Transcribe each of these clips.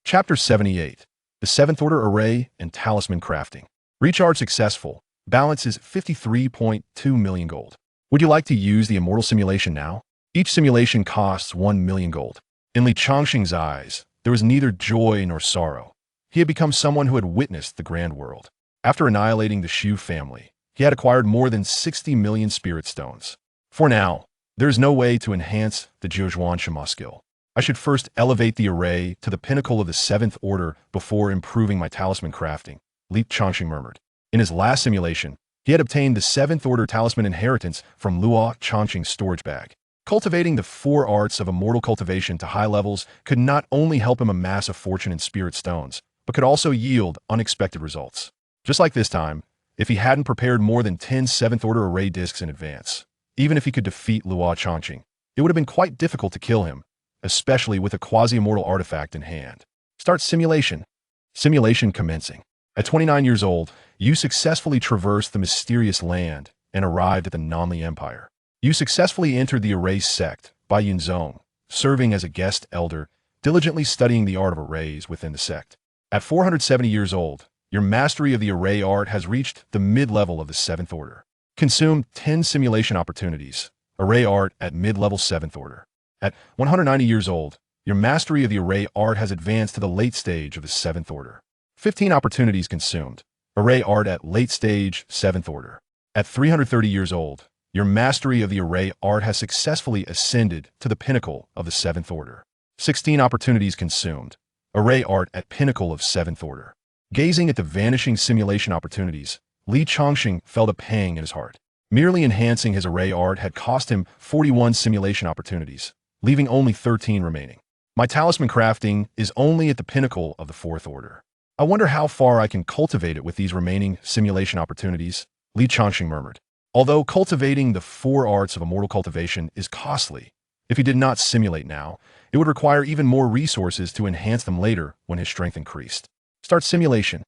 Chapter 78. The 7th Order Array and Talisman Crafting. Recharge successful. Balance is 53.2 million gold. Would you like to use the Immortal simulation now? Each simulation costs 1 million gold. In Changsheng's eyes, there was neither joy nor sorrow. He had become someone who had witnessed the grand world. After annihilating the Shu family, he had acquired more than 60 million spirit stones. For now, there is no way to enhance the Xianxia skill. I should first elevate the array to the pinnacle of the 7th Order before improving my talisman crafting, Changsheng murmured. In his last simulation, he had obtained the 7th Order talisman inheritance from Changsheng's storage bag. Cultivating the 4 arts of immortal cultivation to high levels could not only help him amass a fortune in spirit stones, but could also yield unexpected results. Just like this time, if he hadn't prepared more than 10 7th Order array discs in advance, even if he could defeat Changsheng, it would have been quite difficult to kill him, especially with a quasi-immortal artifact in hand. Start simulation. Simulation commencing. At 29 years old, you successfully traversed the mysterious land and arrived at the Nanli Empire. You successfully entered the Array sect by Yunzong, serving as a guest elder, diligently studying the art of arrays within the sect. At 470 years old, your mastery of the array art has reached the mid-level of the 7th Order. Consume 10 simulation opportunities. Array art at mid-level 7th Order. At 190 years old, your mastery of the array art has advanced to the late stage of the 7th Order. 15 opportunities consumed. Array art at late stage 7th Order. At 330 years old, your mastery of the array art has successfully ascended to the pinnacle of the 7th Order. 16 opportunities consumed. Array art at pinnacle of 7th Order. Gazing at the vanishing simulation opportunities, Changsheng felt a pang in his heart. Merely enhancing his array art had cost him 41 simulation opportunities, leaving only 13 remaining. My talisman crafting is only at the pinnacle of the 4th Order. I wonder how far I can cultivate it with these remaining simulation opportunities, Changsheng murmured. Although cultivating the 4 arts of immortal cultivation is costly, if he did not simulate now, it would require even more resources to enhance them later when his strength increased. Start simulation.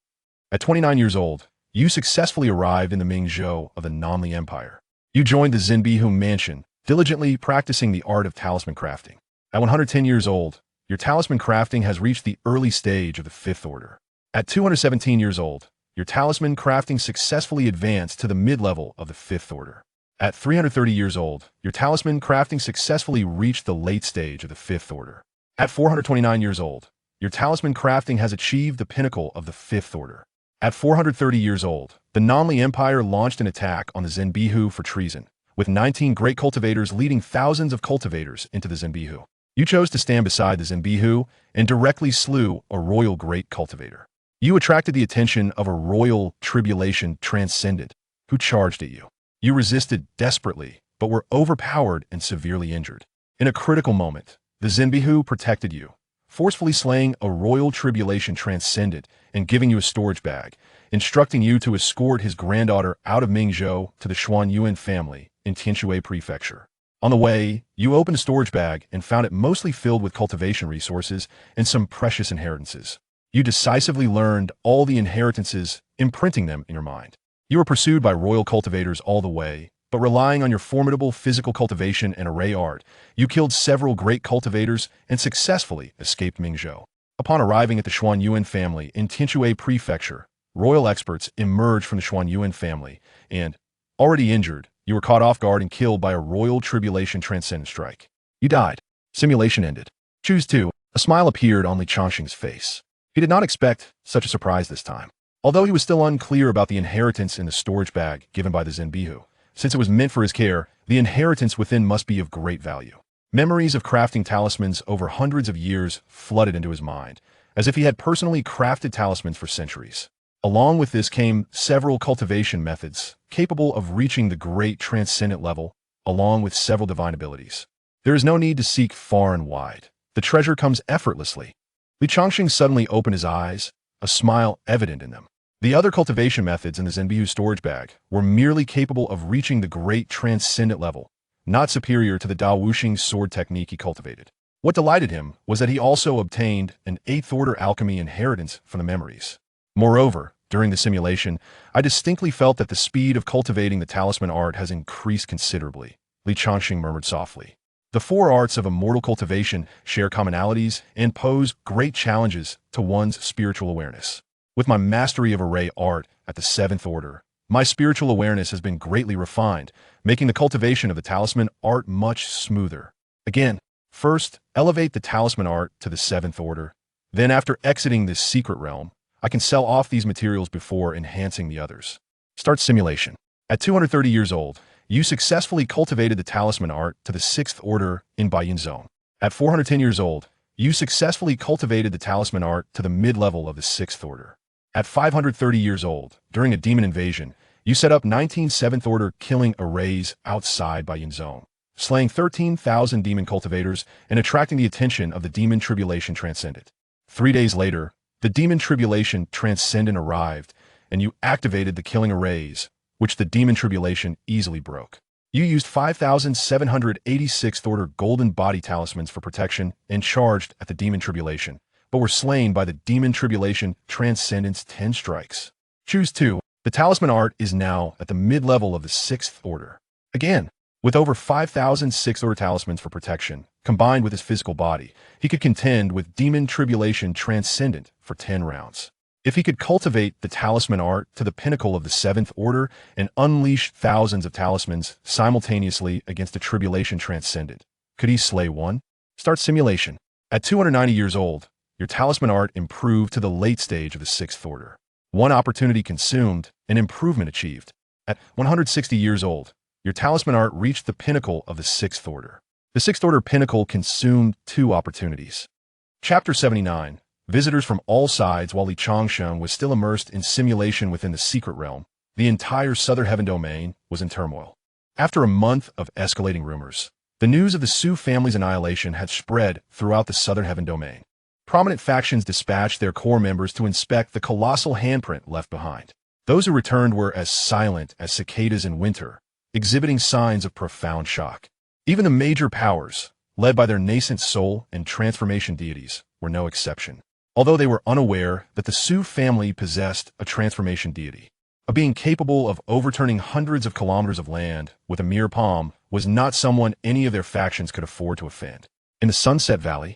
At 29 years old, you successfully arrived in the Mingzhou of the Nanli Empire. You joined the Zinbihu mansion, diligently practicing the art of talisman crafting. At 110 years old, your talisman crafting has reached the early stage of the 5th Order. At 217 years old, your talisman crafting successfully advanced to the mid-level of the 5th Order. At 330 years old, your talisman crafting successfully reached the late stage of the 5th Order. At 429 years old, your talisman crafting has achieved the pinnacle of the 5th Order. At 430 years old, the Nanli Empire launched an attack on the Zenbihu for treason, with 19 great cultivators leading thousands of cultivators into the Zenbihu. You chose to stand beside the Zenbihu and directly slew a royal great cultivator. You attracted the attention of a royal tribulation transcendent who charged at you. You resisted desperately, but were overpowered and severely injured. In a critical moment, the Zenbihu protected you, forcefully slaying a royal tribulation transcendent and giving you a storage bag, instructing you to escort his granddaughter out of Mingzhou to the Xuanyuan family in Tianshui Prefecture. On the way, you opened a storage bag and found it mostly filled with cultivation resources and some precious inheritances. You decisively learned all the inheritances, imprinting them in your mind. You were pursued by royal cultivators all the way, but relying on your formidable physical cultivation and array art, you killed several great cultivators and successfully escaped Mingzhou. Upon arriving at the Xuanyuan family in Tianshui Prefecture, royal experts emerged from the Xuanyuan family, and, already injured, you were caught off guard and killed by a royal tribulation transcendent strike. You died. Simulation ended. Choose 2. A smile appeared on Changsheng's face. He did not expect such a surprise this time. Although he was still unclear about the inheritance in the storage bag given by the Zenbihu, since it was meant for his care, the inheritance within must be of great value. Memories of crafting talismans over hundreds of years flooded into his mind, as if he had personally crafted talismans for centuries. Along with this came several cultivation methods capable of reaching the great transcendent level, along with several divine abilities. There is no need to seek far and wide. The treasure comes effortlessly. Changsheng suddenly opened his eyes, a smile evident in them. The other cultivation methods in the Zenbihu storage bag were merely capable of reaching the great transcendent level, not superior to the Dao Wuxing sword technique he cultivated. What delighted him was that he also obtained an 8th Order alchemy inheritance from the memories. Moreover, during the simulation, I distinctly felt that the speed of cultivating the talisman art has increased considerably, Changsheng murmured softly. The four arts of immortal cultivation share commonalities and pose great challenges to one's spiritual awareness. With my mastery of array art at the 7th order, my spiritual awareness has been greatly refined, making the cultivation of the talisman art much smoother. Again, first, elevate the talisman art to the 7th order. Then, after exiting this secret realm, I can sell off these materials before enhancing the others. Start simulation. At 230 years old, you successfully cultivated the talisman art to the 6th order in Bayin Zone. At 410 years old, you successfully cultivated the talisman art to the mid-level of the 6th order. At 530 years old, during a demon invasion, you set up 19 7th order killing arrays outside Bayin Zone, slaying 13,000 demon cultivators and attracting the attention of the demon tribulation transcendent. 3 days later, the demon tribulation transcendent arrived, and you activated the killing arrays, which the demon tribulation easily broke. You used 5,786th order golden body talismans for protection and charged at the demon tribulation, but were slain by the demon tribulation transcendent's 10 strikes. Choose 2. The talisman art is now at the mid-level of the 6th order. Again, with over 5,000 6th order talismans for protection, combined with his physical body, he could contend with demon tribulation transcendent for 10 rounds. If he could cultivate the talisman art to the pinnacle of the 7th order and unleash thousands of talismans simultaneously against the tribulation transcendent, could he slay one? Start simulation. At 290 years old, your talisman art improved to the late stage of the 6th order. One opportunity consumed, an improvement achieved. At 160 years old, your talisman art reached the pinnacle of the 6th order. The 6th order pinnacle consumed 2 opportunities. Chapter 79. Visitors from all sides. While Changsheng was still immersed in simulation within the secret realm, the entire Southern Heaven domain was in turmoil. After a month of escalating rumors, the news of the Su family's annihilation had spread throughout the Southern Heaven domain. Prominent factions dispatched their core members to inspect the colossal handprint left behind. Those who returned were as silent as cicadas in winter, exhibiting signs of profound shock. Even the major powers, led by their nascent soul and transformation deities, were no exception. Although they were unaware that the Su family possessed a transformation deity, a being capable of overturning hundreds of kilometers of land with a mere palm, was not someone any of their factions could afford to offend. In the Sunset Valley,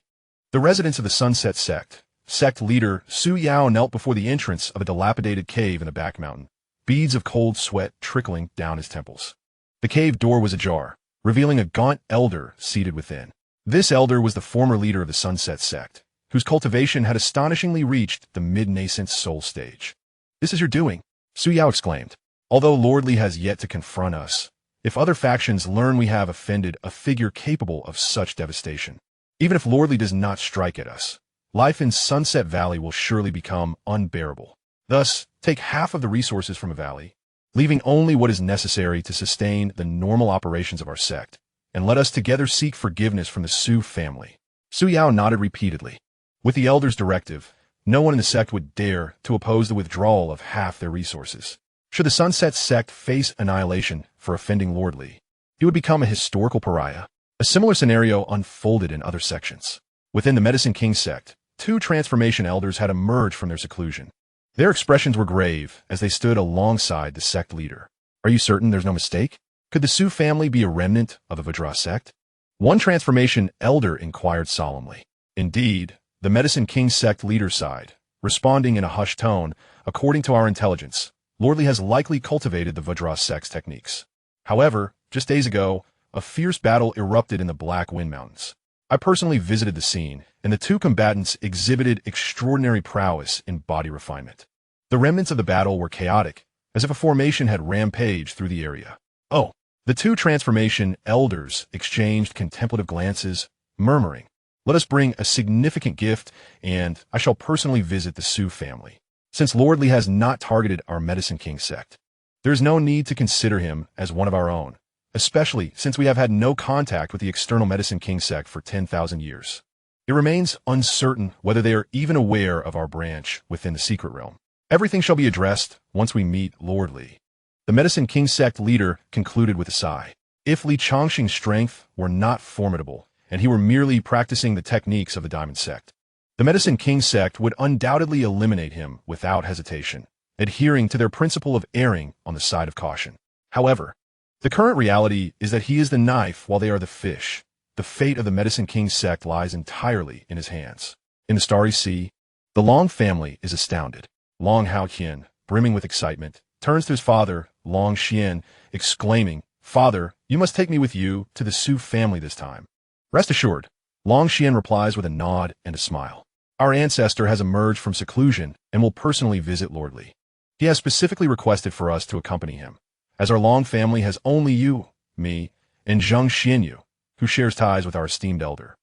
the residents of the Sunset sect leader Su Yao knelt before the entrance of a dilapidated cave in the back mountain, beads of cold sweat trickling down his temples. The cave door was ajar, revealing a gaunt elder seated within. This elder was the former leader of the Sunset sect, whose cultivation had astonishingly reached the mid-nascent soul stage. "This is your doing," Su Yao exclaimed. "Although Lordly has yet to confront us, if other factions learn we have offended a figure capable of such devastation, even if Lordly does not strike at us, life in Sunset Valley will surely become unbearable. Thus, take half of the resources from a valley, leaving only what is necessary to sustain the normal operations of our sect, and let us together seek forgiveness from the Su family." Su Yao nodded repeatedly. With the elder's directive, no one in the sect would dare to oppose the withdrawal of half their resources. Should the Sunset sect face annihilation for offending Lordly, he would become a historical pariah. A similar scenario unfolded in other sections. Within the Medicine King sect, 2 transformation elders had emerged from their seclusion. Their expressions were grave as they stood alongside the sect leader. "Are you certain there's no mistake? Could the Su family be a remnant of the Vajra sect?" One transformation elder inquired solemnly. "Indeed," the Medicine King sect leader sighed, responding in a hushed tone, "According to our intelligence, Lordly has likely cultivated the Vajra sect's techniques. However, just days ago, a fierce battle erupted in the Black Wind Mountains. I personally visited the scene, and the 2 combatants exhibited extraordinary prowess in body refinement. The remnants of the battle were chaotic, as if a formation had rampaged through the area." "Oh." The 2 transformation elders exchanged contemplative glances, murmuring, "Let us bring a significant gift, and I shall personally visit the Su family. Since Lordly has not targeted our Medicine King sect, there is no need to consider him as one of our own, especially since we have had no contact with the external Medicine King sect for 10,000 years. It remains uncertain whether they are even aware of our branch within the secret realm. Everything shall be addressed once we meet Lordly." The Medicine King sect leader concluded with a sigh. If Changsheng's strength were not formidable, and he were merely practicing the techniques of the Diamond sect, the Medicine King sect would undoubtedly eliminate him without hesitation, adhering to their principle of erring on the side of caution. However, the current reality is that he is the knife while they are the fish, the fate of the Medicine King sect lies entirely in his hands. In the Starry Sea, the Long family is astounded. Long Haoqian, brimming with excitement, turns to his father, Long Xian, exclaiming, "Father, you must take me with you to the Su family this time." Rest assured, Long Xian replies with a nod and a smile. Our ancestor has emerged from seclusion and will personally visit Lord Li. He has specifically requested for us to accompany him, as our Long family has only you, me, and Zheng Xianyu, who shares ties with our esteemed elder.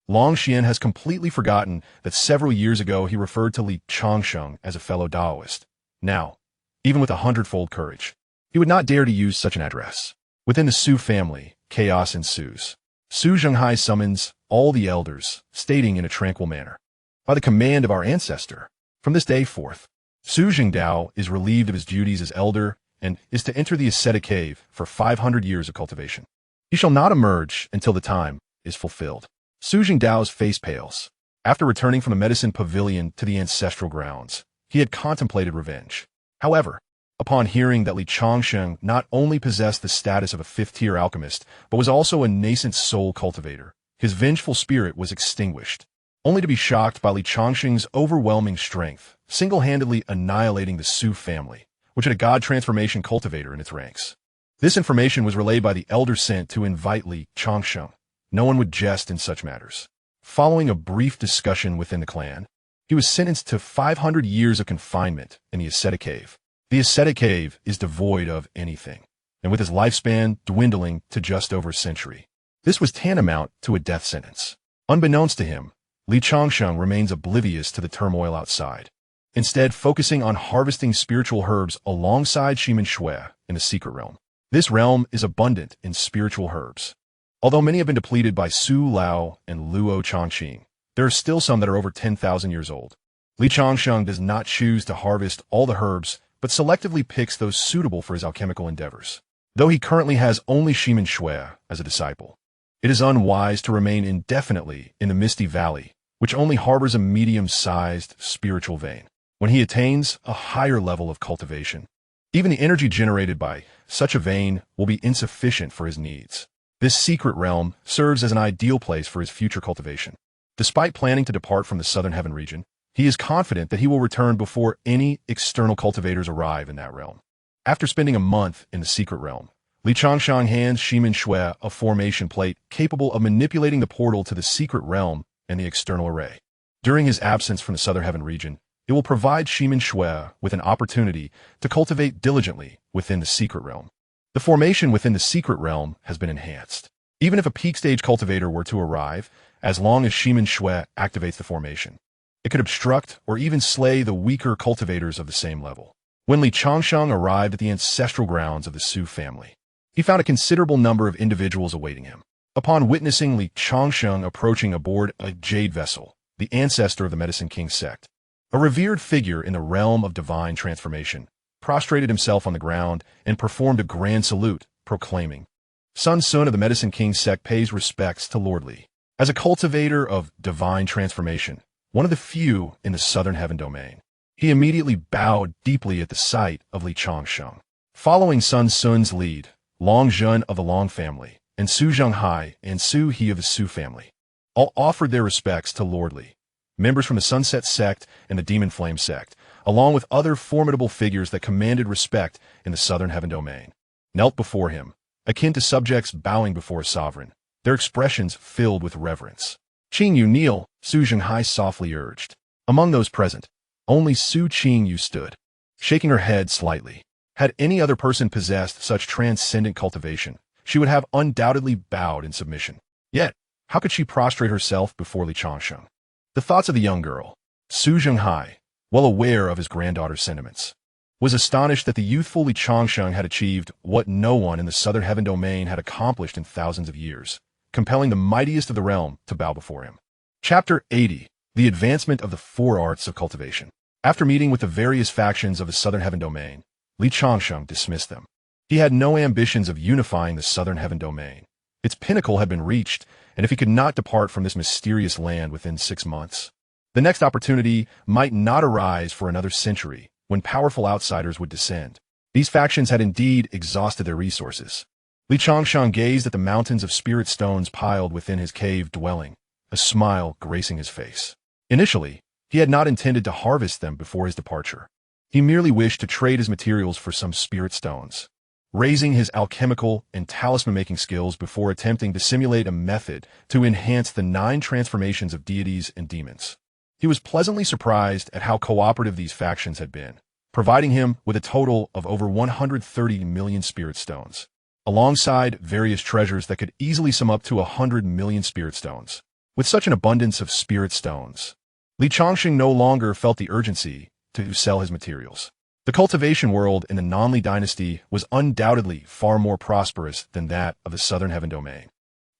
Long Xian has completely forgotten that several years ago he referred to Li Changsheng as a fellow Taoist. Now, even with 100-fold courage, he would not dare to use such an address. Within the Su family, chaos ensues. Su Zhenghai summons all the elders, stating in a tranquil manner, "By the command of our ancestor, from this day forth, Su Jingdao is relieved of his duties as elder and is to enter the ascetic cave for 500 years of cultivation. He shall not emerge until the time is fulfilled." Su Jingdao's face pales. After returning from the medicine pavilion to the ancestral grounds, he had contemplated revenge. However, upon hearing that Li Changsheng not only possessed the status of a fifth-tier alchemist, but was also a nascent soul cultivator, his vengeful spirit was extinguished, only to be shocked by Li Changsheng's overwhelming strength, single-handedly annihilating the Su family, which had a god transformation cultivator in its ranks. This information was relayed by the elder sent to invite Li Changsheng. No one would jest in such matters. Following a brief discussion within the clan, he was sentenced to 500 years of confinement in the ascetic cave. The ascetic cave is devoid of anything, and with his lifespan dwindling to just over a century, this was tantamount to a death sentence. Unbeknownst to him, Li Changsheng remains oblivious to the turmoil outside, instead focusing on harvesting spiritual herbs alongside Shimen Shui in the secret realm. This realm is abundant in spiritual herbs. Although many have been depleted by Su Lao and Luo Changqing, there are still some that are over 10,000 years old. Li Changsheng does not choose to harvest all the herbs, but selectively picks those suitable for his alchemical endeavors. Though he currently has only Shimen Shui as a disciple, it is unwise to remain indefinitely in the Misty Valley, which only harbors a medium-sized spiritual vein. When he attains a higher level of cultivation, even the energy generated by such a vein will be insufficient for his needs. This secret realm serves as an ideal place for his future cultivation. Despite planning to depart from the Southern Heaven region, he is confident that he will return before any external cultivators arrive in that realm. After spending a month in the secret realm, Li Changsheng hands Shimen Shui a formation plate capable of manipulating the portal to the secret realm and the external array. During his absence from the Southern Heaven region, it will provide Shimen Shui with an opportunity to cultivate diligently within the secret realm. The formation within the secret realm has been enhanced. Even if a peak stage cultivator were to arrive, as long as Shimen Shui activates the formation, it could obstruct or even slay the weaker cultivators of the same level. When Li Changsheng arrived at the ancestral grounds of the Su family, he found a considerable number of individuals awaiting him. Upon witnessing Li Changsheng approaching aboard a jade vessel, the ancestor of the Medicine King sect, a revered figure in the realm of divine transformation, prostrated himself on the ground and performed a grand salute, proclaiming, "Sun of the Medicine King sect pays respects to Lord Li. As a cultivator of divine transformation, one of the few in the Southern Heaven domain." He immediately bowed deeply at the sight of Li Changsheng. Following Sun Sun's lead, Long Zhen of the Long family, and Su Zhenghai and Su He of the Su family all offered their respects to Lord Li. Members from the Sunset sect and the Demon Flame sect, along with other formidable figures that commanded respect in the Southern Heaven domain, knelt before him, akin to subjects bowing before a sovereign, their expressions filled with reverence. "Qingyu kneel," Su Zhenghai softly urged. Among those present, only Su Qingyu stood, shaking her head slightly. Had any other person possessed such transcendent cultivation, she would have undoubtedly bowed in submission. Yet, how could she prostrate herself before Li Changsheng? The thoughts of the young girl, Su Zhenghai, well aware of his granddaughter's sentiments, was astonished that the youthful Li Changsheng had achieved what no one in the Southern Heaven domain had accomplished in thousands of years, compelling the mightiest of the realm to bow before him. Chapter 80. The Advancement of the Four Arts of Cultivation. After meeting with the various factions of the Southern Heaven domain, Li Changsheng dismissed them. He had no ambitions of unifying the Southern Heaven domain. Its pinnacle had been reached, and if he could not depart from this mysterious land within 6 months, the next opportunity might not arise for another century, when powerful outsiders would descend. These factions had indeed exhausted their resources. Li Changsheng gazed at the mountains of spirit stones piled within his cave dwelling, a smile gracing his face. Initially, he had not intended to harvest them before his departure. He merely wished to trade his materials for some spirit stones, raising his alchemical and talisman-making skills before attempting to simulate a method to enhance the 9 transformations of deities and demons. He was pleasantly surprised at how cooperative these factions had been, providing him with a total of over 130 million spirit stones, alongside various treasures that could easily sum up to 100 million spirit stones. With such an abundance of spirit stones, Li Changsheng no longer felt the urgency to sell his materials. The cultivation world in the Non-Li dynasty was undoubtedly far more prosperous than that of the Southern Heaven domain,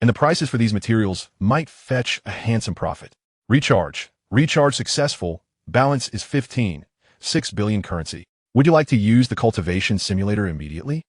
and the prices for these materials might fetch a handsome profit. Recharge successful, balance is 15.6 billion currency. Would you like to use the cultivation simulator immediately?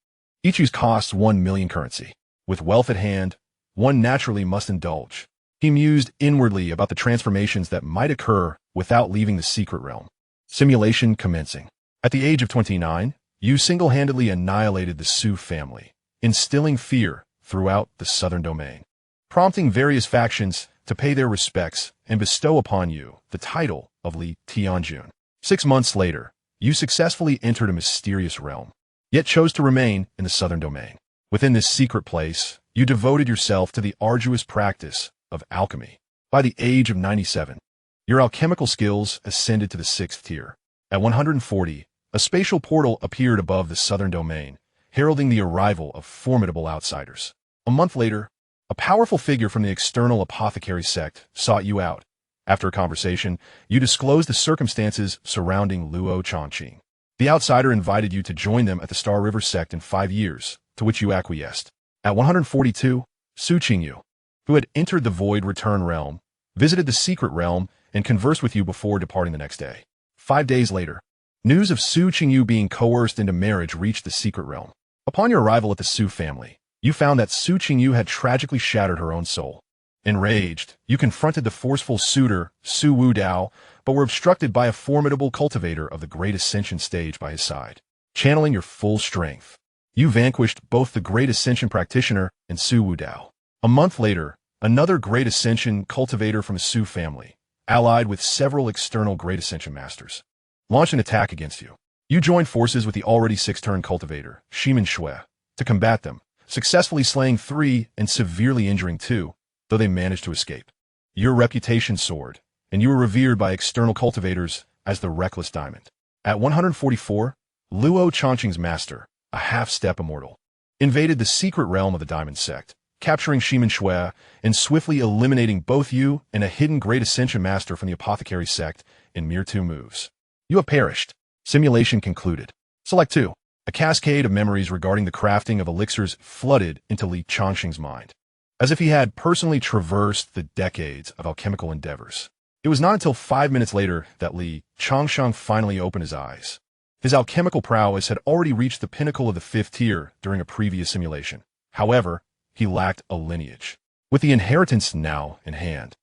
Each use costs 1 million currency. With wealth at hand, one naturally must indulge. He mused inwardly about the transformations that might occur without leaving the secret realm. Simulation commencing. At the age of 29, you single-handedly annihilated the Su family, instilling fear throughout the southern domain, prompting various factions to pay their respects and bestow upon you the title of Li Tianjun. 6 months later, you successfully entered a mysterious realm, yet chose to remain in the southern domain. Within this secret place, you devoted yourself to the arduous practice of alchemy. By the age of 97, your alchemical skills ascended to the 6th tier. At 140, a spatial portal appeared above the southern domain, heralding the arrival of formidable outsiders. A month later, a powerful figure from the external apothecary sect sought you out. After a conversation, you disclosed the circumstances surrounding Luo Changqing. The outsider invited you to join them at the Star River sect in 5 years, to which you acquiesced. At 142, Su Qingyu, who had entered the Void Return realm, visited the secret realm and conversed with you before departing the next day. 5 days later, news of Su Qingyu being coerced into marriage reached the secret realm. Upon your arrival at the Su family, you found that Su Qingyu had tragically shattered her own soul. Enraged, you confronted the forceful suitor, Su Wudao, but were obstructed by a formidable cultivator of the Great Ascension stage by his side. Channeling your full strength, you vanquished both the Great Ascension practitioner and Su Wudao. A month later, another Great Ascension cultivator from the Su family, allied with several external Great Ascension masters, launched an attack against you. You joined forces with the already 6th-turn cultivator, Xianxia, to combat them, successfully slaying 3 and severely injuring 2, though they managed to escape. Your reputation soared, and you were revered by external cultivators as the Reckless Diamond. At 144, Luo Changqing's master, a half-step immortal, invaded the secret realm of the Diamond Sect, capturing Xianxia and swiftly eliminating both you and a hidden Great Ascension master from the Apothecary sect in mere 2 moves. You have perished. Simulation concluded. Select 2. A cascade of memories regarding the crafting of elixirs flooded into Li Changsheng's mind, as if he had personally traversed the decades of alchemical endeavors. It was not until 5 minutes later that Li Changsheng finally opened his eyes. His alchemical prowess had already reached the pinnacle of the 5th tier during a previous simulation. However, he lacked a lineage. With the inheritance now in hand,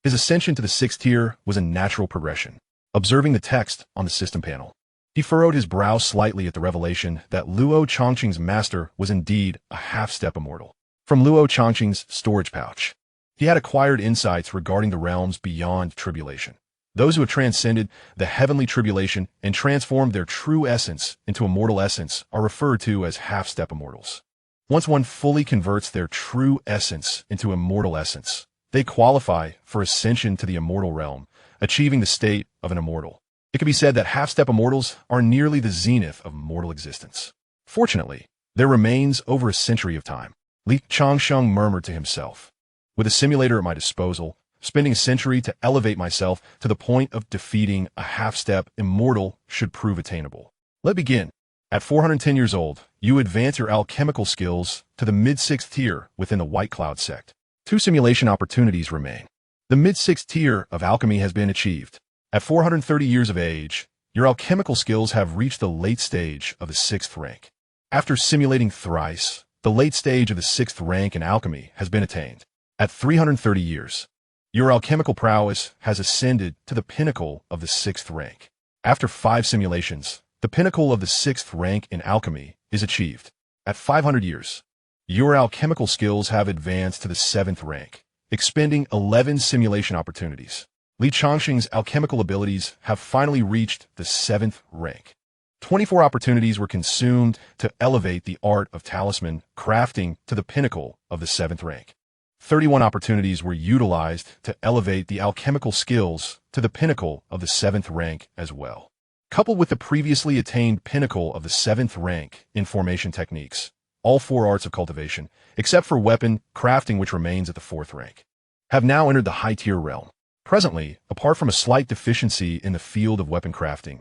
his ascension to the 6th tier was a natural progression. Observing the text on the system panel, he furrowed his brow slightly at the revelation that Luo Changqing's master was indeed a half-step immortal. From Luo Changqing's storage pouch, he had acquired insights regarding the realms beyond tribulation. Those who have transcended the heavenly tribulation and transformed their true essence into immortal essence are referred to as half-step immortals. Once one fully converts their true essence into immortal essence, they qualify for ascension to the immortal realm, achieving the state of an immortal. It can be said that half-step immortals are nearly the zenith of mortal existence. Fortunately, there remains over a century of time. Li Changsheng murmured to himself. With a simulator at my disposal, spending a century to elevate myself to the point of defeating a half-step immortal should prove attainable. Let begin. At 410 years old, you advance your alchemical skills to the mid-6th tier within the White Cloud sect. 2 simulation opportunities remain. The mid-6th tier of alchemy has been achieved. At 430 years of age, your alchemical skills have reached the late stage of the 6th rank. After simulating thrice, the late stage of the 6th rank in alchemy has been attained. At 330 years, your alchemical prowess has ascended to the pinnacle of the 6th rank. After 5 simulations, the pinnacle of the 6th rank in alchemy is achieved. At 500 years, Your alchemical skills have advanced to the 7th rank, expending 11 simulation opportunities. Changsheng's alchemical abilities have finally reached the 7th rank. 24 opportunities were consumed to elevate the art of talisman crafting to the pinnacle of the 7th rank. 31 opportunities were utilized to elevate the alchemical skills to the pinnacle of the 7th rank as well. Coupled with the previously attained pinnacle of the 7th rank in formation techniques, all 4 arts of cultivation, except for weapon crafting which remains at the 4th rank, have now entered the high-tier realm. Presently, apart from a slight deficiency in the field of weapon crafting,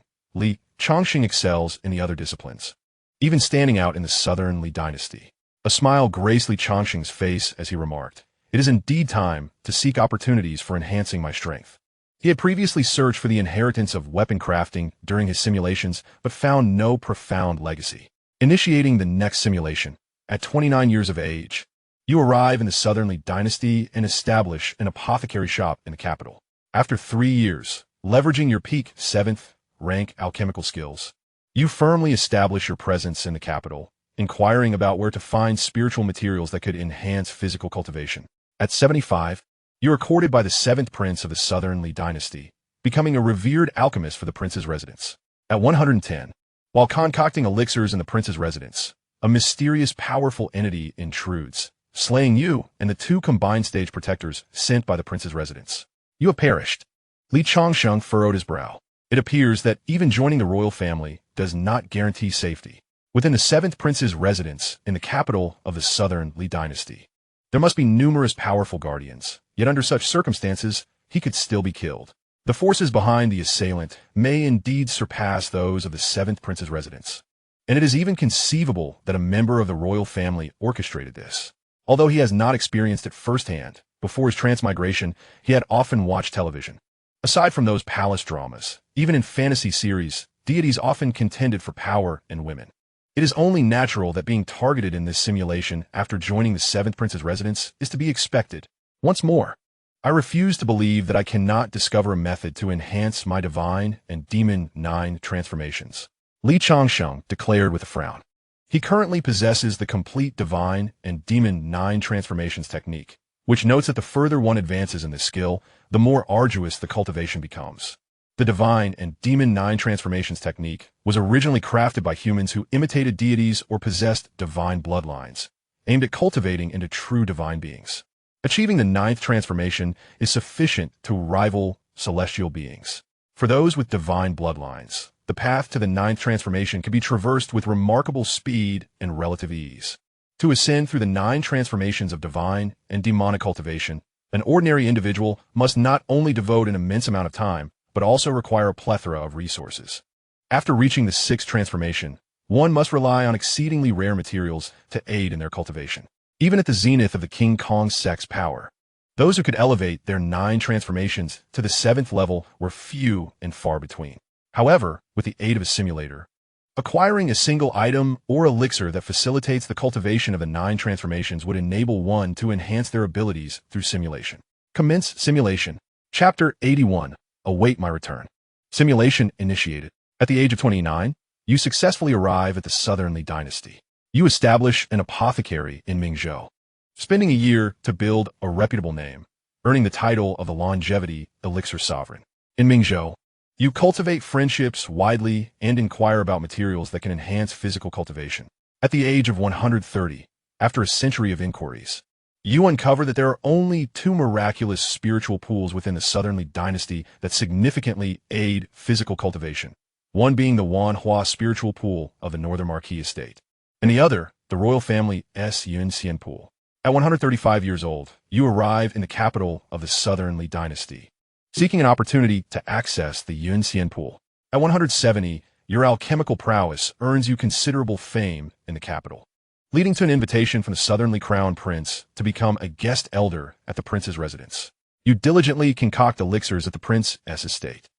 Changsheng excels in the other disciplines, even standing out in the Southern Li dynasty. A smile graced Changsheng's face as he remarked, "It is indeed time to seek opportunities for enhancing my strength." He had previously searched for the inheritance of weapon crafting during his simulations, but found no profound legacy. Initiating the next simulation, at 29 years of age, you arrive in the Southern Li dynasty and establish an apothecary shop in the capital. After 3 years, leveraging your peak 7th rank alchemical skills, you firmly establish your presence in the capital, inquiring about where to find spiritual materials that could enhance physical cultivation. At 75, you are courted by the 7th prince of the Southern Li dynasty, becoming a revered alchemist for the prince's residence. At 110, while concocting elixirs in the prince's residence, a mysterious powerful entity intrudes, slaying you and the 2 combined stage protectors sent by the prince's residence. You have perished. Changsheng furrowed his brow. It appears that even joining the royal family does not guarantee safety. Within the 7th prince's residence in the capital of the Southern Li dynasty, there must be numerous powerful guardians, yet under such circumstances, he could still be killed. The forces behind the assailant may indeed surpass those of the 7th prince's residence, and it is even conceivable that a member of the royal family orchestrated this. Although he has not experienced it firsthand, before his transmigration, he had often watched television. Aside from those palace dramas, even in fantasy series, deities often contended for power and women. It is only natural that being targeted in this simulation after joining the 7th prince's residence is to be expected. Once more, I refuse to believe that I cannot discover a method to enhance my divine and demon 9 transformations. Changsheng declared with a frown. He currently possesses the complete divine and demon 9 transformations technique, which notes that the further one advances in this skill, the more arduous the cultivation becomes. The divine and demon 9 transformations technique was originally crafted by humans who imitated deities or possessed divine bloodlines, aimed at cultivating into true divine beings. Achieving the 9th transformation is sufficient to rival celestial beings. For those with divine bloodlines, the path to the 9th transformation can be traversed with remarkable speed and relative ease. To ascend through the 9 transformations of divine and demonic cultivation, an ordinary individual must not only devote an immense amount of time, but also require a plethora of resources. After reaching the 6th transformation, one must rely on exceedingly rare materials to aid in their cultivation. Even at the zenith of the King Kong sect's power, those who could elevate their 9 transformations to the 7th level were few and far between. However, with the aid of a simulator, acquiring a single item or elixir that facilitates the cultivation of the 9 transformations would enable one to enhance their abilities through simulation. Commence simulation. Chapter 81. Await my return. Simulation initiated. At the age of 29, you successfully arrive at the Southern Li dynasty. You establish an apothecary in Mingzhou, spending a year to build a reputable name, earning the title of the Longevity Elixir Sovereign. In Mingzhou, you cultivate friendships widely and inquire about materials that can enhance physical cultivation. At the age of 130, after a century of inquiries, you uncover that there are only 2 miraculous spiritual pools within the Southern Li dynasty that significantly aid physical cultivation, one being the Wanhua spiritual pool of the Northern Marquis estate, and the other, the royal family's Xianxia pool. At 135 years old, you arrive in the capital of the Southern Li dynasty, seeking an opportunity to access the Xianxia pool. At 170, your alchemical prowess earns you considerable fame in the capital, leading to an invitation from the Southern Li Crown Prince to become a guest elder at the prince's residence. You diligently concoct elixirs at the prince's estate.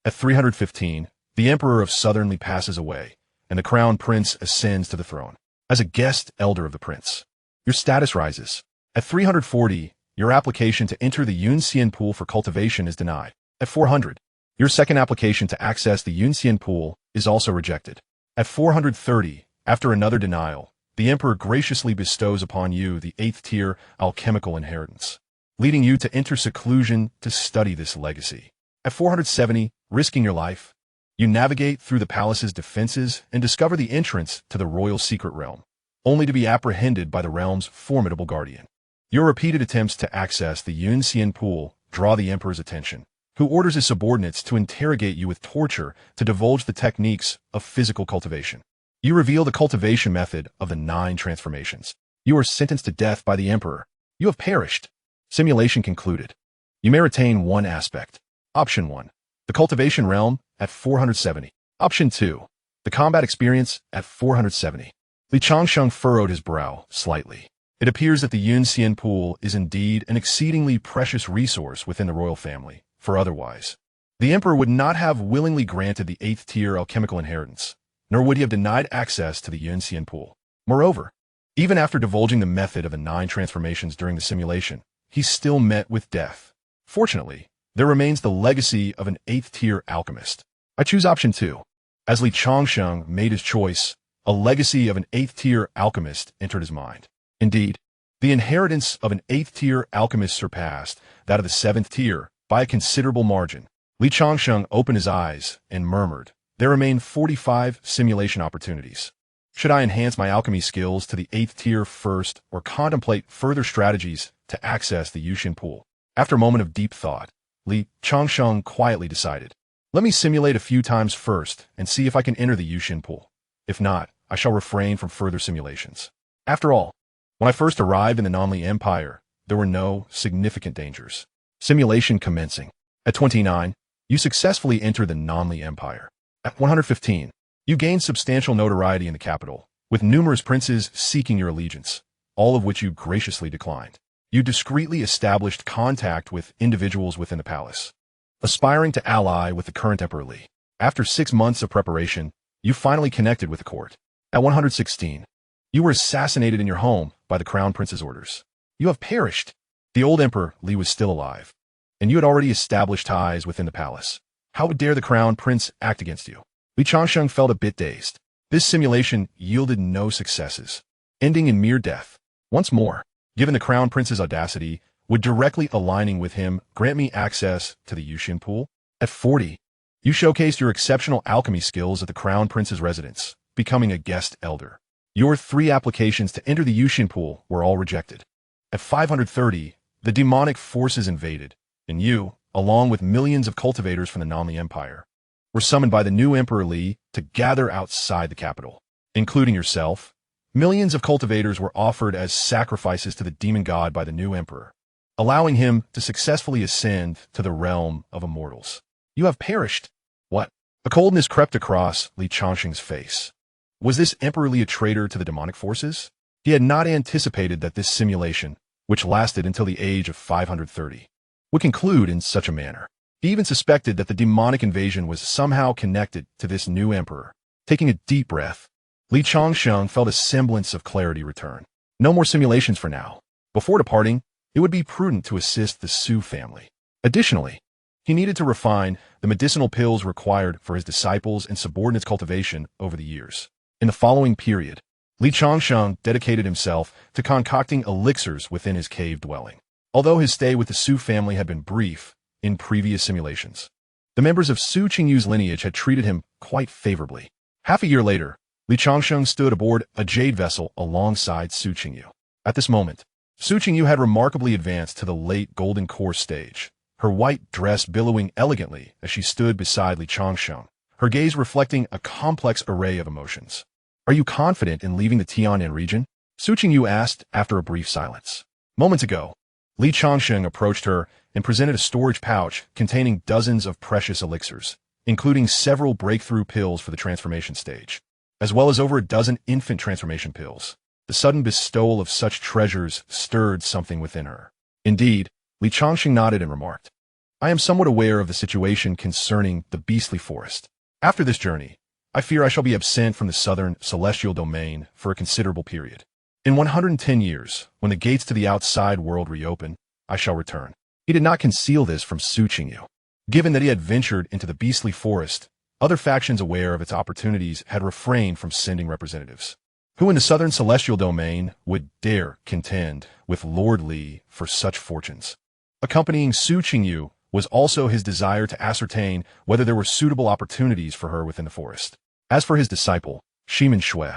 At 315, the Emperor of Southern Li passes away, and the Crown Prince ascends to the throne. As a guest elder of the prince, your status rises. At 340, your application to enter the Yunxian pool for cultivation is denied. At 400, your second application to access the Yunxian pool is also rejected. At 430, after another denial, the Emperor graciously bestows upon you the 8th tier alchemical inheritance, leading you to enter seclusion to study this legacy. At 470, risking your life, you navigate through the palace's defenses and discover the entrance to the royal secret realm, only to be apprehended by the realm's formidable guardian. Your repeated attempts to access the Xianxia pool draw the Emperor's attention, who orders his subordinates to interrogate you with torture to divulge the techniques of physical cultivation. You reveal the cultivation method of the 9 transformations. You are sentenced to death by the Emperor. You have perished. Simulation concluded. You may retain one aspect. Option 1. The cultivation realm at 470. Option 2. The combat experience at 470. Changsheng furrowed his brow slightly. It appears that the Xianxia pool is indeed an exceedingly precious resource within the royal family, for otherwise the Emperor would not have willingly granted the 8th tier alchemical inheritance, nor would he have denied access to the Xianxia pool. Moreover, even after divulging the method of the 9 transformations during the simulation, he still met with death. Fortunately, there remains the legacy of an 8th tier alchemist. I choose option 2. As Changsheng made his choice, a legacy of an 8th tier alchemist entered his mind. Indeed, the inheritance of an 8th tier alchemist surpassed that of the 7th tier by a considerable margin. Changsheng opened his eyes and murmured, "There remain 45 simulation opportunities. Should I enhance my alchemy skills to the 8th tier first or contemplate further strategies to access the Xianxia pool?" After a moment of deep thought, Changsheng quietly decided, "Let me simulate a few times first and see if I can enter the Xianxia pool. If not, I shall refrain from further simulations." After all, when I first arrived in the Nanli Empire, there were no significant dangers. Simulation commencing. At 29, you successfully enter the Nanli Empire. At 115, you gain substantial notoriety in the capital, with numerous princes seeking your allegiance, all of which you graciously declined. You discreetly established contact with individuals within the palace, aspiring to ally with the current Emperor Li. After 6 months of preparation, you finally connected with the court. At 116, you were assassinated in your home by the Crown Prince's orders. You have perished. The old Emperor Li was still alive, and you had already established ties within the palace. How dare the Crown Prince act against you? Changsheng felt a bit dazed. This simulation yielded no successes, ending in mere death. Once more, given the Crown Prince's audacity, would directly aligning with him grant me access to the Xianxia pool? At 40, you showcased your exceptional alchemy skills at the Crown Prince's residence, becoming a guest elder. Your 3 applications to enter the Xianxia pool were all rejected. At 530, the demonic forces invaded, and you, along with millions of cultivators from the Nanli Empire, were summoned by the new Emperor Li to gather outside the capital. Including yourself, millions of cultivators were offered as sacrifices to the demon god by the new emperor, allowing him to successfully ascend to the realm of immortals. You have perished. What? A coldness crept across Changsheng's face. Was this Emperor Li a traitor to the demonic forces? He had not anticipated that this simulation, which lasted until the age of 530, would conclude in such a manner. He even suspected that the demonic invasion was somehow connected to this new emperor. Taking a deep breath, Changsheng felt a semblance of clarity return. No more simulations for now. Before departing, it would be prudent to assist the Su family. Additionally, he needed to refine the medicinal pills required for his disciples and subordinates' cultivation over the years. In the following period, Changsheng dedicated himself to concocting elixirs within his cave dwelling. Although his stay with the Su family had been brief in previous simulations, the members of Su Qingyu's lineage had treated him quite favorably. Half a year later, Changsheng stood aboard a jade vessel alongside Su Qingyu. At this moment, Su Qingyu had remarkably advanced to the late golden core stage, her white dress billowing elegantly as she stood beside Changsheng, her gaze reflecting a complex array of emotions. "Are you confident in leaving the Tianan region?" Su Qingyu asked after a brief silence. Moments ago, Changsheng approached her and presented a storage pouch containing dozens of precious elixirs, including several breakthrough pills for the transformation stage, as well as over a dozen infant transformation pills. The sudden bestowal of such treasures stirred something within her. Indeed, Changsheng nodded and remarked, "I am somewhat aware of the situation concerning the beastly forest. After this journey, I fear I shall be absent from the southern celestial domain for a considerable period. In 110 years, when the gates to the outside world reopen, I shall return." He did not conceal this from Su Qingyu. Given that he had ventured into the beastly forest, other factions aware of its opportunities had refrained from sending representatives. Who in the southern celestial domain would dare contend with Lord Li for such fortunes? Accompanying Su Qingyu was also his desire to ascertain whether there were suitable opportunities for her within the forest. As for his disciple, Shimen Shui,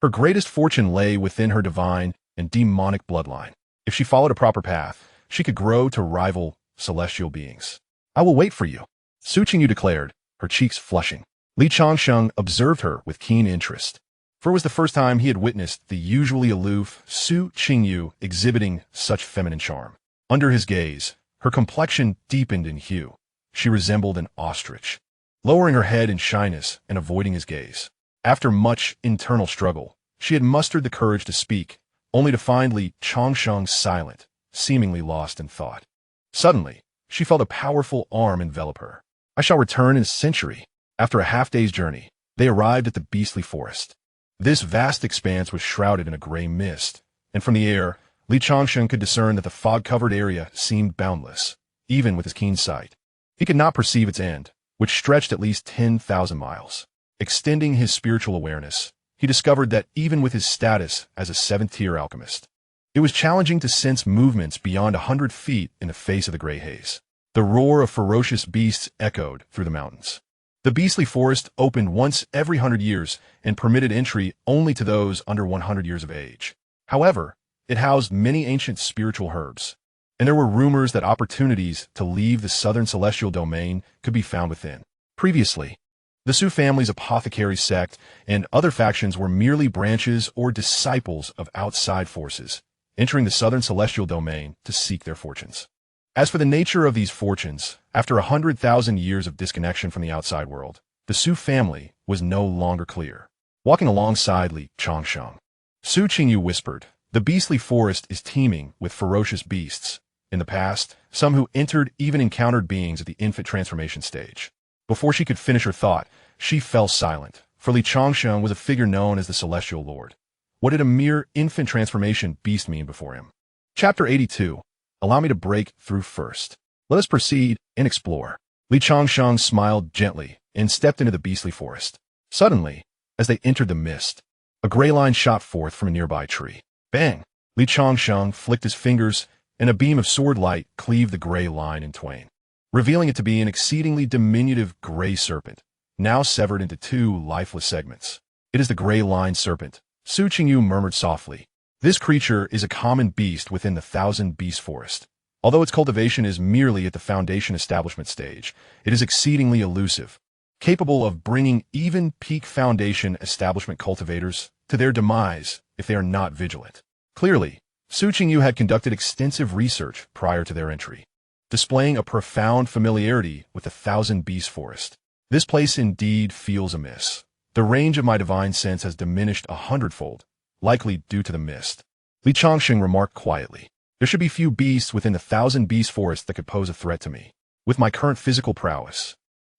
her greatest fortune lay within her divine and demonic bloodline. If she followed a proper path, she could grow to rival celestial beings. I will wait for you, Su Qingyu declared, her cheeks flushing. Li Changsheng observed her with keen interest, for it was the first time he had witnessed the usually aloof Su Qingyu exhibiting such feminine charm. Under his gaze, her complexion deepened in hue. She resembled an ostrich, lowering her head in shyness and avoiding his gaze. After much internal struggle, she had mustered the courage to speak, only to find Li Changsheng silent, seemingly lost in thought. Suddenly, she felt a powerful arm envelop her. I shall return in a century. After a half-day's journey, they arrived at the beastly forest. This vast expanse was shrouded in a gray mist, and from the air, Li Changsheng could discern that the fog-covered area seemed boundless, even with his keen sight. He could not perceive its end, which stretched at least 10,000 miles. Extending his spiritual awareness, he discovered that even with his status as a seventh-tier alchemist, it was challenging to sense movements beyond 100 feet in the face of the gray haze. The roar of ferocious beasts echoed through the mountains. The beastly forest opened once every 100 years and permitted entry only to those under 100 years of age. However, it housed many ancient spiritual herbs, and there were rumors that opportunities to leave the southern celestial domain could be found within. Previously, the Su family's apothecary sect and other factions were merely branches or disciples of outside forces, entering the southern celestial domain to seek their fortunes. As for the nature of these fortunes, after 100,000 years of disconnection from the outside world, the Su family was no longer clear. Walking alongside Li Changsheng, Su Qingyu whispered, "The beastly forest is teeming with ferocious beasts. In the past, some who entered even encountered beings at the infant transformation stage." Before she could finish her thought, she fell silent, for Li Changsheng was a figure known as the Celestial Lord. What did a mere infant transformation beast mean before him? Chapter 82. Allow me to break through first. Let us proceed and explore. Li Changsheng smiled gently and stepped into the beastly forest. Suddenly, as they entered the mist, a gray line shot forth from a nearby tree. Bang! Li Changsheng flicked his fingers, and a beam of sword light cleaved the gray line in twain, revealing it to be an exceedingly diminutive gray serpent, now severed into two lifeless segments. "It is the gray line serpent," Su Qingyu murmured softly. "This creature is a common beast within the Thousand Beast Forest. Although its cultivation is merely at the foundation establishment stage, it is exceedingly elusive, capable of bringing even peak foundation establishment cultivators to their demise if they are not vigilant." Clearly, Su Qingyu had conducted extensive research prior to their entry, displaying a profound familiarity with the Thousand Beast Forest. "This place indeed feels amiss. The range of my divine sense has diminished 100-fold, likely due to the mist," Li Changsheng remarked quietly. "There should be few beasts within the Thousand Beast Forest that could pose a threat to me. With my current physical prowess,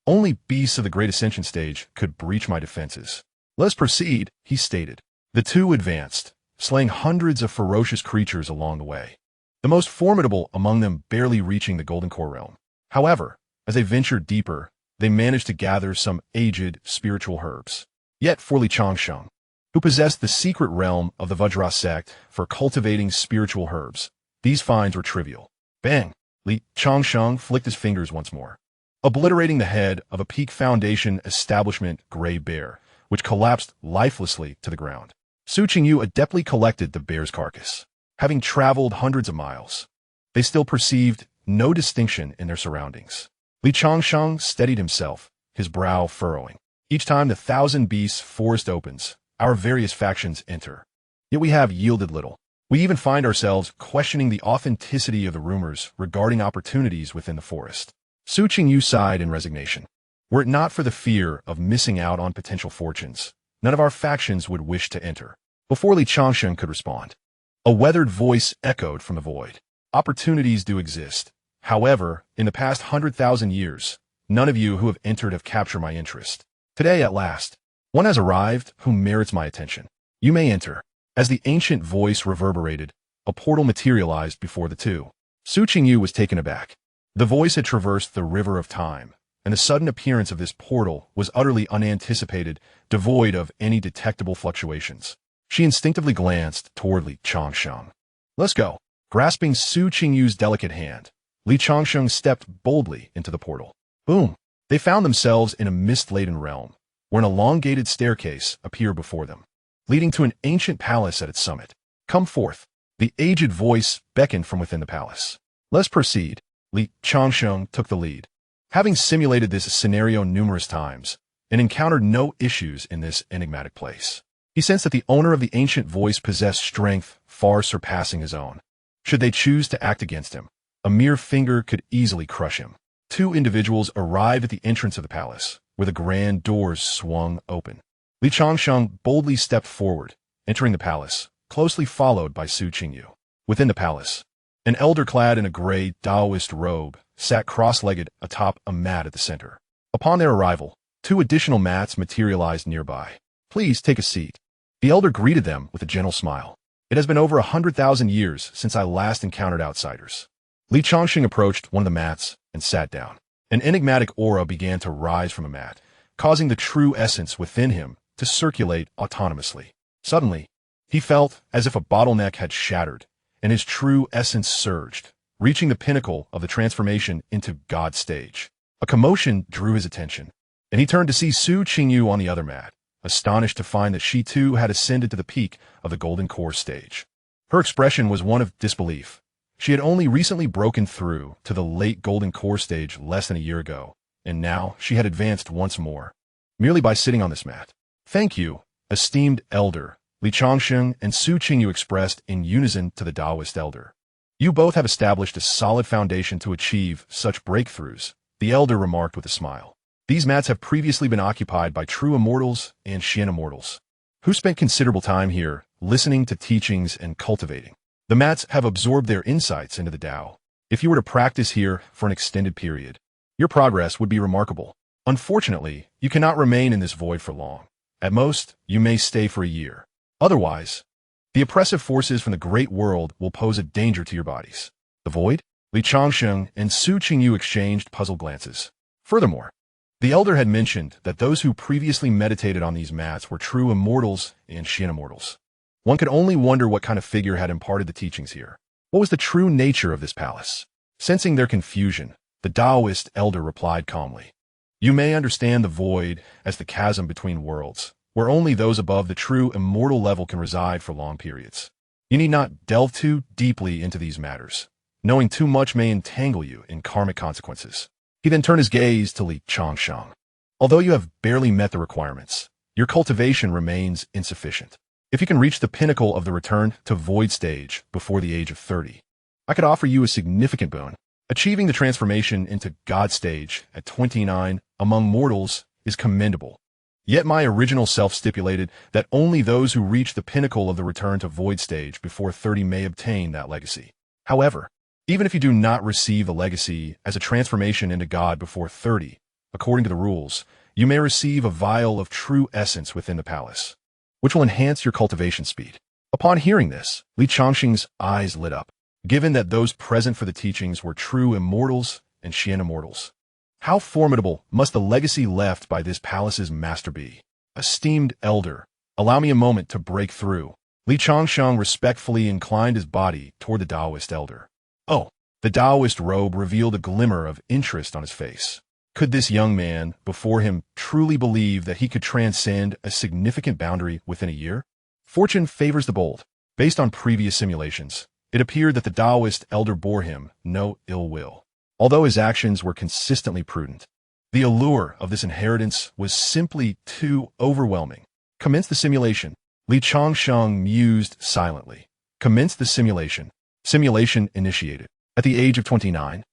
only beasts of the Great Ascension stage could breach my defenses." "Let us proceed," he stated. The two advanced, slaying hundreds of ferocious creatures along the way, the most formidable among them barely reaching the Golden Core realm. However, as they ventured deeper, they managed to gather some aged spiritual herbs. Yet for Li Changsheng, who possessed the secret realm of the Vajra sect for cultivating spiritual herbs, these finds were trivial. Bang! Li Changsheng flicked his fingers once more, obliterating the head of a peak foundation establishment gray bear, which collapsed lifelessly to the ground. Su Qingyu adeptly collected the bear's carcass. Having traveled hundreds of miles, they still perceived no distinction in their surroundings. Li Changsheng steadied himself, his brow furrowing. "Each time the Thousand Beasts Forest opens, our various factions enter. Yet we have yielded little. We even find ourselves questioning the authenticity of the rumors regarding opportunities within the forest." Su Qingyu sighed in resignation. "Were it not for the fear of missing out on potential fortunes, none of our factions would wish to enter." Before Li Changsheng could respond, a weathered voice echoed from the void. "Opportunities do exist. However, in the past 100,000 years, none of you who have entered have captured my interest. Today, at last, one has arrived who merits my attention. You may enter." As the ancient voice reverberated, a portal materialized before the two. Su Qingyu was taken aback. The voice had traversed the river of time, and the sudden appearance of this portal was utterly unanticipated, devoid of any detectable fluctuations. She instinctively glanced toward Li Changsheng. Let's go. Grasping Su Qingyu's delicate hand, Li Changsheng stepped boldly into the portal. Boom! They found themselves in a mist-laden realm, where an elongated staircase appeared before them, leading to an ancient palace at its summit. Come forth. The aged voice beckoned from within the palace. Let's proceed. Li Changsheng took the lead. Having simulated this scenario numerous times and encountered no issues in this enigmatic place, he sensed that the owner of the ancient voice possessed strength far surpassing his own. Should they choose to act against him, a mere finger could easily crush him. Two individuals arrived at the entrance of the palace, where the grand doors swung open. Li Changsheng boldly stepped forward, entering the palace, closely followed by Su Qingyu. Within the palace, an elder clad in a gray Taoist robe sat cross-legged atop a mat at the center. Upon their arrival, two additional mats materialized nearby. Please take a seat. The elder greeted them with a gentle smile. It has been over 100,000 years since I last encountered outsiders. Li Changsheng approached one of the mats and sat down. An enigmatic aura began to rise from a mat, causing the true essence within him to circulate autonomously. Suddenly, he felt as if a bottleneck had shattered, and his true essence surged, reaching the pinnacle of the transformation into God stage. A commotion drew his attention, and he turned to see Su Qingyu on the other mat, astonished to find that she too had ascended to the peak of the Golden Core stage. Her expression was one of disbelief. She had only recently broken through to the late Golden Core stage less than a year ago, and now she had advanced once more, merely by sitting on this mat. Thank you, esteemed elder, Li Changsheng and Su Qingyu expressed in unison to the Taoist elder. You both have established a solid foundation to achieve such breakthroughs, the elder remarked with a smile. These mats have previously been occupied by true immortals and Xian immortals, who spent considerable time here, listening to teachings and cultivating. The mats have absorbed their insights into the Tao. If you were to practice here for an extended period, your progress would be remarkable. Unfortunately, you cannot remain in this void for long. At most, you may stay for a year. Otherwise, the oppressive forces from the great world will pose a danger to your bodies. The void? Li Changsheng and Su Qingyu exchanged puzzled glances. Furthermore, the elder had mentioned that those who previously meditated on these mats were true immortals and Xian immortals. One could only wonder what kind of figure had imparted the teachings here. What was the true nature of this palace? Sensing their confusion, the Taoist elder replied calmly. You may understand the void as the chasm between worlds, where only those above the true immortal level can reside for long periods. You need not delve too deeply into these matters. Knowing too much may entangle you in karmic consequences. He then turned his gaze to Li Changsheng. Although you have barely met the requirements, your cultivation remains insufficient. If you can reach the pinnacle of the return to void stage before the age of 30, I could offer you a significant boon. Achieving the transformation into God stage at 29 among mortals is commendable. Yet my original self stipulated that only those who reach the pinnacle of the return to void stage before 30 may obtain that legacy. However, even if you do not receive the legacy as a transformation into God before 30, according to the rules, you may receive a vial of true essence within the palace, which will enhance your cultivation speed. Upon hearing this, Li Changsheng's eyes lit up. Given that those present for the teachings were true immortals and Xian immortals, how formidable must the legacy left by this palace's master be? Esteemed elder, allow me a moment to break through. Li Changsheng respectfully inclined his body toward the Taoist elder. Oh, the Taoist robe revealed a glimmer of interest on his face. Could this young man before him truly believe that he could transcend a significant boundary within a year? Fortune favors the bold. Based on previous simulations, it appeared that the Taoist elder bore him no ill will. Although his actions were consistently prudent, the allure of this inheritance was simply too overwhelming. Commence the simulation. Li Changsheng mused silently. Commence the simulation. Simulation initiated. At the age of 29,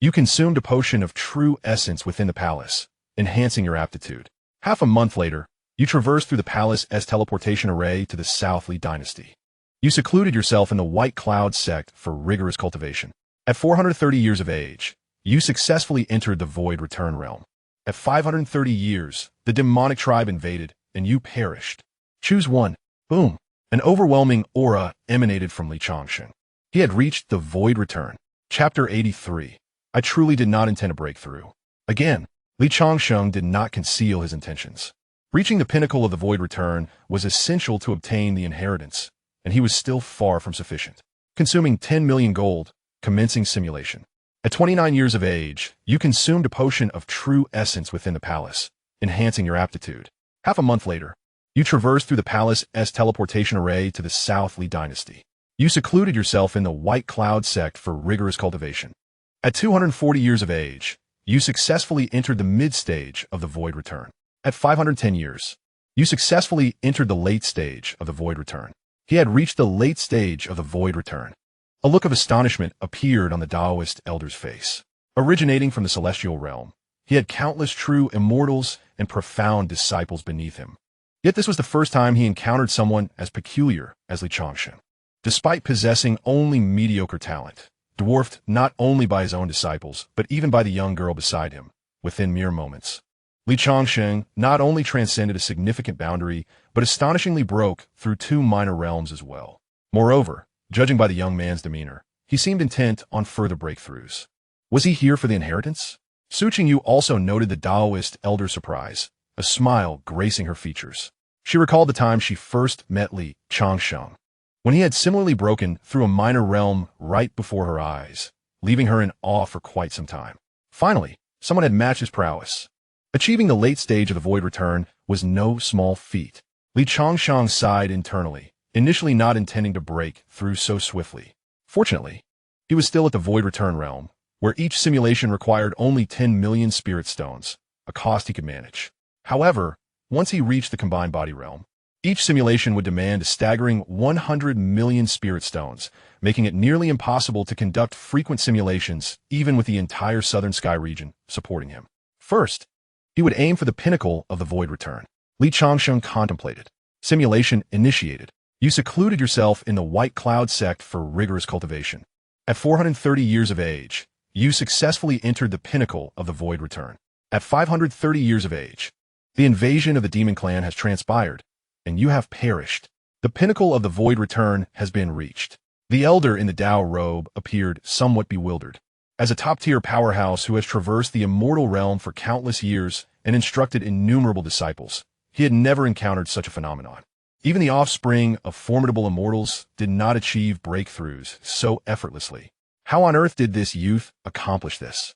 you consumed a potion of true essence within the palace, enhancing your aptitude. Half a month later, you traversed through the palace's teleportation array to the South Li dynasty. You secluded yourself in the White Cloud sect for rigorous cultivation. At 430 years of age, you successfully entered the Void Return realm. At 530 years, the demonic tribe invaded, and you perished. Choose one. Boom. An overwhelming aura emanated from Li Changsheng. He had reached the Void Return. Chapter 83. I truly did not intend to break through. Again, Li Changsheng did not conceal his intentions. Reaching the pinnacle of the Void Return was essential to obtain the inheritance, and he was still far from sufficient. Consuming 10 million gold, commencing simulation. At 29 years of age, you consumed a potion of true essence within the palace, enhancing your aptitude. Half a month later, you traversed through the palace's teleportation array to the South Li dynasty. You secluded yourself in the White Cloud sect for rigorous cultivation. At 240 years of age, you successfully entered the mid-stage of the Void Return. At 510 years, you successfully entered the late stage of the Void Return. He had reached the late stage of the Void Return. A look of astonishment appeared on the Taoist elder's face. Originating from the celestial realm, he had countless true immortals and profound disciples beneath him. Yet this was the first time he encountered someone as peculiar as Changsheng. Despite possessing only mediocre talent, dwarfed not only by his own disciples, but even by the young girl beside him, within mere moments. Changsheng not only transcended a significant boundary, but astonishingly broke through two minor realms as well. Moreover, judging by the young man's demeanor, he seemed intent on further breakthroughs. Was he here for the inheritance? Su Qingyu also noted the Taoist elder's surprise, a smile gracing her features. She recalled the time she first met Changsheng, when he had similarly broken through a minor realm right before her eyes, leaving her in awe for quite some time. Finally, someone had matched his prowess. Achieving the late stage of the Void Return was no small feat. Changsheng sighed internally, initially not intending to break through so swiftly. Fortunately, he was still at the Void Return realm, where each simulation required only 10 million spirit stones, a cost he could manage. However, once he reached the combined body realm, each simulation would demand a staggering 100 million spirit stones, making it nearly impossible to conduct frequent simulations, even with the entire southern sky region supporting him. First, he would aim for the pinnacle of the Void Return. Changsheng contemplated. Simulation initiated. You secluded yourself in the White Cloud sect for rigorous cultivation. At 430 years of age, you successfully entered the pinnacle of the Void Return. At 530 years of age, the invasion of the Demon Clan has transpired, and you have perished. The pinnacle of the Void Return has been reached. The elder in the Dao robe appeared somewhat bewildered. As a top-tier powerhouse who has traversed the immortal realm for countless years and instructed innumerable disciples, he had never encountered such a phenomenon. Even the offspring of formidable immortals did not achieve breakthroughs so effortlessly. How on earth did this youth accomplish this?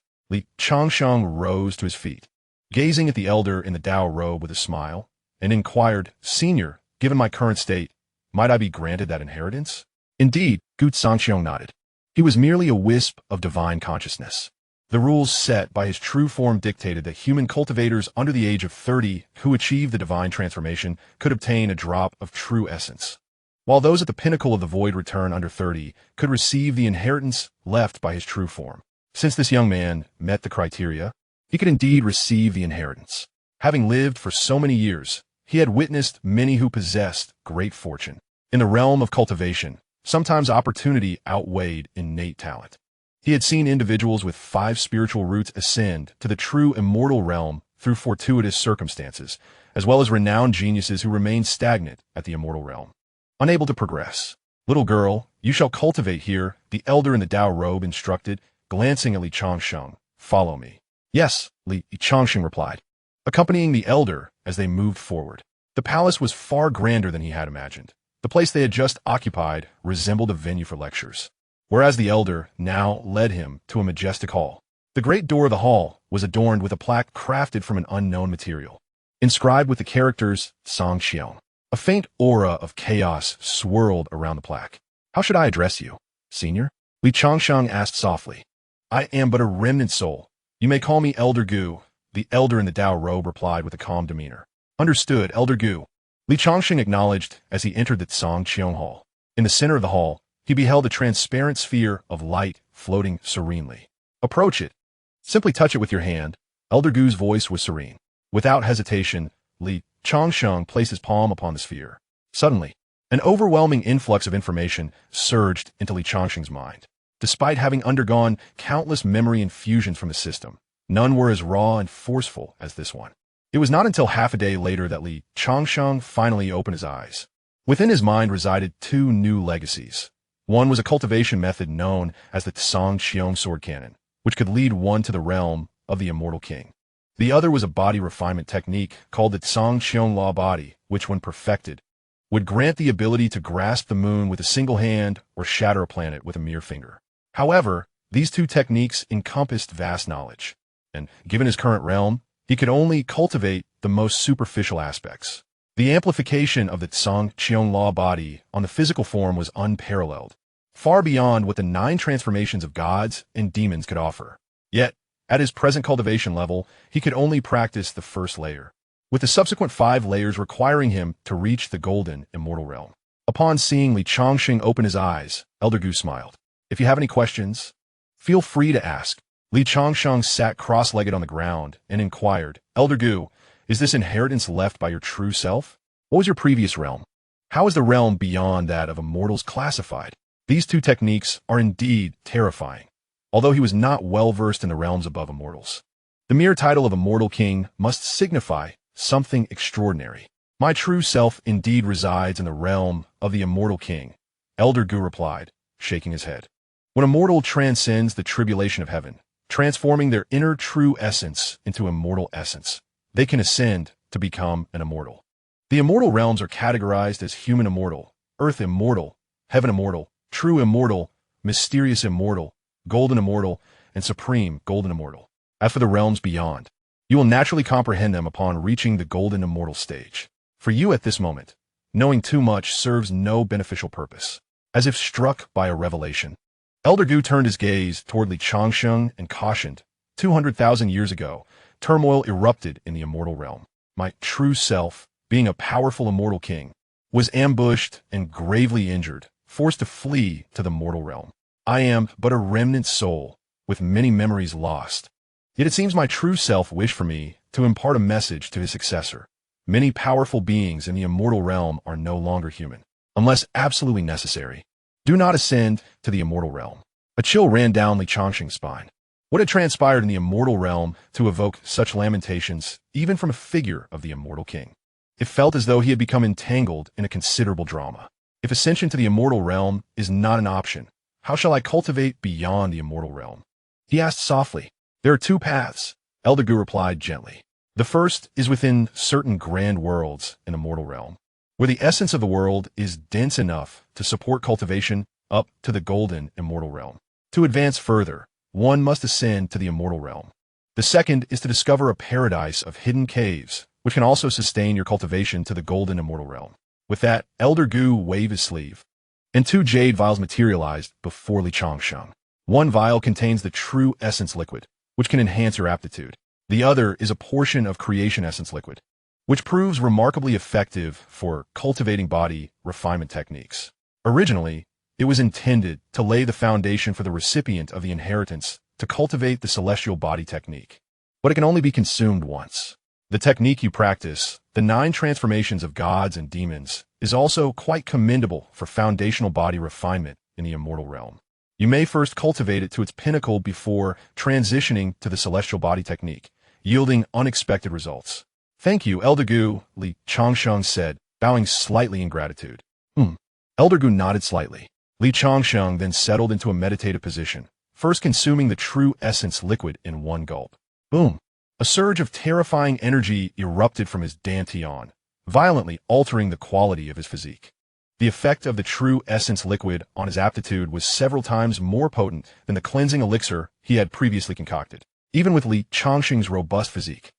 Changsheng rose to his feet, gazing at the elder in the Dao robe with a smile, and inquired, "Senior, given my current state, might I be granted that inheritance?" Indeed, Xianxia nodded. He was merely a wisp of divine consciousness. The rules set by his true form dictated that human cultivators under the age of 30 who achieved the divine transformation could obtain a drop of true essence, while those at the pinnacle of the Void Return under 30 could receive the inheritance left by his true form. Since this young man met the criteria, he could indeed receive the inheritance. Having lived for so many years, he had witnessed many who possessed great fortune. In the realm of cultivation, sometimes opportunity outweighed innate talent. He had seen individuals with 5 spiritual roots ascend to the true immortal realm through fortuitous circumstances, as well as renowned geniuses who remained stagnant at the immortal realm, unable to progress. "Little girl, you shall cultivate here," the elder in the Dao robe instructed, glancing at Changsheng. "Follow me." "Yes," Changsheng replied, accompanying the elder as they moved forward. The palace was far grander than he had imagined. The place they had just occupied resembled a venue for lectures, whereas the elder now led him to a majestic hall. The great door of the hall was adorned with a plaque crafted from an unknown material, inscribed with the characters Xianxia. A faint aura of chaos swirled around the plaque. "How should I address you, senior?" Changsheng asked softly. "I am but a remnant soul. You may call me Elder Gu," the elder in the Dao robe replied with a calm demeanor. "Understood, Elder Gu." Changsheng acknowledged as he entered the Changcheng hall. In the center of the hall, he beheld a transparent sphere of light floating serenely. "Approach it. Simply touch it with your hand." Elder Gu's voice was serene. Without hesitation, Changsheng placed his palm upon the sphere. Suddenly, an overwhelming influx of information surged into Changsheng's mind. Despite having undergone countless memory infusions from the system, none were as raw and forceful as this one. It was not until half a day later that Changsheng finally opened his eyes. Within his mind resided 2 new legacies. One was a cultivation method known as the Tsang Qiong sword cannon, which could lead one to the realm of the Immortal King. The other was a body refinement technique called the Changsheng law body, which, when perfected, would grant the ability to grasp the moon with a single hand or shatter a planet with a mere finger. However, these two techniques encompassed vast knowledge, and given his current realm, he could only cultivate the most superficial aspects. The amplification of the Changsheng law body on the physical form was unparalleled, far beyond what the 9 transformations of gods and demons could offer. Yet, at his present cultivation level, he could only practice the first layer, with the subsequent 5 layers requiring him to reach the golden immortal realm. Upon seeing Li Changsheng open his eyes, Elder Gu smiled. If you have any questions, feel free to ask. Li Changsheng sat cross-legged on the ground and inquired, Elder Gu, is this inheritance left by your true self? What was your previous realm? How is the realm beyond that of immortals classified? These 2 techniques are indeed terrifying, although he was not well versed in the realms above immortals. The mere title of Immortal King must signify something extraordinary. My true self indeed resides in the realm of the Immortal King, Elder Gu replied, shaking his head. When a mortal transcends the tribulation of heaven, transforming their inner true essence into immortal essence, they can ascend to become an immortal. The immortal realms are categorized as human immortal, earth immortal, heaven immortal, true immortal, mysterious immortal, golden immortal, and supreme golden immortal. As for the realms beyond, you will naturally comprehend them upon reaching the golden immortal stage. For you at this moment, knowing too much serves no beneficial purpose. As if struck by a revelation, Elder Gu turned his gaze toward Li Changsheng and cautioned, 200,000 years ago, turmoil erupted in the immortal realm. My true self, being a powerful immortal king, was ambushed and gravely injured, forced to flee to the mortal realm. I am but a remnant soul, with many memories lost. Yet it seems my true self wished for me to impart a message to his successor. Many powerful beings in the immortal realm are no longer human, unless absolutely necessary. Do not ascend to the immortal realm. A chill ran down Li Changsheng's spine. What had transpired in the immortal realm to evoke such lamentations, even from a figure of the immortal king? It felt as though he had become entangled in a considerable drama. If ascension to the immortal realm is not an option, how shall I cultivate beyond the immortal realm? He asked softly. There are 2 paths, Elder Gu replied gently. The first is within certain grand worlds in the mortal realm, where the essence of the world is dense enough to support cultivation up to the golden immortal realm. To advance further, one must ascend to the immortal realm. The second is to discover a paradise of hidden caves, which can also sustain your cultivation to the golden immortal realm. With that, Elder Gu waved his sleeve, and 2 jade vials materialized before Li Changsheng. One vial contains the true essence liquid, which can enhance your aptitude. The other is a portion of creation essence liquid, which proves remarkably effective for cultivating body refinement techniques. Originally, it was intended to lay the foundation for the recipient of the inheritance to cultivate the celestial body technique, but it can only be consumed once. The technique you practice, the 9 transformations of gods and demons, is also quite commendable for foundational body refinement in the immortal realm. You may first cultivate it to its pinnacle before transitioning to the celestial body technique, yielding unexpected results. Thank you, Elder Gu, Li Changsheng said, bowing slightly in gratitude. Elder Gu nodded slightly. Li Changsheng then settled into a meditative position, first consuming the true essence liquid in one gulp. Boom! A surge of terrifying energy erupted from his dantian, violently altering the quality of his physique. The effect of the true essence liquid on his aptitude was several times more potent than the cleansing elixir he had previously concocted. Even with Li Changsheng's robust physique,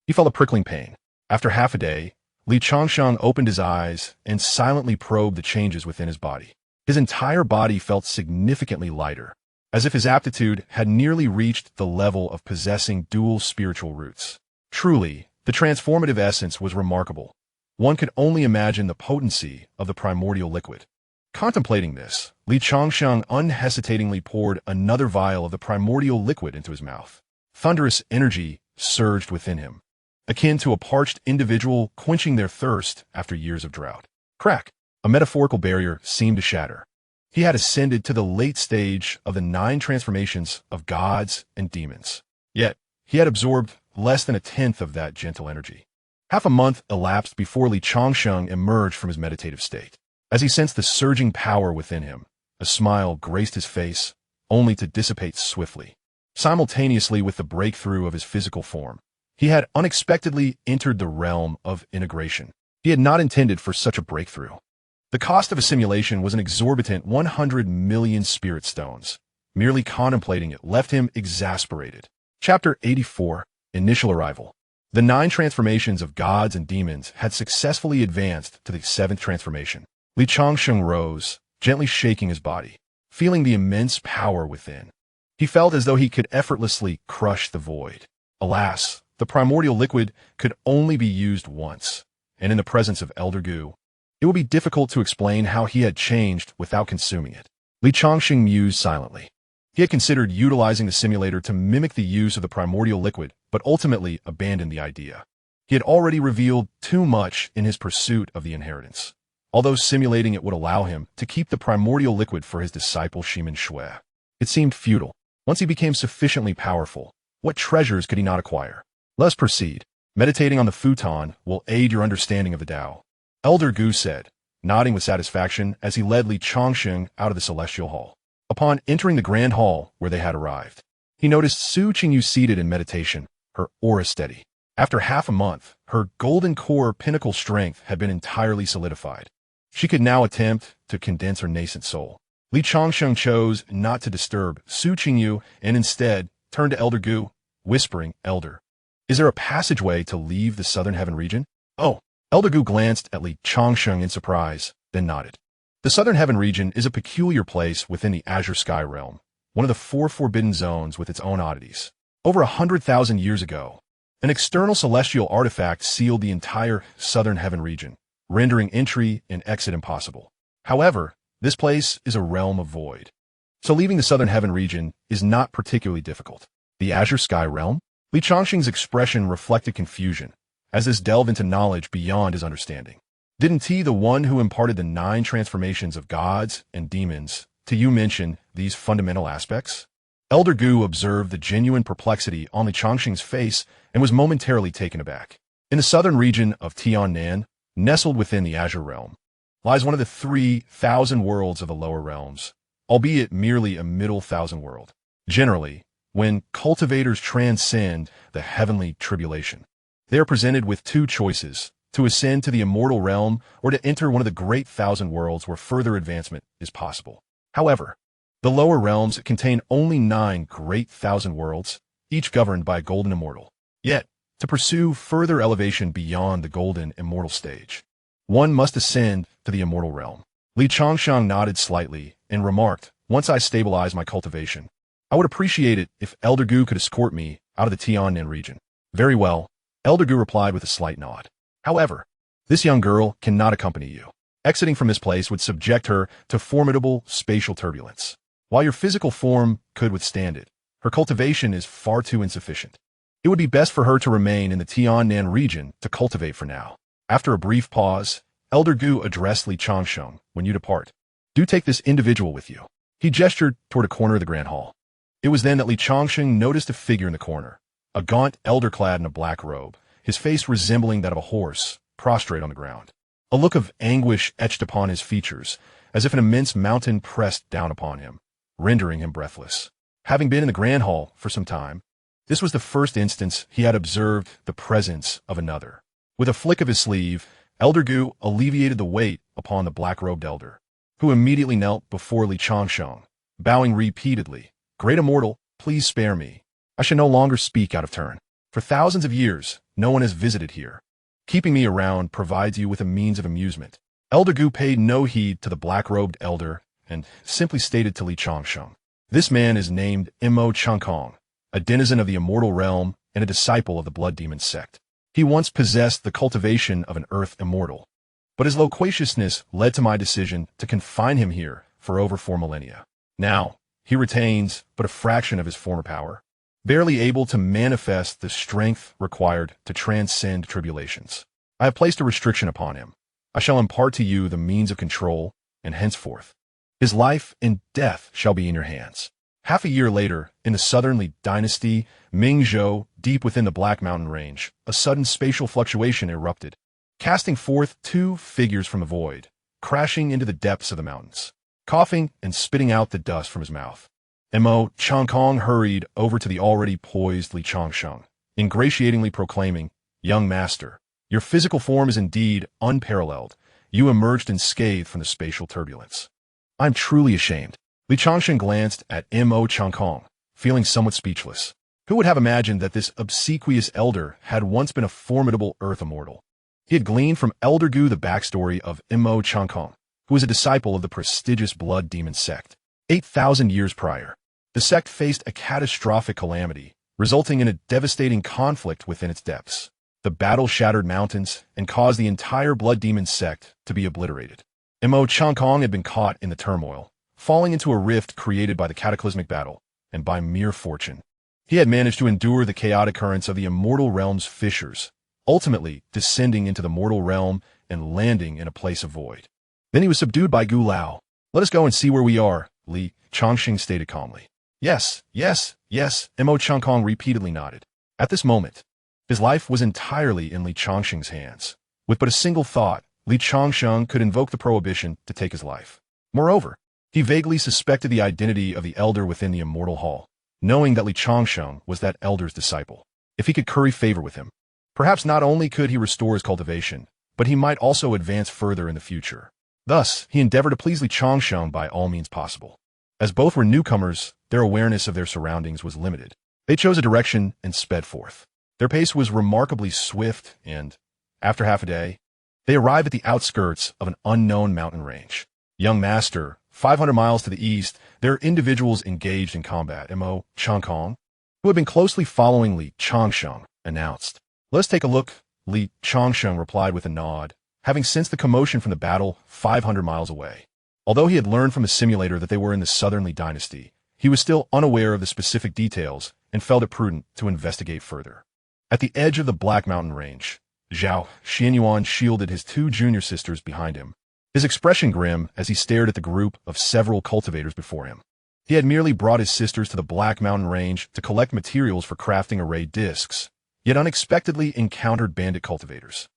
he felt a prickling pain. After half a day, Li Changsheng opened his eyes and silently probed the changes within his body. His entire body felt significantly lighter, as if his aptitude had nearly reached the level of possessing dual spiritual roots. Truly, the transformative essence was remarkable. One could only imagine the potency of the primordial liquid. Contemplating this, Li Changsheng unhesitatingly poured another vial of the primordial liquid into his mouth. Thunderous energy surged within him, akin to a parched individual quenching their thirst after years of drought. Crack! A metaphorical barrier seemed to shatter. He had ascended to the late stage of the 9 transformations of gods and demons. Yet, he had absorbed less than 1/10 of that gentle energy. Half a month elapsed before Li Changsheng emerged from his meditative state. As he sensed the surging power within him, a smile graced his face, only to dissipate swiftly. Simultaneously with the breakthrough of his physical form, He had unexpectedly entered the realm of integration. He had not intended for such a breakthrough. The cost of a simulation was an exorbitant 100 million spirit stones. Merely contemplating it left him exasperated. Chapter 84, Initial Arrival. The 9 transformations of gods and demons had successfully advanced to the 7th transformation. Changsheng rose, gently shaking his body, feeling the immense power within. He felt as though he could effortlessly crush the void. Alas, the primordial liquid could only be used once, and in the presence of Elder Gu, it would be difficult to explain how he had changed without consuming it. Changsheng mused silently. He had considered utilizing the simulator to mimic the use of the primordial liquid, but ultimately abandoned the idea. He had already revealed too much in his pursuit of the inheritance, although simulating it would allow him to keep the primordial liquid for his disciple Shimin Shui. It seemed futile. Once he became sufficiently powerful, what treasures could he not acquire? Let us proceed. Meditating on the futon will aid your understanding of the Tao, Elder Gu said, nodding with satisfaction as he led Changsheng out of the celestial hall. Upon entering the grand hall where they had arrived, he noticed Su Qingyu seated in meditation, her aura steady. After half a month, her golden core pinnacle strength had been entirely solidified. She could now attempt to condense her nascent soul. Changsheng chose not to disturb Su Qingyu and instead turned to Elder Gu, whispering, "Elder, is there a passageway to leave the southern heaven region?" "Oh." Elder Gu glanced at Changsheng in surprise, then nodded. The southern heaven region is a peculiar place within the Azure Sky realm, one of the 4 forbidden zones with its own oddities. Over 100,000 years ago, an external celestial artifact sealed the entire southern heaven region, rendering entry and exit impossible. However, this place is a realm of void, so leaving the southern heaven region is not particularly difficult. The Azure Sky realm? Changsheng's expression reflected confusion, as this delved into knowledge beyond his understanding. Didn't he, the one who imparted the 9 transformations of gods and demons, to you mention these fundamental aspects? Elder Gu observed the genuine perplexity on Changsheng's face and was momentarily taken aback. In the southern region of Tiannan, nestled within the Azure realm, lies one of the 3,000 worlds of the lower realms, albeit merely a middle thousand world. Generally, when cultivators transcend the heavenly tribulation, they are presented with 2 choices: to ascend to the immortal realm or to enter one of the great thousand worlds where further advancement is possible. However, the lower realms contain only 9 great thousand worlds, each governed by a golden immortal. Yet, to pursue further elevation beyond the golden immortal stage, one must ascend to the immortal realm. Changsheng nodded slightly and remarked, "Once I stabilize my cultivation, I would appreciate it if Elder Gu could escort me out of the Tiannan region." "Very well," Elder Gu replied with a slight nod. "However, this young girl cannot accompany you. Exiting from this place would subject her to formidable spatial turbulence. While your physical form could withstand it, her cultivation is far too insufficient. It would be best for her to remain in the Tiannan region to cultivate for now." After a brief pause, Elder Gu addressed Changsheng, "When you depart, do take this individual with you." He gestured toward a corner of the grand hall. It was then that Changsheng noticed a figure in the corner, a gaunt elder clad in a black robe, his face resembling that of a horse, prostrate on the ground. A look of anguish etched upon his features, as if an immense mountain pressed down upon him, rendering him breathless. Having been in the grand hall for some time, this was the first instance he had observed the presence of another. With a flick of his sleeve, Elder Gu alleviated the weight upon the black-robed elder, who immediately knelt before Changsheng, bowing repeatedly. "Great Immortal, please spare me. I shall no longer speak out of turn. For thousands of years, no one has visited here. Keeping me around provides you with a means of amusement." Elder Gu paid no heed to the black-robed elder and simply stated to Changsheng, "This man is named Imo Changkong, a denizen of the immortal realm and a disciple of the blood demon sect. He once possessed the cultivation of an earth immortal, but his loquaciousness led to my decision to confine him here for over 4 millennia. Now, he retains but a fraction of his former power, barely able to manifest the strength required to transcend tribulations. I have placed a restriction upon him. I shall impart to you the means of control, and henceforth, his life and death shall be in your hands." Half a year later, in the southern dynasty, Mingzhou, deep within the Black Mountain Range, a sudden spatial fluctuation erupted, casting forth 2 figures from the void, crashing into the depths of the mountains, coughing and spitting out the dust from his mouth. Imo Changkong hurried over to the already poised Changsheng, ingratiatingly proclaiming, "Young master, your physical form is indeed unparalleled. You emerged unscathed from the spatial turbulence. I'm truly ashamed." Li Changsheng glanced at Mo Changkong, feeling somewhat speechless. Who would have imagined that this obsequious elder had once been a formidable earth immortal? He had gleaned from Elder Gu the backstory of Mo Changkong, who was a disciple of the prestigious blood demon sect. 8,000 years prior, the sect faced a catastrophic calamity, resulting in a devastating conflict within its depths. The battle shattered mountains and caused the entire blood demon sect to be obliterated. Mo Changkong had been caught in the turmoil, falling into a rift created by the cataclysmic battle, and by mere fortune, he had managed to endure the chaotic currents of the immortal realm's fissures, ultimately descending into the mortal realm and landing in a place of void. Then he was subdued by Gu Lao. "Let us go and see where we are," Li Changsheng stated calmly. "Yes, yes, yes," Mo Changkong repeatedly nodded. At this moment, his life was entirely in Li Changsheng's hands. With but a single thought, Li Changsheng could invoke the prohibition to take his life. Moreover, he vaguely suspected the identity of the elder within the immortal hall, knowing that Li Changsheng was that elder's disciple. If he could curry favor with him, perhaps not only could he restore his cultivation, but he might also advance further in the future. Thus, he endeavored to please Li Changsheng by all means possible. As both were newcomers, their awareness of their surroundings was limited. They chose a direction and sped forth. Their pace was remarkably swift, and, after half a day, they arrived at the outskirts of an unknown mountain range. "Young master, 500 miles to the east, there are individuals engaged in combat," Mo Changkong, who had been closely following Li Changsheng, announced. "Let's take a look," Li Changsheng replied with a nod, having sensed the commotion from the battle 500 miles away. Although he had learned from the simulator that they were in the Southern Li dynasty, he was still unaware of the specific details and felt it prudent to investigate further. At the edge of the Black Mountain Range, Xianxia shielded his two junior sisters behind him, his expression grim as he stared at the group of several cultivators before him. He had merely brought his sisters to the Black Mountain Range to collect materials for crafting array discs, yet unexpectedly encountered bandit cultivators.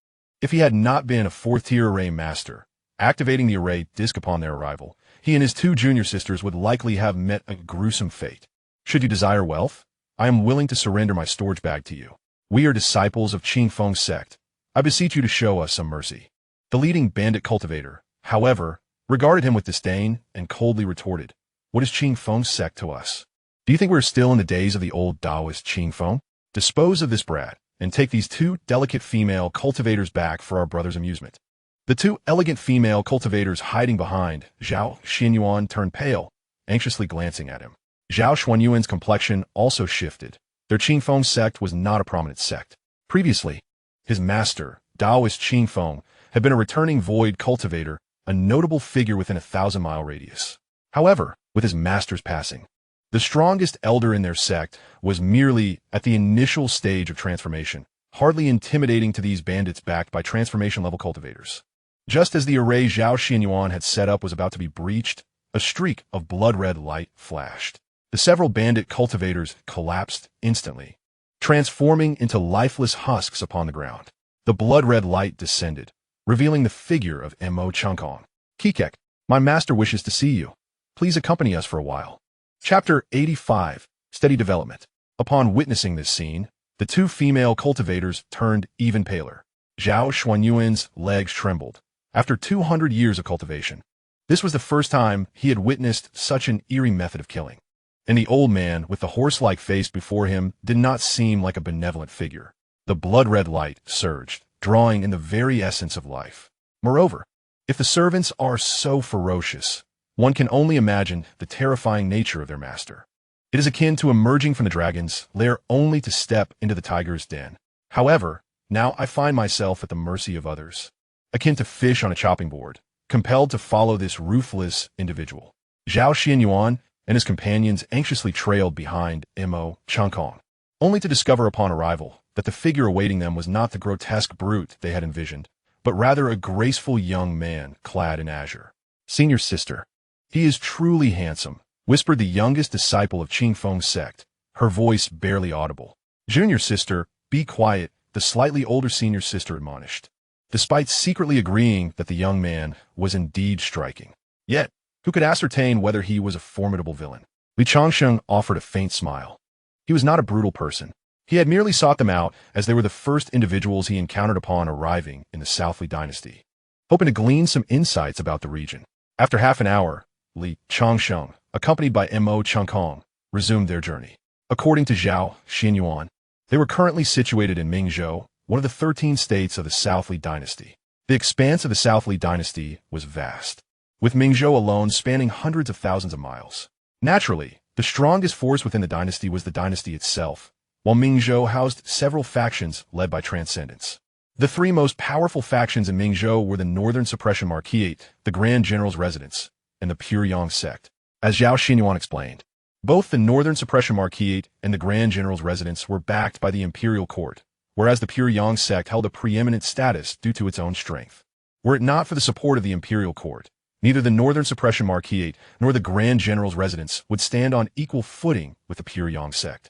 If he had not been a fourth-tier array master, activating the array disc upon their arrival, he and his two junior sisters would likely have met a gruesome fate. "Should you desire wealth, I am willing to surrender my storage bag to you. We are disciples of Qingfeng's sect. I beseech you to show us some mercy." The leading bandit cultivator, however, regarded him with disdain and coldly retorted, "What is Qingfeng's sect to us? Do you think we're still in the days of the old Taoist Qingfeng? Dispose of this brat, and take these two delicate female cultivators back for our brother's amusement." The two elegant female cultivators hiding behind Zhao Xianyuan turned pale, anxiously glancing at him. Zhao Xuanyuan's complexion also shifted. Their Qingfeng sect was not a prominent sect. Previously, his master, Taoist Qingfeng, had been a returning void cultivator, a notable figure within a 1,000-mile radius. However, with his master's passing, the strongest elder in their sect was merely at the initial stage of transformation, hardly intimidating to these bandits backed by transformation-level cultivators. Just as the array Zhao Xianyuan had set up was about to be breached, a streak of blood-red light flashed. The several bandit cultivators collapsed instantly, transforming into lifeless husks upon the ground. The blood-red light descended, revealing the figure of Mo Changkong. "Kikek, my master wishes to see you. Please accompany us for a while." Chapter 85, Steady Development. Upon witnessing this scene, the two female cultivators turned even paler. Zhao Xuanyuan's legs trembled. After 200 years of cultivation, this was the first time he had witnessed such an eerie method of killing. And the old man with the horse-like face before him did not seem like a benevolent figure. The blood-red light surged, drawing in the very essence of life. Moreover, if the servants are so ferocious, one can only imagine the terrifying nature of their master. It is akin to emerging from the dragon's lair only to step into the tiger's den. However, now I find myself at the mercy of others, akin to fish on a chopping board, compelled to follow this ruthless individual. Zhao Xianyuan and his companions anxiously trailed behind Mo Changkong, only to discover upon arrival that the figure awaiting them was not the grotesque brute they had envisioned, but rather a graceful young man clad in azure. "Senior sister, he is truly handsome," whispered the youngest disciple of Qingfeng's sect, her voice barely audible. "Junior sister, be quiet," the slightly older senior sister admonished, despite secretly agreeing that the young man was indeed striking. Yet, who could ascertain whether he was a formidable villain? Li Changsheng offered a faint smile. He was not a brutal person. He had merely sought them out as they were the first individuals he encountered upon arriving in the Southly dynasty, hoping to glean some insights about the region. After half an hour, Li Changsheng, accompanied by Mo Changkong, resumed their journey. According to Zhao Xinyuan, they were currently situated in Mingzhou, one of the 13 states of the Southly dynasty. The expanse of the Southly dynasty was vast, with Mingzhou alone spanning hundreds of thousands of miles. Naturally, the strongest force within the dynasty was the dynasty itself, while Mingzhou housed several factions led by transcendents. The three most powerful factions in Mingzhou were the Northern Suppression Marquiate, the Grand General's residence, and the Pure Yang sect. As Zhao Xinyuan explained, both the Northern Suppression Marquiate and the Grand General's residence were backed by the imperial court, whereas the Pure Yang sect held a preeminent status due to its own strength. Were it not for the support of the imperial court, neither the Northern Suppression Marquiate nor the Grand General's residence would stand on equal footing with the Pure Yang sect.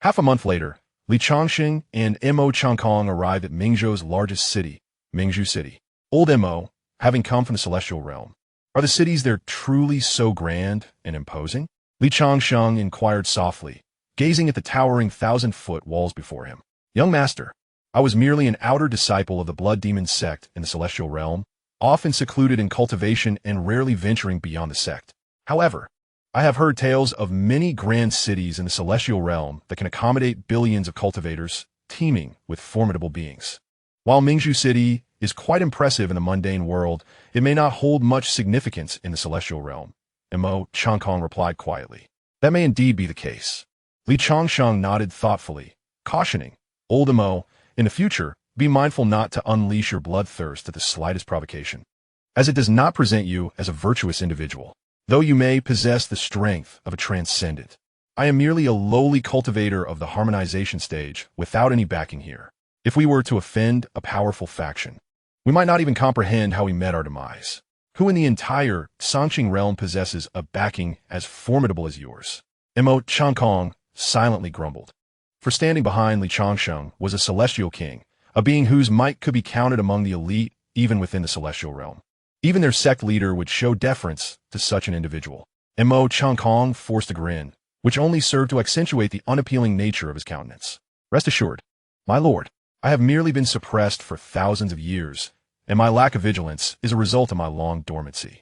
Half a month later, Li Changsheng and Mo Changkong arrived at Mingzhou's largest city, Mingzhou City. Old Mo, having come from the celestial realm, are the cities there truly so grand and imposing? Li Changsheng inquired softly, gazing at the towering 1,000-foot walls before him. Young master, I was merely an outer disciple of the blood demon sect in the celestial realm, often secluded in cultivation and rarely venturing beyond the sect. However, I have heard tales of many grand cities in the celestial realm that can accommodate billions of cultivators, teeming with formidable beings. While Mingzhou City is quite impressive in the mundane world, it may not hold much significance in the celestial realm. Mo Changkong replied quietly. That may indeed be the case. Li Changsheng nodded thoughtfully, cautioning, Old Mo, in the future, be mindful not to unleash your bloodthirst at the slightest provocation, as it does not present you as a virtuous individual. Though you may possess the strength of a transcendent, I am merely a lowly cultivator of the harmonization stage without any backing here. If we were to offend a powerful faction, we might not even comprehend how we met our demise. Who in the entire Changsheng realm possesses a backing as formidable as yours? Mo Changkong silently grumbled. For standing behind Li Changsheng was a celestial king, a being whose might could be counted among the elite even within the celestial realm. Even their sect leader would show deference to such an individual. Mo Changkong forced a grin, which only served to accentuate the unappealing nature of his countenance. Rest assured, my lord, I have merely been suppressed for thousands of years, and my lack of vigilance is a result of my long dormancy.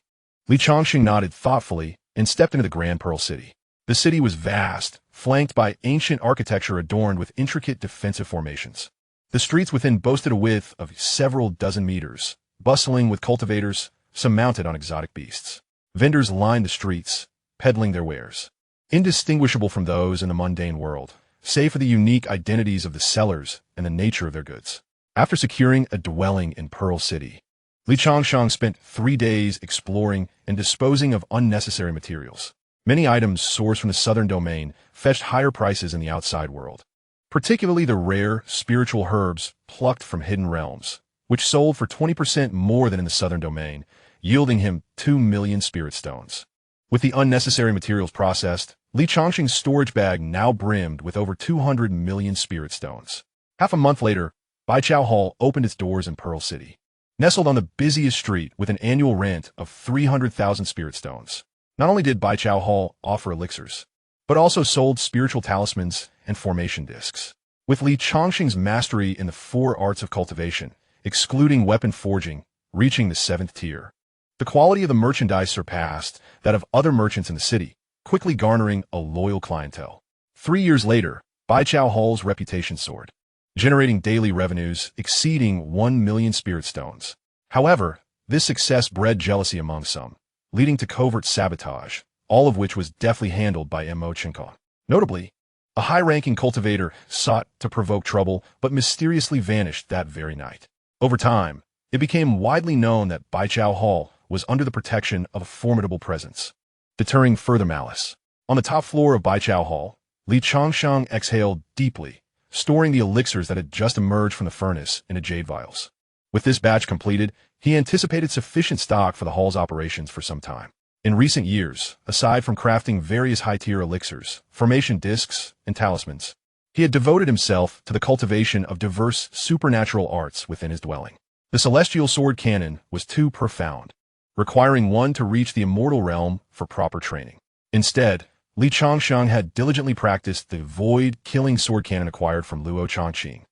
Li Changsheng nodded thoughtfully and stepped into the Grand Pearl City. The city was vast, flanked by ancient architecture adorned with intricate defensive formations. The streets within boasted a width of several dozen meters, bustling with cultivators, some mounted on exotic beasts. Vendors lined the streets, peddling their wares, indistinguishable from those in the mundane world, save for the unique identities of the sellers and the nature of their goods. After securing a dwelling in Pearl City, Li Changsheng spent 3 days exploring and disposing of unnecessary materials. Many items sourced from the southern domain fetched higher prices in the outside world, particularly the rare spiritual herbs plucked from hidden realms, which sold for 20% more than in the southern domain, yielding him 2 million spirit stones. With the unnecessary materials processed, Li Changsheng's storage bag now brimmed with over 200 million spirit stones. Half a month later, Baichao Hall opened its doors in Pearl City. Nestled on the busiest street with an annual rent of 300,000 spirit stones, not only did Baichao Hall offer elixirs, but also sold spiritual talismans and formation discs. With Li Changsheng's mastery in the 4 arts of cultivation, excluding weapon forging, reaching the 7th tier, the quality of the merchandise surpassed that of other merchants in the city, quickly garnering a loyal clientele. 3 years later, Baichao Hall's reputation soared, generating daily revenues exceeding 1 million spirit stones. However, this success bred jealousy among some, leading to covert sabotage, all of which was deftly handled by Mo Changkong. Notably, a high-ranking cultivator sought to provoke trouble but mysteriously vanished that very night. Over time, it became widely known that Baichao Hall was under the protection of a formidable presence, deterring further malice. On the top floor of Baichao Hall, Li Changsheng exhaled deeply, storing the elixirs that had just emerged from the furnace into jade vials. With this batch completed, he anticipated sufficient stock for the hall's operations for some time. In recent years, aside from crafting various high-tier elixirs, formation discs, and talismans, he had devoted himself to the cultivation of diverse supernatural arts within his dwelling. The celestial sword canon was too profound, requiring one to reach the immortal realm for proper training. Instead, Li Changsheng had diligently practiced the void-killing sword cannon acquired from Luo Changqing,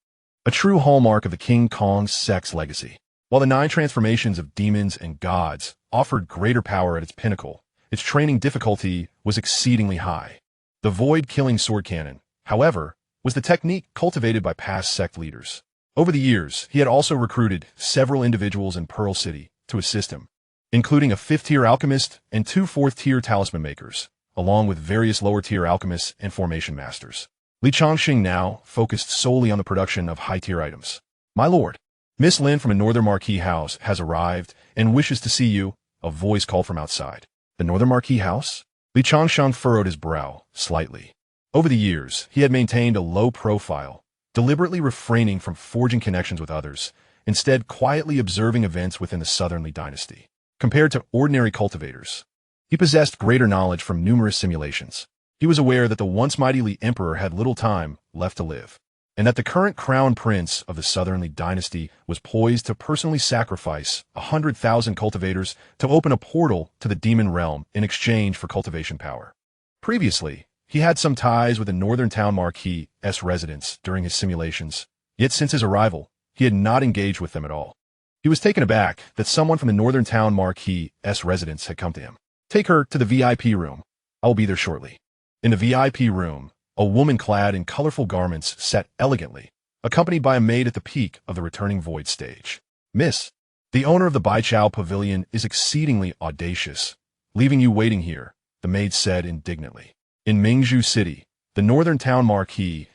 a true hallmark of the King Kong's sect's legacy. While the 9 transformations of demons and gods offered greater power at its pinnacle, its training difficulty was exceedingly high. The void-killing sword cannon, however, was the technique cultivated by past sect leaders. Over the years, he had also recruited several individuals in Pearl City to assist him, including a 5th-tier alchemist and 2 4th-tier talisman makers, along with various lower-tier alchemists and formation masters. Li Changxing now focused solely on the production of high-tier items. "My lord, Miss Lin from a Northern Marquis house has arrived and wishes to see you," a voice called from outside. The Northern Marquis house? Li Changsheng furrowed his brow slightly. Over the years, he had maintained a low profile, deliberately refraining from forging connections with others, instead quietly observing events within the Southern Li dynasty. Compared to ordinary cultivators, he possessed greater knowledge from numerous simulations. He was aware that the once mighty Li Emperor had little time left to live, and that the current crown prince of the Southern Li dynasty was poised to personally sacrifice 100,000 cultivators to open a portal to the demon realm in exchange for cultivation power. Previously, he had some ties with the Northern Town Marquis' residence during his simulations, yet since his arrival, he had not engaged with them at all. He was taken aback that someone from the Northern Town Marquis' residence had come to him. "Take her to the VIP room. I will be there shortly." In the VIP room, a woman clad in colorful garments sat elegantly, accompanied by a maid at the peak of the returning void stage. "Miss, the owner of the Baichao Pavilion is exceedingly audacious, leaving you waiting here," the maid said indignantly. In Mingzhu City, the Northern Town Marquis'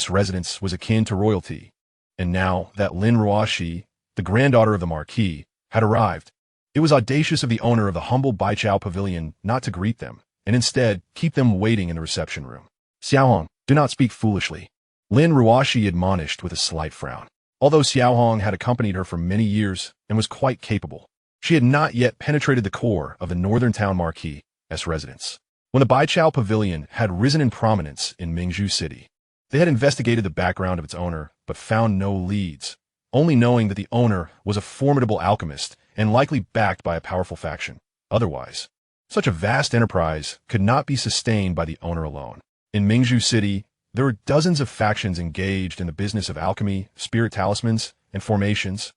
residence was akin to royalty, and now that Lin Ruoxi, the granddaughter of the Marquis, had arrived, it was audacious of the owner of the humble Baichao Pavilion not to greet them, and instead keep them waiting in the reception room. "Xiaohong, do not speak foolishly," Lin Ruoxi admonished with a slight frown. Although Xiaohong had accompanied her for many years and was quite capable, she had not yet penetrated the core of the Northern Town Marquis' residence. When the Baichao Pavilion had risen in prominence in Mingzhu City, they had investigated the background of its owner but found no leads, only knowing that the owner was a formidable alchemist and likely backed by a powerful faction. Otherwise, such a vast enterprise could not be sustained by the owner alone. In Mingzhu City, there were dozens of factions engaged in the business of alchemy, spirit talismans, and formations,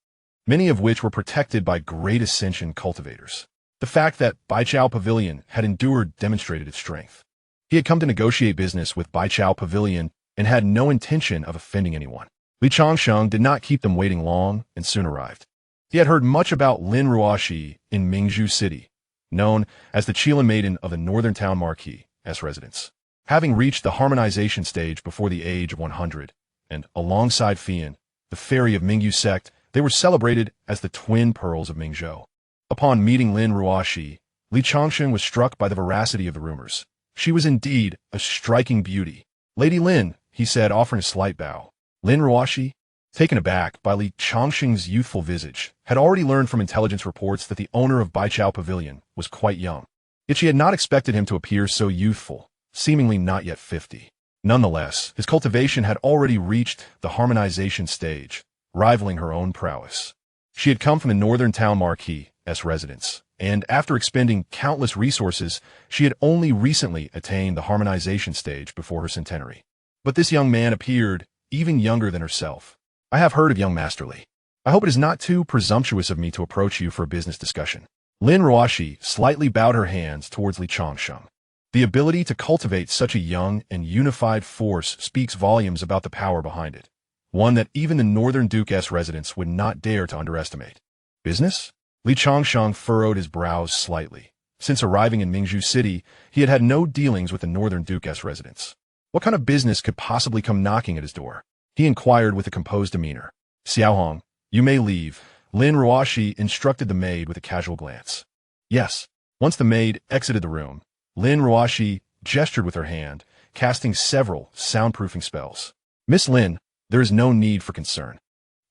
many of which were protected by great ascension cultivators. The fact that Baichao Pavilion had endured demonstrated its strength. He had come to negotiate business with Baichao Pavilion and had no intention of offending anyone. Li Changsheng did not keep them waiting long and soon arrived. He had heard much about Lin Ruoxi in Mingzhu City, known as the Qilin Maiden of the Northern Town Marquis' residence. Having reached the harmonization stage before the age of 100, and alongside Fian, the fairy of Mingyu sect, they were celebrated as the twin pearls of Mingzhou. Upon meeting Lin Ruoxi, Li Changsheng was struck by the veracity of the rumors. She was indeed a striking beauty. "Lady Lin," he said, offering a slight bow. Lin Ruoxi, taken aback by Li Changsheng's youthful visage, had already learned from intelligence reports that the owner of Baichao Pavilion was quite young. Yet she had not expected him to appear so youthful, seemingly not yet 50. Nonetheless, his cultivation had already reached the harmonization stage, rivaling her own prowess. She had come from the Northern Town Marquis' residence, and after expending countless resources, she had only recently attained the harmonization stage before her centenary. But this young man appeared even younger than herself. "I have heard of young Master Li. I hope it is not too presumptuous of me to approach you for a business discussion." Lin Ruoxi slightly bowed her hands towards Li Changsheng. The ability to cultivate such a young and unified force speaks volumes about the power behind it, one that even the Northern Duke's residence would not dare to underestimate. "Business?" Li Changsheng furrowed his brows slightly. Since arriving in Mingzhu City, he had had no dealings with the Northern Duke's residence. What kind of business could possibly come knocking at his door? He inquired with a composed demeanor. "Xiaohong, you may leave," Lin Ruoxi instructed the maid with a casual glance. "Yes." Once the maid exited the room, Lin Ruoxi gestured with her hand, casting several soundproofing spells. "Miss Lin, there is no need for concern.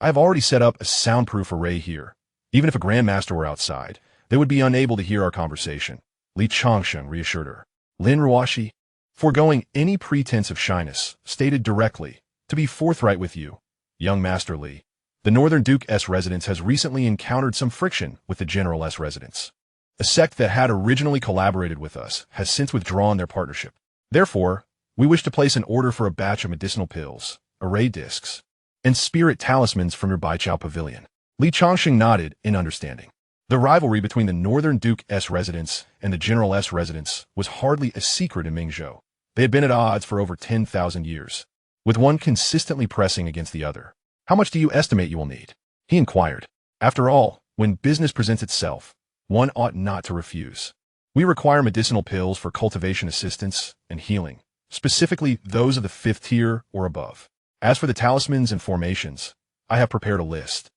I have already set up a soundproof array here. Even if a Grandmaster were outside, they would be unable to hear our conversation," Li Changsheng reassured her. Lin Ruoxi, foregoing any pretense of shyness, stated directly, "To be forthright with you, young Master Li, the Northern Duke's residence has recently encountered some friction with the General's residence. A sect that had originally collaborated with us has since withdrawn their partnership. Therefore, we wish to place an order for a batch of medicinal pills, array discs, and spirit talismans from your Baichao Pavilion. Li Changsheng nodded in understanding. The rivalry between the Northern Duke's residence and the General's residence was hardly a secret in Mingzhou. They had been at odds for over 10,000 years, with one consistently pressing against the other. How much do you estimate you will need? He inquired. After all, when business presents itself, one ought not to refuse. We require medicinal pills for cultivation assistance and healing, specifically those of the 5th tier or above. As for the talismans and formations, I have prepared a list.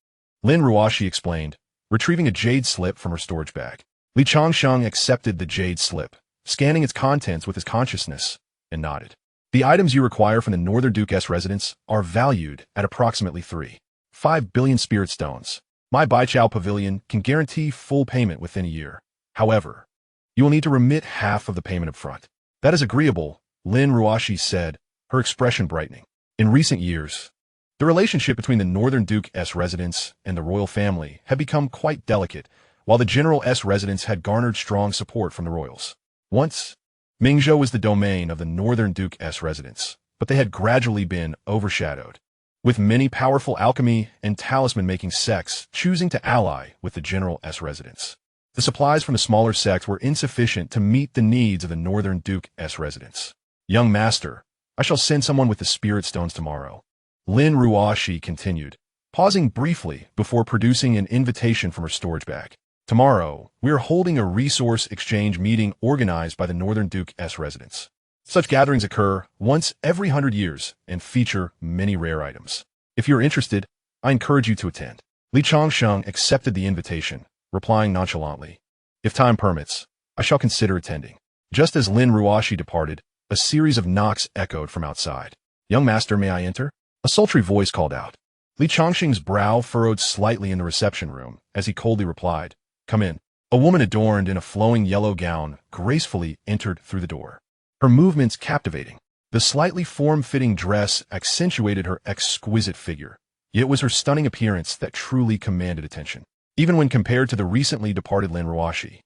Lin Ruoshi explained, retrieving a jade slip from her storage bag. Li Changsheng accepted the jade slip, scanning its contents with his consciousness, and nodded. The items you require from the Northern Duke's residence are valued at approximately 3.5 billion spirit stones. My Baichao Pavilion can guarantee full payment within a year. However, you will need to remit half of the payment up front. That is agreeable, Lin Ruoshi said, her expression brightening. In recent years, the relationship between the Northern Duke's residence and the royal family had become quite delicate, while the General's residence had garnered strong support from the royals. Once, Mingzhou was the domain of the Northern Duke's residence, but they had gradually been overshadowed, with many powerful alchemy and talisman-making sects choosing to ally with the General's residence. The supplies from the smaller sects were insufficient to meet the needs of the Northern Duke's residence. Young master, I shall send someone with the spirit stones tomorrow. Lin Ruoshi continued, pausing briefly before producing an invitation from her storage bag. Tomorrow, we are holding a resource exchange meeting organized by the Northern Duke's residence. Such gatherings occur once every 100 years and feature many rare items. If you are interested, I encourage you to attend. Li Changsheng accepted the invitation, replying nonchalantly, if time permits, I shall consider attending. Just as Lin Ruoshi departed, a series of knocks echoed from outside. Young master, may I enter? A sultry voice called out. Li Changsheng's brow furrowed slightly in the reception room as he coldly replied, come in. A woman adorned in a flowing yellow gown gracefully entered through the door. Her movements captivating. The slightly form-fitting dress accentuated her exquisite figure, yet it was her stunning appearance that truly commanded attention. Even when compared to the recently departed Lin Ruoshi,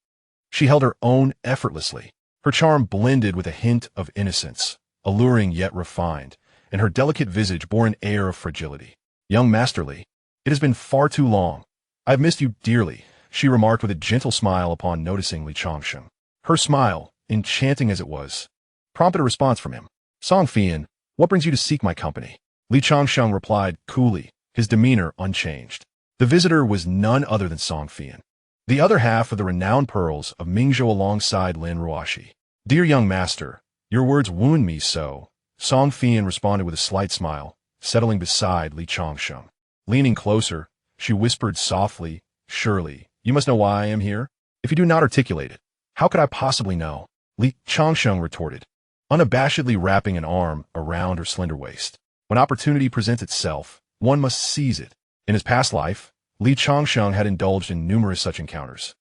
she held her own effortlessly. Her charm blended with a hint of innocence, alluring yet refined, and her delicate visage bore an air of fragility. Young Master Li, it has been far too long. I have missed you dearly, she remarked with a gentle smile upon noticing Li Changsheng. Her smile, enchanting as it was, prompted a response from him. Song Fian, what brings you to seek my company? Li Changsheng replied coolly, his demeanor unchanged. The visitor was none other than Song Fian, the other half of the renowned pearls of Mingzhou alongside Lin Ruoshi. Dear young master, your words wound me so, Song Fian responded with a slight smile, settling beside Li Changsheng. Leaning closer, she whispered softly, surely, you must know why I am here? If you do not articulate it, how could I possibly know? Li Changsheng retorted, unabashedly wrapping an arm around her slender waist. When opportunity presents itself, one must seize it. In his past life, Li Changsheng had indulged in numerous such encounters,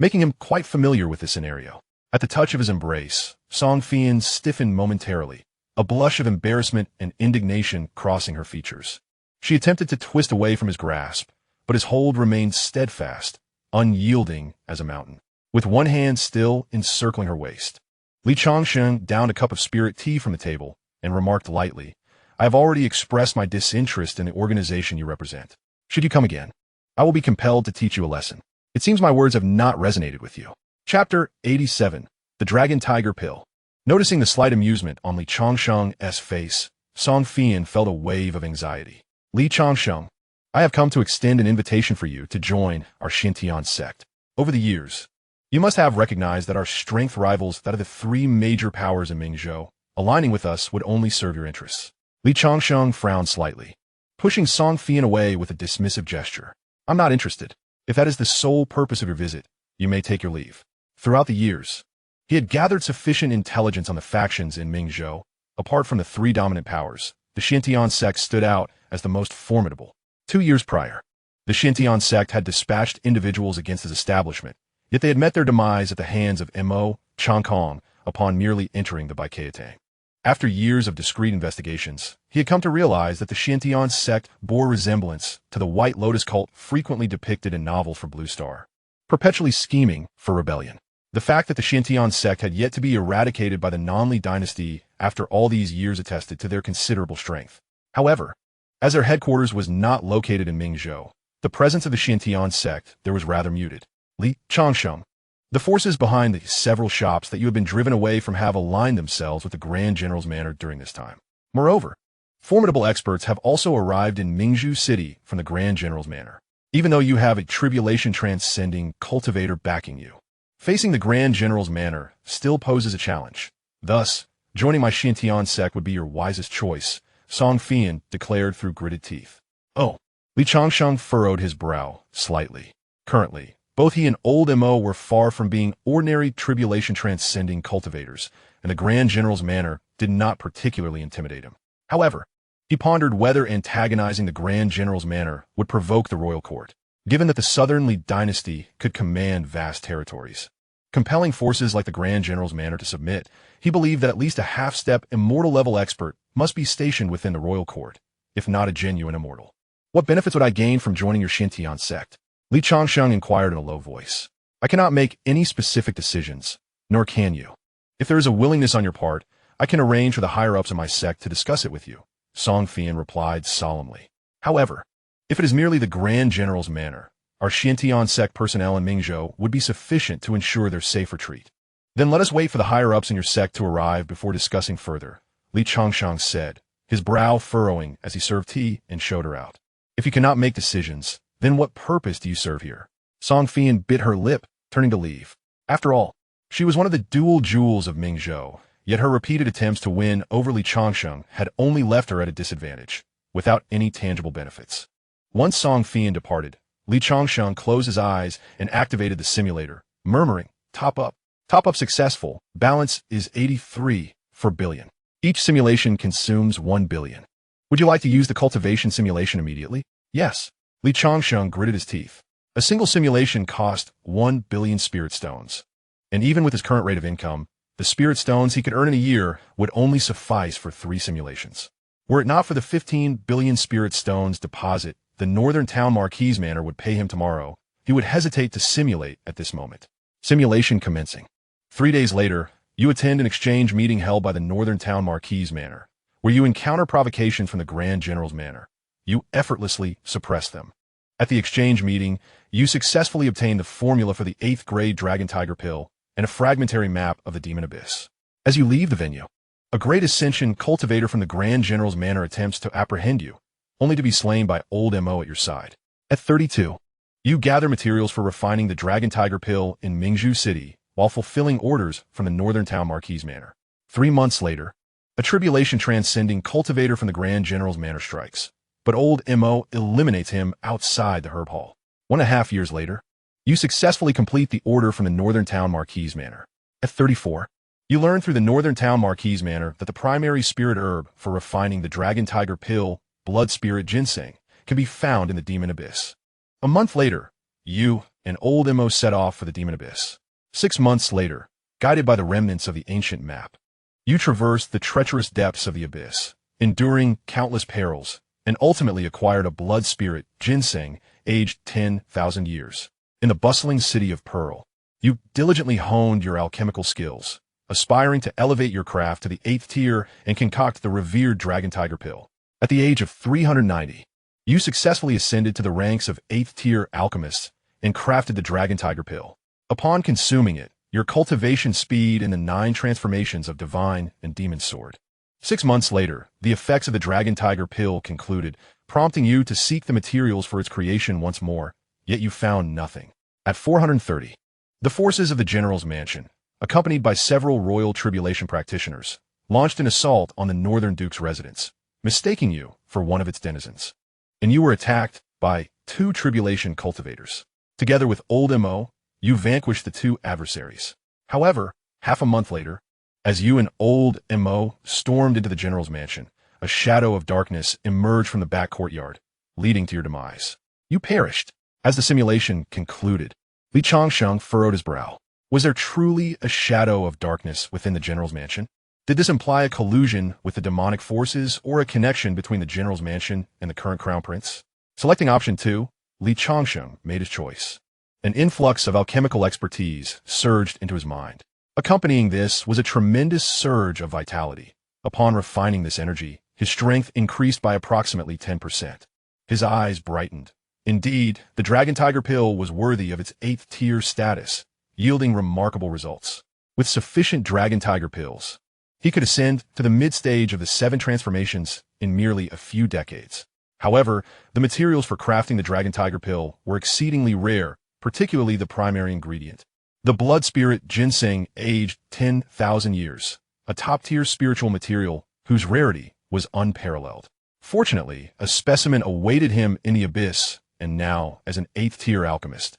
making him quite familiar with this scenario. At the touch of his embrace, Song Fian stiffened momentarily, a blush of embarrassment and indignation crossing her features. She attempted to twist away from his grasp, but his hold remained steadfast, unyielding as a mountain. With one hand still encircling her waist, Li Changsheng downed a cup of spirit tea from the table and remarked lightly, I have already expressed my disinterest in the organization you represent. Should you come again, I will be compelled to teach you a lesson. It seems my words have not resonated with you. Chapter 87. The Dragon Tiger Pill. Noticing the slight amusement on Li Changsheng's face, Song Fian felt a wave of anxiety. Li Changsheng, I have come to extend an invitation for you to join our Xianxia sect. Over the years, you must have recognized that our strength rivals that of the 3 major powers in Mingzhou. Aligning with us would only serve your interests. Li Changsheng frowned slightly, pushing Song Fian away with a dismissive gesture. I'm not interested. If that is the sole purpose of your visit, you may take your leave. Throughout the years, he had gathered sufficient intelligence on the factions in Mingzhou. Apart from the 3 dominant powers, the Xianxia sect stood out as the most formidable. 2 years prior, the Xianxia sect had dispatched individuals against his establishment, yet they had met their demise at the hands of Mo Changkong upon merely entering the Baiketang. After years of discreet investigations, he had come to realize that the Xianxia sect bore resemblance to the White Lotus cult frequently depicted in novels for Blue Star, perpetually scheming for rebellion. The fact that the Xiantian sect had yet to be eradicated by the Non-Li dynasty after all these years attested to their considerable strength. However, as their headquarters was not located in Mingzhou, the presence of the Xiantian sect there was rather muted. Changsheng. The forces behind the several shops that you have been driven away from have aligned themselves with the Grand General's manor during this time. Moreover, formidable experts have also arrived in Mingzhou City from the Grand General's manor, even though you have a tribulation-transcending cultivator backing you. Facing the Grand General's manor still poses a challenge. Thus, joining my Xiantian sect would be your wisest choice, Song Fian declared through gritted teeth. Oh. Changsheng furrowed his brow slightly. Currently, both he and old Mo were far from being ordinary tribulation-transcending cultivators, and the Grand General's manor did not particularly intimidate him. However, he pondered whether antagonizing the Grand General's manor would provoke the royal court, given that the Southern Li dynasty could command vast territories. Compelling forces like the Grand General's manor to submit, he believed that at least a half-step immortal-level expert must be stationed within the royal court, if not a genuine immortal. What benefits would I gain from joining your Xiantian sect? Changsheng inquired in a low voice. I cannot make any specific decisions, nor can you. If there is a willingness on your part, I can arrange for the higher-ups of my sect to discuss it with you, Song Fian replied solemnly. However, if it is merely the Grand General's manor, our Xiantian sect personnel in Mingzhou would be sufficient to ensure their safe retreat. Then let us wait for the higher-ups in your sect to arrive before discussing further, Changsheng said, his brow furrowing as he served tea and showed her out. If you cannot make decisions, then what purpose do you serve here? Song Fian bit her lip, turning to leave. After all, she was one of the dual jewels of Mingzhou, yet her repeated attempts to win over Changsheng had only left her at a disadvantage, without any tangible benefits. Once Song Fian departed, Changsheng closed his eyes and activated the simulator, murmuring, Top up. Top up successful. Balance is 83 for billion. Each simulation consumes 1 billion. Would you like to use the cultivation simulation immediately? Yes. Changsheng gritted his teeth. A single simulation cost 1 billion spirit stones. And even with his current rate of income, the spirit stones he could earn in a year would only suffice for 3 simulations. Were it not for the 15 billion spirit stones deposit the Northern Town Marquis Manor would pay him tomorrow, he would hesitate to simulate at this moment. Simulation commencing. 3 days later, you attend an exchange meeting held by the Northern Town Marquis Manor, where you encounter provocation from the Grand General's manor. You effortlessly suppress them. At the exchange meeting, you successfully obtain the formula for the 8th grade Dragon Tiger pill and a fragmentary map of the Demon Abyss. As you leave the venue, a great ascension cultivator from the Grand General's manor attempts to apprehend you, only to be slain by old Mo at your side. At 32, you gather materials for refining the Dragon Tiger pill in Mingzhou City while fulfilling orders from the Northern Town Marquis Manor. 3 months later, a tribulation-transcending cultivator from the Grand General's manor strikes, but old Mo eliminates him outside the herb hall. 1.5 years later, you successfully complete the order from the Northern Town Marquis Manor. At 34, you learn through the Northern Town Marquis Manor that the primary spirit herb for refining the Dragon Tiger pill, Blood Spirit Ginseng, can be found in the Demon Abyss. A month later, you and old Mo set off for the Demon Abyss. 6 months later, guided by the remnants of the ancient map, you traverse the treacherous depths of the abyss, enduring countless perils, and ultimately acquired a blood spirit, Ginseng, aged 10,000 years. In the bustling city of Pearl, you diligently honed your alchemical skills, aspiring to elevate your craft to the 8th tier and concoct the revered Dragon Tiger pill. At the age of 390, you successfully ascended to the ranks of 8th tier alchemists and crafted the Dragon Tiger pill. Upon consuming it, your cultivation speed in the 9 transformations of Divine and Demon Sword. 6 months later, the effects of the Dragon Tiger pill concluded, prompting you to seek the materials for its creation once more, yet you found nothing. At 430, the forces of the General's Mansion, accompanied by several royal tribulation practitioners, launched an assault on the Northern Duke's residence, mistaking you for one of its denizens. And you were attacked by 2 tribulation cultivators. Together with old Mo, you vanquished the 2 adversaries. However, half a month later, as you and old Mo stormed into the General's Mansion, a shadow of darkness emerged from the back courtyard, leading to your demise. You perished. As the simulation concluded, Changsheng furrowed his brow. Was there truly a shadow of darkness within the General's Mansion? Did this imply a collusion with the demonic forces or a connection between the General's Mansion and the current Crown Prince? Selecting option 2, Changsheng made his choice. An influx of alchemical expertise surged into his mind. Accompanying this was a tremendous surge of vitality. Upon refining this energy, his strength increased by approximately 10%. His eyes brightened. Indeed, the Dragon Tiger pill was worthy of its 8th tier status, yielding remarkable results. With sufficient Dragon Tiger pills, he could ascend to the mid-stage of the 7 transformations in merely a few decades. However, the materials for crafting the Dragon Tiger pill were exceedingly rare, particularly the primary ingredient. The blood spirit ginseng aged 10,000 years, a top-tier spiritual material whose rarity was unparalleled. Fortunately, a specimen awaited him in the abyss, and now, as an 8th-tier alchemist,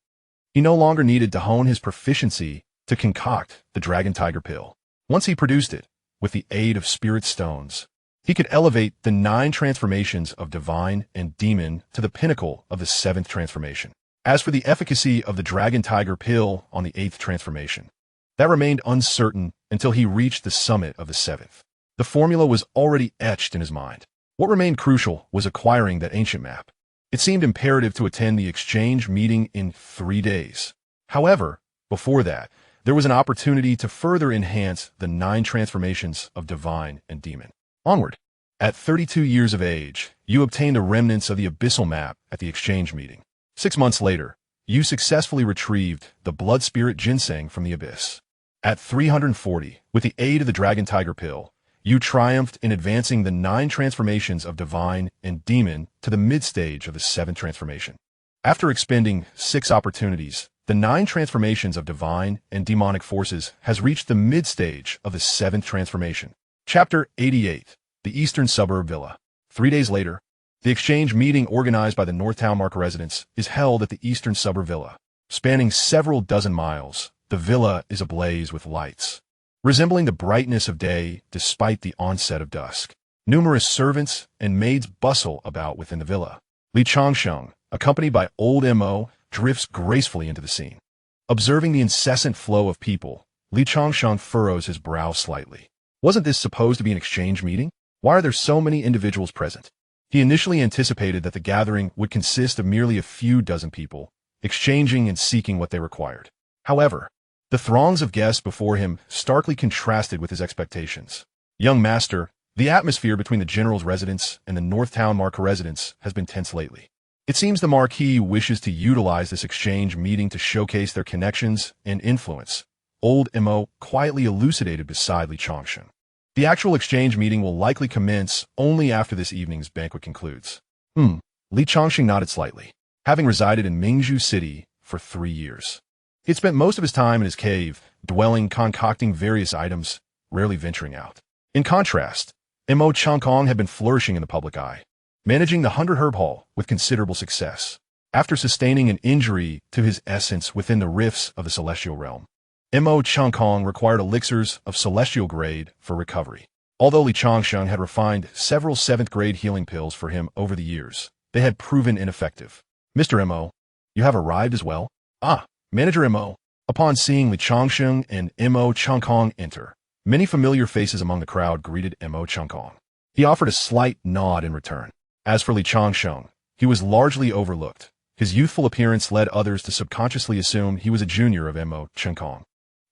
he no longer needed to hone his proficiency to concoct the Dragon Tiger pill. Once he produced it, with the aid of spirit stones, he could elevate the 9 transformations of divine and demon to the pinnacle of the 7th transformation. As for the efficacy of the Dragon Tiger pill on the 8th transformation, that remained uncertain until he reached the summit of the 7th. The formula was already etched in his mind. What remained crucial was acquiring that ancient map. It seemed imperative to attend the exchange meeting in 3 days. However, before that, there was an opportunity to further enhance the 9 transformations of divine and demon. Onward. At 32 years of age, you obtained the remnants of the abyssal map at the exchange meeting. 6 months later, you successfully retrieved the blood spirit ginseng from the abyss. At 340, with the aid of the Dragon Tiger pill, you triumphed in advancing the 9 transformations of divine and demon to the mid-stage of the 7th transformation. After expending 6 opportunities, the 9 transformations of divine and demonic forces has reached the mid-stage of the 7th transformation. Chapter 88, The Eastern Suburb Villa. 3 days later, the exchange meeting organized by the Northtown Mark residents is held at the Eastern Suburb Villa. Spanning several dozen miles, the villa is ablaze with lights, resembling the brightness of day despite the onset of dusk. Numerous servants and maids bustle about within the villa. Changsheng, accompanied by old Mo, drifts gracefully into the scene. Observing the incessant flow of people, Changsheng furrows his brow slightly. Wasn't this supposed to be an exchange meeting? Why are there so many individuals present? He initially anticipated that the gathering would consist of merely a few dozen people, exchanging and seeking what they required. However, the throngs of guests before him starkly contrasted with his expectations. Young master, the atmosphere between the general's residence and the Northtown Mark residence has been tense lately. It seems the Marquis wishes to utilize this exchange meeting to showcase their connections and influence. Old Mo quietly elucidated beside Changsheng. The actual exchange meeting will likely commence only after this evening's banquet concludes. Changsheng nodded slightly. Having resided in Mingzhu City for 3 years, he had spent most of his time in his cave, dwelling concocting various items, rarely venturing out. In contrast, Mo Changkong had been flourishing in the public eye, managing the 100 Herb Hall with considerable success, after sustaining an injury to his essence within the rifts of the celestial realm. Mo Changkong required elixirs of celestial grade for recovery. Although Changsheng had refined several 7th grade healing pills for him over the years, they had proven ineffective. Mr. Mo, you have arrived as well? Ah, Manager Mo. Upon seeing Changsheng and Mo Changkong enter, many familiar faces among the crowd greeted Mo Changkong. He offered a slight nod in return. As for Changsheng, he was largely overlooked. His youthful appearance led others to subconsciously assume he was a junior of Mo Changkong,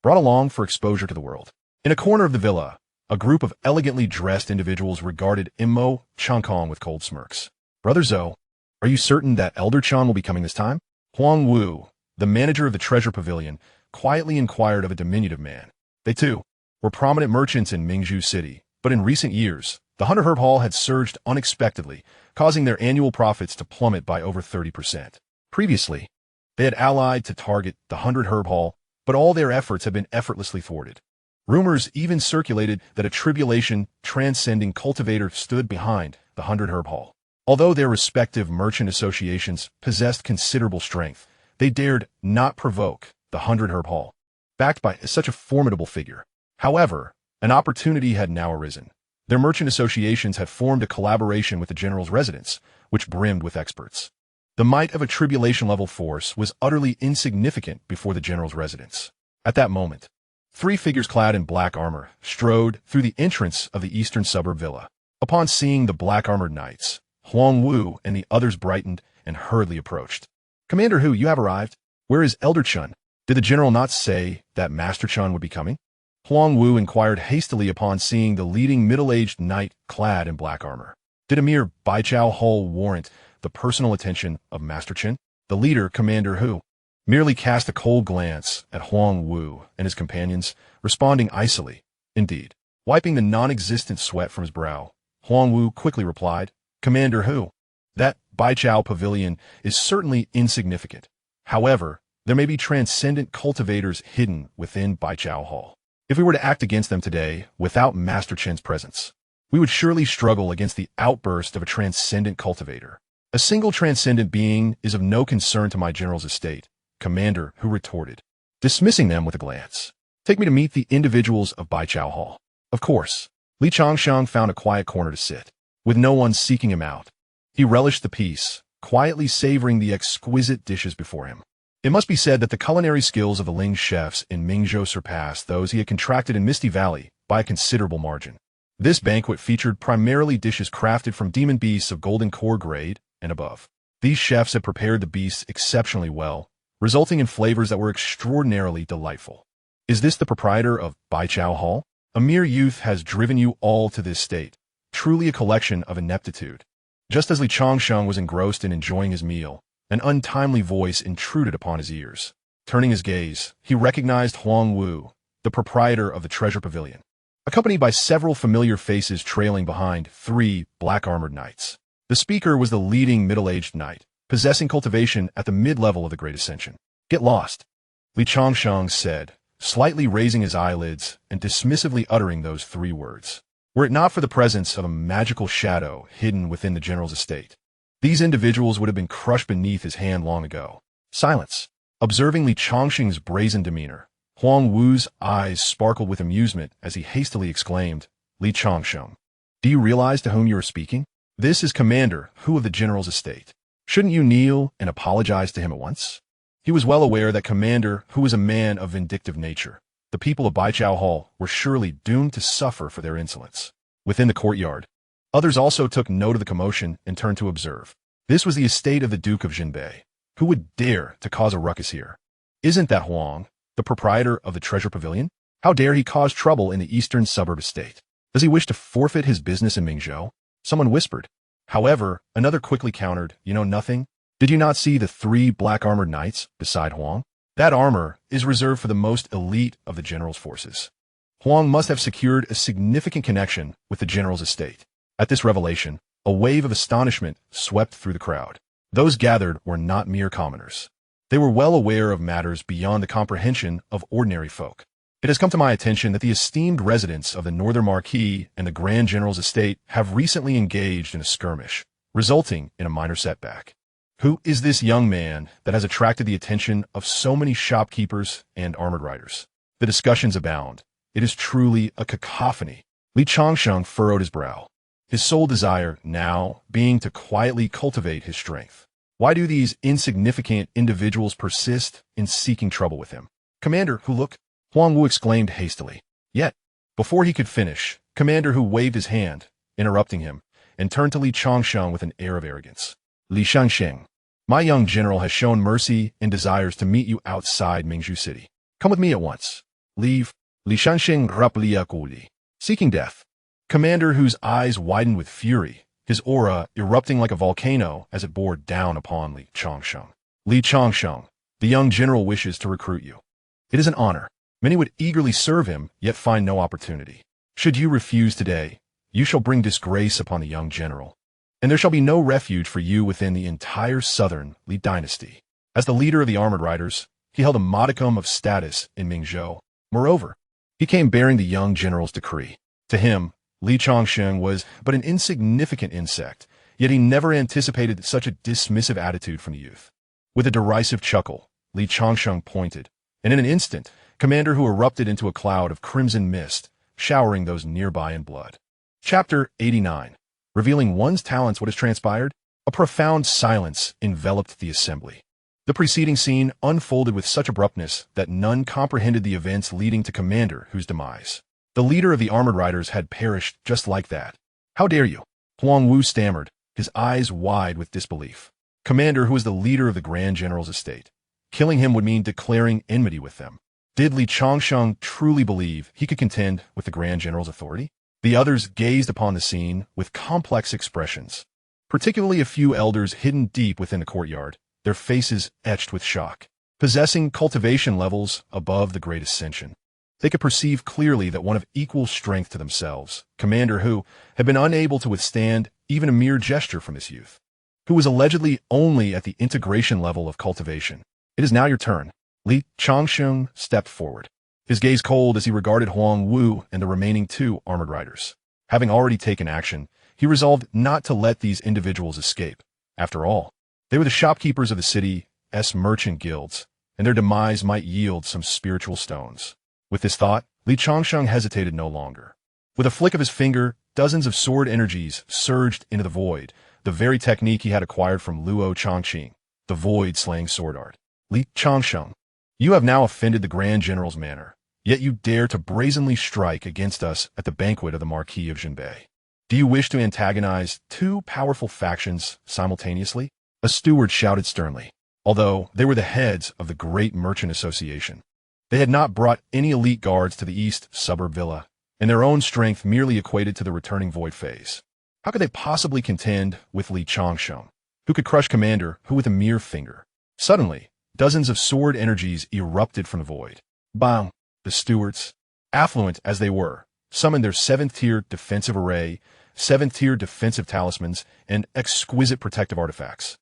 brought along for exposure to the world. In a corner of the villa, a group of elegantly dressed individuals regarded Mo Changkong with cold smirks. Brother Zhou, are you certain that Elder Chan will be coming this time? Huang Wu, the manager of the treasure pavilion, quietly inquired of a diminutive man. They, too, were prominent merchants in Mingzhu City, but in recent years, the 100 Herb Hall had surged unexpectedly, causing their annual profits to plummet by over 30%. Previously, they had allied to target the 100 Herb Hall, but all their efforts had been effortlessly thwarted. Rumors even circulated that a tribulation-transcending cultivator stood behind the 100 Herb Hall. Although their respective merchant associations possessed considerable strength, they dared not provoke the 100 Herb Hall, backed by such a formidable figure. However, an opportunity had now arisen. Their merchant associations had formed a collaboration with the general's residence, which brimmed with experts. The might of a tribulation-level force was utterly insignificant before the general's residence. At that moment, 3 figures clad in black armor strode through the entrance of the eastern suburb villa. Upon seeing the black-armored knights, Huang Wu and the others brightened and hurriedly approached. Commander Hu, you have arrived. Where is Elder Chun? Did the general not say that Master Chun would be coming? Huang Wu inquired hastily upon seeing the leading middle-aged knight clad in black armor. Did a mere Baichao Hall warrant the personal attention of Master Chen? The leader, Commander Hu, merely cast a cold glance at Huang Wu and his companions, responding icily. Indeed. Wiping the non-existent sweat from his brow, Huang Wu quickly replied, Commander Hu, that Baichao Pavilion is certainly insignificant. However, there may be transcendent cultivators hidden within Baichao Hall. If we were to act against them today without Master Chen's presence, we would surely struggle against the outburst of a transcendent cultivator. A single transcendent being is of no concern to my general's estate, Commander Hu retorted, dismissing them with a glance. Take me to meet the individuals of Baichao Hall. Of course. Li Changsheng found a quiet corner to sit, with no one seeking him out. He relished the peace, quietly savoring the exquisite dishes before him. It must be said that the culinary skills of the Ling chefs in Mingzhou surpassed those he had contracted in Misty Valley by a considerable margin. This banquet featured primarily dishes crafted from demon beasts of golden core grade and above. These chefs had prepared the beasts exceptionally well, resulting in flavors that were extraordinarily delightful. Is this the proprietor of Baichao Hall? A mere youth has driven you all to this state, truly a collection of ineptitude. Just as Li Changsheng was engrossed in enjoying his meal, an untimely voice intruded upon his ears. Turning his gaze, he recognized Huang Wu, the proprietor of the Treasure Pavilion, accompanied by several familiar faces trailing behind 3 black-armored knights. The speaker was the leading middle-aged knight, possessing cultivation at the mid-level of the Great Ascension. Get lost, Li Changsheng said, slightly raising his eyelids and dismissively uttering those 3 words. Were it not for the presence of a magical shadow hidden within the general's estate, these individuals would have been crushed beneath his hand long ago. Silence. Observing Li Changsheng's brazen demeanor, Huang Wu's eyes sparkled with amusement as he hastily exclaimed, Li Changsheng, do you realize to whom you are speaking? This is Commander Hu of the general's estate. Shouldn't you kneel and apologize to him at once? He was well aware that Commander Hu was a man of vindictive nature. The people of Baichao Hall were surely doomed to suffer for their insolence. Within the courtyard, others also took note of the commotion and turned to observe. This was the estate of the Duke of Jinbei. Who would dare to cause a ruckus here? Isn't that Huang, the proprietor of the Treasure Pavilion? How dare he cause trouble in the eastern suburb estate? Does he wish to forfeit his business in Mingzhou? Someone whispered. However, another quickly countered, you know nothing? Did you not see the 3 black-armored knights beside Huang? That armor is reserved for the most elite of the general's forces. Huang must have secured a significant connection with the general's estate. At this revelation, a wave of astonishment swept through the crowd. Those gathered were not mere commoners. They were well aware of matters beyond the comprehension of ordinary folk. It has come to my attention that the esteemed residents of the Northern Marquis and the Grand General's estate have recently engaged in a skirmish, resulting in a minor setback. Who is this young man that has attracted the attention of so many shopkeepers and armored riders? The discussions abound. It is truly a cacophony. Li Changsheng furrowed his brow, his sole desire now being to quietly cultivate his strength. Why do these insignificant individuals persist in seeking trouble with him? Commander Hu, look, Huang Wu exclaimed hastily. Yet, before he could finish, Commander Hu waved his hand, interrupting him, and turned to Li Changsheng with an air of arrogance. Li Xianxia, my young general has shown mercy and desires to meet you outside Mingzhou City. Come with me at once. Leave. Li Xianxia raplia guli. Seeking death. Commander Hu's eyes widened with fury, his aura erupting like a volcano as it bore down upon Li Changsheng. Li Changsheng, the young general wishes to recruit you. It is an honor. Many would eagerly serve him, yet find no opportunity. Should you refuse today, you shall bring disgrace upon the young general, and there shall be no refuge for you within the entire southern Li dynasty. As the leader of the armored riders, he held a modicum of status in Mingzhou. Moreover, he came bearing the young general's decree. To him, Li Changsheng was but an insignificant insect, yet he never anticipated such a dismissive attitude from the youth. With a derisive chuckle, Li Changsheng pointed, and in an instant, Commander Hu erupted into a cloud of crimson mist, showering those nearby in blood. Chapter 89. Revealing one's talents. What has transpired? A profound silence enveloped the assembly. The preceding scene unfolded with such abruptness that none comprehended the events leading to Commander Hu's demise. The leader of the armored riders had perished just like that. How dare you? Huang Wu stammered, his eyes wide with disbelief. Commander Hu was the leader of the Grand General's estate. Killing him would mean declaring enmity with them. Did Li Changsheng truly believe he could contend with the Grand General's authority? The others gazed upon the scene with complex expressions, particularly a few elders hidden deep within the courtyard, their faces etched with shock. Possessing cultivation levels above the Great Ascension, they could perceive clearly that one of equal strength to themselves, Commander Hu, had been unable to withstand even a mere gesture from this youth, who was allegedly only at the integration level of cultivation. It is now your turn. Li Changsheng stepped forward, his gaze cold as he regarded Huang Wu and the remaining 2 armored riders. Having already taken action, he resolved not to let these individuals escape. After all, they were the shopkeepers of the city's merchant guilds, and their demise might yield some spiritual stones. With this thought, Li Changsheng hesitated no longer. With a flick of his finger, dozens of sword energies surged into the void, the very technique he had acquired from Luo Changqing, the void-slaying sword art. Li Changsheng, you have now offended the Grand General's manner, yet you dare to brazenly strike against us at the banquet of the Marquis of Jinbei. Do you wish to antagonize 2 powerful factions simultaneously? A steward shouted sternly. Although they were the heads of the great merchant association, they had not brought any elite guards to the east suburb villa, and their own strength merely equated to the returning void phase. How could they possibly contend with Li Changsheng, who could crush Commander Hu with a mere finger? Suddenly, dozens of sword energies erupted from the void. Bang! The stewards, affluent as they were, summoned their 7th-tier defensive array, 7th-tier defensive talismans, and exquisite protective artifacts,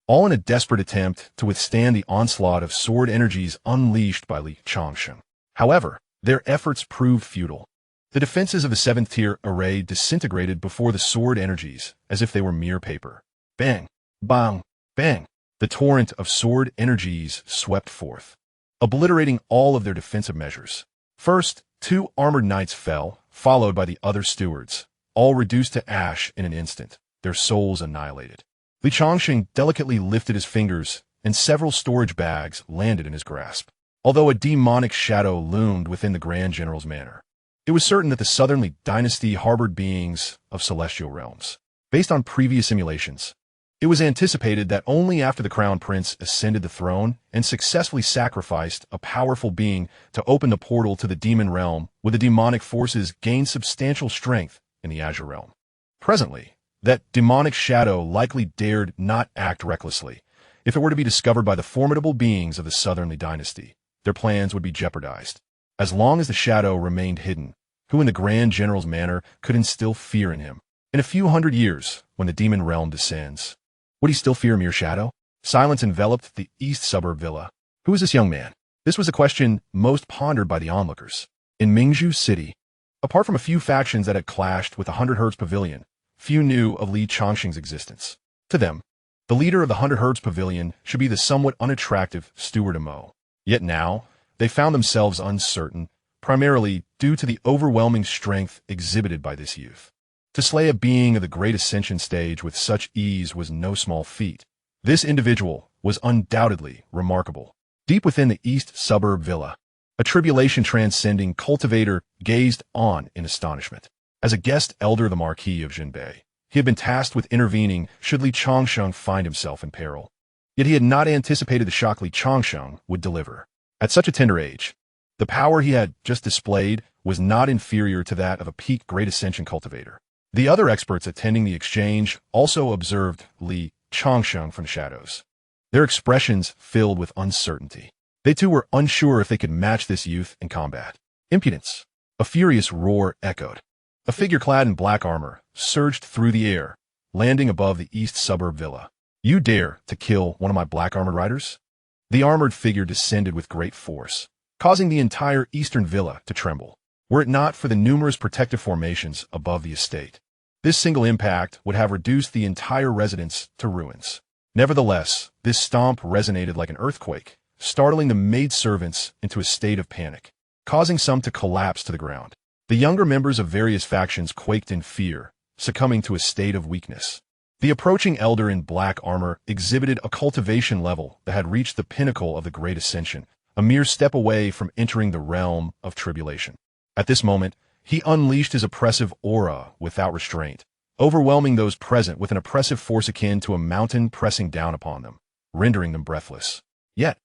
all in a desperate attempt to withstand the onslaught of sword energies unleashed by Li Changsheng. However, their efforts proved futile. The defenses of the 7th-tier array disintegrated before the sword energies, as if they were mere paper. Bang! Bang! Bang! The torrent of sword energies swept forth, obliterating all of their defensive measures. First, 2 armored knights fell, followed by the other stewards, all reduced to ash in an instant, their souls annihilated. Li Changsheng delicately lifted his fingers, and several storage bags landed in his grasp. Although a demonic shadow loomed within the Grand General's manor, it was certain that the Southernly dynasty harbored beings of celestial realms. Based on previous simulations, it was anticipated that only after the Crown Prince ascended the throne and successfully sacrificed a powerful being to open the portal to the demon realm would the demonic forces gain substantial strength in the Azure realm. Presently, that demonic shadow likely dared not act recklessly. If it were to be discovered by the formidable beings of the Southernly dynasty, their plans would be jeopardized. As long as the shadow remained hidden, who in the Grand General's manor could instill fear in him? In a few hundred years, when the demon realm descends, would he still fear a mere shadow? Silence enveloped the east suburb villa. Who is this young man? This was a question most pondered by the onlookers. In Mingzhu City, apart from a few factions that had clashed with the 100 Herds Pavilion, few knew of Li Changsheng's existence. To them, the leader of the 100 Herds Pavilion should be the somewhat unattractive Steward Amo. Yet now, they found themselves uncertain, primarily due to the overwhelming strength exhibited by this youth. To slay a being of the Great Ascension stage with such ease was no small feat. This individual was undoubtedly remarkable. Deep within the east suburb villa, a tribulation-transcending cultivator gazed on in astonishment. As a guest elder of the Marquis of Jinbei, he had been tasked with intervening should Li Changsheng find himself in peril. Yet he had not anticipated the shock Li Changsheng would deliver. At such a tender age, the power he had just displayed was not inferior to that of a peak Great Ascension cultivator. The other experts attending the exchange also observed Li Changsheng from the shadows, their expressions filled with uncertainty. They too were unsure if they could match this youth in combat. Impudence! A furious roar echoed. A figure clad in black armor surged through the air, landing above the east suburb villa. You dare to kill one of my black armored riders? The armored figure descended with great force, causing the entire eastern villa to tremble. Were it not for the numerous protective formations above the estate, this single impact would have reduced the entire residence to ruins. Nevertheless, this stomp resonated like an earthquake, startling the maidservants into a state of panic, causing some to collapse to the ground. The younger members of various factions quaked in fear, succumbing to a state of weakness. The approaching elder in black armor exhibited a cultivation level that had reached the pinnacle of the Great Ascension, a mere step away from entering the realm of tribulation. At this moment, he unleashed his oppressive aura without restraint, overwhelming those present with an oppressive force akin to a mountain pressing down upon them, rendering them breathless. Yet,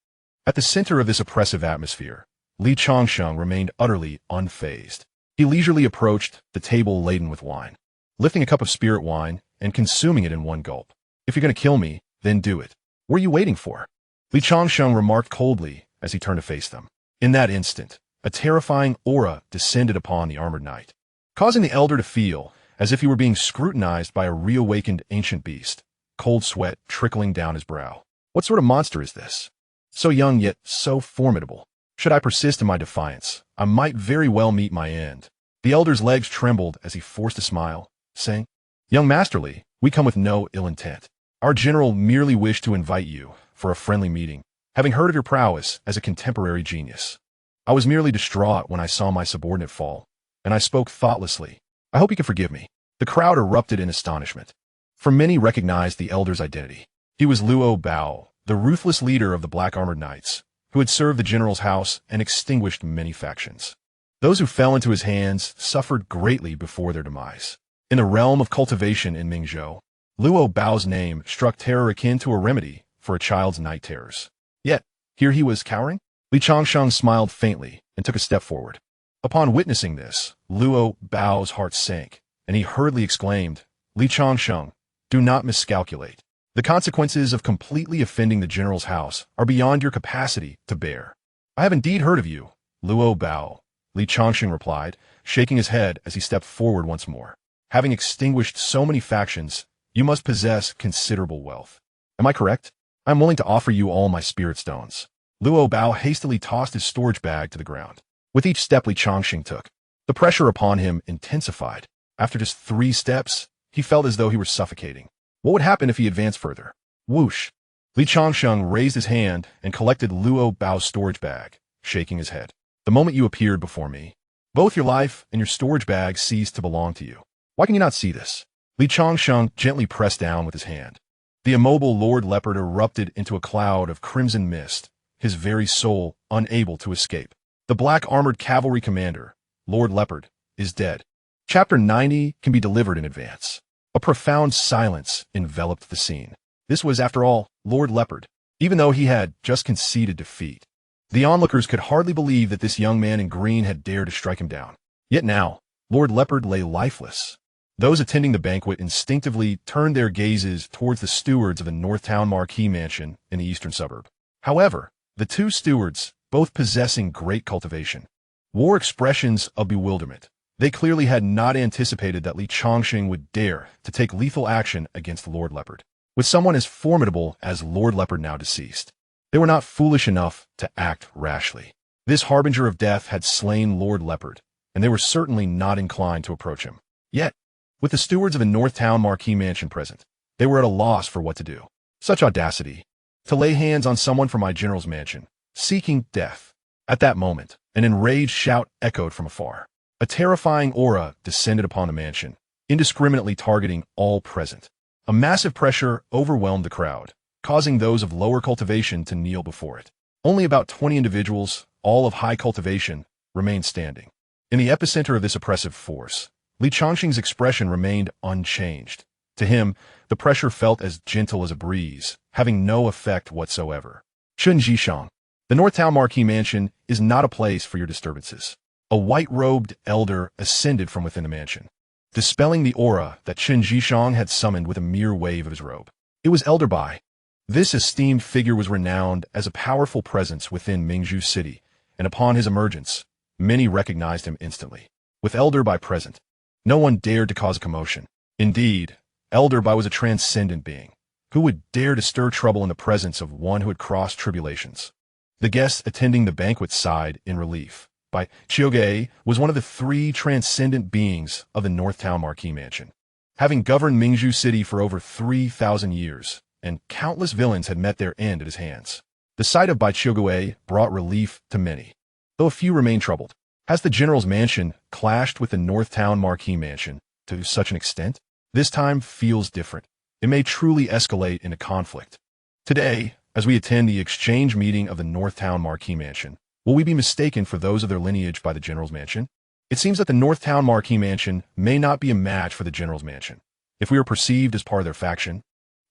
At the center of this oppressive atmosphere, Changsheng remained utterly unfazed. He leisurely approached the table laden with wine, lifting a cup of spirit wine and consuming it in one gulp. "If you're going to kill me, then do it. What are you waiting for?" Changsheng remarked coldly as he turned to face them. In that instant, a terrifying aura descended upon the armored knight, causing the elder to feel as if he were being scrutinized by a reawakened ancient beast, cold sweat trickling down his brow. What sort of monster is this? So young yet so formidable. Should I persist in my defiance, I might very well meet my end. The elder's legs trembled as he forced a smile, saying, "Young Masterly, we come with no ill intent. Our general merely wished to invite you for a friendly meeting, having heard of your prowess as a contemporary genius. I was merely distraught when I saw my subordinate fall, and I spoke thoughtlessly. I hope you can forgive me." The crowd erupted in astonishment, for many recognized the elder's identity. He was Luo Bao, the ruthless leader of the Black Armored Knights, who had served the general's house and extinguished many factions. Those who fell into his hands suffered greatly before their demise. In the realm of cultivation in Mingzhou, Luo Bao's name struck terror akin to a remedy for a child's night terrors. Yet, here he was cowering? Changsheng smiled faintly and took a step forward. Upon witnessing this, Luo Bao's heart sank, and he hurriedly exclaimed, "Changsheng, do not miscalculate. The consequences of completely offending the general's house are beyond your capacity to bear." "I have indeed heard of you, Luo Bao," Changsheng replied, shaking his head as he stepped forward once more. "Having extinguished so many factions, you must possess considerable wealth. Am I correct? I am willing to offer you all my spirit stones." Luo Bao hastily tossed his storage bag to the ground. With each step Changsheng took, the pressure upon him intensified. After just 3 steps, he felt as though he were suffocating. What would happen if he advanced further? Whoosh! Changsheng raised his hand and collected Luo Bao's storage bag, shaking his head. "The moment you appeared before me, both your life and your storage bag ceased to belong to you. Why can you not see this?" Changsheng gently pressed down with his hand. The immobile Lord Leopard erupted into a cloud of crimson mist, his very soul unable to escape. The black armored cavalry commander, Lord Leopard, is dead. Chapter 90 can be delivered in advance. A profound silence enveloped the scene. This was, after all, Lord Leopard, even though he had just conceded defeat. The onlookers could hardly believe that this young man in green had dared to strike him down. Yet now, Lord Leopard lay lifeless. Those attending the banquet instinctively turned their gazes towards the stewards of the Northtown Marquis Mansion in the eastern suburb. However, the 2 stewards, both possessing great cultivation, wore expressions of bewilderment. They clearly had not anticipated that Changsheng would dare to take lethal action against Lord Leopard. With someone as formidable as Lord Leopard now deceased, they were not foolish enough to act rashly. This harbinger of death had slain Lord Leopard, and they were certainly not inclined to approach him. Yet, with the stewards of the Northtown Marquis Mansion present, they were at a loss for what to do. Such audacity! To lay hands on someone from my general's mansion, seeking death. At that moment, an enraged shout echoed from afar. A terrifying aura descended upon the mansion, indiscriminately targeting all present. A massive pressure overwhelmed the crowd, causing those of lower cultivation to kneel before it. Only about 20 individuals, all of high cultivation, remained standing. In the epicenter of this oppressive force, Changsheng's expression remained unchanged. To him, the pressure felt as gentle as a breeze, having no effect whatsoever. Changsheng, the Northtown Marquis Mansion is not a place for your disturbances. A white-robed elder ascended from within the mansion, dispelling the aura that Changsheng had summoned with a mere wave of his robe. It was Elder Bai. This esteemed figure was renowned as a powerful presence within Mingzhou City, and upon his emergence, many recognized him instantly. With Elder Bai present, no one dared to cause a commotion. Indeed, Elder Bai was a transcendent being. Who would dare to stir trouble in the presence of one who had crossed tribulations? The guests attending the banquet sighed in relief. Bai Qiuge was one of the 3 transcendent beings of the Northtown Marquis Mansion. Having governed Mingzhou City for over 3,000 years, and countless villains had met their end at his hands, the sight of Bai Qiuge brought relief to many, though a few remained troubled. Has the general's mansion clashed with the Northtown Marquis Mansion to such an extent? This time feels different. It may truly escalate into conflict. Today, as we attend the exchange meeting of the Northtown Marquis Mansion, will we be mistaken for those of their lineage by the general's mansion? It seems that the Northtown Marquis Mansion may not be a match for the general's mansion. If we are perceived as part of their faction,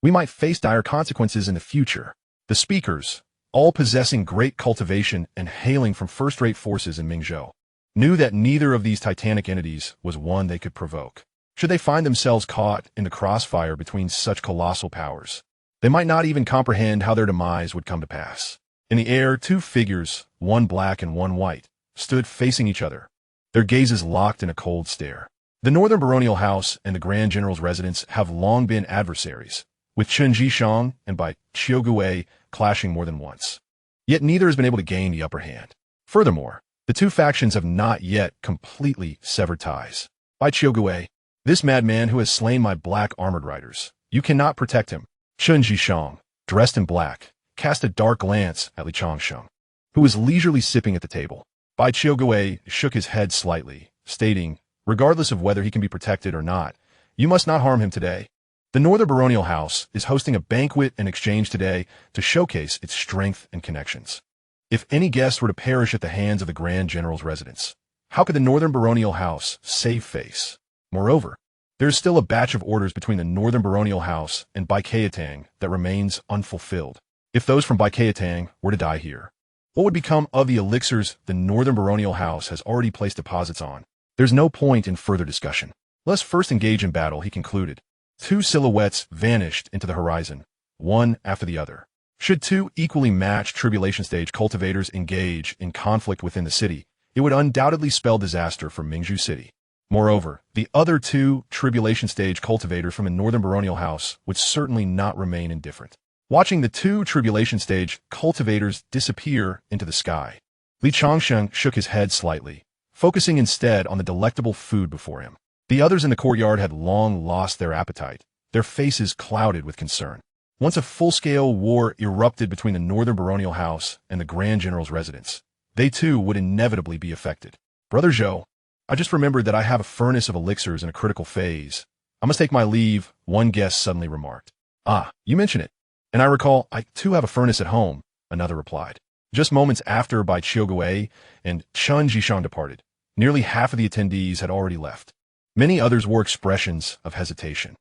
we might face dire consequences in the future. The speakers, all possessing great cultivation and hailing from first-rate forces in Mingzhou, knew that neither of these titanic entities was one they could provoke. Should they find themselves caught in the crossfire between such colossal powers, they might not even comprehend how their demise would come to pass. In the air, two figures, one black and one white, stood facing each other, their gazes locked in a cold stare. The Northern Baronial House and the Grand General's residence have long been adversaries, with Changsheng and Bai Qiugui clashing more than once. Yet neither has been able to gain the upper hand. Furthermore, the two factions have not yet completely severed ties. Bai Qiugui, this madman who has slain my black armored riders, you cannot protect him. Changsheng, dressed in black, cast a dark glance at Changsheng, who was leisurely sipping at the table. Bai Qiugui shook his head slightly, stating, regardless of whether he can be protected or not, you must not harm him today. The Northern Baronial House is hosting a banquet and exchange today to showcase its strength and connections. If any guest were to perish at the hands of the Grand General's residence, how could the Northern Baronial House save face? Moreover, there is still a batch of orders between the Northern Baronial House and Baikatang that remains unfulfilled. If those from Baikatang were to die here, what would become of the elixirs the Northern Baronial House has already placed deposits on? There's no point in further discussion. Let's first engage in battle, he concluded. Two silhouettes vanished into the horizon, one after the other. Should two equally matched tribulation stage cultivators engage in conflict within the city, it would undoubtedly spell disaster for Mingzhou City. Moreover, the other two tribulation stage cultivators from the Northern Baronial House would certainly not remain indifferent. Watching the two tribulation stage cultivators disappear into the sky, Changsheng shook his head slightly, focusing instead on the delectable food before him. The others in the courtyard had long lost their appetite, their faces clouded with concern. Once a full-scale war erupted between the Northern Baronial House and the Grand General's residence, they too would inevitably be affected. Brother Zhou, I just remembered that I have a furnace of elixirs in a critical phase. I must take my leave, one guest suddenly remarked. Ah, you mention it. And I recall I too have a furnace at home, another replied. Just moments after Bai Qiugui and Chen Zhishang departed, nearly half of the attendees had already left. Many others wore expressions of hesitation,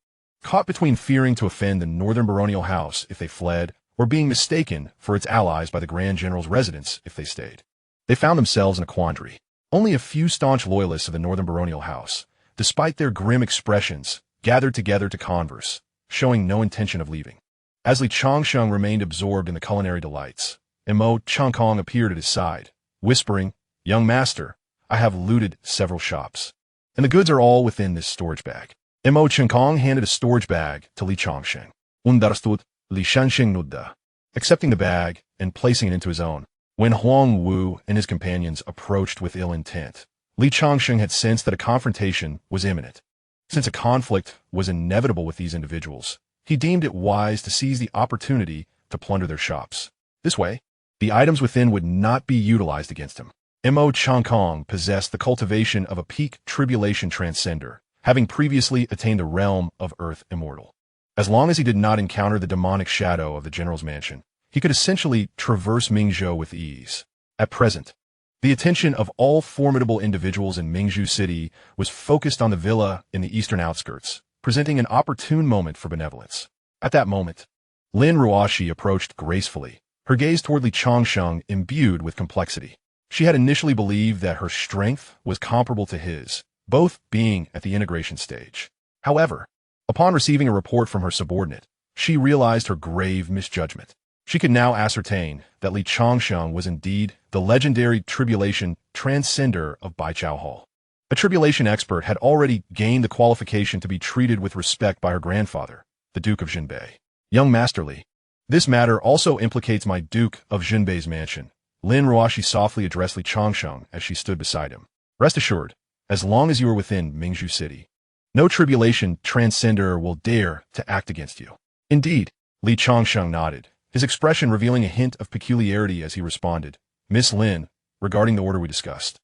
caught between fearing to offend the Northern Baronial House if they fled, or being mistaken for its allies by the Grand General's residence if they stayed. They found themselves in a quandary. Only a few staunch loyalists of the Northern Baronial House, despite their grim expressions, gathered together to converse, showing no intention of leaving. As Changsheng remained absorbed in the culinary delights, Mo Changkong appeared at his side, whispering, "Young master, I have looted several shops, and the goods are all within this storage bag." Mo Changkong handed a storage bag to Changsheng. Understood, Xianxia nudda, accepting the bag and placing it into his own. When Huang Wu and his companions approached with ill intent, Changsheng had sensed that a confrontation was imminent. Since a conflict was inevitable with these individuals, he deemed it wise to seize the opportunity to plunder their shops. This way, the items within would not be utilized against him. Mo Changkong possessed the cultivation of a peak tribulation transcender, having previously attained the realm of Earth Immortal. As long as he did not encounter the demonic shadow of the General's mansion, he could essentially traverse Mingzhou with ease. At present, the attention of all formidable individuals in Mingzhou City was focused on the villa in the eastern outskirts, presenting an opportune moment for benevolence. At that moment, Lin Ruoshi approached gracefully, her gaze toward Changsheng imbued with complexity. She had initially believed that her strength was comparable to his, both being at the integration stage. However, upon receiving a report from her subordinate, she realized her grave misjudgment. She could now ascertain that Changsheng was indeed the legendary tribulation transcender of Baichao Hall. A tribulation expert had already gained the qualification to be treated with respect by her grandfather, the Duke of Jinbei. Young Master Li, this matter also implicates my Duke of Jinbei's mansion. Lin Ruoshi softly addressed Changsheng as she stood beside him. Rest assured, as long as you are within Mingzhou City, no tribulation transcender will dare to act against you. Indeed, Changsheng nodded, his expression revealing a hint of peculiarity as he responded. Miss Lin, regarding the order we discussed,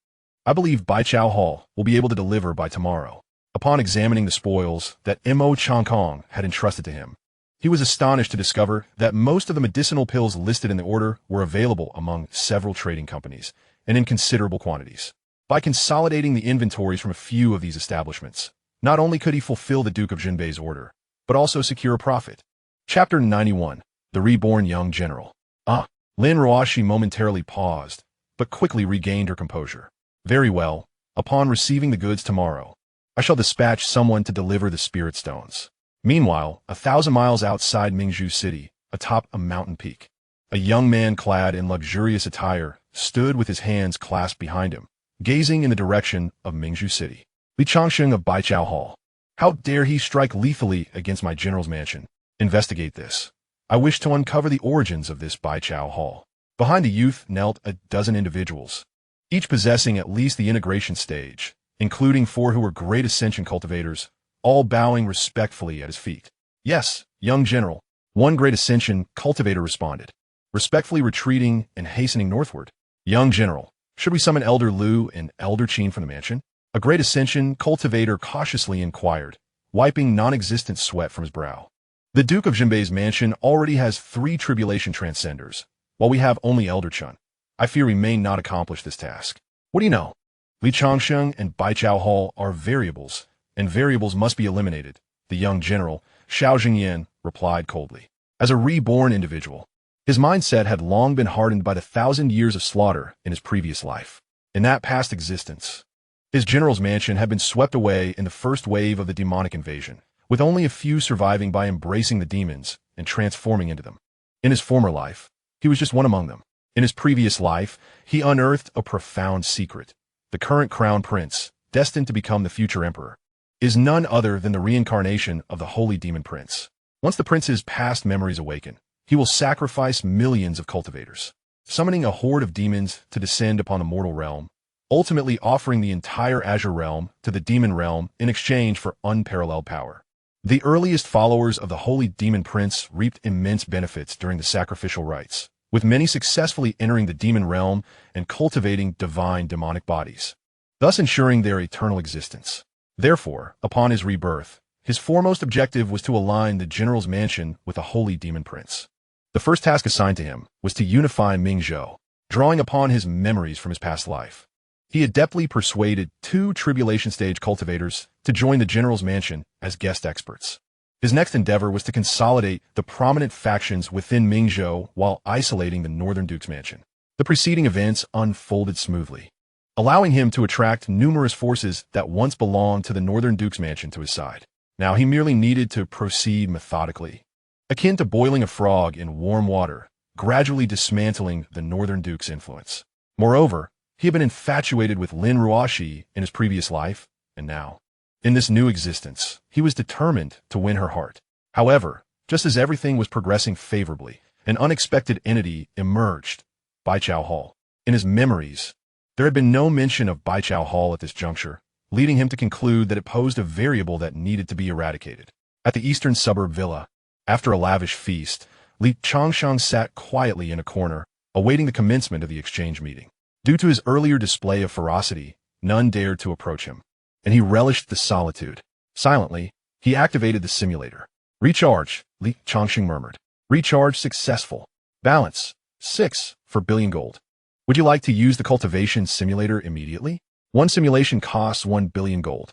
I believe Baichao Hall will be able to deliver by tomorrow. Upon examining the spoils that Mo Changkong had entrusted to him, he was astonished to discover that most of the medicinal pills listed in the order were available among several trading companies and in considerable quantities. By consolidating the inventories from a few of these establishments, not only could he fulfill the Duke of Jinbei's order, but also secure a profit. Chapter 91. The Reborn Young General. Ah, Lin Ruoxi momentarily paused, but quickly regained her composure. Very well. Upon receiving the goods tomorrow, I shall dispatch someone to deliver the spirit stones. Meanwhile, 1,000 miles outside Mingzhou City, atop a mountain peak, a young man clad in luxurious attire stood with his hands clasped behind him, gazing in the direction of Mingzhou City. Li Changsheng of Baichao Hall. How dare he strike lethally against my general's mansion? Investigate this. I wish to uncover the origins of this Baichao Hall. Behind the youth knelt a dozen individuals, each possessing at least the integration stage, including 4 who were great ascension cultivators, all bowing respectfully at his feet. Yes, young general, one great ascension cultivator responded, respectfully retreating and hastening northward. Young general, should we summon Elder Lu and Elder Qin from the mansion? A great ascension cultivator cautiously inquired, wiping non-existent sweat from his brow. The Duke of Jinbei's mansion already has 3 tribulation transcenders, while we have only Elder Chun. I fear we may not accomplish this task. What do you know? Li Changsheng and Baichao Hall are variables, and variables must be eliminated, the young general, Xiao Jingyan, replied coldly. As a reborn individual, his mindset had long been hardened by the 1,000 years of slaughter in his previous life. In that past existence, his general's mansion had been swept away in the first wave of the demonic invasion, with only a few surviving by embracing the demons and transforming into them. In his former life, he was just one among them. In his previous life, he unearthed a profound secret. The current crown prince, destined to become the future emperor, is none other than the reincarnation of the holy demon prince. Once the prince's past memories awaken, he will sacrifice millions of cultivators, summoning a horde of demons to descend upon the mortal realm, ultimately offering the entire Azure realm to the demon realm in exchange for unparalleled power. The earliest followers of the holy demon prince reaped immense benefits during the sacrificial rites, with many successfully entering the demon realm and cultivating divine demonic bodies, thus ensuring their eternal existence. Therefore, upon his rebirth, his foremost objective was to align the general's mansion with the holy demon prince. The first task assigned to him was to unify Mingzhou, drawing upon his memories from his past life. He adeptly persuaded 2 tribulation stage cultivators to join the general's mansion as guest experts. His next endeavor was to consolidate the prominent factions within Mingzhou while isolating the Northern Duke's mansion. The preceding events unfolded smoothly, allowing him to attract numerous forces that once belonged to the Northern Duke's mansion to his side. Now he merely needed to proceed methodically, akin to boiling a frog in warm water, gradually dismantling the Northern Duke's influence. Moreover, he had been infatuated with Lin Ruoxi in his previous life, and now, in this new existence, he was determined to win her heart. However, just as everything was progressing favorably, an unexpected entity emerged, Baichao Hall. In his memories, there had been no mention of Baichao Hall at this juncture, leading him to conclude that it posed a variable that needed to be eradicated. At the eastern suburb villa, after a lavish feast, Li Changsheng sat quietly in a corner, awaiting the commencement of the exchange meeting. Due to his earlier display of ferocity, none dared to approach him, and he relished the solitude. Silently, he activated the simulator. Recharge, Li Changsheng murmured. Recharge successful. Balance, 6 for billion gold. Would you like to use the cultivation simulator immediately? One simulation costs 1 billion gold.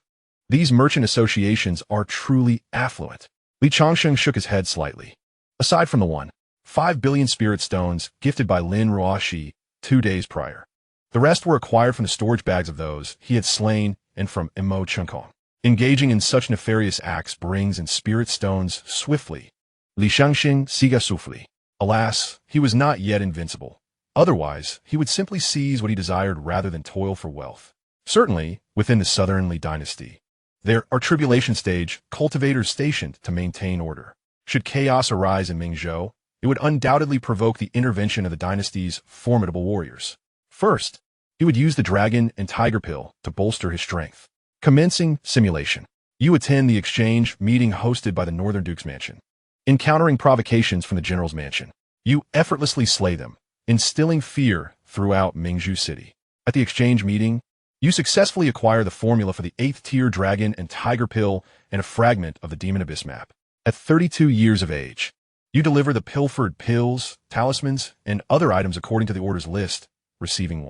These merchant associations are truly affluent. Li Changsheng shook his head slightly. Aside from the 5 billion spirit stones gifted by Lin Ruoxi 2 days prior, the rest were acquired from the storage bags of those he had slain and from Imo Chunkong. Engaging in such nefarious acts brings in spirit stones swiftly. Li Xianxing siga souffly. Alas, he was not yet invincible. Otherwise, he would simply seize what he desired rather than toil for wealth. Certainly, within the Southern Li dynasty, there are tribulation stage cultivators stationed to maintain order. Should chaos arise in Mingzhou, it would undoubtedly provoke the intervention of the dynasty's formidable warriors. First, he would use the dragon and tiger pill to bolster his strength. Commencing simulation. You attend the exchange meeting hosted by the Northern Duke's mansion. Encountering provocations from the general's mansion, you effortlessly slay them, instilling fear throughout Mingzhou City. At the exchange meeting, you successfully acquire the formula for the 8th tier dragon and tiger pill and a fragment of the Demon Abyss map. At 32 years of age, you deliver the pilfered pills, talismans, and other items according to the order's list, receiving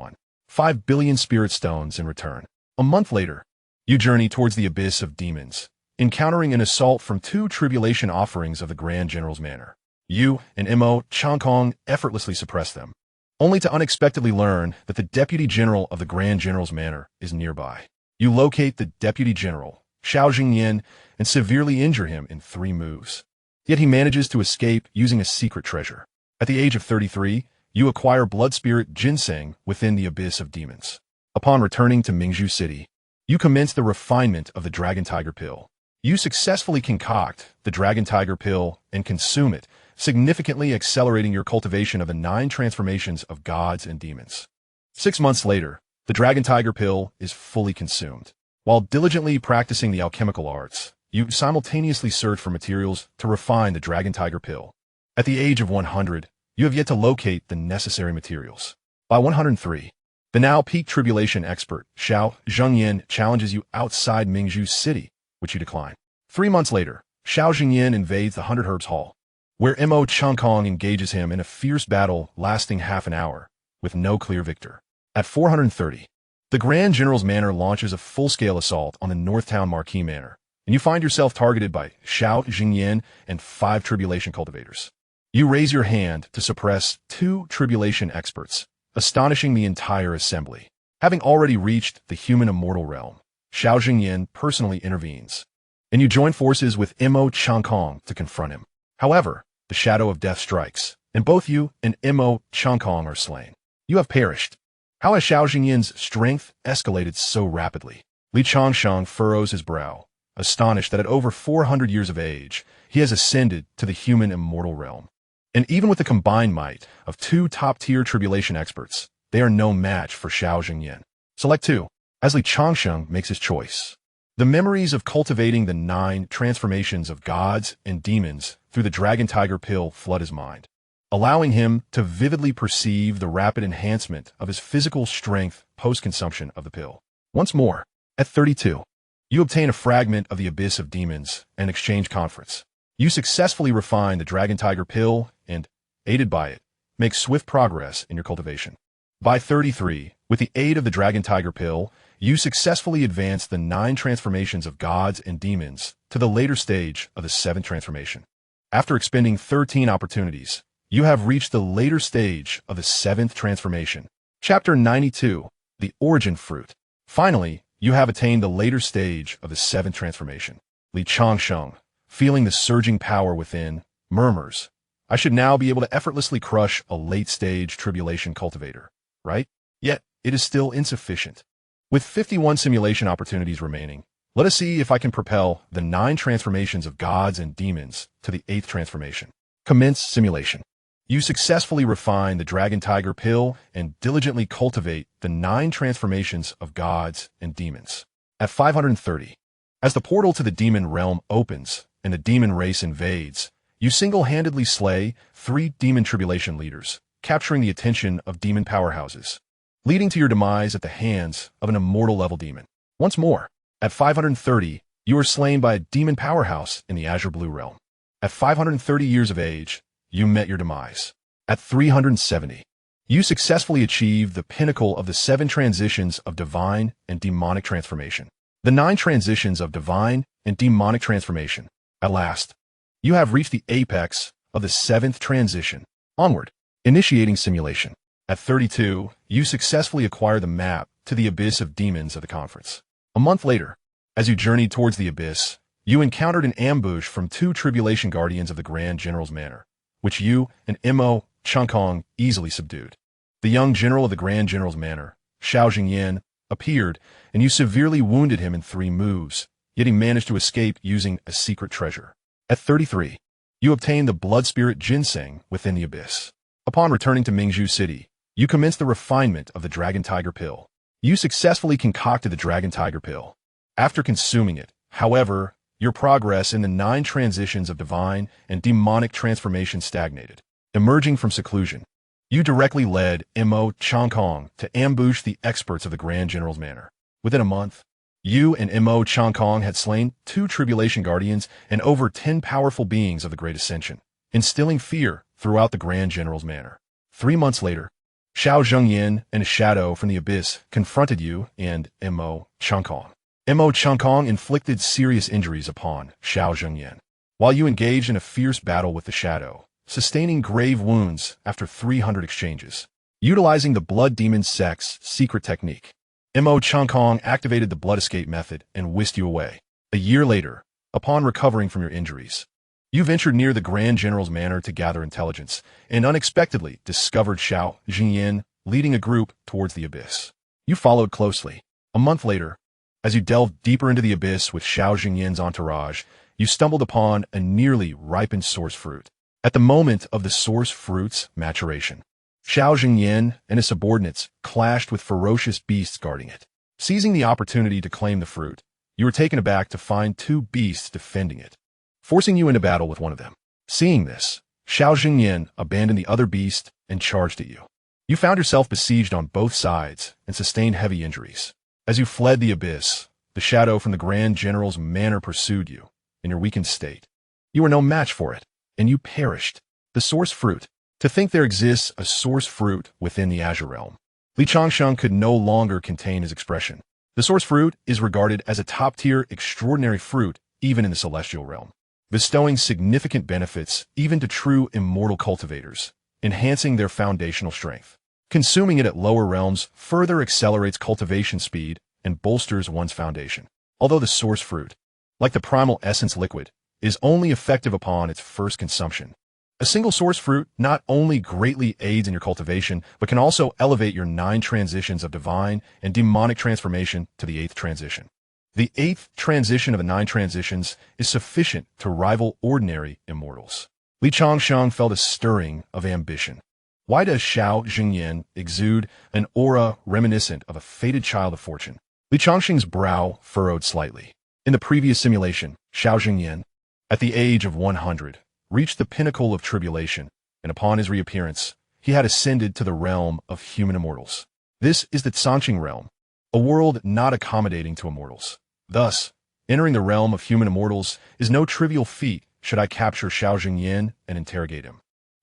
5 billion spirit stones in return. A month later, you journey towards the abyss of demons, encountering an assault from 2 tribulation offerings of the Grand General's Manor. You and Mo Changkong effortlessly suppress them, only to unexpectedly learn that the Deputy General of the Grand General's Manor is nearby. You locate the Deputy General, Xianxia, and severely injure him in 3 moves. Yet he manages to escape using a secret treasure. At the age of 33, you acquire blood spirit Ginseng within the Abyss of Demons. Upon returning to Mingzhu City, you commence the refinement of the Dragon Tiger Pill. You successfully concoct the Dragon Tiger Pill and consume it, significantly accelerating your cultivation of the 9 transformations of gods and demons. 6 months later, the Dragon Tiger Pill is fully consumed. While diligently practicing the alchemical arts, you simultaneously search for materials to refine the Dragon Tiger Pill. At the age of 100, you have yet to locate the necessary materials. By 103, the now peak tribulation expert, Xianxia, challenges you outside Mingzhu City, which you decline. 3 months later, Xianxia invades the 100 Herbs Hall, where Mo Changkong engages him in a fierce battle lasting half an hour, with no clear victor. At 430, the Grand General's Manor launches a full-scale assault on the Northtown Marquis Manor, and you find yourself targeted by Xianxia and 5 tribulation cultivators. You raise your hand to suppress 2 tribulation experts, astonishing the entire assembly. Having already reached the human immortal realm, Xianxia personally intervenes, and you join forces with Mo Changkong to confront him. However, the shadow of death strikes, and both you and Mo Changkong are slain. You have perished. How has Xianxia's strength escalated so rapidly? Li Changsheng furrows his brow, astonished that at over 400 years of age, he has ascended to the human immortal realm. And even with the combined might of 2 top-tier tribulation experts, they are no match for Xianxia. Select 2. As Li Changsheng makes his choice, the memories of cultivating the 9 transformations of gods and demons through the Dragon Tiger Pill flood his mind, allowing him to vividly perceive the rapid enhancement of his physical strength post-consumption of the pill. Once more, at 32, you obtain a fragment of the Abyss of Demons and exchange conference. You successfully refine the Dragon Tiger Pill and, aided by it, make swift progress in your cultivation. By 33, with the aid of the Dragon Tiger Pill, you successfully advance the 9 transformations of gods and demons to the later stage of the 7th transformation. After expending 13 opportunities, you have reached the later stage of the 7th transformation. Chapter 92, The Origin Fruit. Finally, you have attained the later stage of the 7th transformation. Li Changsheng, feeling the surging power within, murmurs, I should now be able to effortlessly crush a late-stage tribulation cultivator, right? Yet, it is still insufficient. With 51 simulation opportunities remaining, let us see if I can propel the 9 transformations of gods and demons to the 8th transformation. Commence simulation. You successfully refine the Dragon Tiger Pill and diligently cultivate the 9 transformations of gods and demons. At 530, as the portal to the demon realm opens and the demon race invades, you single-handedly slay 3 demon tribulation leaders, capturing the attention of demon powerhouses, leading to your demise at the hands of an immortal-level demon. Once more, at 530, you are slain by a demon powerhouse in the Azure Blue realm. At 530 years of age, you met your demise. At 370, you successfully achieved the pinnacle of the 7 transitions of divine and demonic transformation. The 9 transitions of divine and demonic transformation. At last, you have reached the apex of the 7th transition. Onward, initiating simulation. At 32, you successfully acquire the map to the Abyss of Demons of the conference. A month later, as you journeyed towards the Abyss, you encountered an ambush from 2 tribulation guardians of the Grand General's Manor, which you and Mo Changkong easily subdued. The young general of the Grand General's Manor, Xianxia, appeared, and you severely wounded him in 3 moves, yet he managed to escape using a secret treasure. At 33, you obtained the blood spirit Ginseng within the Abyss. Upon returning to Mingzhu City, you commenced the refinement of the Dragon Tiger Pill. You successfully concocted the Dragon Tiger Pill. After consuming it, however, your progress in the 9 transitions of divine and demonic transformation stagnated. Emerging from seclusion, you directly led Mo Changkong to ambush the experts of the Grand General's Manor. Within a month, you and Mo Changkong had slain 2 tribulation guardians and over 10 powerful beings of the Great Ascension, instilling fear throughout the Grand General's Manor. 3 months later, Xianxia and a shadow from the Abyss confronted you and Mo Changkong. Mo Changkong inflicted serious injuries upon Xianxia. While you engaged in a fierce battle with the shadow, sustaining grave wounds after 300 exchanges. Utilizing the Blood Demon Sect's secret technique, Changsheng activated the blood escape method and whisked you away. A year later, upon recovering from your injuries, you ventured near the Grand General's manor to gather intelligence, and unexpectedly discovered Xianxia leading a group towards the abyss. You followed closely. A month later, as you delved deeper into the abyss with Xianxia's entourage, you stumbled upon a nearly ripened source fruit. At the moment of the source fruit's maturation, Xianxia and his subordinates clashed with ferocious beasts guarding it. Seizing the opportunity to claim the fruit, you were taken aback to find two beasts defending it, forcing you into battle with one of them. Seeing this, Xianxia abandoned the other beast and charged at you. You found yourself besieged on both sides and sustained heavy injuries. As you fled the abyss, the shadow from the Grand General's manor pursued you in your weakened state. You were no match for it, and you perished. The source fruit. To think there exists a source fruit within the Azure Realm. Changsheng could no longer contain his expression. The source fruit is regarded as a top-tier extraordinary fruit even in the Celestial Realm, bestowing significant benefits even to true immortal cultivators, enhancing their foundational strength. Consuming it at lower realms further accelerates cultivation speed and bolsters one's foundation. Although the source fruit, like the primal essence liquid, is only effective upon its first consumption, a single source fruit not only greatly aids in your cultivation, but can also elevate your 9 transitions of divine and demonic transformation to the 8th transition. The 8th transition of the 9 transitions is sufficient to rival ordinary immortals. Changsheng felt a stirring of ambition. Why does Xianxia exude an aura reminiscent of a fated child of fortune? Changsheng's brow furrowed slightly. In the previous simulation, Xianxia, at the age of 100, reached the pinnacle of tribulation, and upon his reappearance, he had ascended to the realm of human immortals. This is the Changsheng realm, a world not accommodating to immortals. Thus, entering the realm of human immortals is no trivial feat should I capture Xianxia and interrogate him.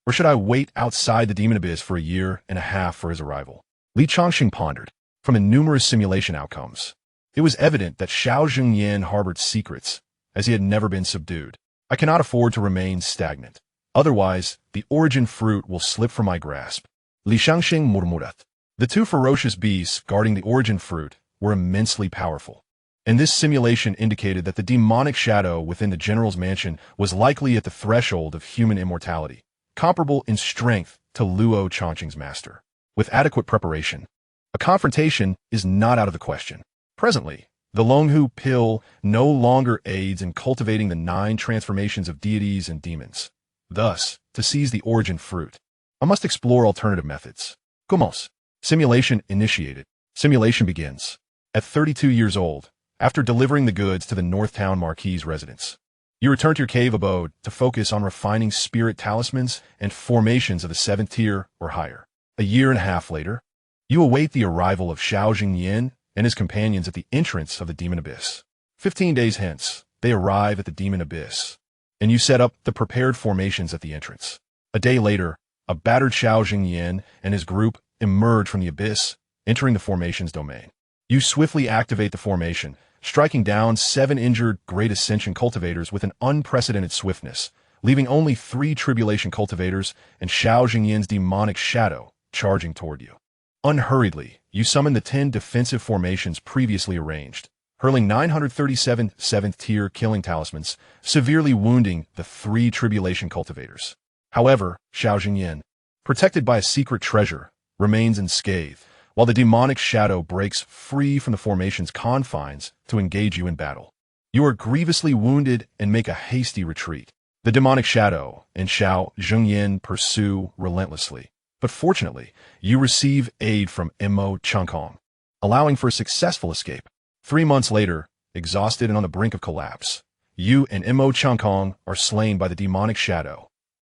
Or should I wait outside the demon abyss for a year and a half for his arrival? Changsheng pondered. From the numerous simulation outcomes, it was evident that Xianxia harbored secrets, as he had never been subdued. I cannot afford to remain stagnant. Otherwise, the origin fruit will slip from my grasp. Xianxia murmured. The 2 ferocious beasts guarding the origin fruit were immensely powerful, and this simulation indicated that the demonic shadow within the general's mansion was likely at the threshold of human immortality, comparable in strength to Luo Changsheng's master. With adequate preparation, a confrontation is not out of the question. Presently, the Longhu pill no longer aids in cultivating the 9 transformations of deities and demons. Thus, to seize the origin fruit, I must explore alternative methods. Commence. Simulation initiated. Simulation begins. At 32 years old, after delivering the goods to the Northtown Marquis' residence, you return to your cave abode to focus on refining spirit talismans and formations of the 7th tier or higher. A year and a half later, you await the arrival of Xianxia and his companions at the entrance of the Demon Abyss. 15 days hence, they arrive at the Demon Abyss, and you set up the prepared formations at the entrance. A day later, a battered Xianxia and his group emerge from the abyss, entering the formation's domain. You swiftly activate the formation, striking down 7 injured Great Ascension cultivators with an unprecedented swiftness, leaving only 3 tribulation cultivators and Xianxia's demonic shadow charging toward you. Unhurriedly, you summon the 10 defensive formations previously arranged, hurling 937 7th-tier killing talismans, severely wounding the 3 tribulation cultivators. However, Xianxia, protected by a secret treasure, remains unscathed, while the demonic shadow breaks free from the formation's confines to engage you in battle. You are grievously wounded and make a hasty retreat. The demonic shadow and Xianxia pursue relentlessly. But fortunately, you receive aid from Changsheng, allowing for a successful escape. 3 months later, exhausted and on the brink of collapse, you and Changsheng are slain by the demonic shadow.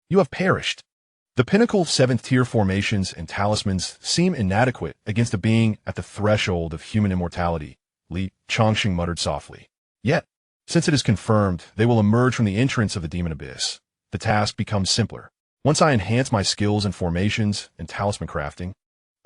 You have perished. The pinnacle 7th-tier formations and talismans seem inadequate against a being at the threshold of human immortality, Changsheng muttered softly. Yet, since it is confirmed they will emerge from the entrance of the Demon Abyss, the task becomes simpler. Once I enhance my skills in formations and talisman crafting,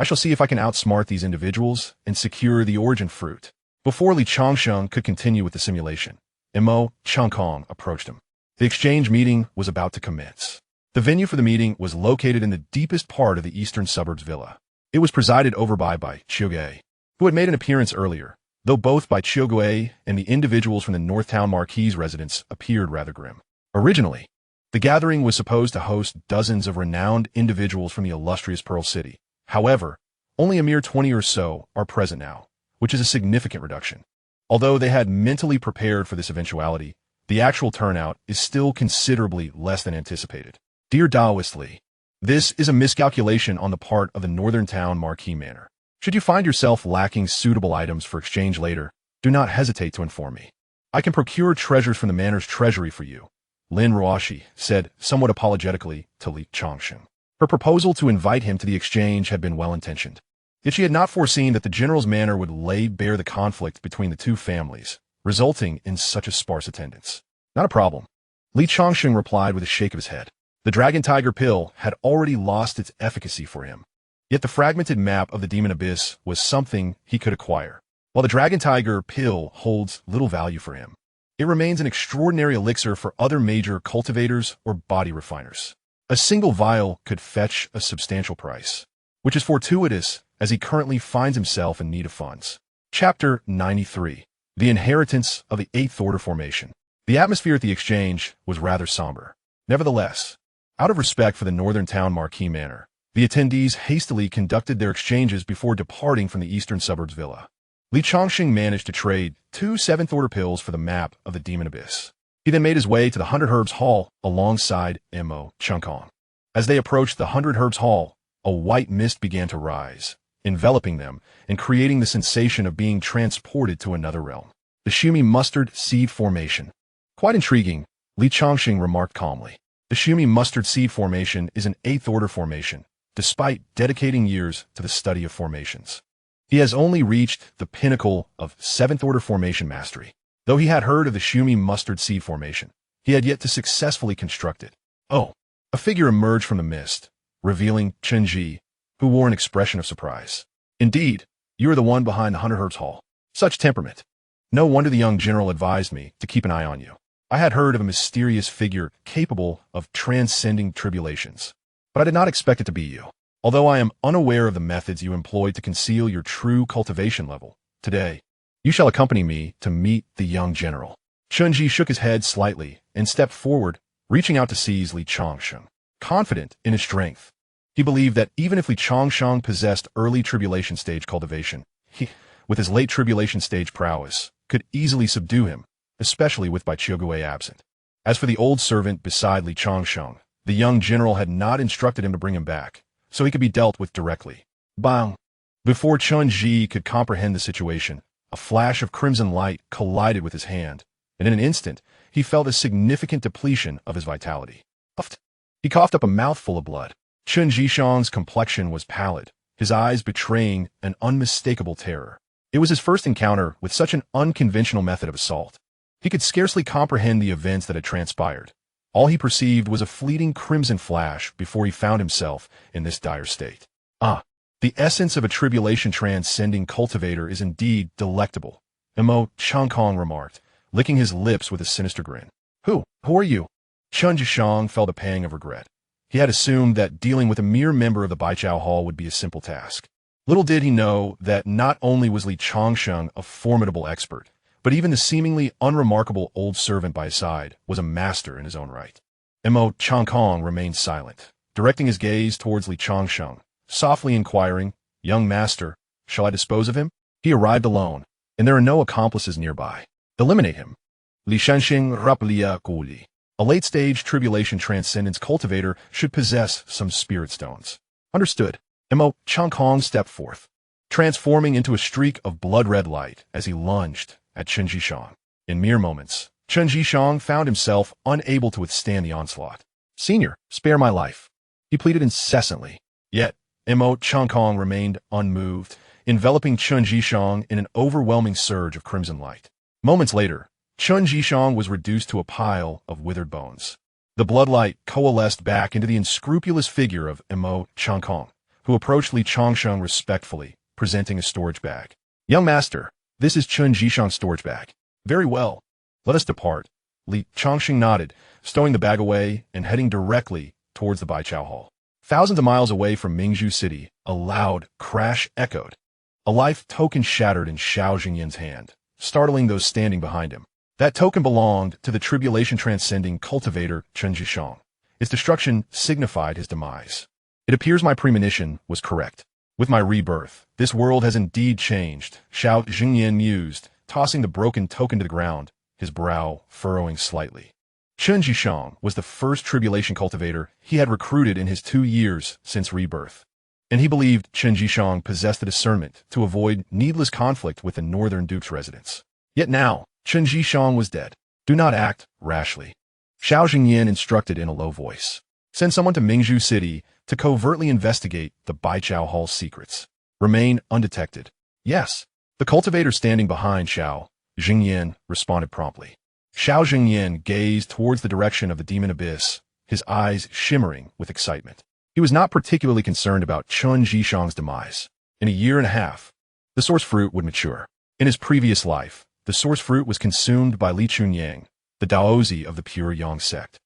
I shall see if I can outsmart these individuals and secure the origin fruit. Before Changsheng could continue with the simulation, Changsheng approached him. The exchange meeting was about to commence. The venue for the meeting was located in the deepest part of the eastern suburbs villa. It was presided over by Chiogui, who had made an appearance earlier, though both by Chiogui and the individuals from the Northtown Marquis residence appeared rather grim. Originally, the gathering was supposed to host dozens of renowned individuals from the illustrious Pearl City. However, only a mere 20 or so are present now, which is a significant reduction. Although they had mentally prepared for this eventuality, the actual turnout is still considerably less than anticipated. Dear Daoist Li, this is a miscalculation on the part of the Northern Town Marquis Manor. Should you find yourself lacking suitable items for exchange later, do not hesitate to inform me. I can procure treasures from the manor's treasury for you, Lin Ruoshi said somewhat apologetically to Li Changsheng. Her proposal to invite him to the exchange had been well-intentioned. Yet she had not foreseen that the general's manor would lay bare the conflict between the two families, resulting in such a sparse attendance. Not a problem, Li Changsheng replied with a shake of his head. The Dragon Tiger pill had already lost its efficacy for him. Yet the fragmented map of the Demon Abyss was something he could acquire. While the Dragon Tiger pill holds little value for him, it remains an extraordinary elixir for other major cultivators or body refiners. A single vial could fetch a substantial price, which is fortuitous as he currently finds himself in need of funds. Chapter 93. The Inheritance of the Eighth Order Formation. The atmosphere at the exchange was rather somber. Nevertheless, out of respect for the Northern Town Marquis Manor, the attendees hastily conducted their exchanges before departing from the eastern suburbs villa. Li Changsheng managed to trade 2 seventh-order pills for the map of the Demon Abyss. He then made his way to the 100 Herbs Hall alongside Mo Changkong. As they approached the 100 Herbs Hall, a white mist began to rise, enveloping them and creating the sensation of being transported to another realm. The Shumi Mustard Seed Formation. Quite intriguing, Li Changsheng remarked calmly. The Shumi Mustard Seed Formation is an 8th order formation, despite dedicating years to the study of formations. He has only reached the pinnacle of 7th order formation mastery. Though he had heard of the Shumi Mustard Seed Formation, he had yet to successfully construct it. Oh, a figure emerged from the mist, revealing Chen Ji, who wore an expression of surprise. Indeed, you are the one behind the 100 Herbs Hall. Such temperament. No wonder the young general advised me to keep an eye on you. I had heard of a mysterious figure capable of transcending tribulations, but I did not expect it to be you. Although I am unaware of the methods you employed to conceal your true cultivation level, today, you shall accompany me to meet the young general. Chunji shook his head slightly and stepped forward, reaching out to seize Li Changsheng. Confident in his strength, he believed that even if Li Changsheng possessed early tribulation stage cultivation, he, with his late tribulation stage prowess, could easily subdue him, especially with Bai Chiogui absent. As for the old servant beside Li Changsheng, the young general had not instructed him to bring him back, so he could be dealt with directly. Bang! Before Chun Ji could comprehend the situation, a flash of crimson light collided with his hand, and in an instant, he felt a significant depletion of his vitality. Puffed. He coughed up a mouthful of blood. Chun Jishang's complexion was pallid, his eyes betraying an unmistakable terror. It was his first encounter with such an unconventional method of assault. He could scarcely comprehend the events that had transpired. All he perceived was a fleeting crimson flash before he found himself in this dire state. The essence of a tribulation transcending cultivator is indeed delectable, Mo Changkong remarked, licking his lips with a sinister grin. Who are you? Chun Jishang felt a pang of regret. He had assumed that dealing with a mere member of the Baijiao Hall would be a simple task. Little did he know that not only was Li Changsheng a formidable expert, but even the seemingly unremarkable old servant by his side was a master in his own right. Mo Changkong remained silent, directing his gaze towards Li Changsheng, softly inquiring, Young master, shall I dispose of him? He arrived alone, and there are no accomplices nearby. Eliminate him. Li Shanxing Raplia Guli. A late-stage tribulation transcendence cultivator should possess some spirit stones. Understood. Mo Changkong stepped forth, transforming into a streak of blood-red light as he lunged at Chen Jishang. In mere moments, Chen Jishang found himself unable to withstand the onslaught. Senior, spare my life. He pleaded incessantly. Yet, Mo Changkong remained unmoved, enveloping Chen Jishang in an overwhelming surge of crimson light. Moments later, Chen Jishang was reduced to a pile of withered bones. The bloodlight coalesced back into the unscrupulous figure of Mo Changkong, who approached Li Changsheng respectfully, presenting a storage bag. Young master, this is Chen Jishang's storage bag. Very well. Let us depart. Li Changsheng nodded, stowing the bag away and heading directly towards the Baichao Hall. Thousands of miles away from Mingzhu City, a loud crash echoed. A life token shattered in Xiao Jingyan's hand, startling those standing behind him. That token belonged to the tribulation-transcending cultivator Changsheng. Its destruction signified his demise. It appears my premonition was correct. With my rebirth, this world has indeed changed, Xiao Jingyan mused, tossing the broken token to the ground, his brow furrowing slightly. Changsheng was the first tribulation cultivator he had recruited in his 2 years since rebirth, and he believed Changsheng possessed the discernment to avoid needless conflict with the Northern Duke's residents. Yet now, Changsheng was dead. Do not act rashly. Xiao Jingyan instructed in a low voice. Send someone to Mingzhu City to covertly investigate the Baichao Hall's secrets. Remain undetected. Yes. The cultivator standing behind Xiao Jingyan responded promptly. Xiao Jingyan gazed towards the direction of the demon abyss, his eyes shimmering with excitement. He was not particularly concerned about Changsheng's demise. In a year and a half, the source fruit would mature. In his previous life, the source fruit was consumed by Li Chunyang, the Daozi of the Pure Yang sect.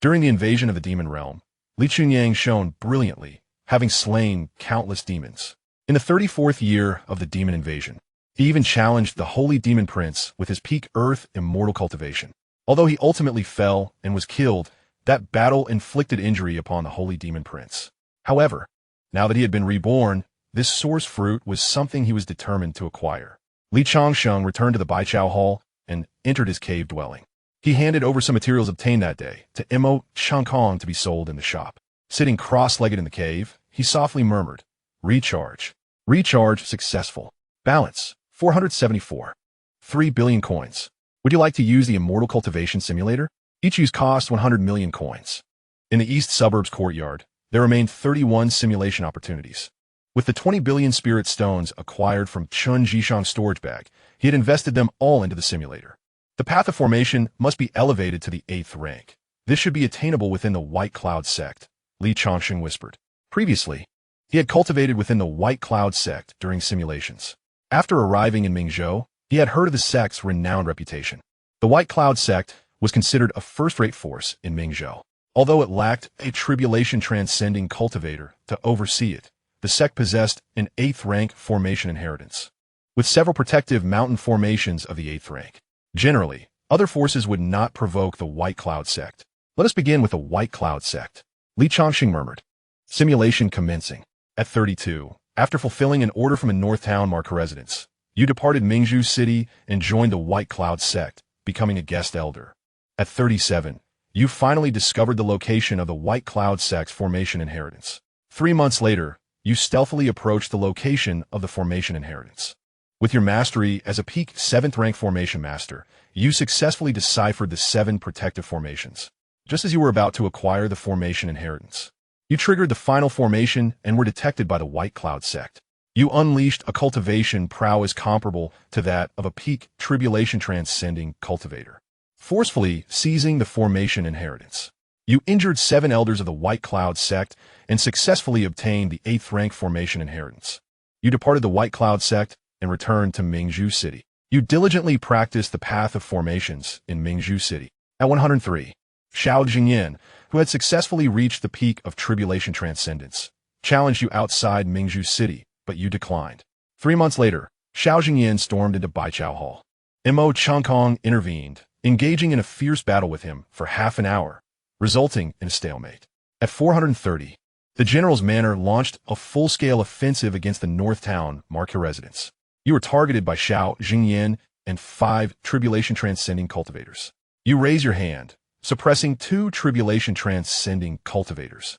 During the invasion of the demon realm, Li Chunyang shone brilliantly, having slain countless demons. In the 34th year of the demon invasion, he even challenged the Holy Demon Prince with his peak Earth Immortal Cultivation. Although he ultimately fell and was killed, that battle inflicted injury upon the Holy Demon Prince. However, now that he had been reborn, this source fruit was something he was determined to acquire. Li Changsheng returned to the Baichao Hall and entered his cave dwelling. He handed over some materials obtained that day to Imo Changkong to be sold in the shop. Sitting cross-legged in the cave, he softly murmured, "Recharge. Recharge successful. Balance, 474. 3 billion coins. Would you like to use the Immortal Cultivation Simulator? Each use costs 100 million coins." In the East Suburbs courtyard, there remained 31 simulation opportunities. With the 20 billion spirit stones acquired from Chun Jishang's storage bag, he had invested them all into the simulator. The path of formation must be elevated to the 8th rank. This should be attainable within the White Cloud sect, Li Changsheng whispered. Previously, he had cultivated within the White Cloud sect during simulations. After arriving in Mingzhou, he had heard of the sect's renowned reputation. The White Cloud sect was considered a first-rate force in Mingzhou. Although it lacked a tribulation-transcending cultivator to oversee it, the sect possessed an 8th rank formation inheritance, with several protective mountain formations of the 8th rank. Generally, other forces would not provoke the White Cloud sect. Let us begin with the White Cloud sect, Li Changsheng murmured. Simulation commencing. At 32, after fulfilling an order from a North Town marker residence, you departed Mingzhu City and joined the White Cloud sect, becoming a guest elder. At 37, you finally discovered the location of the White Cloud sect's formation inheritance. 3 months later, you stealthily approached the location of the formation inheritance. With your mastery as a peak 7th rank formation master, you successfully deciphered the 7 protective formations. Just as you were about to acquire the formation inheritance, you triggered the final formation and were detected by the White Cloud sect. You unleashed a cultivation prowess comparable to that of a peak tribulation-transcending cultivator, forcefully seizing the formation inheritance. You injured 7 elders of the White Cloud sect and successfully obtained the 8th rank formation inheritance. You departed the White Cloud sect and returned to Mingzhu City. You diligently practiced the path of formations in Mingzhu City. At 103, Xiao Jingyan, who had successfully reached the peak of tribulation transcendence, challenged you outside Mingzhu City, but you declined. 3 months later, Xiao Jingyan stormed into Baichao Hall. Imo Changkong intervened, engaging in a fierce battle with him for half an hour, resulting in a stalemate. At 430, the general's manor launched a full-scale offensive against the North Town market residents. You were targeted by Xiao Jingyan and 5 tribulation-transcending cultivators. You raise your hand, suppressing 2 tribulation-transcending cultivators,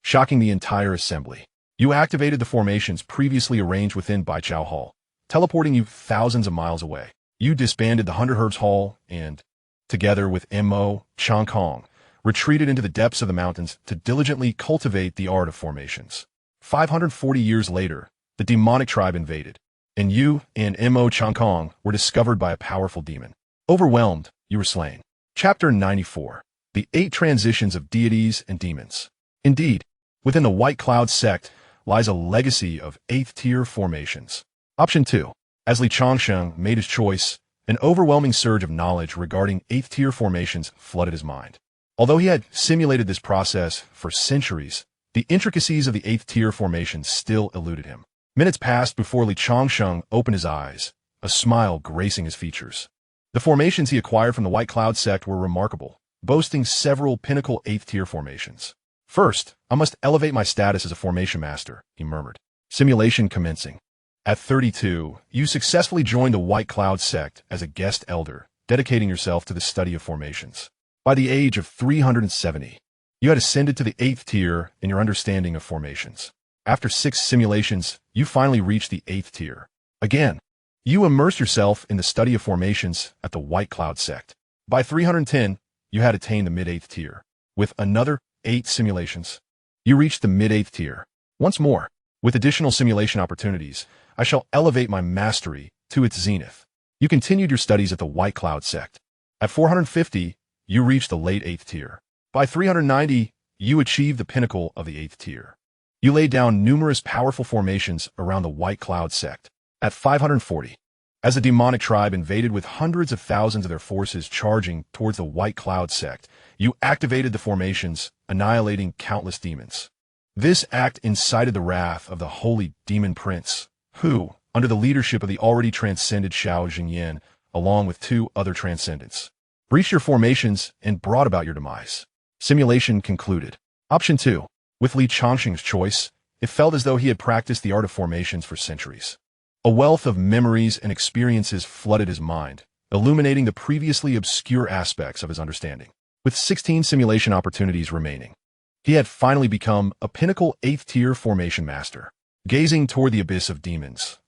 shocking the entire assembly. You activated the formations previously arranged within Baichao Hall, teleporting you thousands of miles away. You disbanded the Hundred Herbs Hall and, together with Imo Changkong, retreated into the depths of the mountains to diligently cultivate the art of formations. 540 years later, the demonic tribe invaded, and you and Imo Changkong were discovered by a powerful demon. Overwhelmed, you were slain. Chapter 94. The 8 Transitions of Deities and Demons. Indeed, within the White Cloud sect lies a legacy of 8th-tier formations. Option 2. As Li Changsheng made his choice, an overwhelming surge of knowledge regarding 8th-tier formations flooded his mind. Although he had simulated this process for centuries, the intricacies of the 8th tier formation still eluded him. Minutes passed before Changsheng opened his eyes, a smile gracing his features. The formations he acquired from the White Cloud sect were remarkable, boasting several pinnacle 8th tier formations. First, I must elevate my status as a formation master, he murmured. Simulation commencing. At 32, you successfully joined the White Cloud sect as a guest elder, dedicating yourself to the study of formations. By the age of 370, you had ascended to the 8th tier in your understanding of formations. After 6 simulations, you finally reached the 8th tier. Again, you immersed yourself in the study of formations at the White Cloud sect. By 310, you had attained the mid-8th tier. With another 8 simulations, you reached the mid-8th tier. Once more, with additional simulation opportunities, I shall elevate my mastery to its zenith. You continued your studies at the White Cloud sect. At 450, you reached the late 8th tier. By 390, you achieved the pinnacle of the 8th tier. You laid down numerous powerful formations around the White Cloud sect. At 540, as a demonic tribe invaded with hundreds of thousands of their forces charging towards the White Cloud sect, you activated the formations, annihilating countless demons. This act incited the wrath of the holy demon prince, who, under the leadership of the already transcended Xianxia, along with 2 other transcendents, breached your formations and brought about your demise. Simulation concluded. Option 2. With Changsheng's choice, it felt as though he had practiced the art of formations for centuries. A wealth of memories and experiences flooded his mind, illuminating the previously obscure aspects of his understanding. With 16 simulation opportunities remaining, he had finally become a pinnacle 8th tier formation master. Gazing toward the abyss of demons,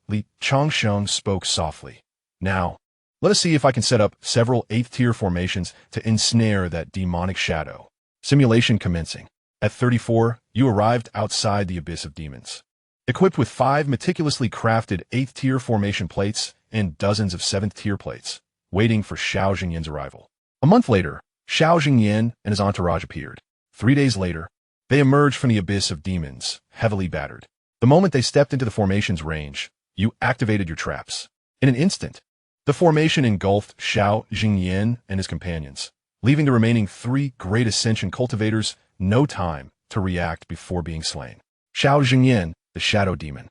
Changsheng spoke softly. Now, let us see if I can set up several 8th tier formations to ensnare that demonic shadow. Simulation commencing. At 34, you arrived outside the abyss of demons. Equipped with 5 meticulously crafted 8th tier formation plates and dozens of 7th tier plates, waiting for Xianxia's arrival. A month later, Xianxia and his entourage appeared. 3 days later, they emerged from the abyss of demons, heavily battered. The moment they stepped into the formation's range, you activated your traps. In an instant, the formation engulfed Xianxia and his companions, leaving the remaining 3 great ascension cultivators no time to react before being slain. Xianxia, the shadow demon,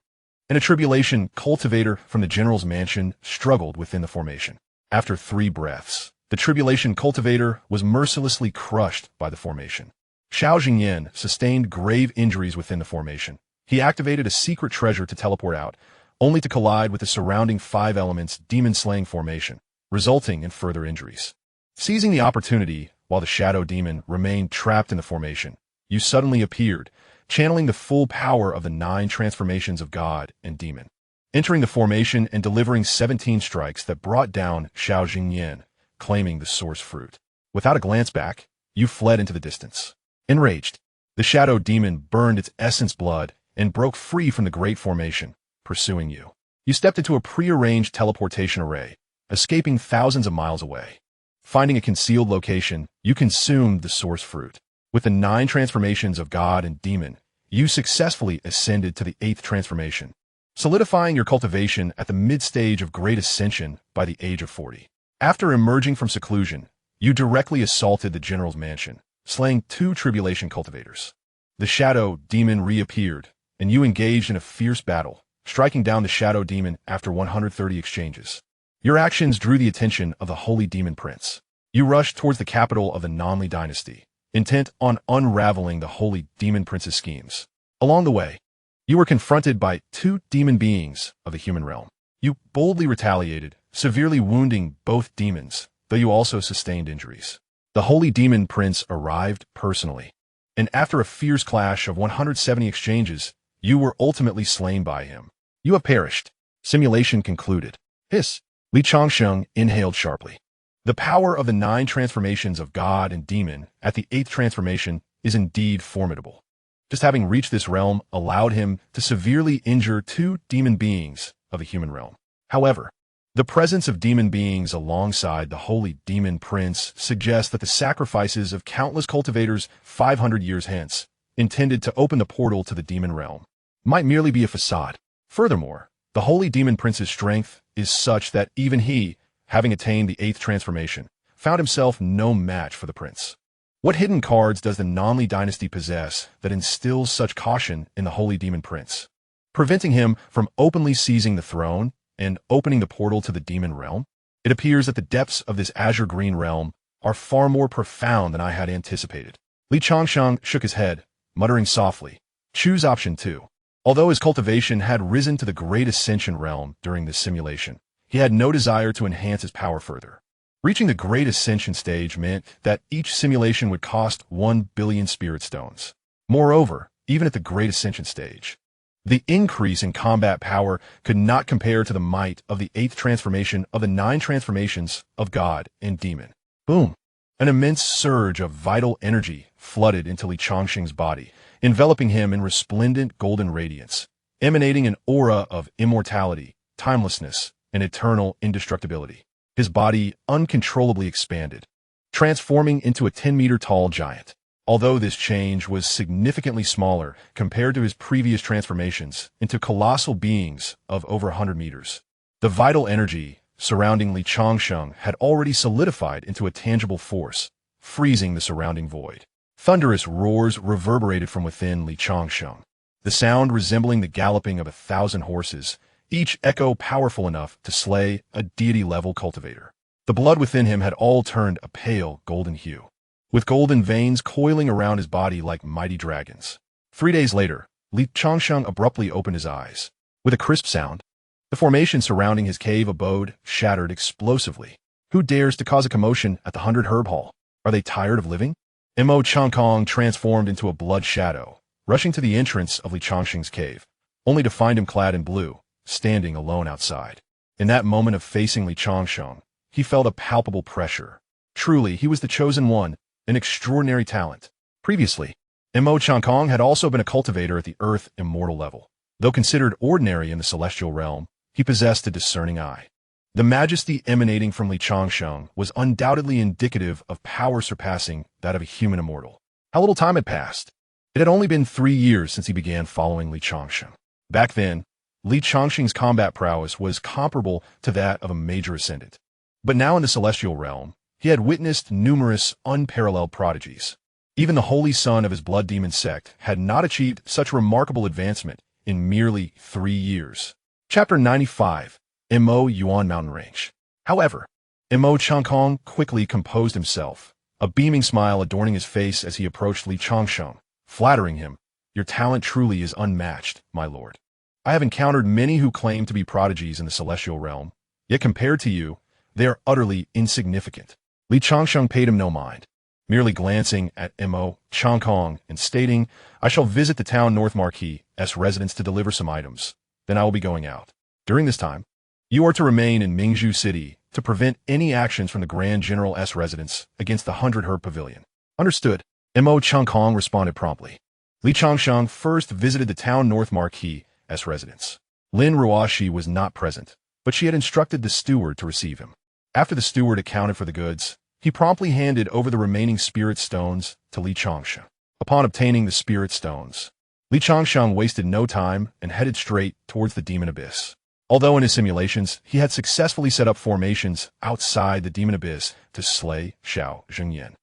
and a tribulation cultivator from the general's mansion, struggled within the formation. After 3 breaths, the tribulation cultivator was mercilessly crushed by the formation. Xianxia sustained grave injuries within the formation. He activated a secret treasure to teleport out, only to collide with the surrounding 5 elements demon-slaying formation, resulting in further injuries. Seizing the opportunity while the shadow demon remained trapped in the formation, you suddenly appeared, channeling the full power of the 9 transformations of God and demon, entering the formation and delivering 17 strikes that brought down Xianxia, claiming the source fruit. Without a glance back, you fled into the distance. Enraged, the shadow demon burned its essence blood and broke free from the great formation, pursuing you. You stepped into a prearranged teleportation array, escaping thousands of miles away. Finding a concealed location, you consumed the source fruit. With the 9 transformations of God and demon, you successfully ascended to the 8th transformation, solidifying your cultivation at the mid-stage of great ascension by the age of 40. After emerging from seclusion, you directly assaulted the general's mansion, slaying 2 tribulation cultivators. The shadow demon reappeared, and you engaged in a fierce battle, striking down the shadow demon after 130 exchanges. Your actions drew the attention of the holy demon prince. You rushed towards the capital of the Nanli dynasty, intent on unraveling the holy demon prince's schemes. Along the way, you were confronted by 2 demon beings of the human realm. You boldly retaliated, severely wounding both demons, though you also sustained injuries. The holy demon prince arrived personally, and after a fierce clash of 170 exchanges, you were ultimately slain by him. You have perished. Simulation concluded. Hiss. Changsheng inhaled sharply. The power of the 9 transformations of God and demon at the 8th transformation is indeed formidable. Just having reached this realm allowed him to severely injure 2 demon beings of the human realm. However, the presence of demon beings alongside the holy demon prince suggests that the sacrifices of countless cultivators 500 years hence, intended to open the portal to the demon realm, might merely be a facade. Furthermore, the holy demon prince's strength is such that even he, having attained the 8th transformation, found himself no match for the prince. What hidden cards does the Nanli dynasty possess that instills such caution in the Holy Demon Prince, preventing him from openly seizing the throne and opening the portal to the demon realm? It appears that the depths of this azure green realm are far more profound than I had anticipated. Li Changsheng shook his head, muttering softly, "Choose option 2. Although his cultivation had risen to the Great Ascension realm during this simulation, he had no desire to enhance his power further. Reaching the Great Ascension stage meant that each simulation would cost 1 billion spirit stones. Moreover, even at the Great Ascension stage, the increase in combat power could not compare to the might of the 8th transformation of the 9 transformations of God and Demon. Boom! An immense surge of vital energy flooded into Li Changsheng's body, enveloping him in resplendent golden radiance, emanating an aura of immortality, timelessness, and eternal indestructibility. His body uncontrollably expanded, transforming into a 10-meter-tall giant. Although this change was significantly smaller compared to his previous transformations into colossal beings of over 100 meters, the vital energy surrounding Li Changsheng had already solidified into a tangible force, freezing the surrounding void. Thunderous roars reverberated from within Li Changsheng, the sound resembling the galloping of 1,000 horses, each echo powerful enough to slay a deity-level cultivator. The blood within him had all turned a pale golden hue, with golden veins coiling around his body like mighty dragons. 3 days later, Li Changsheng abruptly opened his eyes. With a crisp sound, the formation surrounding his cave abode shattered explosively. Who dares to cause a commotion at the 100 Herb Hall? Are they tired of living? Mo Changkong transformed into a blood shadow, rushing to the entrance of Li Changsheng's cave, only to find him clad in blue, standing alone outside. In that moment of facing Li Changsheng, he felt a palpable pressure. Truly, he was the chosen one, an extraordinary talent. Previously, Mo Changkong had also been a cultivator at the Earth Immortal level. Though considered ordinary in the celestial realm, he possessed a discerning eye. The majesty emanating from Li Changsheng was undoubtedly indicative of power surpassing that of a human immortal. How little time had passed. It had only been 3 years since he began following Li Changsheng. Back then, Li Changsheng's combat prowess was comparable to that of a major ascendant. But now in the celestial realm, he had witnessed numerous unparalleled prodigies. Even the holy son of his blood demon sect had not achieved such remarkable advancement in merely 3 years. Chapter 95, Mo Yuan Mountain Range. However, Mo Changkong quickly composed himself, a beaming smile adorning his face as he approached Li Changsheng, flattering him, "Your talent truly is unmatched, my lord. I have encountered many who claim to be prodigies in the celestial realm, yet compared to you, they are utterly insignificant." Li Changsheng paid him no mind, merely glancing at Mo Changkong and stating, "I shall visit the town North Marquis' residence to deliver some items. Then I will be going out. During this time, you are to remain in Mingzhou City to prevent any actions from the Grand General's residence against the 100 Herb Pavilion." Understood. Mo Changkong responded promptly. Li Changsheng first visited the town North Marquis' residence. Lin Ruoshi was not present, but she had instructed the steward to receive him. After the steward accounted for the goods, he promptly handed over the remaining spirit stones to Li Changsheng. Upon obtaining the spirit stones, Li Changsheng wasted no time and headed straight towards the Demon Abyss. Although in his simulations, he had successfully set up formations outside the Demon Abyss to slay Xiao Zhengyan,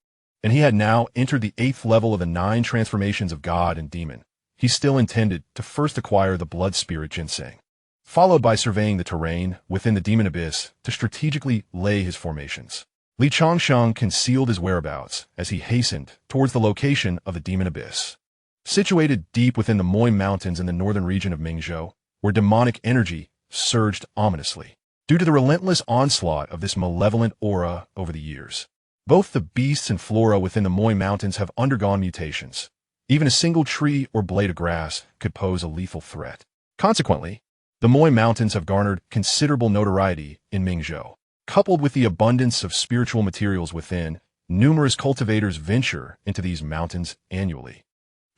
and he had now entered the 8th level of the 9 transformations of God and Demon, he still intended to first acquire the blood spirit ginseng, followed by surveying the terrain within the Demon Abyss to strategically lay his formations. Li Changsheng concealed his whereabouts as he hastened towards the location of the Demon Abyss. Situated deep within the Moy Mountains in the northern region of Mingzhou, where demonic energy surged ominously, due to the relentless onslaught of this malevolent aura over the years. Both the beasts and flora within the Moy Mountains have undergone mutations. Even a single tree or blade of grass could pose a lethal threat. Consequently, the Moy Mountains have garnered considerable notoriety in Mingzhou. Coupled with the abundance of spiritual materials within, numerous cultivators venture into these mountains annually,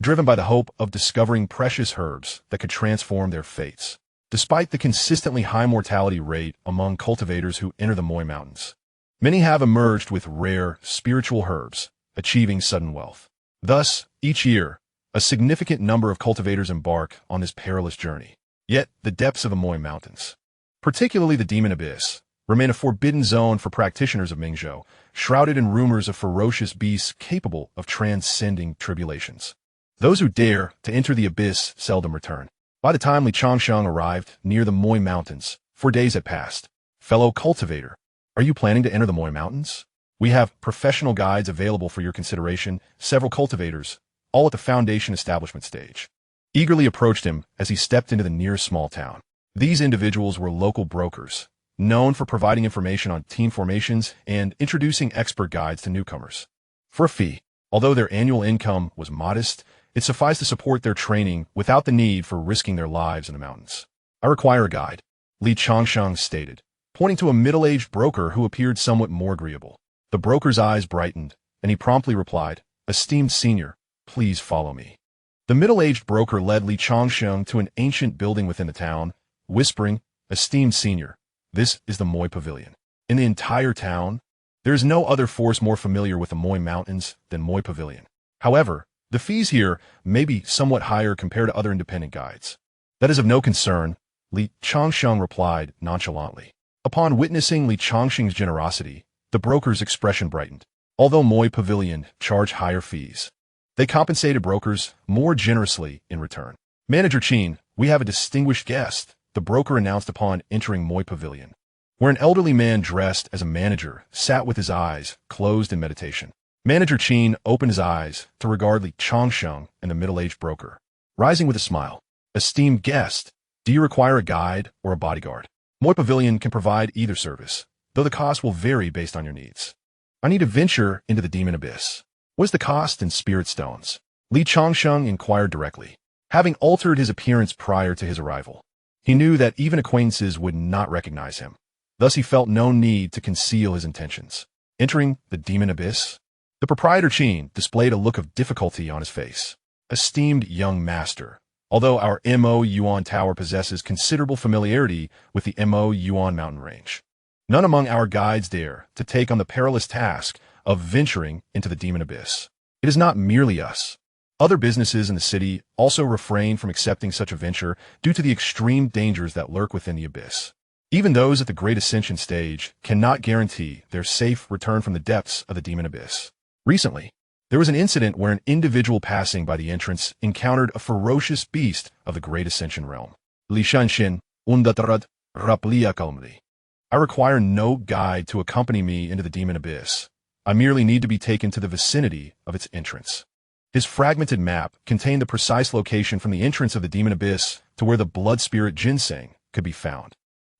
driven by the hope of discovering precious herbs that could transform their fates. Despite the consistently high mortality rate among cultivators who enter the Moy Mountains, many have emerged with rare spiritual herbs, achieving sudden wealth. Thus, each year, a significant number of cultivators embark on this perilous journey. Yet, the depths of the Moy Mountains, particularly the Demon Abyss, remain a forbidden zone for practitioners of Mingzhou, shrouded in rumors of ferocious beasts capable of transcending tribulations. Those who dare to enter the abyss seldom return. By the time Li Changsheng arrived near the Moi Mountains, 4 days had passed. Fellow cultivator, are you planning to enter the Moi Mountains? We have professional guides available for your consideration, several cultivators, all at the foundation establishment stage, eagerly approached him as he stepped into the nearest small town. These individuals were local brokers, known for providing information on team formations and introducing expert guides to newcomers. For a fee, although their annual income was modest, it sufficed to support their training without the need for risking their lives in the mountains. I require a guide, Li Changsheng stated, pointing to a middle-aged broker who appeared somewhat more agreeable. The broker's eyes brightened, and he promptly replied, "Esteemed senior, please follow me." The middle-aged broker led Li Changsheng to an ancient building within the town, whispering, "Esteemed senior, this is the Moi Pavilion. In the entire town, there is no other force more familiar with the Moi Mountains than Moi Pavilion. However, the fees here may be somewhat higher compared to other independent guides." "That is of no concern," Li Changsheng replied nonchalantly. Upon witnessing Li Changsheng's generosity, the broker's expression brightened. Although Moi Pavilion charged higher fees, they compensated brokers more generously in return. "Manager Qin, we have a distinguished guest," the broker announced upon entering Moi Pavilion, where an elderly man dressed as a manager sat with his eyes closed in meditation. Manager Qin opened his eyes to regard Li Changsheng and the middle-aged broker, rising with a smile. "Esteemed guest, do you require a guide or a bodyguard? Moi Pavilion can provide either service, though the cost will vary based on your needs. I need to venture into the demon abyss. What is the cost in spirit stones?" Li Changsheng inquired directly. Having altered his appearance prior to his arrival, he knew that even acquaintances would not recognize him. Thus he felt no need to conceal his intentions. Entering the demon abyss, the proprietor Qin displayed a look of difficulty on his face. "Esteemed young master, although our Mo Yuan Tower possesses considerable familiarity with the Mo Yuan mountain range, none among our guides dare to take on the perilous task of venturing into the demon abyss. It is not merely us. Other businesses in the city also refrain from accepting such a venture due to the extreme dangers that lurk within the abyss. Even those at the Great Ascension stage cannot guarantee their safe return from the depths of the demon abyss." Recently, there was an incident where an individual passing by the entrance encountered a ferocious beast of the Great Ascension realm. Li Xianxia, undatarad, raplia kalmli. I require no guide to accompany me into the demon abyss. I merely need to be taken to the vicinity of its entrance. His fragmented map contained the precise location from the entrance of the demon abyss to where the blood spirit Changsheng could be found,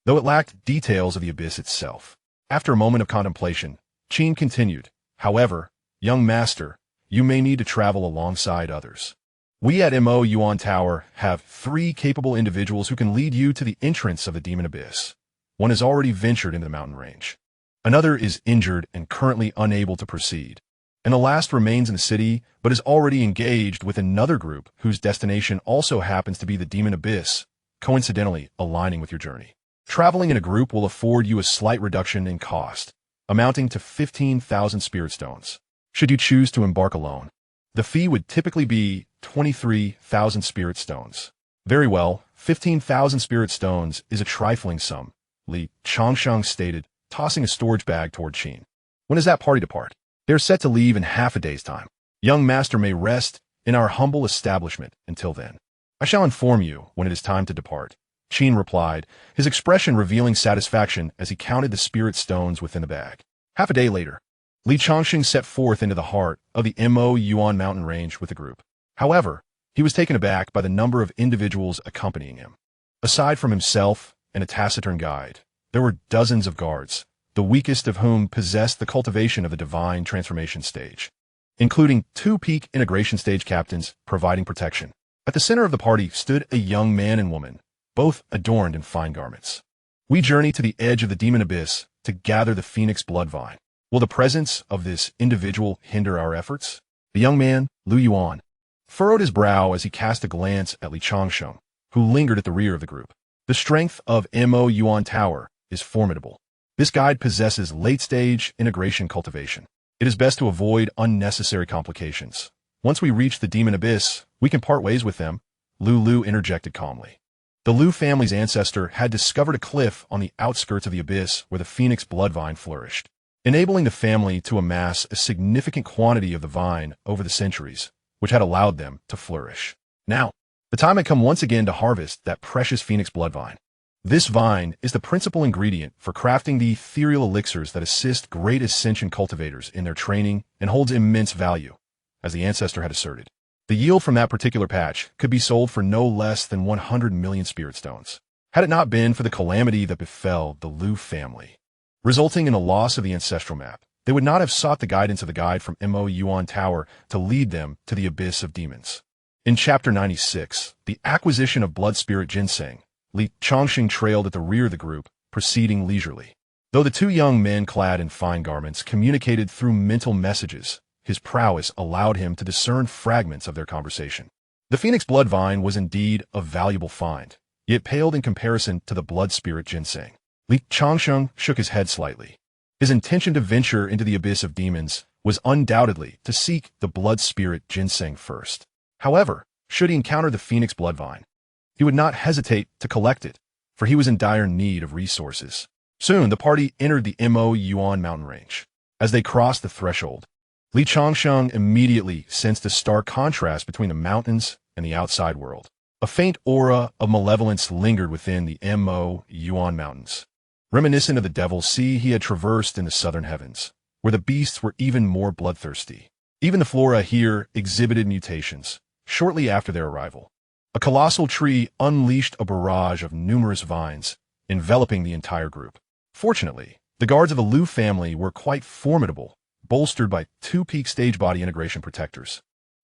though it lacked details of the abyss itself. After a moment of contemplation, Qin continued, "However, young master, you may need to travel alongside others. We at Mo Yuan Tower have 3 capable individuals who can lead you to the entrance of the demon abyss. One has already ventured into the mountain range. Another is injured and currently unable to proceed. And the last remains in the city, but is already engaged with another group whose destination also happens to be the demon abyss, coincidentally aligning with your journey. Traveling in a group will afford you a slight reduction in cost, amounting to 15,000 spirit stones. Should you choose to embark alone, the fee would typically be 23,000 spirit stones." "Very well, 15,000 spirit stones is a trifling sum," Li Changsheng stated, tossing a storage bag toward Qin. "When does that party depart?" "They're set to leave in half a day's time. Young master may rest in our humble establishment until then. I shall inform you when it is time to depart," Qin replied, his expression revealing satisfaction as he counted the spirit stones within the bag. Half a day later, Li Changsheng set forth into the heart of the Mo Yuan mountain range with the group. However, he was taken aback by the number of individuals accompanying him. Aside from himself and a taciturn guide, there were dozens of guards, the weakest of whom possessed the cultivation of the divine transformation stage, including 2 peak integration stage captains providing protection. At the center of the party stood a young man and woman, both adorned in fine garments. "We journey to the edge of the demon abyss to gather the phoenix blood vine. Will the presence of this individual hinder our efforts?" The young man, Lu Yuan, furrowed his brow as he cast a glance at Li Changsheng, who lingered at the rear of the group. The strength of Mo Yuan Tower is formidable. This guide possesses late-stage integration cultivation. It is best to avoid unnecessary complications. Once we reach the demon abyss, we can part ways with them, Lu interjected calmly. The Liu family's ancestor had discovered a cliff on the outskirts of the abyss where the phoenix blood vine flourished, enabling the family to amass a significant quantity of the vine over the centuries, which had allowed them to flourish. Now, the time had come once again to harvest that precious phoenix blood vine. This vine is the principal ingredient for crafting the ethereal elixirs that assist great ascension cultivators in their training and holds immense value, as the ancestor had asserted. The yield from that particular patch could be sold for no less than 100 million spirit stones, had it not been for the calamity that befell the Liu family. Resulting in the loss of the ancestral map, they would not have sought the guidance of the guide from Mo Yuan Tower to lead them to the abyss of demons. In Chapter 96, the acquisition of blood spirit Changsheng, Changsheng trailed at the rear of the group, proceeding leisurely. Though the two young men clad in fine garments communicated through mental messages, his prowess allowed him to discern fragments of their conversation. The phoenix blood vine was indeed a valuable find, yet paled in comparison to the blood spirit Changsheng. Changsheng shook his head slightly. His intention to venture into the abyss of demons was undoubtedly to seek the blood spirit Changsheng first. However, should he encounter the phoenix blood vine, he would not hesitate to collect it, for he was in dire need of resources. Soon, the party entered the Mo Yuan mountain range. As they crossed the threshold, Changsheng immediately sensed a stark contrast between the mountains and the outside world. A faint aura of malevolence lingered within the Mo Yuan mountains, reminiscent of the Devil's Sea he had traversed in the southern heavens, where the beasts were even more bloodthirsty. Even the flora here exhibited mutations. Shortly after their arrival, a colossal tree unleashed a barrage of numerous vines, enveloping the entire group. Fortunately, the guards of the Liu family were quite formidable, bolstered by two peak stage body integration protectors,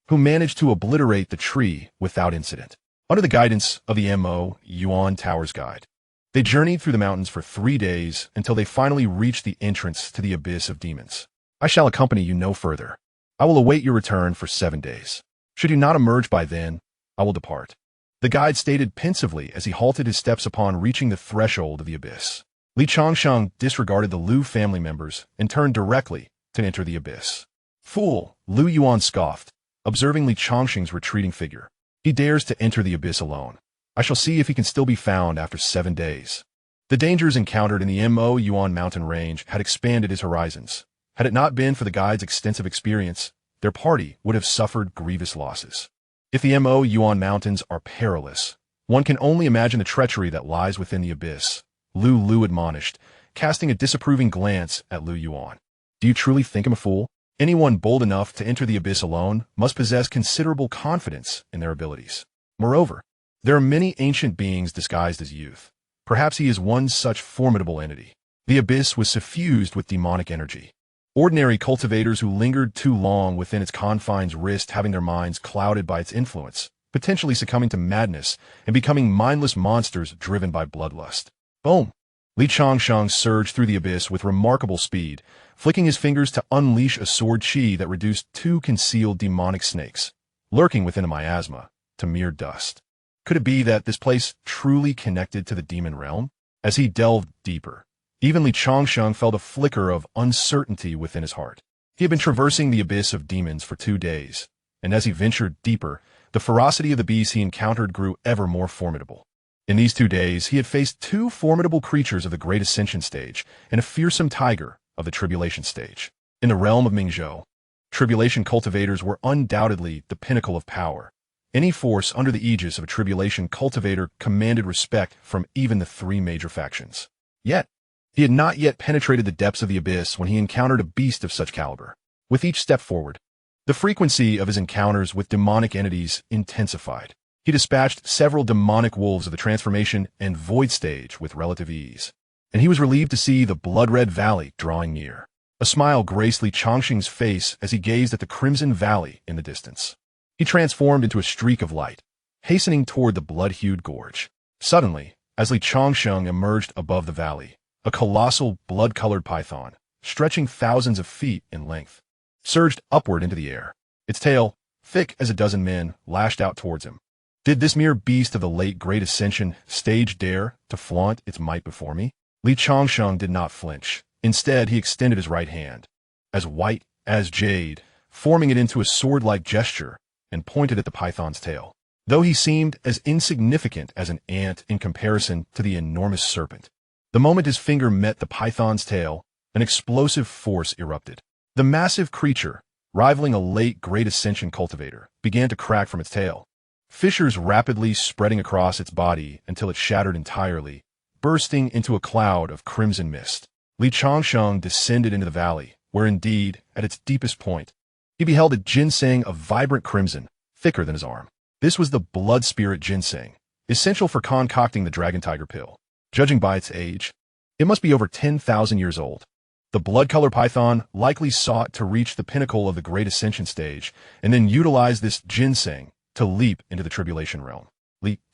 who managed to obliterate the tree without incident. Under the guidance of the Mo Yuan Tower's guide, they journeyed through the mountains for 3 days until they finally reached the entrance to the abyss of demons. I shall accompany you no further. I will await your return for 7 days. Should you not emerge by then, I will depart. The guide stated pensively as he halted his steps upon reaching the threshold of the abyss. Changsheng disregarded the Liu family members and turned directly to enter the abyss. Fool, Liu Yuan scoffed, observing Changsheng's retreating figure. He dares to enter the abyss alone. I shall see if he can still be found after 7 days. The dangers encountered in the Mo Yuan mountain range had expanded his horizons. Had it not been for the guide's extensive experience, their party would have suffered grievous losses. If the Mo Yuan mountains are perilous, one can only imagine the treachery that lies within the abyss, Lu admonished, casting a disapproving glance at Liu Yuan. Do you truly think him a fool? Anyone bold enough to enter the abyss alone must possess considerable confidence in their abilities. Moreover, there are many ancient beings disguised as youth. Perhaps he is one such formidable entity. The abyss was suffused with demonic energy. Ordinary cultivators who lingered too long within its confines risked having their minds clouded by its influence, potentially succumbing to madness and becoming mindless monsters driven by bloodlust. Boom! Changsheng surged through the abyss with remarkable speed, flicking his fingers to unleash a sword chi that reduced 2 concealed demonic snakes, lurking within a miasma, to mere dust. Could it be that this place truly connected to the demon realm? As he delved deeper, even Changsheng felt a flicker of uncertainty within his heart. He had been traversing the abyss of demons for 2 days, and as he ventured deeper, the ferocity of the beasts he encountered grew ever more formidable. In these 2 days, he had faced 2 formidable creatures of the Great Ascension stage and a fearsome tiger of the Tribulation stage. In the realm of Mingzhou, Tribulation cultivators were undoubtedly the pinnacle of power. Any force under the aegis of a Tribulation cultivator commanded respect from even the 3 major factions. Yet, he had not yet penetrated the depths of the abyss when he encountered a beast of such caliber. With each step forward, the frequency of his encounters with demonic entities intensified. He dispatched several demonic wolves of the transformation and void stage with relative ease, and he was relieved to see the blood-red valley drawing near. A smile graced Changsheng's face as he gazed at the crimson valley in the distance. He transformed into a streak of light, hastening toward the blood-hued gorge. Suddenly, as Changsheng emerged above the valley, a colossal blood-colored python, stretching thousands of feet in length, surged upward into the air. Its tail, thick as a dozen men, lashed out towards him. Did this mere beast of the late Great Ascension stage dare to flaunt its might before me? Changsheng did not flinch. Instead, he extended his right hand, as white as jade, forming it into a sword-like gesture, and pointed at the python's tail. though he seemed as insignificant as an ant in comparison to the enormous serpent. The moment his finger met the python's tail, an explosive force erupted. The massive creature, rivaling a late Great Ascension cultivator, began to crack from its tail. Fissures rapidly spreading across its body until it shattered entirely, bursting into a cloud of crimson mist. Changsheng descended into the valley, where indeed, at its deepest point, he beheld a ginseng of vibrant crimson, thicker than his arm. This was the blood spirit ginseng, essential for concocting the dragon tiger pill. Judging by its age, it must be over 10,000 years old. The blood-color python likely sought to reach the pinnacle of the Great Ascension stage and then utilize this ginseng to leap into the tribulation realm.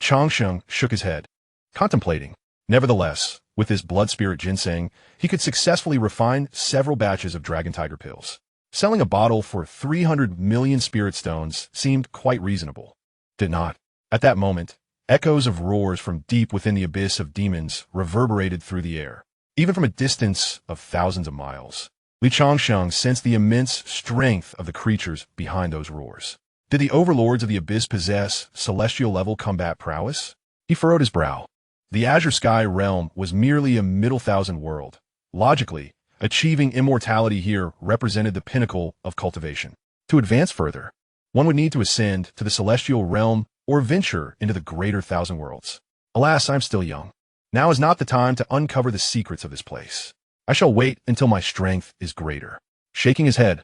Changsheng shook his head, contemplating. Nevertheless, with this blood spirit ginseng, he could successfully refine several batches of dragon tiger pills. Selling a bottle for 300 million spirit stones seemed quite reasonable. Did not. At that moment, echoes of roars from deep within the abyss of demons reverberated through the air. Even from a distance of thousands of miles, Changsheng sensed the immense strength of the creatures behind those roars. Did the overlords of the abyss possess celestial-level combat prowess? He furrowed his brow. The Azure Sky realm was merely a middle thousand world. Logically, achieving immortality here represented the pinnacle of cultivation. To advance further, one would need to ascend to the celestial realm or venture into the greater thousand worlds. Alas, I am still young. Now is not the time to uncover the secrets of this place. I shall wait until my strength is greater. Shaking his head,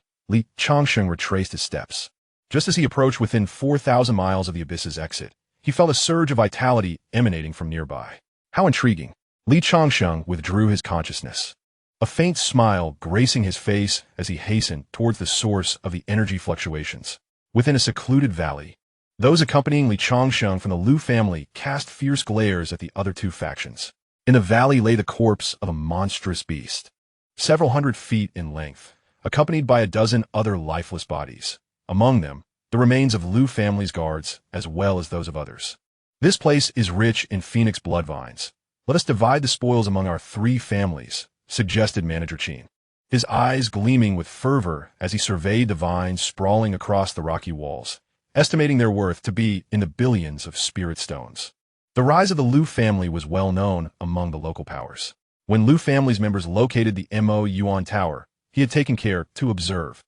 Changsheng retraced his steps. Just as he approached within 4,000 miles of the abyss's exit, he felt a surge of vitality emanating from nearby. How intriguing. Changsheng withdrew his consciousness. A faint smile gracing his face as he hastened towards the source of the energy fluctuations. Within a secluded valley, those accompanying Changsheng from the Lu family cast fierce glares at the other two factions. In the valley lay the corpse of a monstrous beast, several hundred feet in length, accompanied by a dozen other lifeless bodies. Among them, the remains of Lu family's guards, as well as those of others. This place is rich in phoenix blood vines. Let us divide the spoils among our three families, suggested Manager Qin, his eyes gleaming with fervor as he surveyed the vines sprawling across the rocky walls, estimating their worth to be in the billions of spirit stones. The rise of the Lu family was well known among the local powers. When Lu family's members located the Mo Yuan Tower, he had taken care to observe,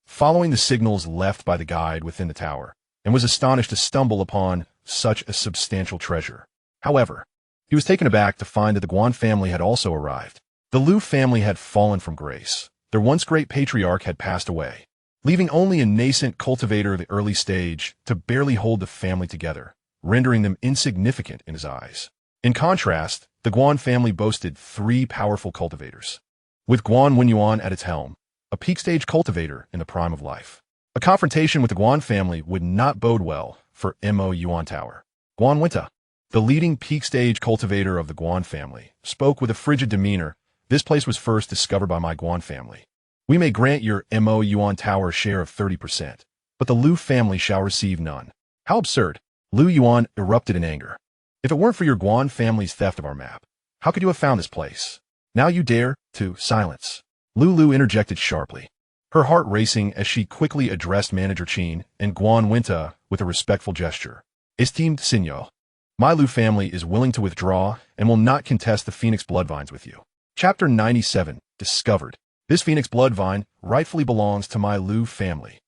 following the signals left by the guide within the tower, and was astonished to stumble upon such a substantial treasure. However, he was taken aback to find that the Guan family had also arrived. The Lu family had fallen from grace. Their once great patriarch had passed away, leaving only a nascent cultivator of the early stage to barely hold the family together, rendering them insignificant in his eyes. In contrast, the Guan family boasted three powerful cultivators, with Guan Wenyuan at its helm, a peak-stage cultivator in the prime of life. A confrontation with the Guan family would not bode well for Mo Yuan Tower. Guan Winta, the leading peak-stage cultivator of the Guan family, spoke with a frigid demeanor. This place was first discovered by my Guan family. We may grant your Mo Yuan Tower a share of 30%, but the Lu family shall receive none. How absurd! Lu Yuan erupted in anger. If it weren't for your Guan family's theft of our map, how could you have found this place? Now you dare to silence. Lu interjected sharply, her heart racing as she quickly addressed Manager Qin and Guan Winta with a respectful gesture. Esteemed Senor, my Lu family is willing to withdraw and will not contest the Phoenix Bloodvines with you. Chapter 97, Discovered. This Phoenix Bloodvine rightfully belongs to my Lu family.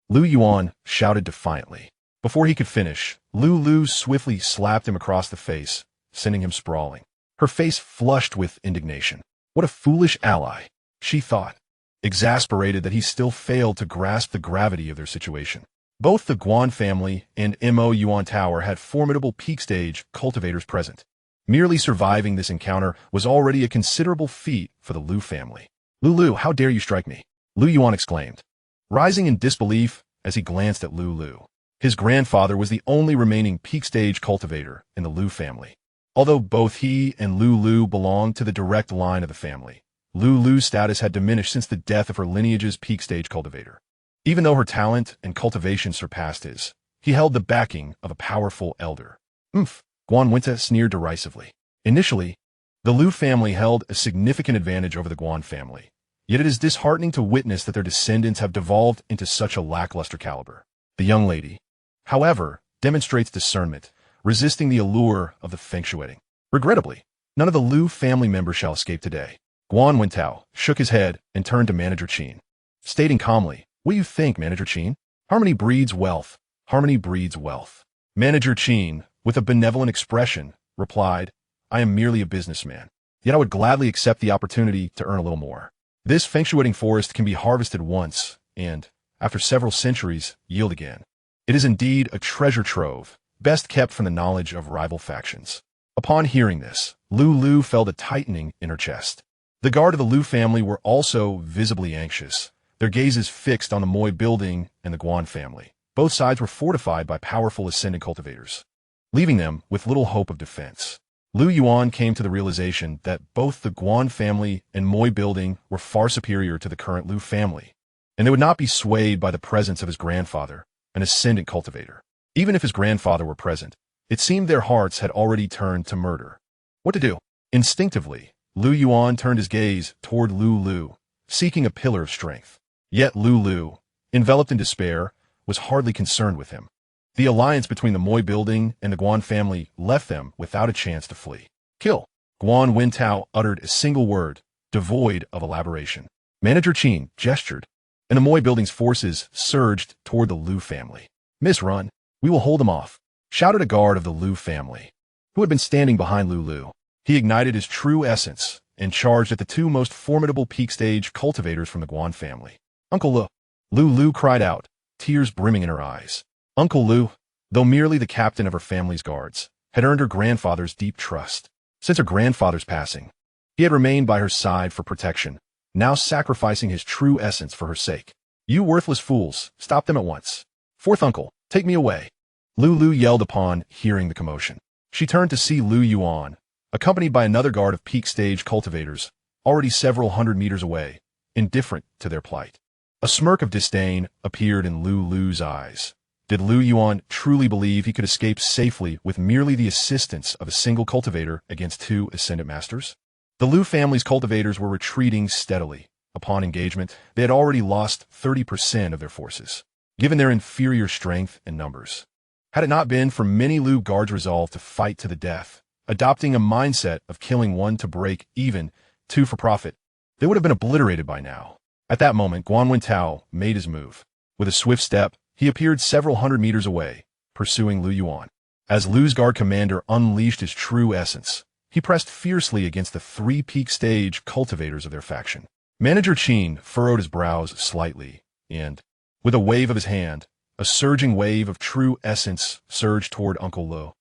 Lu Yuan shouted defiantly. Before he could finish, Lu swiftly slapped him across the face, sending him sprawling. Her face flushed with indignation. What a foolish ally, she thought, exasperated that he still failed to grasp the gravity of their situation. Both the Guan family and Mo Yuan Tower had formidable peak-stage cultivators present. Merely surviving this encounter was already a considerable feat for the Lu family. Lu, how dare you strike me? Lu Yuan exclaimed, rising in disbelief as he glanced at Lu. His grandfather was the only remaining peak-stage cultivator in the Lu family. Although both he and Lu belonged to the direct line of the family, Lu's status had diminished since the death of her lineage's peak-stage cultivator. Even though her talent and cultivation surpassed his, he held the backing of a powerful elder. Guan Winta sneered derisively. Initially, the Lu family held a significant advantage over the Guan family, yet it is disheartening to witness that their descendants have devolved into such a lackluster caliber. The young lady, however, demonstrates discernment, resisting the allure of the feng shuiing. Regrettably, none of the Lu family members shall escape today. Guan Wentao shook his head and turned to Manager Qin, stating calmly, "What do you think, Manager Qin? Harmony breeds wealth. Harmony breeds wealth." Manager Qin, with a benevolent expression, replied, "I am merely a businessman, yet I would gladly accept the opportunity to earn a little more. This feng shuiing forest can be harvested once and, after several centuries, yield again. It is indeed a treasure trove, best kept from the knowledge of rival factions." Upon hearing this, Lu felt a tightening in her chest. The guard of the Lu family were also visibly anxious, their gazes fixed on the Moi building and the Guan family. Both sides were fortified by powerful ascendant cultivators, leaving them with little hope of defense. Lu Yuan came to the realization that both the Guan family and Moi building were far superior to the current Lu family, and they would not be swayed by the presence of his grandfather, an ascendant cultivator. Even if his grandfather were present, it seemed their hearts had already turned to murder. What to do? Instinctively, Lu Yuan turned his gaze toward Lu, seeking a pillar of strength. Yet Lu, enveloped in despair, was hardly concerned with him. The alliance between the Moi building and the Guan family left them without a chance to flee. "Kill!" Guan Wentao uttered a single word, devoid of elaboration. Manager Qin gestured, and the Moi building's forces surged toward the Lu family. "Miss Run, we will hold them off," shouted a guard of the Lu family, who had been standing behind Lu. He ignited his true essence and charged at the two most formidable peak-stage cultivators from the Guan family. "Uncle Lu!" Lu cried out, tears brimming in her eyes. Uncle Lu, though merely the captain of her family's guards, had earned her grandfather's deep trust. Since her grandfather's passing, he had remained by her side for protection, now sacrificing his true essence for her sake. "You worthless fools, stop them at once. Fourth uncle, take me away." Lu yelled upon hearing the commotion. She turned to see Lu Yuan, accompanied by another guard of peak-stage cultivators, already several hundred meters away, indifferent to their plight. A smirk of disdain appeared in Lu's eyes. Did Lu Yuan truly believe he could escape safely with merely the assistance of a single cultivator against two ascendant masters? The Lu family's cultivators were retreating steadily. Upon engagement, they had already lost 30% of their forces, given their inferior strength and numbers. Had it not been for many Lu guards' resolve to fight to the death, adopting a mindset of killing one to break even, two for profit, they would have been obliterated by now. At that moment, Guan Wentao made his move. With a swift step, he appeared several hundred meters away, pursuing Lu Yuan. As Lu's guard commander unleashed his true essence, he pressed fiercely against the three peak-stage cultivators of their faction. Manager Qin furrowed his brows slightly, and, with a wave of his hand, a surging wave of true essence surged toward Uncle Lu.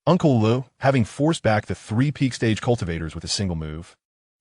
Uncle Lu, having forced back the three peak-stage cultivators with a single move,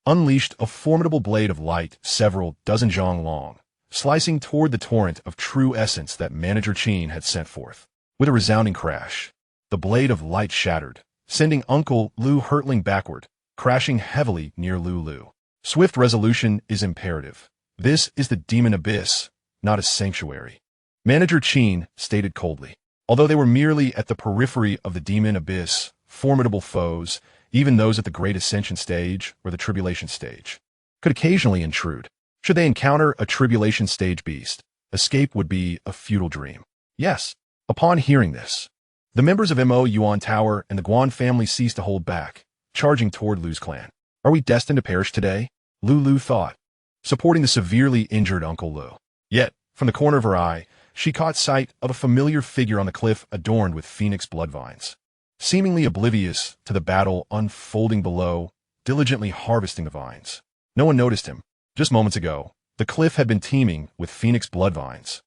unleashed a formidable blade of light several dozen zhang long, slicing toward the torrent of true essence that Manager Qin had sent forth. With a resounding crash, the blade of light shattered, sending Uncle Lu hurtling backward, crashing heavily near Lu. Swift resolution is imperative. This is the demon abyss, not a sanctuary, Manager Qin stated coldly. Although they were merely at the periphery of the demon abyss, formidable foes, even those at the Great Ascension stage or the Tribulation stage, could occasionally intrude. Should they encounter a Tribulation stage beast, escape would be a futile dream. Yes. Upon hearing this, the members of Mo Yuan Tower and the Guan family ceased to hold back, charging toward Lu's clan. Are we destined to perish today? Lu thought, supporting the severely injured Uncle Lu. Yet, from the corner of her eye, she caught sight of a familiar figure on the cliff adorned with phoenix bloodvines. Seemingly oblivious to the battle unfolding below, diligently harvesting the vines. No one noticed him. Just moments ago, the cliff had been teeming with phoenix bloodvines.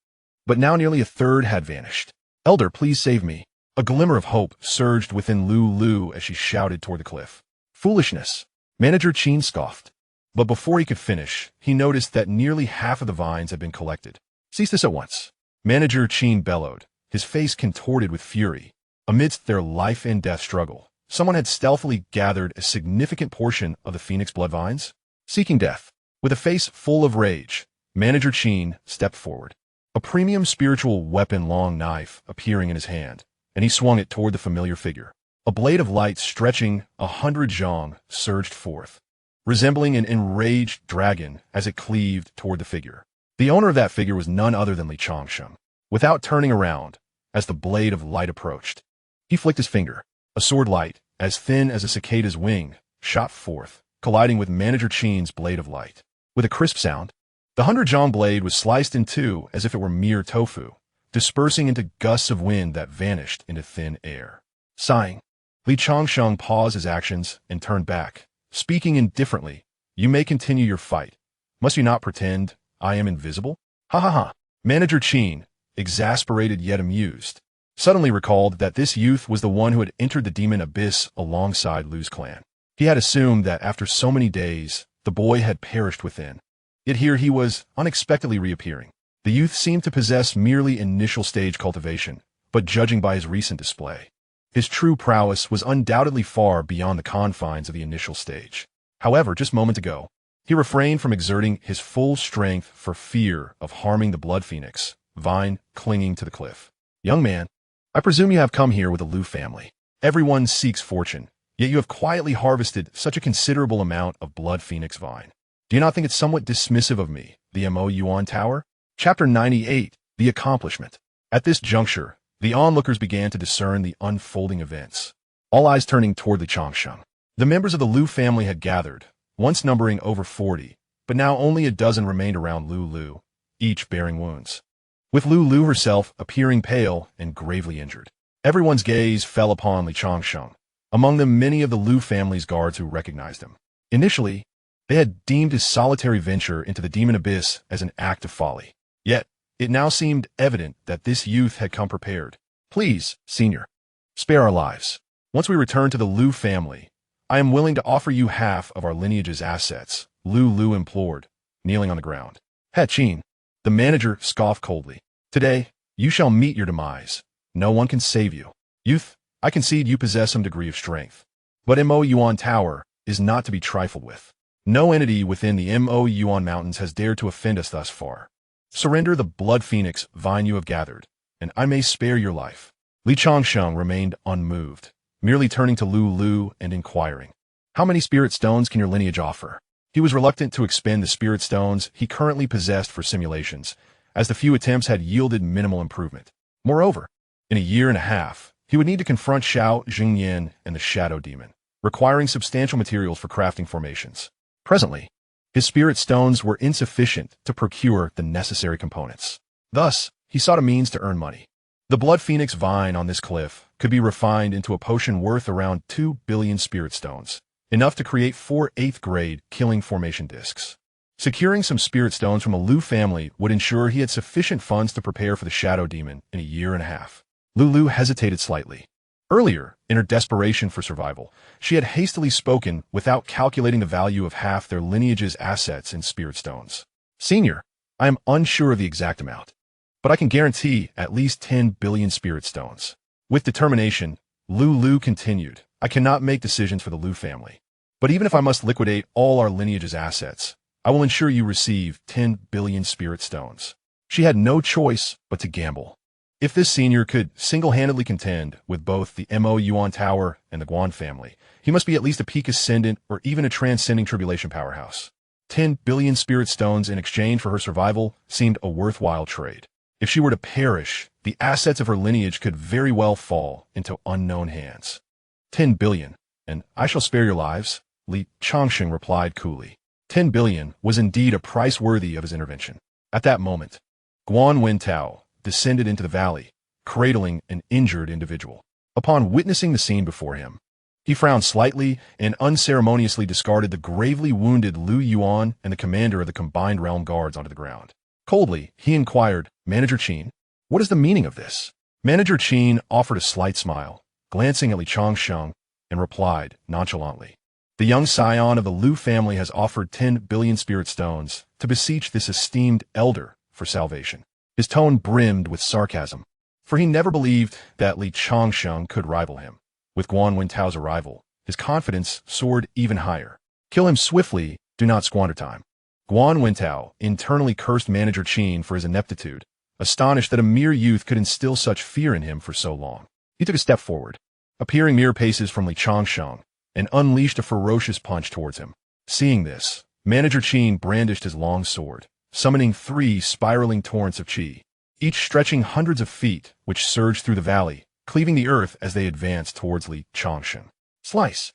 But now nearly a third had vanished. "Elder, please save me." A glimmer of hope surged within Lu as she shouted toward the cliff. "Foolishness," Manager Qin scoffed. But before he could finish, he noticed that nearly half of the vines had been collected. "Cease this at once," Manager Qin bellowed, his face contorted with fury. Amidst their life and death struggle, someone had stealthily gathered a significant portion of the phoenix bloodvines. Seeking death, with a face full of rage, Manager Qin stepped forward, a premium spiritual weapon long knife appearing in his hand, and he swung it toward the familiar figure. A blade of light stretching 100 zhang surged forth, resembling an enraged dragon as it cleaved toward the figure. The owner of that figure was none other than Changsheng. Without turning around, as the blade of light approached. He flicked his finger. A sword light, as thin as a cicada's wing, shot forth, colliding with Manager Qin's blade of light. With a crisp sound, the 100-jong blade was sliced in two as if it were mere tofu, dispersing into gusts of wind that vanished into thin air. Sighing, Li Changsheng paused his actions and turned back, speaking indifferently. "You may continue your fight. Must you not pretend I am invisible?" Ha ha ha. Manager Qin, exasperated yet amused, suddenly recalled that this youth was the one who had entered the demon abyss alongside Lu's clan. He had assumed that after so many days, the boy had perished within. Yet here he was unexpectedly reappearing. The youth seemed to possess merely initial stage cultivation, but judging by his recent display, his true prowess was undoubtedly far beyond the confines of the initial stage. However, just moments ago, he refrained from exerting his full strength for fear of harming the blood phoenix, vine clinging to the cliff. "Young man, I presume you have come here with the Lu family. Everyone seeks fortune, yet you have quietly harvested such a considerable amount of blood phoenix vine. Do you not think it's somewhat dismissive of me, the Mo Yuan Tower?" Chapter 98, The Accomplishment. At this juncture, the onlookers began to discern the unfolding events, all eyes turning toward the Changsheng. The members of the Lu family had gathered, once numbering over 40, but now only a dozen remained around Lu, each bearing wounds, with Lu herself appearing pale and gravely injured. Everyone's gaze fell upon Li Changsheng, among them many of the Lu family's guards who recognized him. Initially, they had deemed his solitary venture into the demon abyss as an act of folly. Yet, it now seemed evident that this youth had come prepared. "Please, senior, spare our lives. Once we return to the Lu family, I am willing to offer you half of our lineage's assets," Lu implored, kneeling on the ground. "He Qin," the manager scoffed coldly. "Today, you shall meet your demise. No one can save you. Youth, I concede you possess some degree of strength. But Mo Yuan Tower is not to be trifled with. No entity within the Mo Yuan Mountains has dared to offend us thus far. Surrender the blood phoenix vine you have gathered, and I may spare your life." Li Changsheng remained unmoved, merely turning to Lu and inquiring, "How many spirit stones can your lineage offer?" He was reluctant to expend the spirit stones he currently possessed for simulations, as the few attempts had yielded minimal improvement. Moreover, in a year and a half, he would need to confront Xiao Jingyan and the Shadow Demon, requiring substantial materials for crafting formations. Presently, his spirit stones were insufficient to procure the necessary components. Thus, he sought a means to earn money. The blood phoenix vine on this cliff could be refined into a potion worth around 2 billion spirit stones, enough to create 4 8th-grade killing formation discs. Securing some spirit stones from a Lu family would ensure he had sufficient funds to prepare for the Shadow Demon in a year and a half. Lu hesitated slightly. Earlier, in her desperation for survival, she had hastily spoken without calculating the value of half their lineage's assets in spirit stones. "Senior, I am unsure of the exact amount, but I can guarantee at least 10 billion spirit stones." With determination, Lu continued, "I cannot make decisions for the Lu family, but even if I must liquidate all our lineage's assets, I will ensure you receive 10 billion spirit stones." She had no choice but to gamble. If this senior could single-handedly contend with both the Mo Yuan Tower and the Guan family, he must be at least a peak ascendant or even a transcending tribulation powerhouse. 10 billion spirit stones in exchange for her survival seemed a worthwhile trade. If she were to perish, the assets of her lineage could very well fall into unknown hands. 10 billion, and I shall spare your lives, Li Changsheng replied coolly. 10 billion was indeed a price worthy of his intervention. At that moment, Guan Wentao descended into the valley, cradling an injured individual. Upon witnessing the scene before him, he frowned slightly and unceremoniously discarded the gravely wounded Lu Yuan and the commander of the combined realm guards onto the ground. Coldly, he inquired, "Manager Qin, what is the meaning of this?" Manager Qin offered a slight smile, glancing at Li Changsheng, and replied nonchalantly, "The young scion of the Lu family has offered 10 billion spirit stones to beseech this esteemed elder for salvation." His tone brimmed with sarcasm, for he never believed that Li Changsheng could rival him. With Guan Wentao's arrival, his confidence soared even higher. "Kill him swiftly, do not squander time." Guan Wentao internally cursed Manager Qin for his ineptitude, astonished that a mere youth could instill such fear in him for so long. He took a step forward, appearing mere paces from Li Changsheng, and unleashed a ferocious punch towards him. Seeing this, Manager Qin brandished his long sword, summoning 3 spiraling torrents of qi. each stretching hundreds of feet, which surged through the valley, cleaving the earth as they advanced towards Li Changsheng. Slice!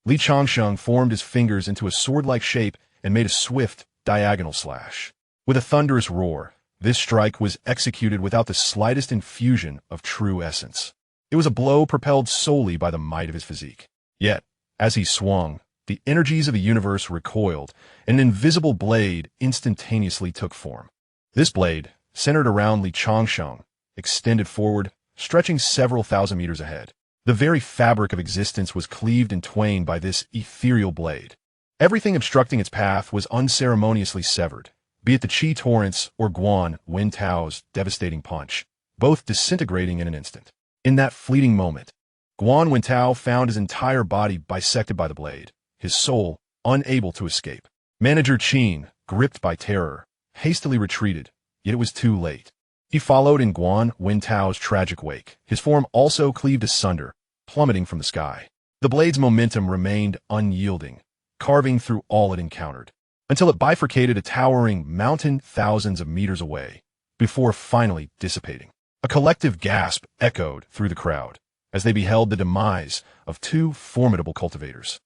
Li Changsheng formed his fingers into a sword-like shape and made a swift, diagonal slash. With a thunderous roar, this strike was executed without the slightest infusion of true essence. It was a blow propelled solely by the might of his physique. Yet, as he swung, the energies of the universe recoiled, and an invisible blade instantaneously took form. This blade, centered around Li Changsheng, extended forward, stretching several thousand meters ahead. The very fabric of existence was cleaved in twain by this ethereal blade. Everything obstructing its path was unceremoniously severed, be it the Qi torrents or Guan Wen Tao's devastating punch, both disintegrating in an instant. In that fleeting moment, Guan Wen Tao found his entire body bisected by the blade, his soul unable to escape. Manager Qin, gripped by terror, hastily retreated, yet it was too late. He followed in Guan Wen Tao's tragic wake, his form also cleaved asunder, plummeting from the sky. The blade's momentum remained unyielding, carving through all it encountered, until it bifurcated a towering mountain thousands of meters away, before finally dissipating. A collective gasp echoed through the crowd as they beheld the demise of two formidable cultivators.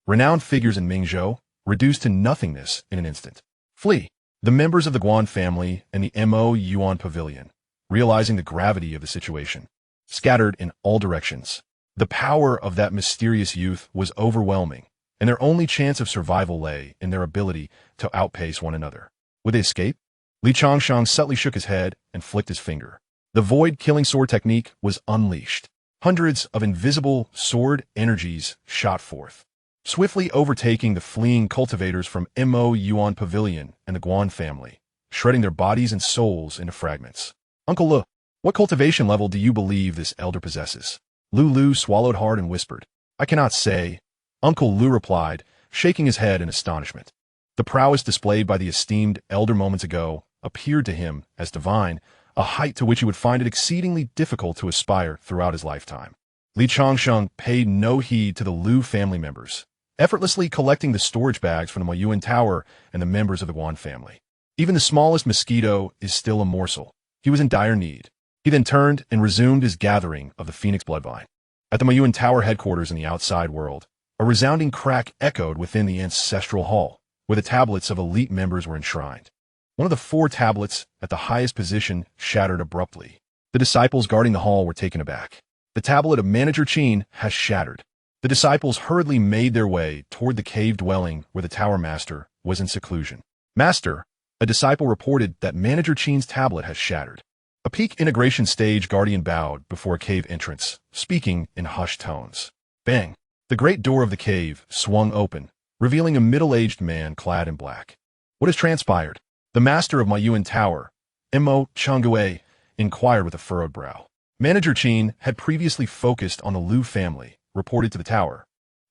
Renowned figures in Mingzhou, reduced to nothingness in an instant. Flee! The members of the Guan family and the Mo Yuan Pavilion, realizing the gravity of the situation, scattered in all directions. The power of that mysterious youth was overwhelming, and their only chance of survival lay in their ability to outpace one another. Would they escape? Li Changsheng subtly shook his head and flicked his finger. The void-killing sword technique was unleashed. Hundreds of invisible sword energies shot forth, swiftly overtaking the fleeing cultivators from Mo Yuan Pavilion and the Guan family, shredding their bodies and souls into fragments. Uncle Lu, what cultivation level do you believe this elder possesses? Lu swallowed hard and whispered. I cannot say. Uncle Lu replied, shaking his head in astonishment. The prowess displayed by the esteemed elder moments ago appeared to him as divine, a height to which he would find it exceedingly difficult to aspire throughout his lifetime. Li Changsheng paid no heed to the Lu family members, effortlessly collecting the storage bags from the Moyuan Tower and the members of the Guan family. Even the smallest mosquito is still a morsel. He was in dire need. He then turned and resumed his gathering of the Phoenix Bloodvine. At the Moyuan Tower headquarters in the outside world, a resounding crack echoed within the ancestral hall, where the tablets of elite members were enshrined. One of the 4 tablets at the highest position shattered abruptly. The disciples guarding the hall were taken aback. The tablet of Manager Qin has shattered. The disciples hurriedly made their way toward the cave dwelling where the Tower Master was in seclusion. Master, a disciple reported that Manager Qin's tablet has shattered. A peak integration stage guardian bowed before a cave entrance, speaking in hushed tones. Bang! The great door of the cave swung open, revealing a middle-aged man clad in black. What has transpired? The master of Moyuan Tower, Mo Changwei, inquired with a furrowed brow. Manager Qin had previously focused on the Lu family, reported to the tower,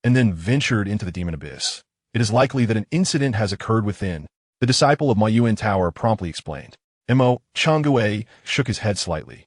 and then ventured into the demon abyss. It is likely that an incident has occurred within, the disciple of Moyuan Tower promptly explained. Mo Changwei shook his head slightly,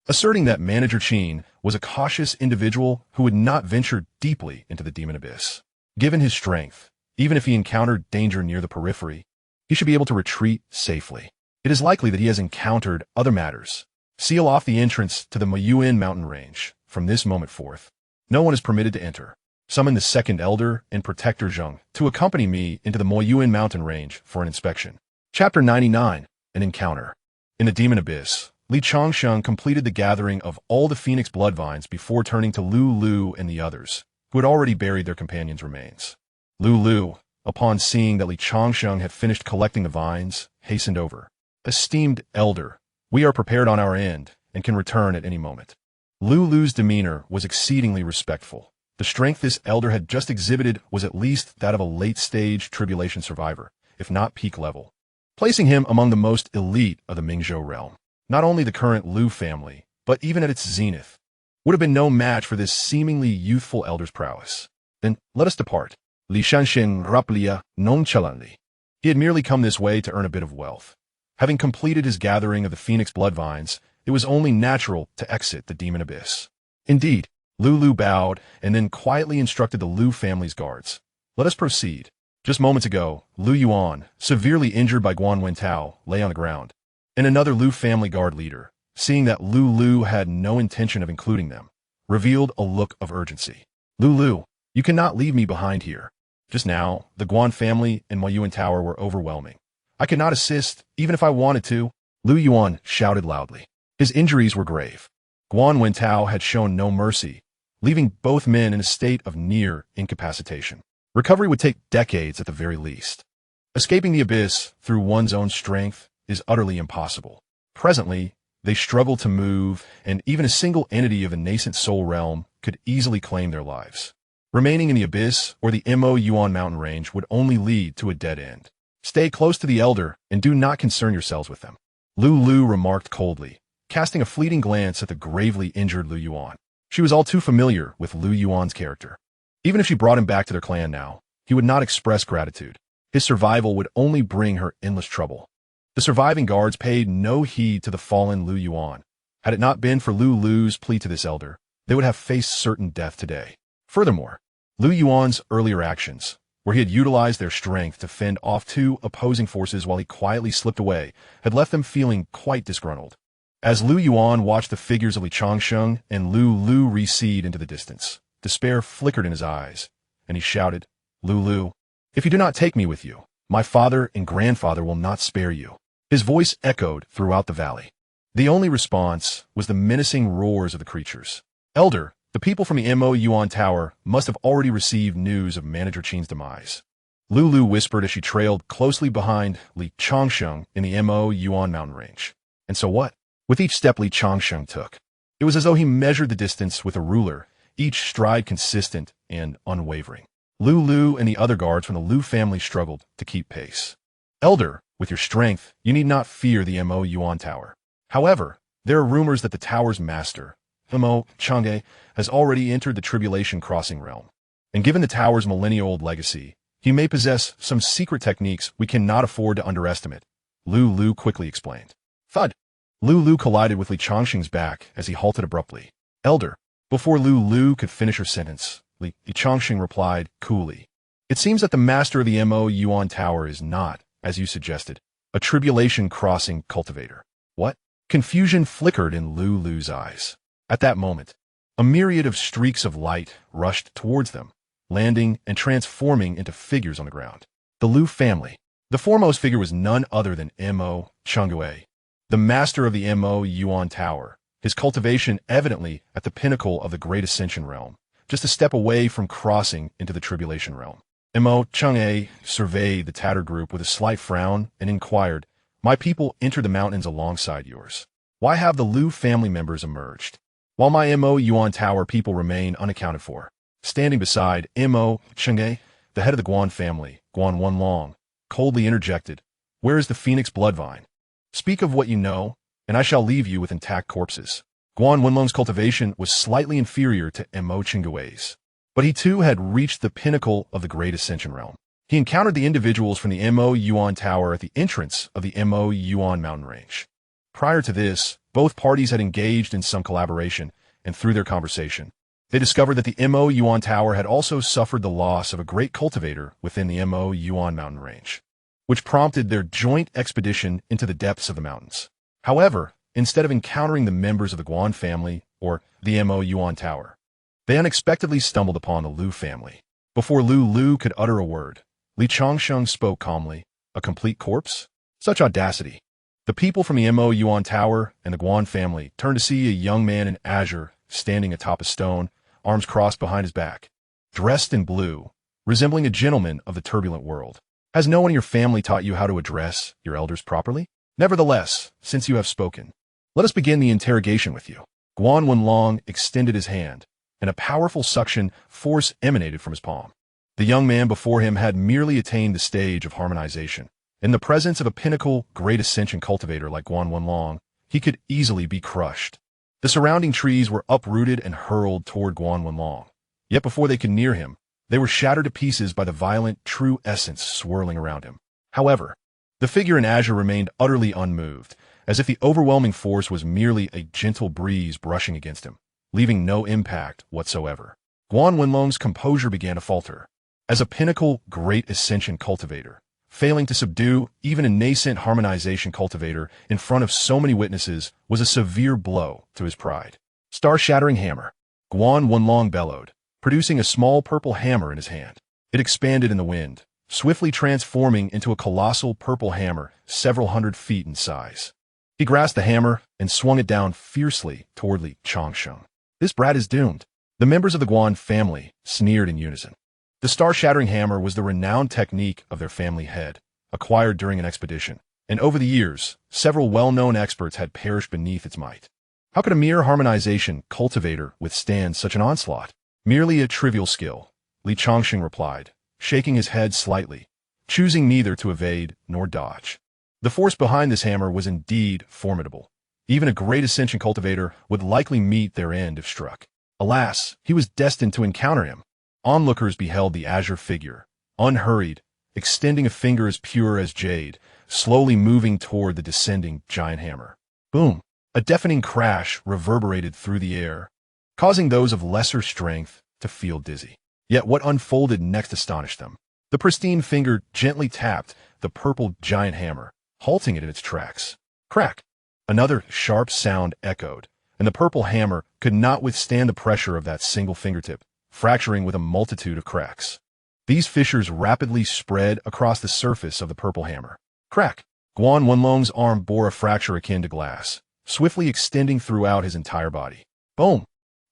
asserting that Manager Qin was a cautious individual who would not venture deeply into the demon abyss. Given his strength, even if he encountered danger near the periphery, he should be able to retreat safely. It is likely that he has encountered other matters. Seal off the entrance to the Moyuan mountain range. From this moment forth, no one is permitted to enter. Summon the second elder and protector Zheng to accompany me into the Moyuan mountain range for an inspection. Chapter 99, An Encounter. In the demon abyss, Li Changsheng completed the gathering of all the Phoenix Bloodvines before turning to Lu and the others, who had already buried their companions' remains. Lu, upon seeing that Li Changsheng had finished collecting the vines, hastened over. Esteemed elder, we are prepared on our end and can return at any moment. Lu's demeanor was exceedingly respectful. The strength this elder had just exhibited was at least that of a late-stage tribulation survivor, if not peak level, placing him among the most elite of the Mingzhou realm. Not only the current Lu family, but even at its zenith, would have been no match for this seemingly youthful elder's prowess. Then let us depart. Li Xianxia raplia nonchalantly. He had merely come this way to earn a bit of wealth. Having completed his gathering of the Phoenix Bloodvines, it was only natural to exit the demon abyss. Indeed, Lu bowed and then quietly instructed the Lu family's guards. Let us proceed. Just moments ago, Lu Yuan, severely injured by Guan Wen Tao, lay on the ground. and another Lu family guard leader, seeing that Lu had no intention of including them, revealed a look of urgency. Lu, you cannot leave me behind here. Just now, the Guan family and Mo Yuan Tower were overwhelming. I could not assist, even if I wanted to. Lu Yuan shouted loudly. His injuries were grave. Guan Wentao had shown no mercy, leaving both men in a state of near incapacitation. Recovery would take decades at the very least. Escaping the abyss through one's own strength is utterly impossible. Presently, they struggled to move, and even a single entity of the nascent soul realm could easily claim their lives. Remaining in the abyss or the Mo Yuan mountain range would only lead to a dead end. Stay close to the elder and do not concern yourselves with them. Lu remarked coldly, casting a fleeting glance at the gravely injured Lu Yuan. She was all too familiar with Lu Yuan's character. Even if she brought him back to their clan now, he would not express gratitude. His survival would only bring her endless trouble. The surviving guards paid no heed to the fallen Lu Yuan. Had it not been for Lu's plea to this elder, they would have faced certain death today. Furthermore, Lu Yuan's earlier actions, where he had utilized their strength to fend off two opposing forces while he quietly slipped away, had left them feeling quite disgruntled. As Lu Yuan watched the figures of Changsheng and Lu recede into the distance, despair flickered in his eyes, and he shouted, Lu, if you do not take me with you, my father and grandfather will not spare you. His voice echoed throughout the valley. The only response was the menacing roars of the creatures. Elder, the people from the Mo Yuan Tower must have already received news of Manager Qin's demise. Lu whispered as she trailed closely behind Li Changsheng in the Mo Yuan mountain range. And so what? With each step Li Changsheng took, it was as though he measured the distance with a ruler, each stride consistent and unwavering. Lu and the other guards from the Lu family struggled to keep pace. Elder, with your strength, you need not fear the Mo Yuan Tower. However, there are rumors that the tower's master, Mo Chang'e, has already entered the Tribulation Crossing realm. And given the tower's millennia-old legacy, he may possess some secret techniques we cannot afford to underestimate, Lu quickly explained. Thud! Lu collided with Li Changsheng's back as he halted abruptly. Elder, before Lu could finish her sentence, Li Changsheng replied coolly. It seems that the master of the Mo Yuan Tower is not, as you suggested, a Tribulation Crossing cultivator. What? Confusion flickered in Lu's eyes. At that moment, a myriad of streaks of light rushed towards them, landing and transforming into figures on the ground. The Lu family. The foremost figure was none other than Mo Chang'e, the master of the Mo Yuan Tower, his cultivation evidently at the pinnacle of the Great Ascension realm, just a step away from crossing into the Tribulation realm. Mo Chang'e surveyed the tattered group with a slight frown and inquired, My people entered the mountains alongside yours. Why have the Lu family members emerged, while my Mo Yuan Tower people remain unaccounted for? Standing beside Mo Chang'e, the head of the Guan family, Guan Wenlong, coldly interjected, Where is the Phoenix Bloodvine? Speak of what you know, and I shall leave you with intact corpses. Guan Wenlong's cultivation was slightly inferior to Mo Chang'e's, but he too had reached the pinnacle of the Great Ascension realm. He encountered the individuals from the Mo Yuan Tower at the entrance of the Mo Yuan mountain range. Prior to this, both parties had engaged in some collaboration, and through their conversation, they discovered that the Mo Yuan Tower had also suffered the loss of a great cultivator within the Mo Yuan mountain range, which prompted their joint expedition into the depths of the mountains. However, instead of encountering the members of the Guan family or the Mo Yuan Tower, they unexpectedly stumbled upon the Lu family. Before Lu could utter a word, Li Changsheng spoke calmly. A complete corpse? Such audacity. The people from the Mo Yuan Tower and the Guan family turned to see a young man in azure standing atop a stone, arms crossed behind his back, dressed in blue, resembling a gentleman of the turbulent world. Has no one in your family taught you how to address your elders properly? Nevertheless, since you have spoken, let us begin the interrogation with you. Guan Wenlong extended his hand, and a powerful suction force emanated from his palm. The young man before him had merely attained the stage of harmonization. In the presence of a pinnacle Great Ascension cultivator like Guan Wenlong, he could easily be crushed. The surrounding trees were uprooted and hurled toward Guan Wenlong. Yet before they could near him, they were shattered to pieces by the violent true essence swirling around him. However, the figure in azure remained utterly unmoved, as if the overwhelming force was merely a gentle breeze brushing against him, leaving no impact whatsoever. Guan Wenlong's composure began to falter. As a pinnacle Great Ascension cultivator, Failing to subdue even a nascent harmonization cultivator in front of so many witnesses was a severe blow to his pride. Star-shattering hammer. Guan Wenlong bellowed, producing a small purple hammer in his hand. It expanded in the wind, swiftly transforming into a colossal purple hammer several hundred feet in size. He grasped the hammer and swung it down fiercely toward Li Changsheng. This brat is doomed. The members of the Guan family sneered in unison. The star-shattering hammer was the renowned technique of their family head, acquired during an expedition, and over the years, several well-known experts had perished beneath its might. How could a mere harmonization cultivator withstand such an onslaught? Merely a trivial skill, Li Changsheng replied, shaking his head slightly, choosing neither to evade nor dodge. The force behind this hammer was indeed formidable. Even a great ascension cultivator would likely meet their end if struck. Alas, he was destined to encounter him. Onlookers beheld the azure figure, unhurried, extending a finger as pure as jade, slowly moving toward the descending giant hammer. Boom! A deafening crash reverberated through the air, causing those of lesser strength to feel dizzy. Yet what unfolded next astonished them. The pristine finger gently tapped the purple giant hammer, halting it in its tracks. Crack! Another sharp sound echoed, and the purple hammer could not withstand the pressure of that single fingertip, fracturing with a multitude of cracks. These fissures rapidly spread across the surface of the purple hammer. Crack! Guan Wenlong's arm bore a fracture akin to glass, swiftly extending throughout his entire body. Boom!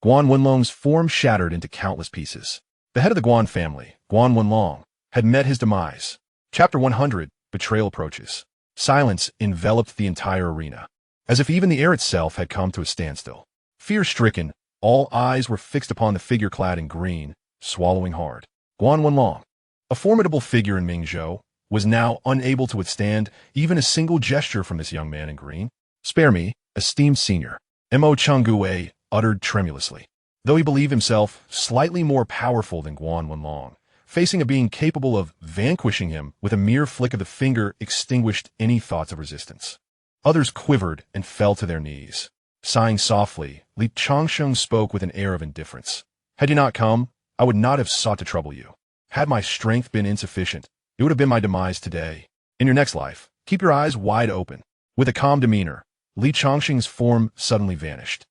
Guan Wenlong's form shattered into countless pieces. The head of the Guan family, Guan Wenlong, had met his demise. Chapter 100, Betrayal Approaches. Silence enveloped the entire arena, as if even the air itself had come to a standstill. Fear-stricken, all eyes were fixed upon the figure clad in green, swallowing hard. Guan Wenlong, a formidable figure in Mingzhou, was now unable to withstand even a single gesture from this young man in green. "Spare me, esteemed senior," Mo Changgue uttered tremulously. Though he believed himself slightly more powerful than Guan Wenlong, facing a being capable of vanquishing him with a mere flick of the finger extinguished any thoughts of resistance. Others quivered and fell to their knees. Sighing softly, Li Changsheng spoke with an air of indifference. "Had you not come, I would not have sought to trouble you. Had my strength been insufficient, it would have been my demise today. In your next life, keep your eyes wide open." With a calm demeanor, Li Changsheng's form suddenly vanished,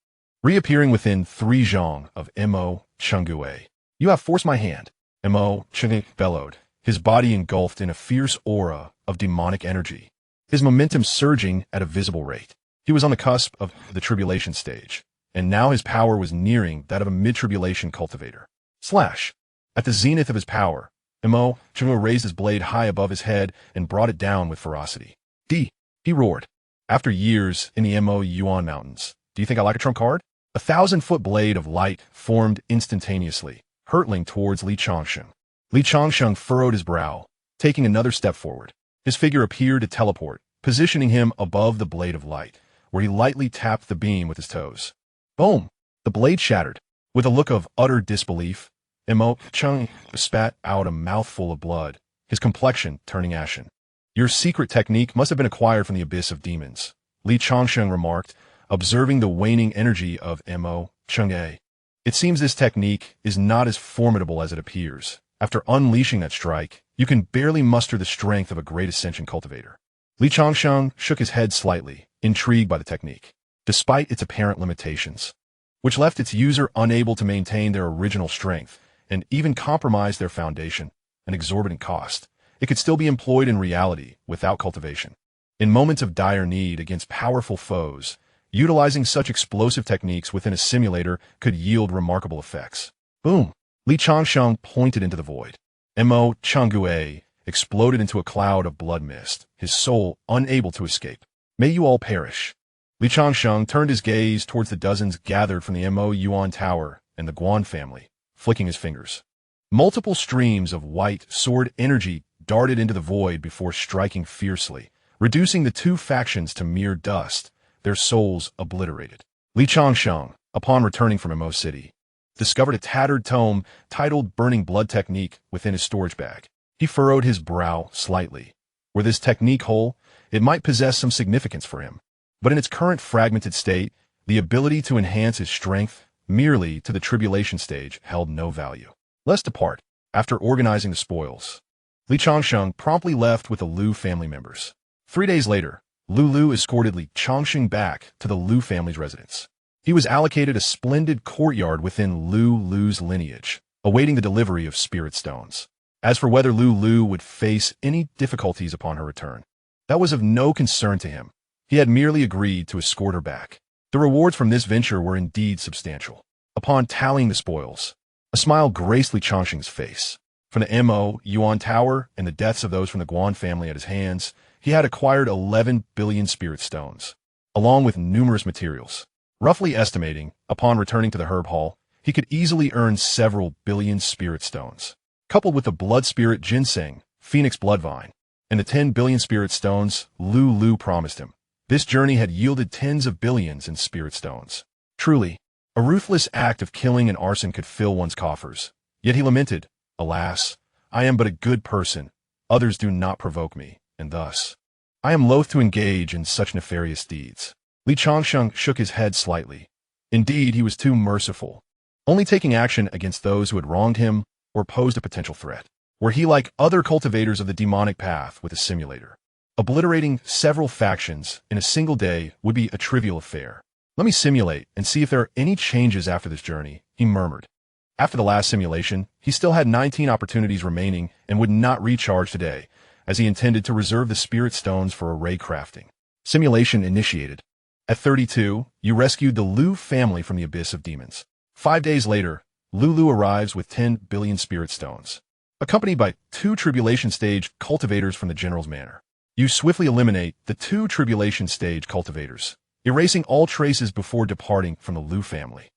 reappearing within 3 zhang of Mo Changgue. "You have forced my hand," Mo Changgue bellowed, his body engulfed in a fierce aura of demonic energy, his momentum surging at a visible rate. He was on the cusp of the tribulation stage, and now his power was nearing that of a mid-tribulation cultivator. Slash! At the zenith of his power, Mo Changgue raised his blade high above his head and brought it down with ferocity. "D!" he roared. "After years in the Mo Yuan Mountains, do you think I like a trump card?" A 1,000-foot blade of light formed instantaneously, hurtling towards Li Changsheng. Li Changsheng furrowed his brow, taking another step forward. His figure appeared to teleport, positioning him above the blade of light, where he lightly tapped the beam with his toes. Boom! The blade shattered. With a look of utter disbelief, Mo Changgue spat out a mouthful of blood, his complexion turning ashen. "Your secret technique must have been acquired from the abyss of demons," Li Changsheng remarked, observing the waning energy of Mo Changgue. "It seems this technique is not as formidable as it appears. After unleashing that strike, you can barely muster the strength of a great ascension cultivator." Li Changsheng shook his head slightly, intrigued by the technique. Despite its apparent limitations, which left its user unable to maintain their original strength and even compromised their foundation, an exorbitant cost, it could still be employed in reality without cultivation. In moments of dire need against powerful foes, utilizing such explosive techniques within a simulator could yield remarkable effects. Boom! Li Changsheng pointed into the void. Mo Changgue exploded into a cloud of blood mist, his soul unable to escape. "May you all perish." Li Changsheng turned his gaze towards the dozens gathered from the Mo Yuan Tower and the Guan family, flicking his fingers. Multiple streams of white sword energy darted into the void before striking fiercely, reducing the two factions to mere dust, their souls obliterated. Li Changsheng, upon returning from Mo City, discovered a tattered tome titled Burning Blood Technique within his storage bag. He furrowed his brow slightly. Were this technique whole, it might possess some significance for him. But in its current fragmented state, the ability to enhance his strength merely to the tribulation stage held no value. Let's depart. After organizing the spoils, Li Changsheng promptly left with the Lu family members. 3 days later, Lu escorted Li Changsheng back to the Lu family's residence. He was allocated a splendid courtyard within Lu's lineage, awaiting the delivery of spirit stones. As for whether Lu would face any difficulties upon her return, that was of no concern to him. He had merely agreed to escort her back. The rewards from this venture were indeed substantial. Upon tallying the spoils, a smile graced Li Changsheng's face. From the Mo Yuan Tower and the deaths of those from the Guan family at his hands, he had acquired 11 billion spirit stones, along with numerous materials. Roughly estimating, upon returning to the herb hall, he could easily earn several billion spirit stones. Coupled with the blood spirit ginseng, phoenix bloodvine, and the 10 billion spirit stones Lu promised him, this journey had yielded tens of billions in spirit stones. Truly, a ruthless act of killing and arson could fill one's coffers. Yet he lamented, "Alas, I am but a good person. Others do not provoke me, and thus, I am loath to engage in such nefarious deeds." Li Changsheng shook his head slightly. Indeed, he was too merciful, only taking action against those who had wronged him or posed a potential threat. Were he like other cultivators of the demonic path with a simulator, obliterating several factions in a single day would be a trivial affair. "Let me simulate and see if there are any changes after this journey," he murmured. After the last simulation, he still had 19 opportunities remaining and would not recharge today, as he intended to reserve the spirit stones for array crafting. Simulation initiated. At 32, you rescued the Lu family from the abyss of demons. 5 days later, Lu arrives with 10 billion spirit stones, accompanied by 2 tribulation stage cultivators from the general's manor. You swiftly eliminate the 2 tribulation stage cultivators, erasing all traces before departing from the Lu family.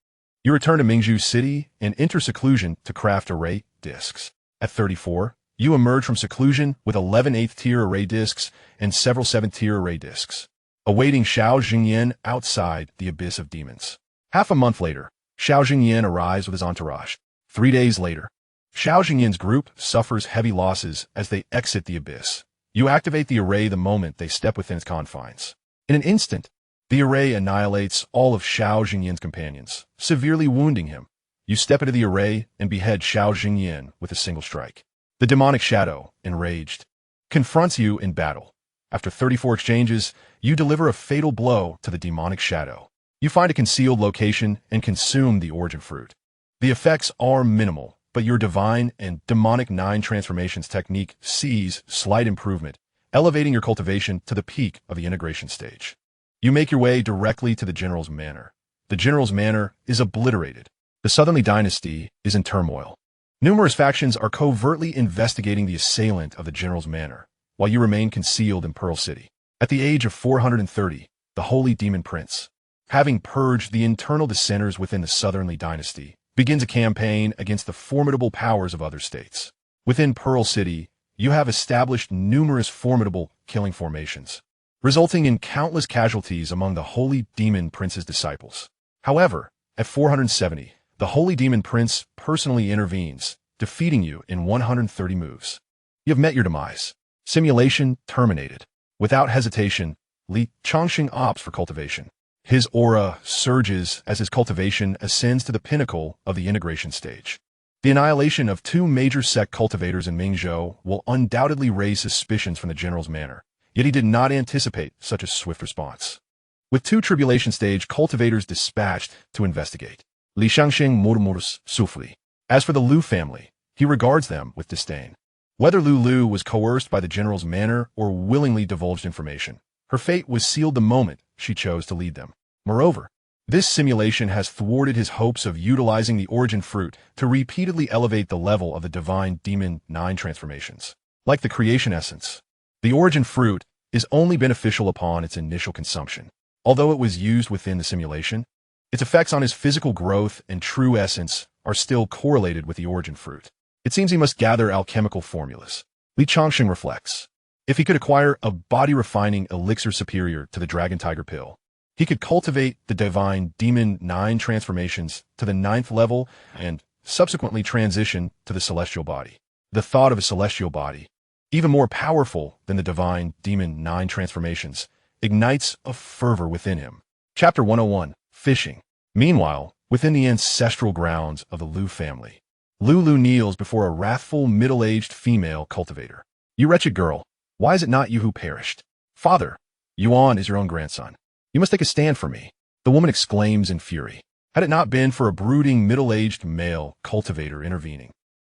You return to Mingzhu City and enter seclusion to craft array discs. At 34, you emerge from seclusion with 11 8th-tier array discs and several 7th-tier array discs, awaiting Xiao Jingyan outside the abyss of demons. Half a month later, Xiao Jingyan arrives with his entourage. 3 days later, Xiao Jingyan's group suffers heavy losses as they exit the abyss. You activate the array the moment they step within its confines. In an instant, the array annihilates all of Xiao Jingyan's companions, severely wounding him. You step into the array and behead Xiao Jingyan with a single strike. The demonic shadow, enraged, confronts you in battle. After 34 exchanges, you deliver a fatal blow to the demonic shadow. You find a concealed location and consume the origin fruit. The effects are minimal, but your divine and demonic 9 transformations technique sees slight improvement, elevating your cultivation to the peak of the integration stage. You make your way directly to the general's manor. The general's manor is obliterated. The Southernly dynasty is in turmoil. Numerous factions are covertly investigating the assailant of the general's manor, while you remain concealed in Pearl City. At the age of 430, the Holy Demon Prince, having purged the internal dissenters within the Southernly dynasty, begins a campaign against the formidable powers of other states. Within Pearl City, you have established numerous formidable killing formations, resulting in countless casualties among the Holy Demon Prince's disciples. However, at 470, the Holy Demon Prince personally intervenes, defeating you in 130 moves. You have met your demise. Simulation terminated. Without hesitation, Li Changsheng opts for cultivation. His aura surges as his cultivation ascends to the pinnacle of the integration stage. The annihilation of 2 major sect cultivators in Mingzhou will undoubtedly raise suspicions from the general's manor, yet he did not anticipate such a swift response. With 2 tribulation stage cultivators dispatched to investigate, Li Xianxia murmurs softly. As for the Lu family, he regards them with disdain. Whether Lu was coerced by the general's manor or willingly divulged information, her fate was sealed the moment she chose to lead them. Moreover, this simulation has thwarted his hopes of utilizing the origin fruit to repeatedly elevate the level of the divine demon 9 transformations. Like the creation essence, the origin fruit is only beneficial upon its initial consumption. Although it was used within the simulation, its effects on his physical growth and true essence are still correlated with the origin fruit. It seems he must gather alchemical formulas. Li Changsheng reflects. If he could acquire a body-refining elixir superior to the Dragon Tiger Pill, he could cultivate the divine demon 9 transformations to the 9th level and subsequently transition to the celestial body. The thought of a celestial body, even more powerful than the divine demon 9 transformations, ignites a fervor within him. Chapter 101, Fishing. Meanwhile, within the ancestral grounds of the Lu family, Lulu kneels before a wrathful, middle-aged female cultivator. You wretched girl, why is it not you who perished? Father, Yuan is your own grandson. You must take a stand for me, the woman exclaims in fury. Had it not been for a brooding, middle-aged male cultivator intervening,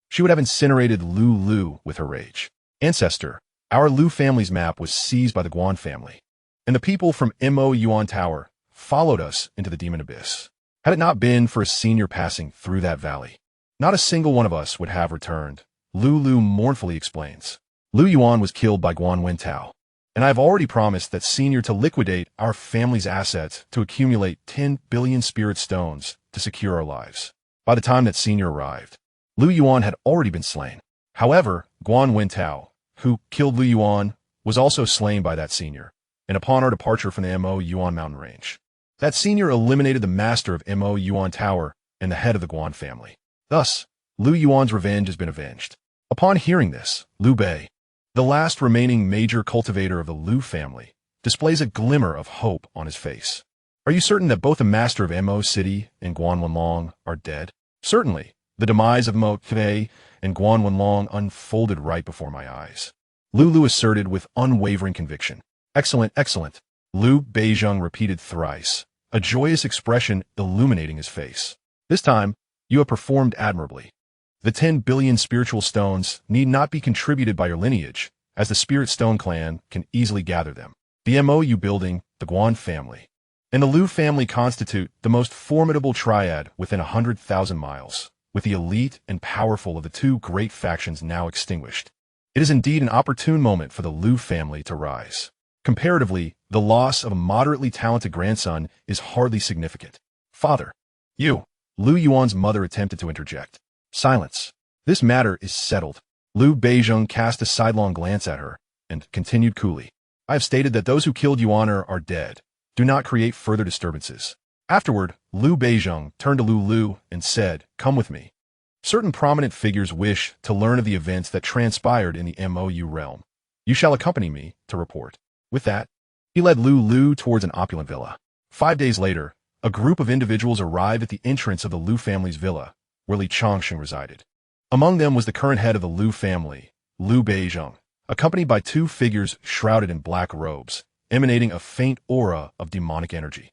she would have incinerated Lulu with her rage. Ancestor, our Lu family's map was seized by the Guan family, and the people from Mo Yuan Tower followed us into the demon abyss. Had it not been for a senior passing through that valley, not a single one of us would have returned, Lulu mournfully explains. Lu Yuan was killed by Guan Wentao, and I have already promised that senior to liquidate our family's assets to accumulate 10 billion spirit stones to secure our lives. By the time that senior arrived, Lu Yuan had already been slain. However, Guan Wentao, who killed Lu Yuan, was also slain by that senior, and upon our departure from the Mo Yuan mountain range, that senior eliminated the master of Mo Yuan Tower and the head of the Guan family. Thus, Lu Yuan's revenge has been avenged. Upon hearing this, Liu Bei, the last remaining major cultivator of the Lu family, displays a glimmer of hope on his face. Are you certain that both the master of Mo City and Guan Wenlong are dead? Certainly. The demise of Mo Fei and Guan Wenlong unfolded right before my eyes. Lulu asserted with unwavering conviction. Excellent, excellent. Liu Beizheng repeated thrice, a joyous expression illuminating his face. This time, you have performed admirably. The 10 billion spiritual stones need not be contributed by your lineage, as the Spirit Stone clan can easily gather them. The MOU building, the Guan family, and the Liu family constitute the most formidable triad within 100,000 miles, with the elite and powerful of the two great factions now extinguished. It is indeed an opportune moment for the Liu family to rise. Comparatively, the loss of a moderately talented grandson is hardly significant. Father, Liu Yuan's mother attempted to interject. Silence. This matter is settled. Liu Beizheng cast a sidelong glance at her and continued coolly. I have stated that those who killed Yuan are dead. Do not create further disturbances. Afterward, Liu Beizheng turned to Lulu and said, Come with me. Certain prominent figures wish to learn of the events that transpired in the MOU realm. You shall accompany me to report. With that, he led Lulu towards an opulent villa. 5 days later, a group of individuals arrived at the entrance of the Liu family's villa, where Changsheng resided. Among them was the current head of the Liu family, Liu Beizheng, accompanied by two figures shrouded in black robes, emanating a faint aura of demonic energy.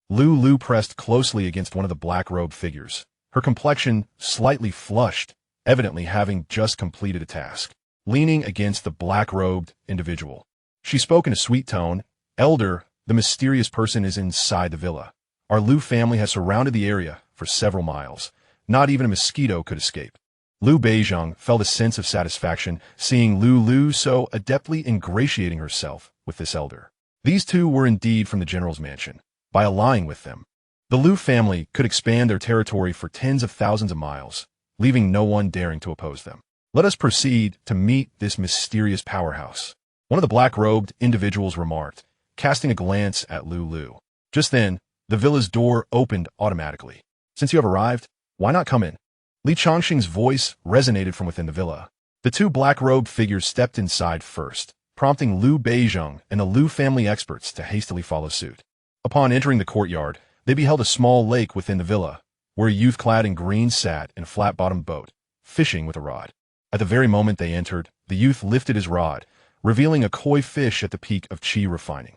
Lulu pressed closely against one of the black-robed figures, her complexion slightly flushed, evidently having just completed a task. Leaning against the black-robed individual, she spoke in a sweet tone, Elder, the mysterious person is inside the villa. Our Liu family has surrounded the area for several miles. Not even a mosquito could escape. Liu Beizheng felt a sense of satisfaction seeing Lulu so adeptly ingratiating herself with this elder. These two were indeed from the general's mansion. By allying with them, the Liu family could expand their territory for tens of thousands of miles, leaving no one daring to oppose them. Let us proceed to meet this mysterious powerhouse, one of the black-robed individuals remarked, casting a glance at Lulu. Just then, the villa's door opened automatically. Since you have arrived, why not come in? Changsheng's voice resonated from within the villa. The two black-robed figures stepped inside first, prompting Liu Beizheng and the Liu family experts to hastily follow suit. Upon entering the courtyard, they beheld a small lake within the villa, where a youth clad in green sat in a flat-bottomed boat, fishing with a rod. At the very moment they entered, the youth lifted his rod, revealing a koi fish at the peak of chi refining.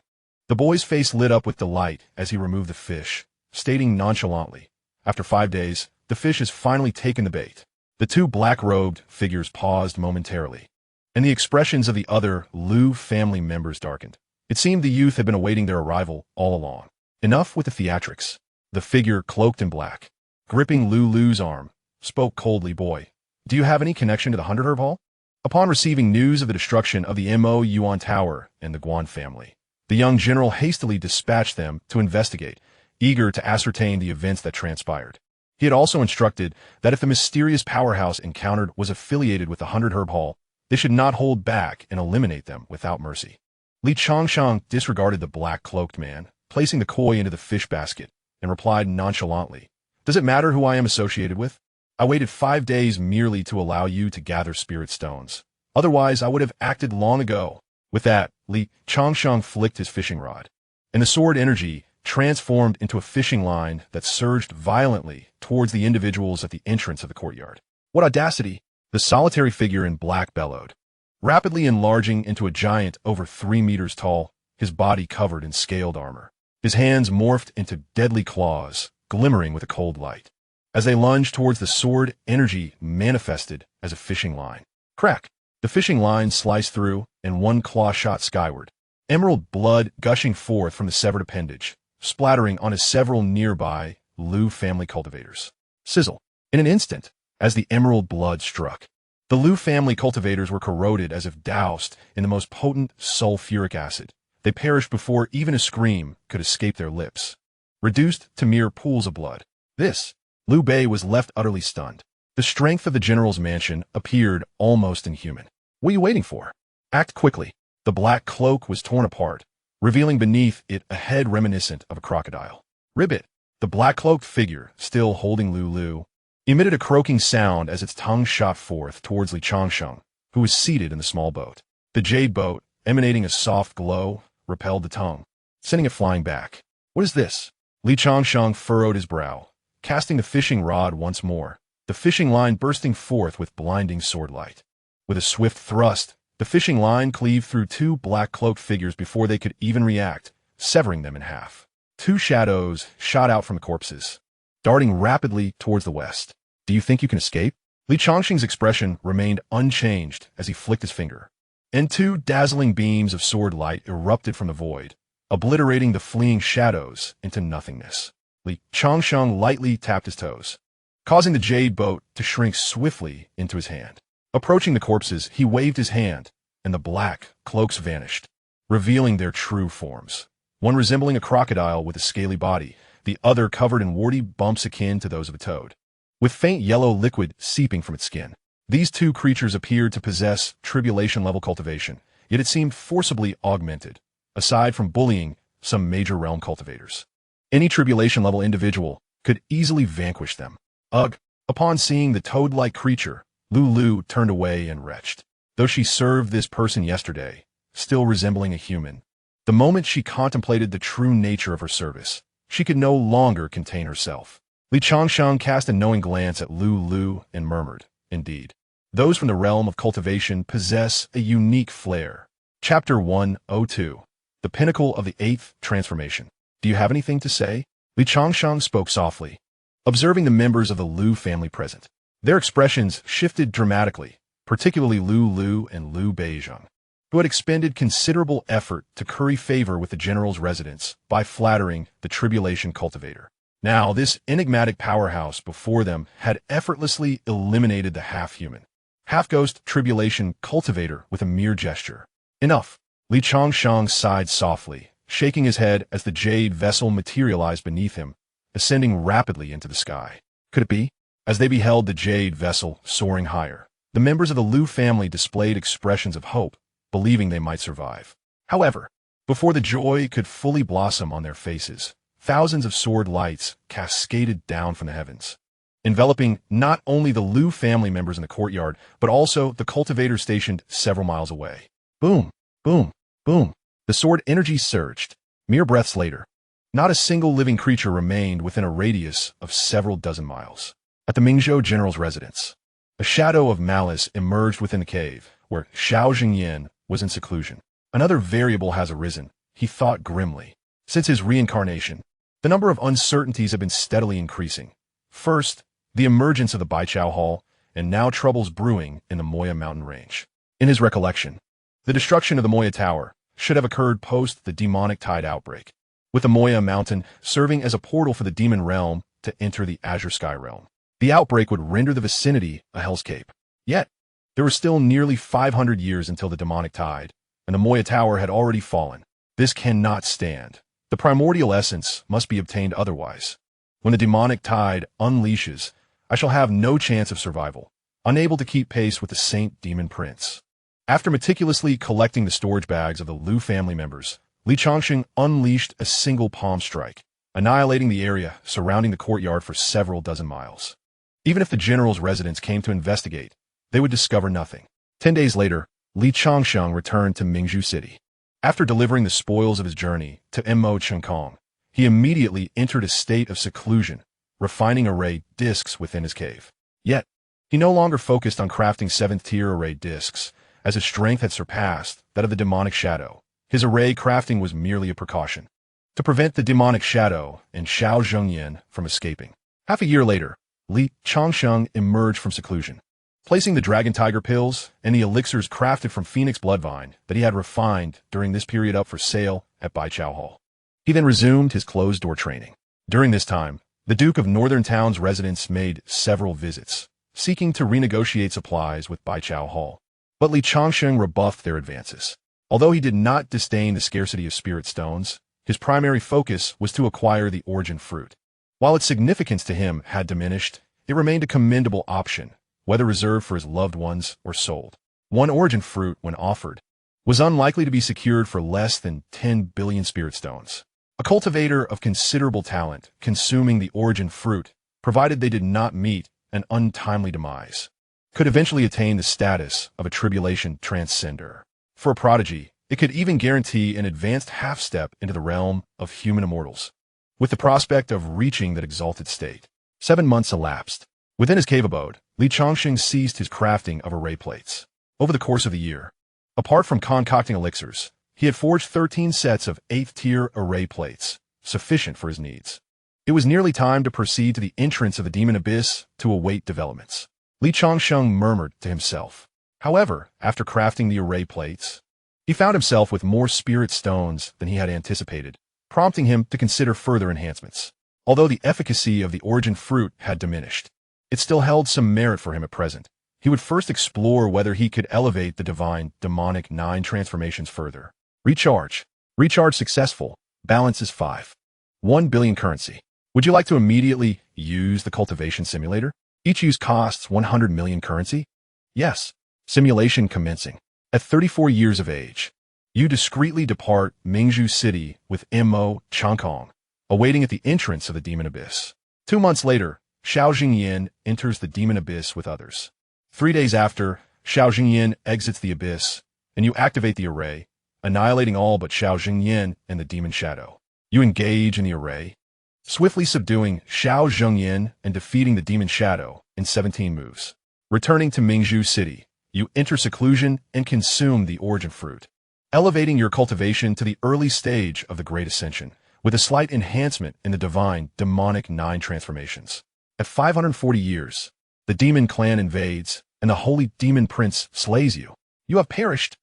The boy's face lit up with delight as he removed the fish, stating nonchalantly, After 5 days, the fish has finally taken the bait. The two black-robed figures paused momentarily, and the expressions of the other Liu family members darkened. It seemed the youth had been awaiting their arrival all along. Enough with the theatrics. The figure cloaked in black, gripping Lulu's arm, spoke coldly, Boy, do you have any connection to the 100 Herb Hall? Upon receiving news of the destruction of the Mo Yuan Tower and the Guan family, the young general hastily dispatched them to investigate, eager to ascertain the events that transpired. He had also instructed that if the mysterious powerhouse encountered was affiliated with the 100 Herb Hall, they should not hold back and eliminate them without mercy. Changsheng disregarded the black-cloaked man, placing the koi into the fish basket, and replied nonchalantly, Does it matter who I am associated with? I waited 5 days merely to allow you to gather spirit stones. Otherwise, I would have acted long ago. With that, Changsheng flicked his fishing rod, and the sword energy transformed into a fishing line that surged violently towards the individuals at the entrance of the courtyard. What audacity! The solitary figure in black bellowed, rapidly enlarging into a giant over 3 meters tall, his body covered in scaled armor. His hands morphed into deadly claws, glimmering with a cold light. As they lunged towards the sword, energy manifested as a fishing line. Crack! The fishing line sliced through, and one claw shot skyward. Emerald blood gushing forth from the severed appendage, splattering onto several nearby Lu family cultivators. Sizzle! In an instant, as the emerald blood struck, the Lu family cultivators were corroded as if doused in the most potent sulfuric acid. They perished before even a scream could escape their lips. Reduced to mere pools of blood. Liu Bei was left utterly stunned. The strength of the general's mansion appeared almost inhuman. What are you waiting for? Act quickly. The black cloak was torn apart, revealing beneath it a head reminiscent of a crocodile. Ribbit! The black-cloaked figure, still holding Lu, emitted a croaking sound as its tongue shot forth towards Li Changsheng, who was seated in the small boat. The jade boat, emanating a soft glow, repelled the tongue, sending it flying back. What is this? Li Changsheng furrowed his brow, casting the fishing rod once more, the fishing line bursting forth with blinding sword light. With a swift thrust, the fishing line cleaved through two black-cloaked figures before they could even react, severing them in half. Two shadows shot out from the corpses, darting rapidly towards the west. Do you think you can escape? Li Changsheng's expression remained unchanged as he flicked his finger, and two dazzling beams of sword light erupted from the void, obliterating the fleeing shadows into nothingness. Li Changsheng lightly tapped his toes, causing the jade boat to shrink swiftly into his hand. Approaching the corpses, he waved his hand, and the black cloaks vanished, revealing their true forms. One resembling a crocodile with a scaly body, the other covered in warty bumps akin to those of a toad, with faint yellow liquid seeping from its skin. These two creatures appeared to possess tribulation-level cultivation, yet it seemed forcibly augmented, aside from bullying some major realm cultivators. Any tribulation-level individual could easily vanquish them. Ugh! Upon seeing the toad-like creature, Lu turned away and retched. Though she served this person yesterday, still resembling a human, the moment she contemplated the true nature of her service, she could no longer contain herself. Li Changsheng cast a knowing glance at Lu and murmured, "Indeed, those from the realm of cultivation possess a unique flair." Chapter 102. The Pinnacle of the Eighth Transformation. Do you have anything to say? Li Changsheng spoke softly, observing the members of the Lu family present. Their expressions shifted dramatically, particularly Lu and Liu Beizheng, who had expended considerable effort to curry favor with the general's residence by flattering the tribulation cultivator. Now, this enigmatic powerhouse before them had effortlessly eliminated the half-human, half-ghost tribulation cultivator with a mere gesture. Enough! Li Changsheng sighed softly, shaking his head as the jade vessel materialized beneath him, ascending rapidly into the sky. Could it be? As they beheld the jade vessel soaring higher, the members of the Lu family displayed expressions of hope, believing they might survive. However, before the joy could fully blossom on their faces, thousands of sword lights cascaded down from the heavens, enveloping not only the Lu family members in the courtyard, but also the cultivators stationed several miles away. Boom, boom, boom. The sword energy surged. Mere breaths later, not a single living creature remained within a radius of several dozen miles. At the Mingzhou general's residence, a shadow of malice emerged within the cave, where Xianxia was in seclusion. Another variable has arisen, he thought grimly. Since his reincarnation, the number of uncertainties have been steadily increasing. First, the emergence of the Baichao Hall, and now troubles brewing in the Moya mountain range. In his recollection, the destruction of the Moya Tower should have occurred post the demonic tide outbreak, with the Moya mountain serving as a portal for the demon realm to enter the Azure Sky realm. The outbreak would render the vicinity a hellscape. Yet, there were still nearly 500 years until the demonic tide, and the Moya Tower had already fallen. This cannot stand. The primordial essence must be obtained otherwise. When the demonic tide unleashes, I shall have no chance of survival, unable to keep pace with the Saint Demon Prince. After meticulously collecting the storage bags of the Lu family members, Li Changsheng unleashed a single palm strike, annihilating the area surrounding the courtyard for several dozen miles. Even if the general's residents came to investigate, they would discover nothing. 10 days later, Li Changsheng returned to Mingzhou City. After delivering the spoils of his journey to Mo Chenkong, he immediately entered a state of seclusion, refining array discs within his cave. Yet, He no longer focused on crafting 7th-tier array discs, as his strength had surpassed that of the demonic shadow. His array crafting was merely a precaution to prevent the demonic shadow and Xianxia from escaping. Half a year later, Changsheng emerged from seclusion, placing the dragon tiger pills and the elixirs crafted from phoenix bloodvine that he had refined during this period up for sale at Baichao Hall. He then resumed his closed-door training. During this time, the Duke of Northern Town's residents made several visits, seeking to renegotiate supplies with Baichao Hall. But Li Changsheng rebuffed their advances. Although he did not disdain the scarcity of spirit stones, his primary focus was to acquire the origin fruit. While its significance to him had diminished, it remained a commendable option, whether reserved for his loved ones or sold. One origin fruit, when offered, was unlikely to be secured for less than 10 billion spirit stones. A cultivator of considerable talent consuming the origin fruit, provided they did not meet an untimely demise, could eventually attain the status of a tribulation transcender. For a prodigy, it could even guarantee an advanced half-step into the realm of human immortals, with the prospect of reaching that exalted state. 7 months elapsed. Within his cave abode, Li Changsheng ceased his crafting of array plates. Over the course of the year, apart from concocting elixirs, he had forged 13 sets of 8th-tier array plates, sufficient for his needs. It was nearly time to proceed to the entrance of the demon abyss to await developments. Li Changsheng murmured to himself. However, after crafting the array plates, he found himself with more spirit stones than he had anticipated, prompting him to consider further enhancements. Although the efficacy of the origin fruit had diminished, it still held some merit for him at present. He would first explore whether he could elevate the divine demonic 9 transformations further. Recharge. Recharge successful. Balance is 5. 1 billion currency. Would you like to immediately use the cultivation simulator? Each use costs 100 million currency? Yes. Simulation commencing. At 34 years of age, you discreetly depart Mingzhu City with Mo Changkong, awaiting at the entrance of the demon abyss. 2 months later, Xiao Jingyan enters the demon abyss with others. 3 days after, Xiao Jingyan exits the abyss, and you activate the array, annihilating all but Xiao Jingyan and the demon shadow. You engage in the array, swiftly subduing Xiao Jingyan and defeating the demon shadow in 17 moves. Returning to Mingzhu City, you enter seclusion and consume the origin fruit, elevating your cultivation to the early stage of the Great Ascension, with a slight enhancement in the divine demonic 9 transformations. At 540 years, the demon clan invades, and the holy demon prince slays you. You have perished.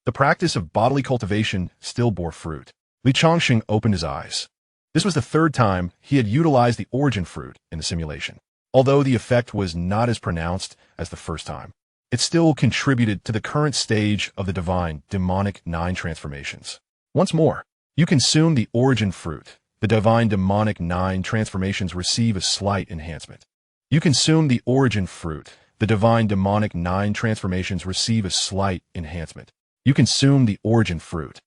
The practice of bodily cultivation still bore fruit. Li Changsheng opened his eyes. This was the 3rd time he had utilized the origin fruit in the simulation. Although the effect was not as pronounced as the first time, it still contributed to the current stage of the divine demonic 9 transformations. Once more, you consume the origin fruit. The divine demonic 9 transformations receive a slight enhancement. You consume the origin fruit. The divine demonic 9 transformations receive a slight enhancement. You consume the origin fruit.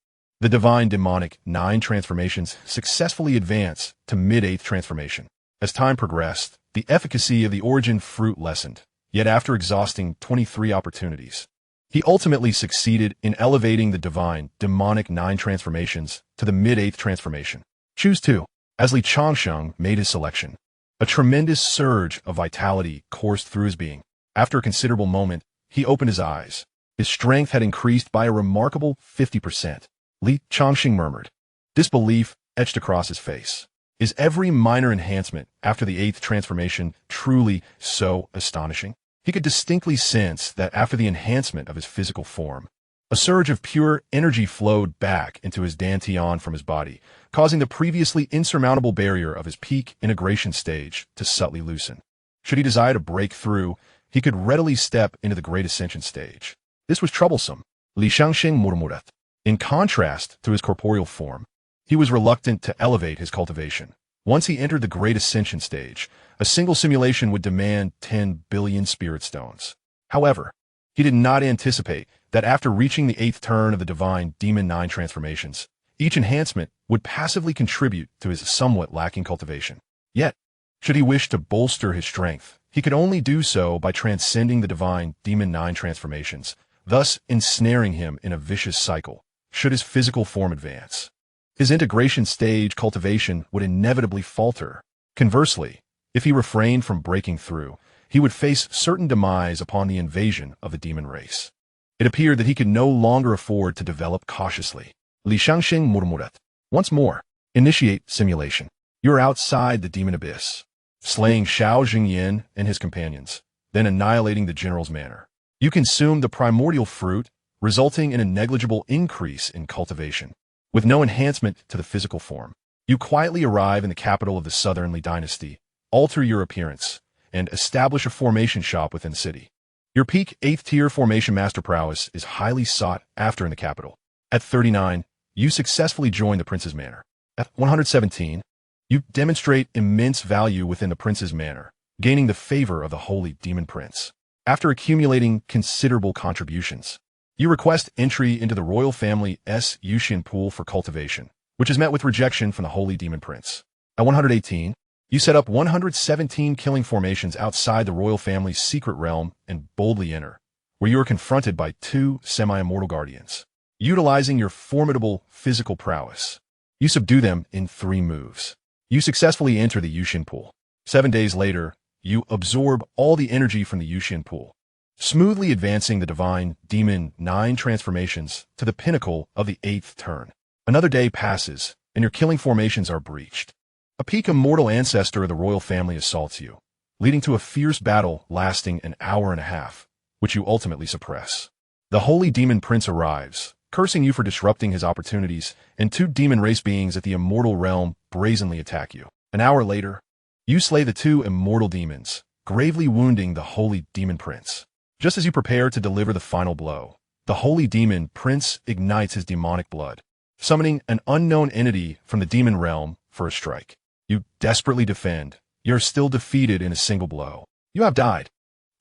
The divine demonic 9 transformations successfully advance to mid-8th transformation. As time progressed, the efficacy of the origin fruit lessened, yet after exhausting 23 opportunities, he ultimately succeeded in elevating the divine demonic 9 transformations to the mid-8th transformation. Choose 2. As Li Changsheng made his selection, a tremendous surge of vitality coursed through his being. After a considerable moment, he opened his eyes. His strength had increased by a remarkable 50%. Li Changsheng murmured. Disbelief etched across his face. Is every minor enhancement after the 8th transformation truly so astonishing? He could distinctly sense that after the enhancement of his physical form, a surge of pure energy flowed back into his dantian from his body, causing the previously insurmountable barrier of his peak integration stage to subtly loosen. Should he desire to break through, he could readily step into the Great Ascension stage. This was troublesome. Li Xianxing murmured. In contrast to his corporeal form, he was reluctant to elevate his cultivation. Once he entered the Great Ascension stage, a single simulation would demand 10 billion spirit stones. However, he did not anticipate that after reaching the 8th turn of the divine demon 9 transformations, each enhancement would passively contribute to his somewhat lacking cultivation. Yet, should he wish to bolster his strength, he could only do so by transcending the divine demon 9 transformations, thus ensnaring him in a vicious cycle, should his physical form advance. His integration stage cultivation would inevitably falter. Conversely, if he refrained from breaking through, he would face certain demise upon the invasion of the demon race. It appeared that he could no longer afford to develop cautiously. Xianxia murmured. Once more, initiate simulation. You're outside the demon abyss, slaying Xiao Jingyan and his companions, then annihilating the general's manor. You consume the primordial fruit, resulting in a negligible increase in cultivation, with no enhancement to the physical form. You quietly arrive in the capital of the Southern Li dynasty, alter your appearance, and establish a formation shop within the city. Your peak 8th tier formation master prowess is highly sought after in the capital. At 39, you successfully join the prince's manor. At 117, you demonstrate immense value within the prince's manor, gaining the favor of the holy demon prince. After accumulating considerable contributions, you request entry into the royal family's Yuxian pool for cultivation, which is met with rejection from the holy demon prince. At 118, you set up 117 killing formations outside the royal family's secret realm and boldly enter, where you are confronted by 2 semi-immortal guardians. Utilizing your formidable physical prowess, you subdue them in 3 moves. You successfully enter the Yuxian pool. 7 days later, you absorb all the energy from the Yuxian pool, smoothly advancing the divine demon 9 transformations to the pinnacle of the 8th turn. Another day passes, and your killing formations are breached. A peak immortal ancestor of the royal family assaults you, leading to a fierce battle lasting an hour and a half, which you ultimately suppress. The holy demon prince arrives, cursing you for disrupting his opportunities, and 2 demon race beings at the immortal realm brazenly attack you. An hour later, you slay the 2 immortal demons, gravely wounding the holy demon prince. Just as you prepare to deliver the final blow, the holy demon prince ignites his demonic blood, summoning an unknown entity from the demon realm for a strike. You desperately defend. You're still defeated in a single blow. You have died.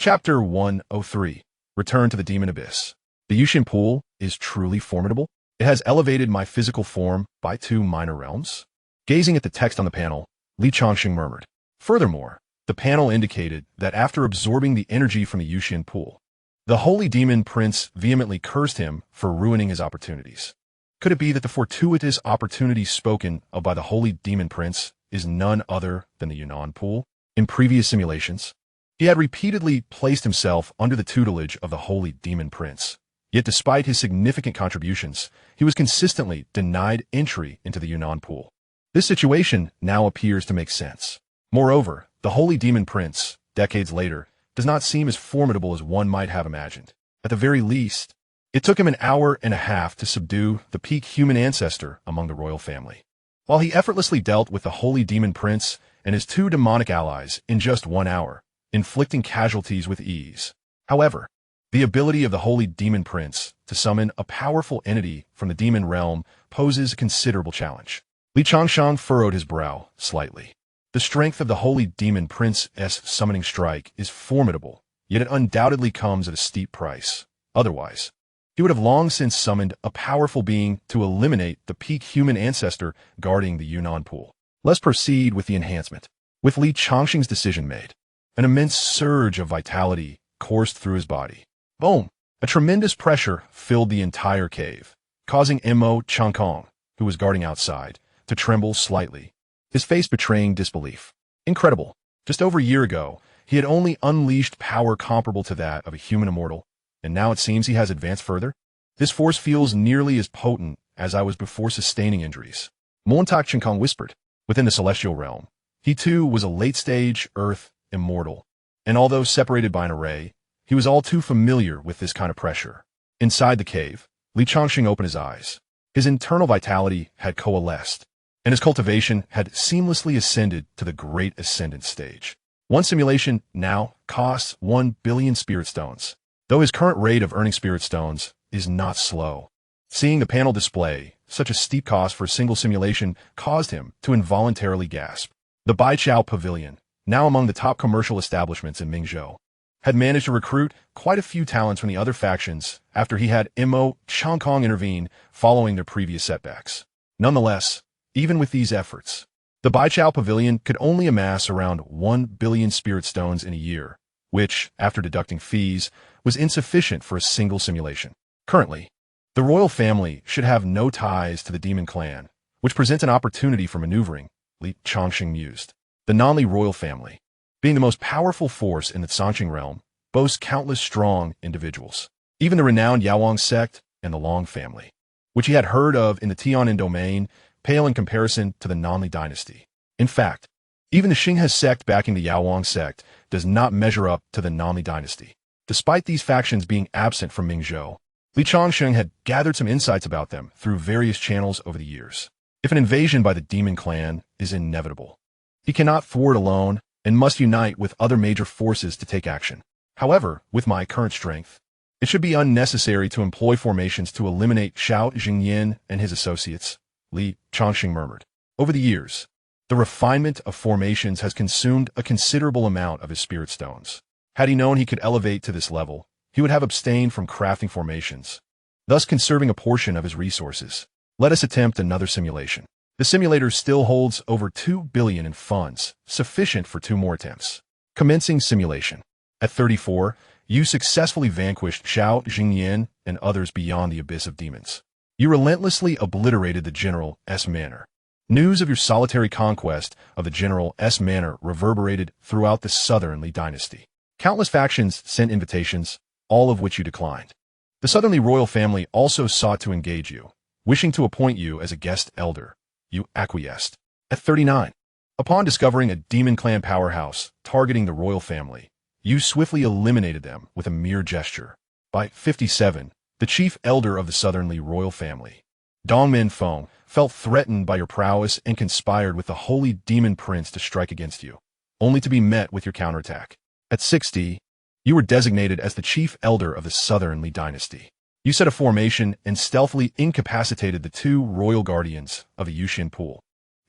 Chapter 103. Return to the Demon Abyss. The Yuxian pool is truly formidable. It has elevated my physical form by 2 minor realms. Gazing at the text on the panel, Li Changsheng murmured. Furthermore, the panel indicated that after absorbing the energy from the Yuxian pool, the holy demon prince vehemently cursed him for ruining his opportunities. Could it be that the fortuitous opportunity spoken of by the holy demon prince is none other than the Yunnan pool? In previous simulations, he had repeatedly placed himself under the tutelage of the holy demon prince. Yet despite his significant contributions, he was consistently denied entry into the Yunnan pool. This situation now appears to make sense. Moreover, the holy demon prince, decades later, does not seem as formidable as one might have imagined. At the very least, it took him an hour and a half to subdue the peak human ancestor among the royal family, while he effortlessly dealt with the holy demon prince and his 2 demonic allies in just 1 hour, inflicting casualties with ease. However, the ability of the holy demon prince to summon a powerful entity from the demon realm poses a considerable challenge. Li Changsheng furrowed his brow slightly. The strength of the holy demon prince's summoning strike is formidable, yet it undoubtedly comes at a steep price. Otherwise, he would have long since summoned a powerful being to eliminate the peak human ancestor guarding the Yunnan pool. Let's proceed with the enhancement. With Li Changsheng's decision made, an immense surge of vitality coursed through his body. Boom! A tremendous pressure filled the entire cave, causing Mo Changkong, who was guarding outside, to tremble slightly, his face betraying disbelief. Incredible. Just over a year ago, he had only unleashed power comparable to that of a human immortal, and now it seems he has advanced further. This force feels nearly as potent as I was before sustaining injuries. Montak Chinkong whispered. Within the celestial realm, he too was a late-stage Earth immortal, and although separated by an array, he was all too familiar with this kind of pressure. Inside the cave, Li Changsheng opened his eyes. His internal vitality had coalesced, and his cultivation had seamlessly ascended to the Great Ascendant stage. One simulation now costs 1 billion spirit stones, though his current rate of earning spirit stones is not slow. Seeing the panel display such a steep cost for a single simulation caused him to involuntarily gasp. The Baichao Pavilion, now among the top commercial establishments in Mingzhou, had managed to recruit quite a few talents from the other factions after he had Mo Changkong intervene following their previous setbacks. Nonetheless, even with these efforts, the Baichao Pavilion could only amass around 1 billion spirit stones in a year, which, after deducting fees, was insufficient for a single simulation. Currently, the royal family should have no ties to the demon clan, which presents an opportunity for maneuvering, Li Changsheng mused. The non-Li royal family, being the most powerful force in the Changsheng realm, boasts countless strong individuals. Even the renowned Yaowang sect and the Long family, which he had heard of in the Tianan domain, pale in comparison to the Nanli dynasty. In fact, even the Xinghe sect backing the Yaowang sect does not measure up to the Nanli dynasty. Despite these factions being absent from Mingzhou, Li Changsheng had gathered some insights about them through various channels over the years. If an invasion by the demon clan is inevitable, he cannot thwart alone and must unite with other major forces to take action. However, with my current strength, it should be unnecessary to employ formations to eliminate Xiao Jingyan and his associates, Li Changsheng murmured. Over the years, the refinement of formations has consumed a considerable amount of his spirit stones. Had he known he could elevate to this level, he would have abstained from crafting formations, thus conserving a portion of his resources. Let us attempt another simulation. The simulator still holds over 2 billion in funds, sufficient for 2 more attempts. Commencing simulation. At 34, you successfully vanquished Xiao Jingyan and others beyond the abyss of demons. You relentlessly obliterated the General S Manor. News of your solitary conquest of the General S Manor reverberated throughout the Southernly dynasty. Countless factions sent invitations, all of which you declined. The Southernly royal family also sought to engage you, wishing to appoint you as a guest elder. You acquiesced. At 39, upon discovering a demon clan powerhouse targeting the royal family, you swiftly eliminated them with a mere gesture. By 57, the chief elder of the Southernly royal family, Dongmen Feng, felt threatened by your prowess and conspired with the holy demon prince to strike against you, only to be met with your counterattack. At 60, you were designated as the chief elder of the Southernly dynasty. You set a formation and stealthily incapacitated the 2 royal guardians of the Yuxian pool,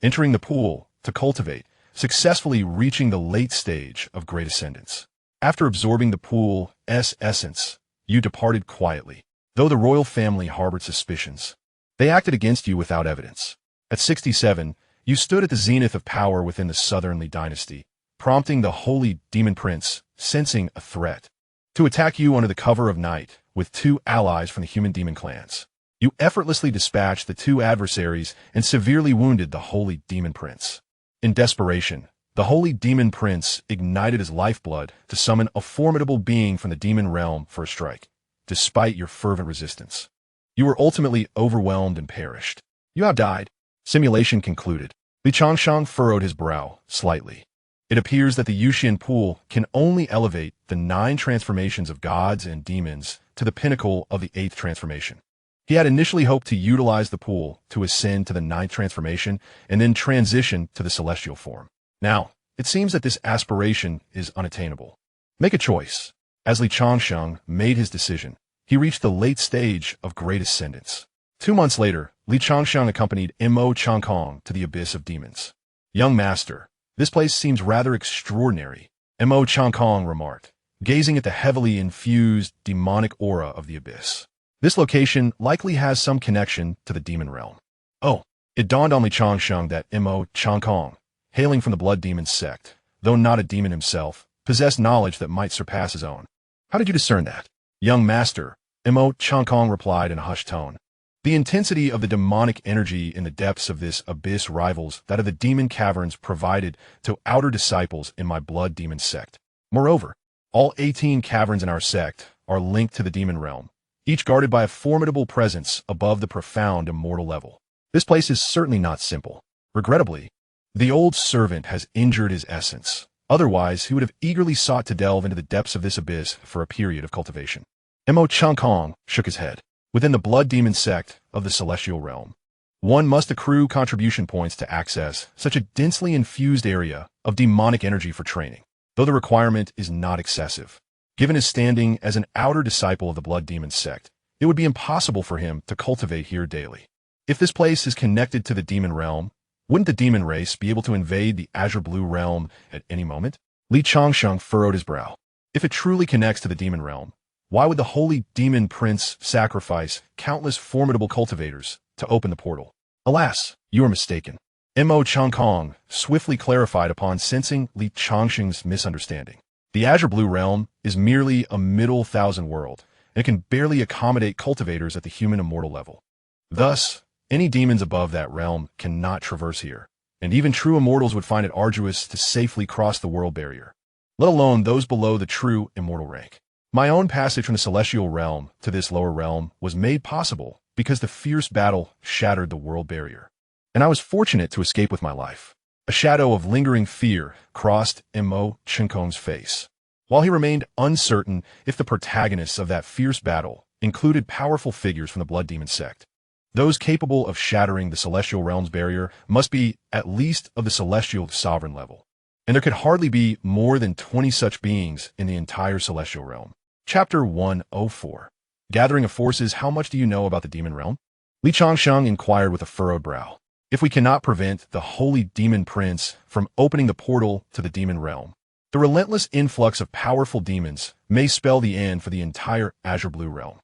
entering the pool to cultivate, successfully reaching the late stage of great ascendance. After absorbing the pool's essence, you departed quietly. Though the royal family harbored suspicions, they acted against you without evidence. At 67, you stood at the zenith of power within the Southernly dynasty, prompting the holy demon prince, sensing a threat, to attack you under the cover of night with 2 allies from the human demon clans. You effortlessly dispatched the 2 adversaries and severely wounded the holy demon prince. In desperation, the holy demon prince ignited his lifeblood to summon a formidable being from the demon realm for a strike. Despite your fervent resistance, you were ultimately overwhelmed and perished. You have died. Simulation concluded. Li Changsheng furrowed his brow slightly. It appears that the Yuxian pool can only elevate the 9 transformations of gods and demons to the pinnacle of the 8th transformation. He had initially hoped to utilize the pool to ascend to the 9th transformation and then transition to the celestial form. Now, it seems that this aspiration is unattainable. Make a choice. As Li Changsheng made his decision, he reached the late stage of great ascendance. 2 months later, Li Changsheng accompanied Mo Changkong to the abyss of demons. Young master, this place seems rather extraordinary, Mo Changkong remarked, gazing at the heavily infused demonic aura of the abyss. This location likely has some connection to the demon realm. Oh, it dawned on Li Changsheng that Mo Changkong, hailing from the blood demon sect, though not a demon himself, possessed knowledge that might surpass his own. How did you discern that? Young master, Mo Changkong replied in a hushed tone. The intensity of the demonic energy in the depths of this abyss rivals that of the demon caverns provided to outer disciples in my blood demon sect. Moreover, all 18 caverns in our sect are linked to the demon realm, each guarded by a formidable presence above the profound immortal level. This place is certainly not simple. Regrettably, the old servant has injured his essence. Otherwise, he would have eagerly sought to delve into the depths of this abyss for a period of cultivation. Mo Changkong shook his head. Within the blood demon sect of the celestial realm, one must accrue contribution points to access such a densely infused area of demonic energy for training, though the requirement is not excessive. Given his standing as an outer disciple of the blood demon sect, it would be impossible for him to cultivate here daily. If this place is connected to the demon realm, wouldn't the demon race be able to invade the azure blue realm at any moment? Li Changsheng furrowed his brow. If it truly connects to the demon realm, why would the holy demon prince sacrifice countless formidable cultivators to open the portal? Alas, you are mistaken. Mo Changkong swiftly clarified upon sensing Li Changsheng's misunderstanding. The azure blue realm is merely a middle thousand world, and it can barely accommodate cultivators at the human immortal level. Thus, any demons above that realm cannot traverse here, and even true immortals would find it arduous to safely cross the world barrier. let alone those below the true immortal rank. My own passage from the celestial realm to this lower realm was made possible because the fierce battle shattered the world barrier, and I was fortunate to escape with my life. A shadow of lingering fear crossed Changsheng's face, while he remained uncertain if the protagonists of that fierce battle included powerful figures from the Blood Demon sect. Those capable of shattering the celestial realm's barrier must be at least of the celestial sovereign level, and there could hardly be more than 20 such beings in the entire celestial realm. Chapter 104. Gathering of Forces. How much do you know about the demon realm? Changsheng inquired with a furrowed brow. If we cannot prevent the holy demon prince from opening the portal to the demon realm, the relentless influx of powerful demons may spell the end for the entire azure blue realm.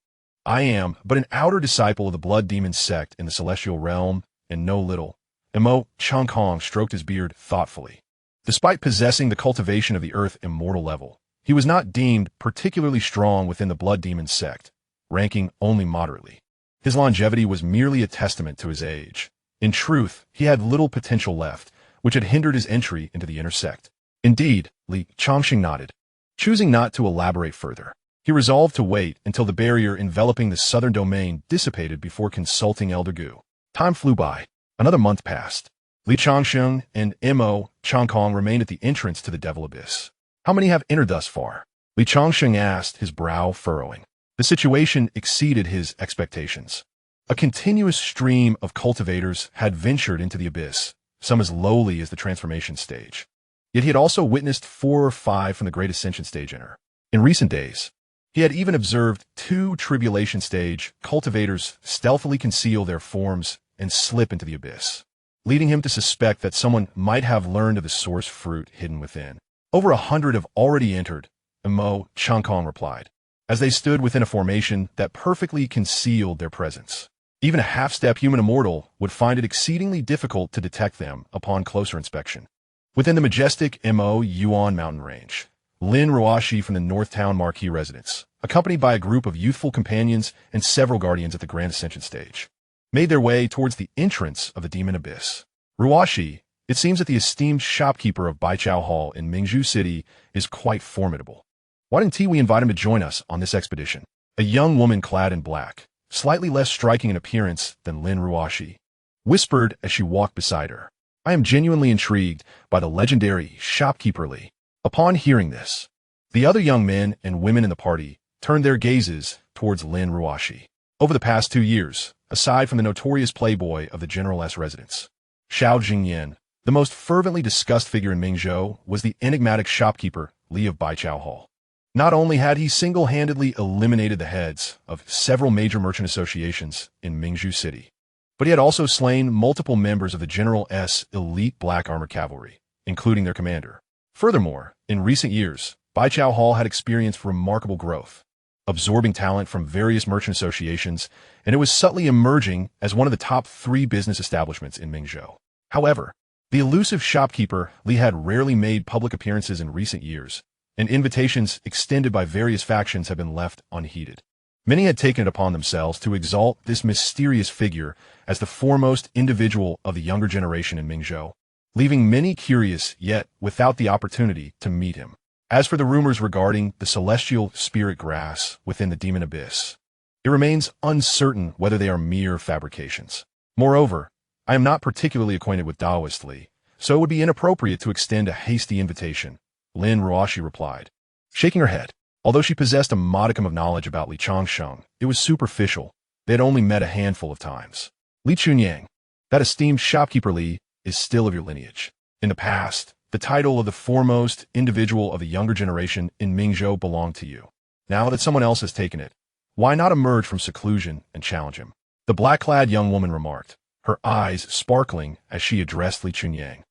I am but an outer disciple of the blood demon sect in the celestial realm, and know little. Changsheng stroked his beard thoughtfully. Despite possessing the cultivation of the earth immortal level, he was not deemed particularly strong within the blood demon sect, ranking only moderately. His longevity was merely a testament to his age. In truth, he had little potential left, which had hindered his entry into the inner sect. Indeed, Changsheng nodded. Choosing not to elaborate further, he resolved to wait until the barrier enveloping the southern domain dissipated before consulting Elder Gu. Time flew by. Another month passed. Changsheng and Changsheng remained at the entrance to the Devil Abyss. How many have entered thus far? Changsheng asked, his brow furrowing. The situation exceeded his expectations. A continuous stream of cultivators had ventured into the abyss, some as lowly as the transformation stage. Yet he had also witnessed 4 or 5 from the Great Ascension stage enter. In recent days, he had even observed 2 tribulation stage cultivators stealthily conceal their forms and slip into the abyss, leading him to suspect that someone might have learned of the source fruit hidden within. Over 100 have already entered, Changsheng replied, as they stood within a formation that perfectly concealed their presence. Even a half-step human immortal would find it exceedingly difficult to detect them upon closer inspection. Within the majestic Yuan mountain range, Lin Ruoshi from the Northtown Marquis residence, accompanied by a group of youthful companions and several guardians at the Grand Ascension stage, made their way towards the entrance of the Demon Abyss. Ruoshi, it seems that the esteemed shopkeeper of Baichao Hall in Mingzhu City is quite formidable. Why didn't we invite him to join us on this expedition? A young woman clad in black, slightly less striking in appearance than Lin Ruoshi, whispered as she walked beside her. I am genuinely intrigued by the legendary shopkeeper Li. Upon hearing this, the other young men and women in the party turned their gazes towards Lin Ruoshi. Over the past 2 years, aside from the notorious playboy of the General S residence, Xianxia, the most fervently discussed figure in Mingzhou was the enigmatic shopkeeper Li of Baichao Hall. Not only had he single-handedly eliminated the heads of several major merchant associations in Mingzhu City, but he had also slain multiple members of the General S elite black armored cavalry, including their commander. Furthermore, in recent years, Baichao Hall had experienced remarkable growth, absorbing talent from various merchant associations, and it was subtly emerging as one of the top 3 business establishments in Mingzhou. However, the elusive shopkeeper Li had rarely made public appearances in recent years, and invitations extended by various factions have been left unheeded. Many had taken it upon themselves to exalt this mysterious figure as the foremost individual of the younger generation in Mingzhou, leaving many curious yet without the opportunity to meet him. As for the rumors regarding the celestial spirit grass within the Demon Abyss, it remains uncertain whether they are mere fabrications. Moreover, I am not particularly acquainted with Taoist Li, so it would be inappropriate to extend a hasty invitation, Lin Ruoshi replied, shaking her head. Although she possessed a modicum of knowledge about Changsheng, it was superficial. They had only met a handful of times. Chungyang, that esteemed shopkeeper Li, is still of your lineage. In the past, the title of the foremost individual of the younger generation in Mingzhou belonged to you. Now that someone else has taken it, why not emerge from seclusion and challenge him? The black-clad young woman remarked, her eyes sparkling as she addressed Chungyang,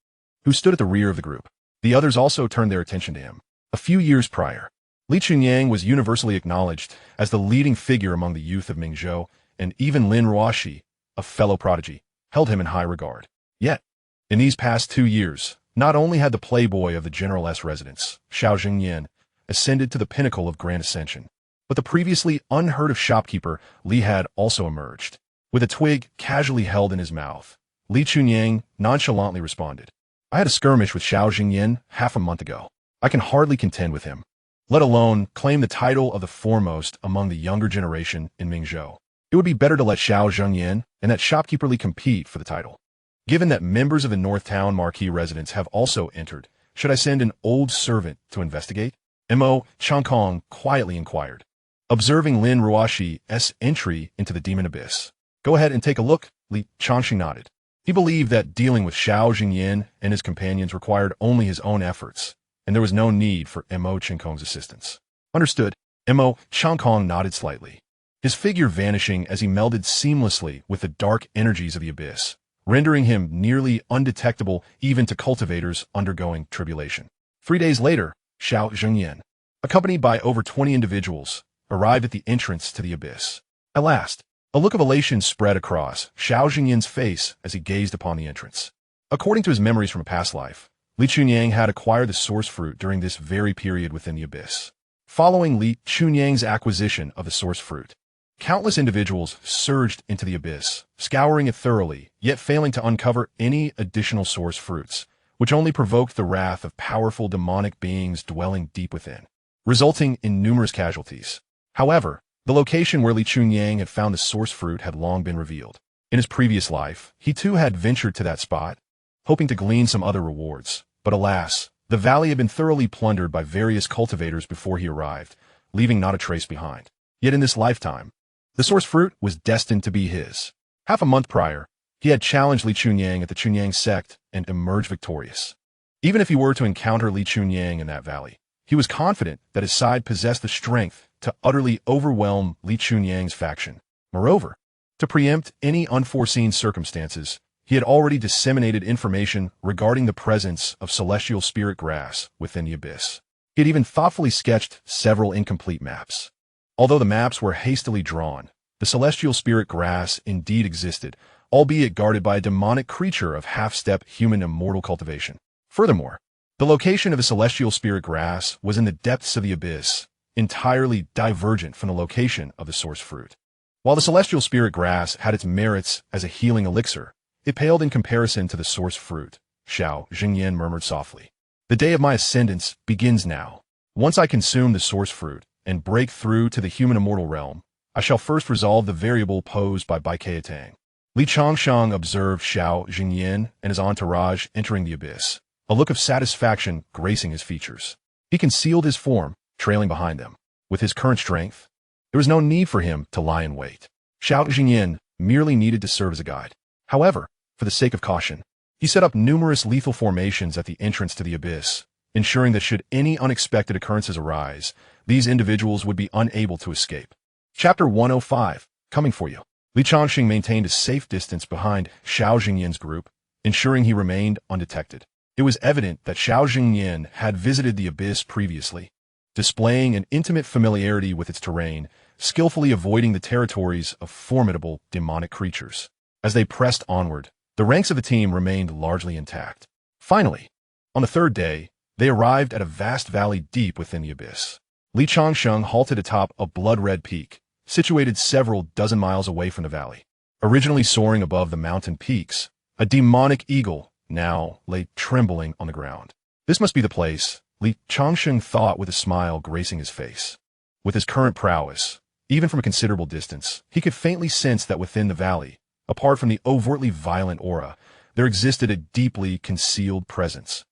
who stood at the rear of the group. The others also turned their attention to him. A few years prior, Chungyang was universally acknowledged as the leading figure among the youth of Mingzhou, and even Lin Ruoshi, a fellow prodigy, held him in high regard. Yet, in these past 2 years, not only had the playboy of the General S residence, Xianxia, ascended to the pinnacle of Grand Ascension, but the previously unheard-of shopkeeper Li had also emerged. With a twig casually held in his mouth, Chungyang nonchalantly responded, I had a skirmish with Xianxia half a month ago. I can hardly contend with him, let alone claim the title of the foremost among the younger generation in Mingzhou. It would be better to let Xiao Zhengyan and that shopkeeper Li compete for the title. Given that members of the North Town Marquis residence have also entered, should I send an old servant to investigate? Mo Changkong quietly inquired, observing Lin Ruoxi's entry into the demon abyss. Go ahead and take a look, Li Changsheng nodded. He believed that dealing with Xiao Zhengyan and his companions required only his own efforts, and there was no need for Mo Changkong's assistance. Understood. Mo Changkong nodded slightly, his figure vanishing as he melded seamlessly with the dark energies of the abyss, rendering him nearly undetectable even to cultivators undergoing tribulation. 3 days later, Xiao Zhengyan, accompanied by over 20 individuals, arrived at the entrance to the abyss. At last, a look of elation spread across Xiao Zhengyan's face as he gazed upon the entrance. According to his memories from a past life, Li Chunyang had acquired the source fruit during this very period within the abyss. Following Li Chunyang's acquisition of the source fruit, countless individuals surged into the abyss, scouring it thoroughly, yet failing to uncover any additional source fruits, which only provoked the wrath of powerful demonic beings dwelling deep within, resulting in numerous casualties. However, the location where Li Chunyang had found the source fruit had long been revealed. In his previous life, he too had ventured to that spot, hoping to glean some other rewards. But alas, the valley had been thoroughly plundered by various cultivators before he arrived, leaving not a trace behind. Yet in this lifetime, the source fruit was destined to be his. Half a month prior, he had challenged Li Chunyang at the Chunyang sect and emerged victorious. Even if he were to encounter Li Chunyang in that valley, he was confident that his side possessed the strength to utterly overwhelm Li Chunyang's faction. Moreover, to preempt any unforeseen circumstances, he had already disseminated information regarding the presence of celestial spirit grass within the abyss. He had even thoughtfully sketched several incomplete maps. Although the maps were hastily drawn, the celestial spirit grass indeed existed, albeit guarded by a demonic creature of half-step human immortal cultivation. Furthermore, the location of the celestial spirit grass was in the depths of the abyss, entirely divergent from the location of the source fruit. While the celestial spirit grass had its merits as a healing elixir, it paled in comparison to the source fruit, Xiao Zhengyan murmured softly. The day of my ascendance begins now. Once I consume the source fruit and break through to the human immortal realm, I shall first resolve the variable posed by Baikei Tang. Li Changsheng observed Xiao Zhengyan and his entourage entering the abyss, a look of satisfaction gracing his features. He concealed his form, trailing behind them. With his current strength, there was no need for him to lie in wait. Xiao Zhengyan merely needed to serve as a guide. However, for the sake of caution, he set up numerous lethal formations at the entrance to the abyss, ensuring that should any unexpected occurrences arise, these individuals would be unable to escape. Chapter 105, Coming for You. Li Changsheng maintained a safe distance behind Xiao Zhengyan's group, ensuring he remained undetected. It was evident that Xiao Zhengyan had visited the abyss previously, displaying an intimate familiarity with its terrain, skillfully avoiding the territories of formidable demonic creatures. As they pressed onward, the ranks of the team remained largely intact. Finally, on the third day, they arrived at a vast valley deep within the abyss. Li Changsheng halted atop a blood-red peak, situated several dozen miles away from the valley. Originally soaring above the mountain peaks, a demonic eagle now lay trembling on the ground. This must be the place, Li Changsheng thought with a smile gracing his face. With his current prowess, even from a considerable distance, he could faintly sense that within the valley, apart from the overtly violent aura, there existed a deeply concealed presence,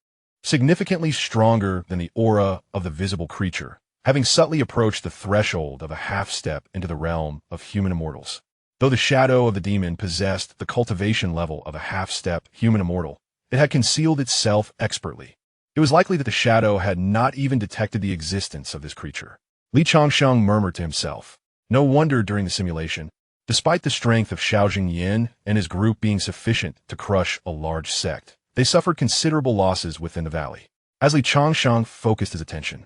significantly stronger than the aura of the visible creature, having subtly approached the threshold of a half-step into the realm of human immortals. Though the shadow of the demon possessed the cultivation level of a half-step human immortal, it had concealed itself expertly. It was likely that the shadow had not even detected the existence of this creature. Li Changsheng murmured to himself. No wonder during the simulation, despite the strength of Xiao Zhengyan and his group being sufficient to crush a large sect, they suffered considerable losses within the valley. As Li Changsheng focused his attention,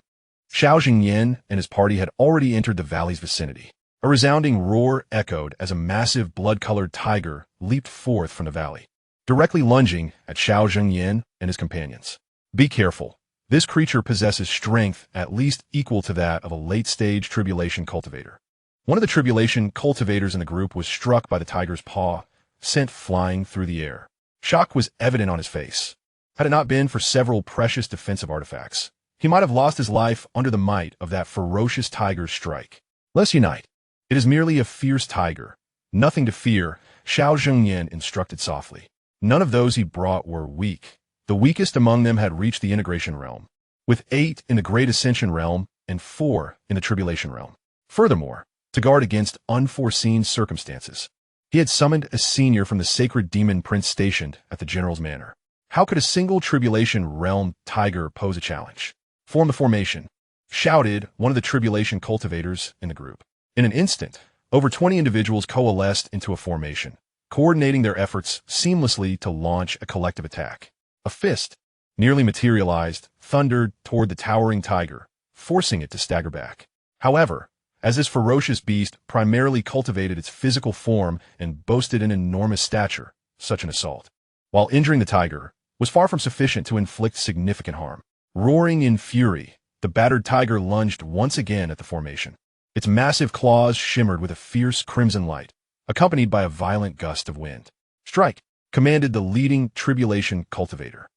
Xiao Zhengyan and his party had already entered the valley's vicinity. A resounding roar echoed as a massive blood-colored tiger leaped forth from the valley, directly lunging at Xiao Zhengyan and his companions. Be careful. This creature possesses strength at least equal to that of a late-stage tribulation cultivator. One of the tribulation cultivators in the group was struck by the tiger's paw, sent flying through the air. Shock was evident on his face. Had it not been for several precious defensive artifacts, He might have lost his life under the might of that ferocious tiger's strike. Let's unite. It is merely a fierce tiger. Nothing to fear, Xianxia instructed softly. None of those he brought were weak. The weakest among them had reached the integration realm, with 8 in the Great Ascension realm and 4 in the Tribulation realm. Furthermore, to guard against unforeseen circumstances, he had summoned a senior from the sacred demon prince stationed at the general's manor. How could a single Tribulation realm tiger pose a challenge? Form the formation, shouted one of the Tribulation cultivators in the group. In an instant, over 20 individuals coalesced into a formation, coordinating their efforts seamlessly to launch a collective attack. A fist, nearly materialized, thundered toward the towering tiger, forcing it to stagger back. However, as this ferocious beast primarily cultivated its physical form and boasted an enormous stature, such an assault, while injuring the tiger, was far from sufficient to inflict significant harm. Roaring in fury, the battered tiger lunged once again at the formation. Its massive claws shimmered with a fierce crimson light, accompanied by a violent gust of wind. Strike, commanded the leading Tribulation cultivator.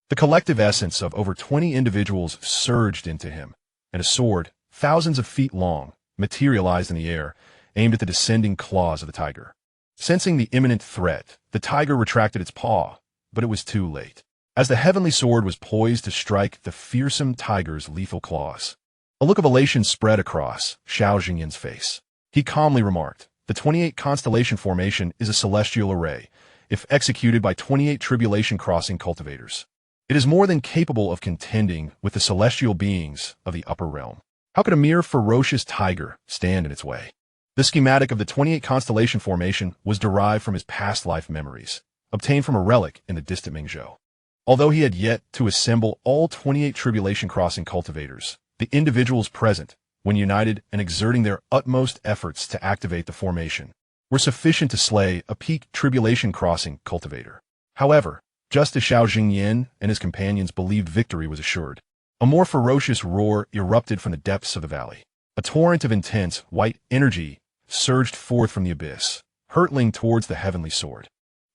The collective essence of over 20 individuals surged into him, and a sword, thousands of feet long, materialized in the air, aimed at the descending claws of the tiger. Sensing the imminent threat, the tiger retracted its paw, but it was too late. As the heavenly sword was poised to strike the fearsome tiger's lethal claws, a look of elation spread across Xianxia's face. He calmly remarked, "The 28 constellation formation is a celestial array, if executed by 28 Tribulation crossing cultivators. It is more than capable of contending with the celestial beings of the upper realm. How could a mere ferocious tiger stand in its way?" The schematic of the 28 constellation formation was derived from his past life memories, obtained from a relic in the distant Mingzhou. Although he had yet to assemble all 28 Tribulation crossing cultivators, the individuals present, when united and exerting their utmost efforts to activate the formation, were sufficient to slay a peak Tribulation crossing cultivator. However, just as Xianxia and his companions believed victory was assured, a more ferocious roar erupted from the depths of the valley. A torrent of intense, white energy surged forth from the abyss, hurtling towards the heavenly sword.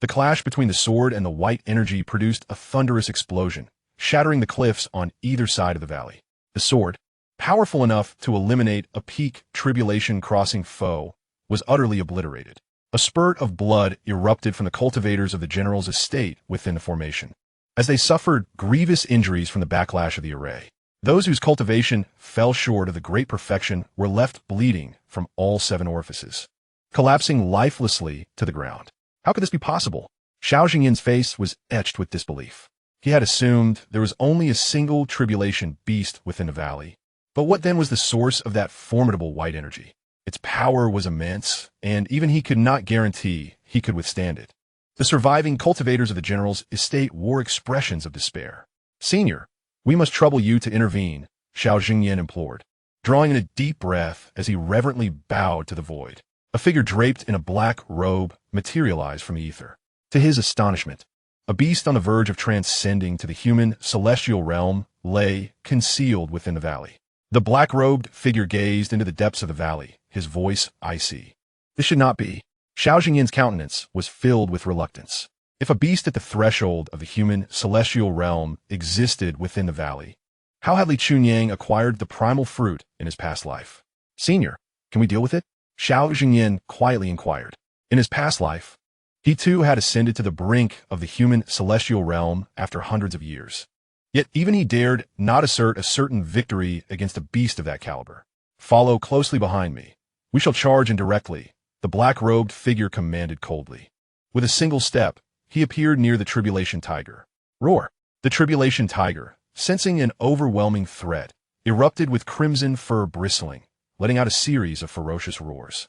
The clash between the sword and the white energy produced a thunderous explosion, shattering the cliffs on either side of the valley. The sword, powerful enough to eliminate a peak Tribulation crossing foe, was utterly obliterated. A spurt of blood erupted from the cultivators of the general's estate within the formation, as they suffered grievous injuries from the backlash of the array. Those whose cultivation fell short of the great perfection were left bleeding from all 7 orifices, collapsing lifelessly to the ground. How could this be possible? Xianxia's face was etched with disbelief. He had assumed there was only a single Tribulation beast within the valley. But what then was the source of that formidable white energy? Its power was immense, and even he could not guarantee he could withstand it. The surviving cultivators of the general's estate wore expressions of despair. "Senior, we must trouble you to intervene," Xianxia implored, drawing in a deep breath as he reverently bowed to the void. A figure draped in a black robe materialized from the ether. To his astonishment, a beast on the verge of transcending to the human celestial realm lay concealed within the valley. The black-robed figure gazed into the depths of the valley, his voice icy. "This should not be." Xianxia's countenance was filled with reluctance. If a beast at the threshold of the human celestial realm existed within the valley, how had Li Chunyang acquired the primal fruit in his past life? "Senior, can we deal with it?" Xianxia quietly inquired. In his past life, he too had ascended to the brink of the human celestial realm after hundreds of years. Yet even he dared not assert a certain victory against a beast of that caliber. "Follow closely behind me. We shall charge indirectly," the black-robed figure commanded coldly. With a single step, he appeared near the Tribulation tiger. Roar! The Tribulation tiger, sensing an overwhelming threat, erupted with crimson fur bristling, letting out a series of ferocious roars.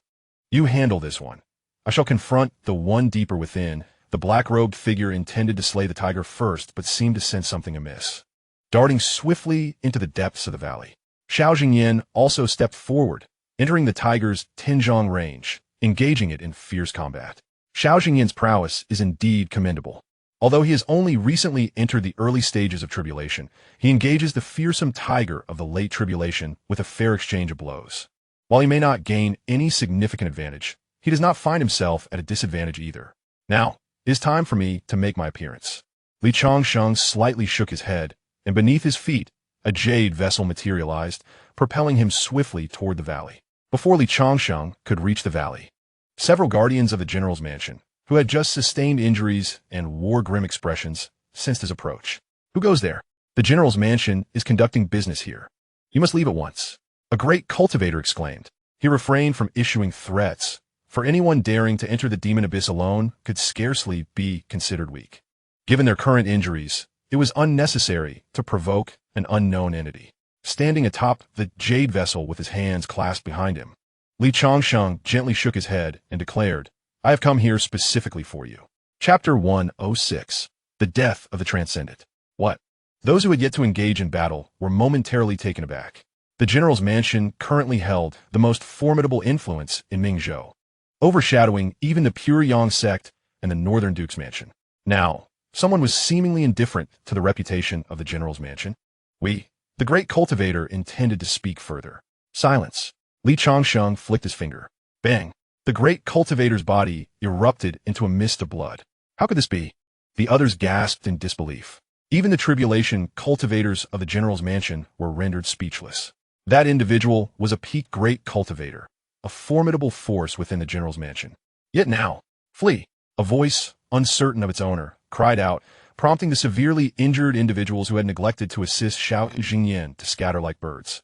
"You handle this one. I shall confront the one deeper within." The black-robed figure intended to slay the tiger first, but seemed to sense something amiss. Darting swiftly into the depths of the valley, Xianxia also stepped forward, entering the tiger's Changsheng range, engaging it in fierce combat. Xianxia's prowess is indeed commendable. Although he has only recently entered the early stages of Tribulation, he engages the fearsome tiger of the late Tribulation with a fair exchange of blows. While he may not gain any significant advantage, he does not find himself at a disadvantage either. "Now, it is time for me to make my appearance." Li Changsheng slightly shook his head, and beneath his feet, A jade vessel materialized, propelling him swiftly toward the valley. Before Li Changsheng could reach the valley, several guardians of the general's mansion, who had just sustained injuries and wore grim expressions, sensed his approach. Who goes there? The general's mansion is conducting business here. You must leave at once. A great cultivator exclaimed. He refrained from issuing threats, for anyone daring to enter the demon abyss alone could scarcely be considered weak. Given their current injuries, it was unnecessary to provoke an unknown entity. Standing atop the jade vessel with his hands clasped behind him, Li Changsheng gently shook his head and declared, I have come here specifically for you. Chapter 106. The Death of the Transcendent. What? Those who had yet to engage in battle were momentarily taken aback. The general's mansion currently held the most formidable influence in Mingzhou, overshadowing even the Pure Yang sect and the Northern Duke's mansion. Now, someone was seemingly indifferent to the reputation of the general's mansion. The great cultivator intended to speak further. Silence. Li Changsheng flicked his finger. Bang! The great cultivator's body erupted into a mist of blood. How could this be? The others gasped in disbelief. Even the tribulation cultivators of the general's mansion were rendered speechless. That individual was a peak great cultivator, a formidable force within the general's mansion. Yet now, flee! A voice, uncertain of its owner, cried out, prompting the severely injured individuals who had neglected to assist Xianxia to scatter like birds.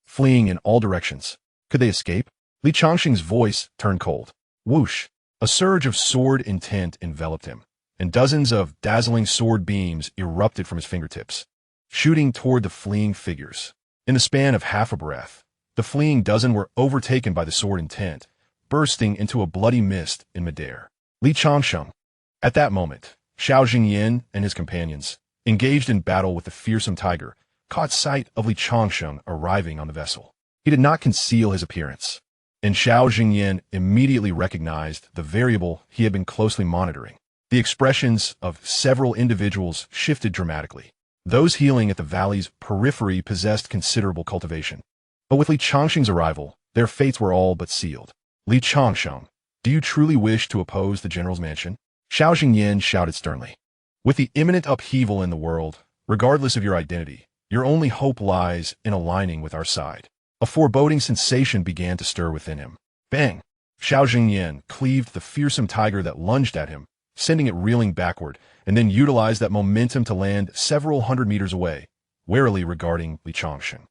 Fleeing in all directions. Could they escape? Li Changsheng's voice turned cold. Whoosh! A surge of sword intent enveloped him, and dozens of dazzling sword beams erupted from his fingertips, shooting toward the fleeing figures. In the span of half a breath, the fleeing dozen were overtaken by the sword intent, bursting into a bloody mist in midair. Li Changsheng. At that moment, Xianxia and his companions, engaged in battle with the fearsome tiger, caught sight of Li Changsheng arriving on the vessel. He did not conceal his appearance, and Xianxia immediately recognized the variable he had been closely monitoring. The expressions of several individuals shifted dramatically. Those healing at the valley's periphery possessed considerable cultivation. But with Li Changsheng's arrival, their fates were all but sealed. Li Changsheng, do you truly wish to oppose the general's mansion? Xianxia shouted sternly. With the imminent upheaval in the world, regardless of your identity, your only hope lies in aligning with our side. A foreboding sensation began to stir within him. Bang! Xianxia cleaved the fearsome tiger that lunged at him, sending it reeling backward, and then utilized that momentum to land several hundred meters away, warily regarding Li Changsheng.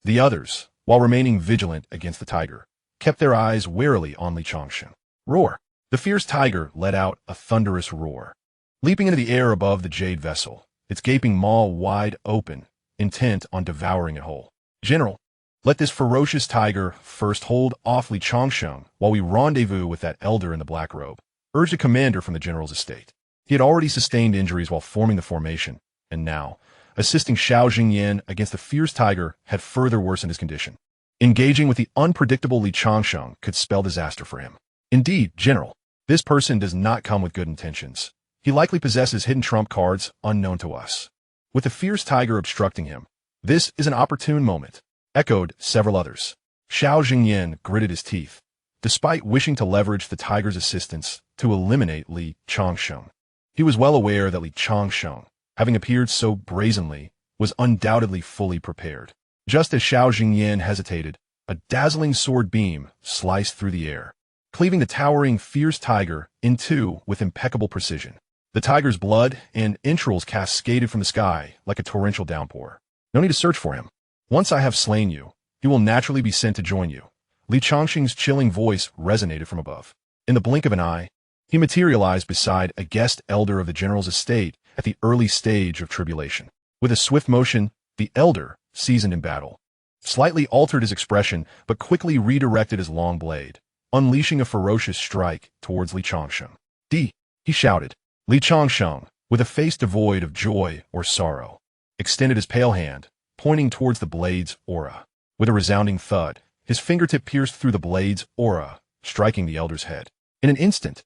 The others, while remaining vigilant against the tiger, kept their eyes warily on Li Changsheng. Roar! The fierce tiger let out a thunderous roar, leaping into the air above the jade vessel, its gaping maw wide open, intent on devouring it whole. General, let this ferocious tiger first hold off Li Changsheng while we rendezvous with that elder in the black robe, urged a commander from the general's estate. He had already sustained injuries while forming the formation, and now, assisting Xianxia against the fierce tiger had further worsened his condition. Engaging with the unpredictable Li Changsheng could spell disaster for him. Indeed, General, this person does not come with good intentions. He likely possesses hidden trump cards unknown to us. With the fierce tiger obstructing him, this is an opportune moment, echoed several others. Xianxia gritted his teeth, despite wishing to leverage the tiger's assistance to eliminate Li Changsheng. He was well aware that Li Changsheng, having appeared so brazenly, was undoubtedly fully prepared. Just as Xianxia hesitated, a dazzling sword beam sliced through the air, cleaving the towering fierce tiger in two with impeccable precision. The tiger's blood and entrails cascaded from the sky like a torrential downpour. No need to search for him. Once I have slain you, he will naturally be sent to join you. Li Changsheng's chilling voice resonated from above. In the blink of an eye, he materialized beside a guest elder of the general's estate at the early stage of tribulation. With a swift motion, the elder, seasoned in battle, slightly altered his expression but quickly redirected his long blade, unleashing a ferocious strike towards Li Changsheng. He shouted. Li Changsheng, with a face devoid of joy or sorrow, extended his pale hand, pointing towards the blade's aura. With a resounding thud, his fingertip pierced through the blade's aura, striking the elder's head. In an instant,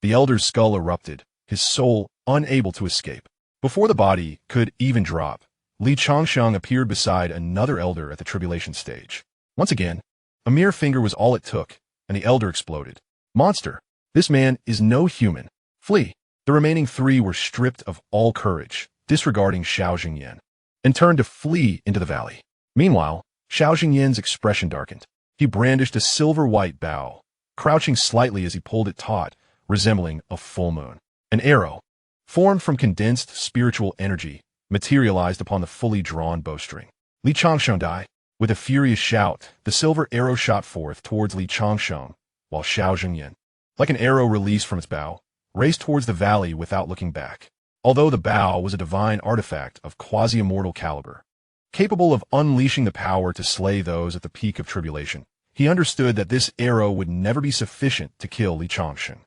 the elder's skull erupted, his soul unable to escape. Before the body could even drop, Li Changsheng appeared beside another elder at the tribulation stage. Once again, a mere finger was all it took, and the elder exploded. Monster! This man is no human. Flee! The remaining three were stripped of all courage, disregarding Xianxia. and turned to flee into the valley. Meanwhile, Xiao Xingyan's expression darkened. He brandished a silver-white bow, crouching slightly as he pulled it taut, resembling a full moon. An arrow, formed from condensed spiritual energy, materialized upon the fully drawn bowstring. Li Changsheng died. With a furious shout, the silver arrow shot forth towards Li Changsheng, while Xiao Xingyan, like an arrow released from its bow, raced towards the valley without looking back. Although the bow was a divine artifact of quasi-immortal caliber, capable of unleashing the power to slay those at the peak of tribulation, he understood that this arrow would never be sufficient to kill Li Changsheng.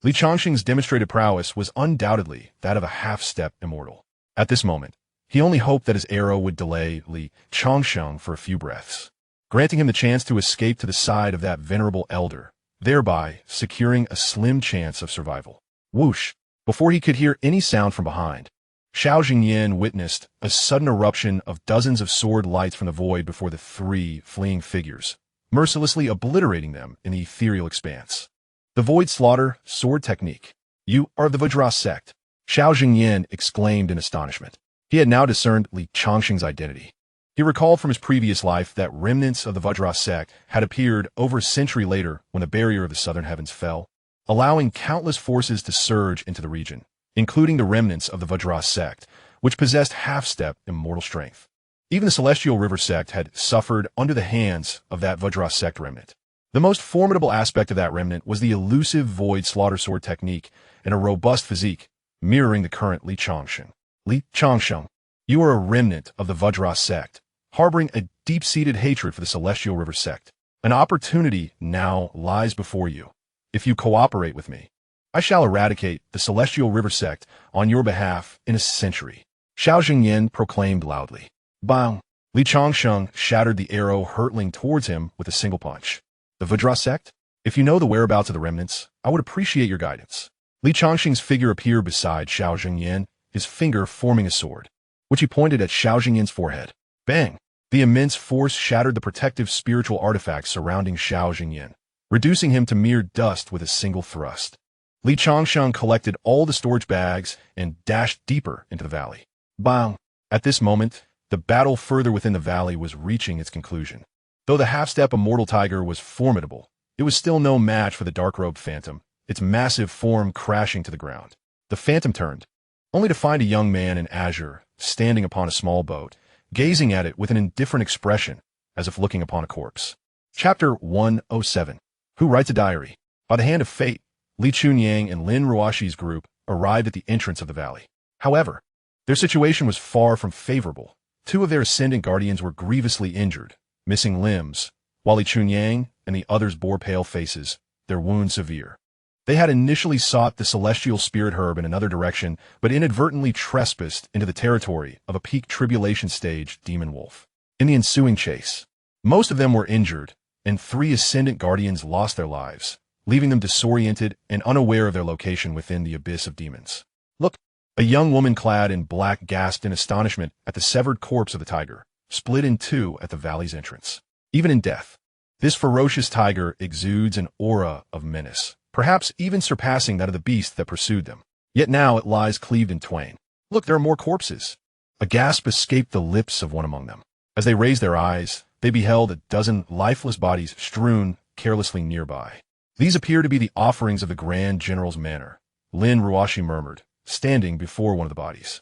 Li Changsheng's demonstrated prowess was undoubtedly that of a half-step immortal. At this moment, he only hoped that his arrow would delay Li Changsheng for a few breaths, granting him the chance to escape to the side of that venerable elder, thereby securing a slim chance of survival. Whoosh! Before he could hear any sound from behind, Xiao Xingyan witnessed a sudden eruption of dozens of sword lights from the void before the three fleeing figures, mercilessly obliterating them in the ethereal expanse. The Void Slaughter Sword Technique. You are of the Vajra sect, Xiao Xingyan exclaimed in astonishment. He had now discerned Li Changsheng's identity. He recalled from his previous life that remnants of the Vajra sect had appeared over a century later when the barrier of the southern heavens fell, allowing countless forces to surge into the region, including the remnants of the Vajra sect, which possessed half-step immortal strength. Even the Celestial River sect had suffered under the hands of that Vajra sect remnant. The most formidable aspect of that remnant was the elusive Void Slaughter Sword technique and a robust physique, mirroring the current Li Changsheng. Li Changsheng, you are a remnant of the Vajra sect, harboring a deep-seated hatred for the Celestial River sect. An opportunity now lies before you. If you cooperate with me, I shall eradicate the Celestial River sect on your behalf in a century. Xiao Xingyan proclaimed loudly. Bang! Li Changsheng shattered the arrow hurtling towards him with a single punch. The Vajra sect? If you know the whereabouts of the remnants, I would appreciate your guidance. Li Changsheng's figure appeared beside Xiao Xingyan, his finger forming a sword, which he pointed at Xiao Xingyan's forehead. Bang! The immense force shattered the protective spiritual artifacts surrounding Xiao Xingyan, reducing him to mere dust with a single thrust. Li Changsheng collected all the storage bags and dashed deeper into the valley. Bang! At this moment, the battle further within the valley was reaching its conclusion. Though the half-step immortal tiger was formidable, it was still no match for the dark-robed phantom, its massive form crashing to the ground. The phantom turned, only to find a young man in azure standing upon a small boat, gazing at it with an indifferent expression, as if looking upon a corpse. Chapter 107. Who Writes a Diary? By the hand of fate, Li Chunyang and Lin Ruoshi's group arrived at the entrance of the valley. However, their situation was far from favorable. Two of their ascendant guardians were grievously injured, missing limbs, while Li Chunyang and the others bore pale faces, their wounds severe. They had initially sought the celestial spirit herb in another direction, but inadvertently trespassed into the territory of a peak tribulation stage demon wolf. In the ensuing chase, most of them were injured, and three ascendant guardians lost their lives, leaving them disoriented and unaware of their location within the abyss of demons. Look! A young woman clad in black gasped in astonishment at the severed corpse of the tiger, split in two at the valley's entrance. Even in death, this ferocious tiger exudes an aura of menace, perhaps even surpassing that of the beast that pursued them. Yet now it lies cleaved in twain. Look, there are more corpses. A gasp escaped the lips of one among them. As they raised their eyes, they beheld a dozen lifeless bodies strewn carelessly nearby. These appear to be the offerings of the Grand General's manor, Lin Ruoshi murmured, standing before one of the bodies.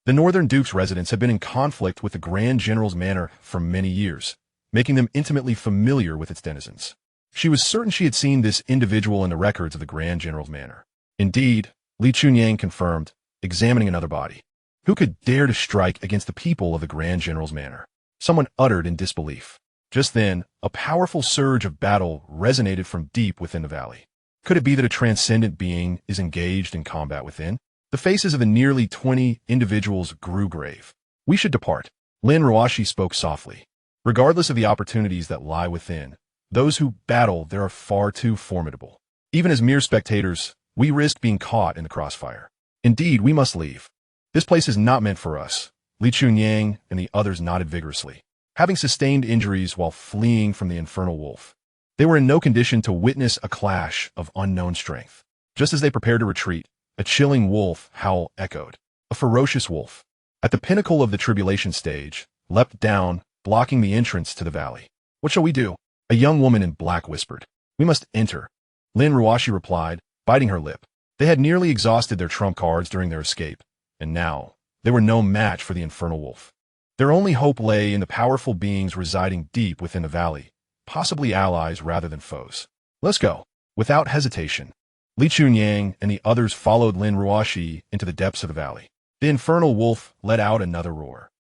The Northern Duke's residents had been in conflict with the Grand General's manor for many years, making them intimately familiar with its denizens. She was certain she had seen this individual in the records of the Grand General's manor. Indeed, Li Chunyang confirmed, examining another body. Who could dare to strike against the people of the Grand General's manor? Someone uttered in disbelief. Just then, a powerful surge of battle resonated from deep within the valley. Could it be that a transcendent being is engaged in combat within? The faces of the nearly 20 individuals grew grave. We should depart. Lin Ruoshi spoke softly. Regardless of the opportunities that lie within, those who battle there are far too formidable. Even as mere spectators, we risk being caught in the crossfire. Indeed, we must leave. This place is not meant for us. Li Chunyang and the others nodded vigorously. Having sustained injuries while fleeing from the infernal wolf, they were in no condition to witness a clash of unknown strength. Just as they prepared to retreat, a chilling wolf howl echoed. A ferocious wolf. at the pinnacle of the tribulation stage, leapt down, blocking the entrance to the valley. "What shall we do?" a young woman in black whispered. "We must enter," Lin Ruashi replied, biting her lip. They had nearly exhausted their trump cards during their escape, and now they were no match for the infernal wolf. Their only hope lay in the powerful beings residing deep within the valley, possibly allies rather than foes. "Let's go." Without hesitation, Li Chunyang and the others followed Lin Ruashi into the depths of the valley. The infernal wolf let out another roar.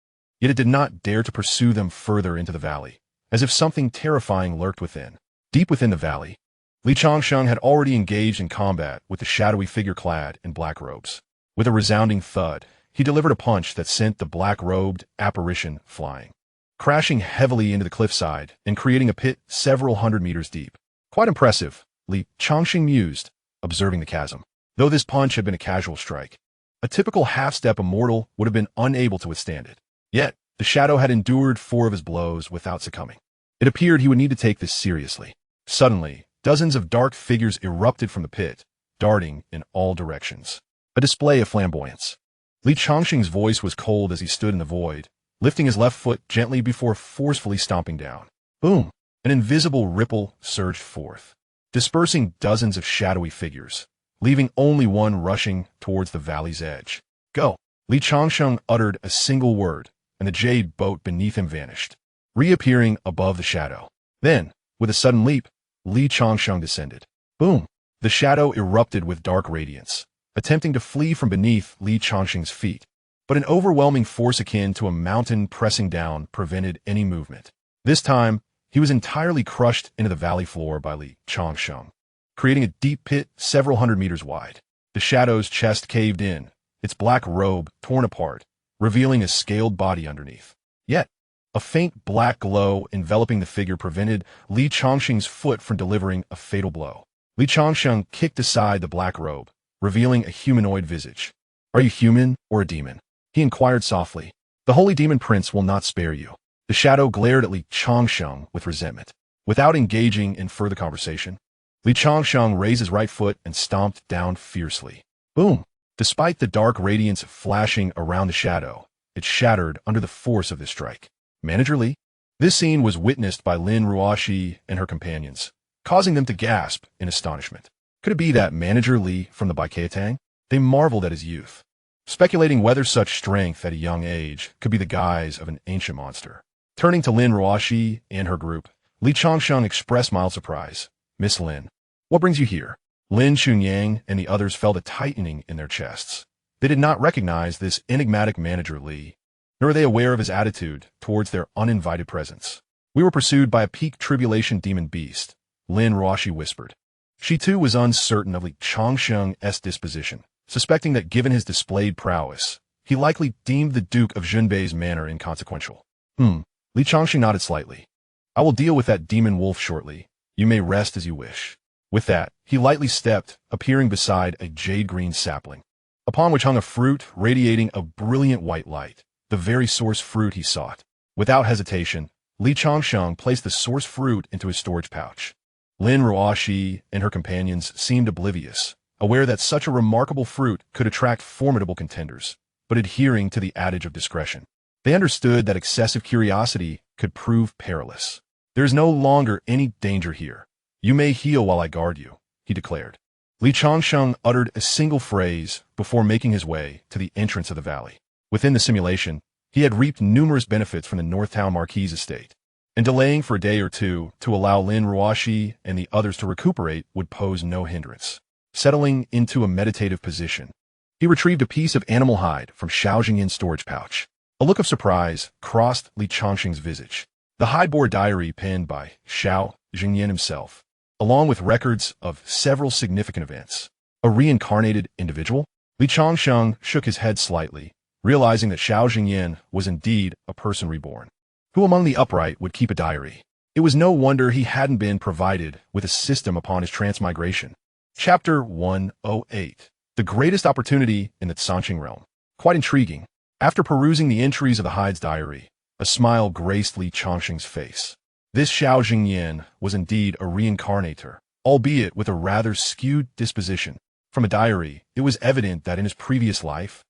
Yet it did not dare to pursue them further into the valley, as if something terrifying lurked within. Deep within the valley, Li Changsheng had already engaged in combat with the shadowy figure clad in black robes. With a resounding thud, he delivered a punch that sent the black-robed apparition flying, crashing heavily into the cliffside and creating a pit several hundred meters deep. "Quite impressive," Li Changsheng mused, observing the chasm. Though this punch had been a casual strike, a typical half-step immortal would have been unable to withstand it. Yet, the shadow had endured 4 of his blows without succumbing. It appeared he would need to take this seriously. Suddenly, dozens of dark figures erupted from the pit, darting in all directions. A display of flamboyance. Li Changsheng's voice was cold as he stood in the void, lifting his left foot gently before forcefully stomping down. Boom! An invisible ripple surged forth, dispersing dozens of shadowy figures, leaving only one rushing towards the valley's edge. "Go!" Li Changsheng uttered a single word, and the jade boat beneath him vanished, reappearing above the shadow. Then, with a sudden leap, Li Changsheng descended. Boom! The shadow erupted with dark radiance, attempting to flee from beneath Li Changsheng's feet, but an overwhelming force akin to a mountain pressing down prevented any movement. This time, he was entirely crushed into the valley floor by Li Changsheng, creating a deep pit several hundred meters wide. The shadow's chest caved in, its black robe torn apart, revealing a scaled body underneath. Yet, a faint black glow enveloping the figure prevented Li Changsheng's foot from delivering a fatal blow. Li Changsheng kicked aside the black robe, revealing a humanoid visage. "Are you human or a demon?" he inquired softly. "The Holy Demon Prince will not spare you." The shadow glared at Li Changsheng with resentment. Without engaging in further conversation, Li Changsheng raised his right foot and stomped down fiercely. Boom! Despite the dark radiance flashing around the shadow, it shattered under the force of this strike. Manager Li? This scene was witnessed by Lin Ruashi and her companions, causing them to gasp in astonishment. Could it be that Manager Li from the Baiketang? They marveled at his youth, speculating whether such strength at a young age could be the guise of an ancient monster. Turning to Lin Ruashi and her group, Li Changsheng expressed mild surprise. "Miss Lin, what brings you here?" Lin Chunyang and the others felt a tightening in their chests. They did not recognize this enigmatic Manager Li, nor were they aware of his attitude towards their uninvited presence. "We were pursued by a peak tribulation demon beast," Lin Ruashi whispered. She too was uncertain of Li Changsheng's disposition, suspecting that given his displayed prowess, he likely deemed the Duke of Junbei's manner inconsequential. Li Changsheng nodded slightly. "I will deal with that demon wolf shortly. You may rest as you wish." With that, he lightly stepped, appearing beside a jade-green sapling, upon which hung a fruit radiating a brilliant white light, the very source fruit he sought. Without hesitation, Li Changsheng placed the source fruit into his storage pouch. Lin Ruashi and her companions seemed oblivious, aware that such a remarkable fruit could attract formidable contenders, but adhering to the adage of discretion. They understood that excessive curiosity could prove perilous. "There is no longer any danger here. You may heal while I guard you," he declared. Li Changsheng uttered a single phrase before making his way to the entrance of the valley. Within the simulation, he had reaped numerous benefits from the Northtown Marquis estate, and delaying for a day or two to allow Lin Ruashi and the others to recuperate would pose no hindrance. Settling into a meditative position, he retrieved a piece of animal hide from Xianxia's storage pouch. A look of surprise crossed Li Changsheng's visage. The hide bore a diary penned by Xianxia himself, along with records of several significant events. A reincarnated individual? Li Changsheng shook his head slightly, realizing that Xianxia was indeed a person reborn. Who among the upright would keep a diary? It was no wonder he hadn't been provided with a system upon his transmigration. Chapter 108. The greatest opportunity in the Changsheng realm. Quite intriguing. After perusing the entries of the hide's diary, a smile graced Li Changsheng's face. This Xianxia was indeed a reincarnator, albeit with a rather skewed disposition. From a diary, it was evident that in his previous life,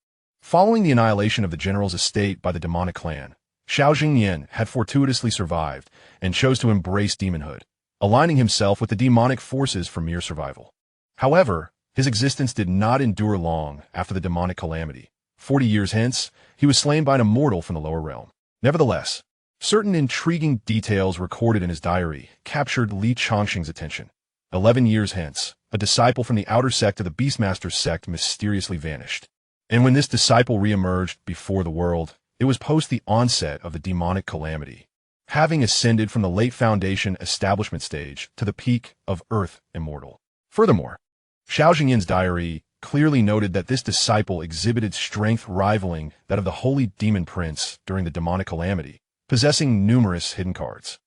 Following the annihilation of the general's estate by the demonic clan, Xianxia had fortuitously survived and chose to embrace demonhood, aligning himself with the demonic forces for mere survival. However, his existence did not endure long after the demonic calamity. 40 years hence, he was slain by an immortal from the lower realm. Nevertheless, certain intriguing details recorded in his diary captured Li Changsheng's attention. 11 years hence, a disciple from the outer sect of the Beastmaster sect mysteriously vanished. And when this disciple re-emerged before the world, it was post the onset of the demonic calamity, having ascended from the late Foundation establishment stage to the peak of Earth Immortal. Furthermore, Xiaoxingyan's diary clearly noted that this disciple exhibited strength rivaling that of the Holy Demon Prince during the demonic calamity, possessing numerous hidden cards.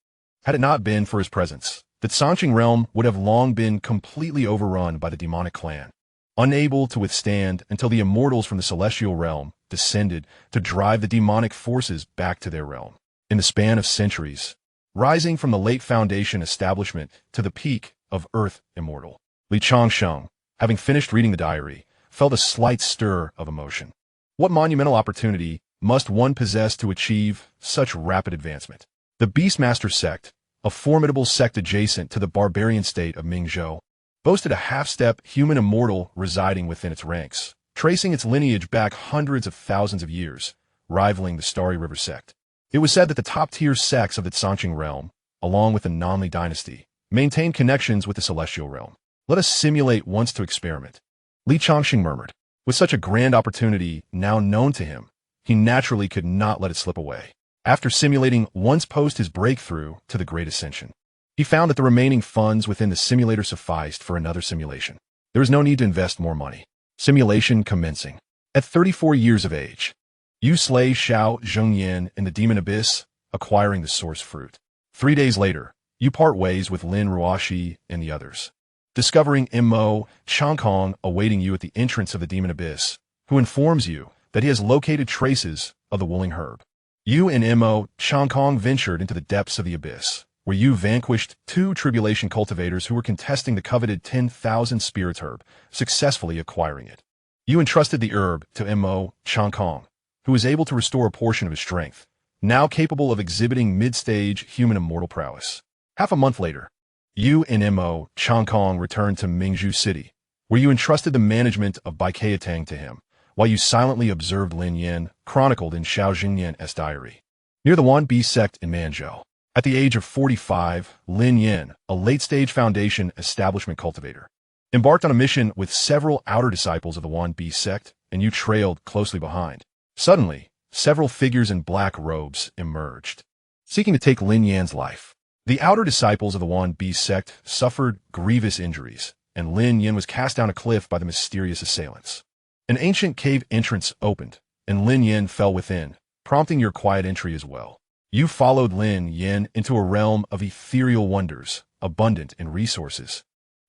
Had it not been for his presence, the Changsheng realm would have long been completely overrun by the demonic clan, unable to withstand until the immortals from the celestial realm descended to drive the demonic forces back to their realm. In the span of centuries, rising from the late Foundation establishment to the peak of Earth Immortal, Li Changsheng, having finished reading the diary, felt a slight stir of emotion. What monumental opportunity must one possess to achieve such rapid advancement? The Beastmaster sect, a formidable sect adjacent to the barbarian state of Mingzhou, boasted a half-step human immortal residing within its ranks, tracing its lineage back hundreds of thousands of years, rivaling the Starry River sect. It was said that the top-tier sects of the Changsheng realm, along with the Nanli dynasty, maintained connections with the celestial realm. Let us simulate once to experiment, Li Changsheng murmured. With such a grand opportunity now known to him, he naturally could not let it slip away. After simulating once post his breakthrough to the Great Ascension, he found that the remaining funds within the simulator sufficed for another simulation. There was no need to invest more money. Simulation commencing. At 34 years of age, you slay Xiao Zhengyan in the Demon Abyss, acquiring the source fruit. 3 days later, you part ways with Lin Ruoxi and the others, discovering Mo Changkong awaiting you at the entrance of the Demon Abyss, who informs you that he has located traces of the Wooling Herb. You and Mo Changkong ventured into the depths of the Abyss, where you vanquished 2 tribulation cultivators who were contesting the coveted 10,000 spirits herb, successfully acquiring it. You entrusted the herb to Mo Changkong, who was able to restore a portion of his strength, now capable of exhibiting mid-stage human immortal prowess. Half a month later, you and Mo Changkong returned to Mingzhou City, where you entrusted the management of Baikayatang to him, while you silently observed Lin Yin, chronicled in Xiao Jingyan's diary. Near the Wan Bi sect in Manzhou, at the age of 45, Lin Yin, a late-stage Foundation establishment cultivator, embarked on a mission with several outer disciples of the Wan Bi sect, and you trailed closely behind. Suddenly, several figures in black robes emerged, seeking to take Lin Yan's life. The outer disciples of the Wan Bi sect suffered grievous injuries, and Lin Yin was cast down a cliff by the mysterious assailants. An ancient cave entrance opened, and Lin Yin fell within, prompting your quiet entry as well. You followed Lin Yin into a realm of ethereal wonders, abundant in resources,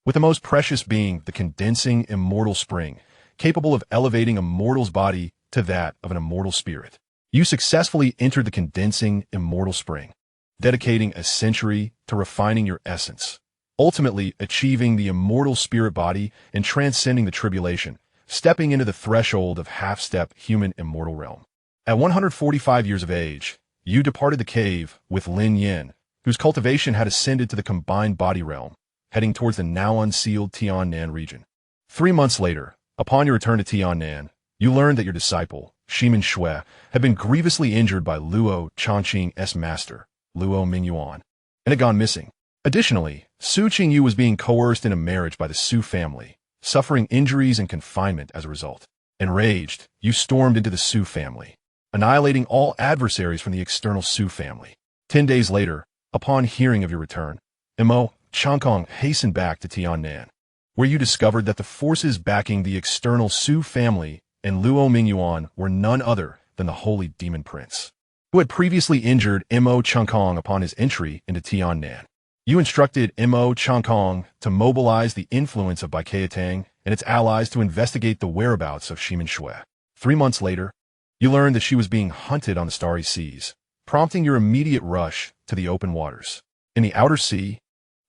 with the most precious being the condensing immortal spring, capable of elevating a mortal's body to that of an immortal spirit. You successfully entered the condensing immortal spring, dedicating a century to refining your essence, ultimately achieving the immortal spirit body and transcending the tribulation, stepping into the threshold of half-step human immortal realm. At 145 years of age, you departed the cave with Lin Yin, whose cultivation had ascended to the combined body realm, heading towards the now unsealed Tiannan region. 3 months later, upon your return to Tiannan, you learned that your disciple, Shimin Shui, had been grievously injured by Luo Changqing's master, Luo Mingyuan, and had gone missing. Additionally, Su Qingyu was being coerced into marriage by the Su family, suffering injuries and confinement as a result. Enraged, you stormed into the Su family, annihilating all adversaries from the external Su family. 10 days later, upon hearing of your return, Mo Changkong hastened back to Tiannan, where you discovered that the forces backing the external Su family and Luo Mingyuan were none other than the Holy Demon Prince, who had previously injured Mo Changkong upon his entry into Tiannan. You instructed Mo Changkong to mobilize the influence of Baikayatang and its allies to investigate the whereabouts of Shimin Shui. 3 months later, you learned that she was being hunted on the starry seas, prompting your immediate rush to the open waters. In the outer sea,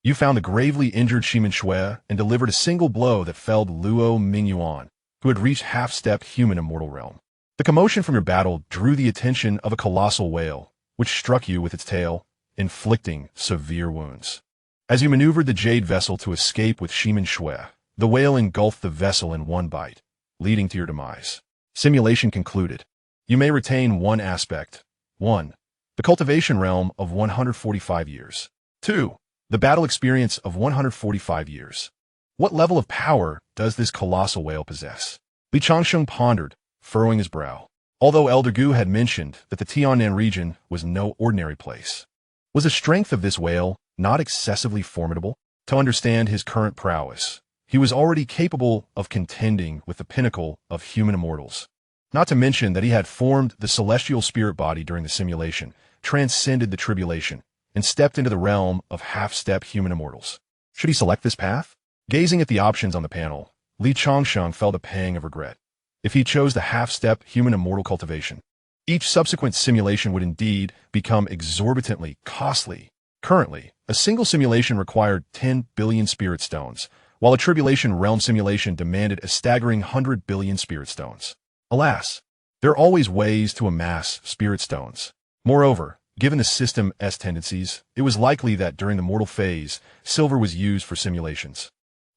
you found the gravely injured Shimin Shui and delivered a single blow that felled Luo Mingyuan, who had reached half-step human immortal realm. The commotion from your battle drew the attention of a colossal whale, which struck you with its tail, inflicting severe wounds. As you maneuvered the jade vessel to escape with Xianxia, the whale engulfed the vessel in one bite, leading to your demise. Simulation concluded. You may retain one aspect. 1. The cultivation realm of 145 years. 2. The battle experience of 145 years. What level of power does this colossal whale possess? Changsheng pondered, furrowing his brow. Although Elder Gu had mentioned that the Tiannan region was no ordinary place, was the strength of this whale not excessively formidable? To understand his current prowess, he was already capable of contending with the pinnacle of human immortals. Not to mention that he had formed the celestial spirit body during the simulation, transcended the tribulation, and stepped into the realm of half-step human immortals. Should he select this path? Gazing at the options on the panel, Changsheng felt a pang of regret. If he chose the half-step human immortal cultivation, each subsequent simulation would indeed become exorbitantly costly. Currently, a single simulation required 10 billion spirit stones, while a tribulation realm simulation demanded a staggering 100 billion spirit stones. Alas, there are always ways to amass spirit stones. Moreover, given the system's tendencies, it was likely that during the mortal phase, silver was used for simulations.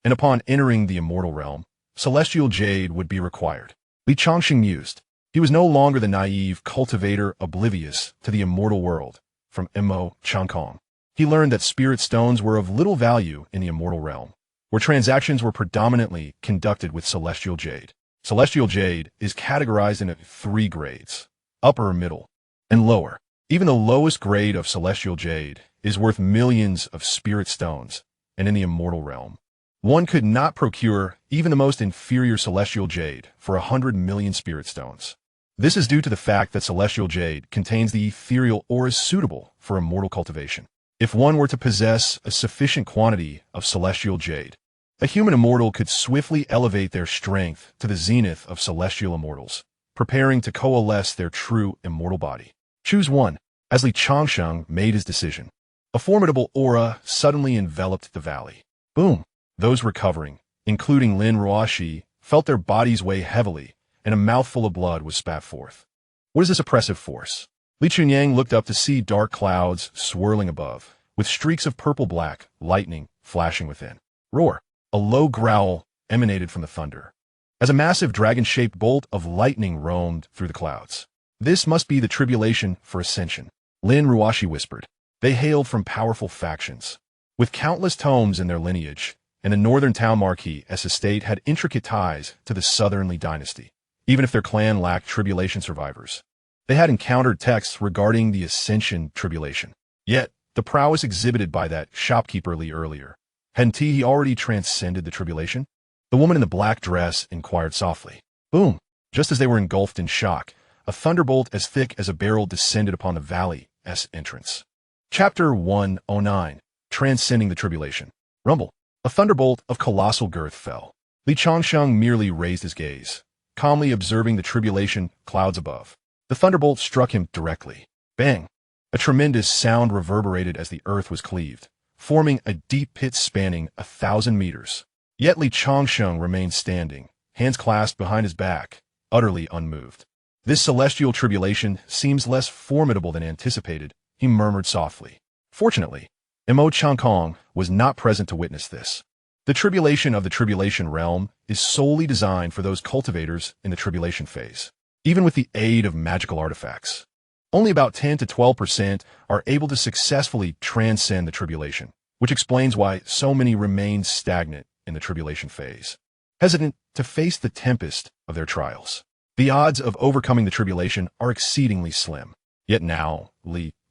And upon entering the immortal realm, celestial jade would be required. Changsheng mused. He was no longer the naive cultivator oblivious to the immortal world. From Immortal Cultivation, he learned that spirit stones were of little value in the immortal realm, where transactions were predominantly conducted with celestial jade. Celestial jade is categorized into 3 grades: upper, middle, and lower. Even the lowest grade of celestial jade is worth millions of spirit stones, and in the immortal realm, one could not procure even the most inferior celestial jade for 100 million spirit stones. This is due to the fact that celestial jade contains the ethereal auras suitable for immortal cultivation. If one were to possess a sufficient quantity of celestial jade, a human immortal could swiftly elevate their strength to the zenith of celestial immortals, preparing to coalesce their true immortal body. Choose one. As Changsheng made his decision, a formidable aura suddenly enveloped the valley. Boom! Those recovering, including Lin Ruoxi, felt their bodies weigh heavily, and a mouthful of blood was spat forth. What is this oppressive force? Li Chunyang looked up to see dark clouds swirling above, with streaks of purple-black lightning flashing within. Roar! A low growl emanated from the thunder, as a massive dragon-shaped bolt of lightning roamed through the clouds. This must be the tribulation for ascension, Lin Ruoxi whispered. They hailed from powerful factions, with countless tomes in their lineage, and the northern town marquis estate had intricate ties to the southern Li dynasty. Even if their clan lacked tribulation survivors, they had encountered texts regarding the ascension tribulation. Yet, the prowess exhibited by that shopkeeper Li earlier, hadn't he already transcended the tribulation? The woman in the black dress inquired softly. Boom! Just as they were engulfed in shock, a thunderbolt as thick as a barrel descended upon the valley's entrance. Chapter 109. Transcending the Tribulation. Rumble. A thunderbolt of colossal girth fell. Changsheng merely raised his gaze, calmly observing the tribulation clouds above. The thunderbolt struck him directly. Bang! A tremendous sound reverberated as the earth was cleaved, forming a deep pit spanning 1,000 meters. Yet Changsheng remained standing, hands clasped behind his back, utterly unmoved. This celestial tribulation seems less formidable than anticipated, he murmured softly. Fortunately, Immortal Cultivation was not present to witness this. The tribulation of the tribulation realm is solely designed for those cultivators in the tribulation phase. Even with the aid of magical artifacts, only about 10 to 12% are able to successfully transcend the tribulation, which explains why so many remain stagnant in the tribulation phase, hesitant to face the tempest of their trials. The odds of overcoming the tribulation are exceedingly slim. Yet now,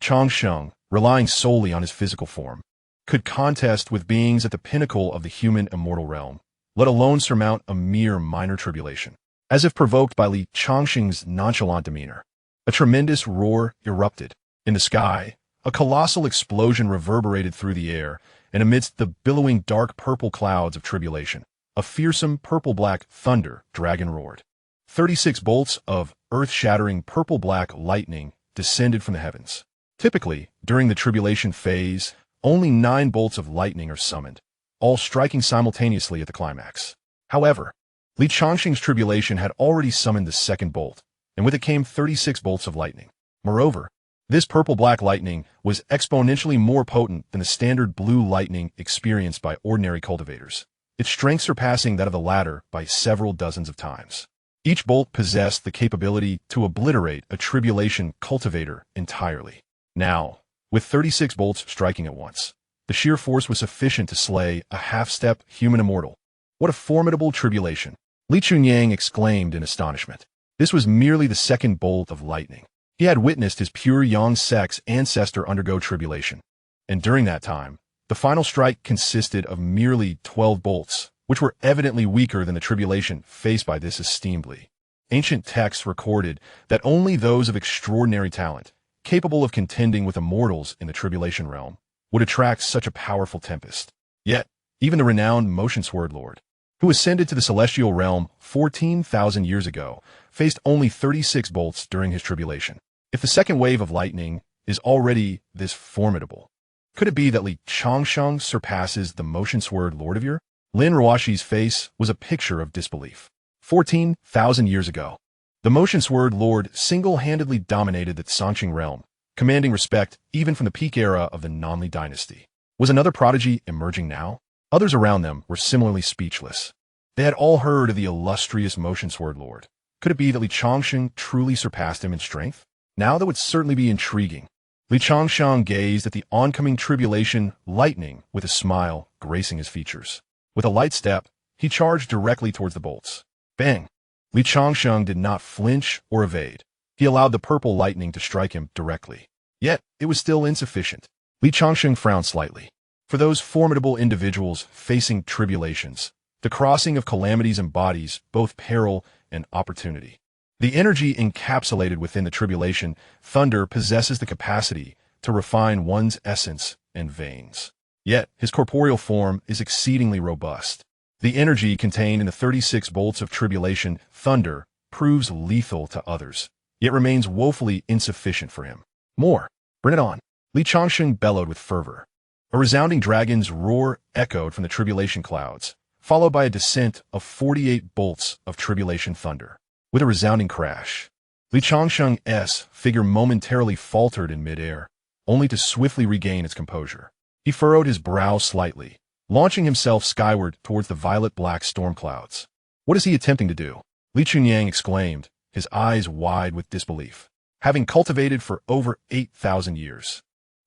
Changsheng, relying solely on his physical form, could contest with beings at the pinnacle of the human immortal realm, let alone surmount a mere minor tribulation. As if provoked by Changsheng's nonchalant demeanor, a tremendous roar erupted. In the sky, a colossal explosion reverberated through the air, and amidst the billowing dark purple clouds of tribulation, a fearsome purple-black thunder dragon roared. 36 bolts of earth-shattering purple-black lightning descended from the heavens. Typically, during the tribulation phase, only 9 bolts of lightning are summoned, all striking simultaneously at the climax. However, Changsheng's tribulation had already summoned the second bolt, and with it came 36 bolts of lightning. Moreover, this purple-black lightning was exponentially more potent than the standard blue lightning experienced by ordinary cultivators, its strength surpassing that of the latter by several dozens of times. Each bolt possessed the capability to obliterate a tribulation cultivator entirely. Now, with 36 bolts striking at once, the sheer force was sufficient to slay a half-step human immortal. What a formidable tribulation! Li Chunyang exclaimed in astonishment. This was merely the second bolt of lightning. He had witnessed his pure Yang sex ancestor undergo tribulation, and during that time, the final strike consisted of merely 12 bolts, which were evidently weaker than the tribulation faced by this esteemed Li. Ancient texts recorded that only those of extraordinary talent, capable of contending with immortals in the tribulation realm, would attract such a powerful tempest. Yet, even the renowned Motion Sword Lord, who ascended to the celestial realm 14,000 years ago, faced only 36 bolts during his tribulation. If the second wave of lightning is already this formidable, could it be that Li Changsheng surpasses the Motion Sword Lord of Yore? Lin Ruoshi's face was a picture of disbelief. 14,000 years ago, the Motion Sword Lord single-handedly dominated the Xianxia realm, commanding respect even from the peak era of the Nanli dynasty. Was another prodigy emerging now? Others around them were similarly speechless. They had all heard of the illustrious Motion Sword Lord. Could it be that Li Changsheng truly surpassed him in strength? Now that would certainly be intriguing. Li Changsheng gazed at the oncoming tribulation lightning with a smile gracing his features. With a light step, he charged directly towards the bolts. Bang! Li Changsheng did not flinch or evade. He allowed the purple lightning to strike him directly. Yet, it was still insufficient. Li Changsheng frowned slightly. For those formidable individuals facing tribulations, the crossing of calamities embodies both peril and opportunity. The energy encapsulated within the tribulation thunder possesses the capacity to refine one's essence and veins. Yet, his corporeal form is exceedingly robust. The energy contained in the 36 bolts of tribulation thunder proves lethal to others, yet remains woefully insufficient for him. More! Bring it on! Li Changsheng bellowed with fervor. A resounding dragon's roar echoed from the tribulation clouds, followed by a descent of 48 bolts of tribulation thunder. With a resounding crash, Li Changsheng's figure momentarily faltered in midair, only to swiftly regain its composure. He furrowed his brow slightly, launching himself skyward towards the violet-black storm clouds. What is he attempting to do? Li Chunyang exclaimed, his eyes wide with disbelief. Having cultivated for over 8,000 years,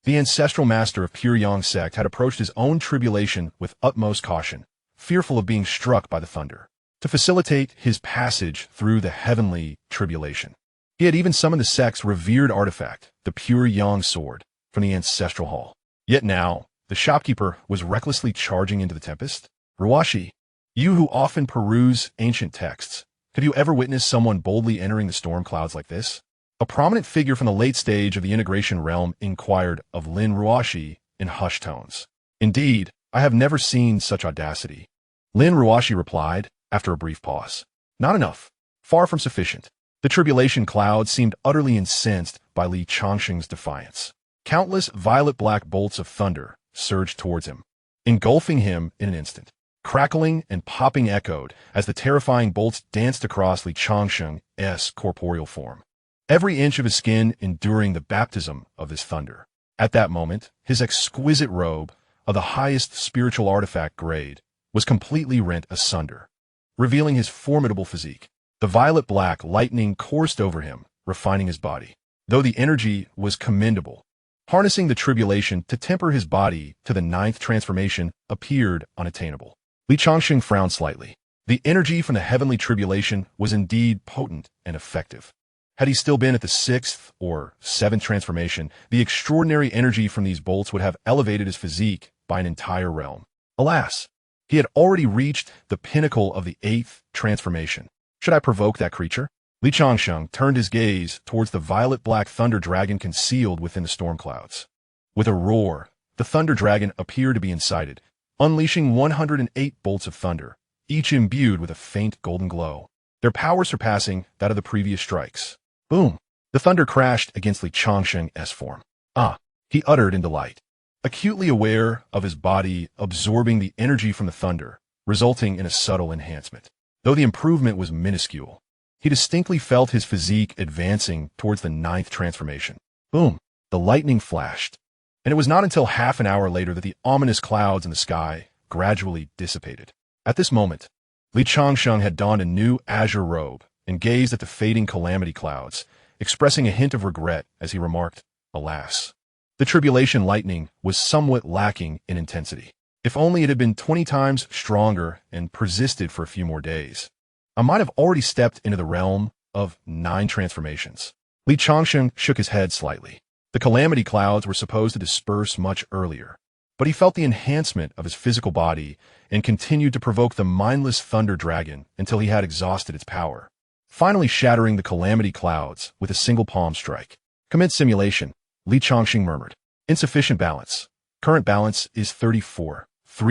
the ancestral master of pure Yang sect had approached his own tribulation with utmost caution, fearful of being struck by the thunder. To facilitate his passage through the heavenly tribulation, he had even summoned the sect's revered artifact, the pure Yang sword, from the ancestral hall. Yet now, the shopkeeper was recklessly charging into the tempest. Ruoshi, you who often peruse ancient texts, have you ever witnessed someone boldly entering the storm clouds like this? A prominent figure from the late stage of the integration realm inquired of Lin Ruoshi in hushed tones. Indeed, I have never seen such audacity. Lin Ruoshi replied, after a brief pause. Not enough. Far from sufficient. The tribulation cloud seemed utterly incensed by Li Changsheng's defiance. Countless violet-black bolts of thunder surged towards him, engulfing him in an instant. Crackling and popping echoed as the terrifying bolts danced across Li Changsheng's corporeal form, every inch of his skin enduring the baptism of this thunder. At that moment, his exquisite robe, of the highest spiritual artifact grade, was completely rent asunder, revealing his formidable physique. The violet-black lightning coursed over him, refining his body. Though the energy was commendable, harnessing the tribulation to temper his body to the 9th transformation appeared unattainable. Li Changsheng frowned slightly. The energy from the heavenly tribulation was indeed potent and effective. Had he still been at the 6th or 7th transformation, the extraordinary energy from these bolts would have elevated his physique by an entire realm. Alas! He had already reached the pinnacle of the 8th transformation. Should I provoke that creature? Li Changsheng turned his gaze towards the violet-black thunder dragon concealed within the storm clouds. With a roar, the thunder dragon appeared to be incited, unleashing 108 bolts of thunder, each imbued with a faint golden glow, their power surpassing that of the previous strikes. Boom! The thunder crashed against Li Changsheng's form. Ah! He uttered in delight, acutely aware of his body absorbing the energy from the thunder, resulting in a subtle enhancement. Though the improvement was minuscule, He distinctly felt his physique advancing towards the 9th transformation. Boom! The lightning flashed. And it was not until half an hour later that the ominous clouds in the sky gradually dissipated. At this moment, Changsheng had donned a new azure robe and gazed at the fading calamity clouds, expressing a hint of regret as he remarked, "Alas, the tribulation lightning was somewhat lacking in intensity. If only it had been 20 times stronger and persisted for a few more days, I might have already stepped into the realm of 9 transformations." Changsheng shook his head slightly. The calamity clouds were supposed to disperse much earlier, but he felt the enhancement of his physical body and continued to provoke the mindless thunder dragon until he had exhausted its power, finally shattering the calamity clouds with a single palm strike. "Commence simulation," Changsheng murmured. "Insufficient balance. Current balance is 3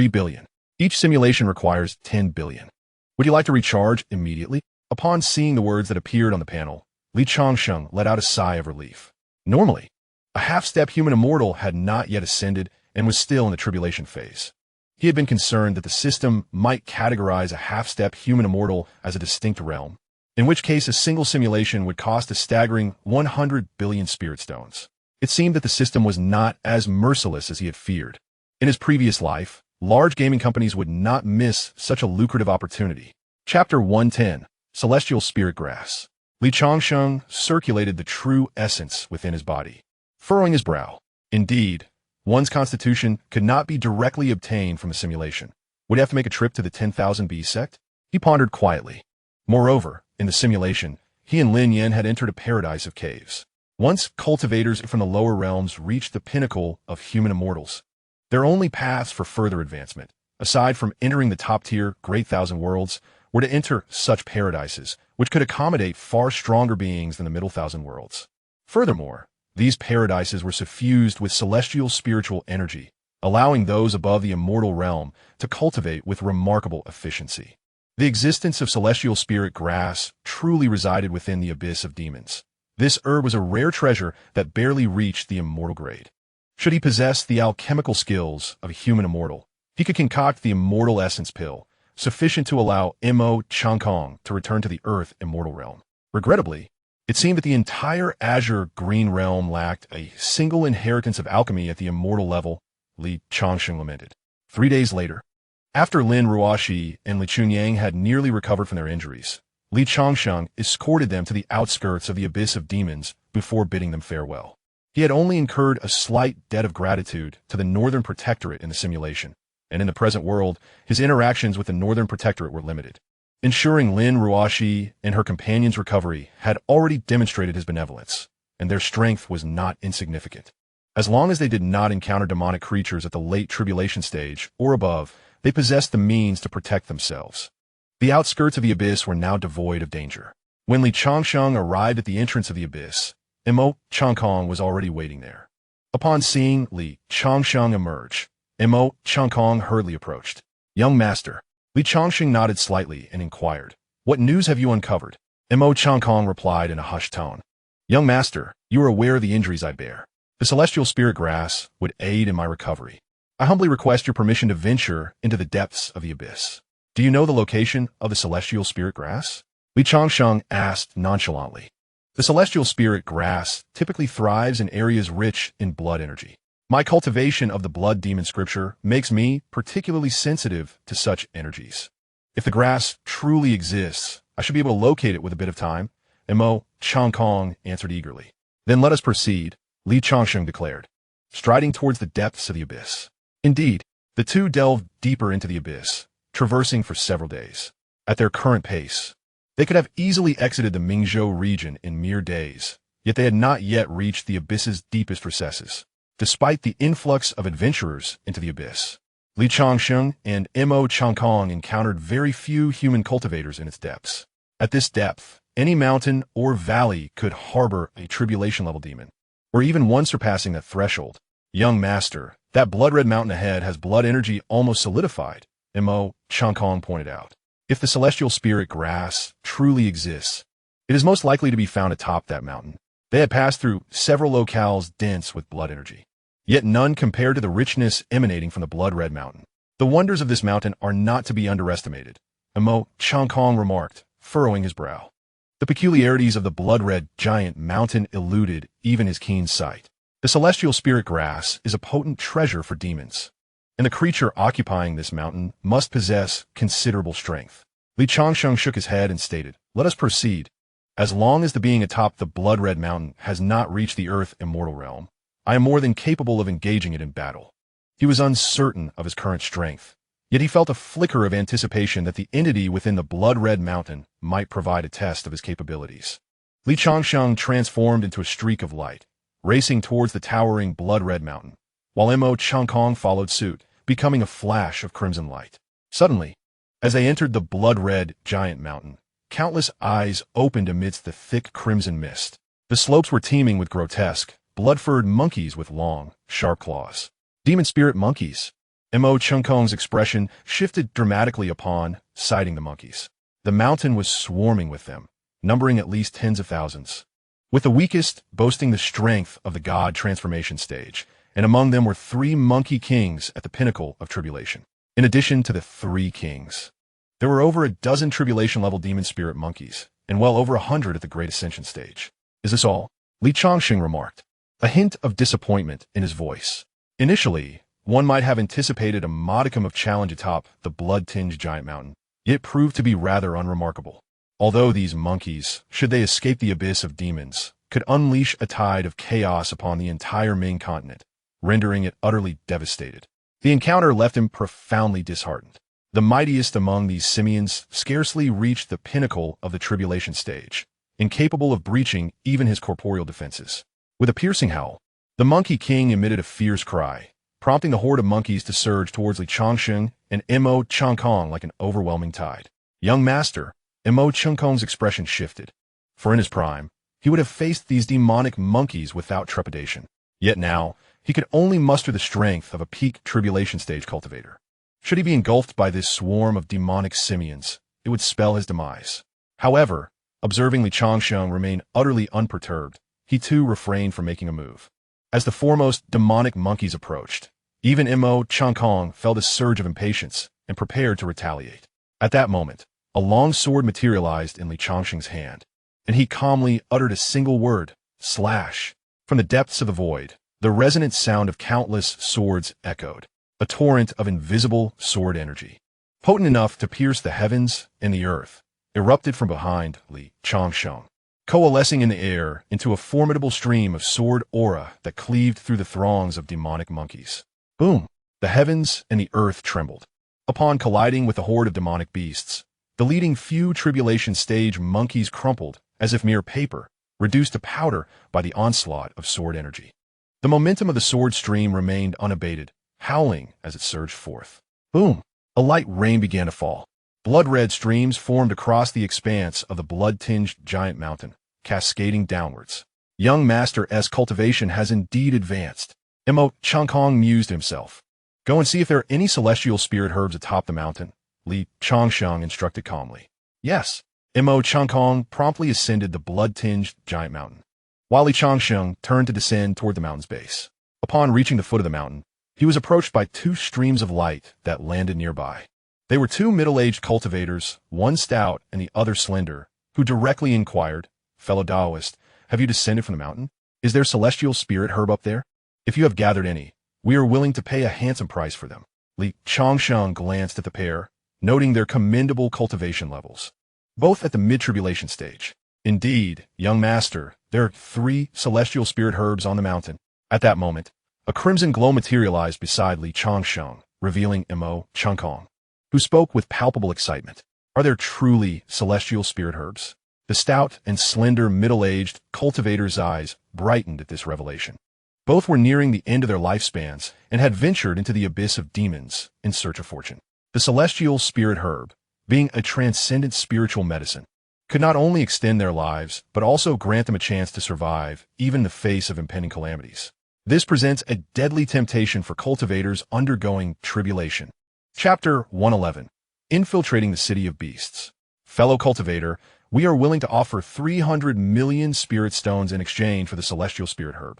billion. Each simulation requires 10 billion. Would you like to recharge immediately?" Upon seeing the words that appeared on the panel, Changsheng let out a sigh of relief. Normally, a half-step human immortal had not yet ascended and was still in the tribulation phase. He had been concerned that the system might categorize a half-step human immortal as a distinct realm, in which case a single simulation would cost a staggering 100 billion spirit stones. It seemed that the system was not as merciless as he had feared. In his previous life, large gaming companies would not miss such a lucrative opportunity. Chapter 110, Celestial Spirit Grass. Changsheng circulated the true essence within his body, furrowing his brow. Indeed, one's constitution could not be directly obtained from a simulation. Would he have to make a trip to the 10,000 B sect? He pondered quietly. Moreover, in the simulation, he and Lin Yan had entered a paradise of caves. Once cultivators from the lower realms reached the pinnacle of human immortals, their only paths for further advancement, aside from entering the top-tier Great Thousand Worlds, were to enter such paradises, which could accommodate far stronger beings than the Middle Thousand Worlds. Furthermore, these paradises were suffused with celestial spiritual energy, allowing those above the immortal realm to cultivate with remarkable efficiency. The existence of celestial spirit grass truly resided within the abyss of demons. This herb was a rare treasure that barely reached the immortal grade. Should he possess the alchemical skills of a human immortal, he could concoct the immortal essence pill, sufficient to allow Changsheng to return to the earth immortal realm. Regrettably, it seemed that the entire azure green realm lacked a single inheritance of alchemy at the immortal level, Changsheng lamented. 3 days later, after Lin Ruoxi and Li Chunyang had nearly recovered from their injuries, Changsheng escorted them to the outskirts of the abyss of demons before bidding them farewell. He had only incurred a slight debt of gratitude to the Northern Protectorate in the simulation, and in the present world, his interactions with the Northern Protectorate were limited. Ensuring Lin Ruoxi and her companion's recovery had already demonstrated his benevolence, and their strength was not insignificant. As long as they did not encounter demonic creatures at the late tribulation stage or above, they possessed the means to protect themselves. The outskirts of the abyss were now devoid of danger. When Changsheng arrived at the entrance of the abyss, Changsheng was already waiting there. Upon seeing Changsheng emerge, Changsheng hurriedly approached. "Young master." Changsheng nodded slightly and inquired, "What news have you uncovered?" Changsheng replied in a hushed tone, "Young master, you are aware of the injuries I bear. The celestial spirit grass would aid in my recovery. I humbly request your permission to venture into the depths of the abyss." "Do you know the location of the celestial spirit grass?" Changsheng asked nonchalantly. "The celestial spirit grass typically thrives in areas rich in blood energy. My cultivation of the blood demon scripture makes me particularly sensitive to such energies. If the grass truly exists, I should be able to locate it with a bit of time," Changsheng answered eagerly. "Then let us proceed," Changsheng declared, striding towards the depths of the abyss. Indeed, the two delved deeper into the abyss, traversing for several days. At their current pace, they could have easily exited the Mingzhou region in mere days, yet they had not yet reached the abyss's deepest recesses. Despite the influx of adventurers into the abyss, Changsheng and Changsheng encountered very few human cultivators in its depths. At this depth, any mountain or valley could harbor a tribulation-level demon, or even one surpassing that threshold. "Young master, that blood-red mountain ahead has blood energy almost solidified," Changsheng pointed out. "If the celestial spirit grass truly exists, it is most likely to be found atop that mountain." They had passed through several locales dense with blood energy, yet none compared to the richness emanating from the blood-red mountain. "The wonders of this mountain are not to be underestimated," Changsheng remarked, furrowing his brow. The peculiarities of the blood-red giant mountain eluded even his keen sight. The celestial spirit grass is a potent treasure for demons, and the creature occupying this mountain must possess considerable strength. Changsheng shook his head and stated, "Let us proceed. As long as the being atop the blood-red mountain has not reached the earth immortal realm, I am more than capable of engaging it in battle." He was uncertain of his current strength, yet he felt a flicker of anticipation that the entity within the blood-red mountain might provide a test of his capabilities. Changsheng transformed into a streak of light, racing towards the towering blood-red mountain, while Changkong followed suit, becoming a flash of crimson light. Suddenly, as they entered the blood-red giant mountain, countless eyes opened amidst the thick crimson mist. The slopes were teeming with grotesque, blood-furred monkeys with long, sharp claws. Demon spirit monkeys. Changkong's expression shifted dramatically upon sighting the monkeys. The mountain was swarming with them, numbering at least tens of thousands, with the weakest boasting the strength of the god transformation stage, and among them were 3 monkey kings at the pinnacle of tribulation. In addition to the 3 kings, there were over a dozen tribulation-level demon spirit monkeys, and well over 100 at the Great Ascension stage. "Is this all?" Changsheng remarked, a hint of disappointment in his voice. Initially, one might have anticipated a modicum of challenge atop the blood-tinged giant mountain. It proved to be rather unremarkable. Although these monkeys, should they escape the abyss of demons, could unleash a tide of chaos upon the entire Ming continent, rendering it utterly devastated. The encounter left him profoundly disheartened. The mightiest among these simians scarcely reached the pinnacle of the tribulation stage, incapable of breaching even his corporeal defenses. With a piercing howl, the Monkey King emitted a fierce cry, prompting the horde of monkeys to surge towards Changsheng and Changkong like an overwhelming tide. "Young master," Changkong's expression shifted, for in his prime, he would have faced these demonic monkeys without trepidation. Yet now, he could only muster the strength of a peak tribulation stage cultivator. Should he be engulfed by this swarm of demonic simians, it would spell his demise. However, observing Changsheng remain utterly unperturbed, he too refrained from making a move. As the foremost demonic monkeys approached, even Changkong felt a surge of impatience and prepared to retaliate. At that moment, a long sword materialized in Changsheng's hand, and he calmly uttered a single word, "Slash." From the depths of the void, the resonant sound of countless swords echoed, a torrent of invisible sword energy, potent enough to pierce the heavens and the earth, erupted from behind Changsheng, coalescing in the air into a formidable stream of sword aura that cleaved through the throngs of demonic monkeys. Boom! The heavens and the earth trembled. Upon colliding with the horde of demonic beasts, the leading few tribulation stage monkeys crumpled as if mere paper, reduced to powder by the onslaught of sword energy. The momentum of the sword stream remained unabated, howling as it surged forth. Boom! A light rain began to fall. Blood-red streams formed across the expanse of the blood-tinged giant mountain, cascading downwards. Young Master's cultivation has indeed advanced. Changkong mused himself. "Go and see if there are any celestial spirit herbs atop the mountain," Changsheng instructed calmly. "Yes." Changkong promptly ascended the blood-tinged giant mountain, while Changsheng turned to descend toward the mountain's base. Upon reaching the foot of the mountain, he was approached by 2 streams of light that landed nearby. They were 2 middle-aged cultivators, one stout and the other slender, who directly inquired, "Fellow Taoist, have you descended from the mountain? Is there celestial spirit herb up there? If you have gathered any, we are willing to pay a handsome price for them." Changsheng glanced at the pair, noting their commendable cultivation levels, both at the mid-tribulation stage. "Indeed, young master, there are 3 celestial spirit herbs on the mountain." At that moment, a crimson glow materialized beside Changsheng, revealing Changkong, who spoke with palpable excitement. "Are there truly celestial spirit herbs?" The stout and slender middle-aged cultivator's eyes brightened at this revelation. Both were nearing the end of their lifespans and had ventured into the abyss of demons in search of fortune. The celestial spirit herb, being a transcendent spiritual medicine, could not only extend their lives, but also grant them a chance to survive, even in the face of impending calamities. This presents a deadly temptation for cultivators undergoing tribulation. Chapter 111. Infiltrating the City of Beasts. Fellow cultivator, we are willing to offer 300 million spirit stones in exchange for the celestial spirit herb.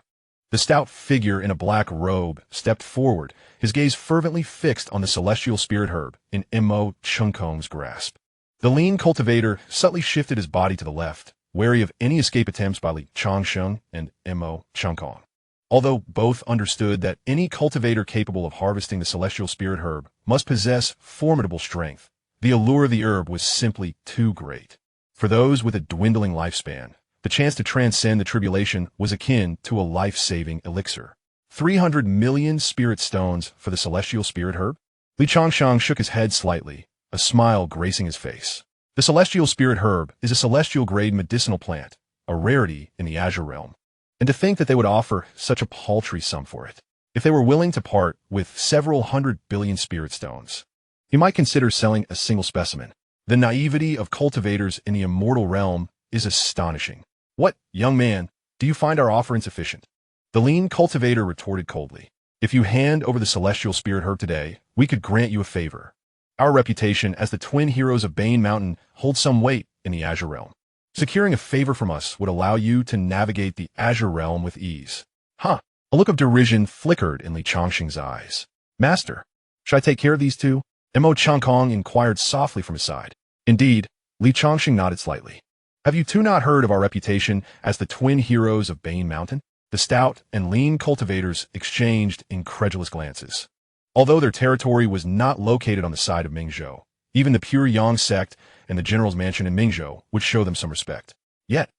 The stout figure in a black robe stepped forward, his gaze fervently fixed on the celestial spirit herb in Changkong's grasp. The lean cultivator subtly shifted his body to the left, wary of any escape attempts by Li Changsheng and Mo Changkong. Although both understood that any cultivator capable of harvesting the celestial spirit herb must possess formidable strength, the allure of the herb was simply too great. For those with a dwindling lifespan, the chance to transcend the tribulation was akin to a life-saving elixir. 300 million spirit stones for the celestial spirit herb? Li Changsheng shook his head slightly, a smile gracing his face. The celestial spirit herb is a celestial-grade medicinal plant, a rarity in the Azure realm. And to think that they would offer such a paltry sum for it. If they were willing to part with several 100 billion spirit stones, he might consider selling a single specimen. The naivety of cultivators in the immortal realm is astonishing. What, young man, do you find our offer insufficient? The lean cultivator retorted coldly. If you hand over the celestial spirit herb today, we could grant you a favor. Our reputation as the twin heroes of Bane Mountain holds some weight in the Azure realm. Securing a favor from us would allow you to navigate the Azure realm with ease. Huh. A look of derision flickered in Li Changsheng's eyes. Master, should I take care of these two? Mo Changkong inquired softly from his side. Indeed, Li Changsheng nodded slightly. Have you two not heard of our reputation as the twin heroes of Bane Mountain? The stout and lean cultivators exchanged incredulous glances. Although their territory was not located on the side of Mingzhou, even the pure Yang sect and the general's mansion in Mingzhou would show them some respect. Yet,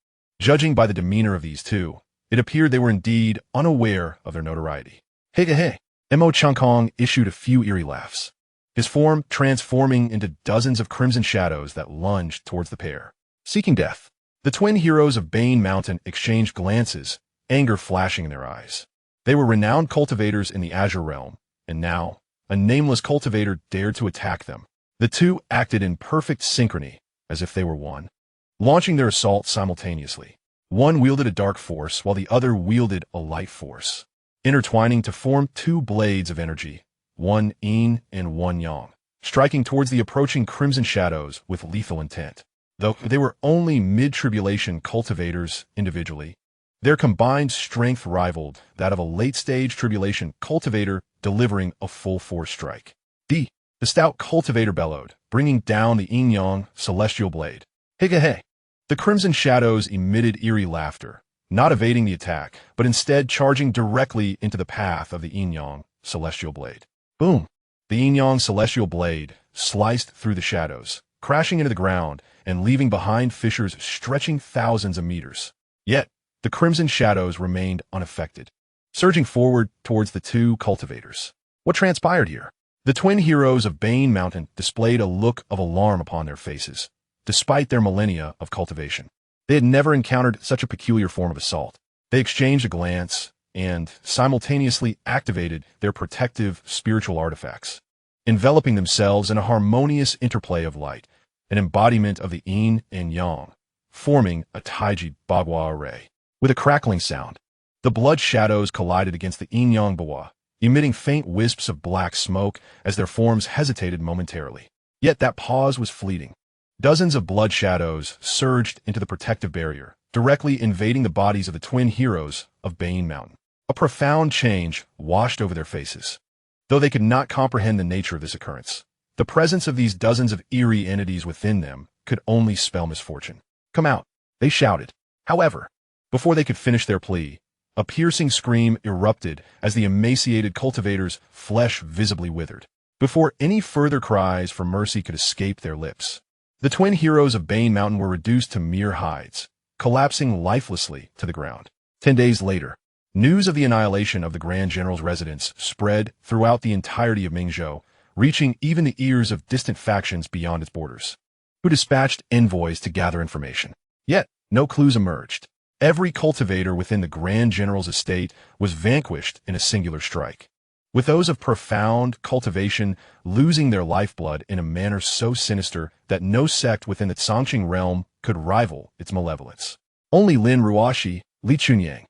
judging by the demeanor of these two, it appeared they were indeed unaware of their notoriety. Hey, Mo Changkong issued a few eerie laughs, his form transforming into dozens of crimson shadows that lunged towards the pair, seeking death. The twin heroes of Bane Mountain exchanged glances, anger flashing in their eyes. They were renowned cultivators in the Azure realm, and now, a nameless cultivator dared to attack them. The two acted in perfect synchrony, as if they were one, launching their assault simultaneously. One wielded a dark force, while the other wielded a light force, intertwining to form two blades of energy, one yin and one yang, striking towards the approaching crimson shadows with lethal intent. Though they were only mid-tribulation cultivators individually, their combined strength rivaled that of a late-stage tribulation cultivator delivering a full-force strike. The stout cultivator bellowed, bringing down the yin-yang celestial blade. Hey. The crimson shadows emitted eerie laughter, not evading the attack, but instead charging directly into the path of the yin-yang celestial blade. Boom! The yin-yang celestial blade sliced through the shadows, crashing into the ground and leaving behind fissures stretching thousands of meters. Yet, the crimson shadows remained unaffected, surging forward towards the two cultivators. What transpired here? The twin heroes of Bane Mountain displayed a look of alarm upon their faces, despite their millennia of cultivation. They had never encountered such a peculiar form of assault. They exchanged a glance and simultaneously activated their protective spiritual artifacts, enveloping themselves in a harmonious interplay of light, an embodiment of the yin and yang, forming a Taiji Bagua array. With a crackling sound, the blood shadows collided against the yin-yang Bagua, emitting faint wisps of black smoke as their forms hesitated momentarily. Yet that pause was fleeting. Dozens of blood shadows surged into the protective barrier, directly invading the bodies of the twin heroes of Bane Mountain. A profound change washed over their faces. Though they could not comprehend the nature of this occurrence, the presence of these dozens of eerie entities within them could only spell misfortune. Come out, they shouted. However, before they could finish their plea, a piercing scream erupted as the emaciated cultivator's flesh visibly withered. Before any further cries for mercy could escape their lips, the twin heroes of Bane Mountain were reduced to mere hides, collapsing lifelessly to the ground. 10 days later, news of the annihilation of the Grand General's residence spread throughout the entirety of Mingzhou, reaching even the ears of distant factions beyond its borders, who dispatched envoys to gather information. Yet, no clues emerged. Every cultivator within the Grand General's estate was vanquished in a singular strike, with those of profound cultivation losing their lifeblood in a manner so sinister that no sect within the Changsheng realm could rival its malevolence. Only Lin Ruoshi, Li Chunyang,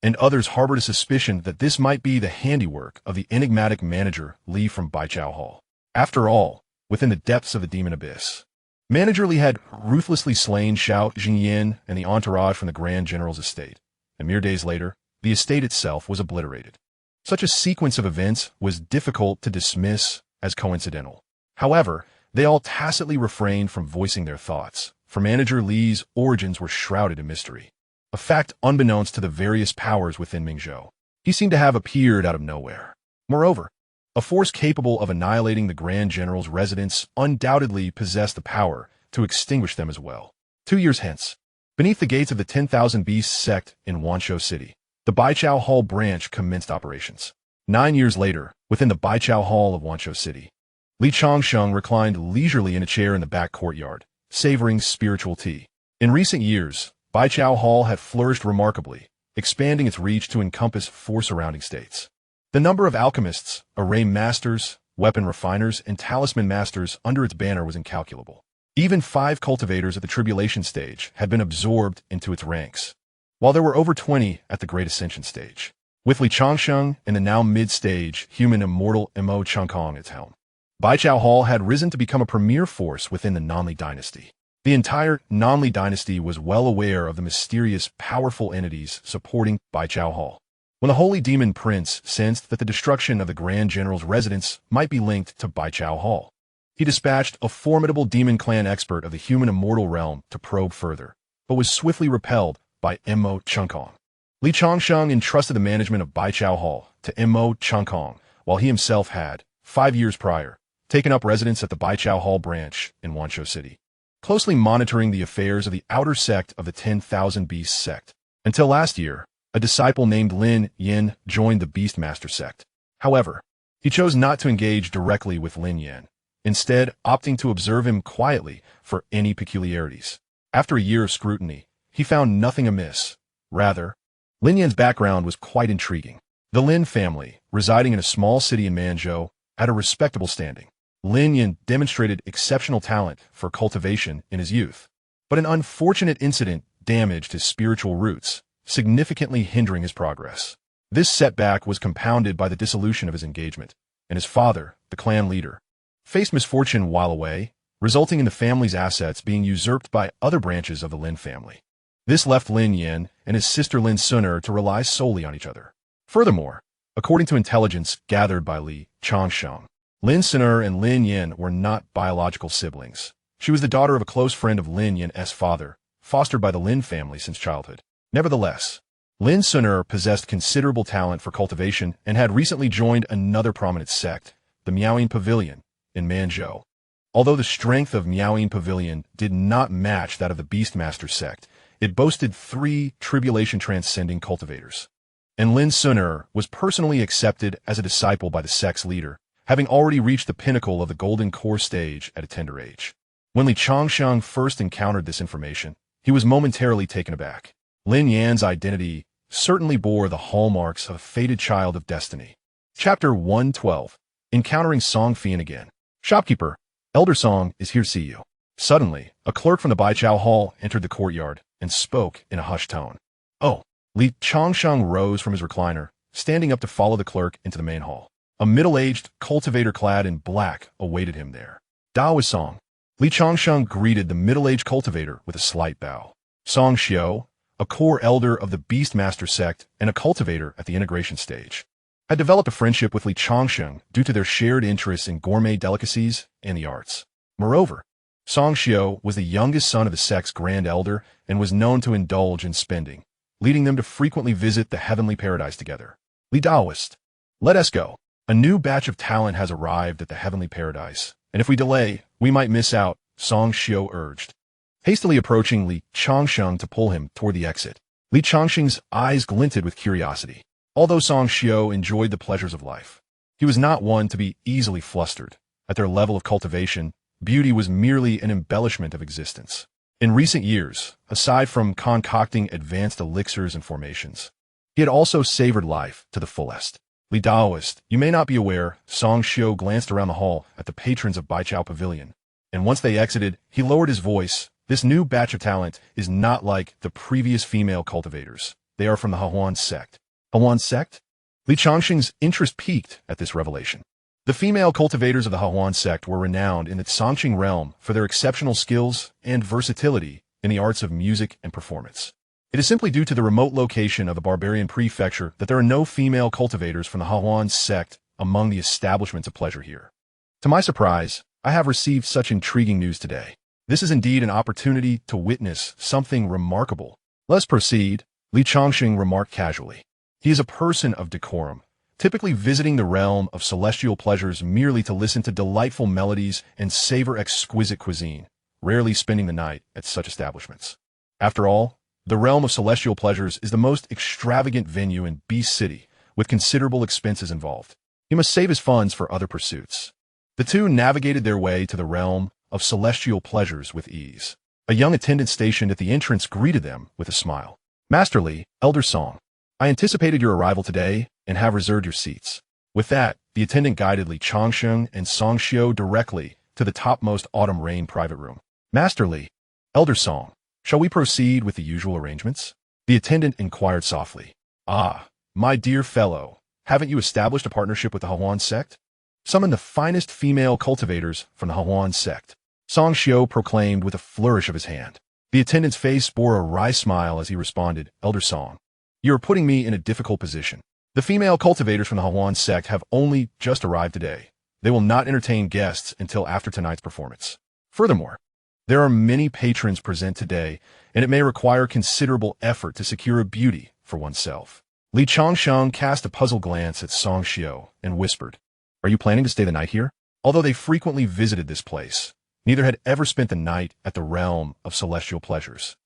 and others harbored a suspicion that this might be the handiwork of the enigmatic manager Li from Baichao Hall. After all, within the depths of the demon abyss, Manager Li had ruthlessly slain Xiao Jingyan and the entourage from the Grand General's estate, and mere days later, the estate itself was obliterated. Such a sequence of events was difficult to dismiss as coincidental. However, They all tacitly refrained from voicing their thoughts, for Manager Li's origins were shrouded in mystery. A fact unbeknownst to the various powers within Mingzhou. He seemed to have appeared out of nowhere. Moreover, a force capable of annihilating the Grand General's residence undoubtedly possessed the power to extinguish them as well. 2 years hence, beneath the gates of the 10,000 Beasts sect in Wanzhou City, the Baichao Hall branch commenced operations. 9 years later, within the Baichao Hall of Wanzhou City, Li Changsheng reclined leisurely in a chair in the back courtyard, savoring spiritual tea. In recent years, Baichao Hall had flourished remarkably, expanding its reach to encompass 4 surrounding states. The number of alchemists, array masters, weapon refiners, and talisman masters under its banner was incalculable. Even 5 cultivators at the tribulation stage had been absorbed into its ranks, while there were over 20 at the Great Ascension stage. With Li Changsheng in the now mid-stage human immortal Mo Changkong at its helm, Baichao Hall had risen to become a premier force within the Nanli dynasty. The entire Nanli dynasty was well aware of the mysterious, powerful entities supporting Baichao Hall. When the Holy Demon Prince sensed that the destruction of the Grand General's residence might be linked to Baichao Hall, he dispatched a formidable demon clan expert of the human immortal realm to probe further, but was swiftly repelled by Mo Changkong. Li Changsheng entrusted the management of Baichao Hall to Mo Changkong, while he himself had, 5 years prior, taken up residence at the Baichao Hall branch in Wanzhou City, closely monitoring the affairs of the outer sect of the 10,000 Beasts sect. Until last year, a disciple named Lin Yin joined the Beastmaster sect. However, he chose not to engage directly with Lin Yin, instead opting to observe him quietly for any peculiarities. After a year of scrutiny, he found nothing amiss. Rather, Lin Yin's background was quite intriguing. The Lin family, residing in a small city in Manzhou, had a respectable standing. Lin Yin demonstrated exceptional talent for cultivation in his youth, but an unfortunate incident damaged his spiritual roots, significantly hindering his progress. This setback was compounded by the dissolution of his engagement, and his father, the clan leader, faced misfortune while away, resulting in the family's assets being usurped by other branches of the Lin family. This left Lin Yin and his sister Lin Suner to rely solely on each other. Furthermore, according to intelligence gathered by Li Changsheng, Lin Suner and Lin Yin were not biological siblings. She was the daughter of a close friend of Lin Yin's father, fostered by the Lin family since childhood. Nevertheless, Lin Suner possessed considerable talent for cultivation and had recently joined another prominent sect, the Miaoying Pavilion, in Manzhou. Although the strength of Miaoying Pavilion did not match that of the Beastmaster sect, it boasted 3 tribulation-transcending cultivators. And Lin Suner was personally accepted as a disciple by the sect's leader, having already reached the pinnacle of the Golden Core stage at a tender age. When Li Changsheng first encountered this information, he was momentarily taken aback. Lin Yan's identity certainly bore the hallmarks of a fated child of destiny. Chapter 112. Encountering Song Fian again. Shopkeeper, Elder Song is here to see you. Suddenly, a clerk from the Baichao Hall entered the courtyard and spoke in a hushed tone. Oh, Li Changsheng rose from his recliner, standing up to follow the clerk into the main hall. A middle-aged cultivator clad in black awaited him there. Dao is Song. Li Changsheng greeted the middle-aged cultivator with a slight bow. Song Xiao, a core elder of the Beastmaster sect and a cultivator at the integration stage, had developed a friendship with Li Changsheng due to their shared interests in gourmet delicacies and the arts. Moreover, Song Xiao was the youngest son of the sect's grand elder and was known to indulge in spending, leading them to frequently visit the heavenly paradise together. Li Daoist, let us go. A new batch of talent has arrived at the heavenly paradise, and if we delay, we might miss out, Song Xiao urged, hastily approaching Li Changsheng to pull him toward the exit. Li Changsheng's eyes glinted with curiosity. Although Song Xiao enjoyed the pleasures of life, he was not one to be easily flustered. At their level of cultivation, beauty was merely an embellishment of existence. In recent years, aside from concocting advanced elixirs and formations, he had also savored life to the fullest. Li Daoist, you may not be aware, Song Xiao glanced around the hall at the patrons of Baichao Pavilion, and once they exited, he lowered his voice. This new batch of talent is not like the previous female cultivators. They are from the Hahuan sect. Hahuan sect? Li Changsheng's interest peaked at this revelation. The female cultivators of the Hahuan sect were renowned in the Changsheng realm for their exceptional skills and versatility in the arts of music and performance. It is simply due to the remote location of the barbarian prefecture that there are no female cultivators from the Hahuan sect among the establishments of pleasure here. To my surprise, I have received such intriguing news today. This is indeed an opportunity to witness something remarkable. Let's proceed, Li Changsheng remarked casually. He is a person of decorum, typically visiting the realm of celestial pleasures merely to listen to delightful melodies and savor exquisite cuisine, rarely spending the night at such establishments. After all, the realm of celestial pleasures is the most extravagant venue in Beast City, with considerable expenses involved. He must save his funds for other pursuits. The two navigated their way to the realm of celestial pleasures with ease. A young attendant stationed at the entrance greeted them with a smile. Master Li, Elder Song, I anticipated your arrival today and have reserved your seats. With that, the attendant guided Li Changsheng and Xianxia directly to the topmost autumn rain private room. Master Li, Elder Song, shall we proceed with the usual arrangements? The attendant inquired softly. Ah, my dear fellow, haven't you established a partnership with the Hawan sect? Summon the finest female cultivators from the Hawan sect. Xianxia proclaimed with a flourish of his hand. The attendant's face bore a wry smile as he responded, Elder Song, you are putting me in a difficult position. The female cultivators from the Hawan sect have only just arrived today. They will not entertain guests until after tonight's performance. Furthermore, there are many patrons present today, and it may require considerable effort to secure a beauty for oneself. Li Changsheng cast a puzzled glance at Xianxia and whispered, Are you planning to stay the night here? Although they frequently visited this place, neither had ever spent the night at the realm of celestial pleasures.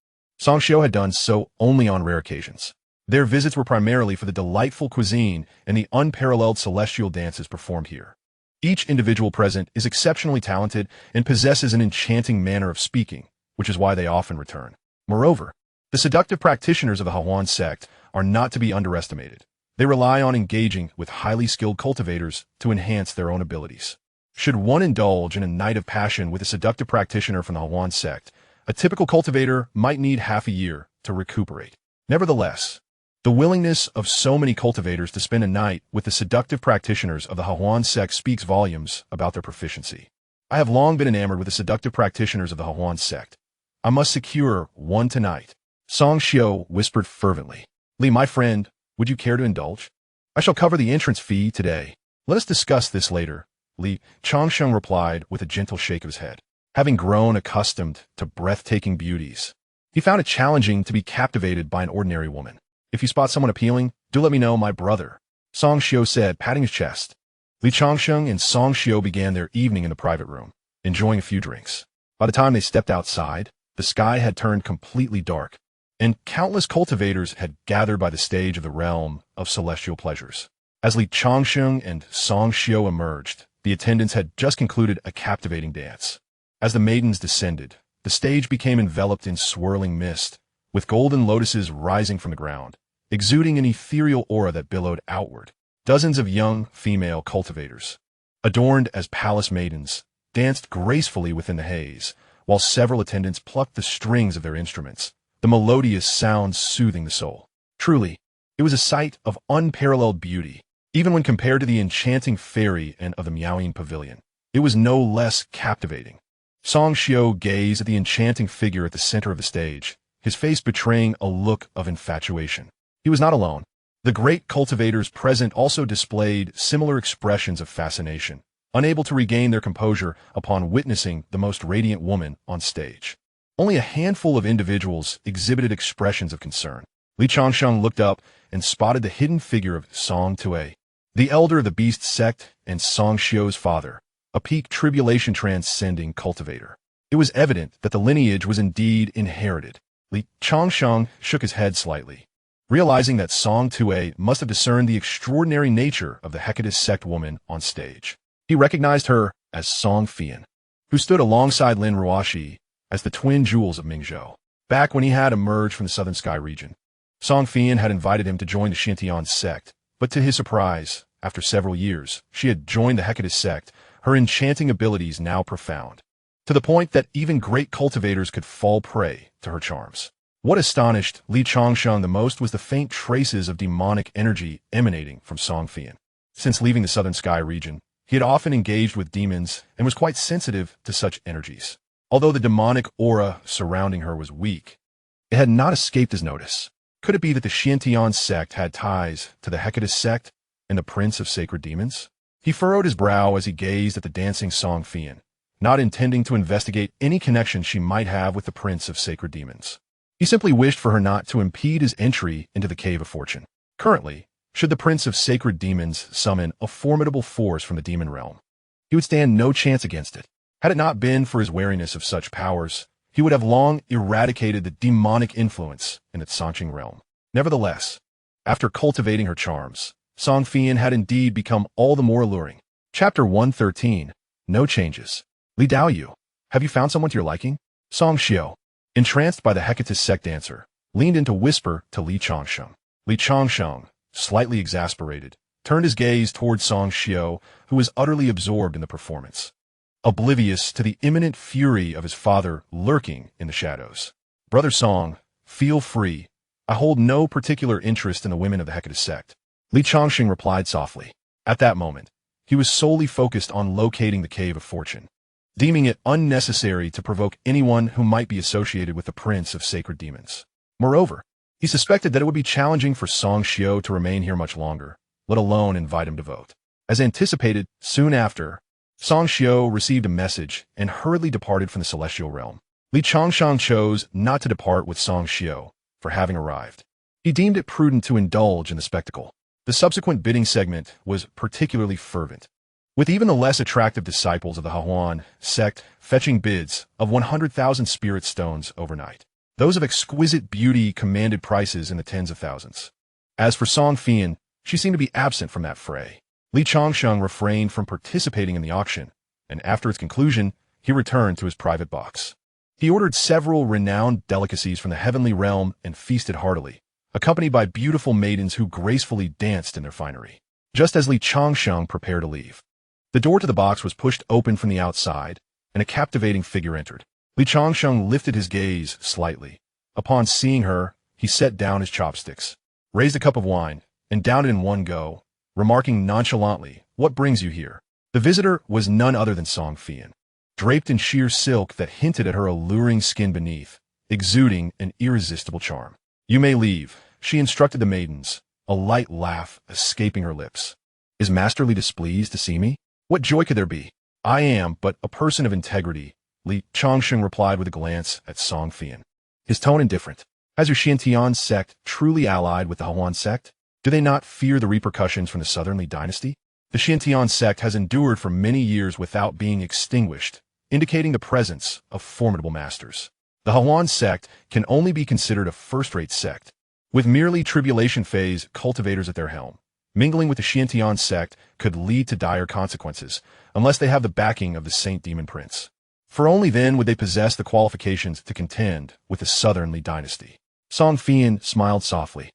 Xianxia had done so only on rare occasions. Their visits were primarily for the delightful cuisine and the unparalleled celestial dances performed here. Each individual present is exceptionally talented and possesses an enchanting manner of speaking, which is why they often return. Moreover, the seductive practitioners of the Hawan sect are not to be underestimated. They rely on engaging with highly skilled cultivators to enhance their own abilities. Should one indulge in a night of passion with a seductive practitioner from the Hawan sect, a typical cultivator might need half a year to recuperate. Nevertheless, the willingness of so many cultivators to spend a night with the seductive practitioners of the Hawan sect speaks volumes about their proficiency. I have long been enamored with the seductive practitioners of the Hawan sect. I must secure one tonight. Xianxia whispered fervently. Li, my friend, would you care to indulge? I shall cover the entrance fee today. Let us discuss this later, Li Changsheng replied with a gentle shake of his head. Having grown accustomed to breathtaking beauties, he found it challenging to be captivated by an ordinary woman. If you spot someone appealing, do let me know, my brother, Xianxia said, patting his chest. Li Changsheng and Xianxia began their evening in the private room, enjoying a few drinks. By the time they stepped outside, the sky had turned completely dark, and countless cultivators had gathered by the stage of the realm of celestial pleasures. As Li Changsheng and Xianxia emerged, the attendants had just concluded a captivating dance. As the maidens descended, the stage became enveloped in swirling mist, with golden lotuses rising from the ground, exuding an ethereal aura that billowed outward. Dozens of young female cultivators, adorned as palace maidens, danced gracefully within the haze, while several attendants plucked the strings of their instruments, the melodious sounds soothing the soul. Truly, it was a sight of unparalleled beauty, even when compared to the enchanting fairy and of the Miaoying Pavilion. It was no less captivating. Xianxia gazed at the enchanting figure at the center of the stage, his face betraying a look of infatuation. He was not alone. The great cultivators present also displayed similar expressions of fascination, unable to regain their composure upon witnessing the most radiant woman on stage. Only a handful of individuals exhibited expressions of concern. Li Changsheng looked up and spotted the hidden figure of Song Tue, the elder of the Beast sect and Xianxia's father, a peak tribulation transcending cultivator. It was evident that the lineage was indeed inherited. Li Changsheng shook his head slightly, realizing that Song Tue must have discerned the extraordinary nature of the Hecatist sect woman on stage. He recognized her as Song Fian, who stood alongside Lin Ruoxi as the twin jewels of Mingzhou. Back when he had emerged from the Southern Sky region, Song Fian had invited him to join the Xiantian sect, but to his surprise, after several years, she had joined the Hecatist sect, her enchanting abilities now profound, to the point that even great cultivators could fall prey to her charms. What astonished Li Changsheng the most was the faint traces of demonic energy emanating from Song Fian. Since leaving the Southern Sky region, he had often engaged with demons and was quite sensitive to such energies. Although the demonic aura surrounding her was weak, it had not escaped his notice. Could it be that the Xiantian sect had ties to the Hecatist sect and the Prince of Sacred Demons? He furrowed his brow as he gazed at the dancing Song Fian, not intending to investigate any connection she might have with the Prince of Sacred Demons. He simply wished for her not to impede his entry into the Cave of Fortune. Currently, should the Prince of Sacred Demons summon a formidable force from the demon realm, he would stand no chance against it. Had it not been for his wariness of such powers, he would have long eradicated the demonic influence in its Changsheng realm. Nevertheless, after cultivating her charms, Song Fian had indeed become all the more alluring. Chapter 113. No Changes. Li Daoyu, have you found someone to your liking? Song Xiao, entranced by the Hecatus sect dancer, leaned in to whisper to Li Changsheng. Li Changsheng, slightly exasperated, turned his gaze toward Song Xiao, who was utterly absorbed in the performance, oblivious to the imminent fury of his father lurking in the shadows. Brother Song, feel free. I hold no particular interest in the women of the Hecatus sect. Li Changsheng replied softly. At that moment, he was solely focused on locating the Cave of Fortune, deeming it unnecessary to provoke anyone who might be associated with the Prince of Sacred Demons. Moreover, he suspected that it would be challenging for Song Xiao to remain here much longer, let alone invite him to vote. As anticipated, soon after, Song Xiao received a message and hurriedly departed from the celestial realm. Li Changsheng chose not to depart with Song Xiao for having arrived. He deemed it prudent to indulge in the spectacle. The subsequent bidding segment was particularly fervent, with even the less attractive disciples of the Hahuan sect fetching bids of 100,000 spirit stones overnight. Those of exquisite beauty commanded prices in the tens of thousands. As for Song Fian, she seemed to be absent from that fray. Li Changsheng refrained from participating in the auction, and after its conclusion, he returned to his private box. He ordered several renowned delicacies from the heavenly realm and feasted heartily, accompanied by beautiful maidens who gracefully danced in their finery. Just as Li Changsheng prepared to leave, the door to the box was pushed open from the outside, and a captivating figure entered. Li Changsheng lifted his gaze slightly. Upon seeing her, he set down his chopsticks, raised a cup of wine, and downed it in one go, remarking nonchalantly, "What brings you here?" The visitor was none other than Song Fian, draped in sheer silk that hinted at her alluring skin beneath, exuding an irresistible charm. "You may leave," she instructed the maidens, a light laugh escaping her lips. "Is Master Li displeased to see me? What joy could there be? I am but a person of integrity," Li Changsheng replied with a glance at Song Fian, his tone indifferent. "Has your Xianxia sect truly allied with the Hahuan sect? Do they not fear the repercussions from the Southern Li dynasty? The Xianxia sect has endured for many years without being extinguished, indicating the presence of formidable masters. The Hahuan sect can only be considered a first-rate sect, with merely tribulation phase cultivators at their helm. Mingling with the Xianxia sect could lead to dire consequences, unless they have the backing of the Saint Demon Prince. For only then would they possess the qualifications to contend with the Southern Li dynasty." Song Fian smiled softly.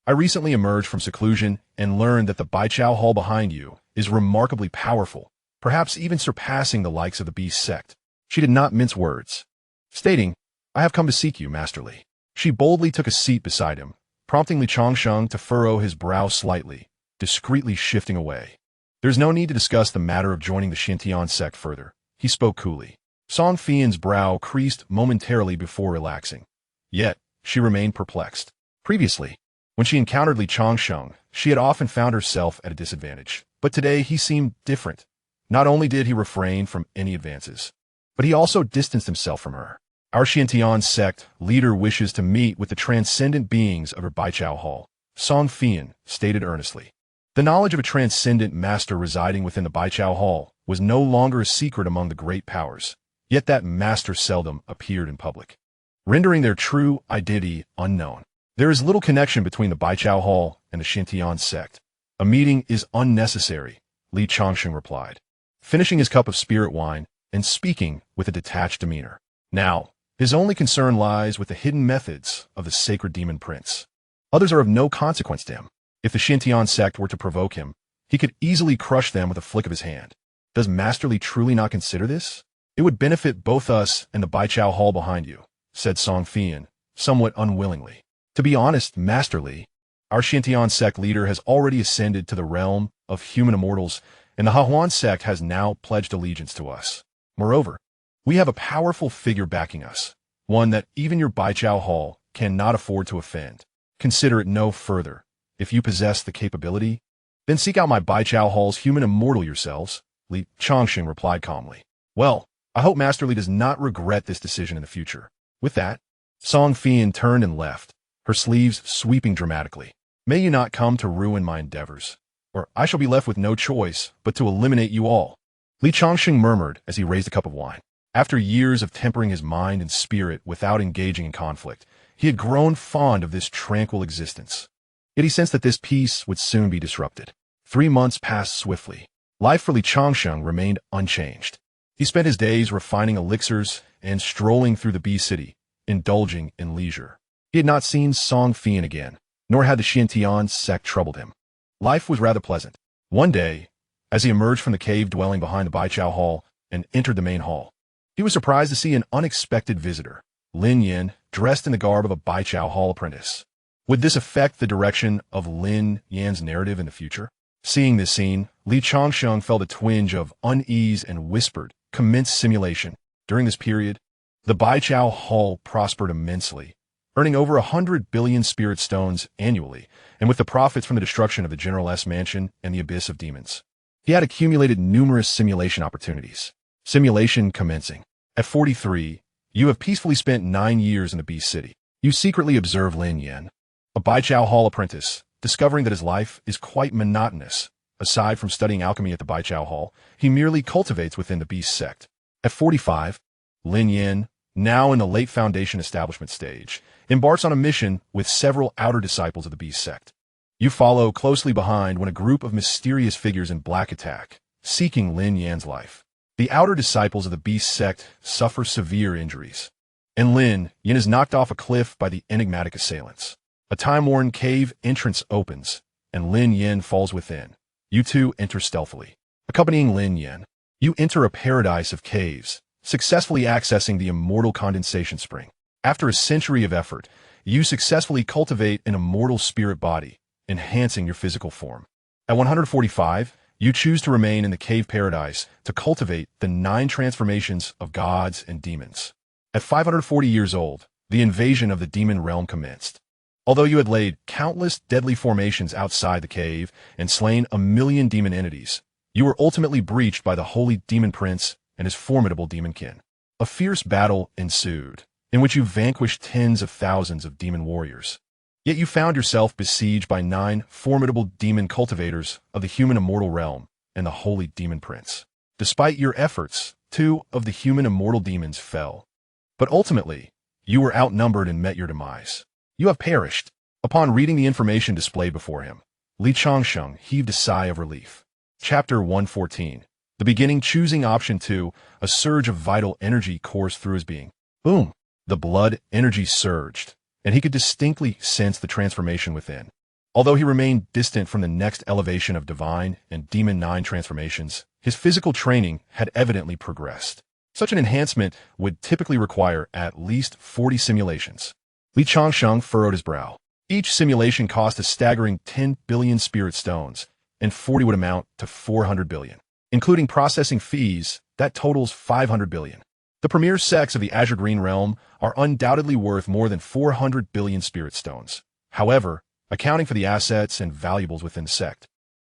"I recently emerged from seclusion and learned that the Baichao Hall behind you is remarkably powerful, perhaps even surpassing the likes of the Beast sect." She did not mince words, stating, "I have come to seek you, Master Li." She boldly took a seat beside him, prompting Li Changsheng to furrow his brow slightly, discreetly shifting away. "There's no need to discuss the matter of joining the Xianxia sect further," he spoke coolly. Song Fian's brow creased momentarily before relaxing. Yet, she remained perplexed. Previously, when she encountered Li Changsheng, she had often found herself at a disadvantage. But today he seemed different. Not only did he refrain from any advances, but he also distanced himself from her. "Our Xianxia sect leader wishes to meet with the transcendent beings of her Baichao Hall," Song Fian stated earnestly. The knowledge of a transcendent master residing within the Baichao Hall was no longer a secret among the great powers, yet that master seldom appeared in public, rendering their true identity unknown. "There is little connection between the Baichao Hall and the Xianxia sect. A meeting is unnecessary," Li Changsheng replied, finishing his cup of spirit wine and speaking with a detached demeanor. Now, his only concern lies with the hidden methods of the Sacred Demon Prince. Others are of no consequence to him. If the Xianxia sect were to provoke him, he could easily crush them with a flick of his hand. Does Master Li truly not consider this? "It would benefit both us and the Baichao Hall behind you," said Song Fian, somewhat unwillingly. "To be honest, Master Li, our Xianxia sect leader has already ascended to the realm of human immortals, and the Hahuan sect has now pledged allegiance to us. Moreover, we have a powerful figure backing us, one that even your Baichao Hall cannot afford to offend. Consider it no further. If you possess the capability, then seek out my Baichao Hall's human immortal yourselves," Li Changsheng replied calmly. "Well, I hope Master Li does not regret this decision in the future. With that, Song Fian turned and left, her sleeves sweeping dramatically. May you not come to ruin my endeavors, or I shall be left with no choice but to eliminate you all. Li Changsheng murmured as he raised a cup of wine. After years of tempering his mind and spirit without engaging in conflict, he had grown fond of this tranquil existence. Yet he sensed that this peace would soon be disrupted. 3 months passed swiftly. Life for Li Changsheng remained unchanged. He spent his days refining elixirs and strolling through the bee city, indulging in leisure. He had not seen Song Fian again, nor had the Xianxia sect troubled him. Life was rather pleasant. One day, as he emerged from the cave dwelling behind the Baichao Hall and entered the main hall, he was surprised to see an unexpected visitor, Lin Yin, dressed in the garb of a Baichao Hall apprentice. Would this affect the direction of Lin Yan's narrative in the future? Seeing this scene, Li Changsheng felt a twinge of unease and whispered, "Commence simulation." During this period, the Baichao Hall prospered immensely, earning over 100 billion spirit stones annually, and with the profits from the destruction of the General S Mansion and the Abyss of Demons. He had accumulated numerous simulation opportunities. Simulation commencing. At 43, you have peacefully spent 9 years in the Beast City. You secretly observe Lin Yan, a Baichao Hall apprentice, discovering that his life is quite monotonous. Aside from studying alchemy at the Baichao Hall, he merely cultivates within the Beast sect. At 45, Lin Yan, now in the late foundation establishment stage, embarks on a mission with several outer disciples of the Beast sect. You follow closely behind when a group of mysterious figures in black attack, seeking Lin Yan's life. The outer disciples of the Beast sect suffer severe injuries, and Lin Yan is knocked off a cliff by the enigmatic assailants. A time-worn cave entrance opens, and Lin Yan falls within. You two enter stealthily. Accompanying Lin Yan, you enter a paradise of caves, successfully accessing the immortal condensation spring. After a century of effort, you successfully cultivate an immortal spirit body, enhancing your physical form. At 145, you choose to remain in the cave paradise to cultivate the 9 transformations of gods and demons. At 540 years old, the invasion of the demon realm commenced. Although you had laid countless deadly formations outside the cave and slain 1,000,000 demon entities, you were ultimately breached by the holy demon prince and his formidable demon kin. A fierce battle ensued, in which you vanquished tens of thousands of demon warriors. Yet you found yourself besieged by 9 formidable demon cultivators of the human immortal realm and the holy demon prince. Despite your efforts, 2 of the human immortal demons fell. But ultimately, you were outnumbered and met your demise. You have perished. Upon reading the information displayed before him, Li Changsheng heaved a sigh of relief. Chapter 114. The beginning. Choosing option 2, a surge of vital energy coursed through his being. Boom! The blood energy surged, and he could distinctly sense the transformation within. Although he remained distant from the next elevation of Divine and Demon 9 transformations, his physical training had evidently progressed. Such an enhancement would typically require at least 40 simulations. Li Changsheng furrowed his brow. Each simulation cost a staggering 10 billion spirit stones, and 40 would amount to 400 billion. Including processing fees, that totals 500 billion. The premier sects of the Azure Green Realm are undoubtedly worth more than 400 billion spirit stones. However, accounting for the assets and valuables within the sect,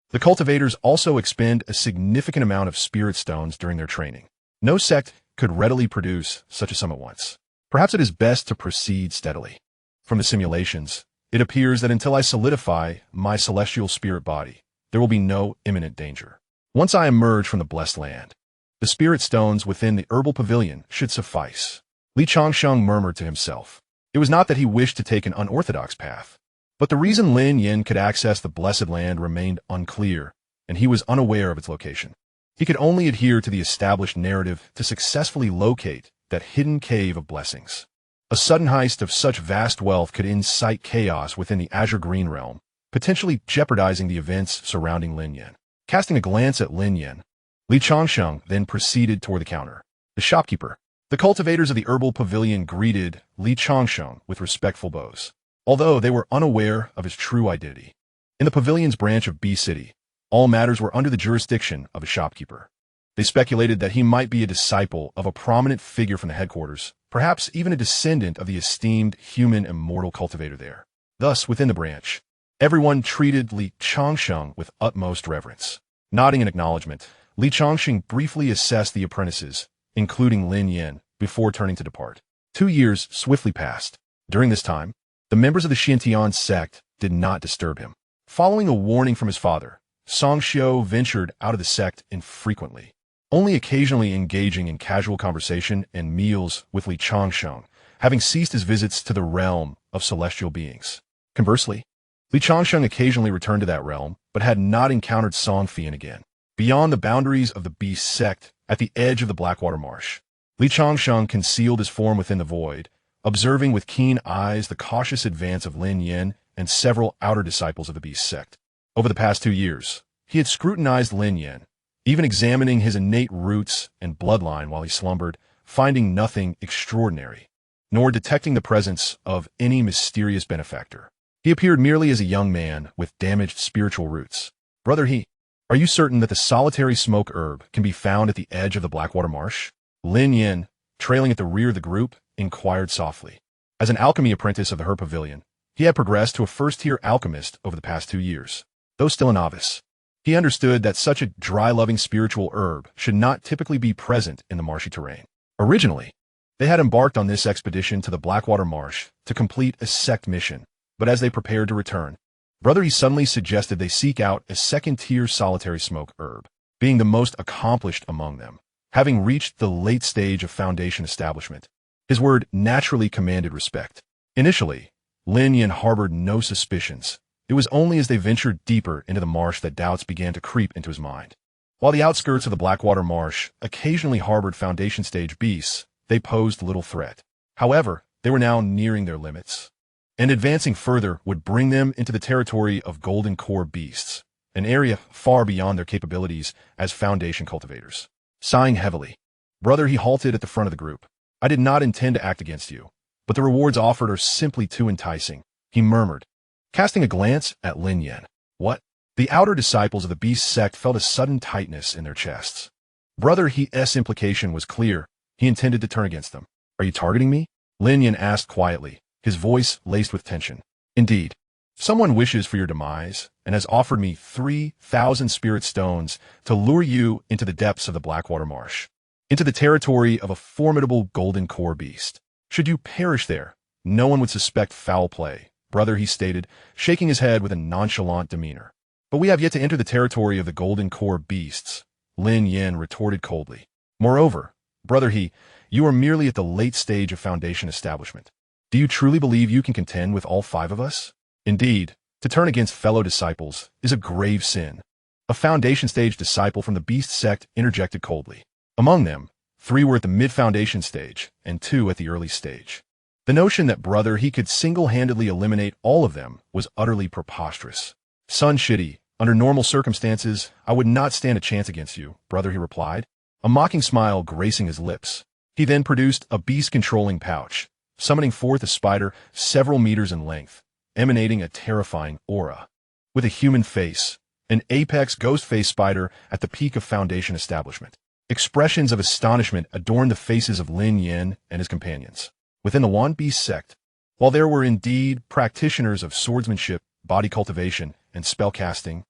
the cultivators also expend a significant amount of spirit stones during their training. No sect could readily produce such a sum at once. Perhaps it is best to proceed steadily. From the simulations, it appears that until I solidify my celestial spirit body, there will be no imminent danger. Once I emerge from the blessed land, the spirit stones within the herbal pavilion should suffice. Li Changsheng murmured to himself. It was not that he wished to take an unorthodox path, but the reason Lin Yin could access the blessed land remained unclear, and he was unaware of its location. He could only adhere to the established narrative to successfully locate that hidden cave of blessings. A sudden heist of such vast wealth could incite chaos within the Azure Green Realm, potentially jeopardizing the events surrounding Lin Yan. Casting a glance at Lin Yan, Li Changsheng then proceeded toward the counter. The shopkeeper. The cultivators of the herbal pavilion greeted Li Changsheng with respectful bows, although they were unaware of his true identity. In the pavilion's branch of B City, all matters were under the jurisdiction of a shopkeeper. They speculated that he might be a disciple of a prominent figure from the headquarters, perhaps even a descendant of the esteemed human immortal cultivator there. Thus, within the branch, everyone treated Li Changsheng with utmost reverence. Nodding in acknowledgement, Li Changsheng briefly assessed the apprentices, including Lin Yin, before turning to depart. 2 years swiftly passed. During this time, the members of the Xianxia sect did not disturb him. Following a warning from his father, Xianxia ventured out of the sect infrequently, only occasionally engaging in casual conversation and meals with Li Changsheng, having ceased his visits to the realm of celestial beings. Conversely, Li Changsheng occasionally returned to that realm, but had not encountered Songfian again. Beyond the boundaries of the beast sect, at the edge of the Blackwater Marsh, Li Changsheng concealed his form within the void, observing with keen eyes the cautious advance of Lin Yin and several outer disciples of the beast sect. Over the past 2 years, he had scrutinized Lin Yin, even examining his innate roots and bloodline while he slumbered, finding nothing extraordinary, nor detecting the presence of any mysterious benefactor. He appeared merely as a young man with damaged spiritual roots. Brother He, are you certain that the solitary smoke herb can be found at the edge of the Blackwater Marsh? Lin Yin, trailing at the rear of the group, inquired softly. As an alchemy apprentice of the Herb Pavilion, he had progressed to a first-tier alchemist over the past 2 years. Though still a novice, he understood that such a dry-loving spiritual herb should not typically be present in the marshy terrain. Originally, they had embarked on this expedition to the Blackwater Marsh to complete a sect mission, but as they prepared to return, Brother He suddenly suggested they seek out a second-tier solitary smoke herb, being the most accomplished among them, having reached the late stage of foundation establishment. His word naturally commanded respect. Initially, Lin Yin harbored no suspicions. It was only as they ventured deeper into the marsh that doubts began to creep into his mind. While the outskirts of the Blackwater Marsh occasionally harbored foundation stage beasts, they posed little threat. However, they were now nearing their limits, and advancing further would bring them into the territory of golden core beasts, an area far beyond their capabilities as foundation cultivators. Sighing heavily, Brother He halted at the front of the group. I did not intend to act against you, but the rewards offered are simply too enticing, he murmured, casting a glance at Lin Yin. What? The outer disciples of the beast sect felt a sudden tightness in their chests. Brother He's implication was clear. He intended to turn against them. Are you targeting me? Lin Yin asked quietly, his voice laced with tension. Indeed. Someone wishes for your demise and has offered me 3,000 spirit stones to lure you into the depths of the Blackwater Marsh, into the territory of a formidable golden core beast. Should you perish there, no one would suspect foul play, Brother He stated, shaking his head with a nonchalant demeanor. But we have yet to enter the territory of the golden core beasts, Lin Yin retorted coldly. Moreover, Brother He, you are merely at the late stage of foundation establishment. Do you truly believe you can contend with all 5 of us? Indeed, to turn against fellow disciples is a grave sin. A foundation stage disciple from the beast sect interjected coldly. Among them, 3 were at the mid-foundation stage and 2 at the early stage. The notion that Brother He could single-handedly eliminate all of them was utterly preposterous. Son Shitty, under normal circumstances, I would not stand a chance against you, Brother He replied, a mocking smile gracing his lips. He then produced a beast-controlling pouch, summoning forth a spider several meters in length, emanating a terrifying aura. With a human face, an apex ghost-faced spider at the peak of foundation establishment. Expressions of astonishment adorned the faces of Lin Yin and his companions. Within the Wan Beast sect, while there were indeed practitioners of swordsmanship, body cultivation, and spellcasting,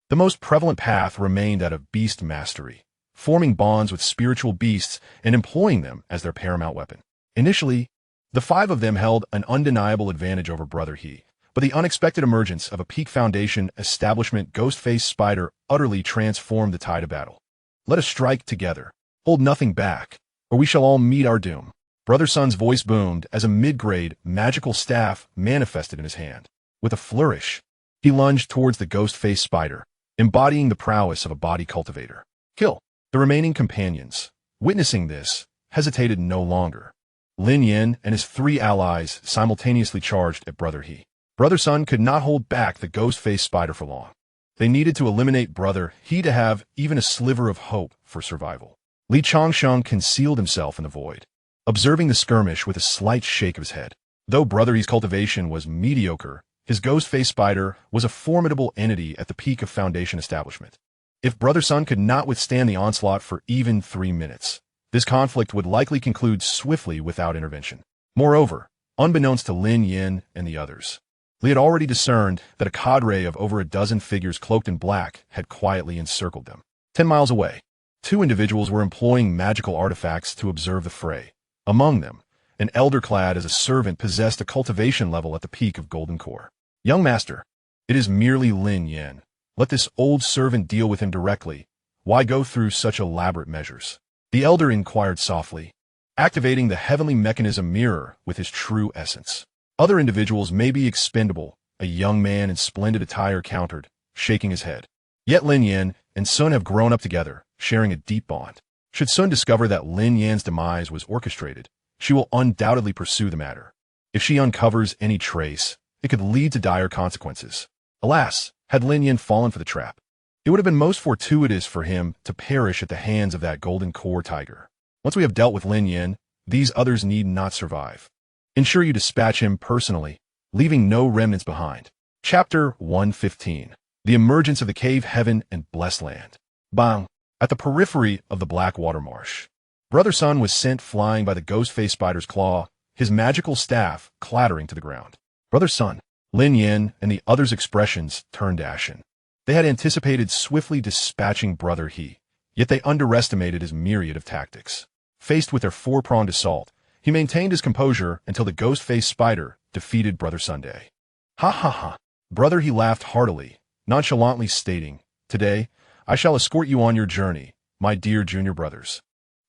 the most prevalent path remained that of beast mastery, forming bonds with spiritual beasts and employing them as their paramount weapon. Initially, the 5 of them held an undeniable advantage over Brother He, but the unexpected emergence of a peak foundation establishment ghost-faced spider utterly transformed the tide of battle. Let us strike together. Hold nothing back, or we shall all meet our doom. Brother Sun's voice boomed as a mid-grade magical staff manifested in his hand. With a flourish, he lunged towards the ghost-faced spider, embodying the prowess of a body cultivator. Kill. The remaining companions, witnessing this, hesitated no longer. Lin Yin and his 3 allies simultaneously charged at Brother He. Brother Sun could not hold back the ghost-faced spider for long. They needed to eliminate Brother He to have even a sliver of hope for survival. Li Changsheng concealed himself in the void, observing the skirmish with a slight shake of his head. Though Brother He's cultivation was mediocre, his ghost-faced spider was a formidable entity at the peak of foundation establishment. If Brother Sun could not withstand the onslaught for even 3 minutes, this conflict would likely conclude swiftly without intervention. Moreover, unbeknownst to Lin Yin and the others, Li had already discerned that a cadre of over a dozen figures cloaked in black had quietly encircled them. 10 miles away, Two individuals were employing magical artifacts to observe the fray. Among them, an elder clad as a servant possessed a cultivation level at the peak of Golden Core. Young master, it is merely Lin Yan. Let this old servant deal with him directly. Why go through such elaborate measures? The elder inquired softly, activating the heavenly mechanism mirror with his true essence. Other individuals may be expendable, a young man in splendid attire countered, shaking his head. Yet Lin Yan and Sun have grown up together, sharing a deep bond. Should Sun discover that Lin Yan's demise was orchestrated, she will undoubtedly pursue the matter. If she uncovers any trace, it could lead to dire consequences. Alas, had Lin Yan fallen for the trap, it would have been most fortuitous for him to perish at the hands of that Golden Core tiger. Once we have dealt with Lin Yan, these others need not survive. Ensure you dispatch him personally, leaving no remnants behind. Chapter 115. The Emergence of the Cave Heaven and Blessed Land. Bang! At the periphery of the Blackwater Marsh, Brother Sun was sent flying by the ghost-faced spider's claw, his magical staff clattering to the ground. Brother Sun, Lin Yan, and the others' expressions turned ashen. They had anticipated swiftly dispatching Brother He, yet they underestimated his myriad of tactics. Faced with their four-pronged assault, he maintained his composure until the ghost-faced spider defeated Brother Sunday. Ha ha ha! Brother He laughed heartily, nonchalantly stating, "Today, I shall escort you on your journey, my dear junior brothers.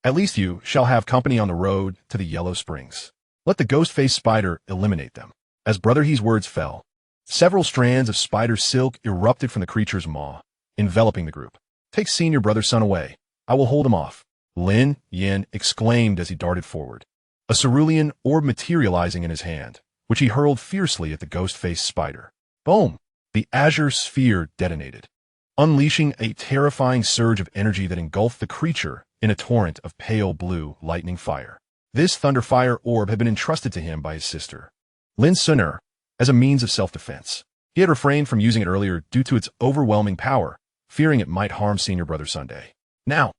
At least you shall have company on the road to the Yellow Springs. Let the ghost-faced spider eliminate them." As Brother He's words fell, several strands of spider silk erupted from the creature's maw, enveloping the group. "Take senior Brother Sun away. I will hold him off," Lin Yan exclaimed as he darted forward, a cerulean orb materializing in his hand, which he hurled fiercely at the ghost-faced spider. Boom! The azure sphere detonated, unleashing a terrifying surge of energy that engulfed the creature in a torrent of pale blue lightning fire. This thunderfire orb had been entrusted to him by his sister, Lin Sun'er, as a means of self-defense. He had refrained from using it earlier due to its overwhelming power, fearing it might harm senior Brother Sunday. Now,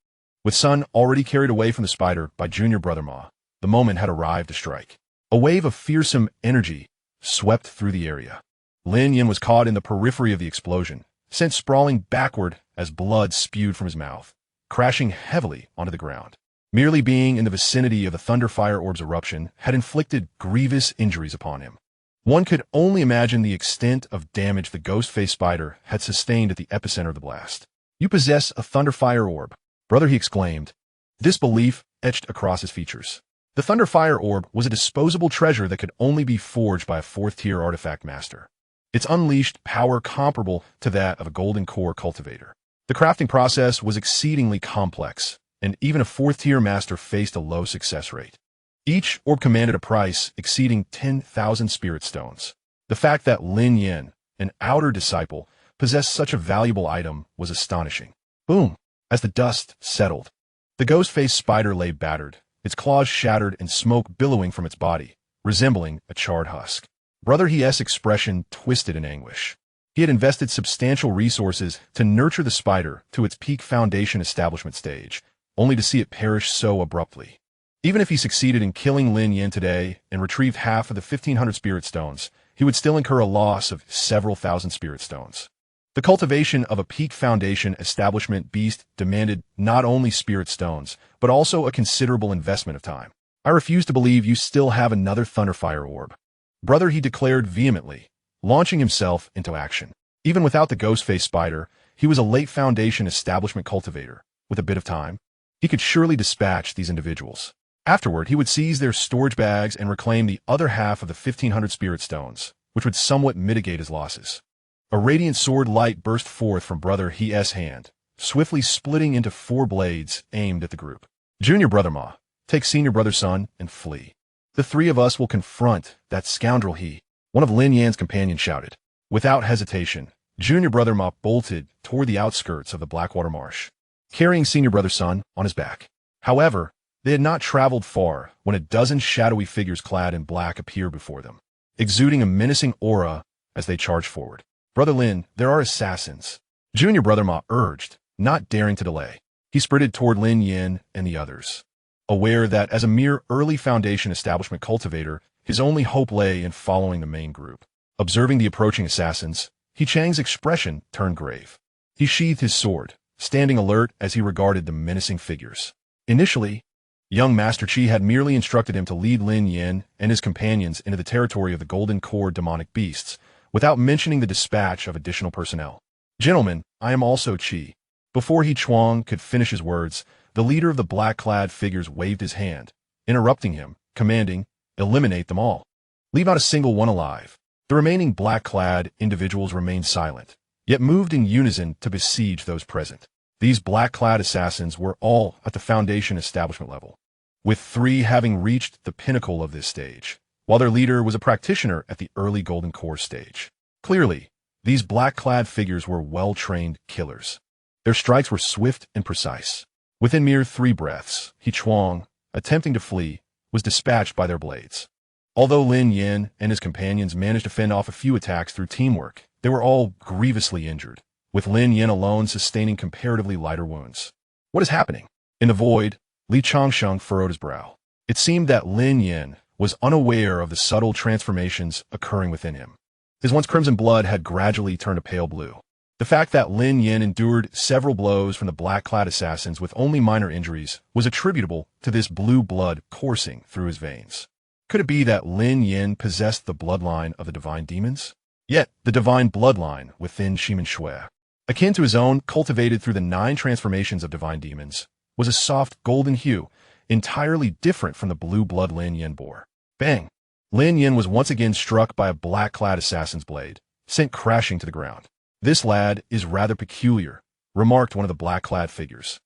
with Sun already carried away from the spider by junior Brother Ma, the moment had arrived to strike. A wave of fearsome energy swept through the area. Lin Yan was caught in the periphery of the explosion, sent sprawling backward as blood spewed from his mouth, crashing heavily onto the ground. Merely being in the vicinity of the thunderfire orb's eruption had inflicted grievous injuries upon him. One could only imagine the extent of damage the ghost-faced spider had sustained at the epicenter of the blast. "You possess a thunderfire orb," Brother He exclaimed, disbelief etched across his features. The thunderfire orb was a disposable treasure that could only be forged by a fourth-tier artifact master. Its unleashed power comparable to that of a Golden Core cultivator. The crafting process was exceedingly complex, and even a fourth-tier master faced a low success rate. Each orb commanded a price exceeding 10,000 spirit stones. The fact that Lin Yan, an outer disciple, possessed such a valuable item was astonishing. Boom! As the dust settled, the ghost-faced spider lay battered, its claws shattered and smoke billowing from its body, resembling a charred husk. Brother He's expression twisted in anguish. He had invested substantial resources to nurture the spider to its peak foundation establishment stage, only to see it perish so abruptly. Even if he succeeded in killing Lin Yan today and retrieved half of the 1,500 spirit stones, he would still incur a loss of several thousand spirit stones. The cultivation of a peak foundation establishment beast demanded not only spirit stones, but also a considerable investment of time. "I refuse to believe you still have another thunderfire orb," Brother He declared vehemently, launching himself into action. Even without the ghost-faced spider, he was a late foundation establishment cultivator. With a bit of time, he could surely dispatch these individuals. Afterward, he would seize their storage bags and reclaim the other half of the 1,500 spirit stones, which would somewhat mitigate his losses. A radiant sword light burst forth from Brother He's hand, swiftly splitting into 4 blades aimed at the group. "Junior Brother Ma, take senior Brother Sun and flee. The 3 of us will confront that scoundrel He," one of Lin Yan's companions shouted. Without hesitation, junior Brother Ma bolted toward the outskirts of the Blackwater Marsh, carrying senior Brother Sun on his back. However, they had not traveled far when a dozen shadowy figures clad in black appeared before them, exuding a menacing aura as they charged forward. "Brother Lin, there are assassins," junior Brother Ma urged, not daring to delay. He sprinted toward Lin Yan and the others, aware that as a mere early foundation establishment cultivator, his only hope lay in following the main group. Observing the approaching assassins, He Chang's expression turned grave. He sheathed his sword, standing alert as he regarded the menacing figures. Initially, young Master Qi had merely instructed him to lead Lin Yin and his companions into the territory of the Golden Core demonic beasts, without mentioning the dispatch of additional personnel. "Gentlemen, I am also Qi." Before He Chuang could finish his words, the leader of the black-clad figures waved his hand, interrupting him, commanding, "Eliminate them all. Leave out a single one alive." The remaining black-clad individuals remained silent, yet moved in unison to besiege those present. These black-clad assassins were all at the Foundation establishment level, with 3 having reached the pinnacle of this stage, while their leader was a practitioner at the early Golden Core stage. Clearly, these black-clad figures were well-trained killers. Their strikes were swift and precise. Within mere 3 breaths, He Chuang, attempting to flee, was dispatched by their blades. Although Lin Yin and his companions managed to fend off a few attacks through teamwork, they were all grievously injured, with Lin Yin alone sustaining comparatively lighter wounds. What is happening? In the void, Li Changsheng furrowed his brow. It seemed that Lin Yin was unaware of the subtle transformations occurring within him. His once crimson blood had gradually turned a pale blue. The fact that Lin Yin endured several blows from the black-clad assassins with only minor injuries was attributable to this blue blood coursing through his veins. Could it be that Lin Yin possessed the bloodline of the divine demons? Yet, the divine bloodline within Shimen Shui, akin to his own, cultivated through the 9 transformations of divine demons, was a soft golden hue, entirely different from the blue blood Lin Yin bore. Bang! Lin Yin was once again struck by a black-clad assassin's blade, sent crashing to the ground. "This lad is rather peculiar," remarked one of the black-clad figures.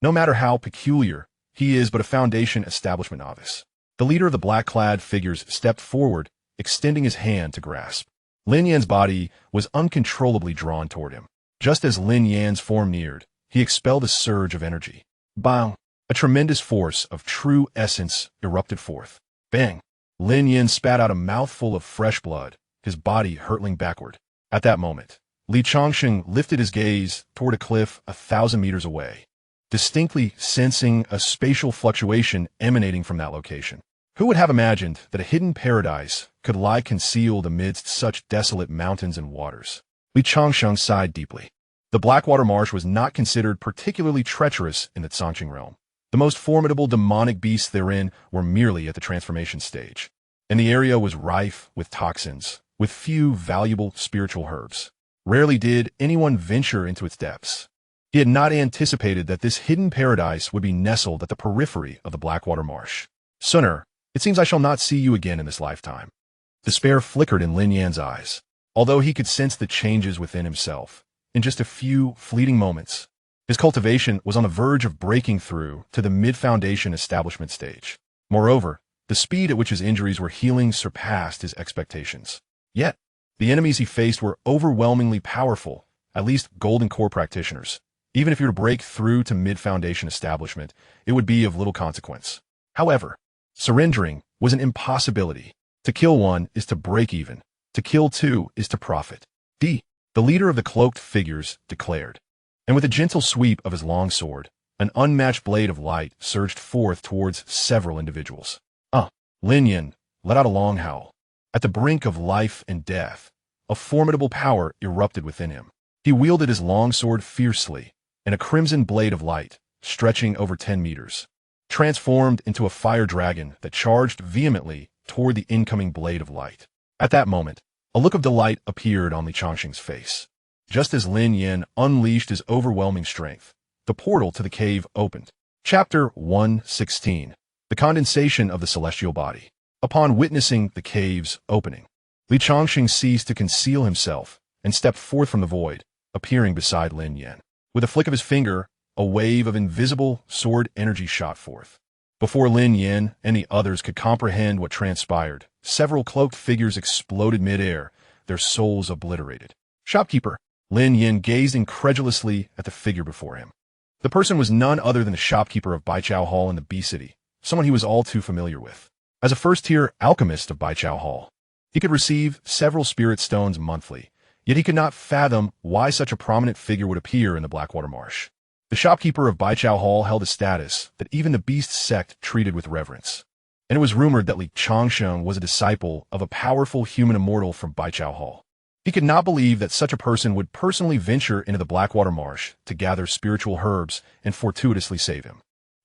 "No matter how peculiar, he is but a Foundation establishment novice." The leader of the black-clad figures stepped forward, extending his hand to grasp. Lin Yan's body was uncontrollably drawn toward him. Just as Lin Yan's form neared, he expelled a surge of energy. Bang! A tremendous force of true essence erupted forth. Bang! Lin Yan spat out a mouthful of fresh blood, his body hurtling backward. At that moment, Li Changsheng lifted his gaze toward a cliff 1,000 meters away, distinctly sensing a spatial fluctuation emanating from that location. Who would have imagined that a hidden paradise could lie concealed amidst such desolate mountains and waters? Li Changsheng sighed deeply. The Blackwater Marsh was not considered particularly treacherous in the Changsheng realm. The most formidable demonic beasts therein were merely at the transformation stage, and the area was rife with toxins, with few valuable spiritual herbs. Rarely did anyone venture into its depths. He had not anticipated that this hidden paradise would be nestled at the periphery of the Blackwater Marsh. "Sooner, it seems I shall not see you again in this lifetime." Despair flickered in Lin Yan's eyes, although he could sense the changes within himself. In just a few fleeting moments, his cultivation was on the verge of breaking through to the mid-Foundation establishment stage. Moreover, the speed at which his injuries were healing surpassed his expectations. Yet, the enemies he faced were overwhelmingly powerful, at least Golden Core practitioners. Even if you were to break through to mid-Foundation establishment, it would be of little consequence. However, surrendering was an impossibility. To kill one is to break even. To kill 2 is to profit. The leader of the cloaked figures declared, and with a gentle sweep of his long sword, an unmatched blade of light surged forth towards several individuals. Lin Yin let out a long howl. At the brink of life and death, a formidable power erupted within him. He wielded his long sword fiercely, and a crimson blade of light, stretching over 10 meters, transformed into a fire dragon that charged vehemently toward the incoming blade of light. At that moment, a look of delight appeared on Li Changsheng's face. Just as Lin Yin unleashed his overwhelming strength, the portal to the cave opened. Chapter 116. The Condensation of the Celestial Body. Upon witnessing the cave's opening, Li Changsheng ceased to conceal himself and stepped forth from the void, appearing beside Lin Yin. With a flick of his finger, a wave of invisible sword energy shot forth. Before Lin Yin and the others could comprehend what transpired, several cloaked figures exploded mid-air, their souls obliterated. "Shopkeeper!" Lin Yin gazed incredulously at the figure before him. The person was none other than the shopkeeper of Baichao Hall in the Bee City, someone he was all too familiar with. As a first-tier alchemist of Baichao Hall, he could receive several spirit stones monthly, yet he could not fathom why such a prominent figure would appear in the Blackwater Marsh. The shopkeeper of Baichao Hall held a status that even the beast sect treated with reverence, and it was rumored that Li Changsheng was a disciple of a powerful human immortal from Baichao Hall. He could not believe that such a person would personally venture into the Blackwater Marsh to gather spiritual herbs and fortuitously save him.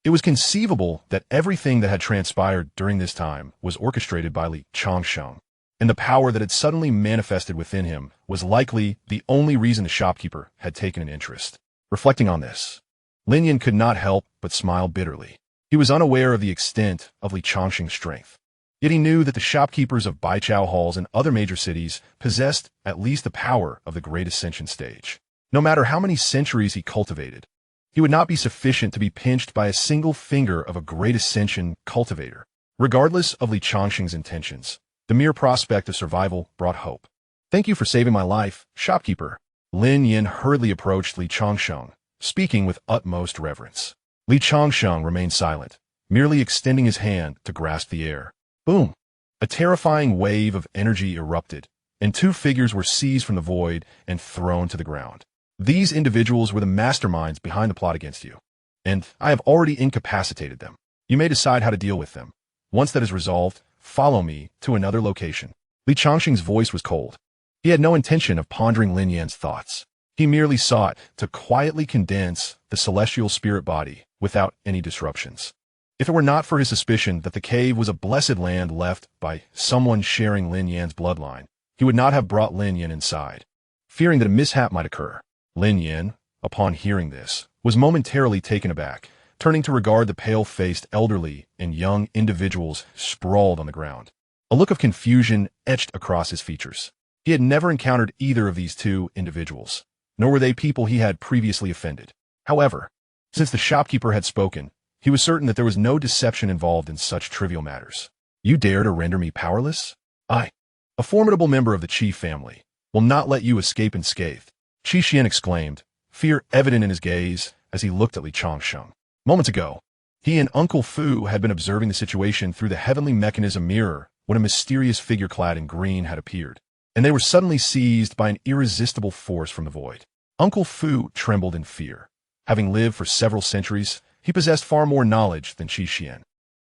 It was conceivable that everything that had transpired during this time was orchestrated by Changsheng, and the power that had suddenly manifested within him was likely the only reason the shopkeeper had taken an interest. Reflecting on this, Lin Yan could not help but smile bitterly. He was unaware of the extent of Changsheng's strength. Yet he knew that the shopkeepers of Baichao halls and other major cities possessed at least the power of the Great Ascension stage. No matter how many centuries he cultivated, he would not be sufficient to be pinched by a single finger of a Great Ascension cultivator. Regardless of Changsheng's intentions, the mere prospect of survival brought hope. "Thank you for saving my life, shopkeeper." Lin Yan hurriedly approached Changsheng, speaking with utmost reverence. Changsheng remained silent, merely extending his hand to grasp the air. Boom! A terrifying wave of energy erupted, and two figures were seized from the void and thrown to the ground. These individuals were the masterminds behind the plot against you, and I have already incapacitated them. You may decide how to deal with them. Once that is resolved, follow me to another location. Changsheng's voice was cold. He had no intention of pondering Lin Yan's thoughts. He merely sought to quietly condense the celestial spirit body without any disruptions. If it were not for his suspicion that the cave was a blessed land left by someone sharing Lin Yan's bloodline, he would not have brought Lin Yan inside. Fearing that a mishap might occur, Lin Yan, upon hearing this, was momentarily taken aback, turning to regard the pale-faced elderly and young individuals sprawled on the ground. A look of confusion etched across his features. He had never encountered either of these two individuals, nor were they people he had previously offended. However, since the shopkeeper had spoken, he was certain that there was no deception involved in such trivial matters. "You dare to render me powerless? I, a formidable member of the Qi family, will not let you escape unscathed," Xianxia exclaimed, fear evident in his gaze as he looked at Changsheng. Moments ago, he and Uncle Fu had been observing the situation through the heavenly mechanism mirror when a mysterious figure clad in green had appeared, and they were suddenly seized by an irresistible force from the void. Uncle Fu trembled in fear. Having lived for several centuries, he possessed far more knowledge than Xianxia.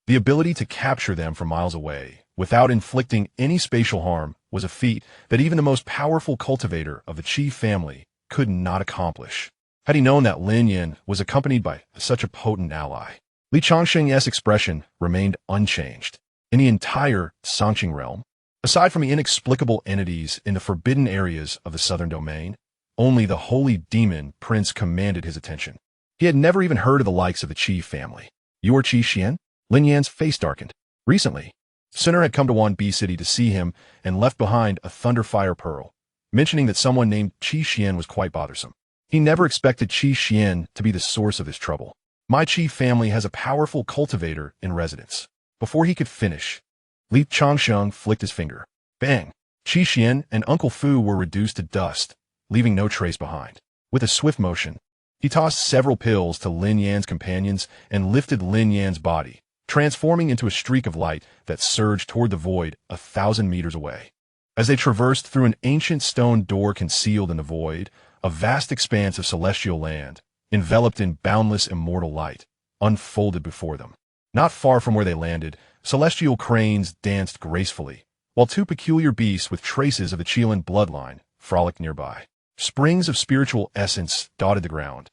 The ability to capture them from miles away, without inflicting any spatial harm, was a feat that even the most powerful cultivator of the Qi family could not accomplish. Had he known that Lin Yan was accompanied by such a potent ally, Changsheng's expression remained unchanged. In the entire Xianxia realm, aside from the inexplicable entities in the forbidden areas of the southern domain, only the holy demon prince commanded his attention. He had never even heard of the likes of the Qi family. "You are Xianxia?" Lin Yan's face darkened. Recently, Sinner had come to Wanbi City to see him and left behind a thunderfire pearl, mentioning that someone named Xianxia was quite bothersome. He never expected Xianxia to be the source of his trouble. "My Qi family has a powerful cultivator in residence." Before he could finish, Changsheng flicked his finger. Bang! Xianxia and Uncle Fu were reduced to dust, leaving no trace behind. With a swift motion, he tossed several pills to Lin Yan's companions and lifted Lin Yan's body, transforming into a streak of light that surged toward the void 1,000 meters away. As they traversed through an ancient stone door concealed in the void, a vast expanse of celestial land, enveloped in boundless immortal light, unfolded before them. Not far from where they landed, celestial cranes danced gracefully, while two peculiar beasts with traces of the Qilin bloodline frolicked nearby. Springs of spiritual essence dotted the ground,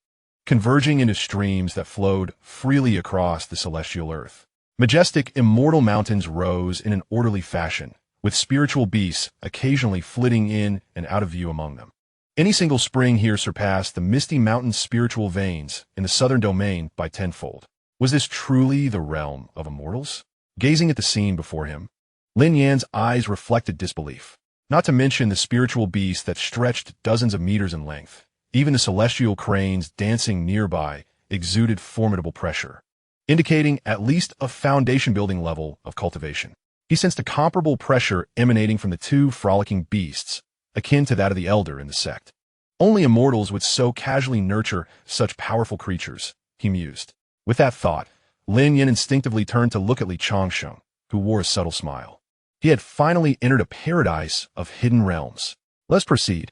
converging into streams that flowed freely across the celestial earth. Majestic, immortal mountains rose in an orderly fashion, with spiritual beasts occasionally flitting in and out of view among them. Any single spring here surpassed the misty mountain's spiritual veins in the southern domain by tenfold. Was this truly the realm of immortals? Gazing at the scene before him, Lin Yan's eyes reflected disbelief. Not to mention the spiritual beasts that stretched dozens of meters in length. Even the celestial cranes dancing nearby exuded formidable pressure, indicating at least a foundation-building level of cultivation. He sensed a comparable pressure emanating from the two frolicking beasts, akin to that of the elder in the sect. Only immortals would so casually nurture such powerful creatures, he mused. With that thought, Lin Yan instinctively turned to look at Changsheng, who wore a subtle smile. He had finally entered a paradise of hidden realms. "Let's proceed."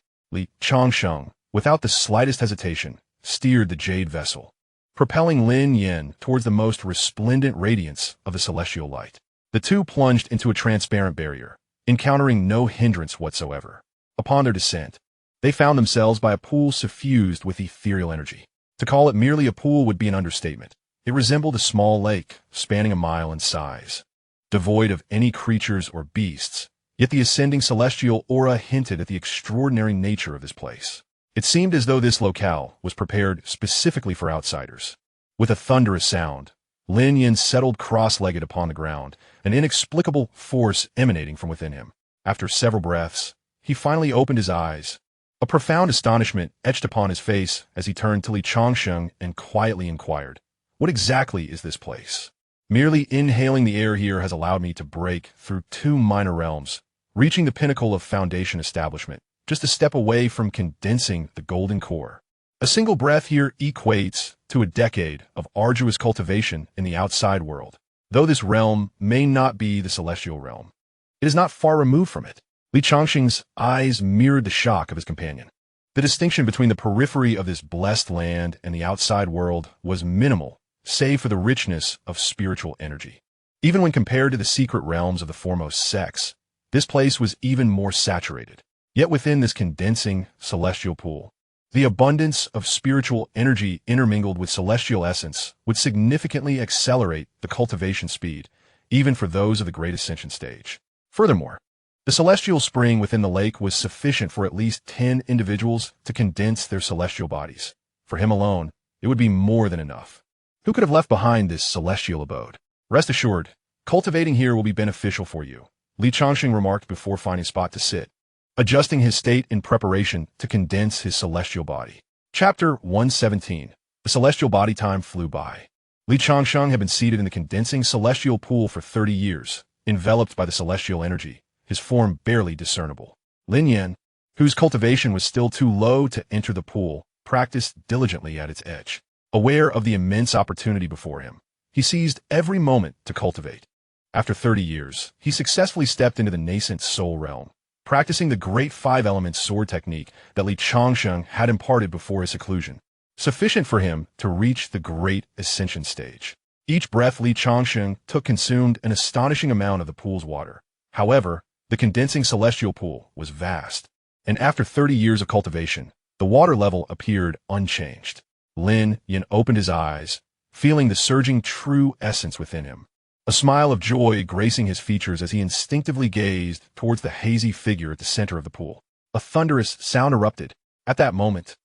Changsheng, without the slightest hesitation, steered the jade vessel, propelling Lin Yan towards the most resplendent radiance of the celestial light. The two plunged into a transparent barrier, encountering no hindrance whatsoever. Upon their descent, they found themselves by a pool suffused with ethereal energy. To call it merely a pool would be an understatement. It resembled a small lake, spanning a mile in size, devoid of any creatures or beasts, yet the ascending celestial aura hinted at the extraordinary nature of this place. It seemed as though this locale was prepared specifically for outsiders. With a thunderous sound, Lin Yin settled cross-legged upon the ground, an inexplicable force emanating from within him. After several breaths, he finally opened his eyes. A profound astonishment etched upon his face as he turned to Changsheng and quietly inquired, "What exactly is this place?" "Merely inhaling the air here has allowed me to break through 2 minor realms, reaching the pinnacle of foundation establishment, just a step away from condensing the golden core. A single breath here equates to a decade of arduous cultivation in the outside world. Though this realm may not be the celestial realm, it is not far removed from it." Changsheng's eyes mirrored the shock of his companion. The distinction between the periphery of this blessed land and the outside world was minimal, save for the richness of spiritual energy. Even when compared to the secret realms of the foremost sex, this place was even more saturated. Yet within this condensing celestial pool, the abundance of spiritual energy intermingled with celestial essence would significantly accelerate the cultivation speed, even for those of the Great Ascension stage. Furthermore, the celestial spring within the lake was sufficient for at least 10 individuals to condense their celestial bodies. For him alone, it would be more than enough. Who could have left behind this celestial abode? "Rest assured, cultivating here will be beneficial for you," Changsheng remarked before finding a spot to sit, adjusting his state in preparation to condense his celestial body. Chapter 117. The celestial body. Time flew by. Changsheng had been seated in the condensing celestial pool for 30 years, enveloped by the celestial energy, his form barely discernible. Lin Yin, whose cultivation was still too low to enter the pool, practiced diligently at its edge. Aware of the immense opportunity before him, he seized every moment to cultivate. After 30 years, he successfully stepped into the nascent soul realm, practicing the great 5-element sword technique that Changsheng had imparted before his seclusion, sufficient for him to reach the Great Ascension stage. Each breath Changsheng took consumed an astonishing amount of the pool's water. However, the condensing celestial pool was vast, and after 30 years of cultivation, the water level appeared unchanged. Lin Yin opened his eyes, feeling the surging true essence within him. A smile of joy gracing his features as he instinctively gazed towards the hazy figure at the center of the pool. A thunderous sound erupted. At that moment,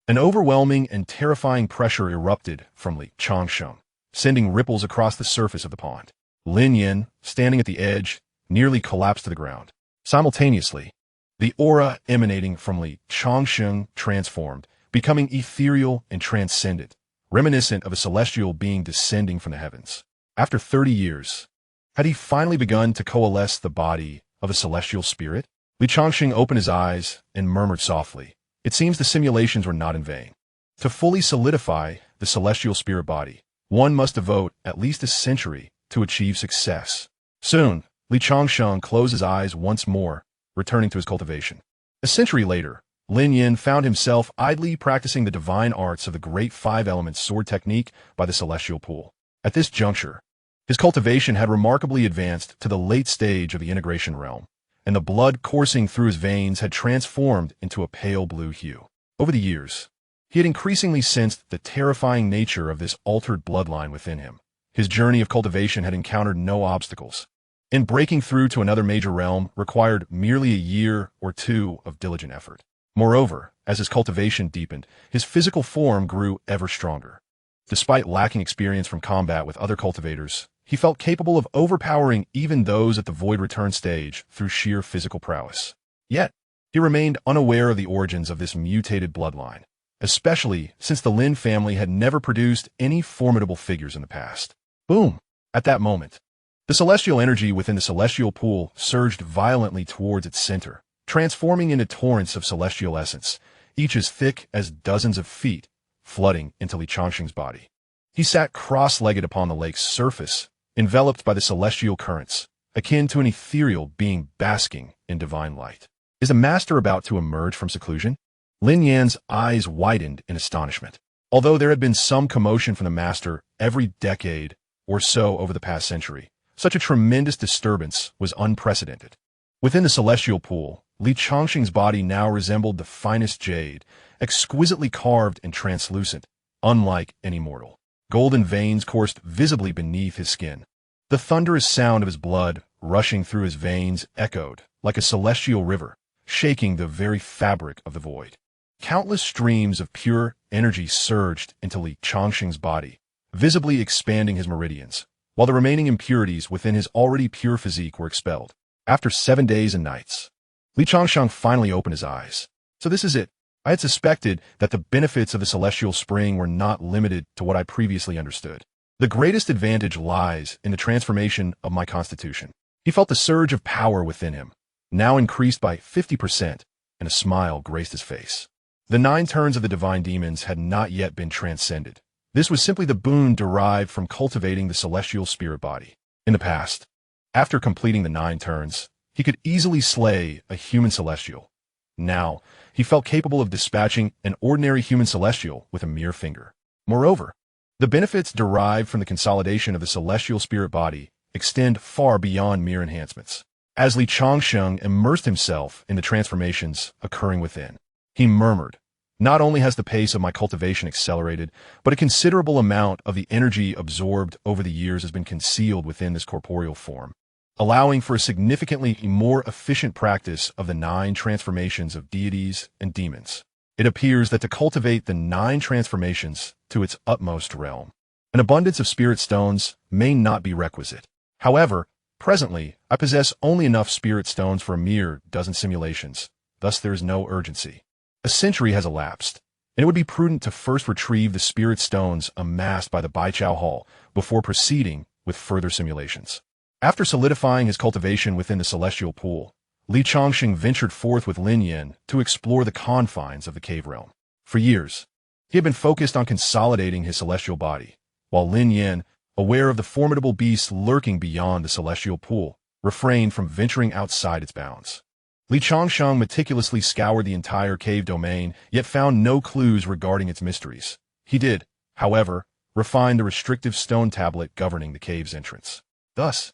an overwhelming and terrifying pressure erupted from Changsheng, sending ripples across the surface of the pond. Lin Yin, standing at the edge, nearly collapsed to the ground. Simultaneously, the aura emanating from Changsheng transformed, becoming ethereal and transcendent, reminiscent of a celestial being descending from the heavens. After 30 years, had he finally begun to coalesce the body of a celestial spirit? Changsheng opened his eyes and murmured softly, "It seems the simulations were not in vain. To fully solidify the celestial spirit body, one must devote at least a century to achieve success." Soon, Changsheng closed his eyes once more, returning to his cultivation. A century later, Lin Yin found himself idly practicing the divine arts of the great 5-element sword technique by the celestial pool. At this juncture, his cultivation had remarkably advanced to the late stage of the integration realm, and the blood coursing through his veins had transformed into a pale blue hue. Over the years, he had increasingly sensed the terrifying nature of this altered bloodline within him. His journey of cultivation had encountered no obstacles, and breaking through to another major realm required merely a year or 2 of diligent effort. Moreover, as his cultivation deepened, his physical form grew ever stronger. Despite lacking experience from combat with other cultivators, he felt capable of overpowering even those at the Void Return stage through sheer physical prowess. Yet, he remained unaware of the origins of this mutated bloodline, especially since the Lin family had never produced any formidable figures in the past. Boom! At that moment, the celestial energy within the celestial pool surged violently towards its center, transforming into torrents of celestial essence, each as thick as dozens of feet, flooding into Changsheng's body. He sat cross-legged upon the lake's surface, enveloped by the celestial currents, akin to an ethereal being basking in divine light. Is the master about to emerge from seclusion? Lin Yan's eyes widened in astonishment. Although there had been some commotion from the master every decade or so over the past century, such a tremendous disturbance was unprecedented. Within the celestial pool, Li Changsheng's body now resembled the finest jade, exquisitely carved and translucent, unlike any mortal. Golden veins coursed visibly beneath his skin. The thunderous sound of his blood rushing through his veins echoed like a celestial river, shaking the very fabric of the void. Countless streams of pure energy surged into Li Changsheng's body, visibly expanding his meridians, while the remaining impurities within his already pure physique were expelled. After 7 days and nights, Li Changsheng finally opened his eyes. So this is it. I had suspected that the benefits of the celestial spring were not limited to what I previously understood. The greatest advantage lies in the transformation of my constitution. He felt the surge of power within him, now increased by 50%, and a smile graced his face. The 9 turns of the divine demons had not yet been transcended. This was simply the boon derived from cultivating the celestial spirit body. In the past, after completing the 9 turns, he could easily slay a human celestial. Now, he felt capable of dispatching an ordinary human celestial with a mere finger. Moreover, the benefits derived from the consolidation of the celestial spirit body extend far beyond mere enhancements. As Li Changsheng immersed himself in the transformations occurring within, he murmured, "Not only has the pace of my cultivation accelerated, but a considerable amount of the energy absorbed over the years has been concealed within this corporeal form, allowing for a significantly more efficient practice of the 9 transformations of deities and demons. It appears that to cultivate the 9 transformations to its utmost realm, an abundance of spirit stones may not be requisite. However, presently, I possess only enough spirit stones for a mere dozen simulations, thus there is no urgency. A century has elapsed, and it would be prudent to first retrieve the spirit stones amassed by the Baichao Hall before proceeding with further simulations." After solidifying his cultivation within the celestial pool, Li Changsheng ventured forth with Lin Yan to explore the confines of the cave realm. For years, he had been focused on consolidating his celestial body, while Lin Yan, aware of the formidable beasts lurking beyond the celestial pool, refrained from venturing outside its bounds. Li Changsheng meticulously scoured the entire cave domain, yet found no clues regarding its mysteries. He did, however, refine the restrictive stone tablet governing the cave's entrance. Thus,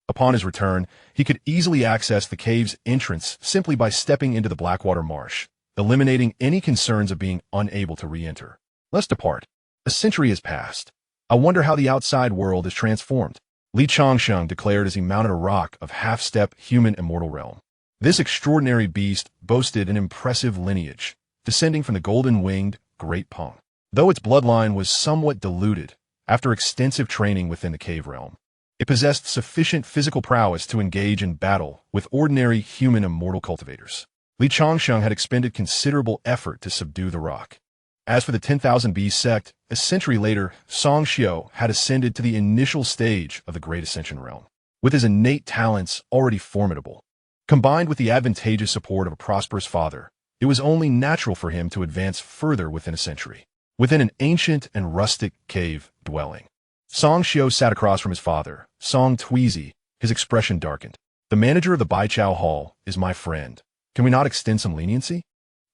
upon his return, he could easily access the cave's entrance simply by stepping into the Blackwater Marsh, eliminating any concerns of being unable to re-enter. Let's depart. A century has passed. I wonder how the outside world is transformed. Li Changsheng declared as he mounted a rock of half-step human immortal realm. This extraordinary beast boasted an impressive lineage, descending from the golden-winged Great Pong. Though its bloodline was somewhat diluted after extensive training within the cave realm, it possessed sufficient physical prowess to engage in battle with ordinary human immortal cultivators. Li Changsheng had expended considerable effort to subdue the rock. As for the 10,000 Beast sect, a century later, Xianxia had ascended to the initial stage of the Great Ascension realm. With his innate talents already formidable, combined with the advantageous support of a prosperous father, it was only natural for him to advance further within a century. Within an ancient and rustic cave dwelling, Song Xiao sat across from his father, Song Tweezy, his expression darkened. "The manager of the Baichao Hall is my friend. Can we not extend some leniency?"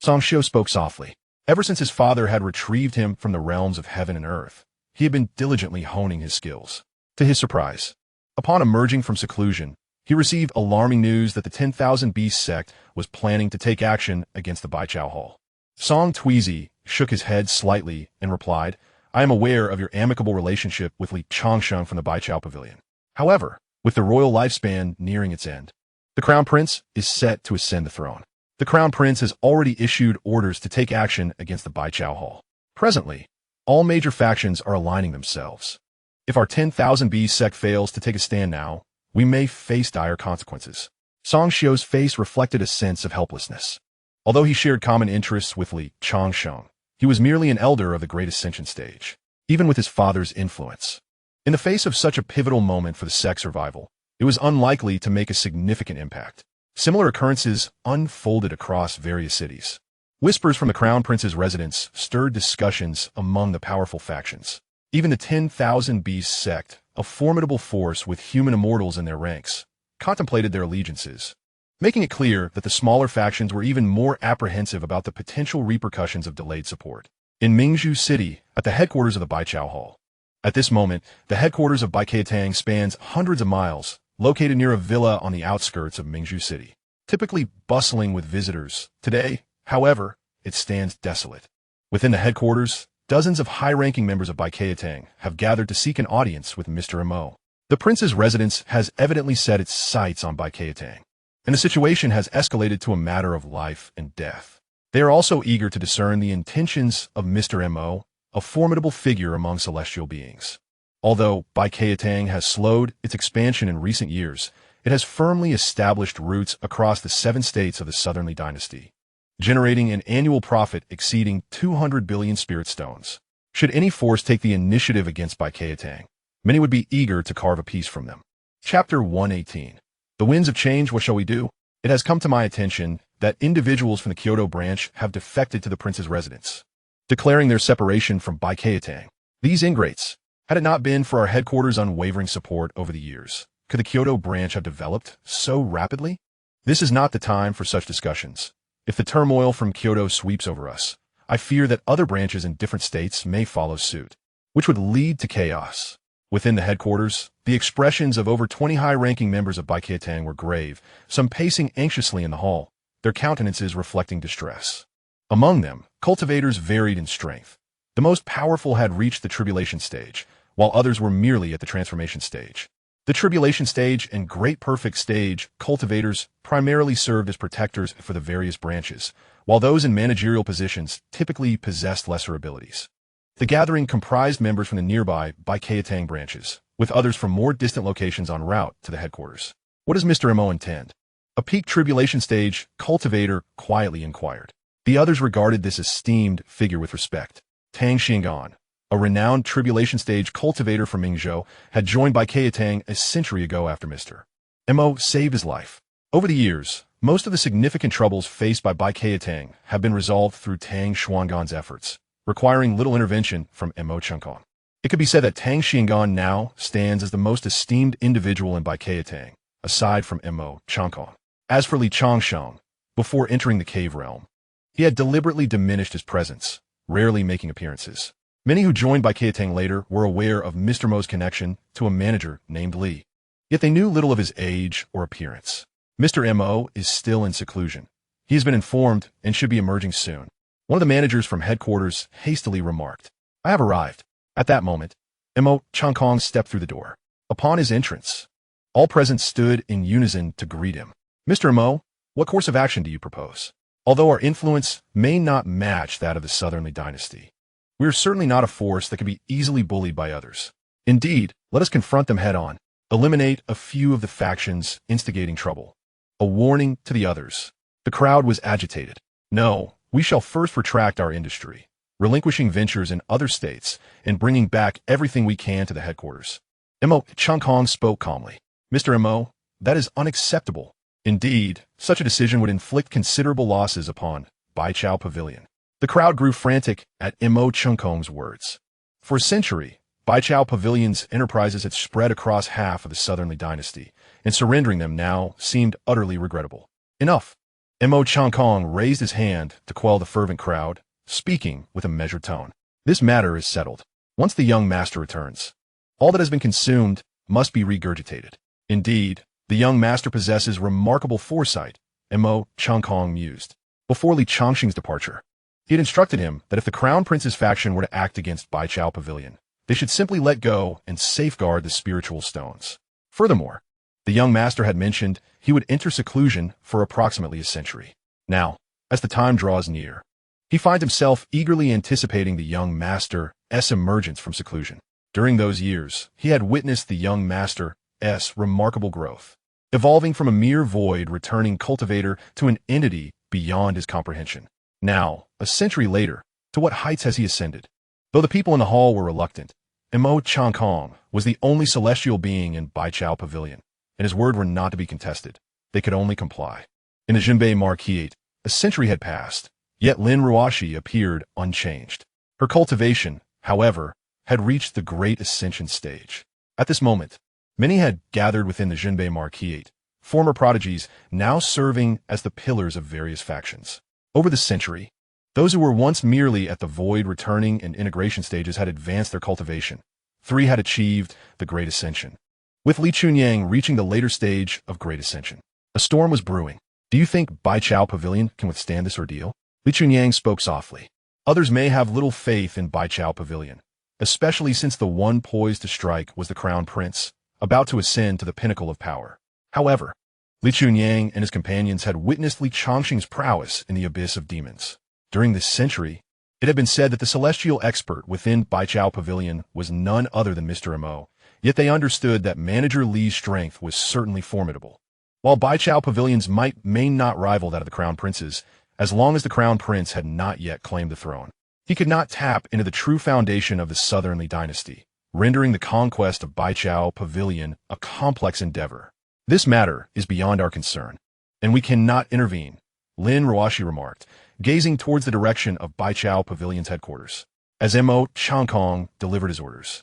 Song Xiao spoke softly. Ever since his father had retrieved him from the realms of heaven and earth, he had been diligently honing his skills. To his surprise, upon emerging from seclusion, he received alarming news that the 10,000 Beast sect was planning to take action against the Baichao Hall. Song Tweezy shook his head slightly and replied, "I am aware of your amicable relationship with Li Changsheng from the Baichao Pavilion. However, with the royal lifespan nearing its end, the Crown Prince is set to ascend the throne. The Crown Prince has already issued orders to take action against the Baichao Hall. Presently, all major factions are aligning themselves. If our 10,000 Beast sect fails to take a stand now, we may face dire consequences." Song Xiao's face reflected a sense of helplessness. Although he shared common interests with Li Changsheng, he was merely an elder of the Great Ascension stage, even with his father's influence. In the face of such a pivotal moment for the sect's survival, it was unlikely to make a significant impact. Similar occurrences unfolded across various cities. Whispers from the Crown Prince's residence stirred discussions among the powerful factions. Even the 10,000 Beast sect, a formidable force with human immortals in their ranks, contemplated their allegiances, making it clear that the smaller factions were even more apprehensive about the potential repercussions of delayed support. In Mingzhu City, at the headquarters of the Baichao Hall. At this moment, the headquarters of Baikiatang spans hundreds of miles, located near a villa on the outskirts of Mingzhu City. typically bustling with visitors. Today, however, it stands desolate. Within the headquarters, dozens of high-ranking members of Baikayatang have gathered to seek an audience with Mr. Mo. The prince's residence has evidently set its sights on Baikayatang, and the situation has escalated to a matter of life and death. They are also eager to discern the intentions of Mr. Mo, a formidable figure among celestial beings. Although Baikayatang has slowed its expansion in recent years, it has firmly established roots across the 7 states of the Southernly Dynasty, generating an annual profit exceeding 200 billion spirit stones. Should any force take the initiative against Baikayatang, many would be eager to carve a piece from them. Chapter 118. The Winds of Change, what shall we do? It has come to my attention that individuals from the Kyoto branch have defected to the prince's residence, declaring their separation from Baikayatang. These ingrates, had it not been for our headquarters' unwavering support over the years, could the Kyoto branch have developed so rapidly? This is not the time for such discussions. If the turmoil from Kyoto sweeps over us, I fear that other branches in different states may follow suit, which would lead to chaos. Within the headquarters, the expressions of over 20 high-ranking members of Baikayatang were grave, some pacing anxiously in the hall, their countenances reflecting distress. Among them, cultivators varied in strength. The most powerful had reached the tribulation stage, while others were merely at the transformation stage. The tribulation stage and great perfect stage cultivators primarily served as protectors for the various branches, while those in managerial positions typically possessed lesser abilities. The gathering comprised members from the nearby Baikayatang branches, with others from more distant locations en route to the headquarters. What does Mr. Mo intend? A peak tribulation stage cultivator quietly inquired. The others regarded this esteemed figure with respect. Changsheng, a renowned tribulation stage cultivator from Mingzhou, had joined Baikayatang a century ago after Mr. Mo saved his life. Over the years, most of the significant troubles faced by Baikayatang have been resolved through Tang Xuangan's efforts, requiring little intervention from Mo Changkong. It could be said that Tang Xuangan now stands as the most esteemed individual in Baikayatang, aside from Mo Changkong. As for Li Changsheng, before entering the cave realm, he had deliberately diminished his presence, rarely making appearances. Many who joined Baikayatang later were aware of Mr. Mo's connection to a manager named Li, yet they knew little of his age or appearance. Mr. Mo is still in seclusion. He has been informed and should be emerging soon. One of the managers from headquarters hastily remarked, "I have arrived." At that moment, Mo Changkong stepped through the door. Upon his entrance, all present stood in unison to greet him. "Mr. Mo, what course of action do you propose? Although our influence may not match that of the Southernly Dynasty, we are certainly not a force that can be easily bullied by others. Indeed, let us confront them head-on, eliminate a few of the factions instigating trouble." A warning to the others. The crowd was agitated. "No, we shall first retract our industry, relinquishing ventures in other states and bringing back everything we can to the headquarters." Mo Changkong spoke calmly. "Mr. Mo, that is unacceptable. Indeed, such a decision would inflict considerable losses upon Baichao Pavilion." The crowd grew frantic at Mo Changkong's words. For a century, Baichao Pavilion's enterprises had spread across half of the Southernly Dynasty, and surrendering them now seemed utterly regrettable. "Enough." Mo Changkong raised his hand to quell the fervent crowd, speaking with a measured tone. "This matter is settled. Once the young master returns, all that has been consumed must be regurgitated." Indeed, the young master possesses remarkable foresight, Mo Changkong mused. Before Li Changsheng's departure, he had instructed him that if the Crown Prince's faction were to act against Baichao Pavilion, they should simply let go and safeguard the spiritual stones. Furthermore, the young master had mentioned he would enter seclusion for approximately a century. Now, as the time draws near, he finds himself eagerly anticipating the young master's emergence from seclusion. During those years, he had witnessed the young master's remarkable growth, evolving from a mere void-returning cultivator to an entity beyond his comprehension. Now, a century later, to what heights has he ascended? Though the people in the hall were reluctant, Mo Changkong was the only celestial being in Baichao Pavilion, and his word were not to be contested. They could only comply. In the Jinbei Marquise, a century had passed, yet Lin Ruoshi appeared unchanged. Her cultivation, however, had reached the great ascension stage. At this moment, many had gathered within the Jinbei Marquise, former prodigies now serving as the pillars of various factions. Over the century, those who were once merely at the void returning and integration stages had advanced their cultivation. 3 had achieved the Great Ascension, with Li Chunyang reaching the later stage of Great Ascension. A storm was brewing. Do you think Baichao Pavilion can withstand this ordeal? Li Chunyang spoke softly. Others may have little faith in Baichao Pavilion, especially since the one poised to strike was the crown prince, about to ascend to the pinnacle of power. However, Li Chunyang and his companions had witnessed Li Changsheng's prowess in the abyss of demons. During this century, it had been said that the celestial expert within Baichao Pavilion was none other than Mr. Mo, yet they understood that Manager Li's strength was certainly formidable. While Baichao Pavilion's might may not rival that of the Crown Prince's, as long as the Crown Prince had not yet claimed the throne, he could not tap into the true foundation of the Southern Li dynasty, rendering the conquest of Baichao Pavilion a complex endeavor. This matter is beyond our concern, and we cannot intervene, Lin Ruoshi remarked, gazing towards the direction of Baichao Pavilion's headquarters. As Mo Changkong delivered his orders,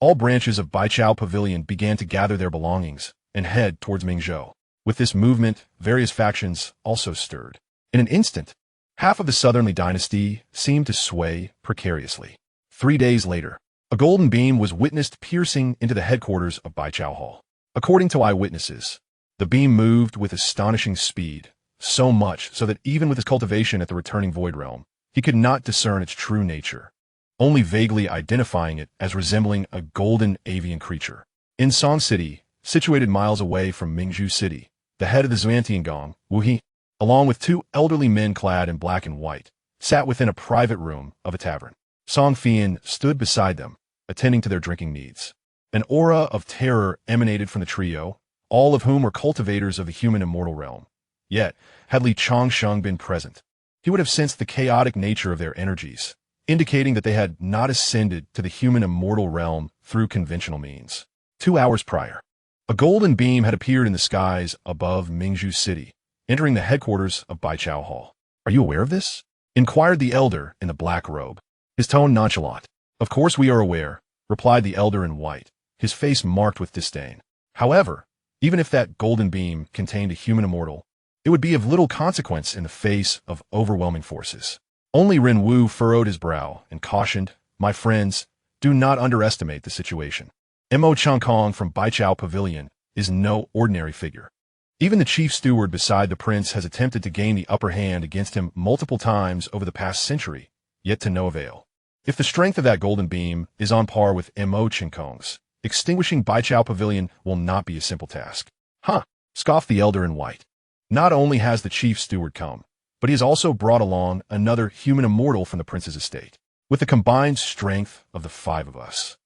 all branches of Baichao Pavilion began to gather their belongings and head towards Mingzhou. With this movement, various factions also stirred. In an instant, half of the Southern Li dynasty seemed to sway precariously. 3 days later, a golden beam was witnessed piercing into the headquarters of Baichao Hall. According to eyewitnesses, the beam moved with astonishing speed, so much so that even with his cultivation at the returning Void Realm, he could not discern its true nature, only vaguely identifying it as resembling a golden avian creature. In Song City, situated miles away from Mingzhou City, the head of the Xuantiangong, Wu He, along with 2 elderly men clad in black and white, sat within a private room of a tavern. Song Fian stood beside them, attending to their drinking needs. An aura of terror emanated from the trio, all of whom were cultivators of the human immortal realm. Yet, had Li Changsheng been present, he would have sensed the chaotic nature of their energies, indicating that they had not ascended to the human immortal realm through conventional means. 2 hours prior, a golden beam had appeared in the skies above Mingzhou City, entering the headquarters of Baichao Hall. "Are you aware of this?" inquired the elder in the black robe, his tone nonchalant. "Of course we are aware," replied the elder in white, his face marked with disdain. "However, even if that golden beam contained a human immortal, it would be of little consequence in the face of overwhelming forces." Only Ren Wu furrowed his brow and cautioned, "My friends, do not underestimate the situation. Mo Changkong from Baichao Pavilion is no ordinary figure. Even the chief steward beside the prince has attempted to gain the upper hand against him multiple times over the past century, yet to no avail. If the strength of that golden beam is on par with Mo Changkong's, extinguishing Baichao Pavilion will not be a simple task." "Huh," scoffed the elder in white. "Not only has the chief steward come, but he has also brought along another human immortal from the prince's estate. With the combined strength of the 5 of us,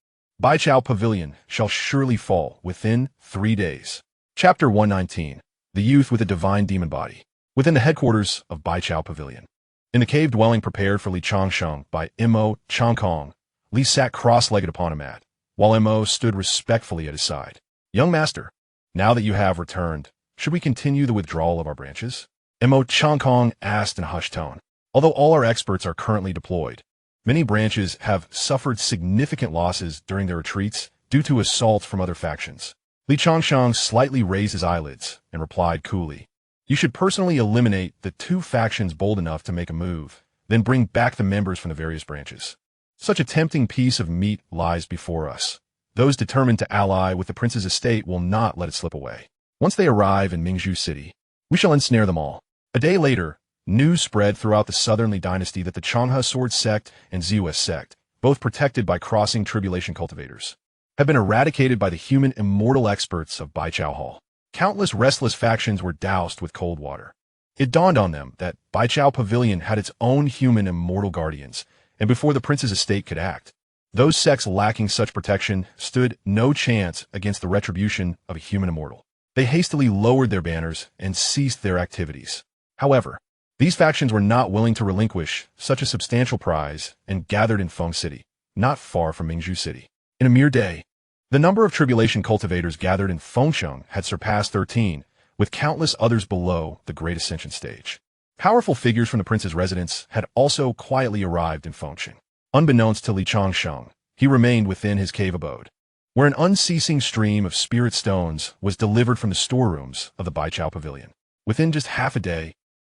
Baichao Pavilion shall surely fall within 3 days." Chapter 119. The Youth with a Divine Demon Body. Within the headquarters of Baichao Pavilion, in the cave dwelling prepared for Li Changsheng by Mo Changkong, Li sat cross-legged upon a mat, while Mo stood respectfully at his side. "Young master, now that you have returned, should we continue the withdrawal of our branches?" Mo Changkong asked in a hushed tone. "Although all our experts are currently deployed, many branches have suffered significant losses during their retreats due to assaults from other factions." Li Changsheng slightly raised his eyelids and replied coolly, "You should personally eliminate the 2 factions bold enough to make a move, then bring back the members from the various branches. Such a tempting piece of meat lies before us. Those determined to ally with the prince's estate will not let it slip away. Once they arrive in Mingzhou City, we shall ensnare them all." A day later, news spread throughout the Southern Li dynasty that the Changhe Sword sect and Ziwes sect, both protected by crossing tribulation cultivators, have been eradicated by the human immortal experts of Baichao Hall. Countless restless factions were doused with cold water. It dawned on them that Baichao Pavilion had its own human immortal guardians, and before the prince's estate could act, those sects lacking such protection stood no chance against the retribution of a human immortal. They hastily lowered their banners and ceased their activities. However, these factions were not willing to relinquish such a substantial prize and gathered in Feng City, not far from Mingzhou City. In a mere day, the number of tribulation cultivators gathered in Fengsheng had surpassed 13, with countless others below the Great Ascension stage. Powerful figures from the prince's residence had also quietly arrived in Fengsheng. Unbeknownst to Li Changsheng, he remained within his cave abode, where an unceasing stream of spirit stones was delivered from the storerooms of the Baichao Pavilion. Within just half a day,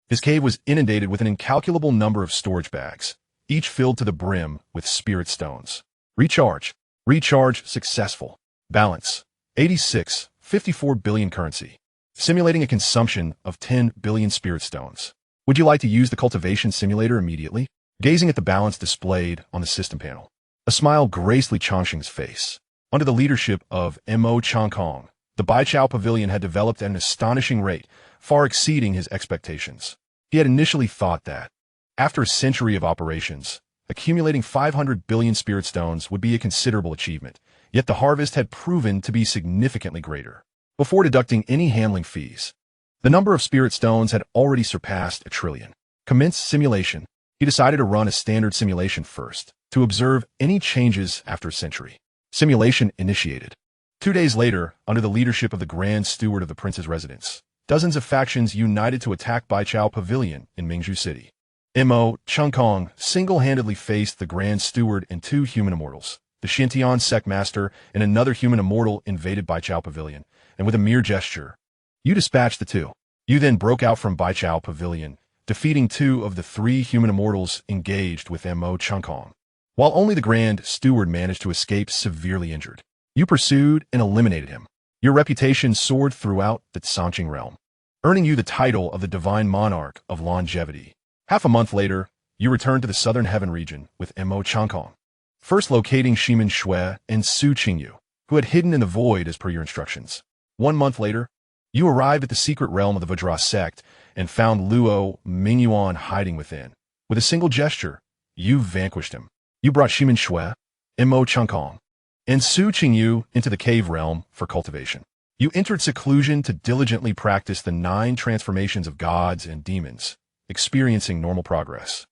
his cave was inundated with an incalculable number of storage bags, each filled to the brim with spirit stones. Recharge. Recharge successful. Balance. 86, 54 billion currency. simulating a consumption of 10 billion spirit stones. Would you like to use the cultivation simulator immediately? Gazing at the balance displayed on the system panel, a smile graced Li Changsheng's face. Under the leadership of Mo Changkong, the Baichao Pavilion had developed at an astonishing rate, far exceeding his expectations. He had initially thought that, after a century of operations, accumulating 500 billion spirit stones would be a considerable achievement, yet the harvest had proven to be significantly greater. Before deducting any handling fees, the number of spirit stones had already surpassed 1 trillion. Commenced simulation. He decided to run a standard simulation first, to observe any changes after a century. Simulation initiated. 2 days later, under the leadership of the Grand Steward of the Prince's residence, dozens of factions united to attack Baichao Pavilion in Mingzhu City. Mo Changkong single-handedly faced the Grand Steward and 2 human immortals. The Xintian Sectmaster and another human immortal invaded Baichao Pavilion, and with a mere gesture, you dispatched the 2. You then broke out from Baichao Pavilion, defeating 2 of the 3 human immortals engaged with Mo Changkong. While only the Grand Steward managed to escape severely injured, you pursued and eliminated him. Your reputation soared throughout the Changsheng realm, earning you the title of the Divine Monarch of Longevity. Half a month later, you returned to the Southern Heaven region with Mo Changkong, first locating Ximen Shui and Su Qingyu, who had hidden in the void as per your instructions. 1 month later, you arrived at the secret realm of the Vajra sect and found Luo Mingyuan hiding within. With a single gesture, you vanquished him. You brought Ximen Shui, Mo Changkong, and Su Qingyu into the cave realm for cultivation. You entered seclusion to diligently practice the 9 transformations of gods and demons, experiencing normal progress.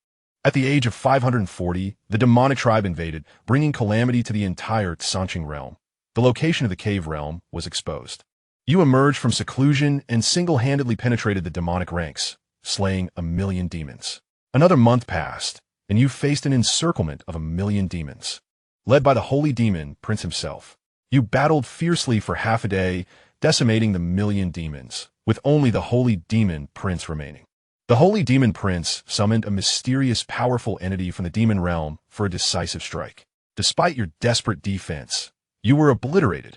At the age of 540, the demonic tribe invaded, bringing calamity to the entire Changsheng realm. The location of the cave realm was exposed. You emerged from seclusion and single-handedly penetrated the demonic ranks, slaying 1 million demons. Another month passed, and you faced an encirclement of 1 million demons. Led by the holy demon prince himself, you battled fiercely for half a day, decimating the 1 million demons, with only the holy demon prince remaining. The holy demon prince summoned a mysterious, powerful entity from the demon realm for a decisive strike. Despite your desperate defense, you were obliterated.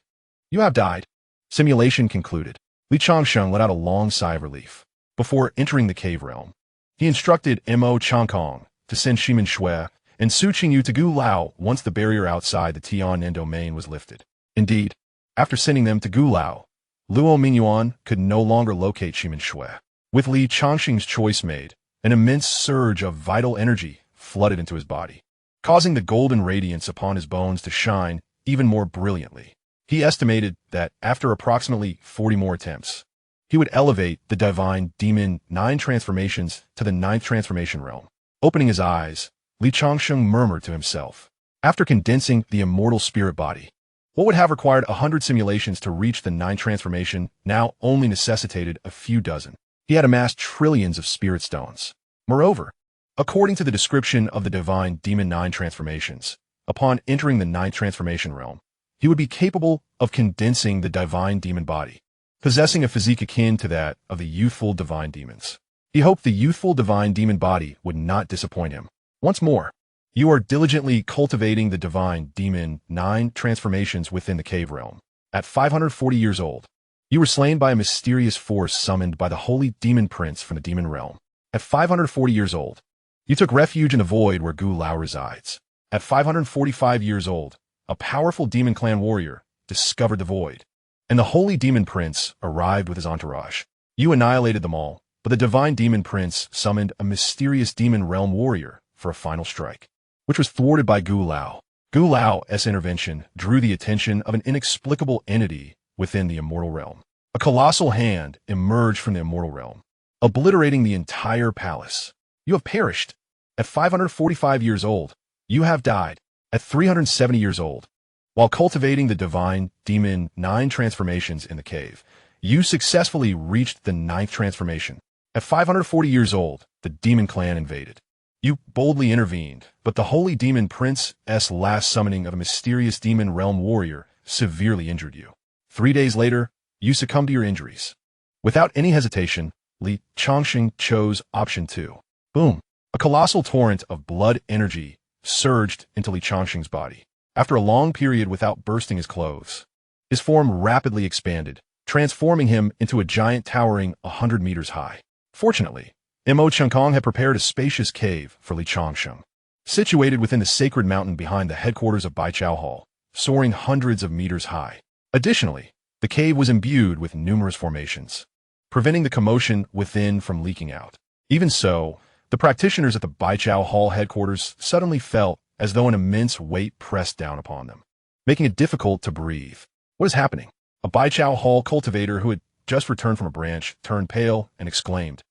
You have died. Simulation concluded. Li Changsheng let out a long sigh of relief. Before entering the cave realm, he instructed Mo Changkong to send Ximen Shui and Su Qingyu to Gu Lao once the barrier outside the Tiannan domain was lifted. Indeed, after sending them to Gu Lao, Luo Mingyuan could no longer locate Ximen Shui. With Li Changsheng's choice made, an immense surge of vital energy flooded into his body, causing the golden radiance upon his bones to shine even more brilliantly. He estimated that after approximately 40 more attempts, he would elevate the divine demon 9 transformations to the 9th transformation realm. Opening his eyes, Li Changsheng murmured to himself. After condensing the immortal spirit body, what would have required 100 simulations to reach the 9th transformation now only necessitated a few dozen. He had amassed trillions of spirit stones. Moreover, according to the description of the divine demon 9 transformations, upon entering the 9th transformation realm, he would be capable of condensing the divine demon body, possessing a physique akin to that of the youthful divine demons. He hoped the youthful divine demon body would not disappoint him. Once more, you are diligently cultivating the divine demon 9 transformations within the cave realm. At 540 years old, you were slain by a mysterious force summoned by the holy demon prince from the demon realm. At 540 years old, you took refuge in the void where Gu Lao resides. At 545 years old, a powerful demon clan warrior discovered the void, and the holy demon prince arrived with his entourage. You annihilated them all, but the divine demon prince summoned a mysterious demon realm warrior for a final strike, which was thwarted by Gu Lao. Gu Lao's intervention drew the attention of an inexplicable entity within the immortal realm. A colossal hand emerged from the immortal realm, obliterating the entire palace. You have perished. At 545 years old, you have died. At 370 years old, while cultivating the divine demon 9 transformations in the cave, you successfully reached the 9th transformation. At 540 years old, the demon clan invaded. You boldly intervened, but the holy demon prince's last summoning of a mysterious demon realm warrior severely injured you. 3 days later, you succumbed to your injuries. Without any hesitation, Li Changsheng chose option 2. Boom! A colossal torrent of blood energy surged into Li Changsheng's body. After a long period without bursting his clothes, his form rapidly expanded, transforming him into a giant towering 100 meters high. Fortunately, Changsheng had prepared a spacious cave for Changsheng, situated within the sacred mountain behind the headquarters of Baichao Hall, soaring hundreds of meters high. Additionally, the cave was imbued with numerous formations, preventing the commotion within from leaking out. Even so, the practitioners at the Baichao Hall headquarters suddenly felt as though an immense weight pressed down upon them, making it difficult to breathe. What is happening? A Baichao Hall cultivator who had just returned from a branch turned pale and exclaimed,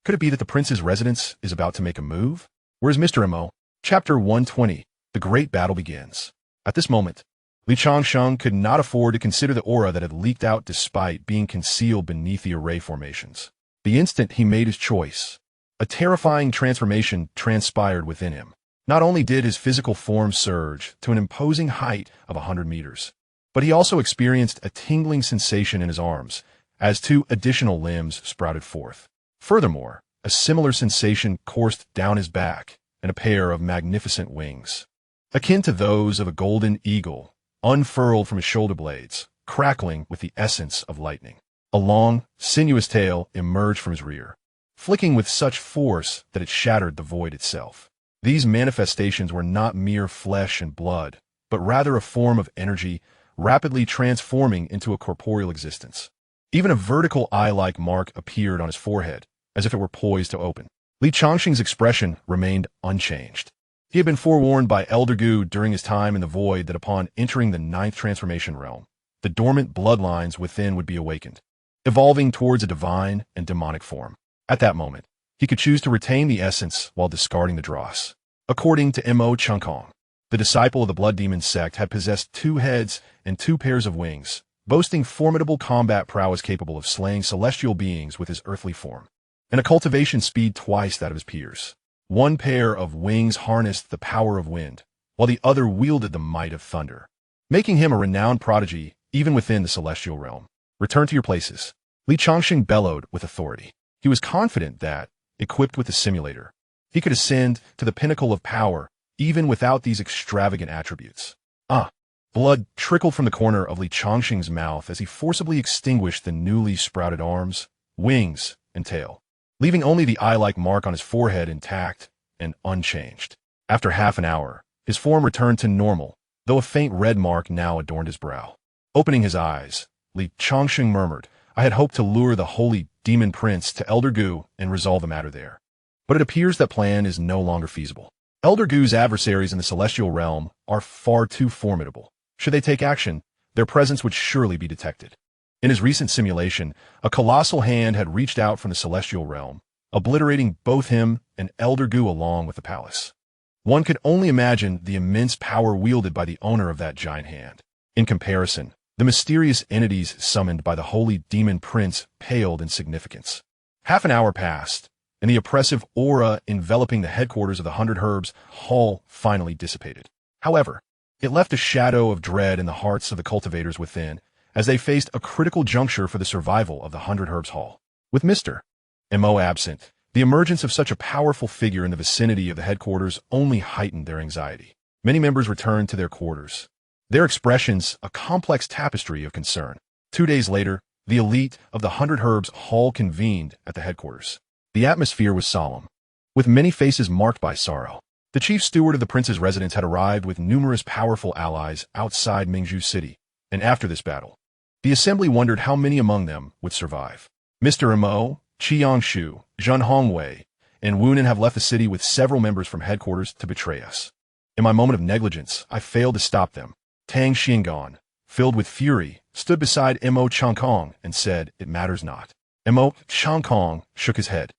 "Could it be that the prince's residence is about to make a move? Where is Mr. Mo?" Chapter 120. The Great Battle Begins. At this moment, Changsheng could not afford to consider the aura that had leaked out despite being concealed beneath the array formations. The instant he made his choice, a terrifying transformation transpired within him. Not only did his physical form surge to an imposing height of 100 meters, but he also experienced a tingling sensation in his arms as 2 additional limbs sprouted forth. Furthermore, a similar sensation coursed down his back and a pair of magnificent wings, akin to those of a golden eagle, unfurled from his shoulder blades, crackling with the essence of lightning. A long, sinuous tail emerged from his rear, flicking with such force that it shattered the void itself. These manifestations were not mere flesh and blood, but rather a form of energy rapidly transforming into a corporeal existence. Even a vertical eye-like mark appeared on his forehead, as if it were poised to open. Changsheng's expression remained unchanged. He had been forewarned by Elder Gu during his time in the void that upon entering the 9th transformation realm, the dormant bloodlines within would be awakened, evolving towards a divine and demonic form. At that moment, he could choose to retain the essence while discarding the dross. According to Changsheng, the disciple of the blood demon sect had possessed 2 heads and 2 pairs of wings, boasting formidable combat prowess capable of slaying celestial beings with his earthly form, and a cultivation speed twice that of his peers. 1 pair of wings harnessed the power of wind, while the other wielded the might of thunder, making him a renowned prodigy even within the celestial realm. "Return to your places," Changsheng bellowed with authority. He was confident that, equipped with the simulator, he could ascend to the pinnacle of power even without these extravagant attributes. Blood trickled from the corner of Changsheng's mouth as he forcibly extinguished the newly sprouted arms, wings, and tail, leaving only the eye-like mark on his forehead intact and unchanged. After half an hour, his form returned to normal, though a faint red mark now adorned his brow. Opening his eyes, Changsheng murmured, "I had hoped to lure the holy demon prince to Elder Gu and resolve the matter there. But it appears that plan is no longer feasible. Elder Gu's adversaries in the celestial realm are far too formidable. Should they take action, their presence would surely be detected." In his recent simulation, a colossal hand had reached out from the celestial realm, obliterating both him and Elder Gu along with the palace. One could only imagine the immense power wielded by the owner of that giant hand. In comparison, the mysterious entities summoned by the holy demon prince paled in significance. Half an hour passed, and the oppressive aura enveloping the headquarters of the 100 Herbs Hall finally dissipated. However, it left a shadow of dread in the hearts of the cultivators within, as they faced a critical juncture for the survival of the 100 Herbs Hall. With Mr. Mo absent, the emergence of such a powerful figure in the vicinity of the headquarters only heightened their anxiety. Many members returned to their quarters, their expressions a complex tapestry of concern. 2 days later, the elite of the 100 Herbs Hall convened at the headquarters. The atmosphere was solemn, with many faces marked by sorrow. The chief steward of the prince's residence had arrived with numerous powerful allies outside Mingzhu City, and after this battle, the assembly wondered how many among them would survive. Mr. Mo, Xianxia, Zhen Hongwei, and Wunan have left the city with several members from headquarters to betray us. In my moment of negligence, I failed to stop them. Tang Xiangan, filled with fury, stood beside Changsheng and said, "It matters not." Changsheng shook his head,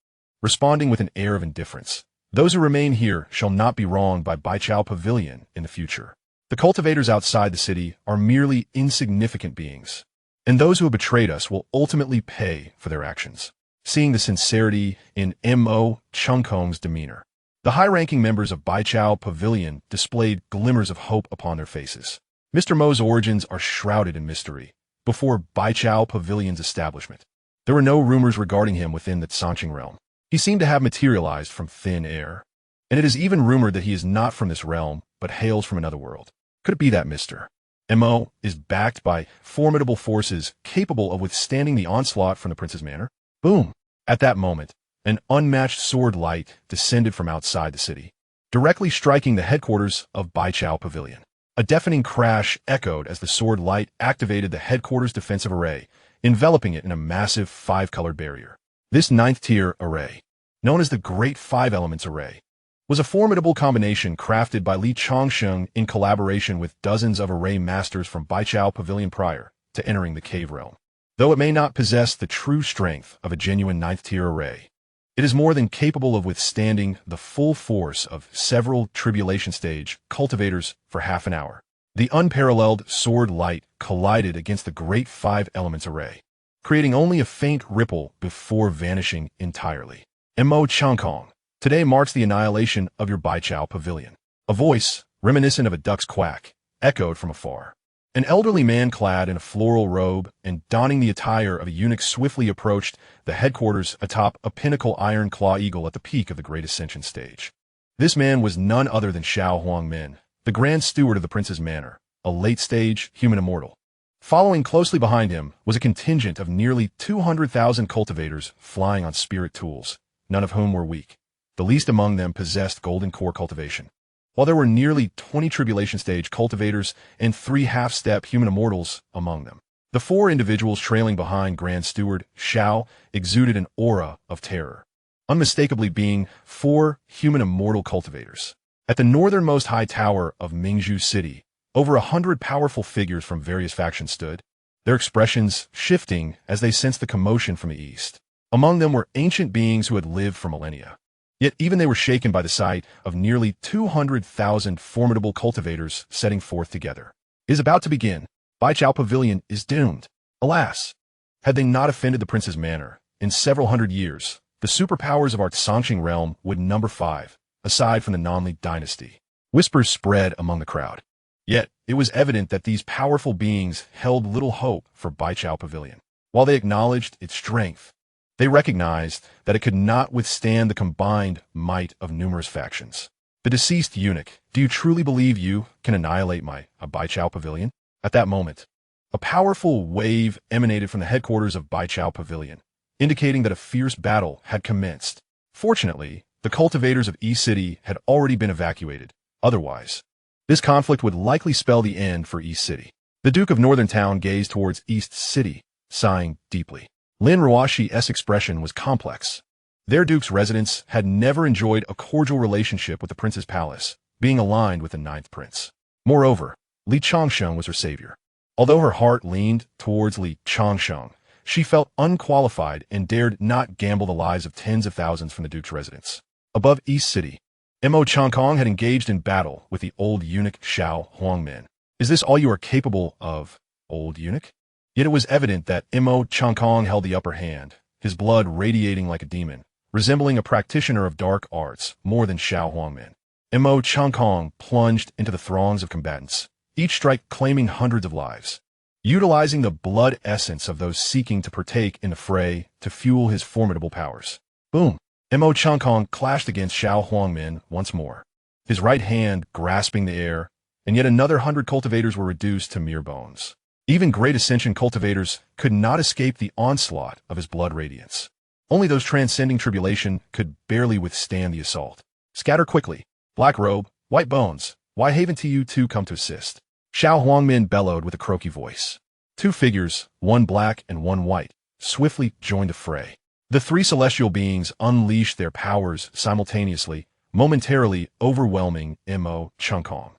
responding with an air of indifference. "Those who remain here shall not be wronged by Baichao Pavilion in the future. The cultivators outside the city are merely insignificant beings, and those who have betrayed us will ultimately pay for their actions." Seeing the sincerity in Changsheng's demeanor, the high-ranking members of Baichao Pavilion displayed glimmers of hope upon their faces. Mr. Mo's origins are shrouded in mystery. Before Baichao Pavilion's establishment, there were no rumors regarding him within the Changsheng realm. He seemed to have materialized from thin air, and it is even rumored that he is not from this realm, but hails from another world. Could it be that Mr. Mo is backed by formidable forces capable of withstanding the onslaught from the prince's manor. Boom! At that moment, an unmatched sword light descended from outside the city, directly striking the headquarters of Baichao Pavilion. A deafening crash echoed as the sword light activated the headquarters defensive array, enveloping it in a massive five-colored barrier. This ninth-tier array, known as the Great Five Elements Array, was a formidable combination crafted by Changsheng in collaboration with dozens of array masters from Baichao Pavilion prior to entering the cave realm. Though it may not possess the true strength of a genuine ninth-tier array, it is more than capable of withstanding the full force of several tribulation stage cultivators for half an hour. The unparalleled sword light collided against the Great Five Elements Array, creating only a faint ripple before vanishing entirely. Mo Changkong, today marks the annihilation of your Baichao Pavilion. A voice, reminiscent of a duck's quack, echoed from afar. An elderly man clad in a floral robe and donning the attire of a eunuch swiftly approached the headquarters atop a pinnacle iron claw eagle at the peak of the Great Ascension stage. This man was none other than Xiao Huangmin, the Grand Steward of the Prince's Manor, a late-stage human immortal. Following closely behind him was a contingent of nearly 200,000 cultivators flying on spirit tools, none of whom were weak. The least among them possessed golden core cultivation. While there were nearly 20 tribulation stage cultivators and 3 half-step human immortals among them. The 4 individuals trailing behind Grand Steward Xiao exuded an aura of terror, unmistakably being 4 human immortal cultivators. At the northernmost high tower of Mingzhu City, over 100 powerful figures from various factions stood, their expressions shifting as they sensed the commotion from the east. Among them were ancient beings who had lived for millennia. Yet even they were shaken by the sight of nearly 200,000 formidable cultivators setting forth together. It is about to begin. Baichao Pavilion is doomed. Alas! Had they not offended the prince's manor, in several hundred years, the superpowers of our Changsheng realm would number 5, aside from the Nanli dynasty. Whispers spread among the crowd. Yet, it was evident that these powerful beings held little hope for Baichao Pavilion. While they acknowledged its strength, they recognized that it could not withstand the combined might of numerous factions. The deceased eunuch, do you truly believe you can annihilate my Baichao Pavilion? At that moment, a powerful wave emanated from the headquarters of Baichao Pavilion, indicating that a fierce battle had commenced. Fortunately, the cultivators of East City had already been evacuated. Otherwise, this conflict would likely spell the end for East City. The Duke of Northern Town gazed towards East City, sighing deeply. Lin Ruoshi's expression was complex. Their duke's residents had never enjoyed a cordial relationship with the prince's palace, being aligned with the ninth prince. Moreover, Li Changsheng was her savior. Although her heart leaned towards Li Changsheng, she felt unqualified and dared not gamble the lives of tens of thousands from the duke's residents. Above East City, Mo Changkong had engaged in battle with the old eunuch Xiao Huangmin. Is this all you are capable of, old eunuch? Yet it was evident that Mo Changkong held the upper hand, his blood radiating like a demon, resembling a practitioner of dark arts more than Xiao Huangmin. Mo Changkong plunged into the throngs of combatants, each strike claiming hundreds of lives, utilizing the blood essence of those seeking to partake in the fray to fuel his formidable powers. Boom! Mo Changkong clashed against Xiao Huangmin once more, his right hand grasping the air, and yet another 100 cultivators were reduced to mere bones. Even Great Ascension cultivators could not escape the onslaught of his blood radiance. Only those transcending tribulation could barely withstand the assault. Scatter quickly. Black robe, white bones, why haven't you two come to assist? Xiao Huangmin bellowed with a croaky voice. 2 figures, one black and one white, swiftly joined the fray. The 3 celestial beings unleashed their powers simultaneously, momentarily overwhelming Mo Changkong,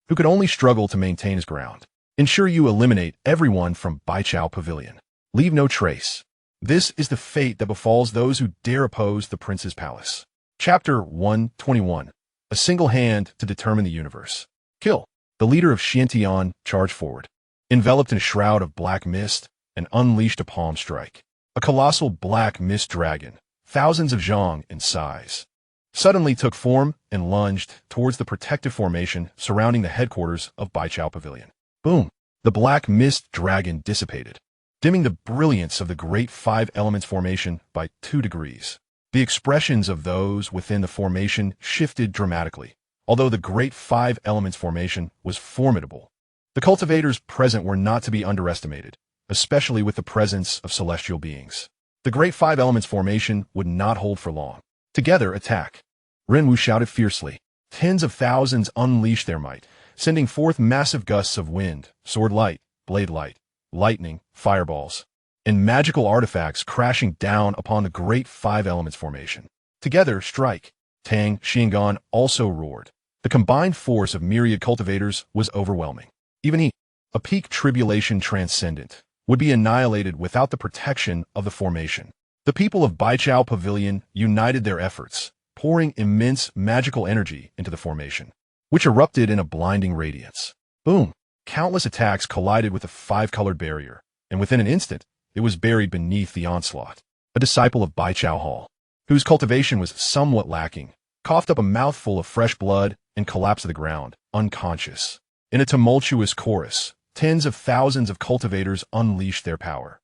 who could only struggle to maintain his ground. Ensure you eliminate everyone from Baichao Pavilion. Leave no trace. This is the fate that befalls those who dare oppose the prince's palace. Chapter 121. A single hand to determine the universe. Kill. The leader of Xianxia charged forward. Enveloped in a shroud of black mist, and unleashed a palm strike. A colossal black mist dragon, thousands of zhang in size, suddenly took form and lunged towards the protective formation surrounding the headquarters of Baichao Pavilion. Boom! The black mist dragon dissipated, dimming the brilliance of the Great Five Elements formation by 2 degrees. The expressions of those within the formation shifted dramatically. Although the Great Five Elements formation was formidable, The cultivators present were not to be underestimated, especially with the presence of celestial beings. The Great Five Elements formation would not hold for long. Together, attack! Renwu shouted fiercely. Tens of thousands unleashed their might, sending forth massive gusts of wind, sword light, blade light, lightning, fireballs, and magical artifacts crashing down upon the Great Five Elements formation. Together, strike! Tang Xianxia also roared. The combined force of myriad cultivators was overwhelming. Even he, a peak tribulation transcendent, would be annihilated without the protection of the formation. The people of Baichao Pavilion united their efforts, pouring immense magical energy into the formation, which erupted in a blinding radiance. Boom! Countless attacks collided with the five-colored barrier, and within an instant, it was buried beneath the onslaught. A disciple of Baichao Hall, whose cultivation was somewhat lacking, coughed up a mouthful of fresh blood and collapsed to the ground, unconscious. In a tumultuous chorus, tens of thousands of cultivators unleashed their power.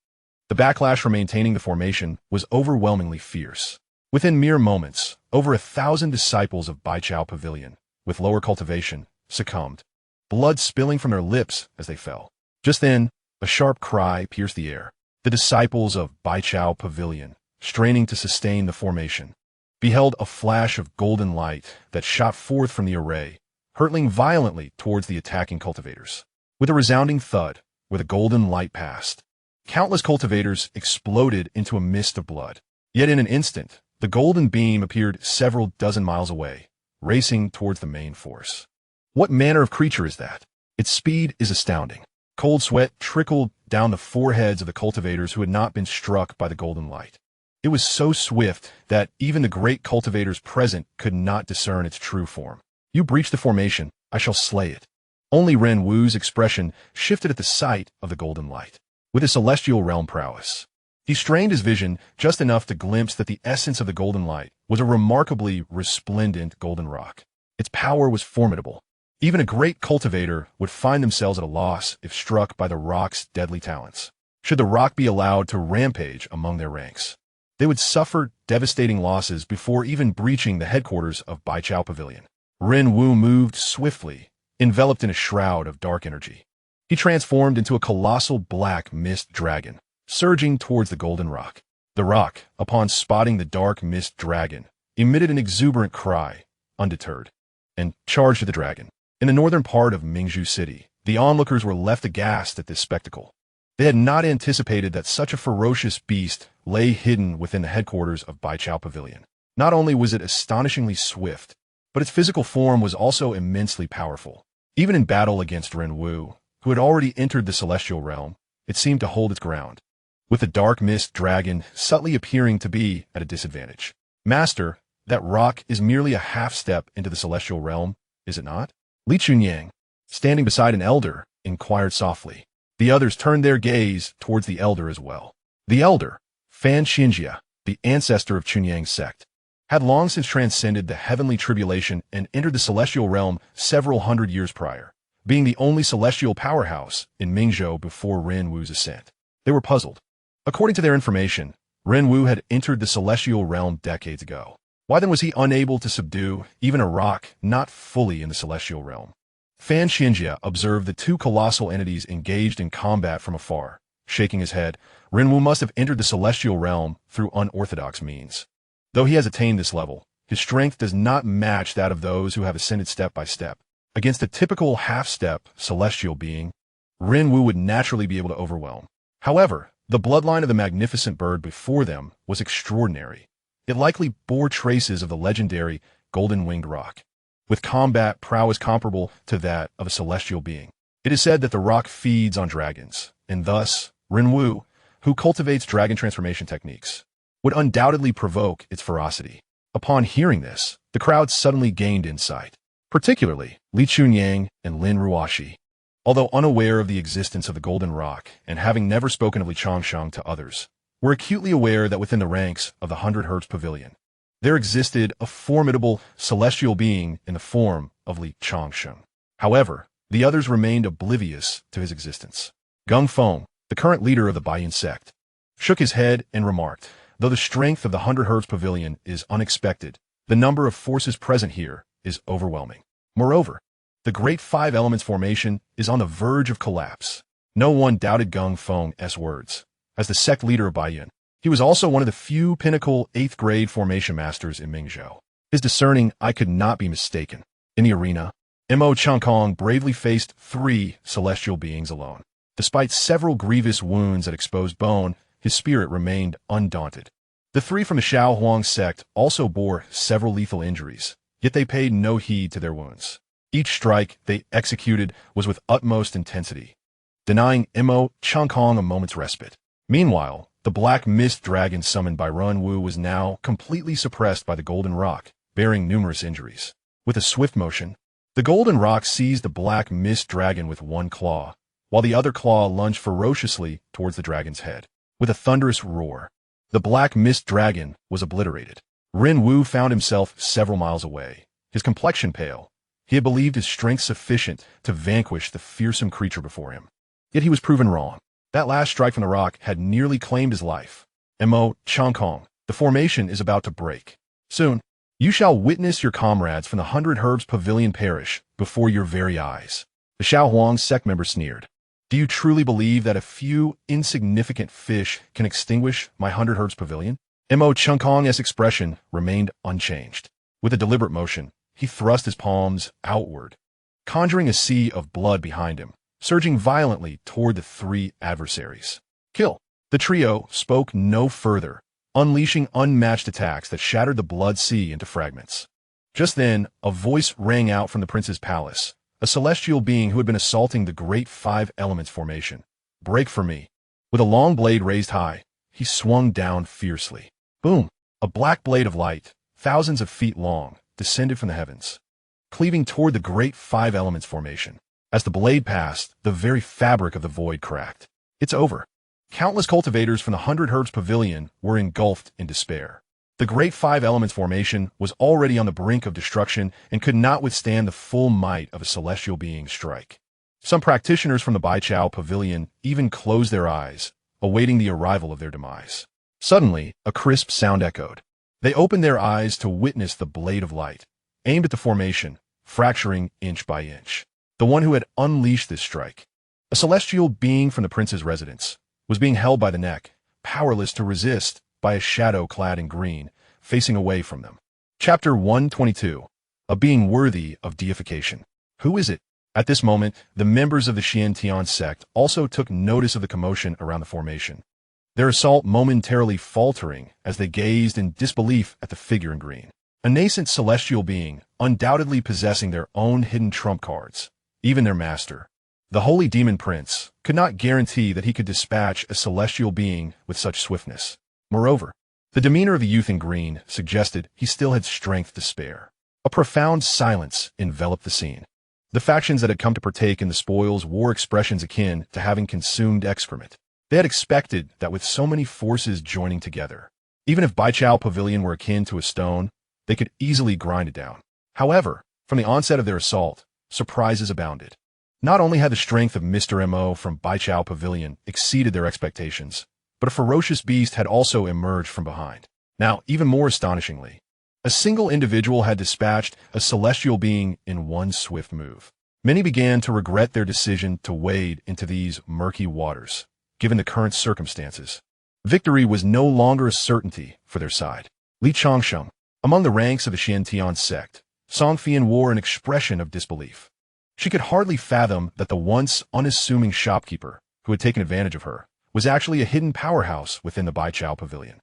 The backlash from maintaining the formation was overwhelmingly fierce. Within mere moments, over 1,000 disciples of Baichao Pavilion, with lower cultivation, succumbed, blood spilling from their lips as they fell. Just then, a sharp cry pierced the air. The disciples of Baichao Pavilion, straining to sustain the formation, beheld a flash of golden light that shot forth from the array, hurtling violently towards the attacking cultivators. With a resounding thud, where the golden light passed, countless cultivators exploded into a mist of blood. Yet in an instant, the golden beam appeared several dozen miles away, racing towards the main force. What manner of creature is that? Its speed is astounding. Cold sweat trickled down the foreheads of the cultivators who had not been struck by the golden light. It was so swift that even the great cultivators present could not discern its true form. You breach the formation, I shall slay it. Only Renwu's expression shifted at the sight of the golden light. With his celestial realm prowess, he strained his vision just enough to glimpse that the essence of the golden light was a remarkably resplendent golden rock. Its power was formidable. Even a great cultivator would find themselves at a loss if struck by the rock's deadly talents. Should the rock be allowed to rampage among their ranks, they would suffer devastating losses before even breaching the headquarters of Baichao Pavilion. Renwu moved swiftly, enveloped in a shroud of dark energy. He transformed into a colossal black mist dragon, surging towards the golden rock. The rock, upon spotting the dark mist dragon, emitted an exuberant cry, undeterred, and charged at the dragon. In the northern part of Mingzhu City, the onlookers were left aghast at this spectacle. They had not anticipated that such a ferocious beast lay hidden within the headquarters of Baichao Pavilion. Not only was it astonishingly swift, but its physical form was also immensely powerful. Even in battle against Renwu, who had already entered the celestial realm, it seemed to hold its ground, with the dark mist dragon subtly appearing to be at a disadvantage. Master, that rock is merely a half-step into the celestial realm, is it not? Li Chunyang, standing beside an elder, inquired softly. The others turned their gaze towards the elder as well. The elder, Fan Xianxia, the ancestor of Chunyang's sect, had long since transcended the heavenly tribulation and entered the celestial realm several hundred years prior, being the only celestial powerhouse in Mingzhou before Renwu's ascent. They were puzzled. According to their information, Renwu had entered the celestial realm decades ago. Why then was he unable to subdue even a rock not fully in the celestial realm? Fan Xianxia observed the two colossal entities engaged in combat from afar. Shaking his head, Renwu must have entered the celestial realm through unorthodox means. Though he has attained this level, his strength does not match that of those who have ascended step by step. Against a typical half-step celestial being, Renwu would naturally be able to overwhelm. However, the bloodline of the magnificent bird before them was extraordinary. It likely bore traces of the legendary golden-winged rock, with combat prowess comparable to that of a celestial being. It is said that the rock feeds on dragons, and thus, Renwu, who cultivates dragon transformation techniques, would undoubtedly provoke its ferocity. Upon hearing this, the crowd suddenly gained insight, particularly Li Chunyang and Lin Ruoshi. Although unaware of the existence of the golden rock and having never spoken of Li Changsheng to others, were acutely aware that within the ranks of the 100 Hertz Pavilion, there existed a formidable celestial being in the form of Li Changsheng. However, the others remained oblivious to his existence. Gung Feng, the current leader of the Baiyin sect, shook his head and remarked, though the strength of the 100 Hertz Pavilion is unexpected, the number of forces present here is overwhelming. Moreover, The Great Five Elements formation is on the verge of collapse. No one doubted Geng Feng's words. As the sect leader of Baiyun, he was also one of the few pinnacle 8th grade formation masters in Mingzhou. His discerning eye could not be mistaken. In the arena, Mo Changkong bravely faced 3 celestial beings alone. Despite several grievous wounds at exposed bone, his spirit remained undaunted. The 3 from the Shaohuang sect also bore several lethal injuries, yet they paid no heed to their wounds. Each strike they executed was with utmost intensity, denying Mo Changkong a moment's respite. Meanwhile, the black mist dragon summoned by Run Wu was now completely suppressed by the golden rock, bearing numerous injuries. With a swift motion, the golden rock seized the black mist dragon with one claw, while the other claw lunged ferociously towards the dragon's head. With a thunderous roar, the black mist dragon was obliterated. Ren Wu found himself several miles away, his complexion pale. He had believed his strength sufficient to vanquish the fearsome creature before him. Yet he was proven wrong. That last strike from the rock had nearly claimed his life. Mo Changkong, the formation is about to break. Soon, you shall witness your comrades from the 100 Herbs Pavilion perish before your very eyes. The Shaohuang sect member sneered. Do you truly believe that a few insignificant fish can extinguish my 100 Herbs Pavilion? Mo Changkong's expression remained unchanged. With a deliberate motion, he thrust his palms outward, conjuring a sea of blood behind him, surging violently toward the 3 adversaries. Kill! The trio spoke no further, unleashing unmatched attacks that shattered the blood sea into fragments. Just then, a voice rang out from the prince's palace, a celestial being who had been assaulting the Great Five Elements formation. Break for me. With a long blade raised high, he swung down fiercely. Boom! A black blade of light, thousands of feet long, descended from the heavens, cleaving toward the Great Five Elements formation. As the blade passed, the very fabric of the void cracked. It's over. Countless cultivators from the 100 Herbs Pavilion were engulfed in despair. The Great Five Elements formation was already on the brink of destruction and could not withstand the full might of a celestial being's strike. Some practitioners from the Baichao Pavilion even closed their eyes, awaiting the arrival of their demise. Suddenly, a crisp sound echoed. They opened their eyes to witness the blade of light, aimed at the formation, fracturing inch by inch. The one who had unleashed this strike, a celestial being from the prince's residence, was being held by the neck, powerless to resist, by a shadow clad in green, facing away from them. Chapter 122. A being worthy of deification. Who is it? At this moment, the members of the Xianxia sect also took notice of the commotion around the formation, their assault momentarily faltering as they gazed in disbelief at the figure in green. A nascent celestial being, undoubtedly possessing their own hidden trump cards. Even their master, the Holy Demon Prince, could not guarantee that he could dispatch a celestial being with such swiftness. Moreover, the demeanor of the youth in green suggested he still had strength to spare. A profound silence enveloped the scene. The factions that had come to partake in the spoils wore expressions akin to having consumed excrement. They had expected that with so many forces joining together, even if Baichao Pavilion were akin to a stone, they could easily grind it down. However, from the onset of their assault, surprises abounded. Not only had the strength of Mr. Mo from Baichao Pavilion exceeded their expectations, but a ferocious beast had also emerged from behind. Now, even more astonishingly, a single individual had dispatched a celestial being in one swift move. Many began to regret their decision to wade into these murky waters, given the current circumstances. Victory was no longer a certainty for their side. Li Changsheng, among the ranks of the Xiantian sect, Songfian wore an expression of disbelief. She could hardly fathom that the once unassuming shopkeeper, who had taken advantage of her, was actually a hidden powerhouse within the Baichao Pavilion.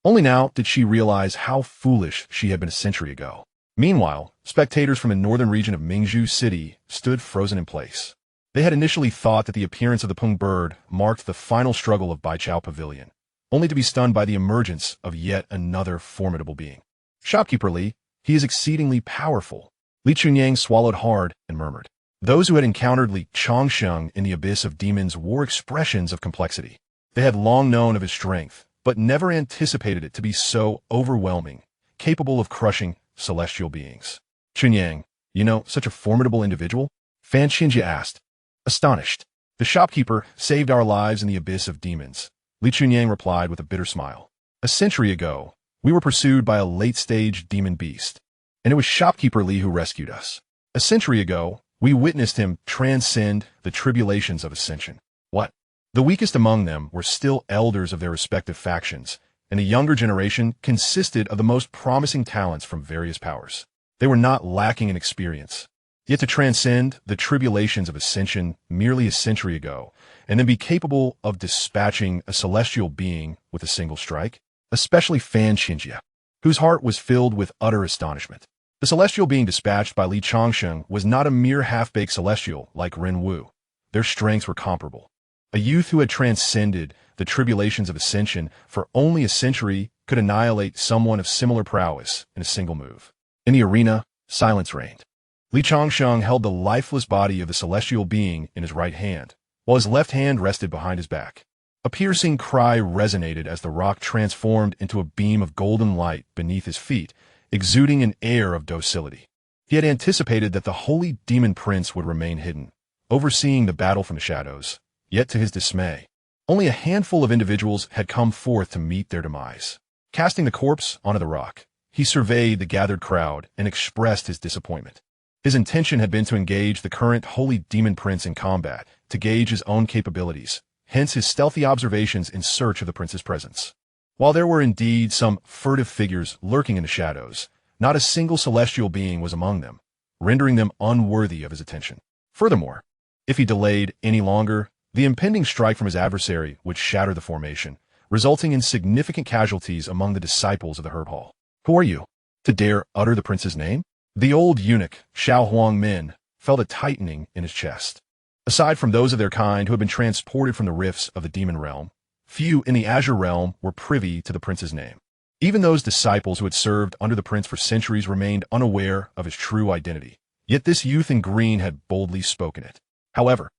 Only now did she realize how foolish she had been a century ago. Meanwhile, spectators from the northern region of Mingzhou City stood frozen in place. They had initially thought that the appearance of the Peng bird marked the final struggle of Baichao Pavilion, only to be stunned by the emergence of yet another formidable being. Shopkeeper Li, he is exceedingly powerful. Li Chunyang swallowed hard and murmured. Those who had encountered Li Changsheng in the abyss of demons wore expressions of complexity. They had long known of his strength, but never anticipated it to be so overwhelming, capable of crushing celestial beings. Chunyang, you know such a formidable individual? Fan Xinjia asked, astonished. The shopkeeper saved our lives in the abyss of demons. Li Chunyang replied with a bitter smile. A century ago, we were pursued by a late-stage demon beast, and it was shopkeeper Li who rescued us. A century ago, We witnessed him transcend the tribulations of ascension. What? The weakest among them were still elders of their respective factions, and the younger generation consisted of the most promising talents from various powers. They were not lacking in experience. Yet to transcend the tribulations of ascension merely a century ago, and then be capable of dispatching a celestial being with a single strike, especially Xianxia, whose heart was filled with utter astonishment. The celestial being dispatched by Changsheng was not a mere half-baked celestial like Ren Wu. Their strengths were comparable. A youth who had transcended the tribulations of ascension for only a century could annihilate someone of similar prowess in a single move. In the arena, silence reigned. Changsheng held the lifeless body of the celestial being in his right hand, while his left hand rested behind his back. A piercing cry resonated as the rock transformed into a beam of golden light beneath his feet, exuding an air of docility. He had anticipated that the holy demon prince would remain hidden, overseeing the battle from the shadows. Yet to his dismay, only a handful of individuals had come forth to meet their demise. Casting the corpse onto the rock, he surveyed the gathered crowd and expressed his disappointment. His intention had been to engage the current holy demon prince in combat, to gauge his own capabilities, hence his stealthy observations in search of the prince's presence. While there were indeed some furtive figures lurking in the shadows, not a single celestial being was among them, rendering them unworthy of his attention. Furthermore, if he delayed any longer, the impending strike from his adversary would shatter the formation, resulting in significant casualties among the disciples of the herb hall. Who are you, to dare utter the prince's name? The old eunuch, Xiao Huangmin, felt a tightening in his chest. Aside from those of their kind who had been transported from the rifts of the demon realm, few in the azure realm were privy to the prince's name. Even those disciples who had served under the prince for centuries remained unaware of his true identity. Yet this youth in green had boldly spoken it. However,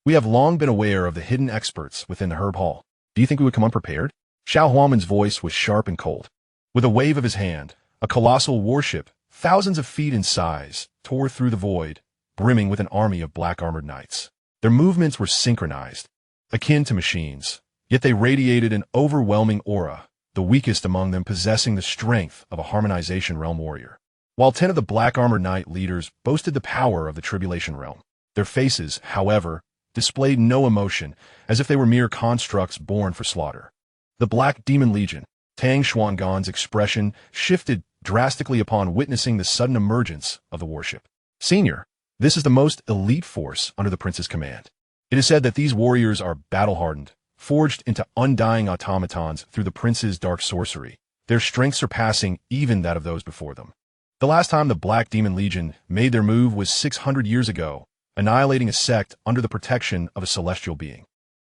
we have long been aware of the hidden experts within the herb hall. Do you think we would come unprepared? Xiao Huangmin's voice was sharp and cold. With a wave of his hand, a colossal warship, thousands of feet in size, tore through the void, brimming with an army of black-armored knights. Their movements were synchronized, akin to machines, yet they radiated an overwhelming aura, the weakest among them possessing the strength of a harmonization realm warrior. While 10 of the black-armored knight leaders boasted the power of the tribulation realm, their faces, however, displayed no emotion, as if they were mere constructs born for slaughter. The Black Demon Legion, Tang Xuangan's expression shifted drastically upon witnessing the sudden emergence of the warship. Senior, this is the most elite force under the prince's command. It is said that these warriors are battle-hardened, forged into undying automatons through the prince's dark sorcery, their strength surpassing even that of those before them. The last time the Black Demon Legion made their move was 600 years ago, annihilating a sect under the protection of a celestial being.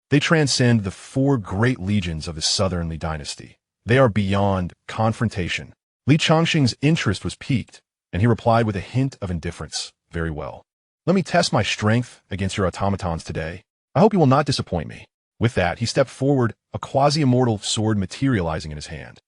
They transcend the 4 great legions of the Southern dynasty. They are beyond confrontation. Changsheng's interest was piqued, and he replied with a hint of indifference. Very well. Let me test my strength against your automatons today. I hope you will not disappoint me. With that, he stepped forward, a quasi-immortal sword materializing in his hand.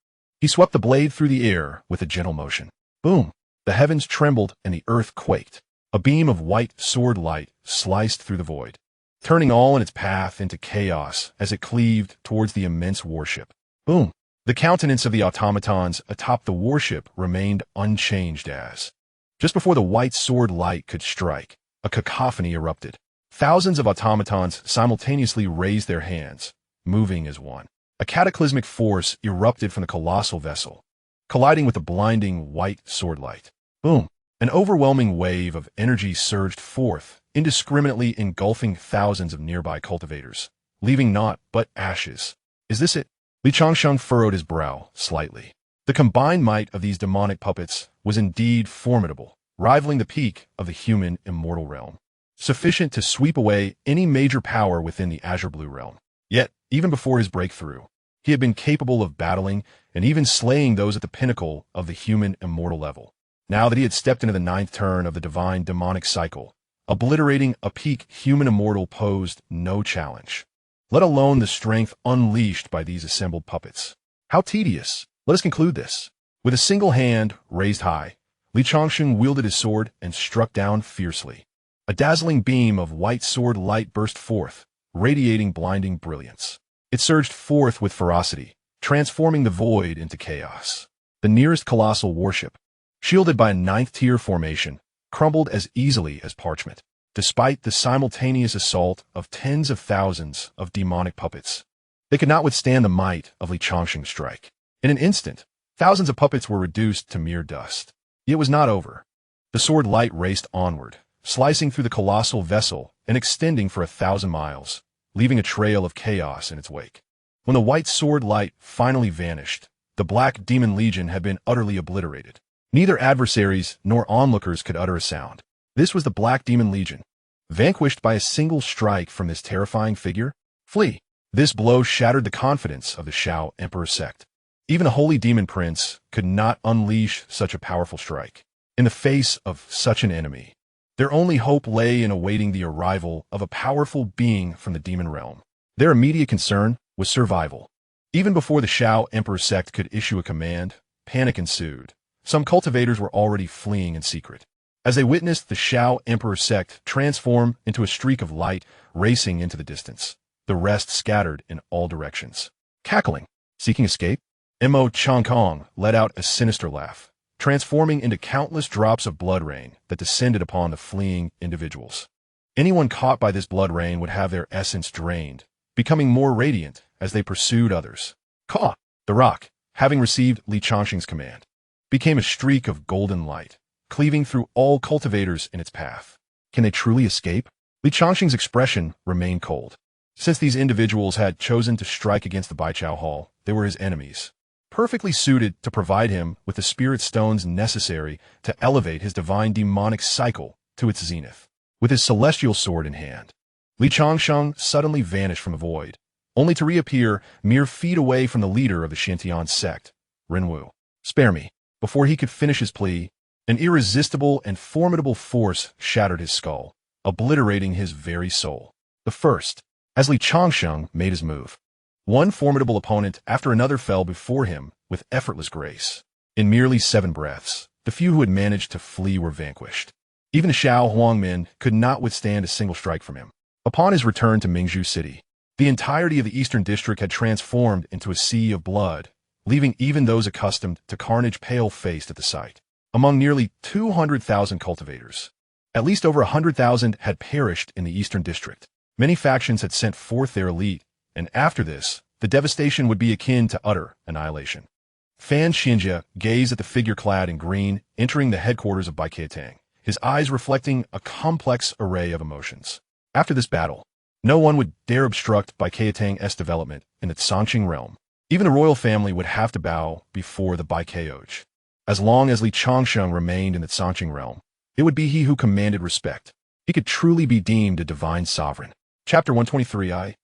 He swept the blade through the air with a gentle motion. Boom! The heavens trembled and the earth quaked. A beam of white sword light sliced through the void, turning all in its path into chaos as it cleaved towards the immense warship. Boom! The countenance of the automatons atop the warship remained unchanged as, just before the white sword light could strike, a cacophony erupted. Thousands of automatons simultaneously raised their hands, moving as one. A cataclysmic force erupted from the colossal vessel, colliding with the blinding white sword light. Boom! An overwhelming wave of energy surged forth, indiscriminately engulfing thousands of nearby cultivators, leaving naught but ashes. Is this it? Changsheng furrowed his brow slightly. The combined might of these demonic puppets was indeed formidable, rivaling the peak of the human immortal realm, sufficient to sweep away any major power within the azure blue realm. Yet, even before his breakthrough, he had been capable of battling and even slaying those at the pinnacle of the human immortal level. Now that he had stepped into the 9th turn of the divine demonic cycle, obliterating a peak human immortal posed no challenge, let alone the strength unleashed by these assembled puppets. How tedious! Let us conclude this. With a single hand raised high, Changsheng wielded his sword and struck down fiercely. A dazzling beam of white sword light burst forth, radiating blinding brilliance. It surged forth with ferocity, transforming the void into chaos. The nearest colossal warship, shielded by a 9th tier formation, crumbled as easily as parchment. despite the simultaneous assault of tens of thousands of demonic puppets. They could not withstand the might of Changsheng's strike. In an instant, thousands of puppets were reduced to mere dust. It was not over. The sword light raced onward, slicing through the colossal vessel and extending for 1,000 miles, leaving a trail of chaos in its wake. When the white sword light finally vanished, the Black Demon Legion had been utterly obliterated. Neither adversaries nor onlookers could utter a sound. This was the Black Demon Legion. Vanquished by a single strike from this terrifying figure? Flee! This blow shattered the confidence of the Xiao Emperor sect. Even a holy demon prince could not unleash such a powerful strike. In the face of such an enemy, their only hope lay in awaiting the arrival of a powerful being from the demon realm. Their immediate concern was survival. Even before the Xiao Emperor sect could issue a command, panic ensued. Some cultivators were already fleeing in secret. As they witnessed the Xiao Emperor sect transform into a streak of light racing into the distance, the rest scattered in all directions. Cackling, seeking escape, Mo Changkong let out a sinister laugh, transforming into countless drops of blood rain that descended upon the fleeing individuals. Anyone caught by this blood rain would have their essence drained, becoming more radiant as they pursued others. Ka! The rock, having received Changsheng's command, became a streak of golden light, cleaving through all cultivators in its path. Can they truly escape? Changsheng's expression remained cold. Since these individuals had chosen to strike against the Baichao Hall, they were his enemies, perfectly suited to provide him with the spirit stones necessary to elevate his divine demonic cycle to its zenith. With his celestial sword in hand, Changsheng suddenly vanished from the void, only to reappear mere feet away from the leader of the Xianxia sect, Renwu. Spare me. Before he could finish his plea, an irresistible and formidable force shattered his skull, obliterating his very soul. The first, as Changsheng made his move. One formidable opponent after another fell before him with effortless grace. In merely 7 breaths, the few who had managed to flee were vanquished. Even the Xiao Huangmen could not withstand a single strike from him. Upon his return to Mingzhu City, the entirety of the Eastern District had transformed into a sea of blood, leaving even those accustomed to carnage pale-faced at the sight. Among nearly 200,000 cultivators, at least over 100,000 had perished in the Eastern District. Many factions had sent forth their elite, and after this, the devastation would be akin to utter annihilation. Fan Xianxia gazed at the figure clad in green entering the headquarters of Baiqiatang, his eyes reflecting a complex array of emotions. After this battle, no one would dare obstruct Baiqiatang's development in the Changsheng realm. Even the royal family would have to bow before the Baiqiao. As long as Changsheng remained in the Changsheng realm, it would be he who commanded respect. He could truly be deemed a divine sovereign. Chapter 123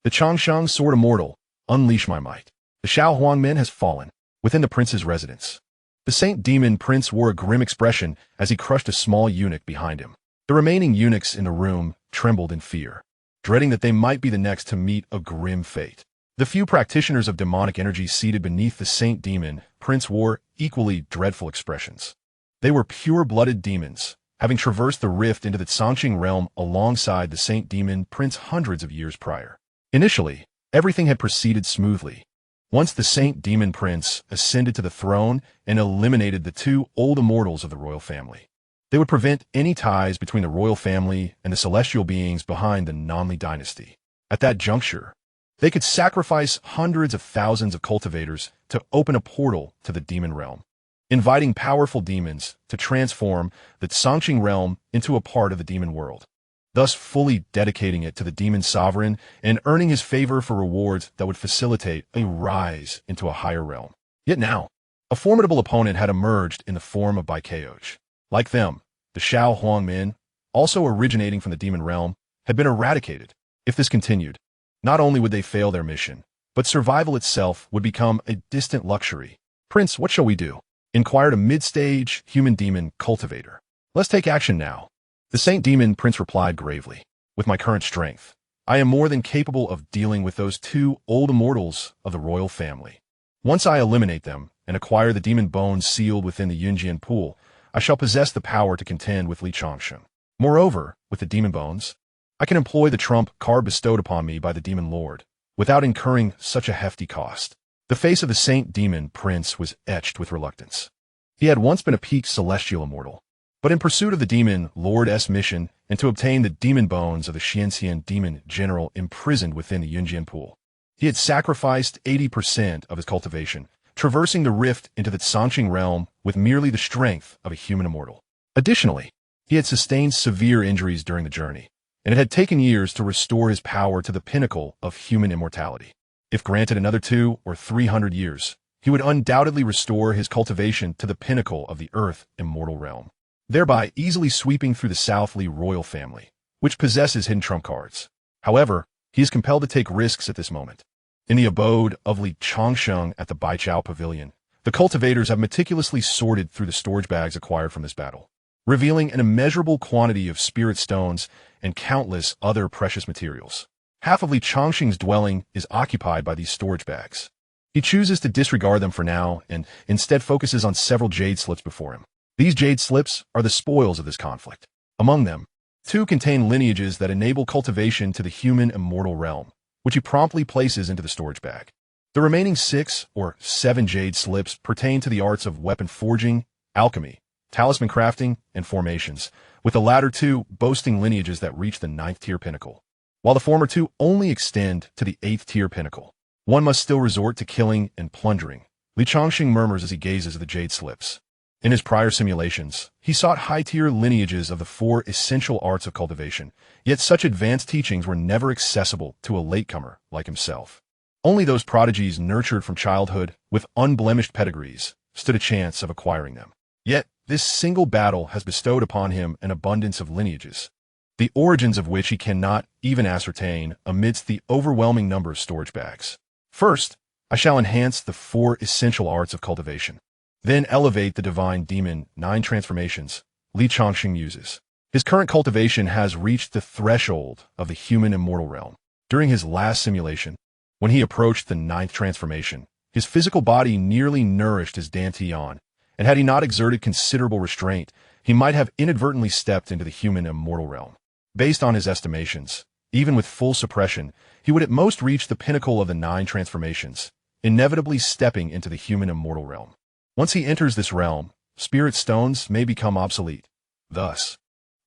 The Changsheng Sword Immortal, Unleash My Might. The Xiao Huangmen has fallen. Within the prince's residence, the Saint Demon Prince wore a grim expression as he crushed a small eunuch behind him. The remaining eunuchs in the room trembled in fear, dreading that they might be the next to meet a grim fate. The few practitioners of demonic energy seated beneath the Saint Demon Prince wore equally dreadful expressions. They were pure-blooded demons, having traversed the rift into the Changsheng realm alongside the Saint Demon Prince hundreds of years prior. Initially, everything had proceeded smoothly. Once the Saint Demon Prince ascended to the throne and eliminated the 2 old immortals of the royal family, they would prevent any ties between the royal family and the celestial beings behind the Nanli dynasty. At that juncture, they could sacrifice hundreds of thousands of cultivators to open a portal to the demon realm, inviting powerful demons to transform the Changsheng realm into a part of the demon world, thus fully dedicating it to the demon sovereign and earning his favor for rewards that would facilitate a rise into a higher realm. Yet now, a formidable opponent had emerged in the form of Baiqiao. Like them, the Xiao Huangmen, also originating from the demon realm, had been eradicated. If this continued, not only would they fail their mission, but survival itself would become a distant luxury. Prince, what shall we do? Inquired a mid-stage human-demon cultivator. Let's take action now. The Saint Demon Prince replied gravely. With my current strength, I am more than capable of dealing with those 2 old immortals of the royal family. Once I eliminate them and acquire the demon bones sealed within the Yunjian pool, I shall possess the power to contend with Changsheng. Moreover, with the demon bones, I can employ the trump card bestowed upon me by the demon lord, without incurring such a hefty cost. The face of the Saint Demon Prince was etched with reluctance. He had once been a peak celestial immortal, But in pursuit of the demon Lord's mission and to obtain the demon bones of the Xianxia demon general imprisoned within the Yunjian pool, he had sacrificed 80% of his cultivation, traversing the rift into the Changsheng realm with merely the strength of a human immortal. Additionally, he had sustained severe injuries during the journey, and it had taken years to restore his power to the pinnacle of human immortality. If granted another 200 or 300 years, he would undoubtedly restore his cultivation to the pinnacle of the Earth immortal realm, thereby easily sweeping through the Southly royal family, which possesses hidden trump cards. However, he is compelled to take risks at this moment. In the abode of Changsheng at the Baichao Pavilion, the cultivators have meticulously sorted through the storage bags acquired from this battle, revealing an immeasurable quantity of spirit stones and countless other precious materials. Half of Changsheng's dwelling is occupied by these storage bags. He chooses to disregard them for now and instead focuses on several jade slips before him. These jade slips are the spoils of this conflict. Among them, 2 contain lineages that enable cultivation to the human immortal realm, which he promptly places into the storage bag. The remaining 6 or 7 jade slips pertain to the arts of weapon forging, alchemy, talisman crafting, and formations, with the latter 2 boasting lineages that reach the 9th tier pinnacle, while the former 2 only extend to the 8th tier pinnacle. One must still resort to killing and plundering, Changsheng murmurs as he gazes at the jade slips. In his prior simulations, he sought high-tier lineages of the 4 essential arts of cultivation, yet such advanced teachings were never accessible to a latecomer like himself. Only those prodigies nurtured from childhood with unblemished pedigrees stood a chance of acquiring them. Yet, this single battle has bestowed upon him an abundance of lineages, the origins of which he cannot even ascertain amidst the overwhelming number of storage bags. First, I shall enhance the 4 essential arts of cultivation. Then elevate the divine demon 9 transformations Changsheng uses. His current cultivation has reached the threshold of the human immortal realm. During his last simulation, when he approached the 9th transformation, his physical body nearly nourished his dantian, and had he not exerted considerable restraint, he might have inadvertently stepped into the human immortal realm. Based on his estimations, even with full suppression, he would at most reach the pinnacle of the 9 transformations, inevitably stepping into the human immortal realm. Once he enters this realm, spirit stones may become obsolete. Thus,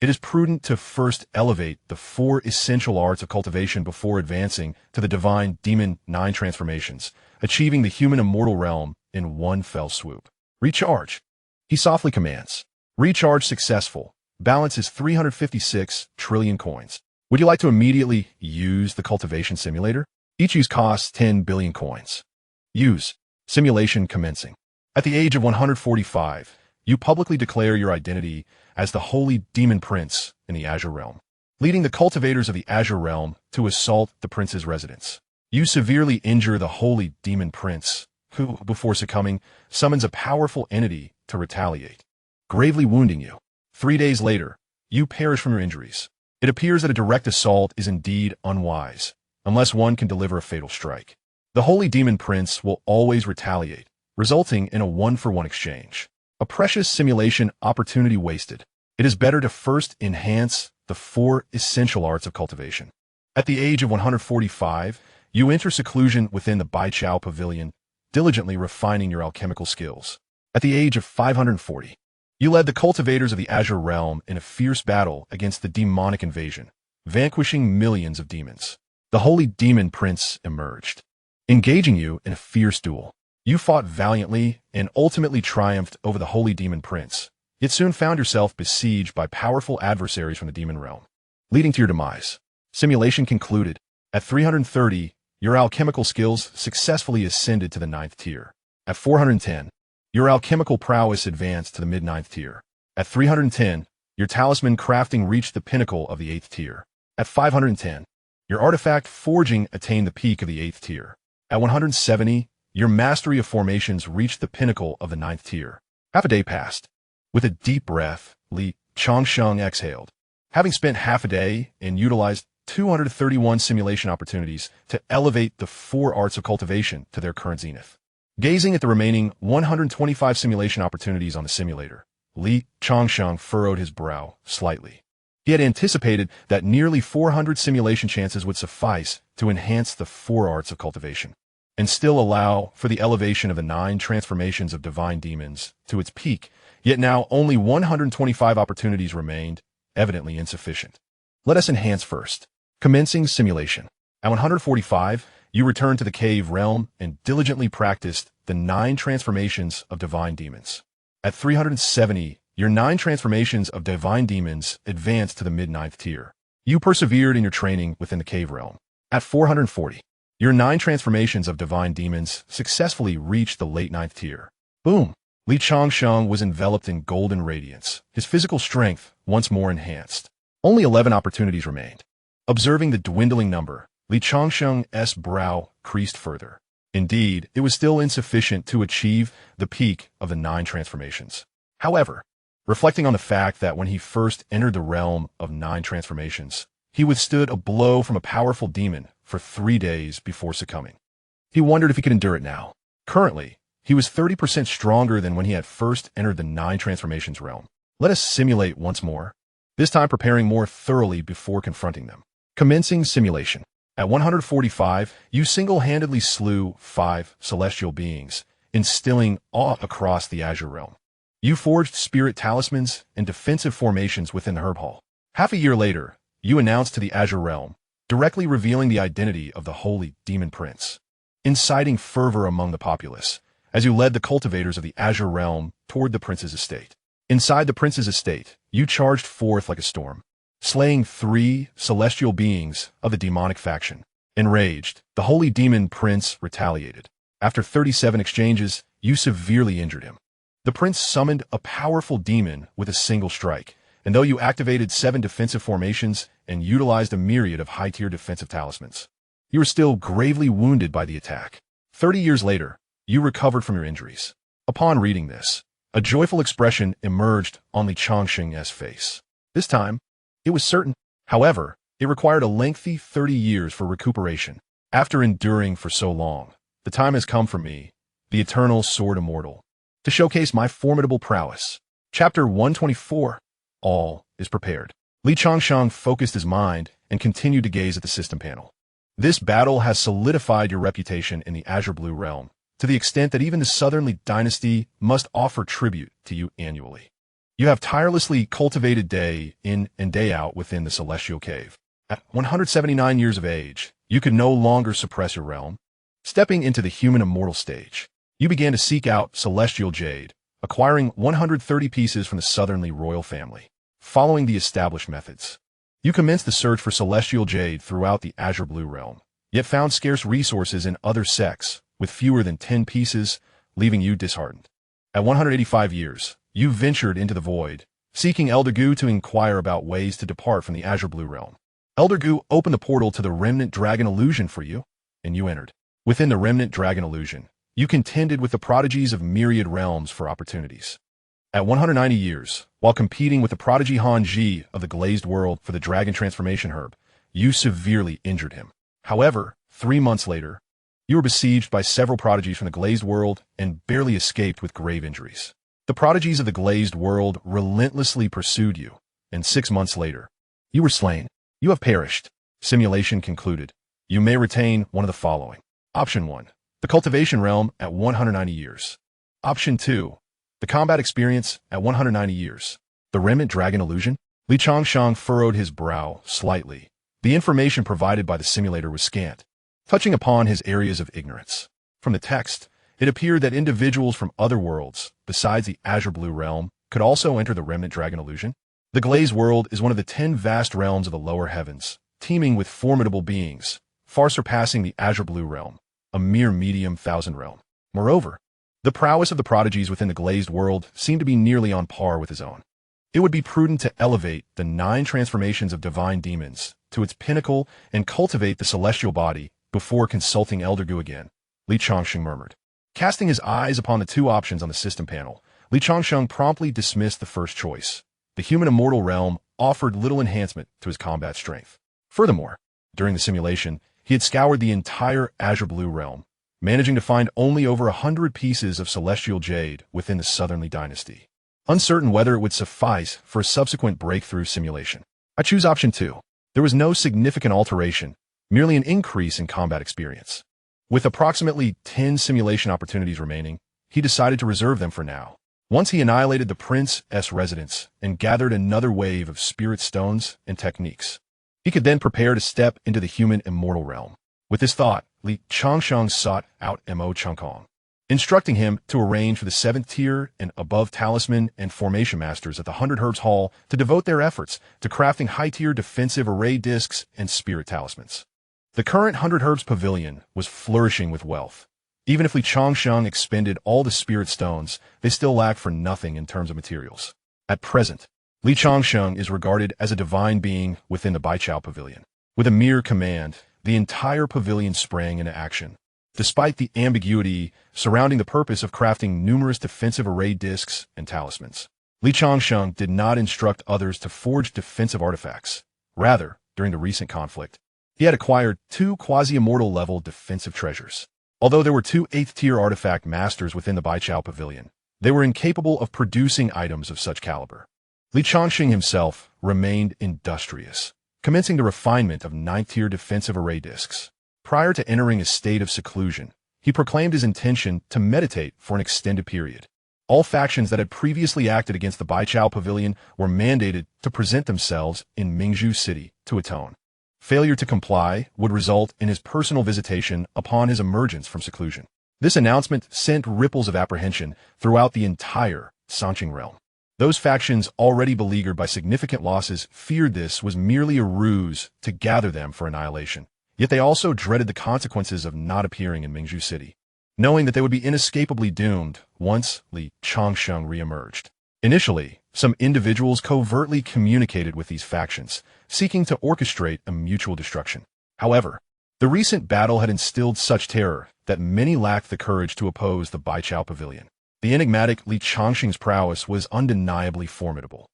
it is prudent to first elevate the 4 essential arts of cultivation before advancing to the divine demon 9 transformations, achieving the human immortal realm in one fell swoop. Recharge. He softly commands. Recharge successful. Balance is 356 trillion coins. Would you like to immediately use the cultivation simulator? Each use costs 10 billion coins. Use. Simulation commencing. At the age of 145, you publicly declare your identity as the Holy Demon Prince in the Azure Realm, leading the cultivators of the Azure Realm to assault the prince's residence. You severely injure the Holy Demon Prince, who, before succumbing, summons a powerful entity to retaliate, gravely wounding you. 3 days later, you perish from your injuries. It appears that a direct assault is indeed unwise, unless one can deliver a fatal strike. The Holy Demon Prince will always retaliate, resulting in a one-for-one exchange. A precious simulation opportunity wasted. It is better to first enhance the 4 essential arts of cultivation. At the age of 145, you enter seclusion within the Baichao Pavilion, diligently refining your alchemical skills. At the age of 540, you led the cultivators of the Azure Realm in a fierce battle against the demonic invasion, vanquishing millions of demons. The Holy Demon Prince emerged, engaging you in a fierce duel. You fought valiantly and ultimately triumphed over the Holy Demon Prince, yet soon found yourself besieged by powerful adversaries from the demon realm, leading to your demise. Simulation concluded. At 330, your alchemical skills successfully ascended to the 9th tier. At 410, your alchemical prowess advanced to the mid-9th tier. At 310, your talisman crafting reached the pinnacle of the 8th tier. At 510, your artifact forging attained the peak of the 8th tier. At 170, your mastery of formations reached the pinnacle of the 9th tier. Half a day passed. With a deep breath, Changsheng exhaled. Having spent half a day and utilized 231 simulation opportunities to elevate the 4 arts of cultivation to their current zenith. Gazing at the remaining 125 simulation opportunities on the simulator, Changsheng furrowed his brow slightly. He had anticipated that nearly 400 simulation chances would suffice to enhance the 4 arts of cultivation, and still allow for the elevation of the 9 transformations of divine demons to its peak Yet now only 125 opportunities remained, evidently insufficient. Let us enhance first. Commencing simulation. At 145, you return to the cave realm and diligently practiced the 9 transformations of divine demons. At 370, your 9 transformations of divine demons advanced to the mid-9th tier. You persevered in your training within the cave realm. At 440, your 9 transformations of divine demons successfully reached the late 9th tier. Boom! Changsheng was enveloped in golden radiance, his physical strength once more enhanced. Only 11 opportunities remained. Observing the dwindling number, Changsheng's brow creased further. Indeed, it was still insufficient to achieve the peak of the 9 transformations. However, reflecting on the fact that when he first entered the realm of 9 transformations, he withstood a blow from a powerful demon for 3 days before succumbing. He wondered if he could endure it now. Currently, he was 30% stronger than when he had first entered the 9 transformations realm. Let us simulate once more, this time preparing more thoroughly before confronting them. Commencing simulation. At 145, you single-handedly slew 5 celestial beings, instilling awe across the Azure realm. You forged spirit talismans and defensive formations within the Herb Hall. Half a year later, you announced to the Azure realm, directly revealing the identity of the Holy Demon Prince, inciting fervor among the populace, as you led the cultivators of the Azure realm toward the prince's estate. Inside the prince's estate, you charged forth like a storm, slaying 3 celestial beings of the demonic faction. Enraged, the Holy Demon Prince retaliated. After 37 exchanges, you severely injured him. The prince summoned a powerful demon with a single strike, and though you activated 7 defensive formations and utilized a myriad of high-tier defensive talismans, you were still gravely wounded by the attack. 30 years later, you recovered from your injuries. Upon reading this, a joyful expression emerged on Li Changsheng's face. This time, it was certain. However, it required a lengthy 30 years for recuperation. After enduring for so long, the time has come for me, the eternal sword immortal, to showcase my formidable prowess. Chapter 124. All is prepared. Li Changsheng focused his mind and continued to gaze at the system panel. This battle has solidified your reputation in the Azure Blue realm, to the extent that even the Southernly dynasty must offer tribute to you annually. You have tirelessly cultivated day in and day out within the Celestial Cave. At 179 years of age, you could no longer suppress your realm. Stepping into the human immortal stage, you began to seek out Celestial Jade, acquiring 130 pieces from the Southernly royal family. Following the established methods, you commenced the search for Celestial Jade throughout the Azure Blue realm, yet found scarce resources in other sects, with fewer than 10 pieces, leaving you disheartened. At 185 years, you ventured into the void, seeking Elder Gu to inquire about ways to depart from the Azure Blue realm. Elder Gu opened the portal to the Remnant Dragon Illusion for you, and you entered. Within the Remnant Dragon Illusion, you contended with the prodigies of myriad realms for opportunities. At 190 years, while competing with the prodigy Han Ji of the Glazed World for the Dragon Transformation Herb, you severely injured him. However, 3 months later, you were besieged by several prodigies from the Glazed World and barely escaped with grave injuries. The prodigies of the Glazed World relentlessly pursued you, and 6 months later, you were slain. You have perished. Simulation concluded. You may retain one of the following. Option 1. The Cultivation Realm at 190 years. Option 2. The Combat Experience at 190 years. The Remnant Dragon Illusion? Li Changsheng furrowed his brow slightly. The information provided by the simulator was scant, touching upon his areas of ignorance. From the text, it appeared that individuals from other worlds, besides the Azure Blue realm, could also enter the Remnant Dragon Illusion. The Glazed World is one of the 10 vast realms of the lower heavens, teeming with formidable beings, far surpassing the Azure Blue realm, a mere medium thousand realm. Moreover, the prowess of the prodigies within the Glazed World seemed to be nearly on par with his own. It would be prudent to elevate the 9 transformations of divine demons to its pinnacle and cultivate the celestial body before consulting Elder Gu again, Li Changsheng murmured. Casting his eyes upon the 2 options on the system panel, Li Changsheng promptly dismissed the first choice. The human immortal realm offered little enhancement to his combat strength. Furthermore, during the simulation, he had scoured the entire Azure Blue realm, managing to find only over 100 pieces of celestial jade within the Southernly dynasty. Uncertain whether it would suffice for a subsequent breakthrough simulation, I choose option 2. There was no significant alteration, merely an increase in combat experience. With approximately 10 simulation opportunities remaining, he decided to reserve them for now. Once he annihilated the prince's residence and gathered another wave of spirit stones and techniques, he could then prepare to step into the human immortal realm. With this thought, Li Changsheng sought out Mo Changkong, instructing him to arrange for the 7th tier and above talisman and formation masters at the 100 Herbs Hall to devote their efforts to crafting high-tier defensive array discs and spirit talismans. The current 100 Herbs Pavilion was flourishing with wealth. Even if Li Changsheng expended all the spirit stones, they still lacked for nothing in terms of materials. At present, Li Changsheng is regarded as a divine being within the Baichao Pavilion. With a mere command, the entire pavilion sprang into action. Despite the ambiguity surrounding the purpose of crafting numerous defensive array discs and talismans, Li Changsheng did not instruct others to forge defensive artifacts. Rather, during the recent conflict, he had acquired 2 quasi-immortal level defensive treasures. Although there were 2 8th-tier artifact masters within the Baichao Pavilion, they were incapable of producing items of such caliber. Li Changsheng himself remained industrious, commencing the refinement of 9th-tier defensive array discs. Prior to entering a state of seclusion, he proclaimed his intention to meditate for an extended period. All factions that had previously acted against the Baichao Pavilion were mandated to present themselves in Mingzhu City to atone. Failure to comply would result in his personal visitation upon his emergence from seclusion. This announcement sent ripples of apprehension throughout the entire Xianxia realm. Those factions already beleaguered by significant losses feared this was merely a ruse to gather them for annihilation. Yet they also dreaded the consequences of not appearing in Mingzhu City, knowing that they would be inescapably doomed once Li Changsheng re-emerged. Initially, some individuals covertly communicated with these factions, seeking to orchestrate a mutual destruction. However, the recent battle had instilled such terror that many lacked the courage to oppose the Baichao Pavilion. The enigmatic Li Changsheng's prowess was undeniably formidable,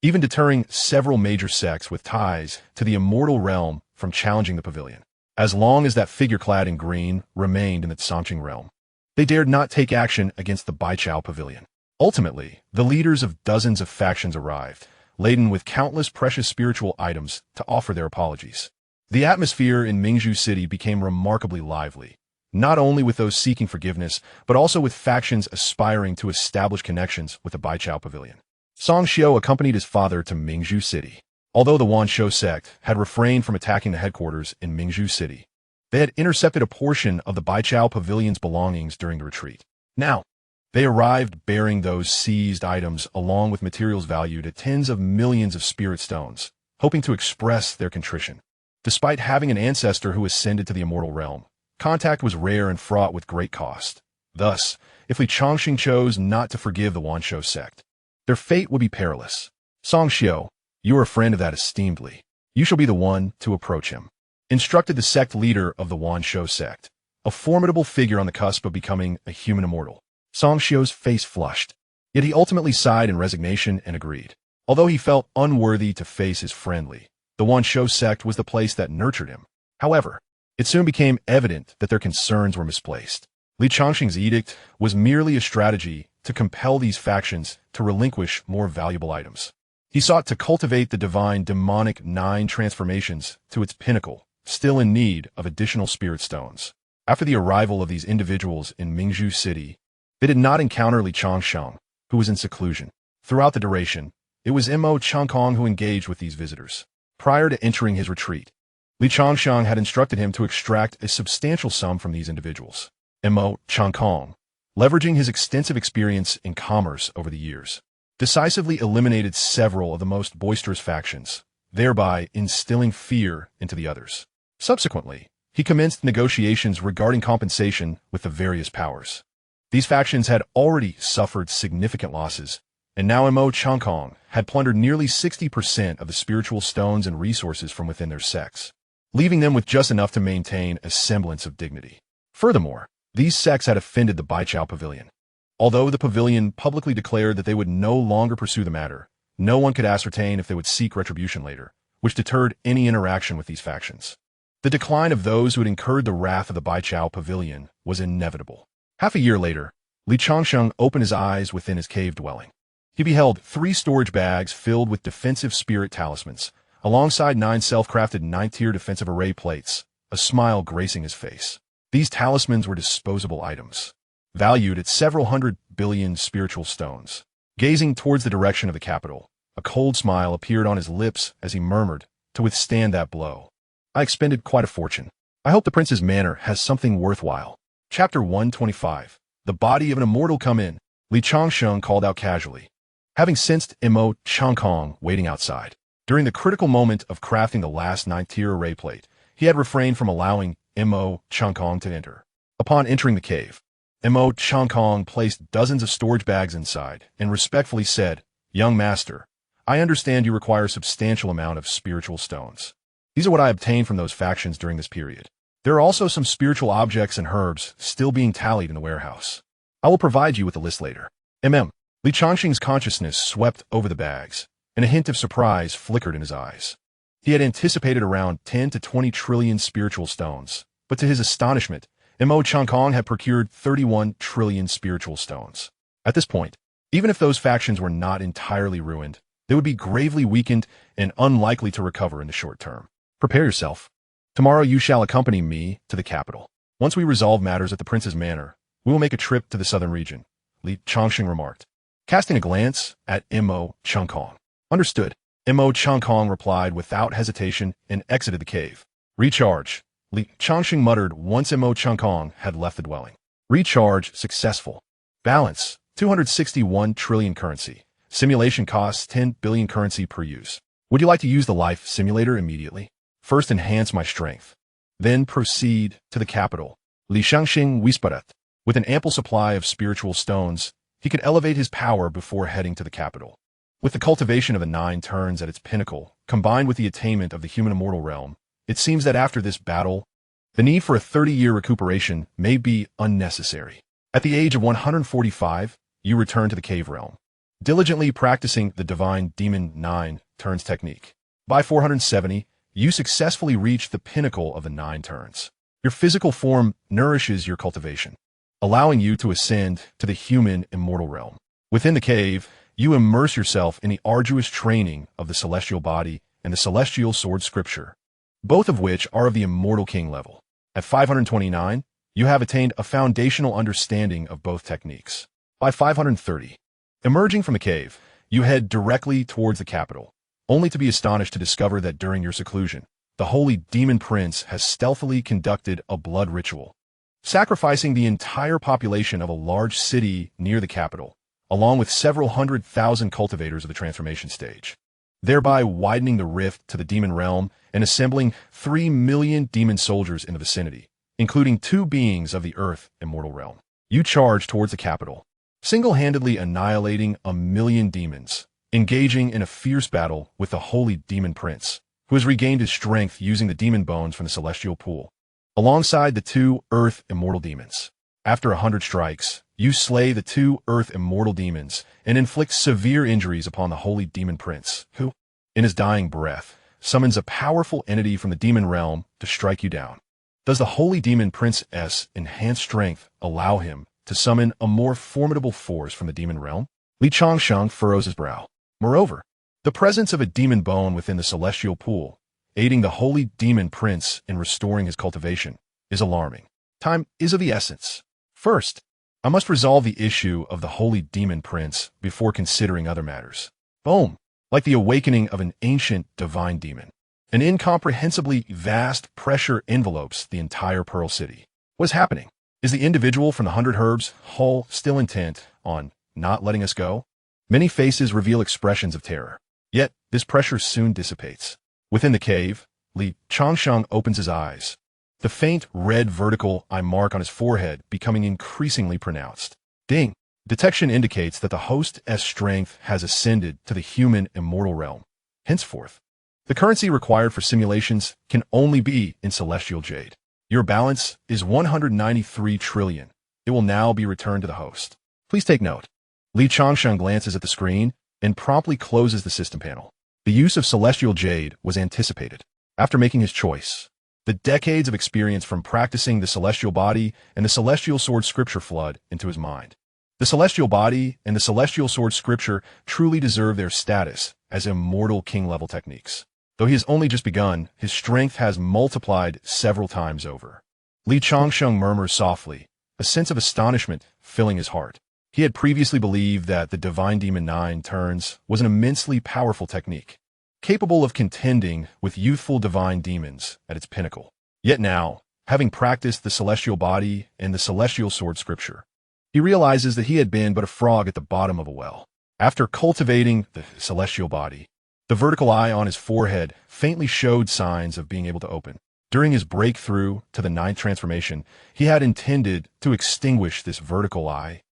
even deterring several major sects with ties to the immortal realm from challenging the pavilion. As long as that figure clad in green remained in the Changsheng realm, they dared not take action against the Baichao Pavilion. Ultimately, the leaders of dozens of factions arrived, laden with countless precious spiritual items to offer their apologies. The atmosphere in Mingzhu City became remarkably lively, not only with those seeking forgiveness, but also with factions aspiring to establish connections with the Baichao Pavilion. Song Xiao accompanied his father to Mingzhu City. Although the Wanshou sect had refrained from attacking the headquarters in Mingzhu City, they had intercepted a portion of the Baichao Pavilion's belongings during the retreat. Now, they arrived bearing those seized items along with materials valued at tens of millions of spirit stones, hoping to express their contrition. Despite having an ancestor who ascended to the immortal realm, contact was rare and fraught with great cost. Thus, if Li Changsheng chose not to forgive the Wanshou sect, their fate would be perilous. Song Xiao, you are a friend of that esteemed Li. You shall be the one to approach him, instructed the sect leader of the Wanshou sect, a formidable figure on the cusp of becoming a human immortal. Song Xiao's face flushed, yet he ultimately sighed in resignation and agreed. Although he felt unworthy to face his friend Li, the Wanshou sect was the place that nurtured him. However, it soon became evident that their concerns were misplaced. Li Changsheng's edict was merely a strategy to compel these factions to relinquish more valuable items. He sought to cultivate the divine demonic 9 transformations to its pinnacle, still in need of additional spirit stones. After the arrival of these individuals in Mingzhu City, they did not encounter Li Changsheng, who was in seclusion. Throughout the duration, it was Mo Changkong who engaged with these visitors. Prior to entering his retreat, Li Changsheng had instructed him to extract a substantial sum from these individuals. Mo Changkong, leveraging his extensive experience in commerce over the years, decisively eliminated several of the most boisterous factions, thereby instilling fear into the others. Subsequently, he commenced negotiations regarding compensation with the various powers. These factions had already suffered significant losses, and now Mo Changkong had plundered nearly 60% of the spiritual stones and resources from within their sects, leaving them with just enough to maintain a semblance of dignity. Furthermore, these sects had offended the Baichao Pavilion. Although the pavilion publicly declared that they would no longer pursue the matter, no one could ascertain if they would seek retribution later, which deterred any interaction with these factions. The decline of those who had incurred the wrath of the Baichao Pavilion was inevitable. Half a year later, Li Changsheng opened his eyes within his cave dwelling. He beheld 3 storage bags filled with defensive spirit talismans, alongside 9 self-crafted 9th-tier defensive array plates, a smile gracing his face. These talismans were disposable items. valued at several hundred billion spiritual stones. Gazing towards the direction of the capital, a cold smile appeared on his lips as he murmured, "To withstand that blow, I expended quite a fortune. I hope the prince's manor has something worthwhile." Chapter 125. The body of an immortal come in, Li Changsheng called out casually, having sensed Imo Changkong waiting outside. During the critical moment of crafting the last 9th-tier array plate, he had refrained from allowing Imo Changkong to enter. Upon entering the cave, Imo Changkong placed dozens of storage bags inside and respectfully said, "Young master, I understand you require a substantial amount of spiritual stones. These are what I obtained from those factions during this period. There are also some spiritual objects and herbs still being tallied in the warehouse. I will provide you with a list later." Li Changsheng's consciousness swept over the bags, and a hint of surprise flickered in his eyes. He had anticipated around 10 to 20 trillion spiritual stones, but to his astonishment, Imo Changkong had procured 31 trillion spiritual stones. At this point, even if those factions were not entirely ruined, they would be gravely weakened and unlikely to recover in the short term. Prepare yourself. Tomorrow you shall accompany me to the capital. Once we resolve matters at the prince's manor, we will make a trip to the southern region, Li Changsheng remarked, casting a glance at Imo Changkong. Understood. Imo Changkong replied without hesitation and exited the cave. Recharge, Li Changsheng muttered once Imo Changkong had left the dwelling. Recharge successful. Balance, 261 trillion currency. Simulation costs 10 billion currency per use. Would you like to use the life simulator immediately? First enhance my strength. Then proceed to the capital. Li Xianxia whispered. With an ample supply of spiritual stones, he could elevate his power before heading to the capital. With the cultivation of the 9 turns at its pinnacle, combined with the attainment of the human immortal realm, it seems that after this battle, the need for a 30-year recuperation may be unnecessary. At the age of 145, you return to the cave realm, diligently practicing the divine demon 9 turns technique. By 470, you successfully reach the pinnacle of the 9 turns. Your physical form nourishes your cultivation, allowing you to ascend to the human immortal realm. Within the cave, you immerse yourself in the arduous training of the celestial body and the celestial sword scripture, both of which are of the immortal king level. At 529, you have attained a foundational understanding of both techniques. By 530, emerging from the cave, you head directly towards the capital, only to be astonished to discover that during your seclusion, the holy demon prince has stealthily conducted a blood ritual, sacrificing the entire population of a large city near the capital, along with several 100,000 cultivators of the transformation stage, thereby widening the rift to the demon realm and assembling 3 million demon soldiers in the vicinity, including 2 beings of the earth immortal realm. You charge towards the capital, single-handedly annihilating 1 million demons, engaging in a fierce battle with the holy demon prince, who has regained his strength using the demon bones from the celestial pool, alongside the 2 earth immortal demons. After 100 strikes, you slay the 2 earth immortal demons and inflict severe injuries upon the holy demon prince, who, in his dying breath, summons a powerful entity from the demon realm to strike you down. Does the holy demon prince's enhanced strength allow him to summon a more formidable force from the demon realm? Li Changsheng furrows his brow. Moreover, the presence of a demon bone within the celestial pool, aiding the holy demon prince in restoring his cultivation, is alarming. Time is of the essence. First, I must resolve the issue of the holy demon prince before considering other matters. Boom! Like the awakening of an ancient divine demon, an incomprehensibly vast pressure envelopes the entire Pearl City. What is happening? Is the individual from the 100 Herbs Hull still intent on not letting us go? Many faces reveal expressions of terror. Yet, this pressure soon dissipates. Within the cave, Li Changsheng opens his eyes, the faint red vertical eye mark on his forehead becoming increasingly pronounced. Ding! Detection indicates that the host's strength has ascended to the human immortal realm. Henceforth, the currency required for simulations can only be in celestial jade. Your balance is 193 trillion. It will now be returned to the host. Please take note. Li Changsheng glances at the screen and promptly closes the system panel. The use of celestial jade was anticipated. After making his choice, the decades of experience from practicing the celestial body and the celestial sword scripture flood into his mind. The celestial body and the celestial sword scripture truly deserve their status as immortal king-level techniques. Though he has only just begun, his strength has multiplied several times over. Li Changsheng murmurs softly, a sense of astonishment filling his heart. He had previously believed that the Divine Demon 9 turns was an immensely powerful technique, capable of contending with youthful divine demons at its pinnacle. Yet now, having practiced the celestial body and the celestial sword scripture, he realizes that he had been but a frog at the bottom of a well. After cultivating the celestial body, the vertical eye on his forehead faintly showed signs of being able to open. During his breakthrough to the ninth transformation, he had intended to extinguish this vertical eye,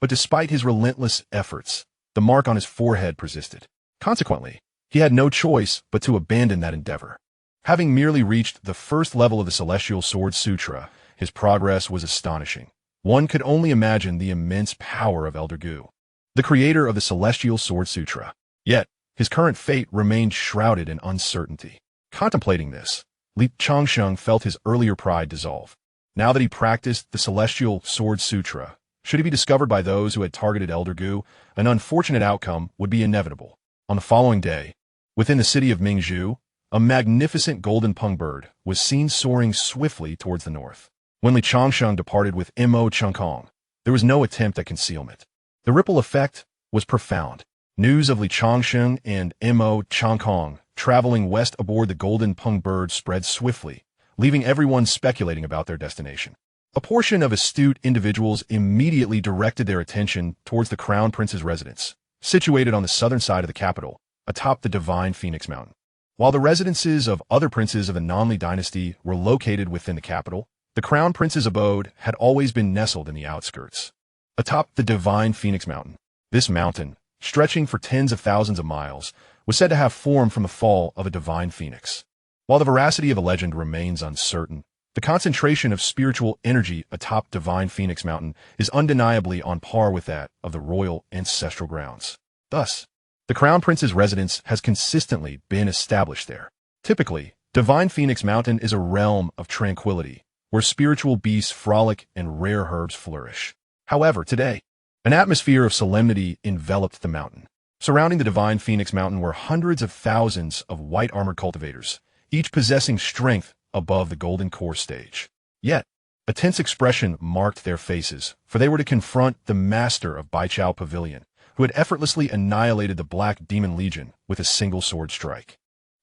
but despite his relentless efforts, the mark on his forehead persisted. Consequently, he had no choice but to abandon that endeavor. Having merely reached the first level of the Celestial Sword Sutra, his progress was astonishing. One could only imagine the immense power of Elder Gu, the creator of the Celestial Sword Sutra. Yet, his current fate remained shrouded in uncertainty. Contemplating this, Changsheng felt his earlier pride dissolve. Now that he practiced the Celestial Sword Sutra, should he be discovered by those who had targeted Elder Gu, an unfortunate outcome would be inevitable. On the following day, within the city of Mingzhu, a magnificent golden pung bird was seen soaring swiftly towards the north. When Li Changsheng departed with Mo Chengkong, there was no attempt at concealment. The ripple effect was profound. News of Li Changsheng and Mo Chengkong traveling west aboard the golden pung bird spread swiftly, leaving everyone speculating about their destination. A portion of astute individuals immediately directed their attention towards the Crown Prince's residence, situated on the southern side of the capital, atop the divine Phoenix Mountain. While the residences of other princes of the Nanli dynasty were located within the capital, the Crown Prince's abode had always been nestled in the outskirts. Atop the divine Phoenix Mountain, this mountain, stretching for tens of thousands of miles, was said to have formed from the fall of a divine phoenix. While the veracity of the legend remains uncertain, the concentration of spiritual energy atop divine Phoenix Mountain is undeniably on par with that of the royal ancestral grounds. Thus, the Crown Prince's residence has consistently been established there. Typically, divine Phoenix Mountain is a realm of tranquility, where spiritual beasts frolic and rare herbs flourish. However, today, an atmosphere of solemnity enveloped the mountain. Surrounding the divine Phoenix Mountain were hundreds of thousands of white-armored cultivators, each possessing strength above the golden core stage. Yet, a tense expression marked their faces, for they were to confront the master of Baichao Pavilion, who had effortlessly annihilated the Black Demon Legion with a single sword strike.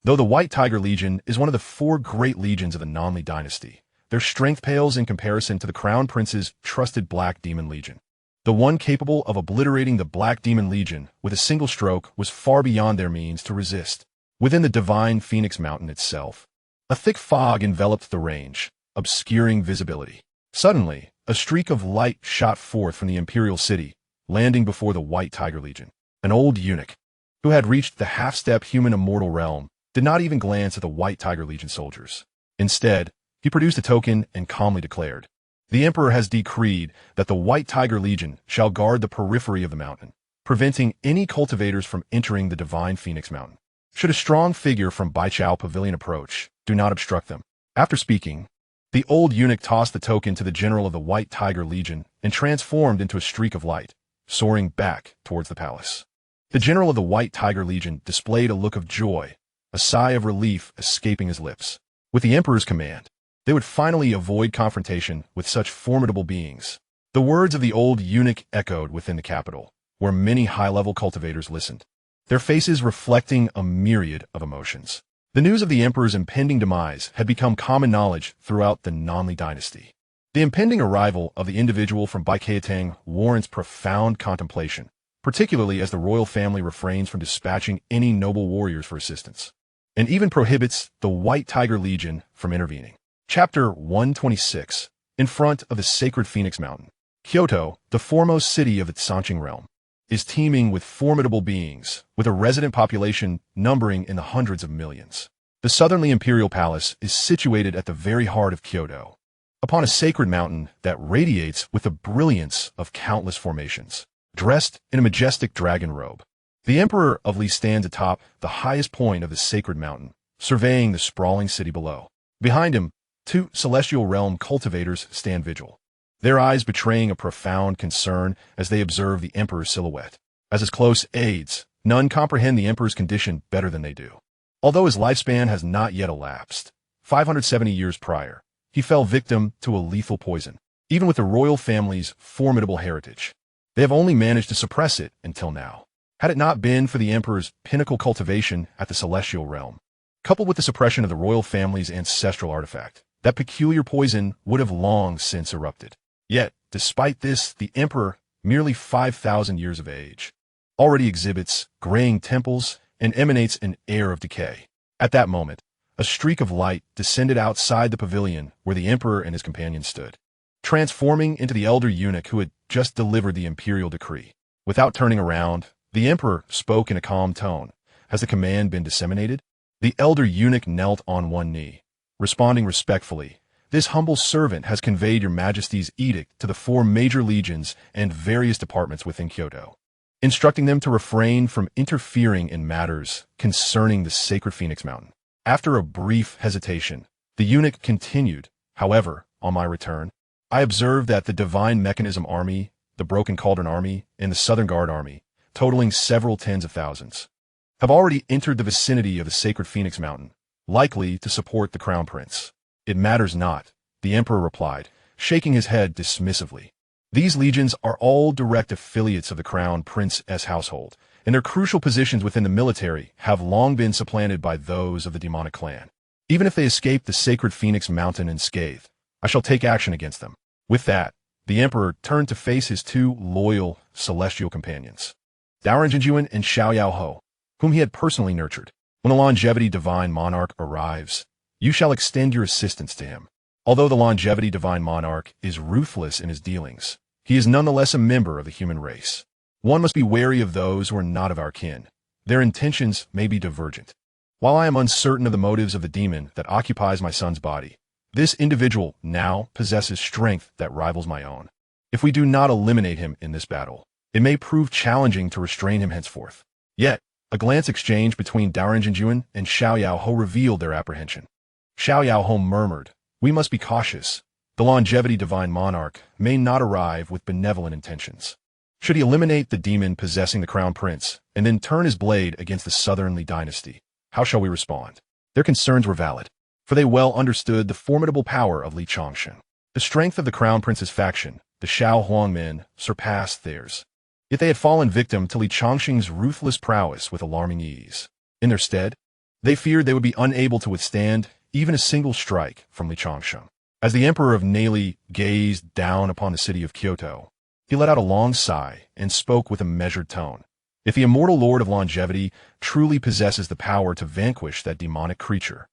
Though the White Tiger Legion is one of the 4 great legions of the Nanli dynasty, their strength pales in comparison to the Crown Prince's trusted Black Demon Legion. The one capable of obliterating the Black Demon Legion with a single stroke was far beyond their means to resist. Within the divine Phoenix Mountain itself, a thick fog enveloped the range, obscuring visibility. Suddenly, a streak of light shot forth from the imperial city, landing before the White Tiger Legion. An old eunuch, who had reached the half-step human immortal realm, did not even glance at the White Tiger Legion soldiers. Instead, he produced a token and calmly declared, "The Emperor has decreed that the White Tiger Legion shall guard the periphery of the mountain, preventing any cultivators from entering the divine Phoenix Mountain. Should a strong figure from Baichao Pavilion approach, do not obstruct them." After speaking, the old eunuch tossed the token to the general of the White Tiger Legion and transformed into a streak of light, soaring back towards the palace. The general of the White Tiger Legion displayed a look of joy, a sigh of relief escaping his lips. With the Emperor's command, they would finally avoid confrontation with such formidable beings. The words of the old eunuch echoed within the capital, where many high-level cultivators listened, their faces reflecting a myriad of emotions. The news of the Emperor's impending demise had become common knowledge throughout the Nanli dynasty. The impending arrival of the individual from Baikatang warrants profound contemplation, particularly as the royal family refrains from dispatching any noble warriors for assistance, and even prohibits the White Tiger Legion from intervening. Chapter 126. In front of the sacred Phoenix Mountain. Kyoto, the foremost city of the Changsheng realm, is teeming with formidable beings, with a resident population numbering in the hundreds of millions. The Southernly Imperial Palace is situated at the very heart of Kyoto, upon a sacred mountain that radiates with the brilliance of countless formations. Dressed in a majestic dragon robe, the Emperor of Li stands atop the highest point of the sacred mountain, surveying the sprawling city below. Behind him, 2 celestial realm cultivators stand vigil, their eyes betraying a profound concern as they observe the Emperor's silhouette. As his close aides, none comprehend the Emperor's condition better than they do. Although his lifespan has not yet elapsed, 570 years prior, he fell victim to a lethal poison. even with the royal family's formidable heritage. They have only managed to suppress it until now. Had it not been for the Emperor's pinnacle cultivation at the celestial realm, coupled with the suppression of the royal family's ancestral artifact, that peculiar poison would have long since erupted. Yet, despite this, the Emperor, merely 5,000 years of age, already exhibits graying temples and emanates an air of decay. At that moment, a streak of light descended outside the pavilion where the Emperor and his companions stood, transforming into the elder eunuch who had just delivered the imperial decree. Without turning around, the Emperor spoke in a calm tone. Has the command been disseminated? The elder eunuch knelt on one knee, responding respectfully. This humble servant has conveyed your majesty's edict to the 4 major legions and various departments within Kyoto, instructing them to refrain from interfering in matters concerning the sacred Phoenix Mountain. After a brief hesitation, the eunuch continued. However, on my return, I observed that the Divine Mechanism Army, the Broken Cauldron Army, and the Southern Guard Army, totaling several tens of thousands, have already entered the vicinity of the sacred Phoenix Mountain, likely to support the Crown Prince. It matters not, the Emperor replied, shaking his head dismissively. These legions are all direct affiliates of the Crown Prince's household, and their crucial positions within the military have long been supplanted by those of the demonic clan. Even if they escape the sacred Phoenix Mountain unscathed, I shall take action against them. With that, the Emperor turned to face his 2 loyal celestial companions, Daoranjinjuan and Xiaoyaoho, whom he had personally nurtured. When the longevity divine monarch arrives, you shall extend your assistance to him. Although the longevity divine monarch is ruthless in his dealings, he is nonetheless a member of the human race. One must be wary of those who are not of our kin. Their intentions may be divergent. While I am uncertain of the motives of the demon that occupies my son's body, this individual now possesses strength that rivals my own. If we do not eliminate him in this battle, it may prove challenging to restrain him henceforth. Yet, a glance exchanged between Daoranjinjuan and Xiaoyaoho revealed their apprehension. Xiaoyaoho murmured, "We must be cautious. The longevity divine monarch may not arrive with benevolent intentions. Should he eliminate the demon possessing the crown prince and then turn his blade against the Southernly dynasty, how shall we respond?" Their concerns were valid, for they well understood the formidable power of Changsheng. The strength of the crown prince's faction, the Xiao Huang men, surpassed theirs. Yet they had fallen victim to Changsheng's ruthless prowess with alarming ease. In their stead, they feared they would be unable to withstand even a single strike from Changsheng. As the Emperor of Nali gazed down upon the city of Kyoto, he let out a long sigh and spoke with a measured tone. If the immortal Lord of Longevity truly possesses the power to vanquish that demonic creature,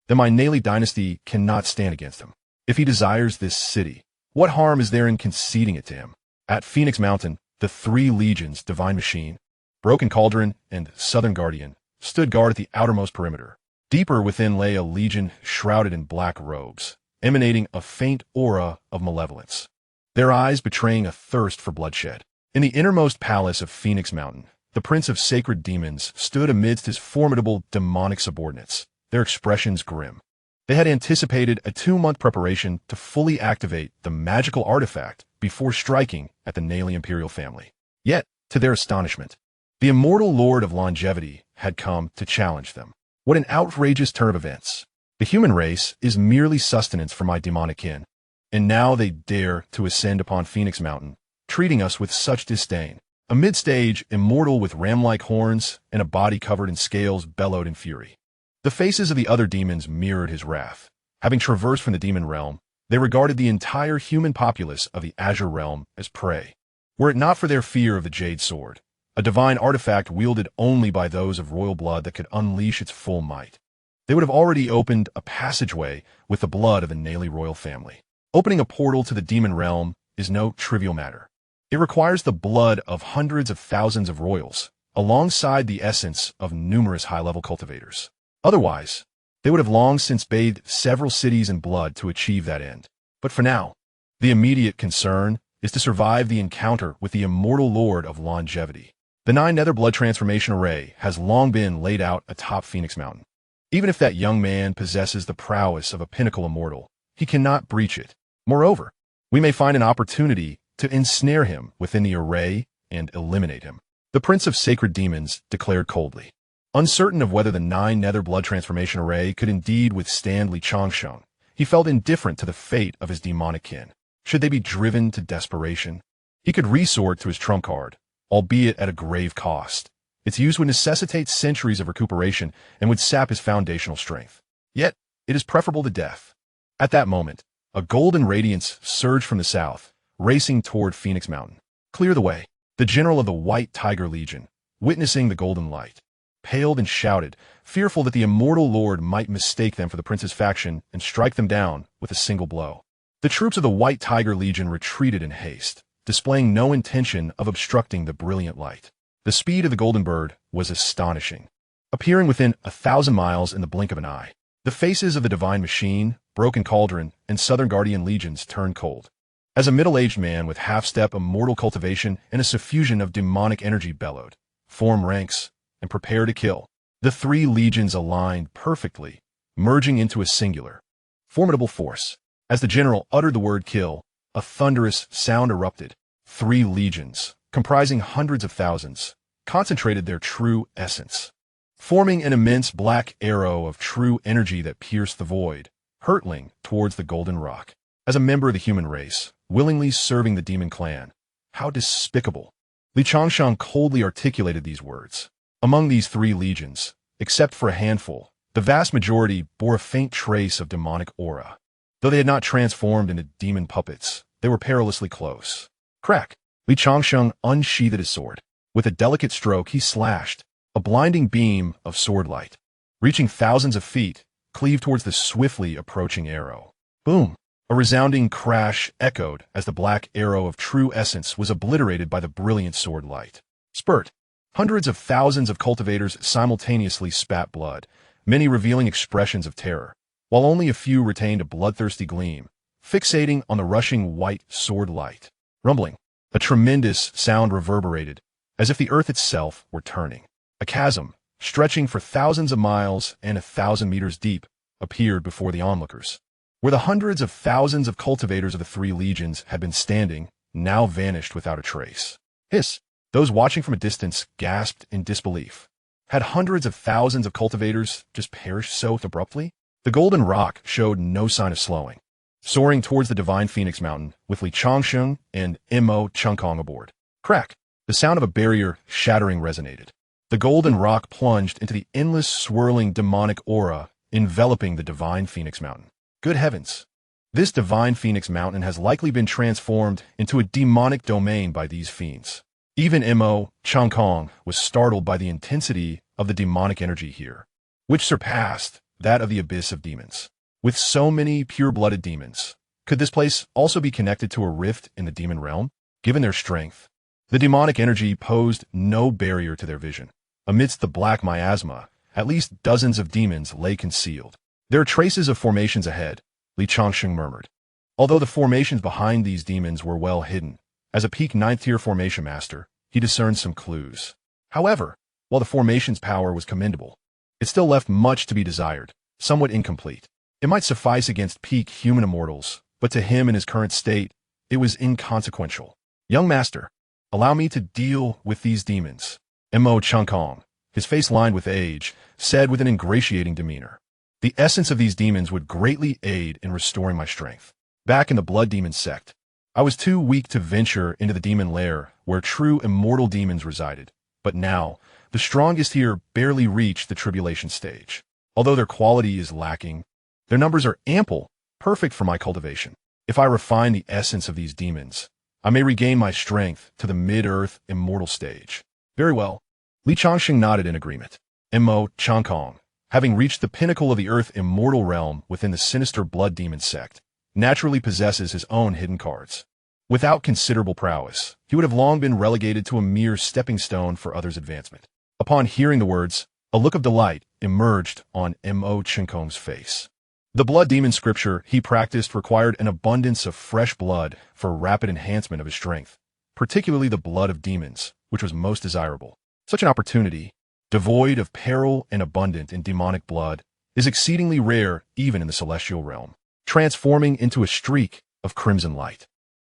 then my Nali dynasty cannot stand against him. If he desires this city, what harm is there in conceding it to him? At Phoenix Mountain, the 3 legions, Divine Machine, Broken Cauldron, and Southern Guardian, stood guard at the outermost perimeter. Deeper within lay a legion shrouded in black robes, emanating a faint aura of malevolence, their eyes betraying a thirst for bloodshed. In the innermost palace of Phoenix Mountain, the Prince of Sacred Demons stood amidst his formidable demonic subordinates, their expressions grim. They had anticipated a 2-month preparation to fully activate the magical artifact before striking at the Nali imperial family. Yet, to their astonishment, the immortal Lord of Longevity had come to challenge them. What an outrageous turn of events. The human race is merely sustenance for my demonic kin, and now they dare to ascend upon Phoenix Mountain, treating us with such disdain. A mid-stage immortal with ram-like horns and a body covered in scales bellowed in fury. The faces of the other demons mirrored his wrath. Having traversed from the demon realm, they regarded the entire human populace of the Azure Realm as prey. Were it not for their fear of the Jade Sword, a divine artifact wielded only by those of royal blood that could unleash its full might, they would have already opened a passageway with the blood of the Nali royal family. Opening a portal to the demon realm is no trivial matter. It requires the blood of hundreds of thousands of royals, alongside the essence of numerous high-level cultivators. Otherwise, they would have long since bathed several cities in blood to achieve that end. But for now, the immediate concern is to survive the encounter with the immortal Lord of Longevity. The 9 Nether Blood Transformation Array has long been laid out atop Phoenix Mountain. Even if that young man possesses the prowess of a pinnacle immortal, he cannot breach it. Moreover, we may find an opportunity to ensnare him within the array and eliminate him. The Prince of Sacred Demons declared coldly. Uncertain of whether the 9 Nether Blood Transformation Array could indeed withstand Changsheng, he felt indifferent to the fate of his demonic kin. should they be driven to desperation. He could resort to his trump card, albeit at a grave cost. Its use would necessitate centuries of recuperation and would sap his foundational strength. Yet, it is preferable to death. At that moment, a golden radiance surged from the south, racing toward Phoenix Mountain. Clear the way. The general of the White Tiger Legion, witnessing the golden light, paled and shouted, fearful that the immortal lord might mistake them for the prince's faction and strike them down with a single blow. The troops of the White Tiger Legion retreated in haste, displaying no intention of obstructing the brilliant light. The speed of the golden bird was astonishing, appearing within 1,000 miles in the blink of an eye. The faces of the Divine Machine, Broken Cauldron, and Southern Guardian legions turned cold. As a middle-aged man with half-step immortal cultivation and a suffusion of demonic energy bellowed, "Form ranks and prepare to kill." The three legions aligned perfectly, merging into a singular, formidable force. As the general uttered the word kill, a thunderous sound erupted. Three legions, comprising hundreds of thousands, concentrated their true essence, forming an immense black arrow of true energy that pierced the void, hurtling towards the golden rock. As a member of the human race, willingly serving the demon clan. How despicable. Changsheng coldly articulated these words. Among these three legions, except for a handful, the vast majority bore a faint trace of demonic aura. Though they had not transformed into demon puppets, they were perilously close. Crack! Changsheng unsheathed his sword. With a delicate stroke, he slashed, a blinding beam of sword light, reaching thousands of feet, cleaved towards the swiftly approaching arrow. Boom! A resounding crash echoed as the black arrow of true essence was obliterated by the brilliant sword light. Spurt! Hundreds of thousands of cultivators simultaneously spat blood, many revealing expressions of terror, while only a few retained a bloodthirsty gleam, fixating on the rushing white sword light. Rumbling. A tremendous sound reverberated, as if the earth itself were turning. A chasm, stretching for thousands of miles and 1,000 meters deep, appeared before the onlookers. Where the hundreds of thousands of cultivators of the three legions had been standing, now vanished without a trace. Hiss! Those watching from a distance gasped in disbelief. Had hundreds of thousands of cultivators just perished so abruptly? The golden rock showed no sign of slowing, soaring towards the divine Phoenix Mountain with Changsheng and Mo Chungkong aboard. Crack! The sound of a barrier shattering resonated. The golden rock plunged into the endless swirling demonic aura enveloping the divine Phoenix Mountain. Good heavens! This divine Phoenix Mountain has likely been transformed into a demonic domain by these fiends. Even Mo Chungkong was startled by the intensity of the demonic energy here, which surpassed that of the abyss of demons. With so many pure-blooded demons, could this place also be connected to a rift in the demon realm? Given their strength, the demonic energy posed no barrier to their vision. Amidst the black miasma, at least dozens of demons lay concealed. There are traces of formations ahead, Changsheng murmured. Although the formations behind these demons were well hidden, as a peak 9th-tier formation master, he discerned some clues. However, while the formation's power was commendable, it still left much to be desired, somewhat incomplete. It might suffice against peak human immortals, but to him in his current state, it was inconsequential. Young master, allow me to deal with these demons. Mo Chungkong, his face lined with age, said with an ingratiating demeanor. The essence of these demons would greatly aid in restoring my strength. Back in the blood demon sect, I was too weak to venture into the demon lair where true immortal demons resided. But now, the strongest here barely reach the tribulation stage. Although their quality is lacking, their numbers are ample, perfect for my cultivation. If I refine the essence of these demons, I may regain my strength to the mid-earth immortal stage. Very well. Changsheng nodded in agreement. Mo Chungkong, having reached the pinnacle of the earth immortal realm within the sinister blood demon sect, naturally possesses his own hidden cards. Without considerable prowess, he would have long been relegated to a mere stepping stone for others' advancement. Upon hearing the words, a look of delight emerged on Mo Chungkong's face. The blood demon scripture he practiced required an abundance of fresh blood for rapid enhancement of his strength, particularly the blood of demons, which was most desirable. Such an opportunity, devoid of peril and abundant in demonic blood, is exceedingly rare even in the celestial realm, transforming into a streak of crimson light.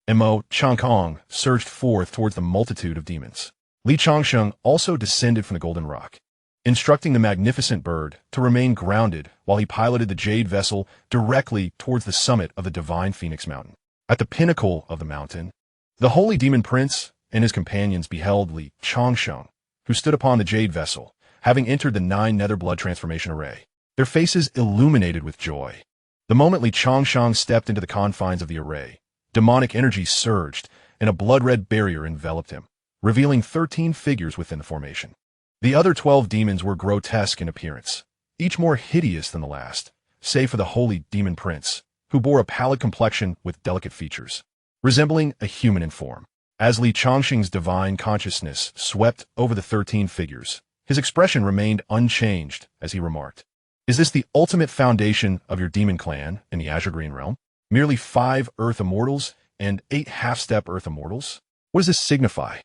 Mo Chungkong surged forth towards the multitude of demons. Changsheng also descended from the golden rock, instructing the magnificent bird to remain grounded while he piloted the jade vessel directly towards the summit of the divine Phoenix Mountain. At the pinnacle of the mountain, the holy demon prince and his companions beheld Li Changsheng, who stood upon the jade vessel, having entered the 9 nether blood transformation array. Their faces illuminated with joy. The moment Li Changsheng stepped into the confines of the array, demonic energy surged, and a blood-red barrier enveloped him, revealing 13 figures within the formation. The other 12 demons were grotesque in appearance, each more hideous than the last, save for the holy demon prince, who bore a pallid complexion with delicate features, resembling a human in form. As Li Changsheng's divine consciousness swept over the 13 figures, his expression remained unchanged as he remarked, "Is this the ultimate foundation of your demon clan in the Azure Green Realm? Merely 5 Earth Immortals and 8 half-step Earth Immortals? What does this signify?"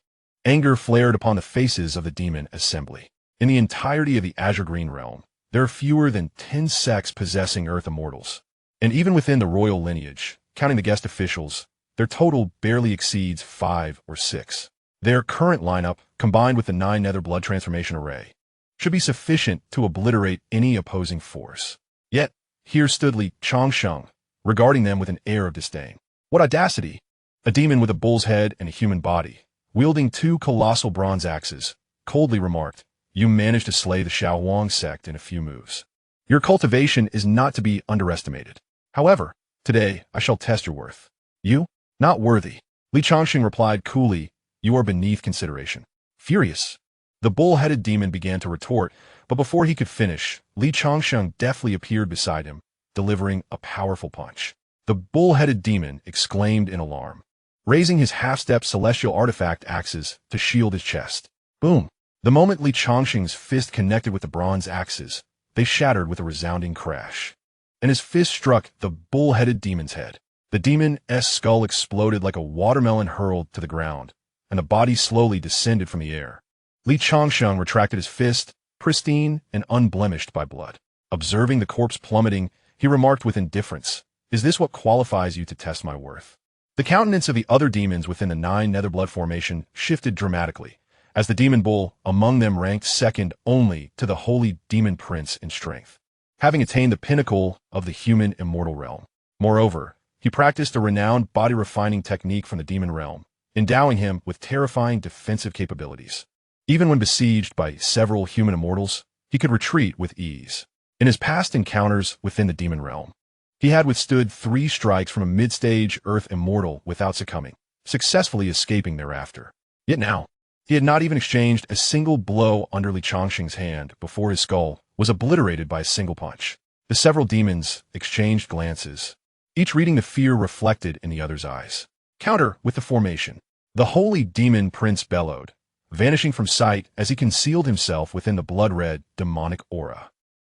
Anger flared upon the faces of the demon assembly. In the entirety of the Azure Green Realm, there are fewer than 10 sects possessing Earth Immortals. And even within the royal lineage, counting the guest officials, their total barely exceeds 5 or 6. Their current lineup, combined with the 9 nether blood transformation array, should be sufficient to obliterate any opposing force. Yet, here stood Li Changsheng, regarding them with an air of disdain. What audacity! A demon with a bull's head and a human body, wielding 2 colossal bronze axes, coldly remarked, "You managed to slay the Xiaowang sect in a few moves. Your cultivation is not to be underestimated. However, today I shall test your worth." "You? Not worthy." Li Changsheng replied coolly, "You are beneath consideration." Furious, the bull-headed demon began to retort, but before he could finish, Li Changsheng deftly appeared beside him, delivering a powerful punch. The bull-headed demon exclaimed in alarm, raising his half-step celestial artifact axes to shield his chest. Boom! The moment Li Changsheng's fist connected with the bronze axes, they shattered with a resounding crash, and his fist struck the bull-headed demon's head. The demon's skull exploded like a watermelon hurled to the ground, and the body slowly descended from the air. Li Changsheng retracted his fist, pristine and unblemished by blood. Observing the corpse plummeting, he remarked with indifference, "Is this what qualifies you to test my worth?" The countenance of the other demons within the 9 nether blood formation shifted dramatically, as the demon bull among them ranked second only to the holy demon prince in strength, having attained the pinnacle of the human immortal realm. Moreover, he practiced a renowned body-refining technique from the demon realm, endowing him with terrifying defensive capabilities. Even when besieged by several human immortals, he could retreat with ease. In his past encounters within the demon realm, he had withstood 3 strikes from a mid-stage Earth Immortal without succumbing, successfully escaping thereafter. Yet now, he had not even exchanged a single blow under Li Changsheng's hand before his skull was obliterated by a single punch. The several demons exchanged glances, each reading the fear reflected in the other's eyes. Counter with the formation. The holy demon prince bellowed, vanishing from sight as he concealed himself within the blood-red demonic aura.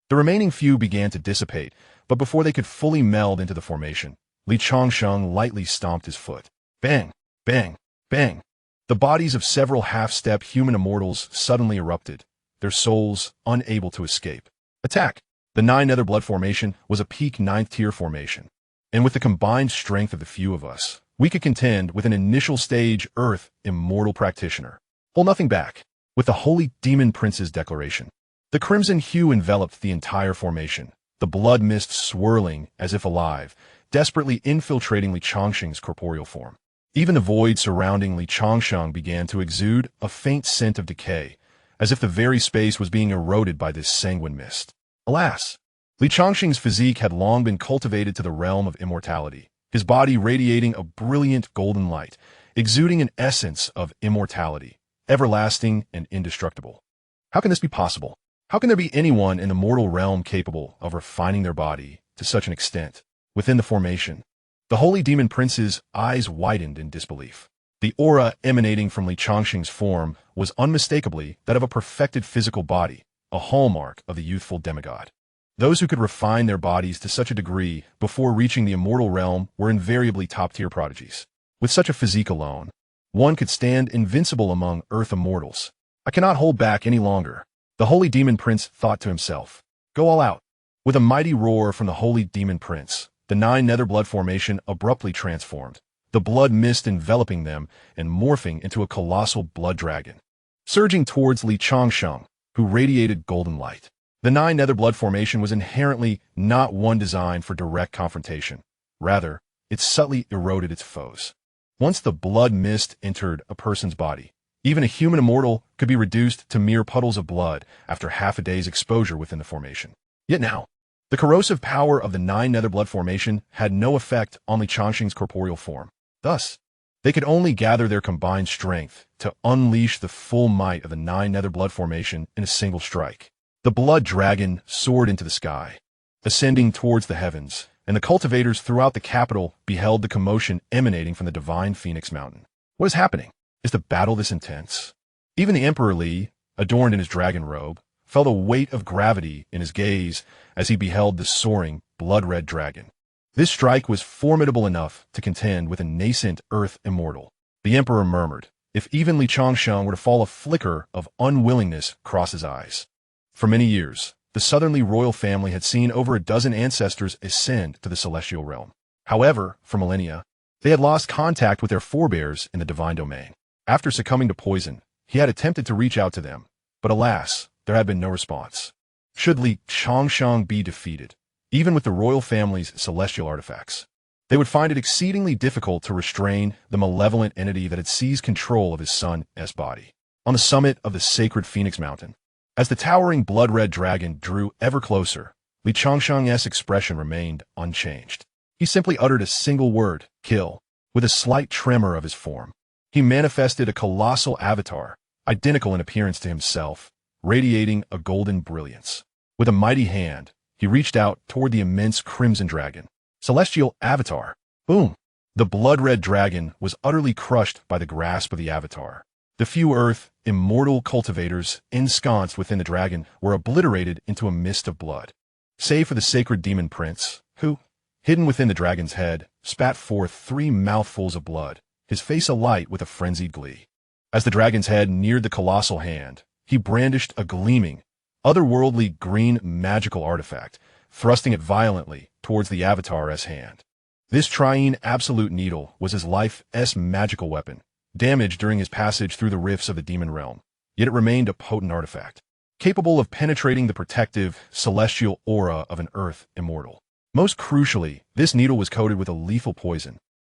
The remaining few began to dissipate, but before they could fully meld into the formation, Li Changsheng lightly stomped his foot. Bang! Bang! Bang! The bodies of several half-step human immortals suddenly erupted, their souls unable to escape. Attack! The 9 nether blood formation was a peak 9th-tier formation, and with the combined strength of the few of us, we could contend with an initial stage Earth Immortal practitioner. Hold nothing back. With the holy demon prince's declaration, the crimson hue enveloped the entire formation, the blood mist swirling as if alive, desperately infiltrating Li Changsheng's corporeal form. Even the void surrounding Li Changsheng began to exude a faint scent of decay, as if the very space was being eroded by this sanguine mist. Alas! Li Changsheng's physique had long been cultivated to the realm of immortality, his body radiating a brilliant golden light, exuding an essence of immortality, everlasting and indestructible. How can this be possible? How can there be anyone in the mortal realm capable of refining their body to such an extent? Within the formation, the holy demon prince's eyes widened in disbelief. The aura emanating from Li Changsheng's form was unmistakably that of a perfected physical body, a hallmark of the youthful demigod. Those who could refine their bodies to such a degree before reaching the immortal realm were invariably top-tier prodigies. With such a physique alone, one could stand invincible among Earth Immortals. I cannot hold back any longer, the holy demon prince thought to himself. Go all out. With a mighty roar from the holy demon prince, the 9 nether blood formation abruptly transformed, the blood mist enveloping them and morphing into a colossal blood dragon, surging towards Li Changsheng, who radiated golden light. The 9 nether blood formation was inherently not one designed for direct confrontation. Rather, it subtly eroded its foes. Once the blood mist entered a person's body, even a human immortal could be reduced to mere puddles of blood after half a day's exposure within the formation. Yet now, the corrosive power of the 9 nether blood formation had no effect on Li Changsheng's corporeal form. Thus, they could only gather their combined strength to unleash the full might of the 9 nether blood formation in a single strike. The blood dragon soared into the sky, ascending towards the heavens, and the cultivators throughout the capital beheld the commotion emanating from the divine Phoenix Mountain. What is happening? Is the battle this intense? Even the Emperor Li, adorned in his dragon robe, felt a weight of gravity in his gaze as he beheld the soaring, blood-red dragon. This strike was formidable enough to contend with a nascent earth immortal. The Emperor murmured, if even Li Changsheng were to fall, a flicker of unwillingness crossed his eyes. For many years, the Southern Li royal family had seen over a dozen ancestors ascend to the celestial realm. However, for millennia, they had lost contact with their forebears in the divine domain. After succumbing to poison, he had attempted to reach out to them, but alas, there had been no response. Should Li Changsheng be defeated, even with the royal family's celestial artifacts, they would find it exceedingly difficult to restrain the malevolent entity that had seized control of his son's body. On the summit of the sacred Phoenix Mountain, as the towering blood-red dragon drew ever closer, Li Changsheng's expression remained unchanged. He simply uttered a single word, kill, with a slight tremor of his form. He manifested a colossal avatar, identical in appearance to himself, radiating a golden brilliance. With a mighty hand, he reached out toward the immense crimson dragon. Celestial avatar. Boom! The blood-red dragon was utterly crushed by the grasp of the avatar. The few immortal cultivators ensconced within the dragon were obliterated into a mist of blood. Save for the sacred demon prince, who, hidden within the dragon's head, spat forth 3 mouthfuls of blood, his face alight with a frenzied glee. As the dragon's head neared the colossal hand, he brandished a gleaming, otherworldly green magical artifact, thrusting it violently towards the avatar's hand. This triune absolute needle was his life's magical weapon, damaged during his passage through the rifts of the demon realm, yet it remained a potent artifact, capable of penetrating the protective, celestial aura of an earth immortal. Most crucially, this needle was coated with a lethal poison,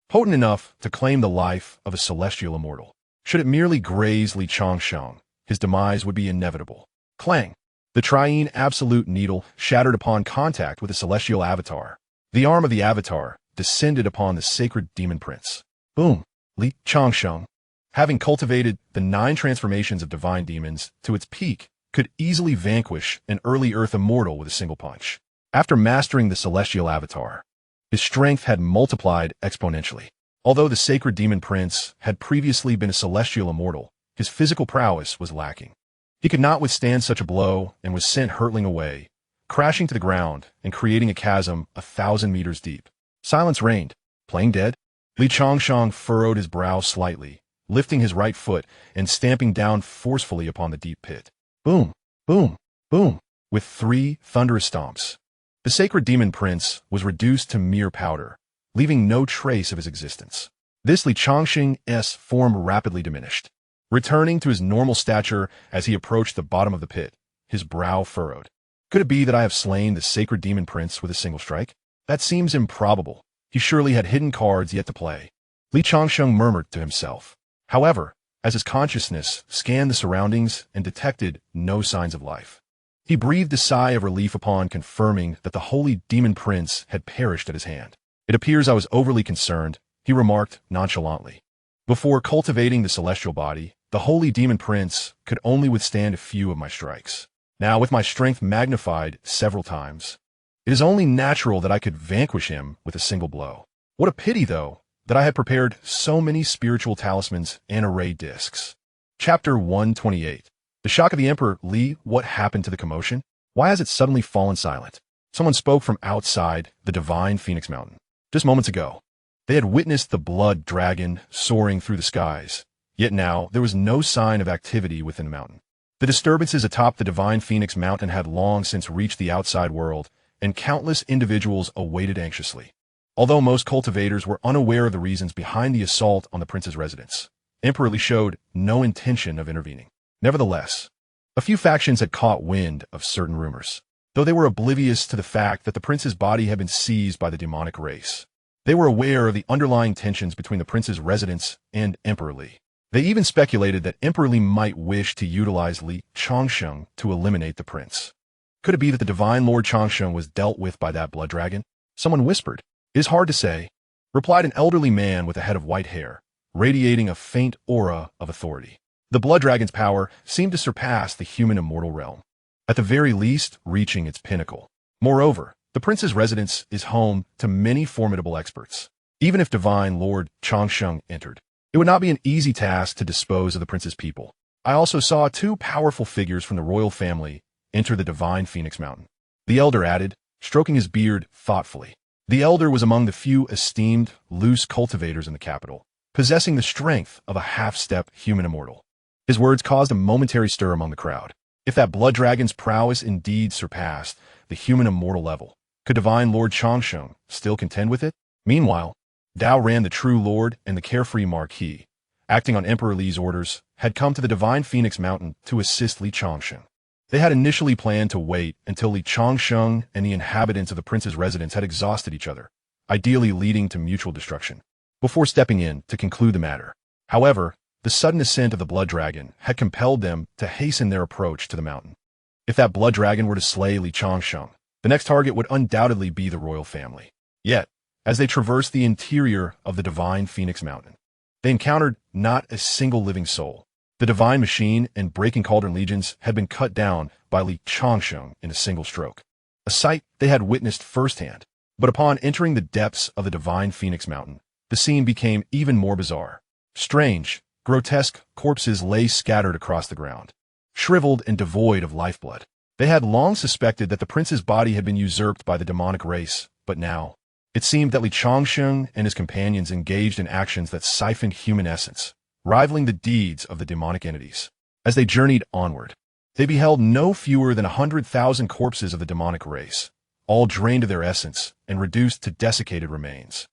potent enough to claim the life of a celestial immortal. Should it merely graze Li Changsheng, his demise would be inevitable. Clang! The triune absolute needle shattered upon contact with the celestial avatar. The arm of the avatar descended upon the sacred demon prince. Boom! Li Changsheng, having cultivated the 9 transformations of divine demons to its peak, could easily vanquish an early earth immortal with a single punch. After mastering the celestial avatar, his strength had multiplied exponentially. Although the sacred demon prince had previously been a celestial immortal, his physical prowess was lacking. He could not withstand such a blow and was sent hurtling away, crashing to the ground and creating a chasm 1,000 meters deep. Silence reigned. Playing dead? Li Changsheng furrowed his brow slightly, lifting his right foot and stamping down forcefully upon the deep pit. Boom, boom, boom, with 3 thunderous stomps. The sacred demon prince was reduced to mere powder, leaving no trace of his existence. This Li Changsheng's form rapidly diminished. Returning to his normal stature as he approached the bottom of the pit, his brow furrowed. Could it be that I have slain the sacred demon prince with a single strike? That seems improbable. He surely had hidden cards yet to play. Li Changsheng murmured to himself. However, as his consciousness scanned the surroundings and detected no signs of life, he breathed a sigh of relief upon confirming that the holy demon prince had perished at his hand. It appears I was overly concerned, he remarked nonchalantly. Before cultivating the celestial body, the holy demon prince could only withstand a few of my strikes. Now, with my strength magnified several times, it is only natural that I could vanquish him with a single blow. What a pity, though, that I had prepared so many spiritual talismans and array discs. Chapter 128. The shock of the Emperor Li. What happened to the commotion? Why has it suddenly fallen silent? Someone spoke from outside the divine Phoenix Mountain. Just moments ago, they had witnessed the blood dragon soaring through the skies. Yet now, there was no sign of activity within the mountain. The disturbances atop the divine Phoenix Mountain had long since reached the outside world, and countless individuals awaited anxiously. Although most cultivators were unaware of the reasons behind the assault on the prince's residence, Emperor Li showed no intention of intervening. Nevertheless, a few factions had caught wind of certain rumors, though they were oblivious to the fact that the prince's body had been seized by the demonic race. They were aware of the underlying tensions between the prince's residence and Emperor Li. They even speculated that Emperor Li might wish to utilize Li Changsheng to eliminate the prince. Could it be that the divine Lord Changsheng was dealt with by that blood dragon? Someone whispered. It is hard to say, replied an elderly man with a head of white hair, radiating a faint aura of authority. The blood dragon's power seemed to surpass the human immortal realm, at the very least reaching its pinnacle. Moreover, the prince's residence is home to many formidable experts. Even if divine Lord Changsheng entered, it would not be an easy task to dispose of the prince's people. I also saw two powerful figures from the royal family enter the divine Phoenix Mountain. The elder added, stroking his beard thoughtfully. The elder was among the few esteemed, loose cultivators in the capital, possessing the strength of a half-step human immortal. His words caused a momentary stir among the crowd. If that blood dragon's prowess indeed surpassed the human immortal level, could divine Lord Changsheng still contend with it? Meanwhile, Dao Ran, the true lord and the carefree marquis, acting on Emperor Li's orders, had come to the divine Phoenix Mountain to assist Li Changsheng. They had initially planned to wait until Li Changsheng and the inhabitants of the prince's residence had exhausted each other, ideally leading to mutual destruction, before stepping in to conclude the matter. However, the sudden ascent of the blood dragon had compelled them to hasten their approach to the mountain. If that blood dragon were to slay Li Changsheng, the next target would undoubtedly be the royal family. Yet, as they traversed the interior of the divine Phoenix Mountain, they encountered not a single living soul. The divine machine and breaking cauldron legions had been cut down by Li Changsheng in a single stroke, a sight they had witnessed firsthand. But upon entering the depths of the divine Phoenix Mountain, the scene became even more bizarre. Strange, grotesque corpses lay scattered across the ground, shriveled and devoid of lifeblood. They had long suspected that the prince's body had been usurped by the demonic race, but now, it seemed that Li Changsheng and his companions engaged in actions that siphoned human essence, rivaling the deeds of the demonic entities. As they journeyed onward, they beheld no fewer than 100,000 corpses of the demonic race, all drained of their essence and reduced to desiccated remains,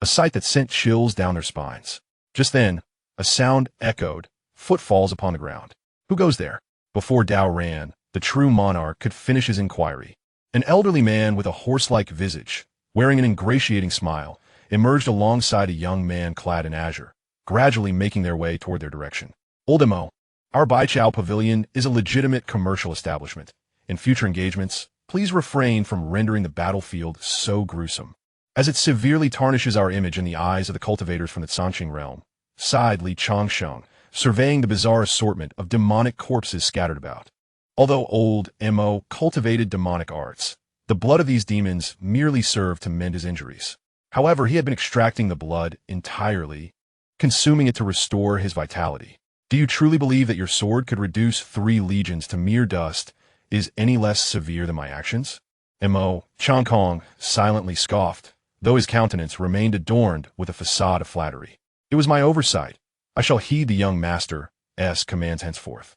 a sight that sent chills down their spines. Just then, a sound echoed, footfalls upon the ground. Who goes there? Before Dao Ran, the true monarch, could finish his inquiry, an elderly man with a horse-like visage, wearing an ingratiating smile, emerged alongside a young man clad in azure, gradually making their way toward their direction. Old Mo, our Baichao Pavilion is a legitimate commercial establishment. In future engagements, please refrain from rendering the battlefield so gruesome, as it severely tarnishes our image in the eyes of the cultivators from the Changsheng realm, sighed Li Changsheng, surveying the bizarre assortment of demonic corpses scattered about. Although old Mo cultivated demonic arts, the blood of these demons merely served to mend his injuries. However, he had been extracting the blood entirely, consuming it to restore his vitality. Do you truly believe that your sword could reduce 3 legions to mere dust is any less severe than my actions? Mo Changkong silently scoffed, though his countenance remained adorned with a facade of flattery. It was my oversight. I shall heed the young master's commands henceforth.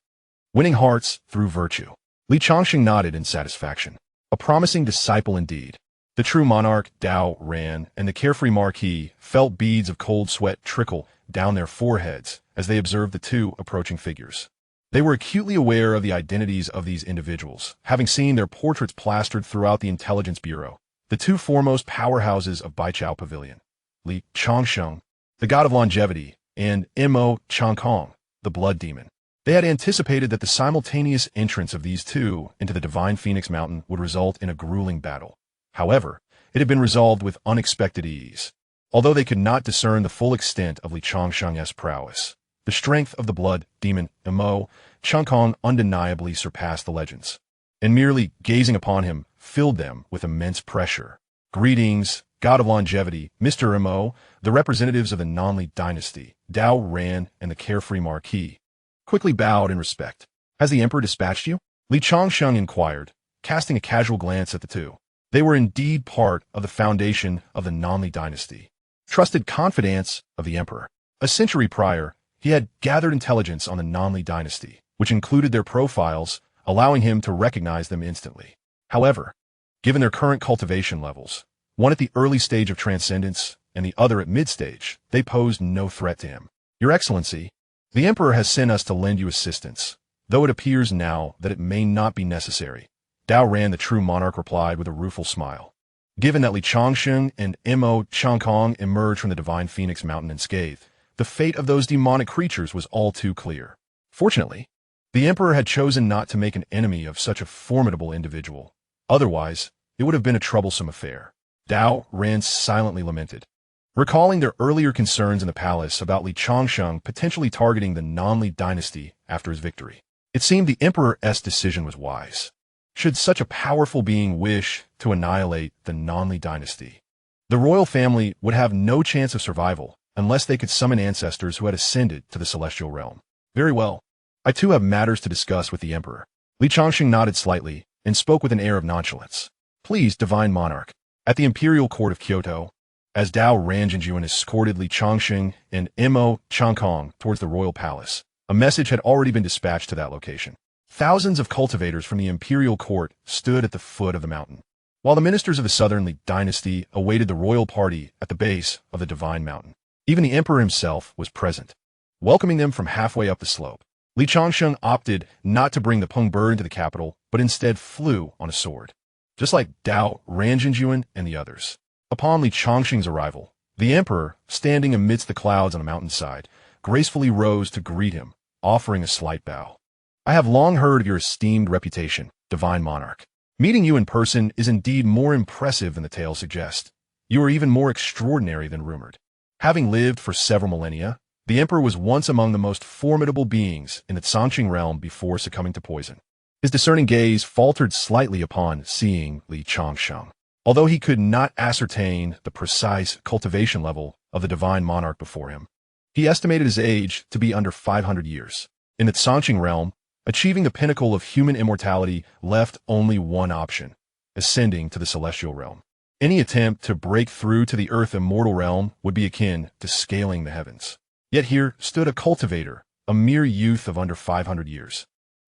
Winning hearts through virtue. Li Changsheng nodded in satisfaction. A promising disciple indeed. The true monarch, Dao Ran, and the carefree marquis felt beads of cold sweat trickle down their foreheads as they observed the two approaching figures. They were acutely aware of the identities of these individuals, having seen their portraits plastered throughout the Intelligence Bureau, the two foremost powerhouses of Baichao Pavilion, Li Changsheng, the god of longevity, and Mo Changkong, the blood demon. They had anticipated that the simultaneous entrance of these two into the divine Phoenix Mountain would result in a grueling battle. However, it had been resolved with unexpected ease. Although they could not discern the full extent of Li Changsheng's prowess, the strength of the blood demon Mo Changkong undeniably surpassed the legends, and merely gazing upon him filled them with immense pressure. Greetings, god of longevity, Mr. Mo, the representatives of the Nanli dynasty, Dao Ran, and the carefree marquis quickly bowed in respect. Has the emperor dispatched you? Li Changsheng inquired, casting a casual glance at the two. They were indeed part of the foundation of the Nanli dynasty, trusted confidants of the emperor. A century prior, he had gathered intelligence on the Nanli dynasty, which included their profiles, allowing him to recognize them instantly. However, given their current cultivation levels, one at the early stage of transcendence and the other at mid-stage, they posed no threat to him. Your Excellency, the Emperor has sent us to lend you assistance, though it appears now that it may not be necessary. Dao Ran, the true monarch, replied with a rueful smile. Given that Li Changsheng and Mo Changkong emerged from the Divine Phoenix Mountain unscathed, the fate of those demonic creatures was all too clear. Fortunately, the Emperor had chosen not to make an enemy of such a formidable individual. Otherwise, it would have been a troublesome affair. Dao Ran silently lamented, recalling their earlier concerns in the palace about Li Changsheng potentially targeting the non-Li dynasty after his victory. It seemed the Emperor's decision was wise. Should such a powerful being wish to annihilate the non-Li dynasty, the royal family would have no chance of survival unless they could summon ancestors who had ascended to the celestial realm. Very well. I too have matters to discuss with the Emperor. Li Changsheng nodded slightly and spoke with an air of nonchalance. Please, Divine Monarch. At the Imperial Court of Kyoto, as Dao Ranjinjuan escorted Li Changsheng and Mo Changkong towards the royal palace, a message had already been dispatched to that location. Thousands of cultivators from the imperial court stood at the foot of the mountain, while the ministers of the Southern Li dynasty awaited the royal party at the base of the Divine Mountain. Even the emperor himself was present, welcoming them from halfway up the slope. Li Changsheng opted not to bring the Peng bird into the capital, but instead flew on a sword, just like Dao Ranjinjuan and the others. Upon Li Changsheng's arrival, the emperor, standing amidst the clouds on a mountainside, gracefully rose to greet him, offering a slight bow. I have long heard of your esteemed reputation, Divine Monarch. Meeting you in person is indeed more impressive than the tales suggest. You are even more extraordinary than rumored. Having lived for several millennia, the emperor was once among the most formidable beings in the Changsheng realm before succumbing to poison. His discerning gaze faltered slightly upon seeing Li Changsheng. Although he could not ascertain the precise cultivation level of the Divine Monarch before him, he estimated his age to be under 500 years. In the Changsheng realm, achieving the pinnacle of human immortality left only one option: ascending to the celestial realm. Any attempt to break through to the earth immortal realm would be akin to scaling the heavens. Yet here stood a cultivator, a mere youth of under 500 years,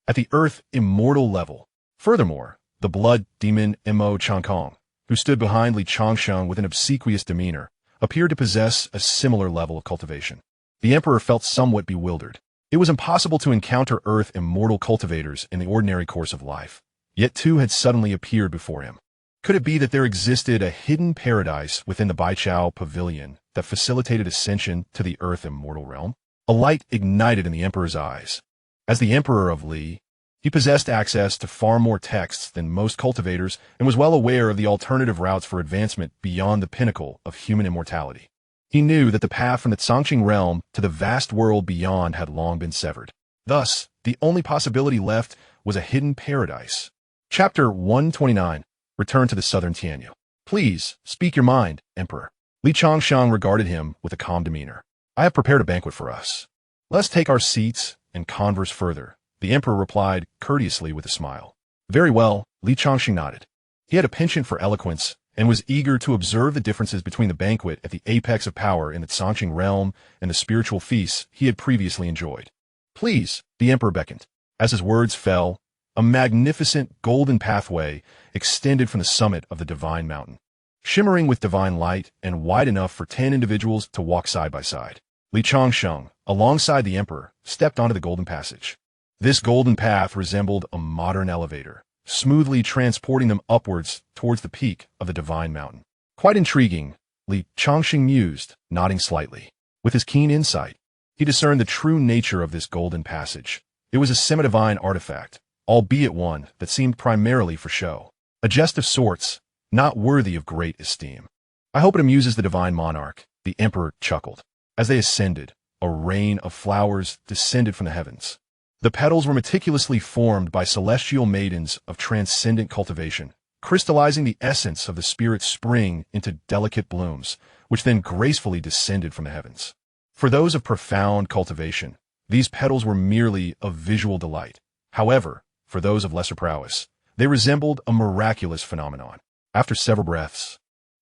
at the earth immortal level. Furthermore, the blood demon Mo Changkong, who stood behind Li Changsheng with an obsequious demeanor, appeared to possess a similar level of cultivation. The emperor felt somewhat bewildered. It was impossible to encounter earth immortal cultivators in the ordinary course of life, yet two had suddenly appeared before him. Could it be that there existed a hidden paradise within the Baichao Pavilion that facilitated ascension to the earth immortal realm? A light ignited in the emperor's eyes. As the emperor of Li, he possessed access to far more texts than most cultivators and was well aware of the alternative routes for advancement beyond the pinnacle of human immortality. He knew that the path from the Changsheng realm to the vast world beyond had long been severed. Thus, the only possibility left was a hidden paradise. Chapter 129. Return to the Southern Tianyu. Please, speak your mind, Emperor. Li Changsheng regarded him with a calm demeanor. I have prepared a banquet for us. Let's take our seats and converse further, the emperor replied courteously with a smile. Very well, Li Changsheng nodded. He had a penchant for eloquence and was eager to observe the differences between the banquet at the apex of power in the Changsheng realm and the spiritual feasts he had previously enjoyed. Please, the emperor beckoned. As his words fell, a magnificent golden pathway extended from the summit of the Divine Mountain, shimmering with divine light and wide enough for 10 individuals to walk side by side. Li Changsheng, alongside the emperor, stepped onto the golden passage. This golden path resembled a modern elevator, smoothly transporting them upwards towards the peak of the Divine Mountain. Quite intriguing, Li Changsheng mused, nodding slightly. With his keen insight, he discerned the true nature of this golden passage. It was a semi-divine artifact, albeit one that seemed primarily for show. A jest of sorts, not worthy of great esteem. I hope it amuses the Divine Monarch, the emperor chuckled. As they ascended, a rain of flowers descended from the heavens. The petals were meticulously formed by celestial maidens of transcendent cultivation, crystallizing the essence of the spirit spring into delicate blooms, which then gracefully descended from the heavens. For those of profound cultivation, these petals were merely a visual delight. However, for those of lesser prowess, they resembled a miraculous phenomenon. After several breaths,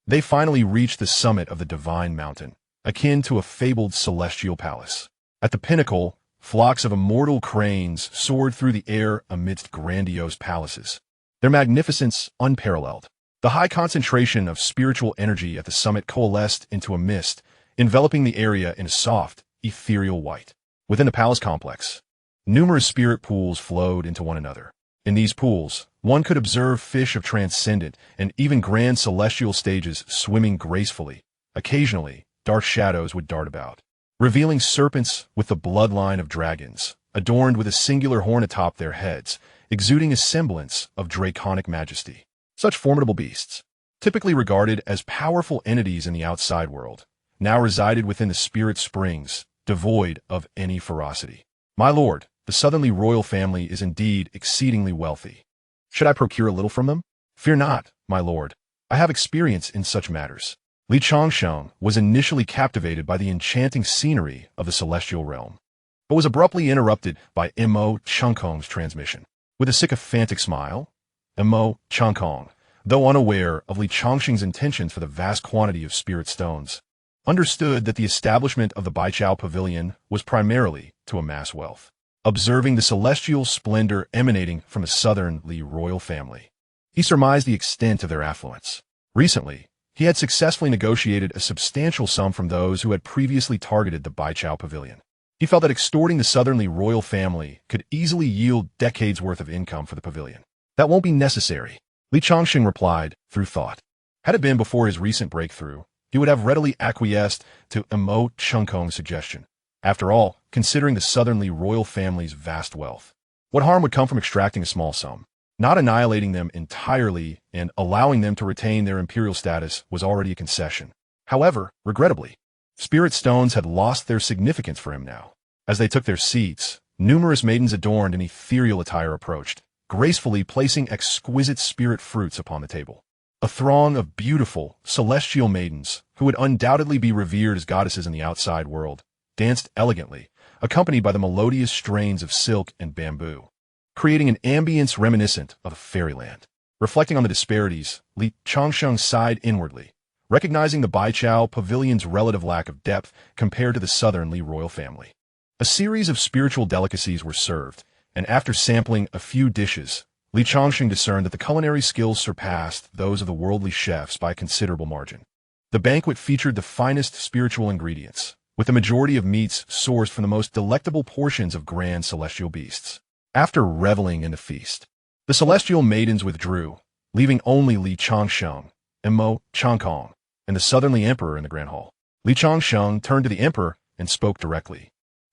they finally reached the summit of the Divine Mountain, akin to a fabled celestial palace. At the pinnacle, flocks of immortal cranes soared through the air amidst grandiose palaces, their magnificence unparalleled. The high concentration of spiritual energy at the summit coalesced into a mist, enveloping the area in a soft, ethereal white. Within the palace complex, numerous spirit pools flowed into one another, In these pools, one could observe fish of transcendent and even grand celestial stages swimming gracefully. Occasionally, dark shadows would dart about, revealing serpents with the bloodline of dragons, adorned with a singular horn atop their heads, exuding a semblance of draconic majesty. Such formidable beasts, typically regarded as powerful entities in the outside world, now resided within the spirit springs, devoid of any ferocity. My lord, the Southernly royal family is indeed exceedingly wealthy. Should I procure a little from them? Fear not, my lord. I have experience in such matters. Changsheng was initially captivated by the enchanting scenery of the celestial realm, but was abruptly interrupted by Changsheng's transmission. With a sycophantic smile, Changsheng, though unaware of Changsheng's intentions for the vast quantity of spirit stones, understood that the establishment of the Baichao Pavilion was primarily to amass wealth. Observing the celestial splendor emanating from the Southernly royal family, he surmised the extent of their affluence. Recently, he had successfully negotiated a substantial sum from those who had previously targeted the Baichao Pavilion. He felt that extorting the Southernly royal family could easily yield decades' worth of income for the pavilion. That won't be necessary, Changsheng replied, through thought. Had it been before his recent breakthrough, he would have readily acquiesced to Changsheng's suggestion. After all, considering the Southernly royal family's vast wealth, what harm would come from extracting a small sum? Not annihilating them entirely and allowing them to retain their imperial status was already a concession. However, regrettably, spirit stones had lost their significance for him now. As they took their seats, numerous maidens adorned in ethereal attire approached, gracefully placing exquisite spirit fruits upon the table. A throng of beautiful, celestial maidens, who would undoubtedly be revered as goddesses in the outside world, danced elegantly, accompanied by the melodious strains of silk and bamboo, creating an ambience reminiscent of fairyland. Reflecting on the disparities, Changsheng sighed inwardly, recognizing the Baichao Pavilion's relative lack of depth compared to the Southernly royal family. A series of spiritual delicacies were served, and after sampling a few dishes, Changsheng discerned that the culinary skills surpassed those of the worldly chefs by a considerable margin. The banquet featured the finest spiritual ingredients, with the majority of meats sourced from the most delectable portions of grand celestial beasts. After reveling in the feast, the celestial maidens withdrew, leaving only Changsheng, Changsheng, and the Southernly emperor in the grand hall. Changsheng turned to the emperor and spoke directly.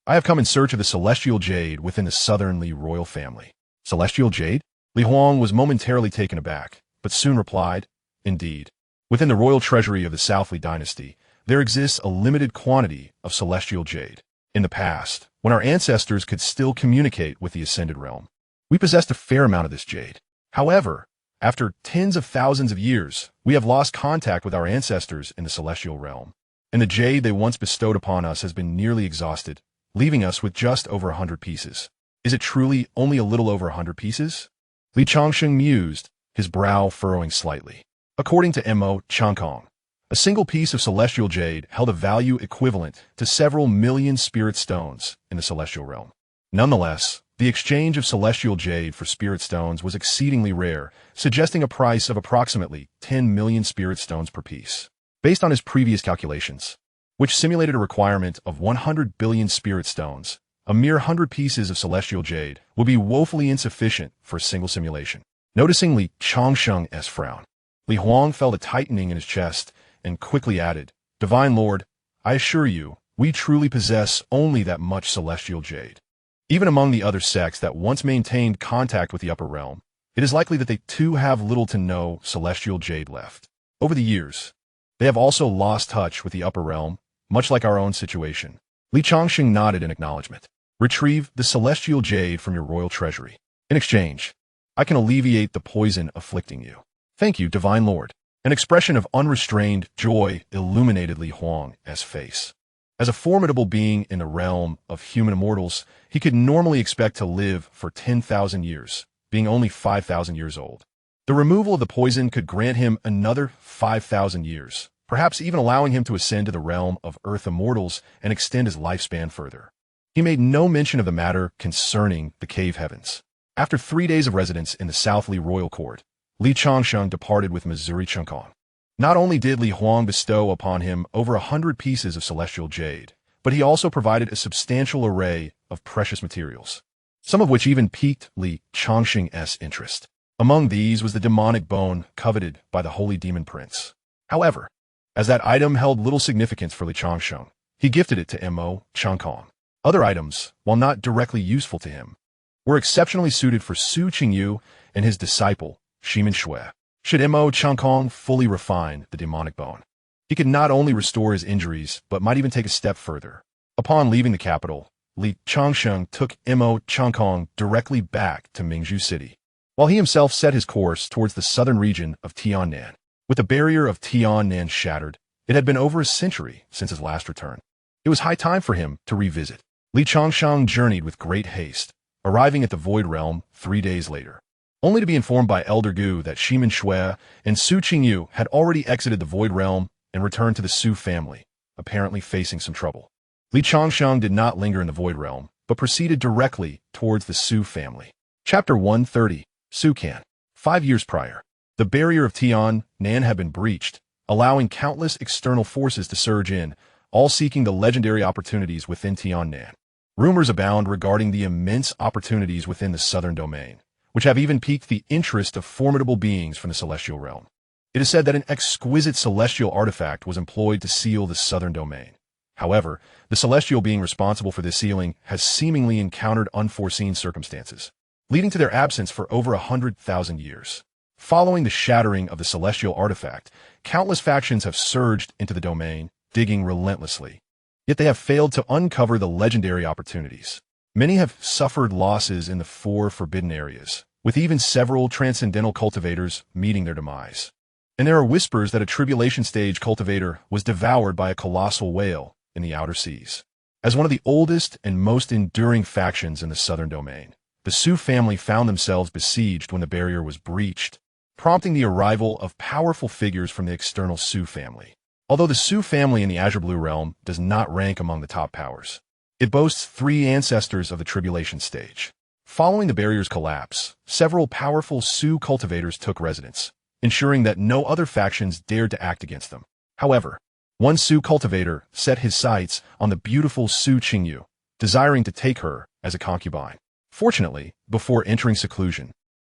I have come in search of the celestial jade within the Southernly royal family. Celestial jade? Li Huang was momentarily taken aback, but soon replied, indeed. Within the royal treasury of the Southly dynasty, there exists a limited quantity of celestial jade. In the past, when our ancestors could still communicate with the ascended realm, we possessed a fair amount of this jade. However, after tens of thousands of years, we have lost contact with our ancestors in the celestial realm, and the jade they once bestowed upon us has been nearly exhausted, leaving us with just over 100 pieces. Is it truly only a little over 100 pieces? Changsheng mused, his brow furrowing slightly. According to Changsheng, a single piece of celestial jade held a value equivalent to several million spirit stones in the celestial realm. Nonetheless, the exchange of celestial jade for spirit stones was exceedingly rare, suggesting a price of approximately 10 million spirit stones per piece. Based on his previous calculations, which simulated a requirement of 100 billion spirit stones, a mere 100 pieces of celestial jade would be woefully insufficient for a single simulation. Noticing Changsheng's frown, Li Huang felt a tightening in his chest and quickly added, Divine Lord, I assure you, we truly possess only that much celestial jade. Even among the other sects that once maintained contact with the upper realm, it is likely that they too have little to no celestial jade left. Over the years, they have also lost touch with the upper realm, much like our own situation. Changsheng nodded in acknowledgement. Retrieve the celestial jade from your royal treasury. In exchange, I can alleviate the poison afflicting you. Thank you, Divine Lord. An expression of unrestrained joy illuminated Li Huang's face. As a formidable being in the realm of human immortals, he could normally expect to live for 10,000 years, being only 5,000 years old. The removal of the poison could grant him another 5,000 years, perhaps even allowing him to ascend to the realm of earth immortals and extend his lifespan further. He made no mention of the matter concerning the cave heavens. After 3 days of residence in the Southly royal court, Changsheng departed with Missouri Changsheng. Not only did Li Huang bestow upon him over 100 pieces of celestial jade, but he also provided a substantial array of precious materials. some of which even piqued Li Changsheng's interest. Among these was the demonic bone coveted by the holy demon prince. However, as that item held little significance for Li Changsheng, he gifted it to Mo Changkong. Other items, while not directly useful to him, were exceptionally suited for Su Qingyu and his disciple, Shimin Shui. Should Mo Changkong fully refine the demonic bone, he could not only restore his injuries, but might even take a step further. Upon leaving the capital, Li Changsheng took Mo Changkong directly back to Mingzhu City, while he himself set his course towards the southern region of Tiannan. With the barrier of Tiannan shattered, it had been over a century since his last return. It was high time for him to revisit. Li Changsheng journeyed with great haste, arriving at the Void Realm 3 days later, only to be informed by Elder Gu that Shimin Shui and Su Qingyu had already exited the Void Realm and returned to the Su family, apparently facing some trouble. Li Changsheng did not linger in the Void Realm, but proceeded directly towards the Su family. Chapter 130, Su Can. 5 years prior, the barrier of Tiannan had been breached, allowing countless external forces to surge in, all seeking the legendary opportunities within Tiannan. Rumors abound regarding the immense opportunities within the southern domain, which have even piqued the interest of formidable beings from the celestial realm. It is said that an exquisite celestial artifact was employed to seal the southern domain. However, the celestial being responsible for this sealing has seemingly encountered unforeseen circumstances, leading to their absence for over 100,000 years. Following the shattering of the celestial artifact, countless factions have surged into the domain, digging relentlessly. Yet they have failed to uncover the legendary opportunities. Many have suffered losses in the 4 forbidden areas, with even several transcendental cultivators meeting their demise. And there are whispers that a tribulation stage cultivator was devoured by a colossal whale in the outer seas. As one of the oldest and most enduring factions in the southern domain, the Su family found themselves besieged when the barrier was breached, prompting the arrival of powerful figures from the external Su family. Although the Su family in the Azure Blue Realm does not rank among the top powers, it boasts 3 ancestors of the tribulation stage. Following the barrier's collapse, several powerful Su cultivators took residence, ensuring that no other factions dared to act against them. However, one Su cultivator set his sights on the beautiful Su Qingyu, desiring to take her as a concubine. Fortunately, before entering seclusion,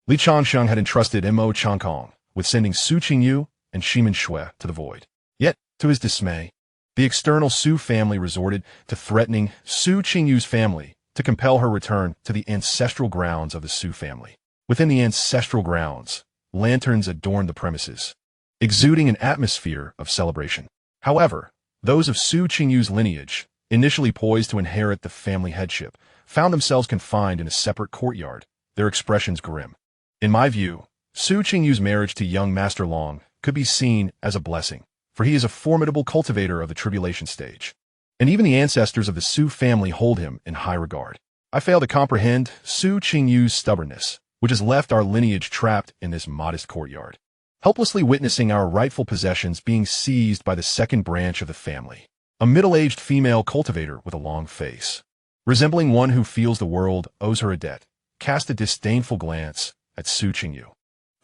Li Changsheng had entrusted Mo Changkong with sending Su Qingyu and Shimin Shui to the void. Yet, to his dismay, the external Su family resorted to threatening Su Qingyu's family to compel her return to the ancestral grounds of the Su family. Within the ancestral grounds, lanterns adorned the premises, exuding an atmosphere of celebration. However, those of Su Qingyu's lineage, initially poised to inherit the family headship, found themselves confined in a separate courtyard, their expressions grim. In my view, Su Qingyu's marriage to young Master Long could be seen as a blessing, for he is a formidable cultivator of the tribulation stage, and even the ancestors of the Su family hold him in high regard. I fail to comprehend Su Qingyu's stubbornness, which has left our lineage trapped in this modest courtyard, helplessly witnessing our rightful possessions being seized by the second branch of the family, a middle-aged female cultivator with a long face, resembling one who feels the world owes her a debt, cast a disdainful glance at Su Qingyu,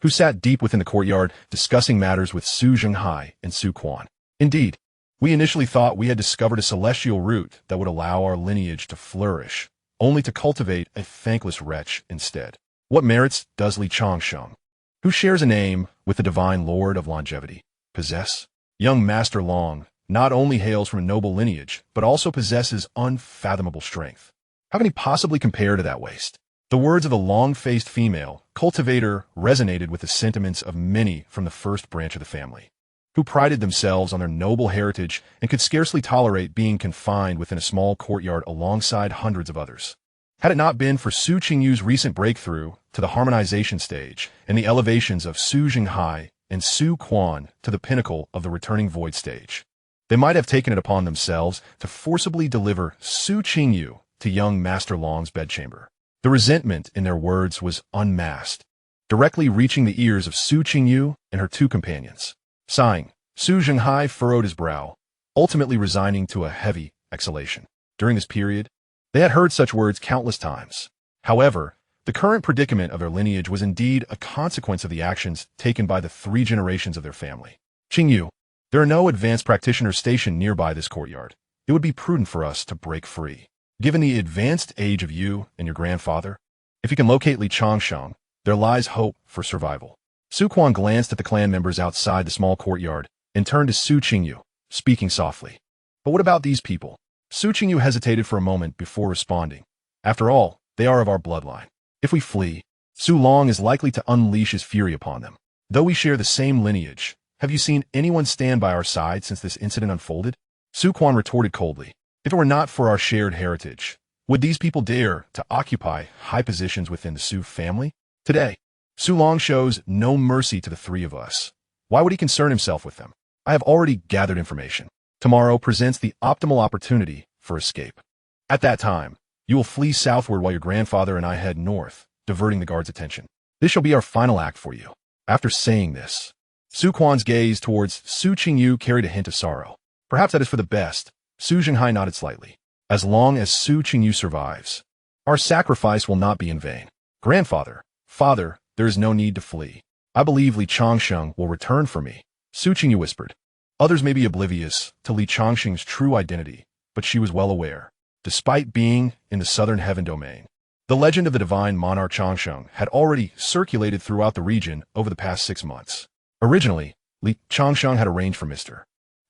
who sat deep within the courtyard discussing matters with Su Zhenghai and Su Quan. Indeed, we initially thought we had discovered a celestial root that would allow our lineage to flourish, only to cultivate a thankless wretch instead. What merits does Li Changsheng, who shares a name with the divine lord of longevity, possess? Young Master Long not only hails from a noble lineage, but also possesses unfathomable strength. How can he possibly compare to that waste? The words of the long-faced female cultivator resonated with the sentiments of many from the first branch of the family, who prided themselves on their noble heritage and could scarcely tolerate being confined within a small courtyard alongside hundreds of others. Had it not been for Su Qingyu's recent breakthrough to the harmonization stage and the elevations of Su Zhenghai and Su Quan to the pinnacle of the returning void stage, they might have taken it upon themselves to forcibly deliver Su Qingyu to young Master Long's bedchamber. The resentment in their words was unmasked, directly reaching the ears of Su Qingyu and her 2 companions. Sighing, Su Zhenghai furrowed his brow, ultimately resigning to a heavy exhalation. During this period, they had heard such words countless times. However, the current predicament of their lineage was indeed a consequence of the actions taken by the 3 generations of their family. Qingyu, there are no advanced practitioners stationed nearby this courtyard. It would be prudent for us to break free. Given the advanced age of you and your grandfather, if you can locate Li Changsheng, there lies hope for survival. Su Quan glanced at the clan members outside the small courtyard and turned to Su Qingyu, speaking softly. But what about these people? Su Qingyu hesitated for a moment before responding. After all, they are of our bloodline. If we flee, Su Long is likely to unleash his fury upon them. Though we share the same lineage, have you seen anyone stand by our side since this incident unfolded? Su Quan retorted coldly. If it were not for our shared heritage, would these people dare to occupy high positions within the Su family? Today, Su Long shows no mercy to the three of us. Why would he concern himself with them? I have already gathered information. Tomorrow presents the optimal opportunity for escape. At that time, you will flee southward while your grandfather and I head north, diverting the guard's attention. This shall be our final act for you. After saying this, Su Quan's gaze towards Su Qingyu carried a hint of sorrow. Perhaps that is for the best. Su Zhenghai nodded slightly. As long as Su Qingyu survives, our sacrifice will not be in vain. Grandfather, father, there is no need to flee. I believe Li Changsheng will return for me, Su Qingyu whispered. Others may be oblivious to Li Changsheng's true identity, but she was well aware. Despite being in the southern heaven domain, the legend of the divine monarch Changsheng had already circulated throughout the region over the past 6 months. Originally, Li Changsheng had arranged for Mr.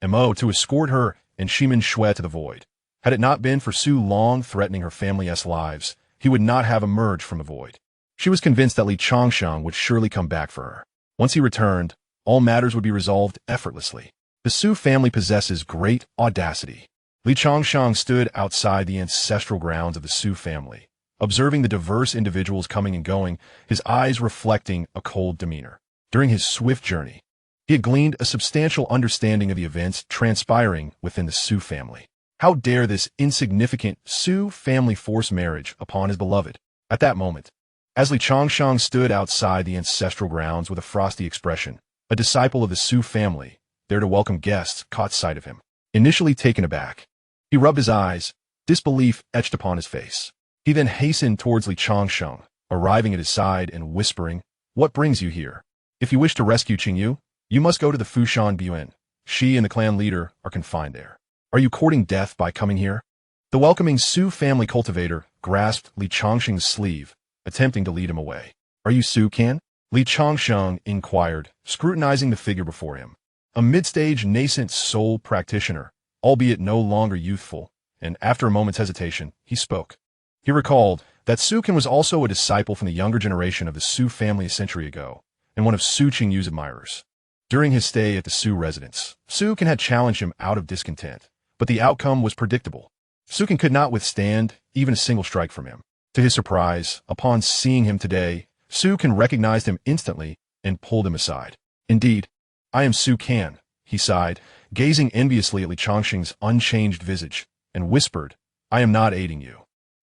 Mo to escort her and Shimin Shui to the void. Had it not been for Su Long threatening her family's lives, he would not have emerged from the void. She was convinced that Li Changsheng would surely come back for her. Once he returned, all matters would be resolved effortlessly. The Su family possesses great audacity. Li Changsheng stood outside the ancestral grounds of the Su family, observing the diverse individuals coming and going, his eyes reflecting a cold demeanor. During his swift journey, he had gleaned a substantial understanding of the events transpiring within the Su family. How dare this insignificant Su family force marriage upon his beloved? At that moment, as Li Changsheng stood outside the ancestral grounds with a frosty expression, a disciple of the Su family, there to welcome guests, caught sight of him. Initially taken aback, he rubbed his eyes, disbelief etched upon his face. He then hastened towards Li Changsheng, arriving at his side and whispering, "What brings you here? If you wish to rescue Qingyu, you must go to the Fushan Buin. She and the clan leader are confined there. Are you courting death by coming here?" The welcoming Su family cultivator grasped Li Changsheng's sleeve, attempting to lead him away. "Are you Su Can?" Li Changsheng inquired, scrutinizing the figure before him. A mid-stage nascent soul practitioner, albeit no longer youthful, and after a moment's hesitation, he spoke. He recalled that Su Can was also a disciple from the younger generation of the Su family a century ago, and one of Su Qingyu's admirers. During his stay at the Su residence, Su Can had challenged him out of discontent, but the outcome was predictable. Su Can could not withstand even a single strike from him. To his surprise, upon seeing him today, Su Can recognized him instantly and pulled him aside. "Indeed, I am Su Can," he sighed, gazing enviously at Li Changsheng's unchanged visage, and whispered, "I am not aiding you.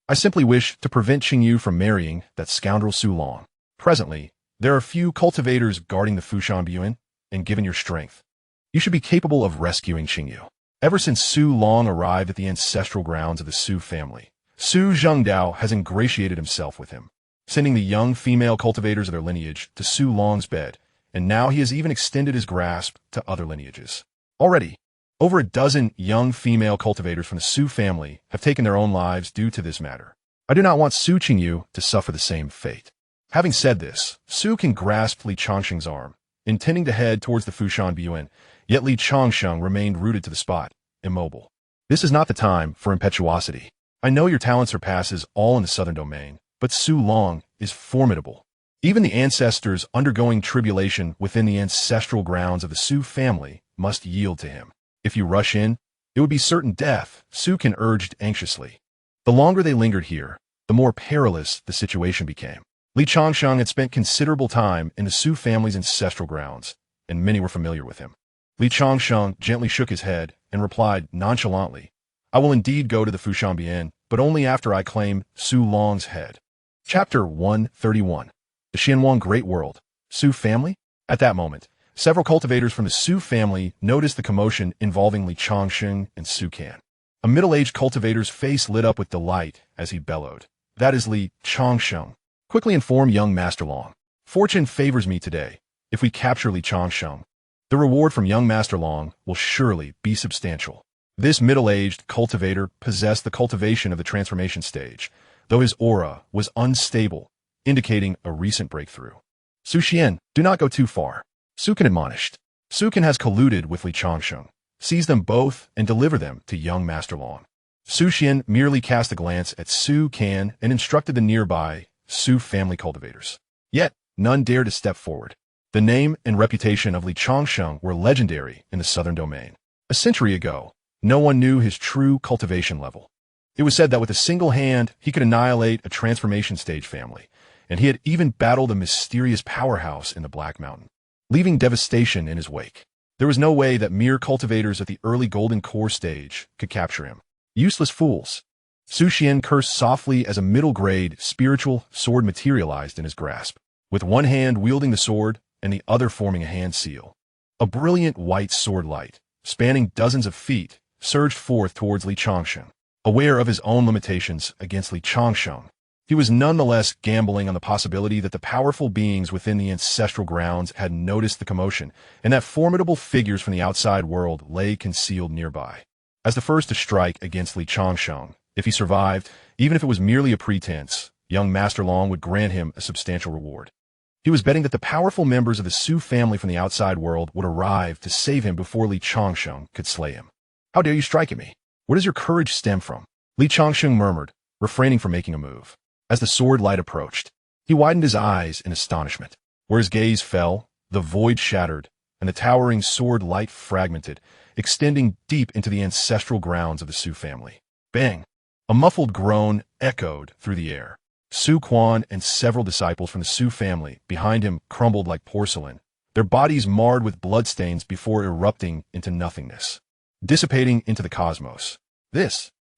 I simply wish to prevent Qingyu from marrying that scoundrel Su Long. Presently, there are few cultivators guarding the Fushan Buin, and given your strength, you should be capable of rescuing Qingyu." Ever since Su Long arrived at the ancestral grounds of the Su family, Su Zhengdao has ingratiated himself with him, sending the young female cultivators of their lineage to Su Long's bed, and now he has even extended his grasp to other lineages. Already, over a dozen young female cultivators from the Su family have taken their own lives due to this matter. I do not want Su Qingyu to suffer the same fate. Having said this, Su Can grasped Li Changsheng's arm, intending to head towards the Fushan Buin, yet Li Changsheng remained rooted to the spot, immobile. "This is not the time for impetuosity. I know your talent surpasses all in the southern domain, but Su Long is formidable. Even the ancestors undergoing tribulation within the ancestral grounds of the Su family must yield to him. If you rush in, it would be certain death," Su Can urged anxiously. The longer they lingered here, the more perilous the situation became. Li Changsheng had spent considerable time in the Su family's ancestral grounds, and many were familiar with him. Li Changsheng gently shook his head and replied nonchalantly, "I will indeed go to the Fushan Buin, but only after I claim Su Long's head." Chapter 131. The Xianwang Great World. Su family? At that moment, several cultivators from the Su family noticed the commotion involving Li Changsheng and Su Can. A middle-aged cultivator's face lit up with delight as he bellowed, "That is Li Changsheng. Quickly inform young Master Long. Fortune favors me today. If we capture Li Changsheng, the reward from young Master Long will surely be substantial." This middle-aged cultivator possessed the cultivation of the transformation stage, though his aura was unstable, indicating a recent breakthrough. Su Xian, do not go too far. Sukin admonished. Sukin has colluded with Li Changsheng. Seize them both and deliver them to young Master Long. Su Xian merely cast a glance at Su Can and instructed the nearby Su family cultivators. Yet, none dared to step forward. The name and reputation of Li Changsheng were legendary in the southern domain. A century ago, no one knew his true cultivation level. It was said that with a single hand, he could annihilate a transformation stage family, and he had even battled a mysterious powerhouse in the Black Mountain, leaving devastation in his wake. There was no way that mere cultivators at the early Golden Core stage could capture him. Useless fools. Su Xian cursed softly as a middle-grade spiritual sword materialized in his grasp, with one hand wielding the sword and the other forming a hand seal. A brilliant white sword light, spanning dozens of feet, surged forth towards Li Changsheng. Aware of his own limitations against Li Changsheng, he was nonetheless gambling on the possibility that the powerful beings within the ancestral grounds had noticed the commotion, and that formidable figures from the outside world lay concealed nearby. As the first to strike against Li Changsheng, if he survived, even if it was merely a pretense, young Master Long would grant him a substantial reward. He was betting that the powerful members of the Su family from the outside world would arrive to save him before Li Changsheng could slay him. How dare you strike at me? Where does your courage stem from? Li Changsheng murmured, refraining from making a move. As the sword light approached, he widened his eyes in astonishment. Where his gaze fell, the void shattered, and the towering sword light fragmented, extending deep into the ancestral grounds of the Su family. Bang! A muffled groan echoed through the air. Su Quan and several disciples from the Su family behind him crumbled like porcelain, their bodies marred with bloodstains before erupting into nothingness, dissipating into the cosmos.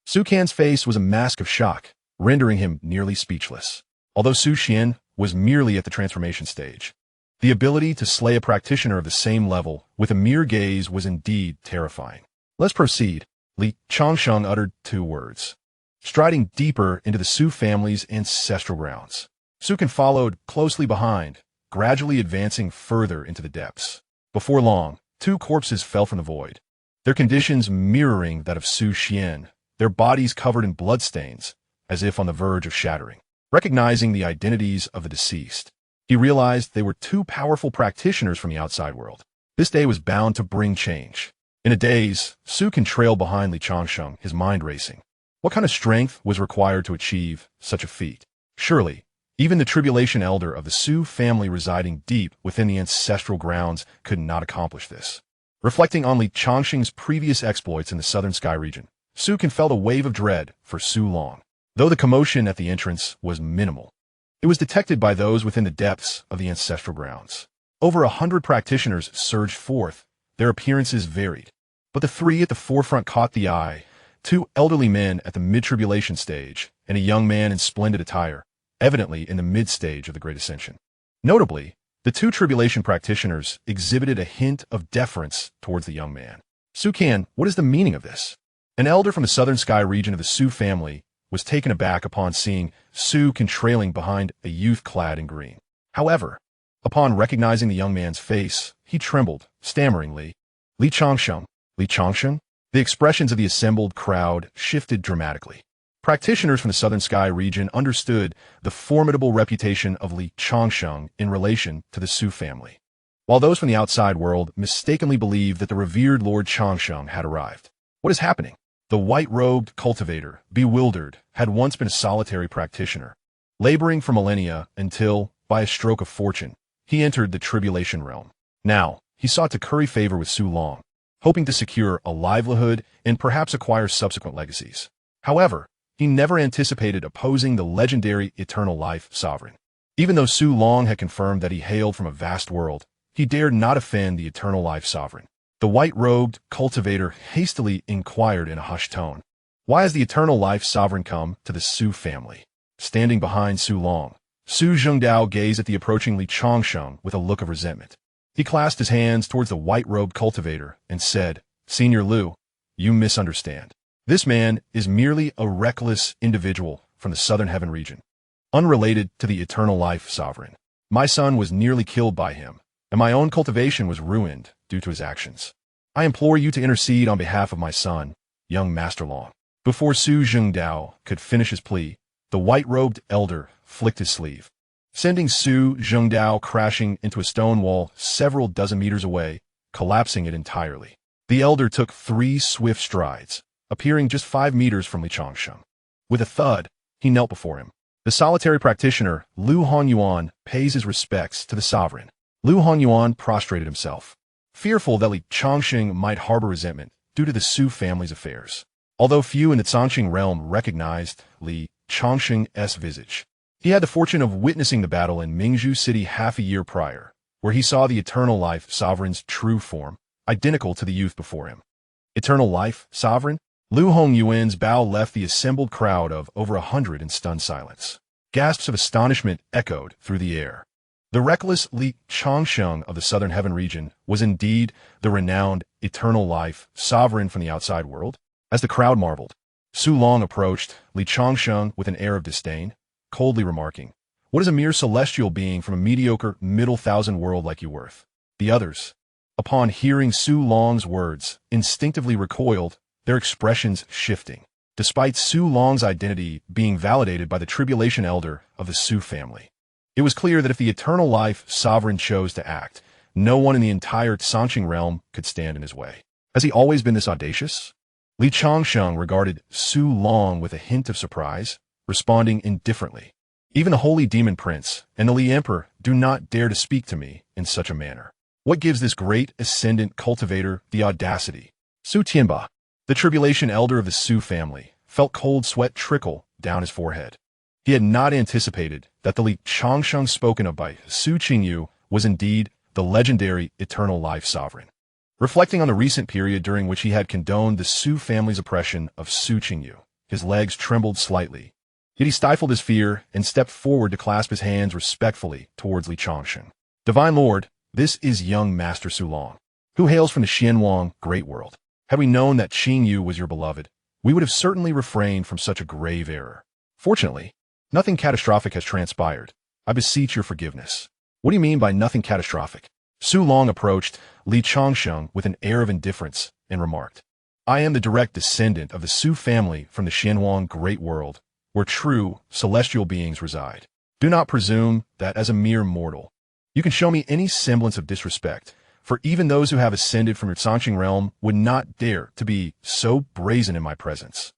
Su Can's face was a mask of shock, rendering him nearly speechless. Although Su Xian was merely at the transformation stage, the ability to slay a practitioner of the same level with a mere gaze was indeed terrifying. Let's proceed. Li Changsheng uttered 2 words, striding deeper into the Su family's ancestral grounds. Sukin followed closely behind, gradually advancing further into the depths. Before long, 2 corpses fell from the void, their conditions mirroring that of Su Xian, their bodies covered in bloodstains, as if on the verge of shattering. Recognizing the identities of the deceased, he realized they were 2 powerful practitioners from the outside world. This day was bound to bring change. In a daze, Sukin trailed behind Li Changsheng, his mind racing. What kind of strength was required to achieve such a feat? Surely, even the tribulation elder of the Su family residing deep within the ancestral grounds could not accomplish this. Reflecting on Li Changsheng's previous exploits in the southern sky region, Sukin felt a wave of dread for Su Long. Though the commotion at the entrance was minimal, it was detected by those within the depths of the ancestral grounds. Over 100 practitioners surged forth, their appearances varied, but the 3 at the forefront caught the eye: 2 elderly men at the mid-tribulation stage, and a young man in splendid attire, evidently in the mid-stage of the Great Ascension. Notably, the 2 tribulation practitioners exhibited a hint of deference towards the young man. Su Can, what is the meaning of this? An elder from the southern sky region of the Su family was taken aback upon seeing Su Can trailing behind a youth clad in green. However, upon recognizing the young man's face, he trembled, stammeringly. Li Changsheng. Li Changsheng? The expressions of the assembled crowd shifted dramatically. Practitioners from the southern sky region understood the formidable reputation of Li Changsheng in relation to the Su family, while those from the outside world mistakenly believed that the revered Lord Changsheng had arrived. What is happening? The white-robed cultivator, bewildered, had once been a solitary practitioner, laboring for millennia until, by a stroke of fortune, he entered the tribulation realm. Now, he sought to curry favor with Su Long, hoping to secure a livelihood and perhaps acquire subsequent legacies. However, he never anticipated opposing the legendary Eternal Life Sovereign. Even though Su Long had confirmed that he hailed from a vast world, he dared not offend the Eternal Life Sovereign. The white-robed cultivator hastily inquired in a hushed tone, "Why has the Eternal Life Sovereign come to the Su family?" Standing behind Su Long, Su Zhengdao gazed at the approaching Li Changsheng with a look of resentment. He clasped his hands towards the white-robed cultivator and said, "Senior Liu, you misunderstand. This man is merely a reckless individual from the southern heaven region, unrelated to the Eternal Life Sovereign. My son was nearly killed by him, and my own cultivation was ruined due to his actions. I implore you to intercede on behalf of my son young Master Long. Before Su Zhengdao could finish his plea, the white-robed elder flicked his sleeve, sending Su Zhengdao crashing into a stone wall several dozen meters away, collapsing it entirely. The elder took 3 swift strides, appearing just 5 meters from Changsheng. With a thud, he knelt before him. The solitary practitioner, Lu Honyuan, pays his respects to the sovereign. Lu Honyuan prostrated himself, fearful that Changsheng might harbor resentment due to the Su family's affairs. Although few in the Changsheng realm recognized Changsheng's visage, he had the fortune of witnessing the battle in Mingzhu City half a year prior, where he saw the Eternal Life Sovereign's true form, identical to the youth before him. Eternal Life Sovereign? Lu Hongyuan's bow left the assembled crowd of over 100 in stunned silence. Gasps of astonishment echoed through the air. The reckless Changsheng of the Southern Heaven region was indeed the renowned Eternal Life Sovereign from the outside world. As the crowd marveled, Su Long approached Changsheng with an air of disdain, coldly remarking, "What is a mere celestial being from a mediocre middle thousand world like you worth?" The others, upon hearing Su Long's words, instinctively recoiled, their expressions shifting, despite Su Long's identity being validated by the tribulation elder of the Su family. It was clear that if the Eternal Life Sovereign chose to act, no one in the entire Changsheng realm could stand in his way. Has he always been this audacious? Changsheng regarded Su Long with a hint of surprise, responding indifferently. "Even the Holy Demon Prince and the Li Emperor do not dare to speak to me in such a manner. What gives this great ascendant cultivator the audacity?" Su Tianba, the tribulation elder of the Su family, felt cold sweat trickle down his forehead. He had not anticipated that the Changsheng spoken of by Su Qingyu was indeed the legendary Eternal Life Sovereign. Reflecting on the recent period during which he had condoned the Su family's oppression of Su Qingyu, his legs trembled slightly. Yet he stifled his fear and stepped forward to clasp his hands respectfully towards Changsheng. "Divine Lord, this is young Master Su Long, who hails from the Xianxia Great World. Had we known that Qingyu was your beloved, we would have certainly refrained from such a grave error. Fortunately, nothing catastrophic has transpired. I beseech your forgiveness." "What do you mean by nothing catastrophic?" Su Long approached Changsheng with an air of indifference and remarked, "I am the direct descendant of the Su family from the Xianxia Great World, where true celestial beings reside. Do not presume that as a mere mortal, you can show me any semblance of disrespect, for even those who have ascended from your Changsheng realm would not dare to be so brazen in my presence."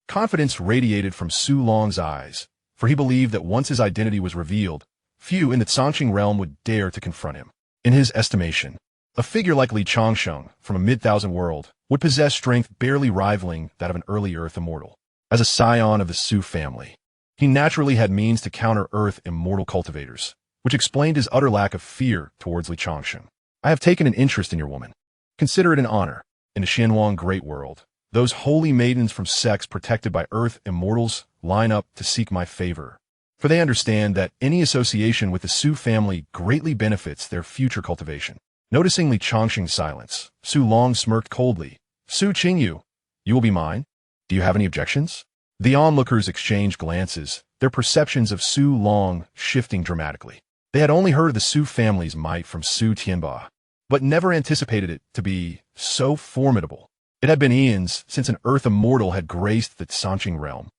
Confidence radiated from Su Long's eyes, for he believed that once his identity was revealed, few in the Changsheng realm would dare to confront him. In his estimation, a figure like Changsheng from a mid-thousand world would possess strength barely rivaling that of an early Earth immortal. As a scion of the Su family, he naturally had means to counter Earth immortal cultivators, which explained his utter lack of fear towards Changsheng. "I have taken an interest in your woman. Consider it an honor. In the Xianxia Great World, those holy maidens from sects protected by Earth immortals line up to seek my favor, for they understand that any association with the Su family greatly benefits their future cultivation." Noticing Changsheng's silence, Su Long smirked coldly. "Su Qingyu, you will be mine? Do you have any objections?" The onlookers exchanged glances, their perceptions of Su Long shifting dramatically. They had only heard of the Su family's might from Su Tianba, but never anticipated it to be so formidable. It had been eons since an Earth immortal had graced the Changsheng realm.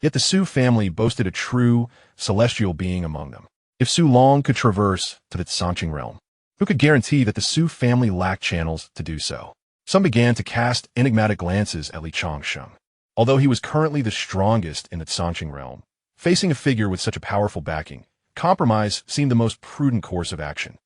Yet the Su family boasted a true celestial being among them. If Su Long could traverse to the Changsheng realm, who could guarantee that the Su family lacked channels to do so? Some began to cast enigmatic glances at Changsheng. Although he was currently the strongest in the Changsheng realm, facing a figure with such a powerful backing, compromise seemed the most prudent course of action.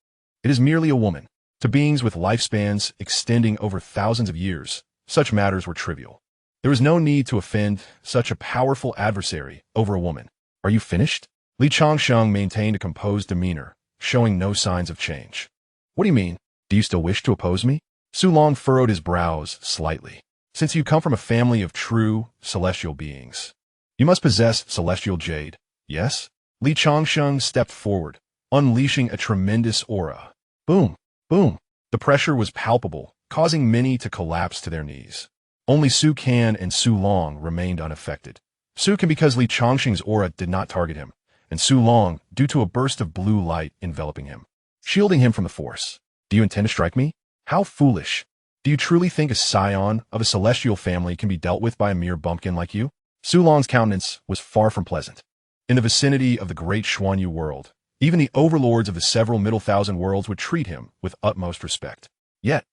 It is merely a woman. To beings with lifespans extending over thousands of years, such matters were trivial. There was no need to offend such a powerful adversary over a woman. "Are you finished?" Changsheng maintained a composed demeanor, showing no signs of change. "What do you mean? Do you still wish to oppose me?" Su Long furrowed his brows slightly. "Since you come from a family of true celestial beings, you must possess celestial jade, yes?" Changsheng stepped forward, unleashing a tremendous aura. Boom, boom. The pressure was palpable, causing many to collapse to their knees. Only Su Can and Su Long remained unaffected. Su Can because Changsheng's aura did not target him, and Su Long due to a burst of blue light enveloping him, shielding him from the force. "Do you intend to strike me? How foolish." Do you truly think a scion of a celestial family can be dealt with by a mere bumpkin like you? Su Long's countenance was far from pleasant. In the vicinity of the great Xuanyu world, even the overlords of the several Middle Thousand worlds would treat him with utmost respect. Yet,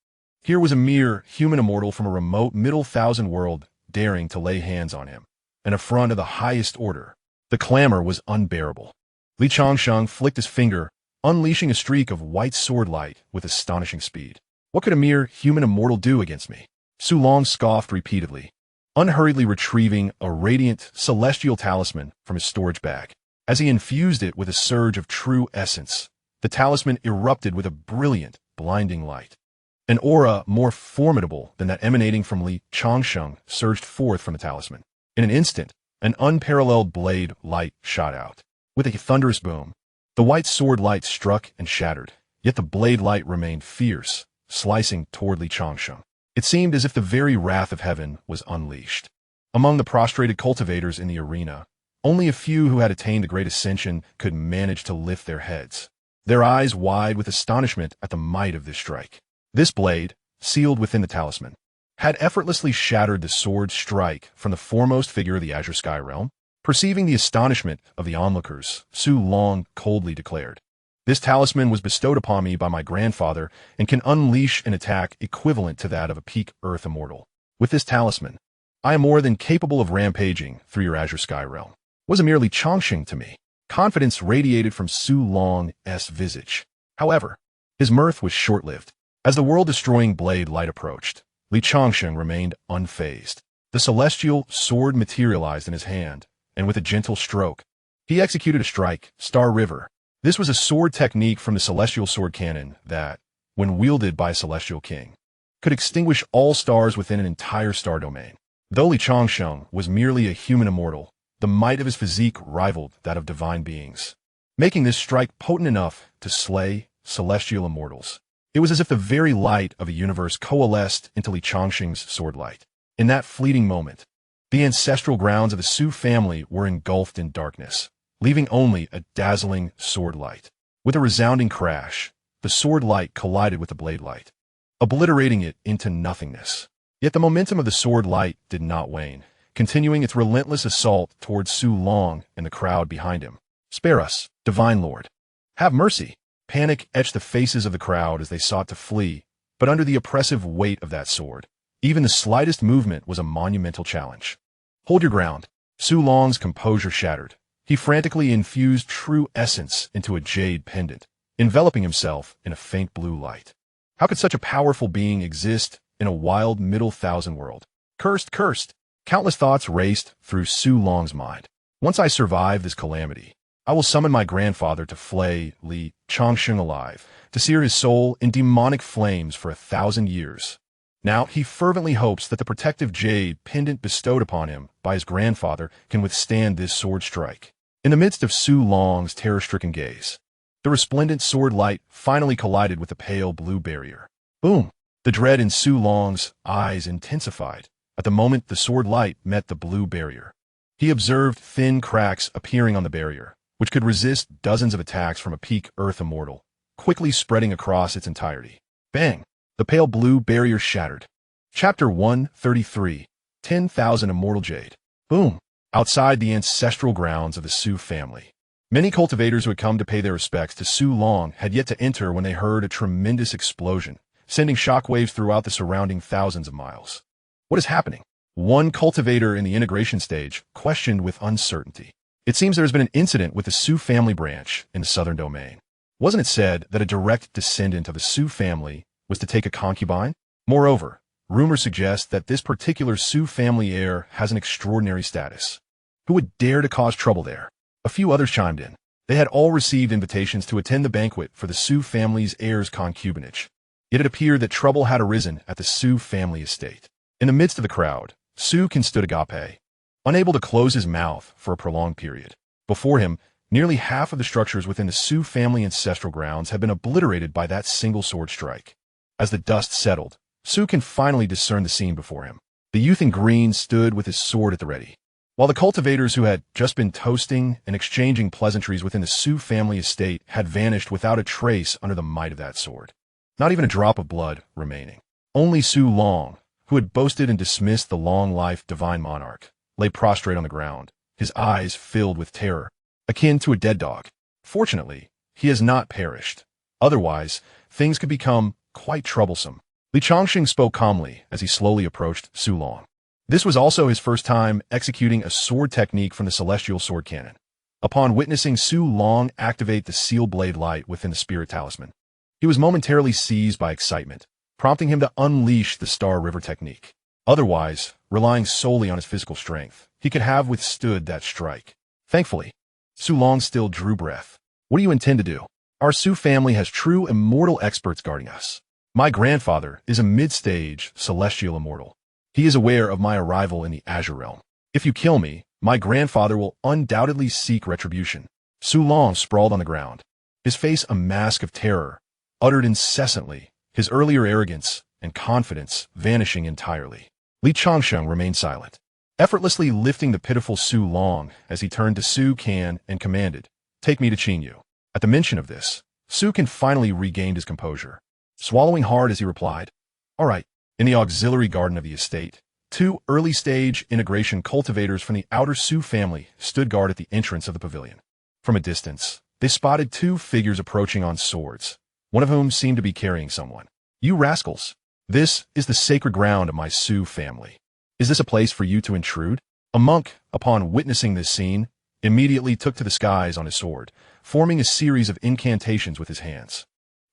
here was a mere human immortal from a remote Middle Thousand world daring to lay hands on him, an affront of the highest order. The clamor was unbearable. Li Changsheng flicked his finger, unleashing a streak of white sword light with astonishing speed. What could a mere human immortal do against me? Su Long scoffed repeatedly, unhurriedly retrieving a radiant, celestial talisman from his storage bag. As he infused it with a surge of true essence, the talisman erupted with a brilliant, blinding light. An aura more formidable than that emanating from Li Changsheng surged forth from the talisman. In an instant, an unparalleled blade light shot out. With a thunderous boom, the white sword light struck and shattered, yet the blade light remained fierce, slicing toward Li Changsheng. It seemed as if the very wrath of heaven was unleashed. Among the prostrated cultivators in the arena, only a few who had attained the great ascension could manage to lift their heads, their eyes wide with astonishment at the might of this strike. This blade, sealed within the talisman, had effortlessly shattered the sword strike from the foremost figure of the Azure Sky Realm. Perceiving the astonishment of the onlookers, Su Long coldly declared, "This talisman was bestowed upon me by my grandfather and can unleash an attack equivalent to that of a peak Earth immortal. With this talisman, I am more than capable of rampaging through your Azure Sky Realm." Was a merely Changsheng to me. Confidence radiated from Su Long's visage. However, his mirth was short-lived. As the world-destroying blade light approached, Li Changsheng remained unfazed. The celestial sword materialized in his hand, and with a gentle stroke, he executed a strike, Star River. This was a sword technique from the celestial sword cannon that, when wielded by a celestial king, could extinguish all stars within an entire star domain. Though Li Changsheng was merely a human immortal, the might of his physique rivaled that of divine beings, making this strike potent enough to slay celestial immortals. It was as if the very light of a universe coalesced into Li Changsheng's sword light. In that fleeting moment, the ancestral grounds of the Su family were engulfed in darkness, leaving only a dazzling sword light. With a resounding crash, the sword light collided with the blade light, obliterating it into nothingness. Yet the momentum of the sword light did not wane, continuing its relentless assault towards Su Long and the crowd behind him. "Spare us, Divine Lord. Have mercy." Panic etched the faces of the crowd as they sought to flee, but under the oppressive weight of that sword, even the slightest movement was a monumental challenge. "Hold your ground." Su Long's composure shattered. He frantically infused true essence into a jade pendant, enveloping himself in a faint blue light. How could such a powerful being exist in a wild Middle Thousand world? Cursed, cursed! Countless thoughts raced through Su Long's mind. Once I survive this calamity, I will summon my grandfather to flay Li Changsheng alive, to sear his soul in demonic flames for 1,000 years. Now he fervently hopes that the protective jade pendant bestowed upon him by his grandfather can withstand this sword strike. In the midst of Su Long's terror-stricken gaze, the resplendent sword light finally collided with the pale blue barrier. Boom! The dread in Su Long's eyes intensified at the moment the sword light met the blue barrier. He observed thin cracks appearing on the barrier, which could resist dozens of attacks from a peak Earth immortal, quickly spreading across its entirety. Bang! The pale blue barrier shattered. Chapter 133, 10,000 Immortal Jade. Boom! Outside the ancestral grounds of the Su family, many cultivators who had come to pay their respects to Su Long had yet to enter when they heard a tremendous explosion, sending shockwaves throughout the surrounding thousands of miles. What is happening? One cultivator in the integration stage questioned with uncertainty. It seems there has been an incident with the Su family branch in the southern domain. Wasn't it said that a direct descendant of the Su family was to take a concubine? Moreover, rumors suggest that this particular Su family heir has an extraordinary status. Who would dare to cause trouble there? A few others chimed in. They had all received invitations to attend the banquet for the Su family's heir's concubinage. Yet it appeared that trouble had arisen at the Su family estate. In the midst of the crowd, Su-kin stood agape, unable to close his mouth for a prolonged period. Before him, nearly half of the structures within the Su family ancestral grounds had been obliterated by that single sword strike. As the dust settled, Su-kin finally discerned the scene before him. The youth in green stood with his sword at the ready, while the cultivators who had just been toasting and exchanging pleasantries within the Su family estate had vanished without a trace under the might of that sword. Not even a drop of blood remaining. Only Su Long, who had boasted and dismissed the long-life divine monarch, lay prostrate on the ground, his eyes filled with terror, akin to a dead dog. Fortunately, he has not perished. Otherwise, things could become quite troublesome. Changsheng spoke calmly as he slowly approached Su Long. This was also his first time executing a sword technique from the celestial sword cannon. Upon witnessing Su Long activate the seal blade light within the spirit talisman, he was momentarily seized by excitement, prompting him to unleash the Star River technique. Otherwise, relying solely on his physical strength, he could have withstood that strike. Thankfully, Su Long still drew breath. What do you intend to do? Our Su family has true immortal experts guarding us. My grandfather is a mid-stage celestial immortal. He is aware of my arrival in the Azure Realm. If you kill me, my grandfather will undoubtedly seek retribution. Su Long sprawled on the ground, his face a mask of terror, uttered incessantly, his earlier arrogance and confidence vanishing entirely. Changsheng remained silent, effortlessly lifting the pitiful Su Long as he turned to Su Can and commanded, "Take me to Qingyu." At the mention of this, Su Can finally regained his composure, swallowing hard as he replied, "All right." In the auxiliary garden of the estate, two early-stage integration cultivators from the outer Su family stood guard at the entrance of the pavilion. From a distance, they spotted two figures approaching on swords, one of whom seemed to be carrying someone. "You rascals! This is the sacred ground of my Su family. Is this a place for you to intrude?" A monk, upon witnessing this scene, immediately took to the skies on his sword, forming a series of incantations with his hands.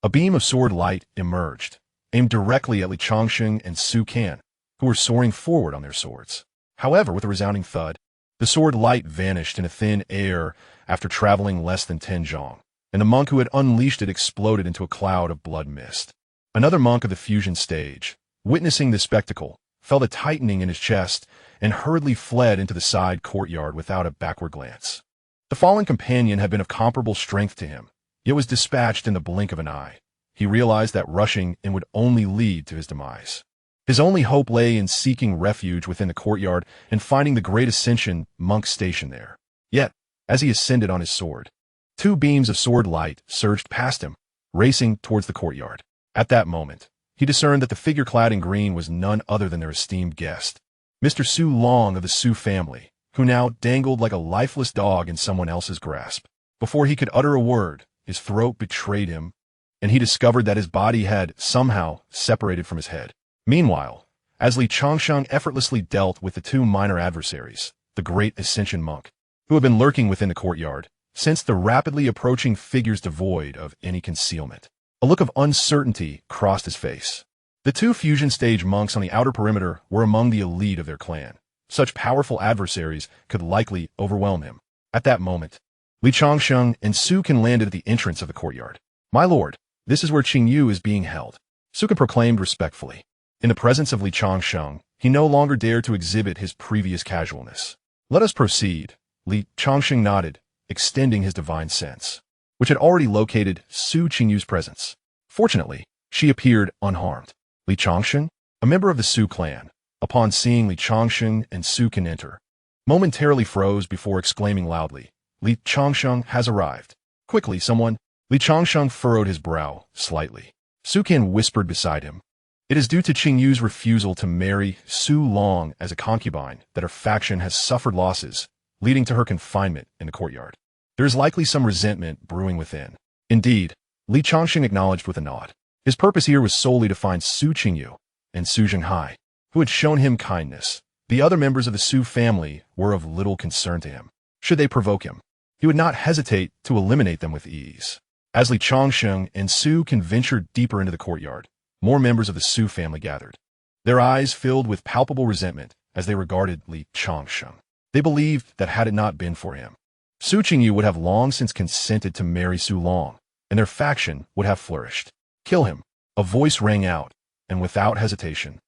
A beam of sword light emerged, aimed directly at Changsheng and Su Can, who were soaring forward on their swords. However, with a resounding thud, the sword light vanished in a thin air after traveling less than 10 zhong, and the monk who had unleashed it exploded into a cloud of blood mist. Another monk of the fusion stage, witnessing this spectacle, felt a tightening in his chest and hurriedly fled into the side courtyard without a backward glance. The fallen companion had been of comparable strength to him, yet was dispatched in the blink of an eye. He realized that rushing in would only lead to his demise. His only hope lay in seeking refuge within the courtyard and finding the great ascension monk stationed there. Yet, as he ascended on his sword, two beams of sword light surged past him, racing towards the courtyard. At that moment, he discerned that the figure clad in green was none other than their esteemed guest, Mr. Su Long of the Su family, who now dangled like a lifeless dog in someone else's grasp. Before he could utter a word, his throat betrayed him, and he discovered that his body had somehow separated from his head. Meanwhile, as Changsheng effortlessly dealt with the two minor adversaries, the great Ascension monk, who had been lurking within the courtyard, sensed the rapidly approaching figures devoid of any concealment. A look of uncertainty crossed his face. The two fusion stage monks on the outer perimeter were among the elite of their clan. Such powerful adversaries could likely overwhelm him. At that moment, Changsheng and Su Can landed at the entrance of the courtyard. "My lord, this is where Qingyu is being held," Su Can proclaimed respectfully. In the presence of Changsheng, he no longer dared to exhibit his previous casualness. "Let us proceed." Changsheng nodded, extending his divine sense, which had already located Su Qingyu's presence. Fortunately, she appeared unharmed. Changsheng, a member of the Su clan, upon seeing Changsheng and Su Can enter, momentarily froze before exclaiming loudly, "Changsheng has arrived." Quickly, someone. Changsheng furrowed his brow slightly. Su Can whispered beside him, "It is due to Qingyu's refusal to marry Su Long as a concubine that her faction has suffered losses, leading to her confinement in the courtyard. There is likely some resentment brewing within." Indeed, Changsheng acknowledged with a nod. His purpose here was solely to find Su Qingyu and Su Zhenghai, who had shown him kindness. The other members of the Su family were of little concern to him. Should they provoke him, he would not hesitate to eliminate them with ease. As Changsheng and Su Can ventured deeper into the courtyard, more members of the Su family gathered, their eyes filled with palpable resentment as they regarded Changsheng. They believed that had it not been for him, Su Qingyu would have long since consented to marry Su Long, and their faction would have flourished. "Kill him!" A voice rang out, and without hesitation,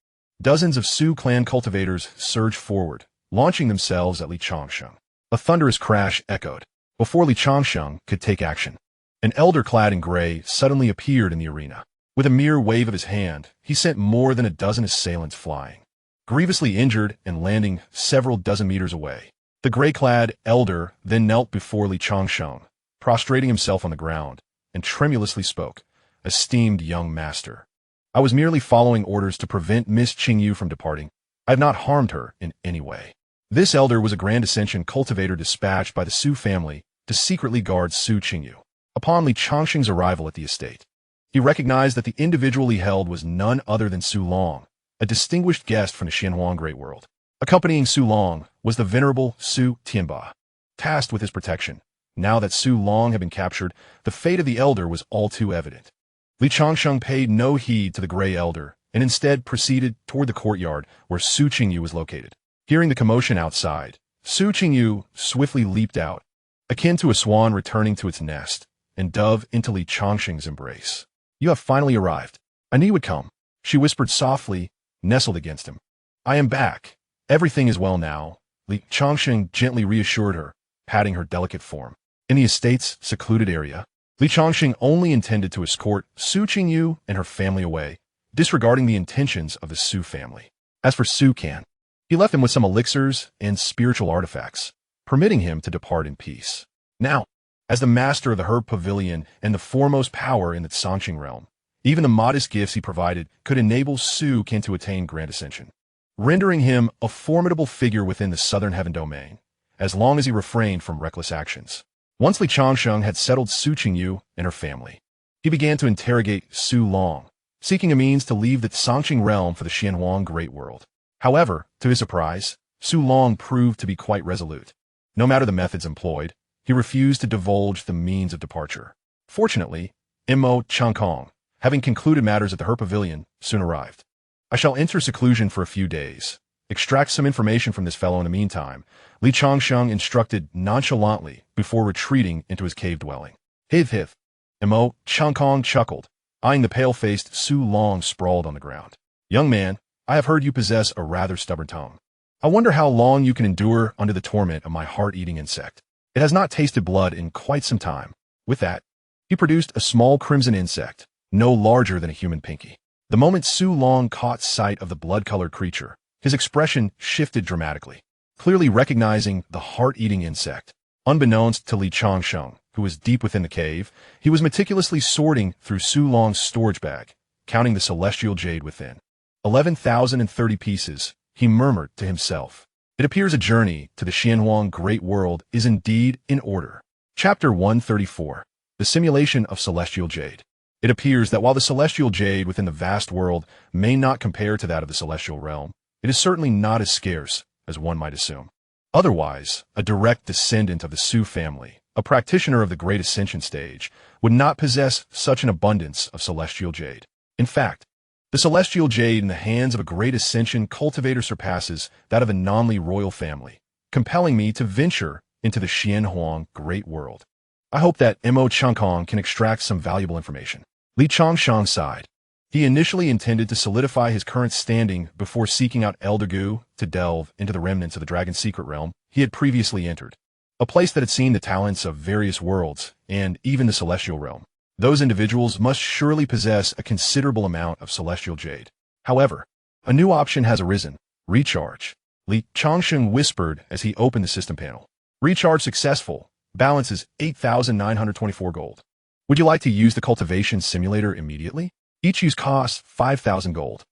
dozens of Su clan cultivators surged forward, launching themselves at Changsheng. A thunderous crash echoed. Before Changsheng could take action, an elder clad in gray suddenly appeared in the arena. With a mere wave of his hand, he sent more than a dozen assailants flying, grievously injured and landing several dozen meters away. The gray-clad elder then knelt before Changsheng, prostrating himself on the ground, and tremulously spoke, "Esteemed young master, I was merely following orders to prevent Miss Qingyu from departing. I have not harmed her in any way. This elder was a Grand Ascension cultivator dispatched by the Su family to secretly guard Su Qingyu. Upon Li Changsheng's arrival at the estate, he recognized that the individual he held was none other than Su Long, a distinguished guest from the Xianxia Great World. Accompanying Su Long was the venerable Su Tianba, tasked with his protection. Now that Su Long had been captured, the fate of the elder was all too evident. Li Changsheng paid no heed to the gray elder and instead proceeded toward the courtyard where Su Qingyu was located. Hearing the commotion outside, Su Qingyu swiftly leaped out, akin to a swan returning to its nest, and dove into Li Changsheng's embrace. "You have finally arrived. I knew you would come," she whispered softly, nestled against him. "I am back. Everything is well now," Li Changsheng gently reassured her, patting her delicate form. In the estate's secluded area, Li Changsheng only intended to escort Su Qingyu and her family away, disregarding the intentions of the Su family. As for Su Can, he left him with some elixirs and spiritual artifacts, permitting him to depart in peace. Now, as the master of the Herb Pavilion and the foremost power in the Changsheng realm, even the modest gifts he provided could enable Su Can to attain Grand Ascension, rendering him a formidable figure within the Southern Heaven domain, as long as he refrained from reckless actions. Once Li Changsheng had settled Su Qingyu and her family, he began to interrogate Su Long, seeking a means to leave the Changsheng realm for the Xianxia Great World. However, to his surprise, Su Long proved to be quite resolute. No matter the methods employed, he refused to divulge the means of departure. Fortunately, Immo Changkong, having concluded matters at the Herb Pavilion, soon arrived. "I shall enter seclusion for a few days. Extract some information from this fellow in the meantime," Li Changsheng instructed nonchalantly before retreating into his cave dwelling. "Hith. Immo Changkong chuckled, eyeing the pale-faced Su Long sprawled on the ground. "Young man, I have heard you possess a rather stubborn tongue. I wonder how long you can endure under the torment of my heart-eating insect. It has not tasted blood in quite some time." With that, he produced a small crimson insect, no larger than a human pinky. The moment Su Long caught sight of the blood-colored creature, his expression shifted dramatically, clearly recognizing the heart-eating insect. Unbeknownst to Li Changsheng, who was deep within the cave, he was meticulously sorting through Su Long's storage bag, counting the celestial jade within. 11,030 pieces, he murmured to himself. It appears a journey to the Xianxia Great World is indeed in order. Chapter 134. The Simulation of Celestial Jade. It appears that while the celestial jade within the vast world may not compare to that of the celestial realm, it is certainly not as scarce as one might assume. Otherwise, a direct descendant of the Su family, a practitioner of the Great Ascension stage, would not possess such an abundance of celestial jade. In fact, the celestial jade in the hands of a Great Ascension cultivator surpasses that of a non-Li royal family, compelling me to venture into the Xianxia Great World. I hope that Immo Changkong can extract some valuable information. Li Changsheng sighed. He initially intended to solidify his current standing before seeking out Elder Gu to delve into the remnants of the Dragon's secret realm he had previously entered, a place that had seen the talents of various worlds and even the celestial realm. Those individuals must surely possess a considerable amount of celestial jade. However, a new option has arisen: recharge. Li Changsheng whispered as he opened the system panel. "Recharge successful. Balance is 8,924 gold. Would you like to use the cultivation simulator immediately? Each use costs 5,000 gold.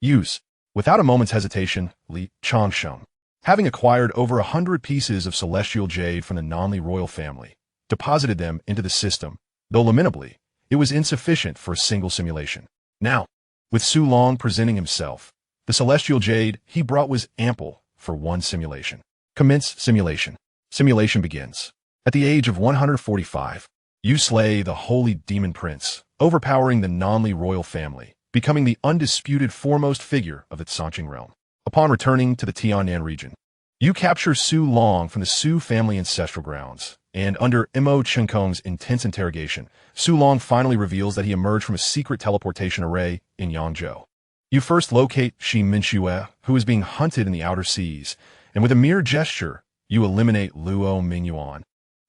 Use." Without a moment's hesitation, Li Changsheng, having acquired over 100 pieces of celestial jade from the non-Li royal family, deposited them into the system, though lamentably, it was insufficient for a single simulation. Now, with Su Long presenting himself, the celestial jade he brought was ample for one simulation. Commence simulation. Simulation begins. At the age of 145, you slay the holy demon prince, overpowering the non-Li royal family, becoming the undisputed foremost figure of the Changsheng realm. Upon returning to the Tiannan region, you capture Su Long from the Su family ancestral grounds, and under Immo Changkong's intense interrogation, Su Long finally reveals that he emerged from a secret teleportation array in Yangzhou. You first locate Xianxia, who is being hunted in the outer seas, and with a mere gesture, you eliminate Luo Mingyuan,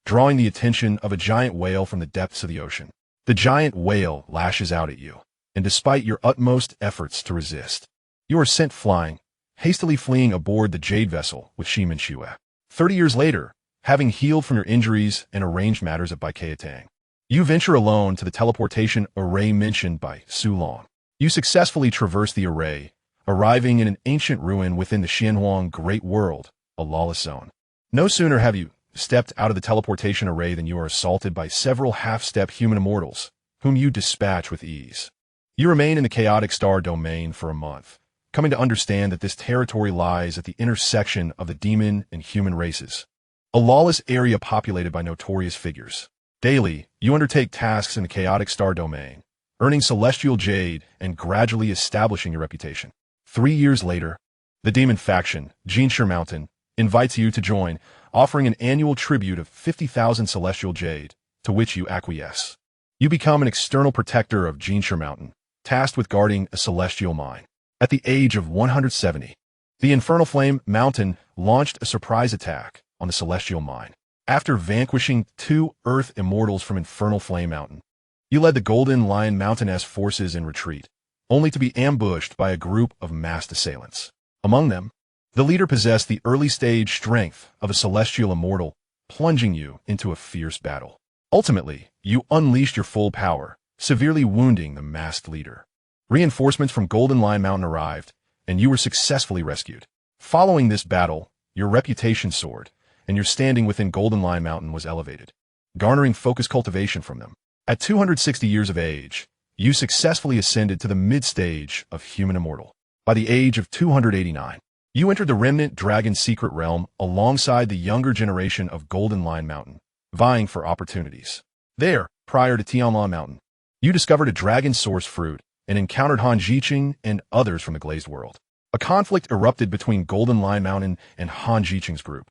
drawing the attention of a giant whale from the depths of the ocean. The giant whale lashes out at you, and despite your utmost efforts to resist, you are sent flying, hastily fleeing aboard the jade vessel with Xianxia. 30 years later, having healed from your injuries and arranged matters at Baikea Tang, you venture alone to the teleportation array mentioned by Su Long. You successfully traverse the array, arriving in an ancient ruin within the Xianxia Great World, a lawless zone. No sooner have you stepped out of the teleportation array than you are assaulted by several half-step human immortals, whom you dispatch with ease. You remain in the chaotic star domain for a month, coming to understand that this territory lies at the intersection of the demon and human races, a lawless area populated by notorious figures. Daily, you undertake tasks in the chaotic star domain, earning celestial jade and gradually establishing your reputation. 3 years later, the demon faction, Xianxia Mountain, invites you to join, offering an annual tribute of 50,000 celestial jade, to which you acquiesce. You become an external protector of Xianxia Mountain, tasked with guarding a celestial mine. At the age of 170, the Infernal Flame Mountain launched a surprise attack on the celestial mine. After vanquishing 2 Earth Immortals from Infernal Flame Mountain, you led the Golden Lion Mountain-esque forces in retreat, only to be ambushed by a group of masked assailants. Among them, the leader possessed the early-stage strength of a celestial immortal, plunging you into a fierce battle. Ultimately, you unleashed your full power, severely wounding the masked leader. Reinforcements from Golden Lion Mountain arrived, and you were successfully rescued. Following this battle, your reputation soared, and your standing within Golden Lion Mountain was elevated, garnering focused cultivation from them. At 260 years of age, you successfully ascended to the mid-stage of human immortal. By the age of 289, you entered the Remnant Dragon Secret Realm alongside the younger generation of Golden Lion Mountain, vying for opportunities. There, prior to Tianlan Mountain, you discovered a dragon source fruit and encountered Han Jiqing and others from the Glazed World. A conflict erupted between Golden Lion Mountain and Han Jiqing's group,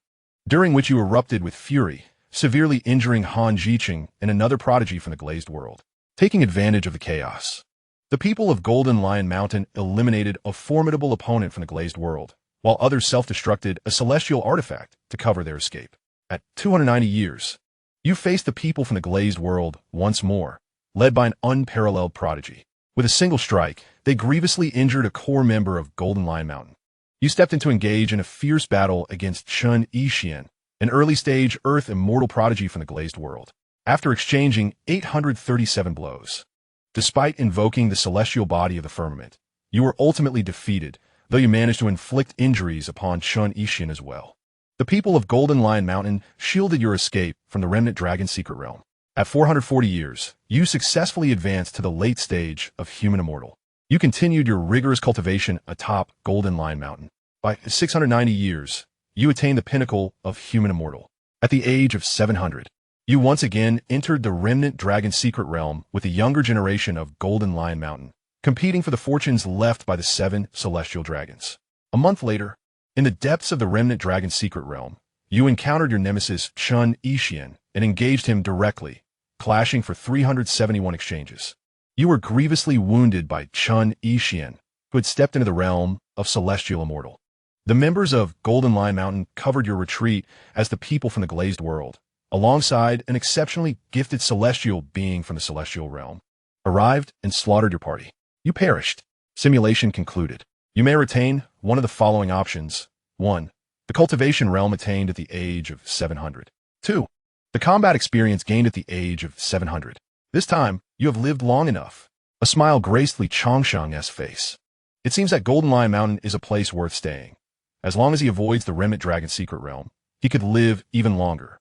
during which you erupted with fury, severely injuring Han Jiqing and another prodigy from the Glazed World. Taking advantage of the chaos, the people of Golden Lion Mountain eliminated a formidable opponent from the Glazed World, while others self-destructed a celestial artifact to cover their escape. At 290 years, you faced the people from the Glazed World once more, led by an unparalleled prodigy. With a single strike, they grievously injured a core member of Golden Lion Mountain. You stepped in to engage in a fierce battle against Changsheng, an early-stage Earth Immortal prodigy from the Glazed World, after exchanging 837 blows. Despite invoking the celestial body of the firmament, you were ultimately defeated, though you managed to inflict injuries upon Changsheng as well. The people of Golden Lion Mountain shielded your escape from the Remnant Dragon Secret Realm. At 440 years, you successfully advanced to the late stage of human immortal. You continued your rigorous cultivation atop Golden Lion Mountain. By 690 years, you attained the pinnacle of human immortal. At the age of 700, you once again entered the Remnant Dragon Secret Realm with the younger generation of Golden Lion Mountain, competing for the fortunes left by the 7 celestial dragons. A month later, in the depths of the Remnant Dragon Secret Realm, you encountered your nemesis Changsheng and engaged him directly, clashing for 371 exchanges. You were grievously wounded by Changsheng, who had stepped into the realm of celestial immortal. The members of Golden Lion Mountain covered your retreat as the people from the Glazed World, alongside an exceptionally gifted celestial being from the celestial realm, arrived and slaughtered your party. You perished. Simulation concluded. You may retain one of the following options. 1. The cultivation realm attained at the age of 700. 2. The combat experience gained at the age of 700. This time, you have lived long enough. A smile graced Li Changsheng's face. It seems that Golden Lion Mountain is a place worth staying. As long as he avoids the Remnant Dragon Secret Realm, he could live even longer.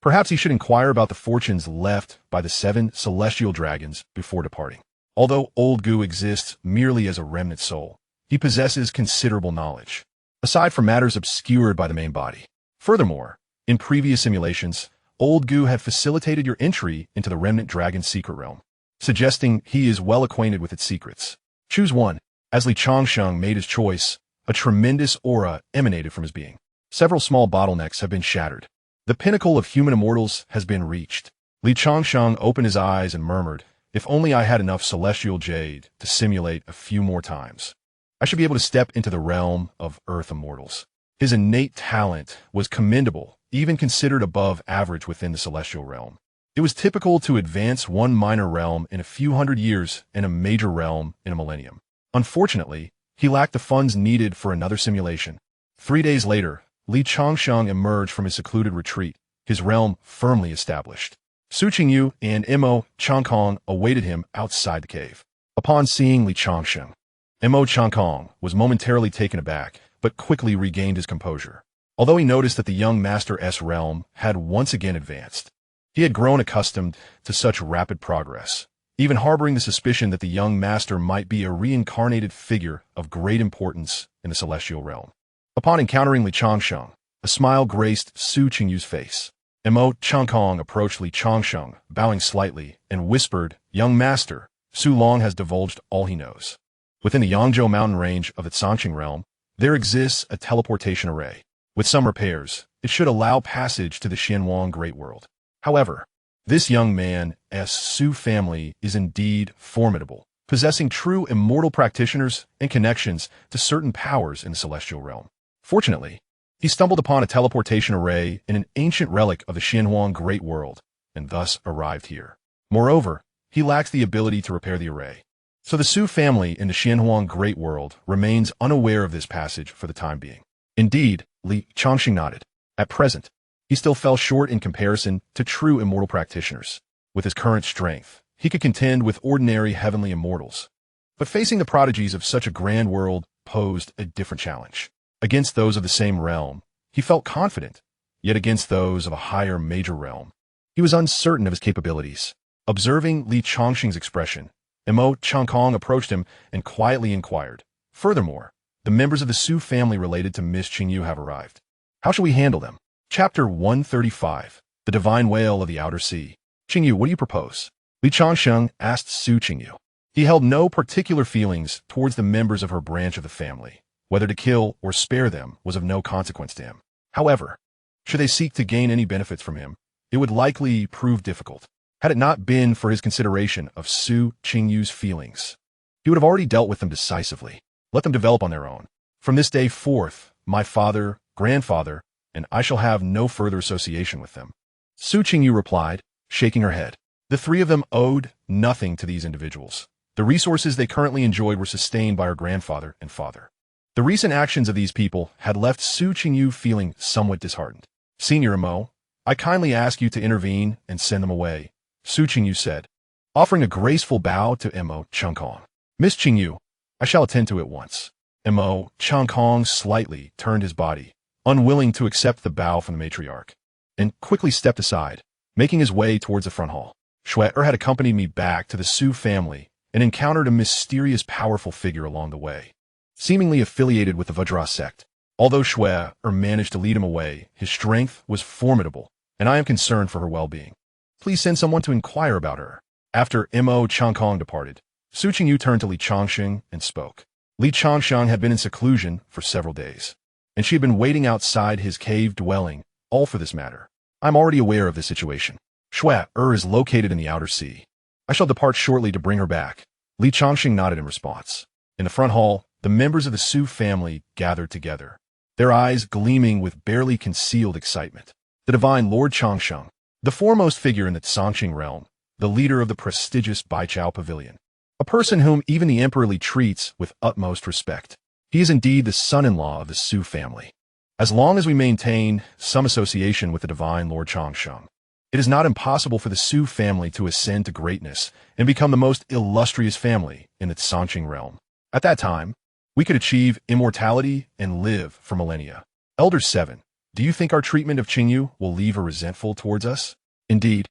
Perhaps he should inquire about the fortunes left by the 7 celestial dragons before departing. Although Old Gu exists merely as a remnant soul, he possesses considerable knowledge, aside from matters obscured by the main body. Furthermore, in previous simulations, Old Gu had facilitated your entry into the Remnant Dragon Secret Realm, suggesting he is well acquainted with its secrets. Choose one. As Li Changsheng made his choice, a tremendous aura emanated from his being. Several small bottlenecks have been shattered. The pinnacle of human immortals has been reached. Li Changsheng opened his eyes and murmured, "If only I had enough celestial jade to simulate a few more times, I should be able to step into the realm of Earth immortals." His innate talent was commendable, even considered above average within the celestial realm. It was typical to advance one minor realm in a few hundred years and a major realm in a millennium. Unfortunately, he lacked the funds needed for another simulation. 3 days later, Li Changsheng emerged from his secluded retreat, his realm firmly established. Su Qingyu and Imo Changkong awaited him outside the cave. Upon seeing Li Changsheng, Mo Changkong was momentarily taken aback, but quickly regained his composure. Although he noticed that the young master's realm had once again advanced, he had grown accustomed to such rapid progress, even harboring the suspicion that the young master might be a reincarnated figure of great importance in the celestial realm. Upon encountering Li Changsheng, a smile graced Su Qingyu's face. Mo Changkong approached Li Changsheng, bowing slightly, and whispered, "Young master, Su Long has divulged all he knows. Within the Yangzhou mountain range of the Changsheng realm, there exists a teleportation array. With some repairs, it should allow passage to the Xianxia Great World. However, this young man's Su family is indeed formidable, possessing true immortal practitioners and connections to certain powers in the celestial realm. Fortunately, he stumbled upon a teleportation array in an ancient relic of the Xianxia Great World, and thus arrived here. Moreover, he lacks the ability to repair the array. So the Su family in the Xianxia Great World remains unaware of this passage for the time being." Indeed, Li Changsheng nodded. At present, he still fell short in comparison to true immortal practitioners. With his current strength, he could contend with ordinary heavenly immortals. But facing the prodigies of such a grand world posed a different challenge. Against those of the same realm, he felt confident, yet against those of a higher major realm, he was uncertain of his capabilities. Observing Li Changsheng's expression, Mo Changkong approached him and quietly inquired, "Furthermore, the members of the Su family related to Miss Qingyu have arrived. How shall we handle them?" Chapter 135, The Divine Whale of the Outer Sea. "Qingyu, what do you propose?" Li Changsheng asked Su Qingyu. He held no particular feelings towards the members of her branch of the family. Whether to kill or spare them was of no consequence to him. However, should they seek to gain any benefits from him, it would likely prove difficult. Had it not been for his consideration of Su Qingyu's feelings, he would have already dealt with them decisively. Let them develop on their own. From this day forth, my father, grandfather, and I shall have no further association with them. Su Qingyu replied, shaking her head. The three of them owed nothing to these individuals. The resources they currently enjoyed were sustained by her grandfather and father. The recent actions of these people had left Su Qingyu feeling somewhat disheartened. "Senior Mo, I kindly ask you to intervene and send them away," Su Qingyu said, offering a graceful bow to Mo Changkong. "Miss Qingyu, I shall attend to it once." Mo Changkong slightly turned his body, unwilling to accept the bow from the matriarch, and quickly stepped aside, making his way towards the front hall. "Shui had accompanied me back to the Su family and encountered a mysterious powerful figure along the way, seemingly affiliated with the Vajra sect. Although Shui managed to lead him away, his strength was formidable, and I am concerned for her well-being. Please send someone to inquire about her." After Mo Changkong departed, Su Qingyu turned to Li Changsheng and spoke. Li Changsheng had been in seclusion for several days, and she had been waiting outside his cave dwelling, all for this matter. "I'm already aware of this situation. Shui is located in the outer sea. I shall depart shortly to bring her back." Li Changsheng nodded in response. In the front hall, the members of the Su family gathered together, their eyes gleaming with barely concealed excitement. The divine Lord Changsheng, the foremost figure in the Changsheng realm, the leader of the prestigious Baichao Pavilion, a person whom even the emperor Li treats with utmost respect. He is indeed the son-in-law of the Su family. As long as we maintain some association with the divine Lord Changsheng, it is not impossible for the Su family to ascend to greatness and become the most illustrious family in the Changsheng realm. At that time, we could achieve immortality and live for millennia. Elder 7, do you think our treatment of Qingyu will leave her resentful towards us? Indeed,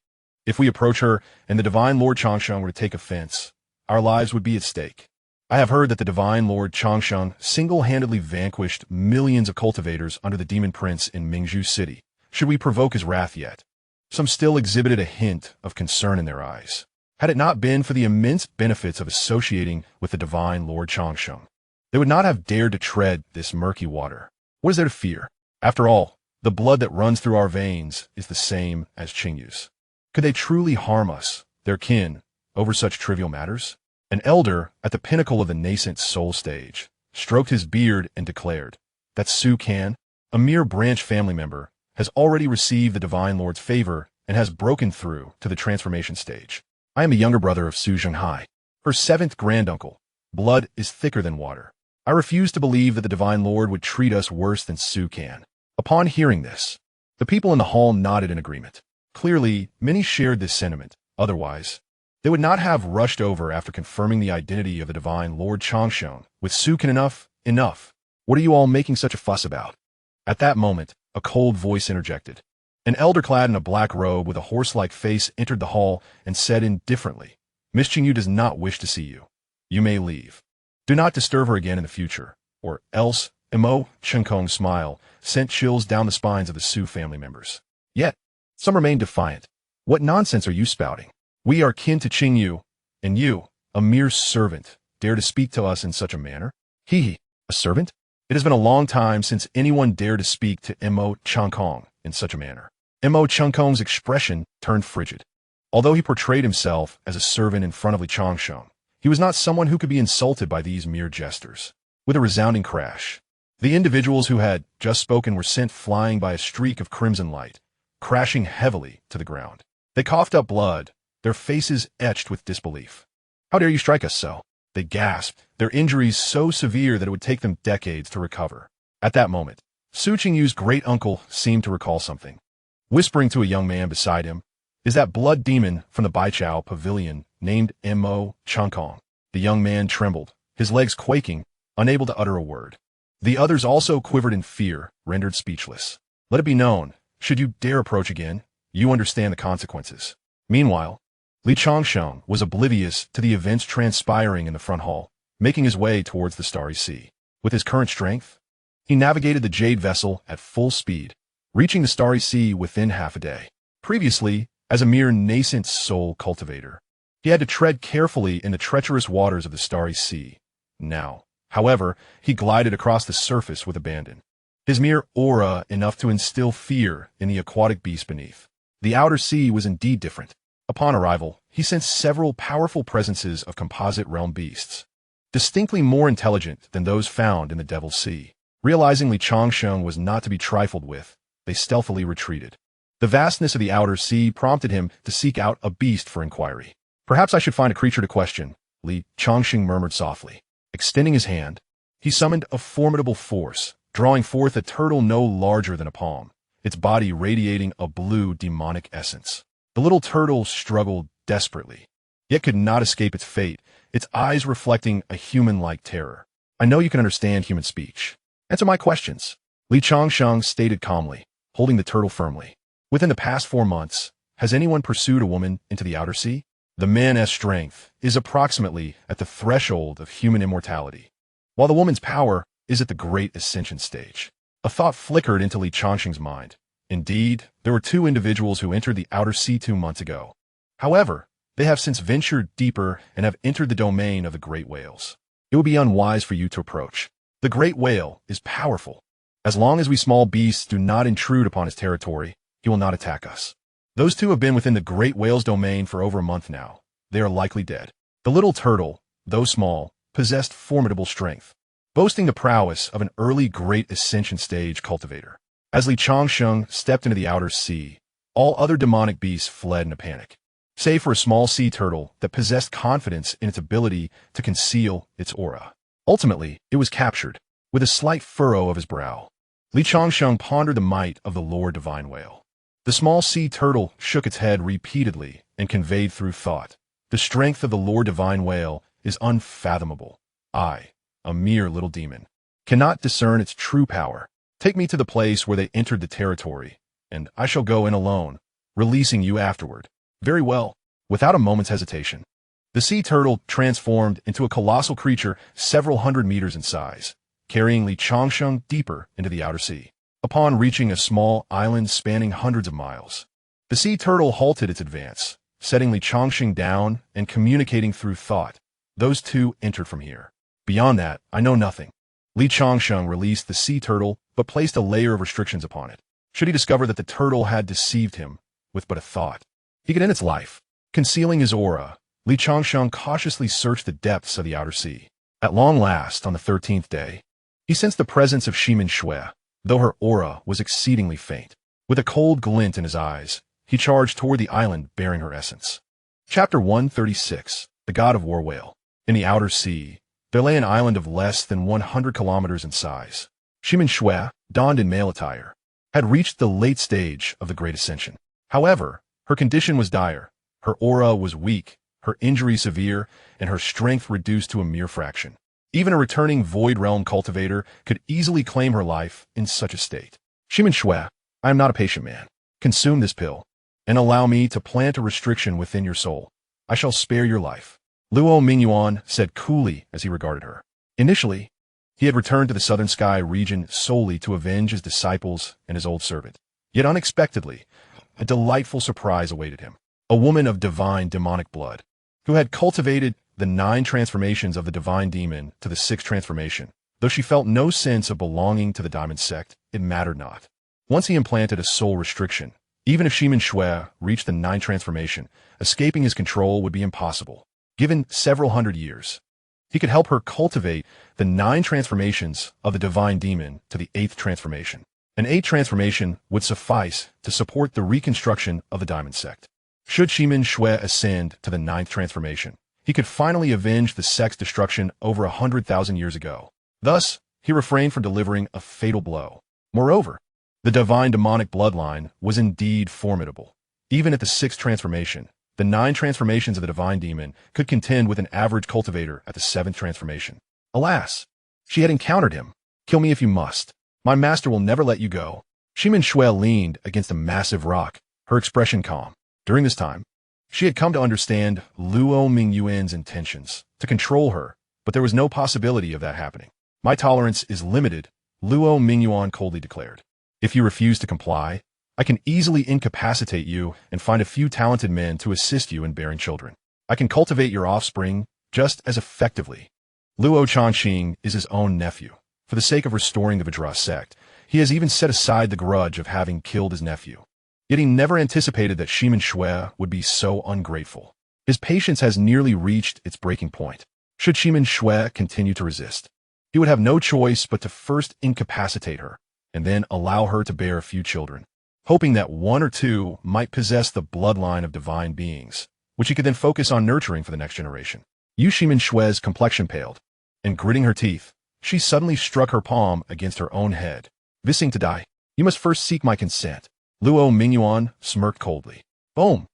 if we approach her and the divine Lord Changsheng were to take offense, our lives would be at stake. I have heard that the divine Lord Changsheng single-handedly vanquished millions of cultivators under the demon prince in Mingzhu City. Should we provoke his wrath yet? Some still exhibited a hint of concern in their eyes. Had it not been for the immense benefits of associating with the divine Lord Changsheng, they would not have dared to tread this murky water. What is there to fear? After all, the blood that runs through our veins is the same as Qingyu's. Could they truly harm us, their kin, over such trivial matters? An elder at the pinnacle of the nascent soul stage stroked his beard and declared that Su Kan, a mere branch family member, has already received the divine Lord's favor and has broken through to the transformation stage. I am a younger brother of Su Zhenghai, her seventh granduncle. Blood is thicker than water. I refuse to believe that the divine Lord would treat us worse than Su Kan. Upon hearing this, the people in the hall nodded in agreement. Clearly, many shared this sentiment. Otherwise, They would not have rushed over after confirming the identity of the divine Lord Changsheng. With Sukin enough. What are you all making such a fuss about? At that moment, a cold voice interjected. An elder clad in a black robe with a horse-like face entered the hall and said indifferently, Miss Qingyu does not wish to see you. You may leave. Do not disturb her again in the future, or else. Mo Chengkong's smile sent chills down the spines of the Su family members. Yet, some remained defiant. What nonsense are you spouting? We are kin to Qingyu, and you, a mere servant, dare to speak to us in such a manner? A servant? It has been a long time since anyone dared to speak to Mo Chengkong in such a manner. Mo Chengkong's expression turned frigid. Although he portrayed himself as a servant in front of Li Changsheng, he was not someone who could be insulted by these mere jesters. With a resounding crash, the individuals who had just spoken were sent flying by a streak of crimson light, crashing heavily to the ground. They coughed up blood, their faces etched with disbelief. How dare you strike us so? They gasped, their injuries so severe that it would take them decades to recover. At that moment, Su Qingyu's great-uncle seemed to recall something. Whispering to a young man beside him, is that blood demon from the Baichao pavilion named Mo Chengkong. The young man trembled, his legs quaking, unable to utter a word. The others also quivered in fear, rendered speechless. Let it be known, should you dare approach again, you understand the consequences. Meanwhile, Li Changsheng was oblivious to the events transpiring in the front hall, making his way towards the Starry Sea. With his current strength, he navigated the jade vessel at full speed, reaching the Starry Sea within half a day. Previously, as a mere nascent soul cultivator, he had to tread carefully in the treacherous waters of the Starry Sea. Now, however, he glided across the surface with abandon. His mere aura enough to instill fear in the aquatic beast beneath. The outer sea was indeed different. Upon arrival, he sensed several powerful presences of composite realm beasts, distinctly more intelligent than those found in the Devil's Sea. Realizing Li Changsheng was not to be trifled with, they stealthily retreated. The vastness of the outer sea prompted him to seek out a beast for inquiry. Perhaps I should find a creature to question, Li Changsheng murmured softly. Extending his hand, he summoned a formidable force, drawing forth a turtle no larger than a palm, its body radiating a blue demonic essence. The little turtle struggled desperately, yet could not escape its fate, its eyes reflecting a human-like terror. I know you can understand human speech. Answer my questions, Li Changsheng stated calmly, holding the turtle firmly. Within the past 4 months, has anyone pursued a woman into the outer sea? The man's strength is approximately at the threshold of human immortality, while the woman's power is at the great ascension stage. A thought flickered into Li Changsheng's mind. Indeed, there were 2 individuals who entered the outer sea 2 months ago. However, they have since ventured deeper and have entered the domain of the great whales. It would be unwise for you to approach. The great whale is powerful. As long as we small beasts do not intrude upon his territory, he will not attack us. Those 2 have been within the great whale's domain for over a month now. They are likely dead. The little turtle, though small, possessed formidable strength, boasting the prowess of an early great ascension stage cultivator. As Li Changsheng stepped into the outer sea, all other demonic beasts fled in a panic, save for a small sea turtle that possessed confidence in its ability to conceal its aura. Ultimately, it was captured, with a slight furrow of his brow. Li Changsheng pondered the might of the Lord Divine Whale. The small sea turtle shook its head repeatedly and conveyed through thought, the strength of the Lord Divine Whale is unfathomable. I, a mere little demon, cannot discern its true power. Take me to the place where they entered the territory, and I shall go in alone, releasing you afterward. Very well. Without a moment's hesitation, the sea turtle transformed into a colossal creature several hundred meters in size, carrying Li Changsheng deeper into the outer sea. Upon reaching a small island spanning hundreds of miles, the sea turtle halted its advance, setting Li Changsheng down and communicating through thought. Those 2 entered from here. Beyond that, I know nothing. Li Changsheng released the sea turtle, but placed a layer of restrictions upon it. Should he discover that the turtle had deceived him with but a thought, he could end its life. Concealing his aura, Li Changsheng cautiously searched the depths of the outer sea. At long last, on the 13th day, he sensed the presence of Xianxia, though her aura was exceedingly faint. With a cold glint in his eyes, he charged toward the island bearing her essence. Chapter 136, The God of War Whale. In the outer sea, there lay an island of less than 100 kilometers in size. Xianxia, donned in male attire, had reached the late stage of the Great Ascension. However, her condition was dire. Her aura was weak, her injury severe, and her strength reduced to a mere fraction. Even a returning Void Realm cultivator could easily claim her life in such a state. Shimin Shui, I am not a patient man. Consume this pill, and allow me to plant a restriction within your soul. I shall spare your life. Luo Mingyuan said coolly as he regarded her. Initially, he had returned to the Southern Sky region solely to avenge his disciples and his old servant. Yet unexpectedly, a delightful surprise awaited him. A woman of divine demonic blood, who had cultivated the 9 transformations of the divine demon to the 6th transformation. Though she felt no sense of belonging to the diamond sect, it mattered not. Once he implanted a soul restriction, even if Shimin Shui reached the 9th transformation, escaping his control would be impossible. Given several hundred years, he could help her cultivate the 9 transformations of the divine demon to the 8th transformation. An 8th transformation would suffice to support the reconstruction of the diamond sect. Should Shimin Shui ascend to the 9th transformation, he could finally avenge the sect's destruction over 100,000 years ago. Thus, he refrained from delivering a fatal blow. Moreover, the divine demonic bloodline was indeed formidable. Even at the 6th transformation, the 9 transformations of the divine demon could contend with an average cultivator at the 7th transformation. Alas, she had encountered him. Kill me if you must. My master will never let you go. Shimin Shui leaned against a massive rock, her expression calm. During this time, she had come to understand Luo Mingyuan's intentions to control her, but there was no possibility of that happening. My tolerance is limited, Luo Mingyuan coldly declared. If you refuse to comply, I can easily incapacitate you and find a few talented men to assist you in bearing children. I can cultivate your offspring just as effectively. Luo Changsheng is his own nephew. For the sake of restoring the Vajra sect, he has even set aside the grudge of having killed his nephew. Yet he never anticipated that Shimin Shui would be so ungrateful. His patience has nearly reached its breaking point. Should Shimin Shui continue to resist, he would have no choice but to first incapacitate her, and then allow her to bear a few children, hoping that 1 or 2 might possess the bloodline of divine beings, which he could then focus on nurturing for the next generation. Yu Shimin Shui's complexion paled, and gritting her teeth, she suddenly struck her palm against her own head. Wishing to die, you must first seek my consent. Luo Mingyuan smirked coldly. Boom!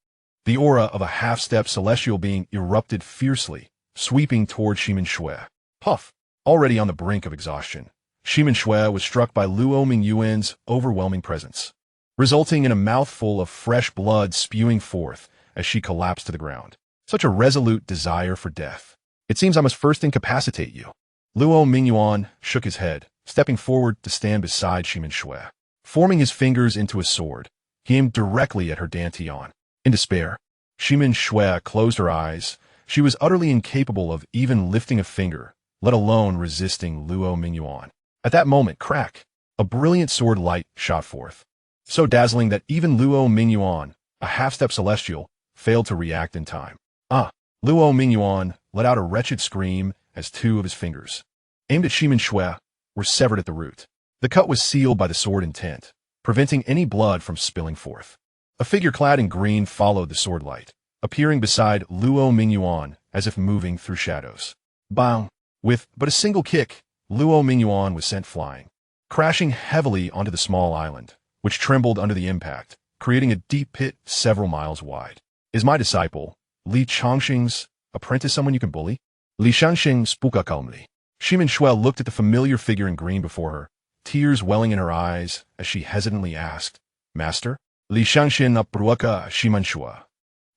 The aura of a half-step celestial being erupted fiercely, sweeping toward Shimin Shui. Puff! Already on the brink of exhaustion, Shimin Shui was struck by Luo Mingyuan's overwhelming presence, resulting in a mouthful of fresh blood spewing forth as she collapsed to the ground. Such a resolute desire for death. It seems I must first incapacitate you. Luo Mingyuan shook his head, stepping forward to stand beside Shimin Shui. Forming his fingers into a sword, he aimed directly at her dantian. In despair, Shimin Shui closed her eyes. She was utterly incapable of even lifting a finger, let alone resisting Luo Mingyuan. At that moment, crack! A brilliant sword light shot forth, so dazzling that even Luo Mingyuan, a half-step celestial, failed to react in time. Luo Mingyuan let out a wretched scream as 2 of his fingers, aimed at Shimin Shui, were severed at the root. The cut was sealed by the sword intent, preventing any blood from spilling forth. A figure clad in green followed the sword light, appearing beside Luo Mingyuan as if moving through shadows. Bang! With but a single kick, Luo Mingyuan was sent flying, crashing heavily onto the small island, which trembled under the impact, creating a deep pit several miles wide. Is my disciple, Li Changsheng's apprentice, someone you can bully? Li Xianxia spoke calmly. Shimin Shui looked at the familiar figure in green before her, tears welling in her eyes as she hesitantly asked, Master? Li Xianxia apruaka Shimin Shui,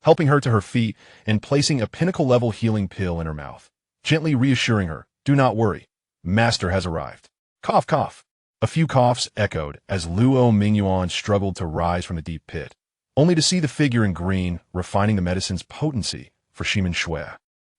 helping her to her feet and placing a pinnacle-level healing pill in her mouth, gently reassuring her, do not worry, Master has arrived. Cough, cough. A few coughs echoed as Luo Mingyuan struggled to rise from the deep pit, only to see the figure in green refining the medicine's potency for Shimin Shui.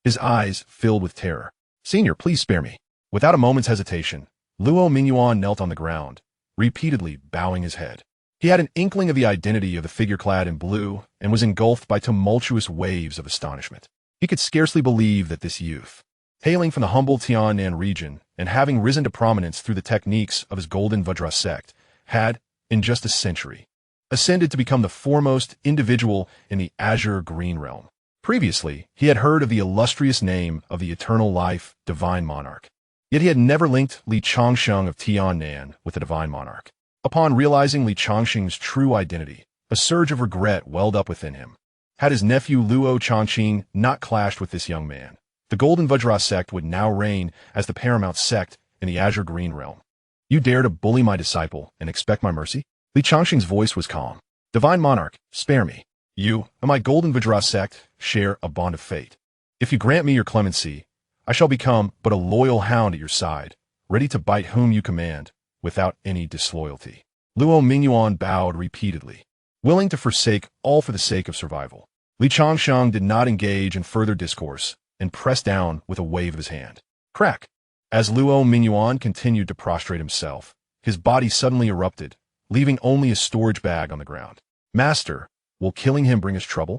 His eyes filled with terror. Senior, please spare me. Without a moment's hesitation, Luo Mingyuan knelt on the ground, repeatedly bowing his head. He had an inkling of the identity of the figure clad in blue and was engulfed by tumultuous waves of astonishment. He could scarcely believe that this youth, hailing from the humble Tiannan region and having risen to prominence through the techniques of his golden Vajra sect, had, in just a century, ascended to become the foremost individual in the azure green realm. Previously, he had heard of the illustrious name of the eternal life divine monarch. Yet he had never linked Li Changsheng of Tiannan with the divine monarch. Upon realizing Li Changsheng's true identity, a surge of regret welled up within him. Had his nephew Luo Changsheng not clashed with this young man, the Golden Vajra sect would now reign as the paramount sect in the Azure Green realm. You dare to bully my disciple and expect my mercy? Li Changsheng's voice was calm. Divine Monarch, spare me. You and my Golden Vajra sect share a bond of fate. If you grant me your clemency, I shall become but a loyal hound at your side, ready to bite whom you command, without any disloyalty. Luo Mingyuan bowed repeatedly, willing to forsake all for the sake of survival. Li Changsheng did not engage in further discourse and pressed down with a wave of his hand. Crack! As Luo Mingyuan continued to prostrate himself, his body suddenly erupted, leaving only a storage bag on the ground. Master, will killing him bring us trouble?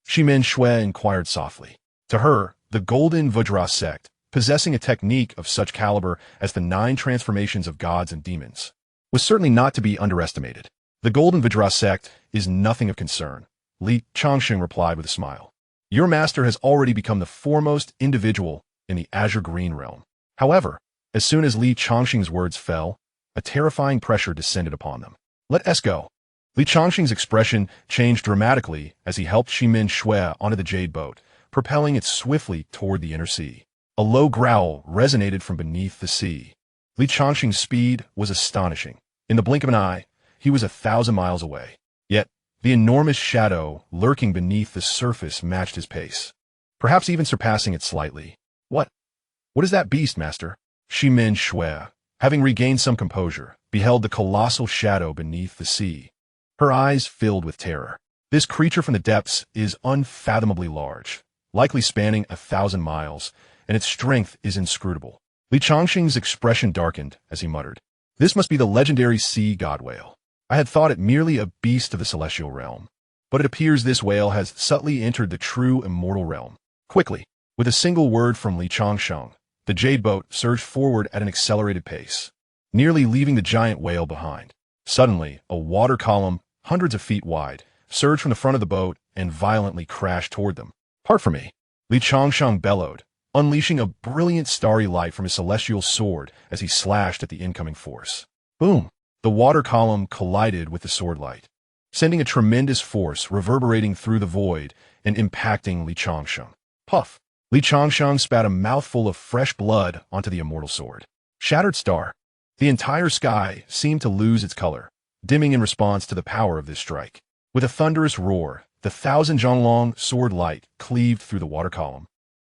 Shimen Shui inquired softly. To her, the Golden Vajra sect, possessing a technique of such caliber as the 9 transformations of gods and demons, was certainly not to be underestimated. The Golden Vajra sect is nothing of concern, Li Changsheng replied with a smile. Your master has already become the foremost individual in the Azure Green realm. However, as soon as Li Changsheng's words fell, a terrifying pressure descended upon them. Let us go. Li Changsheng's expression changed dramatically as he helped Shimen Shui onto the jade boat, propelling it swiftly toward the inner sea. A low growl resonated from beneath the sea. Li Changsheng's speed was astonishing. In the blink of an eye, he was 1,000 miles away. Yet, the enormous shadow lurking beneath the surface matched his pace, perhaps even surpassing it slightly. What is that beast, master? Shimen Shui, having regained some composure, beheld the colossal shadow beneath the sea. Her eyes filled with terror. This creature from the depths is unfathomably large, likely spanning 1,000 miles, and its strength is inscrutable. Li Changsheng's expression darkened as he muttered, This must be the legendary sea god whale. I had thought it merely a beast of the celestial realm, but it appears this whale has subtly entered the true immortal realm. Quickly, with a single word from Li Changsheng, the jade boat surged forward at an accelerated pace, nearly leaving the giant whale behind. Suddenly, a water column, hundreds of feet wide, surged from the front of the boat and violently crashed toward them. Part from me, Li Changsheng bellowed, unleashing a brilliant starry light from his celestial sword as he slashed at the incoming force. Boom! The water column collided with the sword light, sending a tremendous force reverberating through the void and impacting Li Changsheng. Puff! Li Changsheng spat a mouthful of fresh blood onto the immortal sword. Shattered star. The entire sky seemed to lose its color, dimming in response to the power of this strike. With a thunderous roar, the 1,000 Zhonglong sword light cleaved through the water column,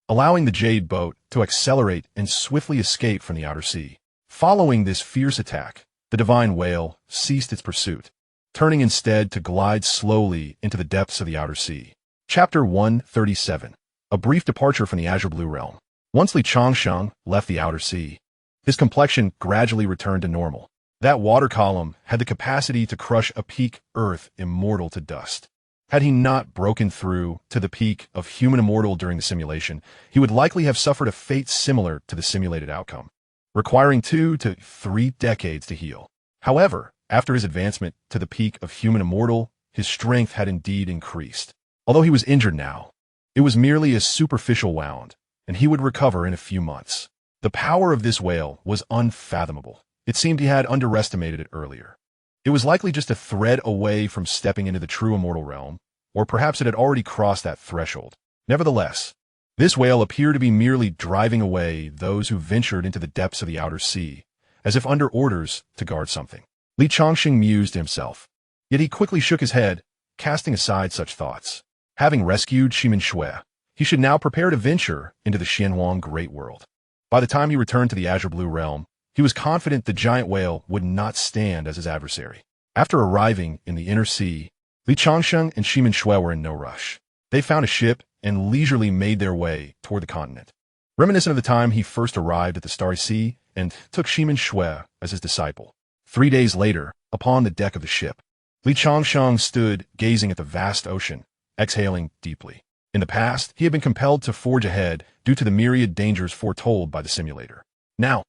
allowing the jade boat to accelerate and swiftly escape from the outer sea. Following this fierce attack, the divine whale ceased its pursuit, turning instead to glide slowly into the depths of the outer sea. Chapter 137. A brief departure from the Azure Blue realm. Once Li Changsheng left the outer sea, his complexion gradually returned to normal. That water column had the capacity to crush a peak Earth immortal to dust. Had he not broken through to the peak of human immortal during the simulation, he would likely have suffered a fate similar to the simulated outcome, requiring 2 to 3 decades to heal. However, after his advancement to the peak of human immortal, his strength had indeed increased. Although he was injured now, it was merely a superficial wound, and he would recover in a few months. The power of this whale was unfathomable. It seemed he had underestimated it earlier. It was likely just a thread away from stepping into the true immortal realm, or perhaps it had already crossed that threshold. Nevertheless, this whale appeared to be merely driving away those who ventured into the depths of the outer sea, as if under orders to guard something. Li Changsheng mused to himself, yet he quickly shook his head, casting aside such thoughts. Having rescued Shimen Shui, he should now prepare to venture into the Xianxia Great World. By the time he returned to the Azure Blue realm, he was confident the giant whale would not stand as his adversary. After arriving in the inner sea, Li Changsheng and Shimen Shui were in no rush. They found a ship and leisurely made their way toward the continent. Reminiscent of the time he first arrived at the Starry Sea and took Shimen Shui as his disciple. 3 days later, upon the deck of the ship, Li Changsheng stood gazing at the vast ocean, exhaling deeply. In the past, he had been compelled to forge ahead due to the myriad dangers foretold by the simulator. Now,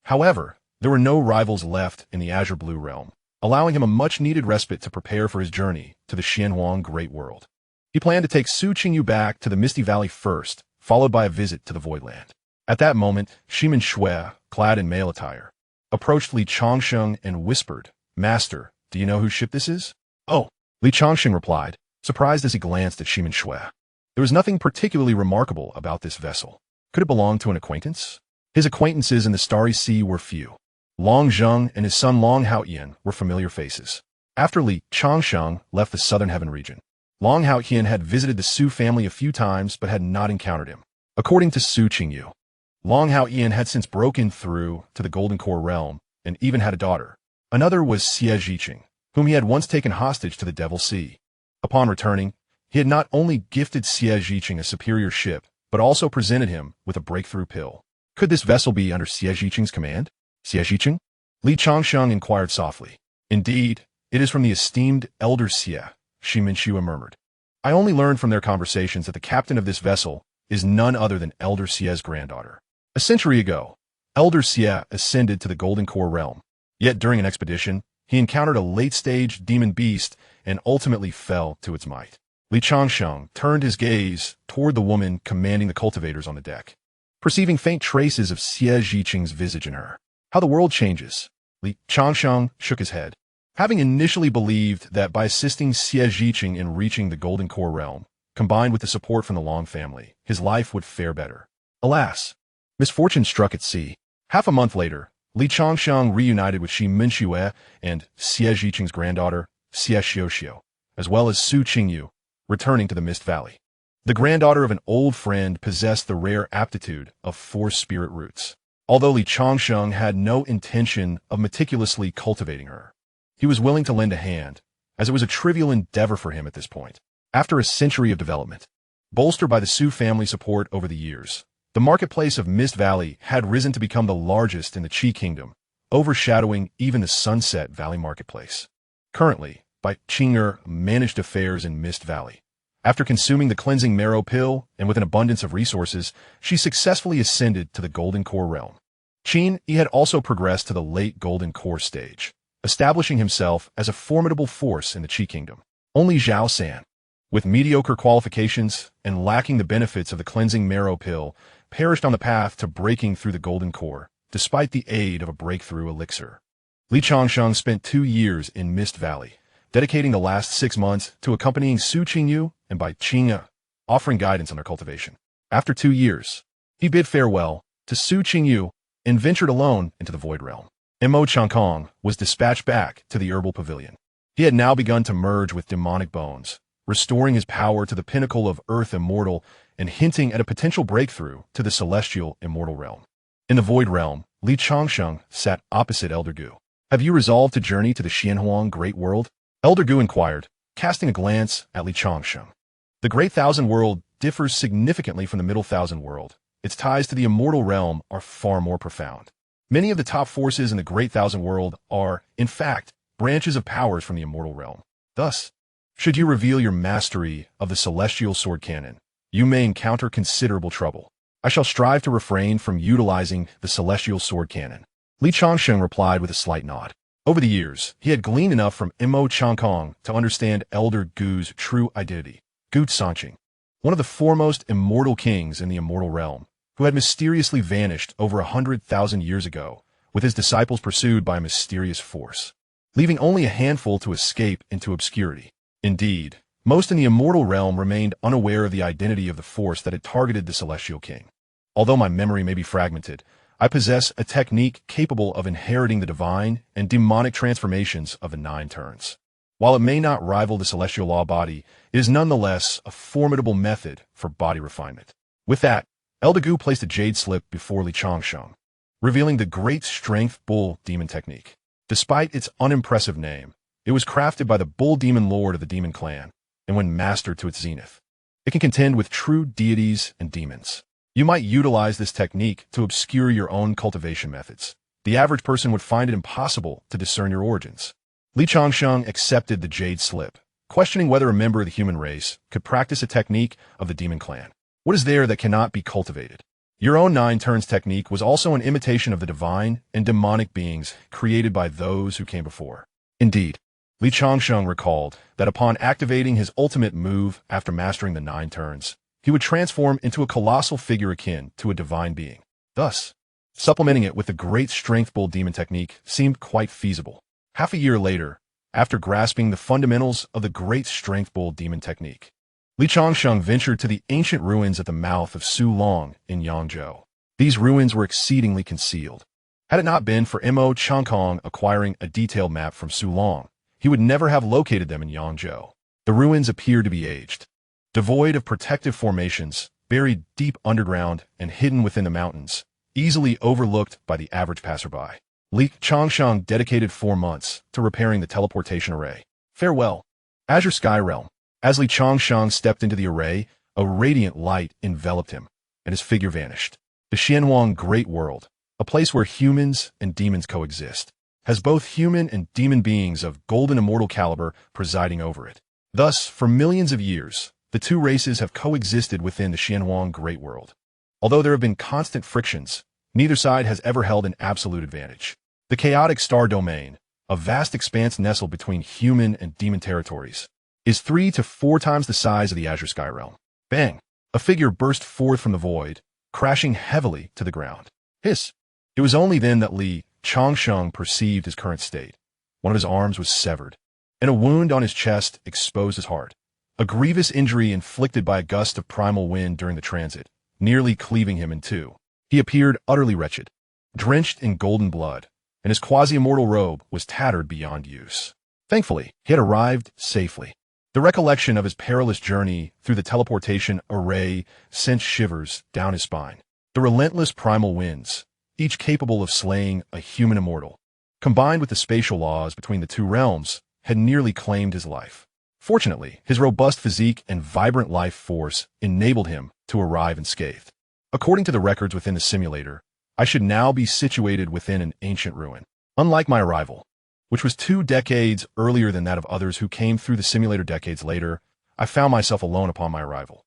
however, there were no rivals left in the Azure Blue realm, allowing him a much-needed respite to prepare for his journey to the Xianxia Great World. He planned to take Su Qingyu back to the Misty Valley first, followed by a visit to the Voidland. At that moment, Shimen Shui, clad in male attire, approached Li Changsheng and whispered, Master, do you know whose ship this is? Oh, Li Changsheng replied, surprised as he glanced at Xianxia. There was nothing particularly remarkable about this vessel. Could it belong to an acquaintance? His acquaintances in the Starry Sea were few. Long Zheng and his son Long Haotian were familiar faces. After Li Changsheng left the southern heaven region, Long Haotian had visited the Su family a few times but had not encountered him. According to Su Qingyu, Long Haotian had since broken through to the Golden Core realm and even had a daughter. Another was Xie Zhiqing, whom he had once taken hostage to the Devil Sea. Upon returning, he had not only gifted Xie Zhiqing a superior ship, but also presented him with a breakthrough pill. Could this vessel be under Xie Zhiqing's command? Xie Zhiqing? Li Changsheng inquired softly. Indeed, it is from the esteemed Elder Xie, Xianxia murmured. I only learned from their conversations that the captain of this vessel is none other than Elder Xie's granddaughter. A century ago, Elder Xie ascended to the Golden Core realm. Yet during an expedition, he encountered a late-stage demon beast and ultimately fell to its might. Li Changsheng turned his gaze toward the woman commanding the cultivators on the deck, perceiving faint traces of Xie Zhiqing's visage in her. How the world changes. Li Changsheng shook his head. Having initially believed that by assisting Xie Zhiqing in reaching the Golden Core realm, combined with the support from the Long family, his life would fare better. Alas, misfortune struck at sea. Half a month later, Li Changsheng reunited with Xianxia and Xie Zhiqing's granddaughter, Xie Xiuxiu, as well as Su Qingyu, returning to the Mist Valley. The granddaughter of an old friend possessed the rare aptitude of force spirit roots. Although Li Changsheng had no intention of meticulously cultivating her, he was willing to lend a hand, as it was a trivial endeavor for him at this point. After a century of development, bolstered by the Su family support over the years, the marketplace of Mist Valley had risen to become the largest in the Qi Kingdom, overshadowing even the Sunset Valley marketplace. Currently, Bai Qing'er managed affairs in Mist Valley. After consuming the cleansing marrow pill and with an abundance of resources, she successfully ascended to the Golden Core realm. Qin Yi had also progressed to the late Golden Core stage, establishing himself as a formidable force in the Qi Kingdom. Only Zhao San, with mediocre qualifications and lacking the benefits of the cleansing marrow pill, perished on the path to breaking through the Golden Core, despite the aid of a breakthrough elixir. Li Changsheng spent 2 years in Mist Valley, dedicating the last 6 months to accompanying Su Qingyu and Bai Qing'er, offering guidance on their cultivation. After 2 years, he bid farewell to Su Qingyu and ventured alone into the Void Realm. Mo Changkong was dispatched back to the Herbal Pavilion. He had now begun to merge with demonic bones, restoring his power to the pinnacle of Earth Immortal and hinting at a potential breakthrough to the Celestial Immortal Realm. In the Void Realm, Li Changsheng sat opposite Elder Gu. Have you resolved to journey to the Xianhuang Great World? Elder Gu inquired, casting a glance at Li Changsheng. The Great Thousand World differs significantly from the Middle Thousand World. Its ties to the Immortal Realm are far more profound. Many of the top forces in the Great Thousand World are, in fact, branches of powers from the Immortal Realm. Thus, should you reveal your mastery of the Celestial Sword Cannon, you may encounter considerable trouble. I shall strive to refrain from utilizing the Celestial Sword Cannon. Li Changsheng replied with a slight nod. Over the years, he had gleaned enough from Mo Changkong to understand Elder Gu's true identity. Gu Sanqing, one of the foremost immortal kings in the Immortal Realm, who had mysteriously vanished over 100,000 years ago, with his disciples pursued by a mysterious force, leaving only a handful to escape into obscurity. Indeed, most in the Immortal Realm remained unaware of the identity of the force that had targeted the Celestial King. Although my memory may be fragmented, I possess a technique capable of inheriting the divine and demonic transformations of the 9 turns. While it may not rival the Celestial Law body, it is nonetheless a formidable method for body refinement. With that, Elder Gu placed a jade slip before Li Changsheng, revealing the Great Strength Bull Demon technique. Despite its unimpressive name, it was crafted by the Bull Demon Lord of the Demon Clan, and when mastered to its zenith, it can contend with true deities and demons. You might utilize this technique to obscure your own cultivation methods. The average person would find it impossible to discern your origins. Li Changsheng accepted the jade slip, questioning whether a member of the human race could practice a technique of the Demon Clan. What is there that cannot be cultivated? Your own 9 turns technique was also an imitation of the divine and demonic beings created by those who came before. Indeed, Li Changsheng recalled that upon activating his ultimate move after mastering the 9 turns, he would transform into a colossal figure akin to a divine being. Thus, supplementing it with the Great Strength Bull Demon technique seemed quite feasible. Half a year later, after grasping the fundamentals of the Great Strength Bull demon technique. Changsheng ventured to the ancient ruins at the mouth of Sulong in Yangzhou. These ruins were exceedingly concealed. Had it not been for Mo Changkong acquiring a detailed map from Sulong, he would never have located them in Yangzhou. The ruins appeared to be aged, devoid of protective formations, buried deep underground and hidden within the mountains, easily overlooked by the average passerby. Changsheng dedicated 4 months to repairing the teleportation array. Farewell, Azure Sky Realm. As Changsheng stepped into the array, a radiant light enveloped him, and his figure vanished. The Xianxia Great World, a place where humans and demons coexist, has both human and demon beings of golden immortal caliber presiding over it. Thus, for millions of years, the two races have coexisted within the Xianxia Great World. Although there have been constant frictions, neither side has ever held an absolute advantage. The chaotic star domain, a vast expanse nestled between human and demon territories, is 3 to 4 times the size of the Azure Sky Realm. Bang! A figure burst forth from the void, crashing heavily to the ground. Hiss! It was only then that Changsheng perceived his current state. One of his arms was severed, and a wound on his chest exposed his heart. A grievous injury inflicted by a gust of primal wind during the transit, nearly cleaving him in two. He appeared utterly wretched, drenched in golden blood, and his quasi-immortal robe was tattered beyond use. Thankfully, he had arrived safely. The recollection of his perilous journey through the teleportation array sent shivers down his spine. The relentless primal winds, each capable of slaying a human immortal, combined with the spatial laws between the two realms, had nearly claimed his life. Fortunately, his robust physique and vibrant life force enabled him to arrive unscathed. According to the records within the simulator, I should now be situated within an ancient ruin. Unlike my arrival, which was 2 decades earlier than that of others who came through the simulator decades later, I found myself alone upon my arrival.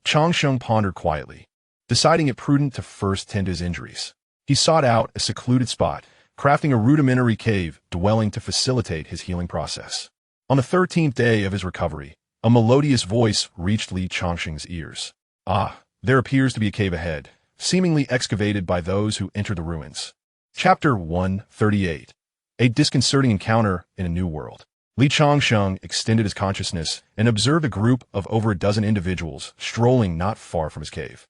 Changsheng pondered quietly, deciding it prudent to first tend to his injuries. He sought out a secluded spot, crafting a rudimentary cave dwelling to facilitate his healing process. On the 13th day of his recovery, a melodious voice reached Changsheng's ears. Ah, there appears to be a cave ahead, seemingly excavated by those who enter the ruins. Chapter 138. A disconcerting encounter in a new world. Changsheng extended his consciousness and observed a group of over a dozen individuals strolling not far from his cave.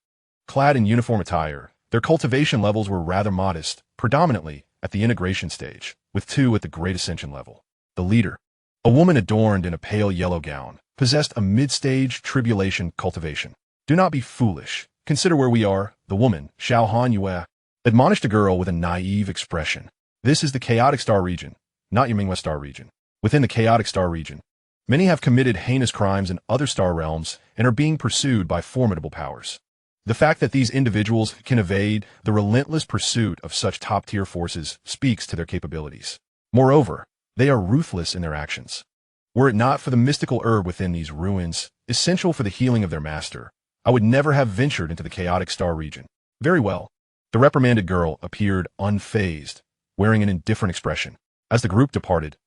Clad in uniform attire, their cultivation levels were rather modest, predominantly at the integration stage, with 2 at the Great Ascension level. The leader, a woman adorned in a pale yellow gown, possessed a mid-stage tribulation cultivation. Do not be foolish. Consider where we are. The woman, Xiao Han Yue, admonished a girl with a naive expression. This is the Chaotic Star region, not Yimingwa Star region. Within the Chaotic Star region, many have committed heinous crimes in other star realms and are being pursued by formidable powers. The fact that these individuals can evade the relentless pursuit of such top-tier forces speaks to their capabilities. Moreover, they are ruthless in their actions. Were it not for the mystical herb within these ruins, essential for the healing of their master, I would never have ventured into the Chaotic Star region. Very well. The reprimanded girl appeared unfazed, wearing an indifferent expression. As the group departed,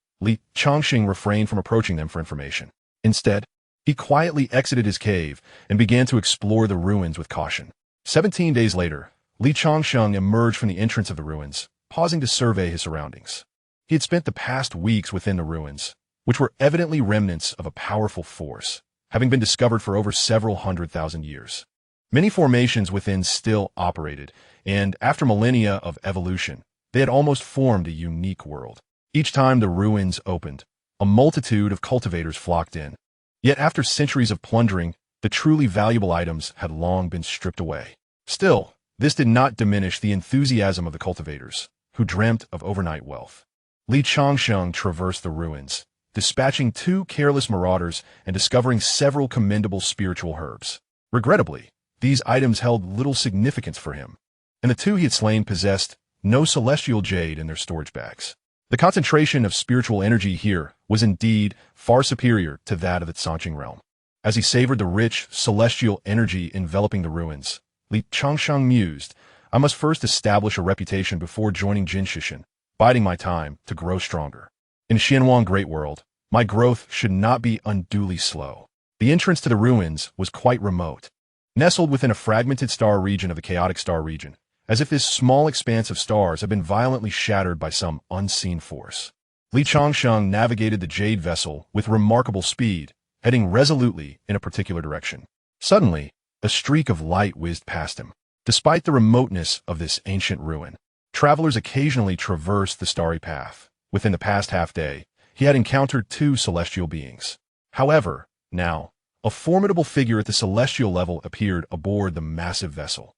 Changsheng refrained from approaching them for information. Instead, he quietly exited his cave and began to explore the ruins with caution. 17 days later, Changsheng emerged from the entrance of the ruins, pausing to survey his surroundings. He had spent the past weeks within the ruins, which were evidently remnants of a powerful force, having been discovered for over several 100,000 years. Many formations within still operated, and after millennia of evolution, they had almost formed a unique world. Each time the ruins opened, a multitude of cultivators flocked in. Yet after centuries of plundering, the truly valuable items had long been stripped away. Still, this did not diminish the enthusiasm of the cultivators, who dreamt of overnight wealth. Changsheng traversed the ruins, dispatching 2 careless marauders and discovering several commendable spiritual herbs. Regrettably, these items held little significance for him, and the 2 he had slain possessed no celestial jade in their storage bags. The concentration of spiritual energy here was indeed far superior to that of the Changsheng realm. As he savored the rich, celestial energy enveloping the ruins, Changsheng mused, I must first establish a reputation before joining Jinshishan, biding my time to grow stronger. In Xianxia Great World, my growth should not be unduly slow. The entrance to the ruins was quite remote, nestled within a fragmented star region of the Chaotic Star region, as if this small expanse of stars had been violently shattered by some unseen force. Li Changsheng navigated the jade vessel with remarkable speed, heading resolutely in a particular direction. Suddenly, a streak of light whizzed past him. Despite the remoteness of this ancient ruin, travelers occasionally traversed the starry path. Within the past half-day, he had encountered 2 celestial beings. However, now, a formidable figure at the celestial level appeared aboard the massive vessel.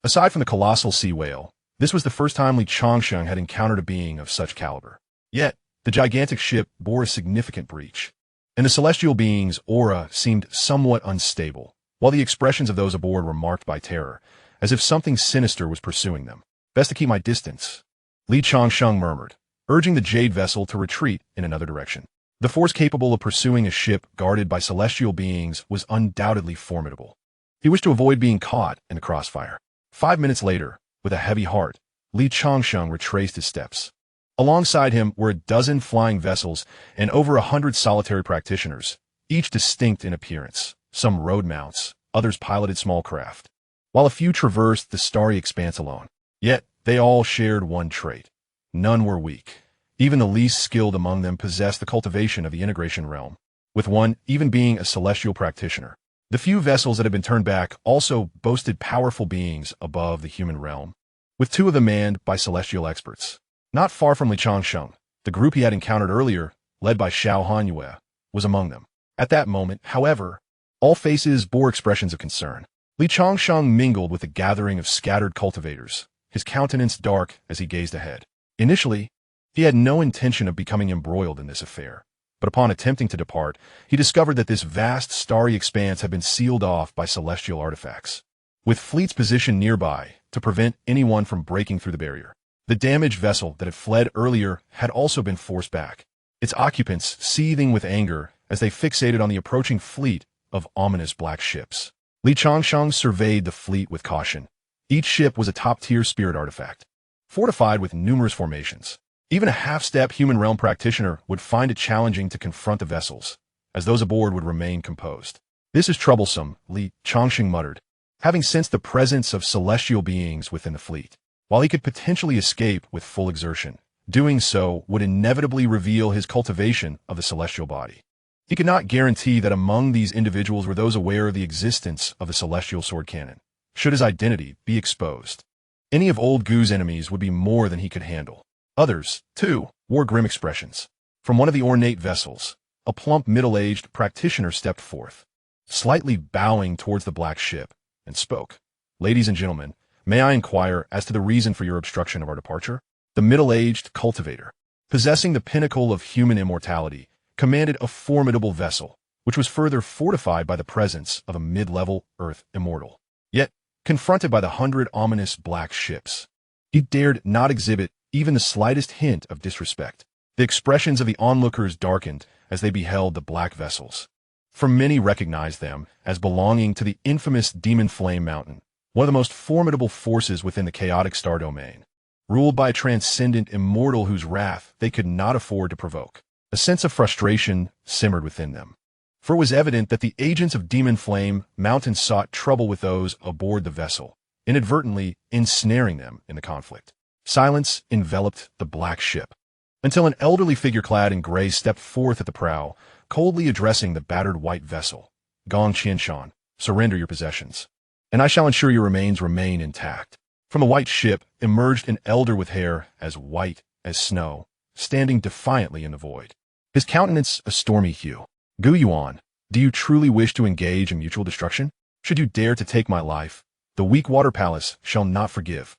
Aside from the colossal sea whale, this was the first time Li Changsheng had encountered a being of such caliber. Yet, the gigantic ship bore a significant breach, and the celestial being's aura seemed somewhat unstable, while the expressions of those aboard were marked by terror, as if something sinister was pursuing them. Best to keep my distance, Li Changsheng murmured, urging the jade vessel to retreat in another direction. The force capable of pursuing a ship guarded by celestial beings was undoubtedly formidable. He wished to avoid being caught in the crossfire. 5 minutes later, with a heavy heart, Li Changsheng retraced his steps. Alongside him were a dozen flying vessels and over 100 solitary practitioners, each distinct in appearance. Some rode mounts, others piloted small craft, while a few traversed the starry expanse alone. Yet, they all shared one trait. None were weak. Even the least skilled among them possessed the cultivation of the integration realm, with one even being a celestial practitioner. The few vessels that had been turned back also boasted powerful beings above the human realm, with 2 of them manned by celestial experts. Not far from Li Changsheng, the group he had encountered earlier, led by Xianxia, was among them. At that moment, however, all faces bore expressions of concern. Li Changsheng mingled with the gathering of scattered cultivators, his countenance dark as he gazed ahead. Initially, he had no intention of becoming embroiled in this affair, but upon attempting to depart, he discovered that this vast starry expanse had been sealed off by celestial artifacts, with fleets positioned nearby to prevent anyone from breaking through the barrier. The damaged vessel that had fled earlier had also been forced back, its occupants seething with anger as they fixated on the approaching fleet of ominous black ships. Li Changsheng surveyed the fleet with caution. Each ship was a top-tier spirit artifact, fortified with numerous formations. Even a half-step human realm practitioner would find it challenging to confront the vessels, as those aboard would remain composed. This is troublesome, Li Changsheng muttered, having sensed the presence of celestial beings within the fleet. While he could potentially escape with full exertion, doing so would inevitably reveal his cultivation of the celestial body. He could not guarantee that among these individuals were those aware of the existence of the celestial sword cannon, should his identity be exposed. Any of Old Gu's enemies would be more than he could handle. Others, too, wore grim expressions. From one of the ornate vessels, a plump middle-aged practitioner stepped forth, slightly bowing towards the black ship, and spoke. "Ladies and gentlemen, may I inquire as to the reason for your obstruction of our departure?" The middle-aged cultivator, possessing the pinnacle of human immortality, commanded a formidable vessel, which was further fortified by the presence of a mid-level Earth immortal. Yet, confronted by the 100 ominous black ships, he dared not exhibit even the slightest hint of disrespect. The expressions of the onlookers darkened as they beheld the black vessels, for many recognized them as belonging to the infamous Demon Flame Mountain, one of the most formidable forces within the chaotic star domain, ruled by a transcendent immortal whose wrath they could not afford to provoke. A sense of frustration simmered within them, for it was evident that the agents of Demon Flame Mountain sought trouble with those aboard the vessel, inadvertently ensnaring them in the conflict. Silence enveloped the black ship, until an elderly figure clad in gray stepped forth at the prow, coldly addressing the battered white vessel. "Xianxia, surrender your possessions, and I shall ensure your remains remain intact." From the white ship emerged an elder with hair as white as snow, standing defiantly in the void, his countenance a stormy hue. "Gu Yuan, do you truly wish to engage in mutual destruction? Should you dare to take my life, the weak water palace shall not forgive."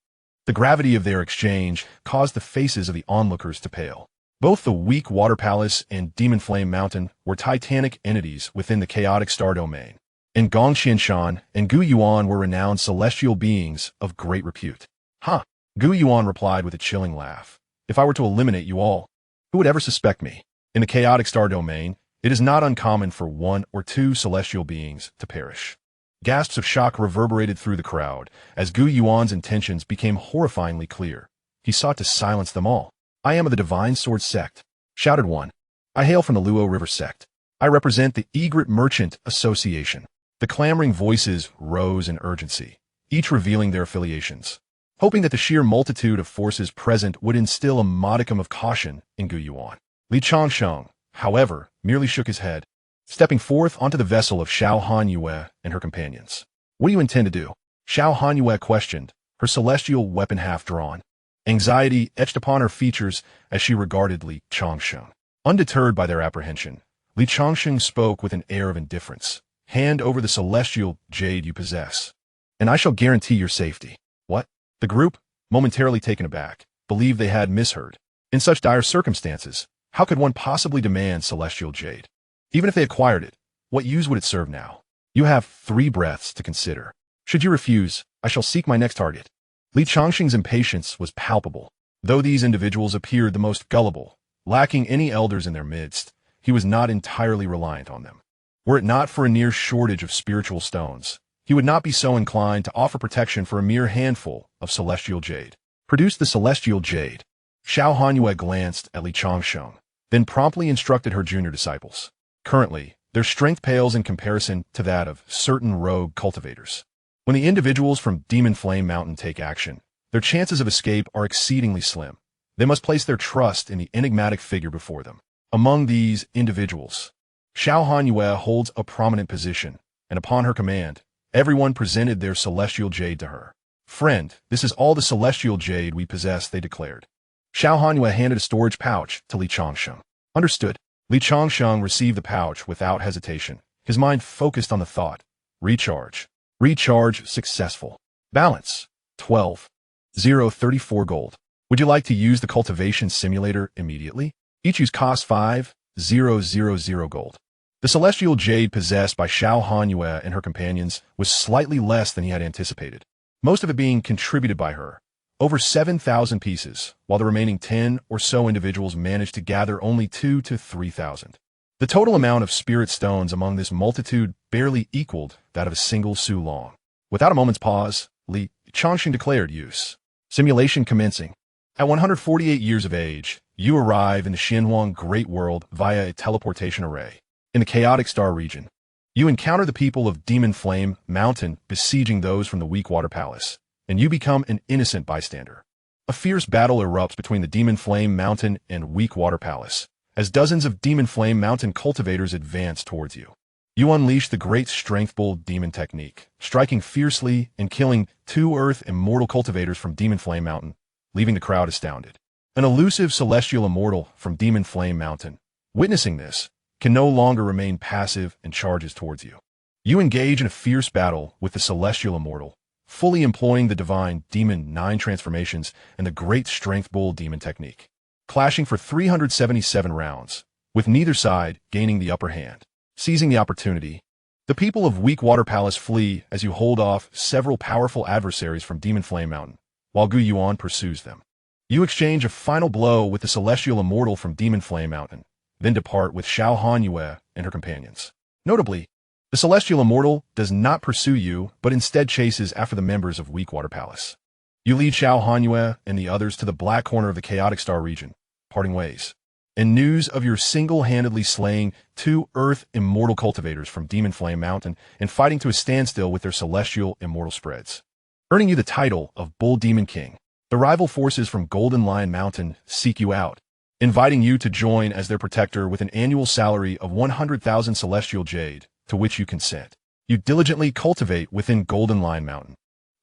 The gravity of their exchange caused the faces of the onlookers to pale. Both the weak water palace and Demon Flame Mountain were titanic entities within the chaotic star domain, and Xianxia and Gu Yuan were renowned celestial beings of great repute. "Huh," Gu Yuan replied with a chilling laugh. "If I were to eliminate you all, who would ever suspect me? In the chaotic star domain, it is not uncommon for 1 or 2 celestial beings to perish." Gasps of shock reverberated through the crowd as Gu Yuan's intentions became horrifyingly clear. He sought to silence them all. "I am of the Divine Sword Sect," shouted one. "I hail from the Luo River Sect. I represent the Egret Merchant Association." The clamoring voices rose in urgency, each revealing their affiliations, hoping that the sheer multitude of forces present would instill a modicum of caution in Gu Yuan. Li Changsheng, however, merely shook his head, stepping forth onto the vessel of Xiao Hanyue and her companions. What do you intend to do? Xiao Hanyue questioned, her celestial weapon half drawn. Anxiety etched upon her features as she regarded Li Changsheng. Undeterred by their apprehension, Li Changsheng spoke with an air of indifference. Hand over the celestial jade you possess, and I shall guarantee your safety. What? The group, momentarily taken aback, believed they had misheard. In such dire circumstances, how could one possibly demand celestial jade? Even if they acquired it, what use would it serve now? You have 3 breaths to consider. Should you refuse, I shall seek my next target. Li Changsheng's impatience was palpable. Though these individuals appeared the most gullible, lacking any elders in their midst, he was not entirely reliant on them. Were it not for a near shortage of spiritual stones, he would not be so inclined to offer protection for a mere handful of celestial jade. Produce the celestial jade. Xiao Hanyue glanced at Li Changsheng, then promptly instructed her junior disciples. Currently, their strength pales in comparison to that of certain rogue cultivators. When the individuals from Demon Flame Mountain take action, their chances of escape are exceedingly slim. They must place their trust in the enigmatic figure before them. Among these individuals, Xiao Hanyue holds a prominent position, and upon her command, everyone presented their celestial jade to her. Friend, this is all the celestial jade we possess, they declared. Xiao Hanyue handed a storage pouch to Li Changsheng. Understood. Li Changsheng received the pouch without hesitation, his mind focused on the thought. Recharge. Recharge successful. Balance. 12,034 gold. Would you like to use the cultivation simulator immediately? Each use costs 5,000 gold. The celestial jade possessed by Xiao Hanyue and her companions was slightly less than he had anticipated, most of it being contributed by her. Over 7,000 pieces, while the remaining 10 or so individuals managed to gather only 2,000 to 3,000. The total amount of spirit stones among this multitude barely equaled that of a single su long. Without a moment's pause, Li Changsheng declared use. Simulation commencing. At 148 years of age, you arrive in the Xianxia Great World via a teleportation array. In the Chaotic Star region, you encounter the people of Demon Flame Mountain besieging those from the Weakwater Palace, and you become an innocent bystander. A fierce battle erupts between the Demon Flame Mountain and Weakwater Palace, as dozens of Demon Flame Mountain cultivators advance towards you. You unleash the great Strength Bull Demon technique, striking fiercely and killing 2 Earth Immortal cultivators from Demon Flame Mountain, leaving the crowd astounded. An elusive celestial immortal from Demon Flame Mountain, witnessing this, can no longer remain passive and charges towards you. You engage in a fierce battle with the celestial immortal, fully employing the divine Demon 9 transformations and the great Strength Bull Demon technique, clashing for 377 rounds, with neither side gaining the upper hand. Seizing the opportunity, the people of Weakwater Palace flee as you hold off several powerful adversaries from Demon Flame Mountain, while Gu Yuan pursues them. You exchange a final blow with the celestial immortal from Demon Flame Mountain, then depart with Xiao Hanyue and her companions. Notably, the celestial immortal does not pursue you, but instead chases after the members of Weakwater Palace. You lead Xiao Hanyue and the others to the black corner of the Chaotic Star region, parting ways. And news of your single-handedly slaying 2 Earth Immortal cultivators from Demon Flame Mountain and fighting to a standstill with their celestial immortal spreads, earning you the title of Bull Demon King. The rival forces from Golden Lion Mountain seek you out, inviting you to join as their protector with an annual salary of 100,000 celestial jade, to which you consent. You diligently cultivate within Golden Lion Mountain.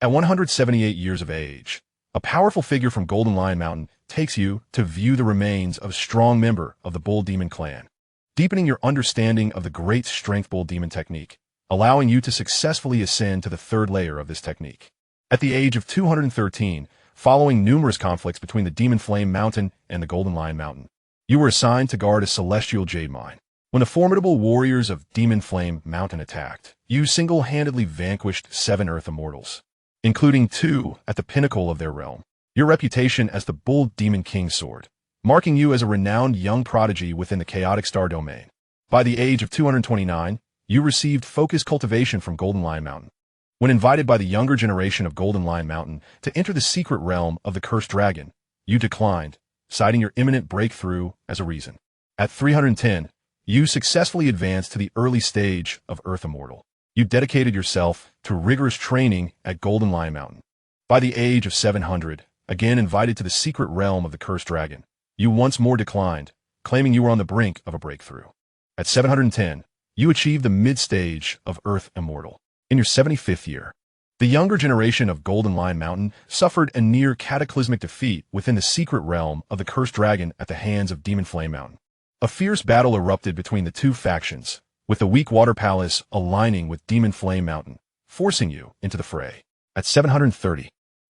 At 178 years of age, a powerful figure from Golden Lion Mountain takes you to view the remains of a strong member of the Bull Demon clan, deepening your understanding of the great Strength Bull Demon technique, allowing you to successfully ascend to the 3rd layer of this technique. At the age of 213, following numerous conflicts between the Demon Flame Mountain and the Golden Lion Mountain, you were assigned to guard a celestial jade mine. When the formidable warriors of Demon Flame Mountain attacked, you single-handedly vanquished 7 Earth Immortals, including 2 at the pinnacle of their realm. Your reputation as the Bull Demon King soared, marking you as a renowned young prodigy within the Chaotic Star domain. By the age of 229, you received focused cultivation from Golden Lion Mountain. When invited by the younger generation of Golden Lion Mountain to enter the secret realm of the Cursed Dragon, you declined, citing your imminent breakthrough as a reason. At 310, you successfully advanced to the early stage of Earth Immortal. You dedicated yourself to rigorous training at Golden Lion Mountain. By the age of 700, again invited to the secret realm of the Cursed Dragon, you once more declined, claiming you were on the brink of a breakthrough. At 710, you achieved the mid-stage of Earth Immortal. In your 75th year, the younger generation of Golden Lion Mountain suffered a near cataclysmic defeat within the secret realm of the Cursed Dragon at the hands of Demon Flame Mountain. A fierce battle erupted between the two factions, with the Weak Water Palace aligning with Demon Flame Mountain, forcing you into the fray. At 730,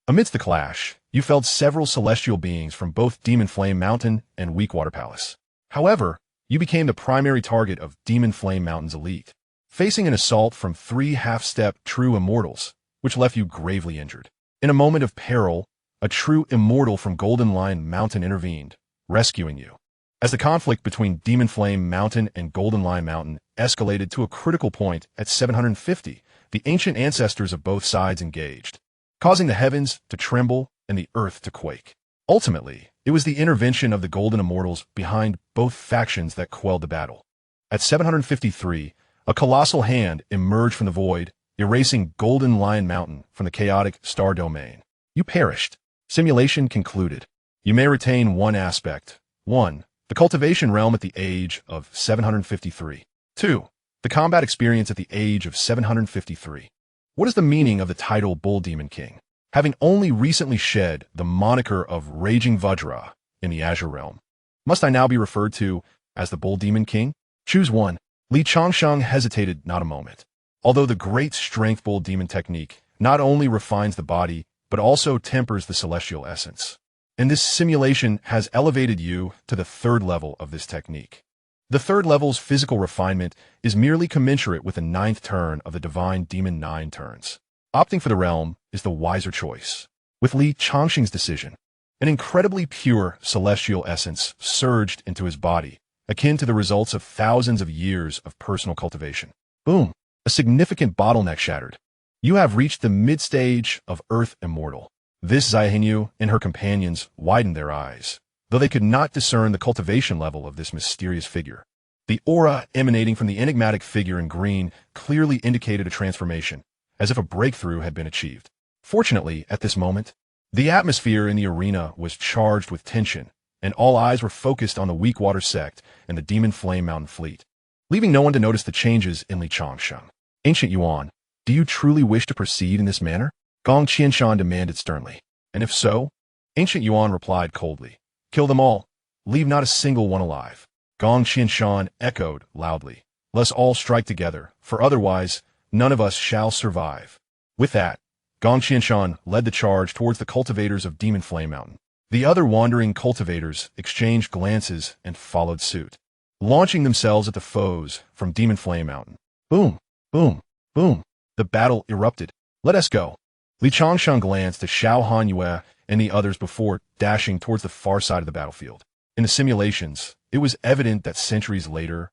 amidst the clash, you felled several celestial beings from both Demon Flame Mountain and Weak Water Palace. However, you became the primary target of Demon Flame Mountain's elite, facing an assault from 3 half-step true immortals, which left you gravely injured. In a moment of peril, a true immortal from Golden Lion Mountain intervened, rescuing you. As the conflict between Demon Flame Mountain and Golden Lion Mountain escalated to a critical point at 750, the ancient ancestors of both sides engaged, causing the heavens to tremble and the earth to quake. Ultimately, it was the intervention of the Golden Immortals behind both factions that quelled the battle. At 753, a colossal hand emerged from the void, erasing Golden Lion Mountain from the chaotic star domain. You perished. Simulation concluded. You may retain one aspect. 1. The cultivation realm at the age of 753. 2. The combat experience at the age of 753. What is the meaning of the title Bull Demon King? Having only recently shed the moniker of Raging Vajra in the Azure Realm, must I now be referred to as the Bull Demon King? Choose one. Li Changsheng hesitated not a moment. Although the great strength Bull Demon technique not only refines the body, but also tempers the celestial essence. And this simulation has elevated you to the 3rd level of this technique. The 3rd level's physical refinement is merely commensurate with the 9th turn of the Divine Demon 9 turns. Opting for the realm is the wiser choice. With Li Changsheng's decision, an incredibly pure celestial essence surged into his body, akin to the results of thousands of years of personal cultivation. Boom! A significant bottleneck shattered. You have reached the mid-stage of Earth Immortal. This Xianxia and her companions widened their eyes, though they could not discern the cultivation level of this mysterious figure. The aura emanating from the enigmatic figure in green clearly indicated a transformation, as if a breakthrough had been achieved. Fortunately, at this moment, the atmosphere in the arena was charged with tension, and all eyes were focused on the Weak Water sect and the Demon Flame Mountain fleet, leaving no one to notice the changes in Li Changsheng. Ancient Yuan, do you truly wish to proceed in this manner? Gong Qianshan demanded sternly. And if so? Ancient Yuan replied coldly. Kill them all. Leave not a single one alive. Gong Qianshan echoed loudly. Let's all strike together, for otherwise, none of us shall survive. With that, Gong Qianshan led the charge towards the cultivators of Demon Flame Mountain. The other wandering cultivators exchanged glances and followed suit, launching themselves at the foes from Demon Flame Mountain. Boom, boom, boom. The battle erupted. Let us go. Li Changsheng glanced to Xiao Hanyue and the others before dashing towards the far side of the battlefield. In the simulations, it was evident that centuries later,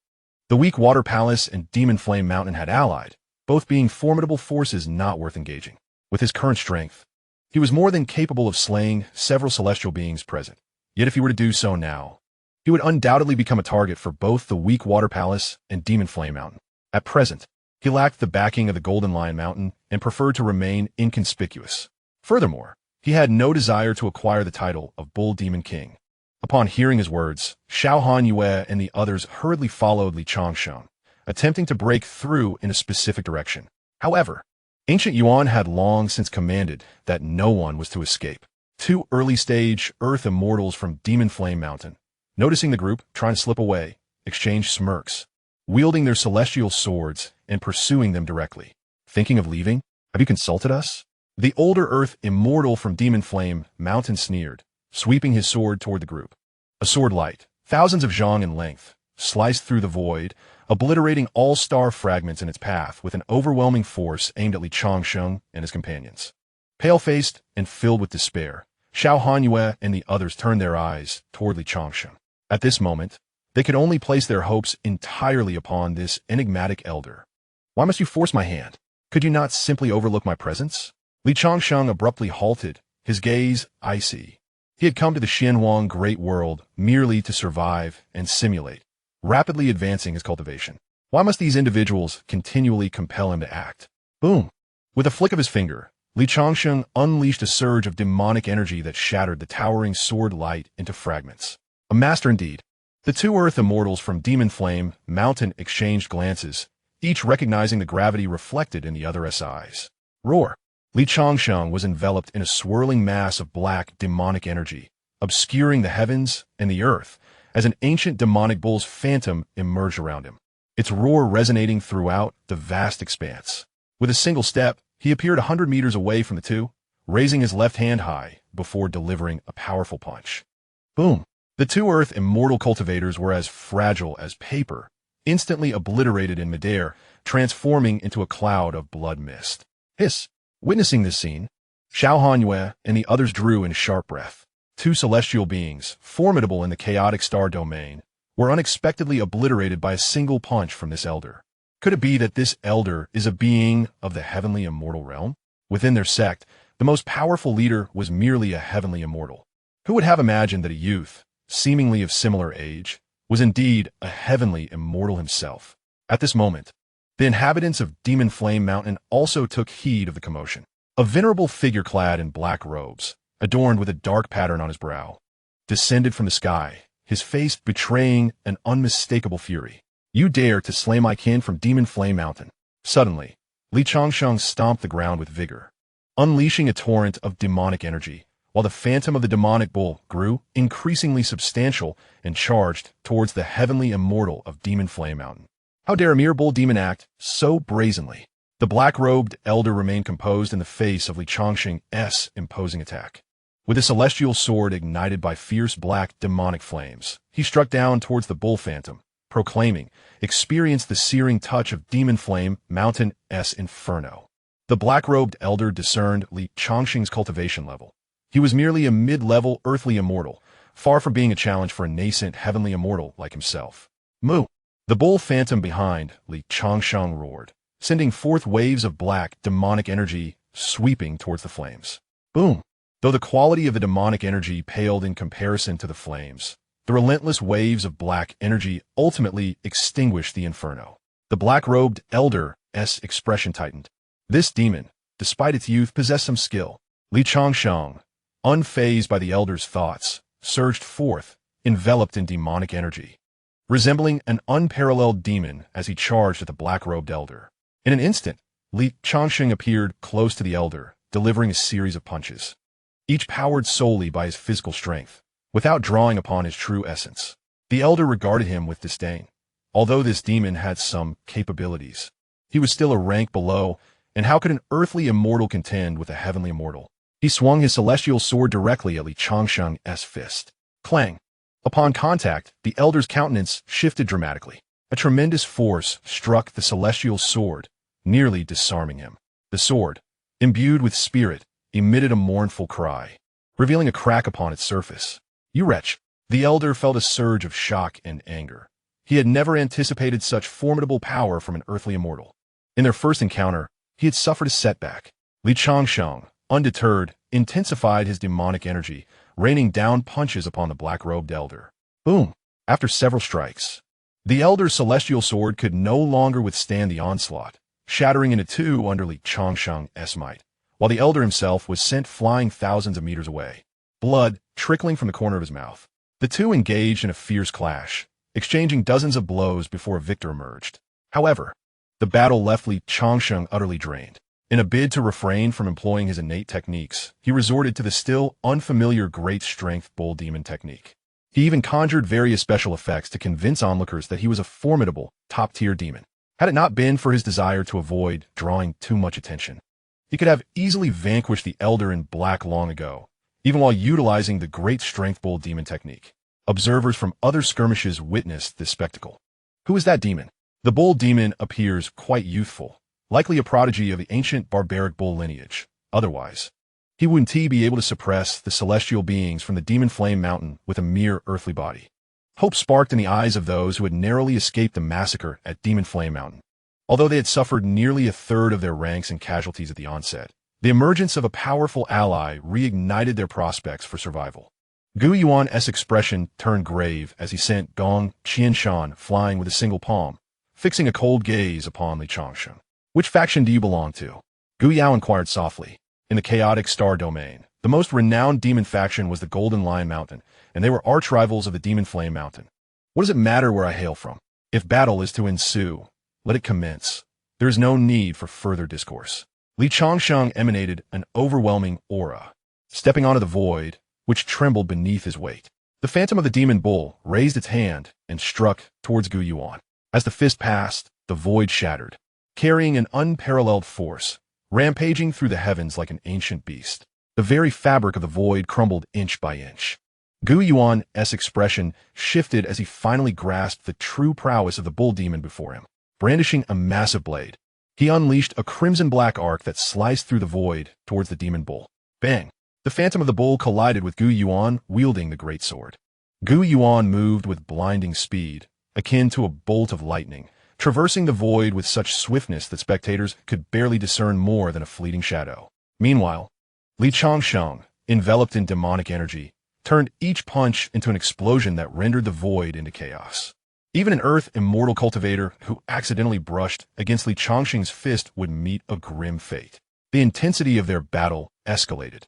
the Weak Water Palace and Demon Flame Mountain had allied, both being formidable forces not worth engaging. With his current strength, he was more than capable of slaying several celestial beings present. Yet if he were to do so now, he would undoubtedly become a target for both the Weak Water Palace and Demon Flame Mountain. At present, he lacked the backing of the Golden Lion Mountain and preferred to remain inconspicuous. Furthermore, he had no desire to acquire the title of Bull Demon King. Upon hearing his words, Xiao Hanyue and the others hurriedly followed Li Changsheng, attempting to break through in a specific direction. However, Ancient Yuan had long since commanded that no one was to escape. 2 early-stage Earth Immortals from Demon Flame Mountain, noticing the group trying to slip away, exchanged smirks, wielding their celestial swords and pursuing them directly. Thinking of leaving? Have you consulted us? The older Earth Immortal from Demon Flame Mountain sneered, sweeping his sword toward the group. A sword light, thousands of zhang in length, sliced through the void, obliterating all star fragments in its path with an overwhelming force aimed at Li Changsheng and his companions. Pale-faced and filled with despair, Xiao Hanyue and the others turned their eyes toward Li Changsheng. At this moment, they could only place their hopes entirely upon this enigmatic elder. Why must you force my hand? Could you not simply overlook my presence? Li Changsheng abruptly halted, his gaze icy. He had come to the Xianhuang Great World merely to survive and simulate, rapidly advancing his cultivation. Why must these individuals continually compel him to act? Boom! With a flick of his finger, Li Changsheng unleashed a surge of demonic energy that shattered the towering sword light into fragments. A master indeed. The two Earth Immortals from Demon Flame Mountain exchanged glances, each recognizing the gravity reflected in the other's eyes. Roar! Changsheng was enveloped in a swirling mass of black, demonic energy, obscuring the heavens and the earth, as an ancient demonic bull's phantom emerged around him, its roar resonating throughout the vast expanse. With a single step, he appeared 100 meters away from the two, raising his left hand high before delivering a powerful punch. Boom! The two Earth Immortal cultivators were as fragile as paper, instantly obliterated in midair, transforming into a cloud of blood mist. Hiss! Witnessing this scene, Xianxia and the others drew in a sharp breath. Two celestial beings, formidable in the chaotic star domain, were unexpectedly obliterated by a single punch from this elder. Could it be that this elder is a being of the heavenly immortal realm? Within their sect, the most powerful leader was merely a heavenly immortal. Who would have imagined that a youth, seemingly of similar age, was indeed a heavenly immortal himself? At this moment, the inhabitants of Demon Flame Mountain also took heed of the commotion. A venerable figure clad in black robes, adorned with a dark pattern on his brow, descended from the sky, his face betraying an unmistakable fury. You dare to slay my kin from Demon Flame Mountain? Suddenly, Changsheng stomped the ground with vigor, unleashing a torrent of demonic energy, while the phantom of the demonic bull grew increasingly substantial and charged towards the heavenly immortal of Demon Flame Mountain. How dare a mere bull demon act so brazenly? The black-robed elder remained composed in the face of Changsheng's imposing attack. With a celestial sword ignited by fierce black demonic flames, he struck down towards the bull phantom, proclaiming, "Experience the searing touch of Demon Flame Mountain's inferno." The black-robed elder discerned Changsheng's cultivation level. He was merely a mid-level earthly immortal, far from being a challenge for a nascent heavenly immortal like himself. Moo! The bull phantom behind Changsheng roared, sending forth waves of black, demonic energy sweeping towards the flames. Boom! Though the quality of the demonic energy paled in comparison to the flames, the relentless waves of black energy ultimately extinguished the inferno. The black-robed elder's expression tightened. This demon, despite its youth, possessed some skill. Changsheng, unfazed by the elder's thoughts, surged forth, enveloped in demonic energy, resembling an unparalleled demon as he charged at the black-robed elder. In an instant, Changsheng appeared close to the elder, delivering a series of punches, each powered solely by his physical strength, without drawing upon his true essence. The elder regarded him with disdain. Although this demon had some capabilities, he was still a rank below, and how could an earthly immortal contend with a heavenly immortal? He swung his celestial sword directly at Changsheng's fist. Clang! Upon contact, the elder's countenance shifted dramatically. A tremendous force struck the celestial sword, nearly disarming him. The sword, imbued with spirit, emitted a mournful cry, revealing a crack upon its surface. You wretch! The elder felt a surge of shock and anger. He had never anticipated such formidable power from an earthly immortal. In their first encounter, he had suffered a setback. Changsheng, undeterred, intensified his demonic energy, raining down punches upon the black-robed elder. Boom! After several strikes, the elder's celestial sword could no longer withstand the onslaught, shattering into two under Changsheng's might, while the elder himself was sent flying thousands of meters away, blood trickling from the corner of his mouth. The two engaged in a fierce clash, exchanging dozens of blows before a victor emerged. However, the battle left Changsheng utterly drained. In a bid to refrain from employing his innate techniques, he resorted to the still unfamiliar great strength bull demon technique. He even conjured various special effects to convince onlookers that he was a formidable, top-tier demon. Had it not been for his desire to avoid drawing too much attention, he could have easily vanquished the elder in black long ago, even while utilizing the great strength bull demon technique. Observers from other skirmishes witnessed this spectacle. Who is that demon? The bull demon appears quite youthful, likely a prodigy of the ancient barbaric bull lineage. Otherwise, he wouldn't be able to suppress the celestial beings from the Demon Flame Mountain with a mere earthly body. Hope sparked in the eyes of those who had narrowly escaped the massacre at Demon Flame Mountain. Although they had suffered nearly a third of their ranks and casualties at the onset, the emergence of a powerful ally reignited their prospects for survival. Gu Yuan's expression turned grave as he sent Gong Qianshan flying with a single palm, fixing a cold gaze upon Changsheng. Which faction do you belong to? Gu Yao inquired softly. In the chaotic star domain, the most renowned demon faction was the Golden Lion Mountain, and they were arch-rivals of the Demon Flame Mountain. What does it matter where I hail from? If battle is to ensue, let it commence. There is no need for further discourse. Changsheng emanated an overwhelming aura, stepping onto the void, which trembled beneath his weight. The phantom of the demon bull raised its hand and struck towards Gu Yuan. As the fist passed, the void shattered, carrying an unparalleled force, rampaging through the heavens like an ancient beast. The very fabric of the void crumbled inch by inch. Gu Yuan's expression shifted as he finally grasped the true prowess of the bull demon before him. Brandishing a massive blade, he unleashed a crimson-black arc that sliced through the void towards the demon bull. Bang! The phantom of the bull collided with Gu Yuan wielding the great sword. Gu Yuan moved with blinding speed, akin to a bolt of lightning, traversing the void with such swiftness that spectators could barely discern more than a fleeting shadow. Meanwhile, Changsheng, enveloped in demonic energy, turned each punch into an explosion that rendered the void into chaos. Even an Earth Immortal Cultivator who accidentally brushed against Changsheng's fist would meet a grim fate. The intensity of their battle escalated,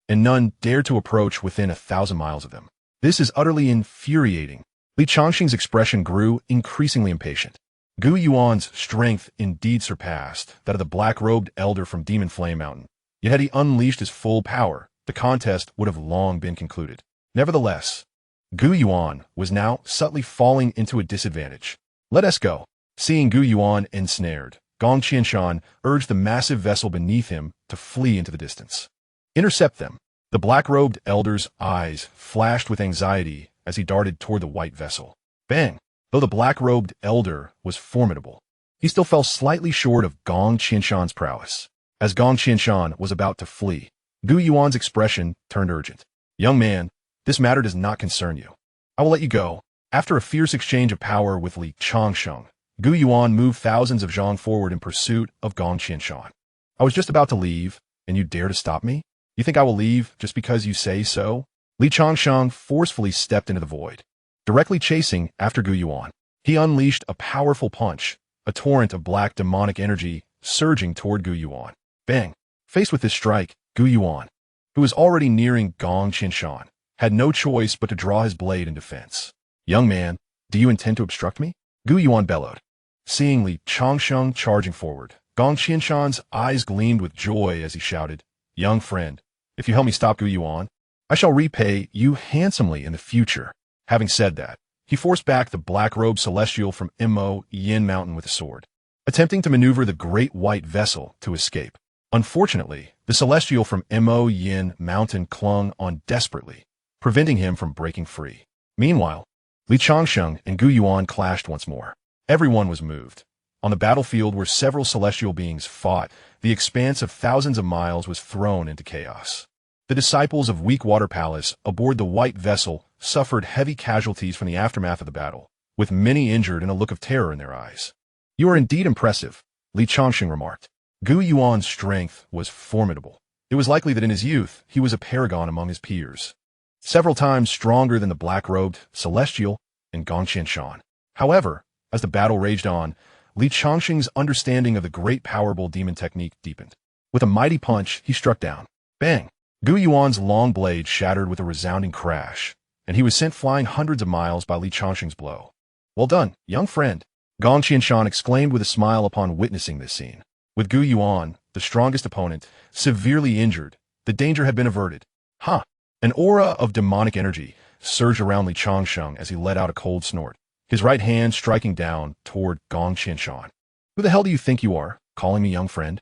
and none dared to approach within 1,000 miles of them. This is utterly infuriating. Changsheng's expression grew increasingly impatient. Gu Yuan's strength indeed surpassed that of the black-robed elder from Demon Flame Mountain. Yet had he unleashed his full power, the contest would have long been concluded. Nevertheless, Gu Yuan was now subtly falling into a disadvantage. Let us go. Seeing Gu Yuan ensnared, Xianxia urged the massive vessel beneath him to flee into the distance. Intercept them. The black-robed elder's eyes flashed with anxiety as he darted toward the white vessel. Bang! Though the black-robed elder was formidable, he still fell slightly short of Xianxia's prowess. As Xianxia was about to flee, Gu Yuan's expression turned urgent. Young man, this matter does not concern you. I will let you go. After a fierce exchange of power with Changsheng, Gu Yuan moved thousands of zhang forward in pursuit of Xianxia. I was just about to leave, and you dare to stop me? You think I will leave just because you say so? Changsheng forcefully stepped into the void, directly chasing after Gu Yuan. He unleashed a powerful punch, a torrent of black demonic energy surging toward Gu Yuan. Bang! Faced with this strike, Gu Yuan, who was already nearing Xianxia, had no choice but to draw his blade in defense. Young man, do you intend to obstruct me? Gu Yuan bellowed. Seeing Changsheng charging forward, Xianxia's eyes gleamed with joy as he shouted, Young friend, if you help me stop Gu Yuan, I shall repay you handsomely in the future. Having said that, he forced back the black-robed celestial from Yin Mountain with a sword, attempting to maneuver the great white vessel to escape. Unfortunately, the celestial from Yin Mountain clung on desperately, preventing him from breaking free. Meanwhile, Changsheng and Gu Yuan clashed once more. Everyone was moved. On the battlefield where several celestial beings fought, the expanse of thousands of miles was thrown into chaos. The disciples of Weak Water Palace aboard the white vessel suffered heavy casualties from the aftermath of the battle, with many injured and a look of terror in their eyes. You are indeed impressive, Changsheng remarked. Gu Yuan's strength was formidable. It was likely that in his youth he was a paragon among his peers, several times stronger than the black-robed celestial and Xianxia. However, as the battle raged on, Changsheng's understanding of the great powerful demon technique deepened. With a mighty punch, he struck down. Bang! Gu Yuan's long blade shattered with a resounding crash, and he was sent flying hundreds of miles by Changsheng's blow. Well done, young friend, Xianxia exclaimed with a smile upon witnessing this scene. With Gu Yuan, the strongest opponent, severely injured, the danger had been averted. Ha! An aura of demonic energy surged around Changsheng as he let out a cold snort, his right hand striking down toward Xianxia. Who the hell do you think you are, calling me young friend?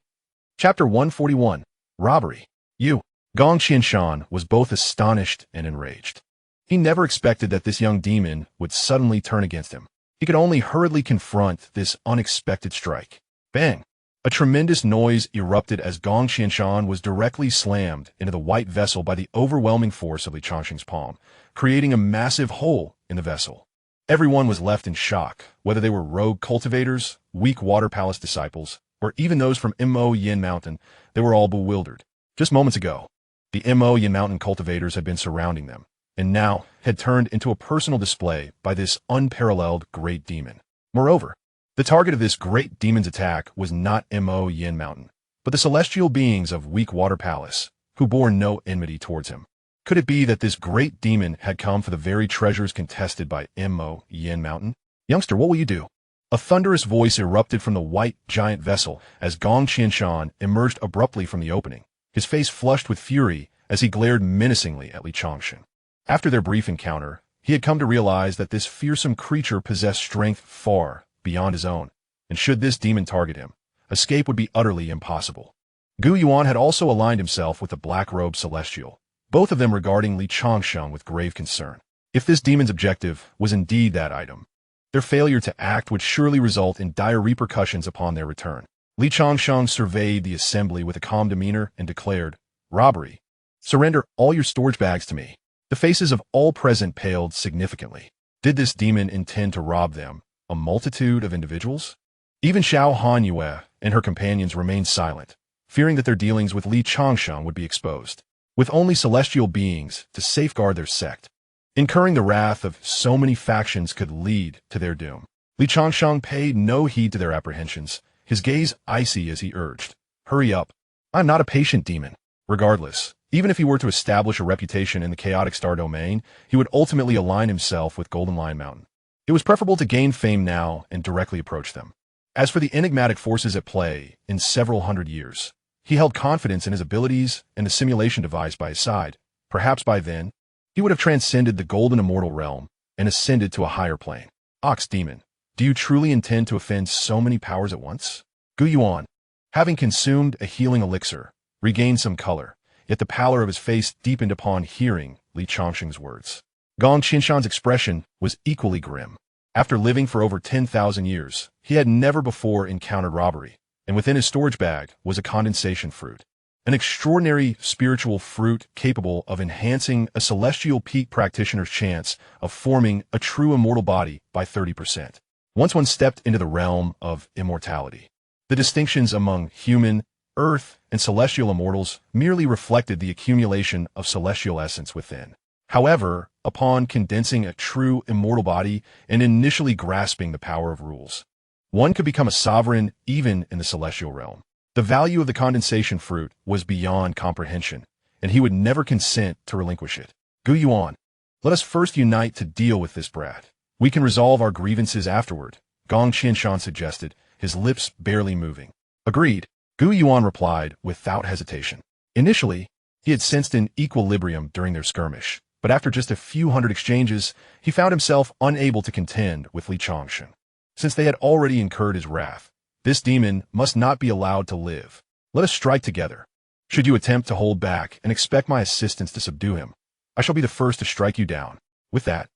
Chapter 141, Robbery. You. Xianxia was both astonished and enraged. He never expected that this young demon would suddenly turn against him. He could only hurriedly confront this unexpected strike. Bang! A tremendous noise erupted as Xianxia was directly slammed into the white vessel by the overwhelming force of Changsheng's palm, creating a massive hole in the vessel. Everyone was left in shock, whether they were rogue cultivators, Weak Water Palace disciples, or even those from Yin Mountain. They were all bewildered. Just moments ago, the Yin Mountain cultivators had been surrounding them, and now had turned into a personal display by this unparalleled great demon. Moreover, the target of this great demon's attack was not Yin Mountain, but the celestial beings of Weak Water Palace, who bore no enmity towards him. Could it be that this great demon had come for the very treasures contested by Mo Yin Mountain? Youngster, what will you do? A thunderous voice erupted from the white giant vessel as Gong Qianshan emerged abruptly from the opening, his face flushed with fury as he glared menacingly at Li Changsheng. After their brief encounter, he had come to realize that this fearsome creature possessed strength far beyond his own, and should this demon target him, escape would be utterly impossible. Gu Yuan had also aligned himself with the black-robed celestial, both of them regarding Li Changsheng with grave concern. If this demon's objective was indeed that item, their failure to act would surely result in dire repercussions upon their return. Li Changsheng surveyed the assembly with a calm demeanor and declared, "Robbery. Surrender all your storage bags to me." The faces of all present paled significantly. Did this demon intend to rob them, a multitude of individuals? Even Xiao Hanyue and her companions remained silent, fearing that their dealings with Li Changsheng would be exposed. With only celestial beings to safeguard their sect, incurring the wrath of so many factions could lead to their doom. Li Changsheng paid no heed to their apprehensions, his gaze icy as he urged, "Hurry up. I'm not a patient demon." Regardless, even if he were to establish a reputation in the chaotic star domain, he would ultimately align himself with Golden Lion Mountain. It was preferable to gain fame now and directly approach them. As for the enigmatic forces at play in several hundred years, he held confidence in his abilities and the simulation device by his side. Perhaps by then, he would have transcended the golden immortal realm and ascended to a higher plane. Ox Demon, do you truly intend to offend so many powers at once? Gu Yuan, having consumed a healing elixir, regained some color, yet the pallor of his face deepened upon hearing Li Changsheng's words. Gong Qianshan's expression was equally grim. After living for over 10,000 years, he had never before encountered robbery, and within his storage bag was a condensation fruit, an extraordinary spiritual fruit capable of enhancing a celestial peak practitioner's chance of forming a true immortal body by 30%. Once one stepped into the realm of immortality, the distinctions among human, earth, and celestial immortals merely reflected the accumulation of celestial essence within. However, upon condensing a true immortal body and initially grasping the power of rules, one could become a sovereign even in the celestial realm. The value of the condensation fruit was beyond comprehension, and he would never consent to relinquish it. Gu Yuan, let us first unite to deal with this brat. We can resolve our grievances afterward, Gong Qianshan suggested, his lips barely moving. Agreed, Gu Yuan replied without hesitation. Initially, he had sensed an equilibrium during their skirmish, but after just a few hundred exchanges, he found himself unable to contend with Li Changsheng. Since they had already incurred his wrath, this demon must not be allowed to live. Let us strike together. Should you attempt to hold back and expect my assistance to subdue him, I shall be the first to strike you down. With that,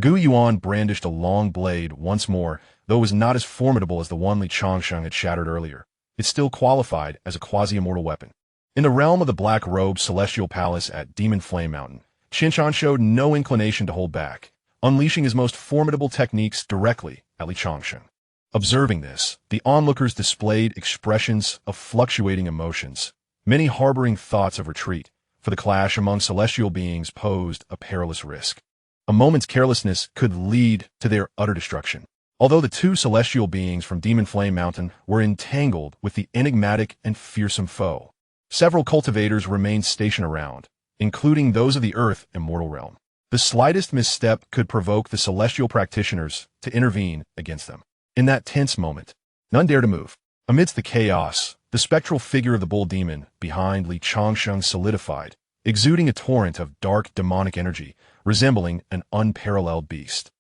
Gu Yuan brandished a long blade once more, though it was not as formidable as the one Li Changsheng had shattered earlier. It still qualified as a quasi-immortal weapon. In the realm of the black-robed celestial palace at Demon Flame Mountain, Qianshan showed no inclination to hold back, unleashing his most formidable techniques directly at Li Changsheng. Observing this, the onlookers displayed expressions of fluctuating emotions, many harboring thoughts of retreat, for the clash among celestial beings posed a perilous risk. A moment's carelessness could lead to their utter destruction. Although the two celestial beings from Demon Flame Mountain were entangled with the enigmatic and fearsome foe, several cultivators remained stationed around, including those of the Earth Immortal Realm. The slightest misstep could provoke the celestial practitioners to intervene against them. In that tense moment, none dared to move. Amidst the chaos, the spectral figure of the bull demon behind Li Changsheng solidified, exuding a torrent of dark demonic energy, resembling an unparalleled beast.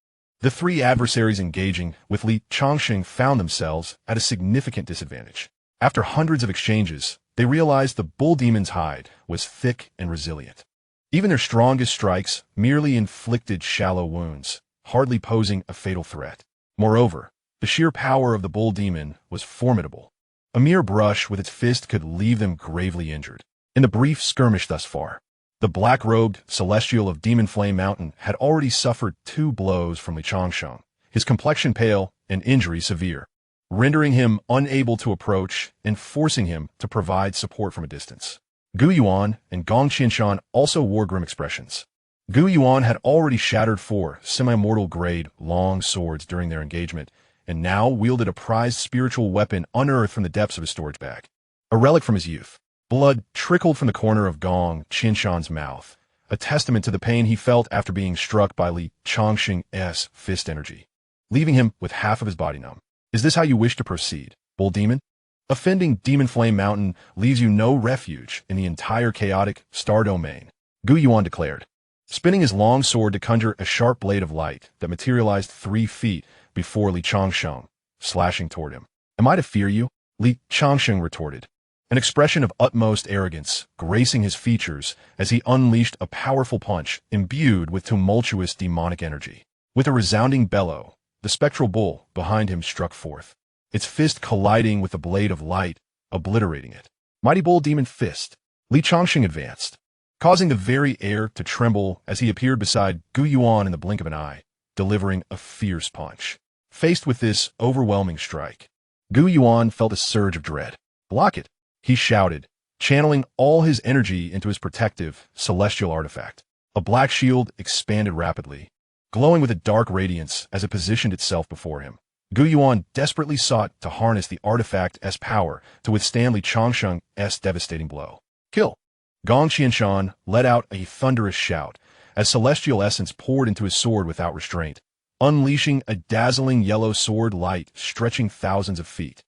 The three adversaries engaging with Li Changsheng found themselves at a significant disadvantage. After hundreds of exchanges, they realized the bull demon's hide was thick and resilient. Even their strongest strikes merely inflicted shallow wounds, hardly posing a fatal threat. Moreover, the sheer power of the bull demon was formidable. A mere brush with its fist could leave them gravely injured. In the brief skirmish thus far, the black-robed celestial of Demon Flame Mountain had already suffered 2 blows from Li Changsheng, his complexion pale and injury severe, rendering him unable to approach and forcing him to provide support from a distance. Gu Yuan and Gong Qianshan also wore grim expressions. Gu Yuan had already shattered 4 semi-mortal grade long swords during their engagement, and now wielded a prized spiritual weapon unearthed from the depths of his storage bag. A relic from his youth. Blood trickled from the corner of Gong Qianshan's mouth, a testament to the pain he felt after being struck by Li Changsheng's fist energy, leaving him with half of his body numb. Is this how you wish to proceed, Bull Demon? Offending Demon Flame Mountain leaves you no refuge in the entire chaotic star domain, Gu Yuan declared, spinning his long sword to conjure a sharp blade of light that materialized 3 feet before Li Changsheng, slashing toward him. Am I to fear you? Li Changsheng retorted, an expression of utmost arrogance gracing his features as he unleashed a powerful punch imbued with tumultuous demonic energy. With a resounding bellow, the spectral bull behind him struck forth, its fist colliding with the blade of light, obliterating it. Mighty Bull Demon Fist. Li Changsheng advanced, causing the very air to tremble as he appeared beside Gu Yuan in the blink of an eye, delivering a fierce punch. Faced with this overwhelming strike, Gu Yuan felt a surge of dread. Block it, he shouted, channeling all his energy into his protective, celestial artifact. A black shield expanded rapidly, glowing with a dark radiance as it positioned itself before him. Gu Yuan desperately sought to harness the artifact's power to withstand Li Changsheng's devastating blow. Kill! Gong Qianshan let out a thunderous shout as celestial essence poured into his sword without restraint, unleashing a dazzling yellow sword light stretching thousands of feet.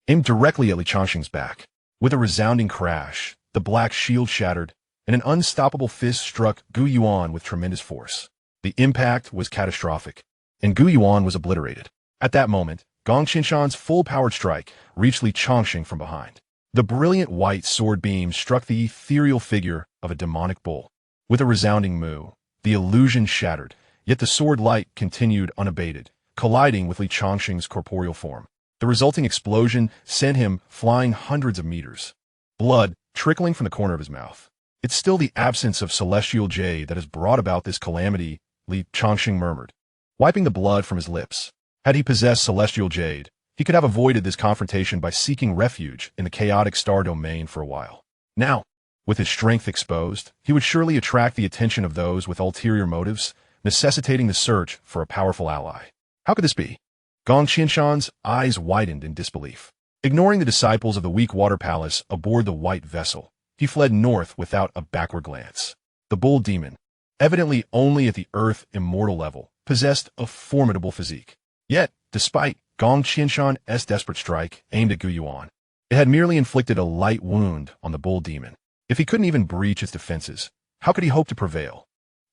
Aimed directly at Li Changsheng's back. With a resounding crash, the black shield shattered, and an unstoppable fist struck Gu Yuan with tremendous force. The impact was catastrophic, and Gu Yuan was obliterated. At that moment, Gong Qianshan's full-powered strike reached Li Changsheng from behind. The brilliant white sword beam struck the ethereal figure of a demonic bull. With a resounding moo, the illusion shattered, yet the sword light continued unabated, colliding with Li Changsheng's corporeal form. The resulting explosion sent him flying hundreds of meters, blood trickling from the corner of his mouth. It's still the absence of celestial jade that has brought about this calamity, Li Changsheng murmured, wiping the blood from his lips. Had he possessed celestial jade, he could have avoided this confrontation by seeking refuge in the chaotic star domain for a while. Now, with his strength exposed, he would surely attract the attention of those with ulterior motives, necessitating the search for a powerful ally. How could this be? Gong Qianshan's eyes widened in disbelief. Ignoring the disciples of the weak water palace aboard the white vessel, he fled north without a backward glance. The bull demon, evidently only at the Earth immortal level, possessed a formidable physique. Yet, despite Gong Qianshan's desperate strike aimed at Gu Yuan, it had merely inflicted a light wound on the bull demon. If he couldn't even breach its defenses, how could he hope to prevail?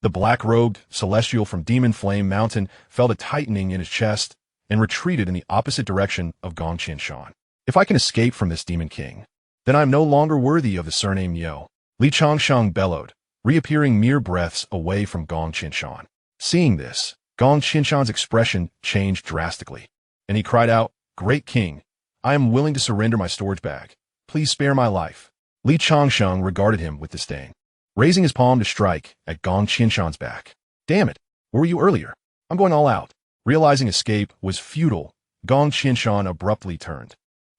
The black-robed celestial from Demon Flame Mountain felt a tightening in his chest and retreated in the opposite direction of Gong Qianshan. If I can escape from this demon king, then I am no longer worthy of the surname Yo. Li Changsheng bellowed, reappearing mere breaths away from Gong Qianshan. Seeing this, Gong Qianshan's expression changed drastically, and he cried out, "Great king, I am willing to surrender my storage bag. Please spare my life." Li Changsheng regarded him with disdain, raising his palm to strike at Gong Qianshan's back. Damn it, where were you earlier? I'm going all out. Realizing escape was futile, Gong Qianshan abruptly turned,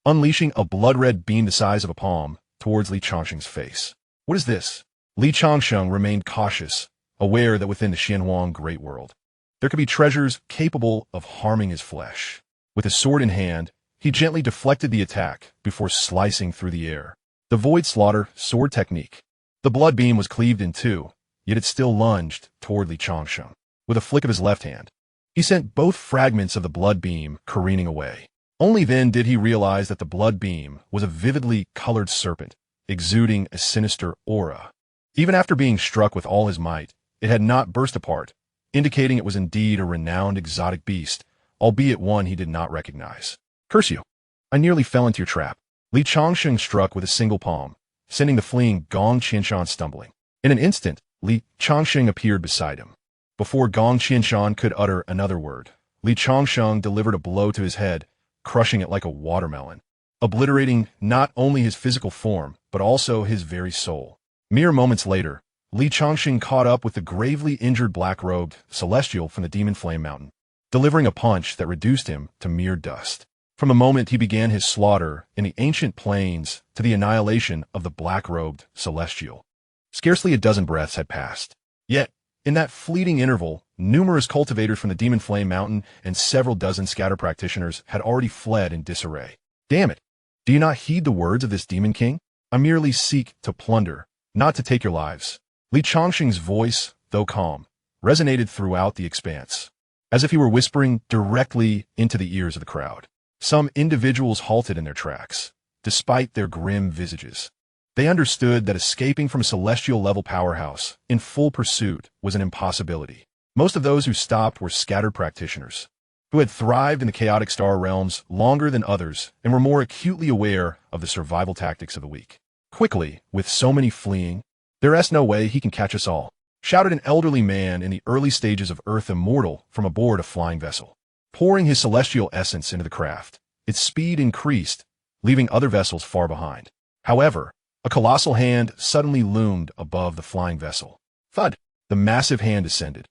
unleashing a blood-red beam the size of a palm towards Li Changsheng's face. What is this? Li Changsheng remained cautious, aware that within the Xianhuang Great World, there could be treasures capable of harming his flesh. With his sword in hand, he gently deflected the attack before slicing through the air. The Void Slaughter sword technique. The blood beam was cleaved in two, yet it still lunged toward Li Changsheng. With a flick of his left hand, he sent both fragments of the blood beam careening away. Only then did he realize that the blood beam was a vividly colored serpent, exuding a sinister aura. Even after being struck with all his might, it had not burst apart, indicating it was indeed a renowned exotic beast, albeit one he did not recognize. Curse you! I nearly fell into your trap. Li Changsheng struck with a single palm, sending the fleeing Gong Qianshan stumbling. In an instant, Li Changsheng appeared beside him. Before Gong Qianshan could utter another word, Li Changsheng delivered a blow to his head, crushing it like a watermelon, obliterating not only his physical form, but also his very soul. Mere moments later, Li Changsheng caught up with the gravely injured black-robed celestial from the Demon Flame Mountain, delivering a punch that reduced him to mere dust. From the moment he began his slaughter in the ancient plains to the annihilation of the black-robed celestial, scarcely a dozen breaths had passed. Yet, in that fleeting interval, numerous cultivators from the Demon Flame Mountain and several dozen scatter practitioners had already fled in disarray. Damn it! Do you not heed the words of this demon king? I merely seek to plunder, not to take your lives. Li Changsheng's voice, though calm, resonated throughout the expanse, as if he were whispering directly into the ears of the crowd. Some individuals halted in their tracks, despite their grim visages. They understood that escaping from a celestial-level powerhouse in full pursuit was an impossibility. Most of those who stopped were scattered practitioners, who had thrived in the chaotic star realms longer than others and were more acutely aware of the survival tactics of the weak. Quickly, with so many fleeing, "There's no way he can catch us all," shouted an elderly man in the early stages of Earth Immortal from aboard a flying vessel. Pouring his celestial essence into the craft, its speed increased, leaving other vessels far behind. However, a colossal hand suddenly loomed above the flying vessel. Thud! The massive hand descended,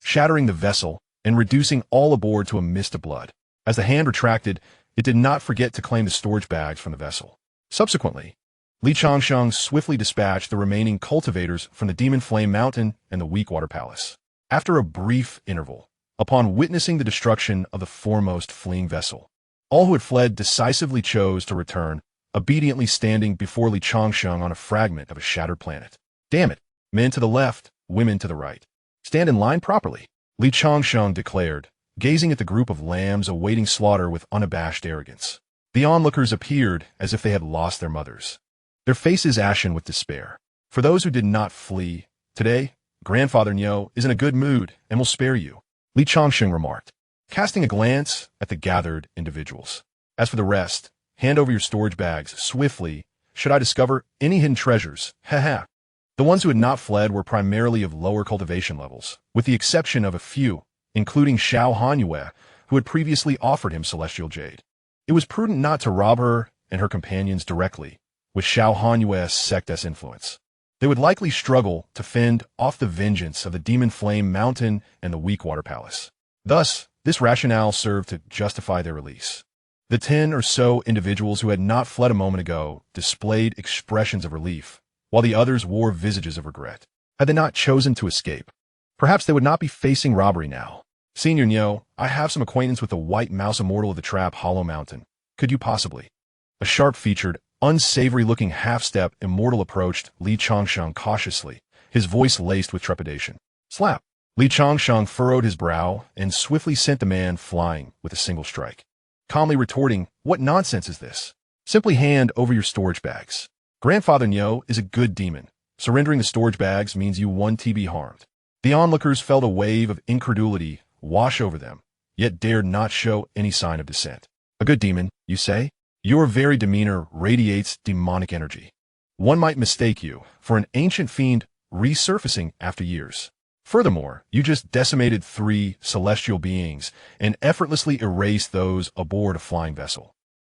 shattering the vessel and reducing all aboard to a mist of blood. As the hand retracted, it did not forget to claim the storage bags from the vessel. Subsequently, Li Changsheng swiftly dispatched the remaining cultivators from the Demon Flame Mountain and the Weakwater Palace. After a brief interval, upon witnessing the destruction of the foremost fleeing vessel, all who had fled decisively chose to return, obediently standing before Li Changsheng on a fragment of a shattered planet. "Damn it! Men to the left, women to the right. Stand in line properly," Li Changsheng declared, gazing at the group of lambs awaiting slaughter with unabashed arrogance. The onlookers appeared as if they had lost their mothers, their faces ashen with despair. For those who did not flee, today, Grandfather Nyo is in a good mood and will spare you, Li Changsheng remarked, casting a glance at the gathered individuals. "As for the rest, hand over your storage bags swiftly, should I discover any hidden treasures, haha." The ones who had not fled were primarily of lower cultivation levels, with the exception of a few, including Xianxia, who had previously offered him celestial jade. It was prudent not to rob her and her companions directly, with Xianxia's sect's influence. They would likely struggle to fend off the vengeance of the Demon Flame Mountain and the Weakwater Palace. Thus, this rationale served to justify their release. The 10 or so individuals who had not fled a moment ago displayed expressions of relief, while the others wore visages of regret. Had they not chosen to escape, perhaps they would not be facing robbery now. "Senior Nyo, I have some acquaintance with the White Mouse Immortal of the Trap Hollow Mountain. Could you possibly?" A sharp-featured, unsavory-looking half-step immortal approached Li Changsheng cautiously, his voice laced with trepidation. Slap! Li Changsheng furrowed his brow and swiftly sent the man flying with a single strike, calmly retorting, "What nonsense is this? Simply hand over your storage bags. Grandfather Nyo is a good demon. Surrendering the storage bags means you won't be harmed." The onlookers felt a wave of incredulity wash over them, yet dared not show any sign of dissent. "A good demon, you say? Your very demeanor radiates demonic energy. One might mistake you for an ancient fiend resurfacing after years. Furthermore, you just decimated 3 celestial beings and effortlessly erased those aboard a flying vessel.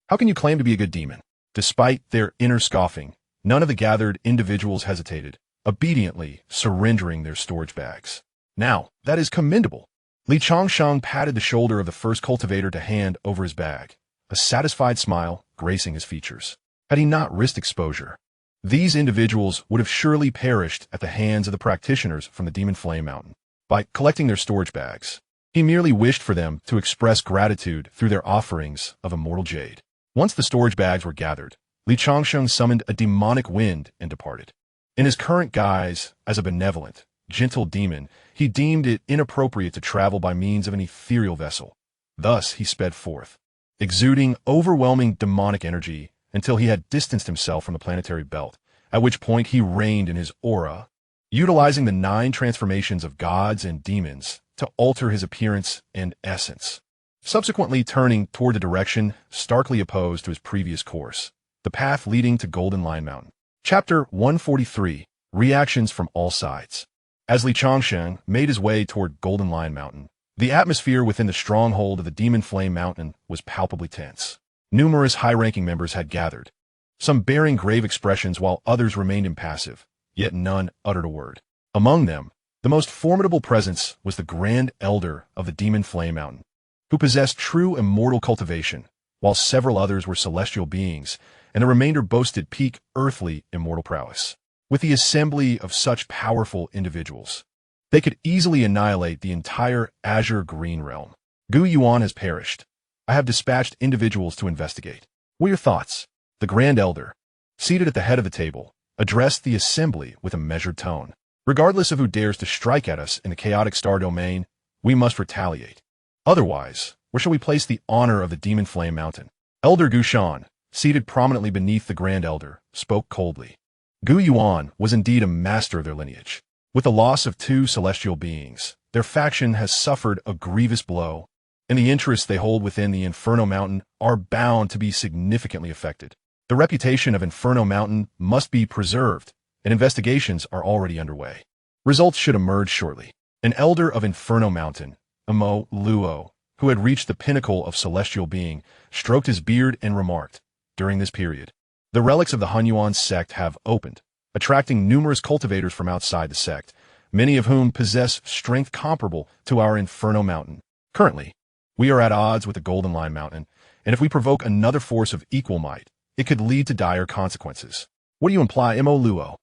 How can you claim to be a good demon?" Despite their inner scoffing, none of the gathered individuals hesitated, obediently surrendering their storage bags. "Now, that is commendable." Li Changsheng patted the shoulder of the first cultivator to hand over his bag, a satisfied smile gracing his features. Had he not risked exposure, these individuals would have surely perished at the hands of the practitioners from the Demon Flame Mountain. By collecting their storage bags, he merely wished for them to express gratitude through their offerings of immortal jade. Once the storage bags were gathered, Li Changsheng summoned a demonic wind and departed. In his current guise as a benevolent, gentle demon, he deemed it inappropriate to travel by means of an ethereal vessel. Thus he sped forth, exuding overwhelming demonic energy until he had distanced himself from the planetary belt, at which point he reigned in his aura, utilizing the 9 transformations of gods and demons to alter his appearance and essence, subsequently turning toward a direction starkly opposed to his previous course, the path leading to Golden Lion Mountain. Chapter 143, Reactions from All Sides. As Li Changsheng made his way toward Golden Lion Mountain, the atmosphere within the stronghold of the Demon Flame Mountain was palpably tense. Numerous high-ranking members had gathered, some bearing grave expressions while others remained impassive, yet none uttered a word. Among them, the most formidable presence was the Grand Elder of the Demon Flame Mountain, who possessed true immortal cultivation, while several others were celestial beings, and the remainder boasted peak earthly immortal prowess. With the assembly of such powerful individuals, they could easily annihilate the entire Azure Green Realm. Gu Yuan has perished. I have dispatched individuals to investigate. What are your thoughts? The Grand Elder, seated at the head of the table, addressed the assembly with a measured tone. Regardless of who dares to strike at us in the chaotic star domain, we must retaliate. Otherwise, where shall we place the honor of the Demon Flame Mountain? Elder Gu Shan, seated prominently beneath the Grand Elder, spoke coldly. Gu Yuan was indeed a master of their lineage. With the loss of 2 celestial beings, their faction has suffered a grievous blow, and the interests they hold within the Inferno Mountain are bound to be significantly affected. The reputation of Inferno Mountain must be preserved, and investigations are already underway. Results should emerge shortly. An elder of Inferno Mountain, Imo Luo, who had reached the pinnacle of celestial being, stroked his beard and remarked, during this period, the relics of the Hunyuan sect have opened, attracting numerous cultivators from outside the sect, many of whom possess strength comparable to our Inferno Mountain. Currently, we are at odds with the Golden Line Mountain, and if we provoke another force of equal might, it could lead to dire consequences. What do you imply, Imo Luo?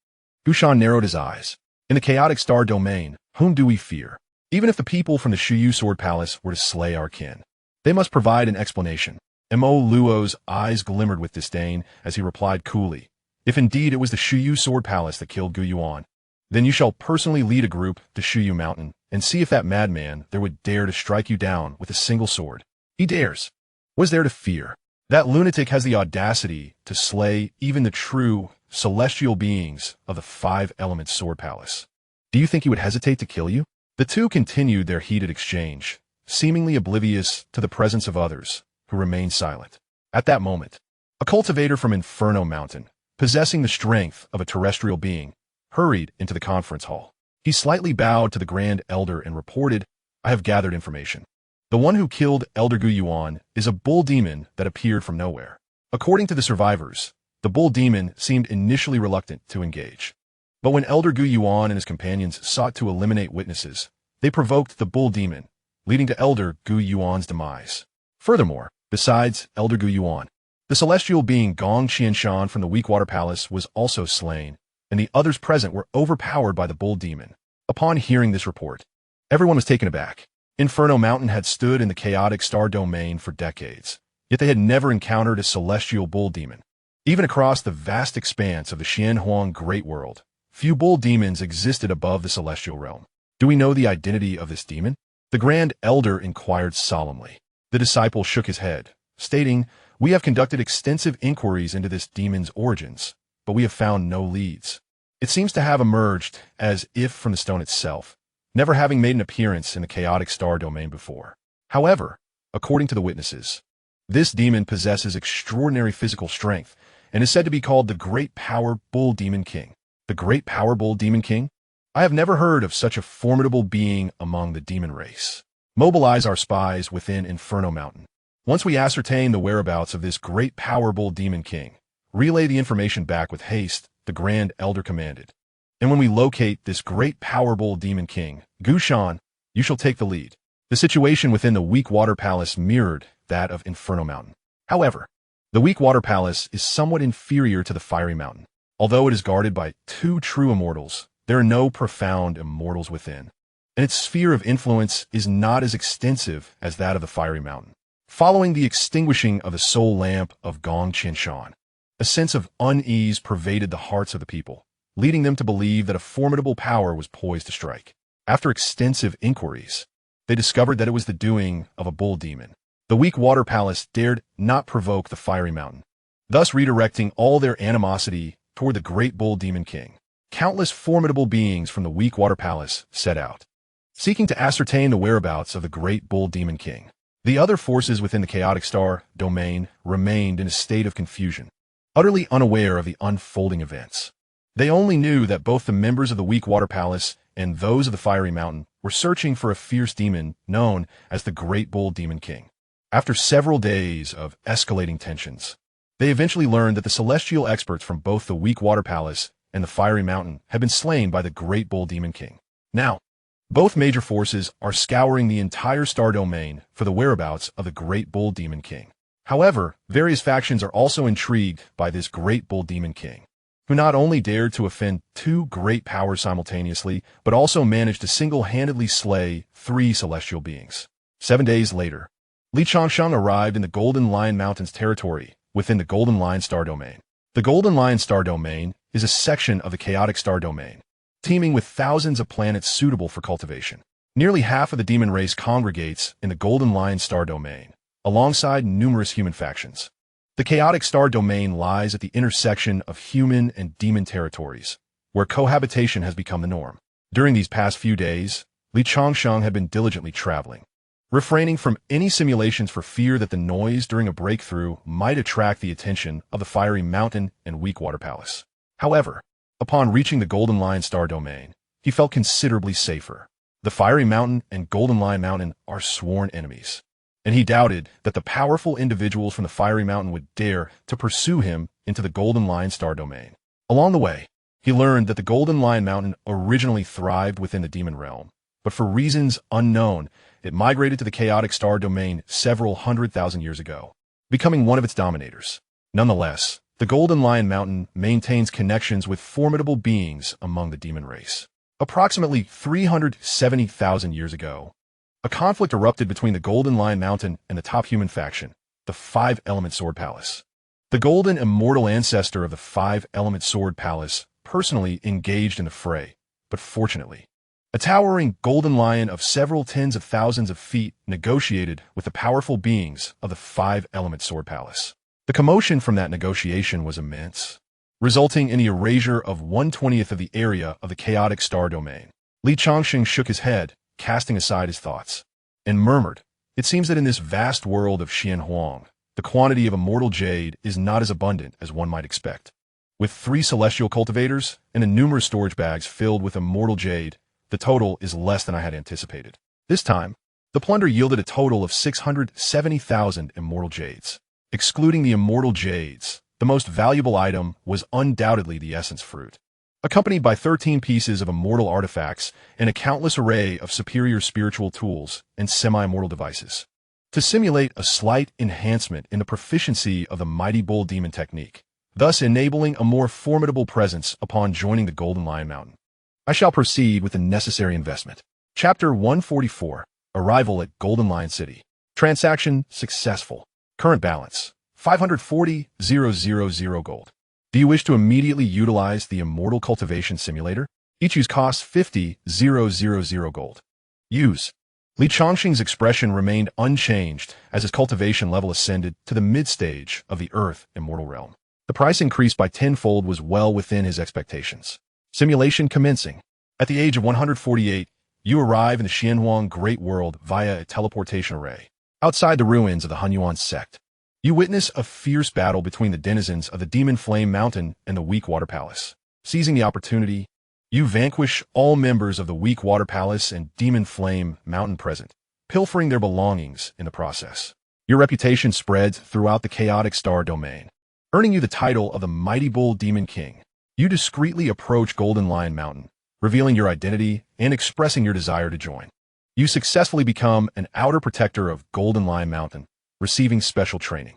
Gushan narrowed his eyes. In the chaotic star domain, whom do we fear? Even if the people from the Shuyu Sword Palace were to slay our kin, they must provide an explanation. Imo Luo's eyes glimmered with disdain as he replied coolly, if indeed it was the Shuyu Sword Palace that killed Gu Yuan, then you shall personally lead a group to Shuyu Mountain and see if that madman there would dare to strike you down with a single sword. He dares. What is there to fear? That lunatic has the audacity to slay even the true celestial beings of the 5-element Sword Palace. Do you think he would hesitate to kill you? The two continued their heated exchange, seemingly oblivious to the presence of others, who remained silent. At that moment, a cultivator from Inferno Mountain, possessing the strength of a terrestrial being, hurried into the conference hall. He slightly bowed to the Grand Elder and reported, I have gathered information. The one who killed Elder Gu Yuan is a bull demon that appeared from nowhere. According to the survivors, the bull demon seemed initially reluctant to engage. But when Elder Gu Yuan and his companions sought to eliminate witnesses, they provoked the bull demon, leading to Elder Gu Yuan's demise. Furthermore, besides Elder Gu Yuan, the celestial being Gong Qianshan from the Weakwater Palace was also slain, and the others present were overpowered by the bull demon. Upon hearing this report, everyone was taken aback. Inferno Mountain had stood in the chaotic star domain for decades, yet they had never encountered a celestial bull demon. Even across the vast expanse of the Xianhuang Great World, few bull demons existed above the celestial realm. Do we know the identity of this demon? The Grand Elder inquired solemnly. The disciple shook his head, stating, we have conducted extensive inquiries into this demon's origins, but we have found no leads. It seems to have emerged as if from the stone itself, never having made an appearance in the chaotic star domain before. However, according to the witnesses, this demon possesses extraordinary physical strength and is said to be called the Great Power Bull Demon King. The Great Power Bull Demon King? I have never heard of such a formidable being among the demon race. Mobilize our spies within Inferno Mountain. Once we ascertain the whereabouts of this Great Power Bull Demon King, relay the information back with haste, the Grand Elder commanded. And when we locate this Great Power Bull Demon King, Gu Shan, you shall take the lead. The situation within the Weakwater Palace mirrored that of Inferno Mountain. However, the Weakwater Palace is somewhat inferior to the Fiery Mountain. Although it is guarded by 2 true immortals, there are no profound immortals within, and its sphere of influence is not as extensive as that of the Fiery Mountain. Following the extinguishing of the soul lamp of Gong Qianshan, a sense of unease pervaded the hearts of the people, leading them to believe that a formidable power was poised to strike. After extensive inquiries, they discovered that it was the doing of a bull demon. The Weakwater Palace dared not provoke the Fiery Mountain, thus redirecting all their animosity toward the Great Bull Demon King. Countless formidable beings from the Weakwater Palace set out, seeking to ascertain the whereabouts of the Great Bull Demon King. The other forces within the chaotic star domain remained in a state of confusion, utterly unaware of the unfolding events. They only knew that both the members of the Weakwater Palace and those of the Fiery Mountain were searching for a fierce demon known as the Great Bull Demon King. After several days of escalating tensions, they eventually learned that the celestial experts from both the Weakwater Palace and the Fiery Mountain had been slain by the Great Bull Demon King. Now, both major forces are scouring the entire star domain for the whereabouts of the Great Bull Demon King. However, various factions are also intrigued by this Great Bull Demon King, who not only dared to offend 2 great powers simultaneously, but also managed to single-handedly slay 3 celestial beings. 7 days later, Li Changsheng arrived in the Golden Lion Mountains territory within the Golden Lion Star Domain. The Golden Lion Star Domain is a section of the chaotic star domain. teeming with thousands of planets suitable for cultivation. Nearly half of the demon race congregates in the Golden Lion Star Domain, alongside numerous human factions. The chaotic star domain lies at the intersection of human and demon territories, where cohabitation has become the norm. During these past few days, Changsheng had been diligently traveling, refraining from any simulations for fear that the noise during a breakthrough might attract the attention of the Fiery Mountain and Weakwater Palace. However, upon reaching the Golden Lion Star Domain, he felt considerably safer. The Fiery Mountain and Golden Lion Mountain are sworn enemies, and he doubted that the powerful individuals from the Fiery Mountain would dare to pursue him into the Golden Lion Star Domain. Along the way, he learned that the Golden Lion Mountain originally thrived within the demon realm, but for reasons unknown, it migrated to the chaotic star domain several 100,000 years ago, becoming one of its dominators. Nonetheless, the Golden Lion Mountain maintains connections with formidable beings among the demon race. Approximately 370,000 years ago, a conflict erupted between the Golden Lion Mountain and the top human faction, the Five-Element Sword Palace. The golden immortal ancestor of the Five-Element Sword Palace personally engaged in the fray, but fortunately, a towering golden lion of several tens of thousands of feet negotiated with the powerful beings of the Five-Element Sword Palace. The commotion from that negotiation was immense, resulting in the erasure of 1/20th of the area of the chaotic star domain. Changsheng shook his head, casting aside his thoughts, and murmured, "It seems that in this vast world of Xianxia, the quantity of immortal jade is not as abundant as one might expect. With 3 celestial cultivators and the numerous storage bags filled with immortal jade, the total is less than I had anticipated." This time, the plunder yielded a total of 670,000 immortal jades. Excluding the immortal jades, the most valuable item was undoubtedly the essence fruit, accompanied by 13 pieces of immortal artifacts and a countless array of superior spiritual tools and semi-immortal devices, to simulate a slight enhancement in the proficiency of the Mighty Bull Demon technique, thus enabling a more formidable presence upon joining the Golden Lion Mountain. I shall proceed with the necessary investment. Chapter 144, Arrival at Golden Lion City. Transaction successful. Current balance, 540,000 gold. Do you wish to immediately utilize the Immortal Cultivation Simulator? Each use costs 50,000 gold. Use. Changsheng's expression remained unchanged as his cultivation level ascended to the mid-stage of the Earth Immortal Realm. The price increase by tenfold was well within his expectations. Simulation commencing. At the age of 148, you arrive in the Xianxia Great World via a teleportation array. Outside the ruins of the Hunyuan sect, you witness a fierce battle between the denizens of the Demon Flame Mountain and the Weakwater Palace. Seizing the opportunity, you vanquish all members of the Weakwater Palace and Demon Flame Mountain present, pilfering their belongings in the process. Your reputation spreads throughout the chaotic star domain, earning you the title of the Mighty Bull Demon King. You discreetly approach Golden Lion Mountain, revealing your identity and expressing your desire to join. You successfully become an outer protector of Golden Lion Mountain, receiving special training.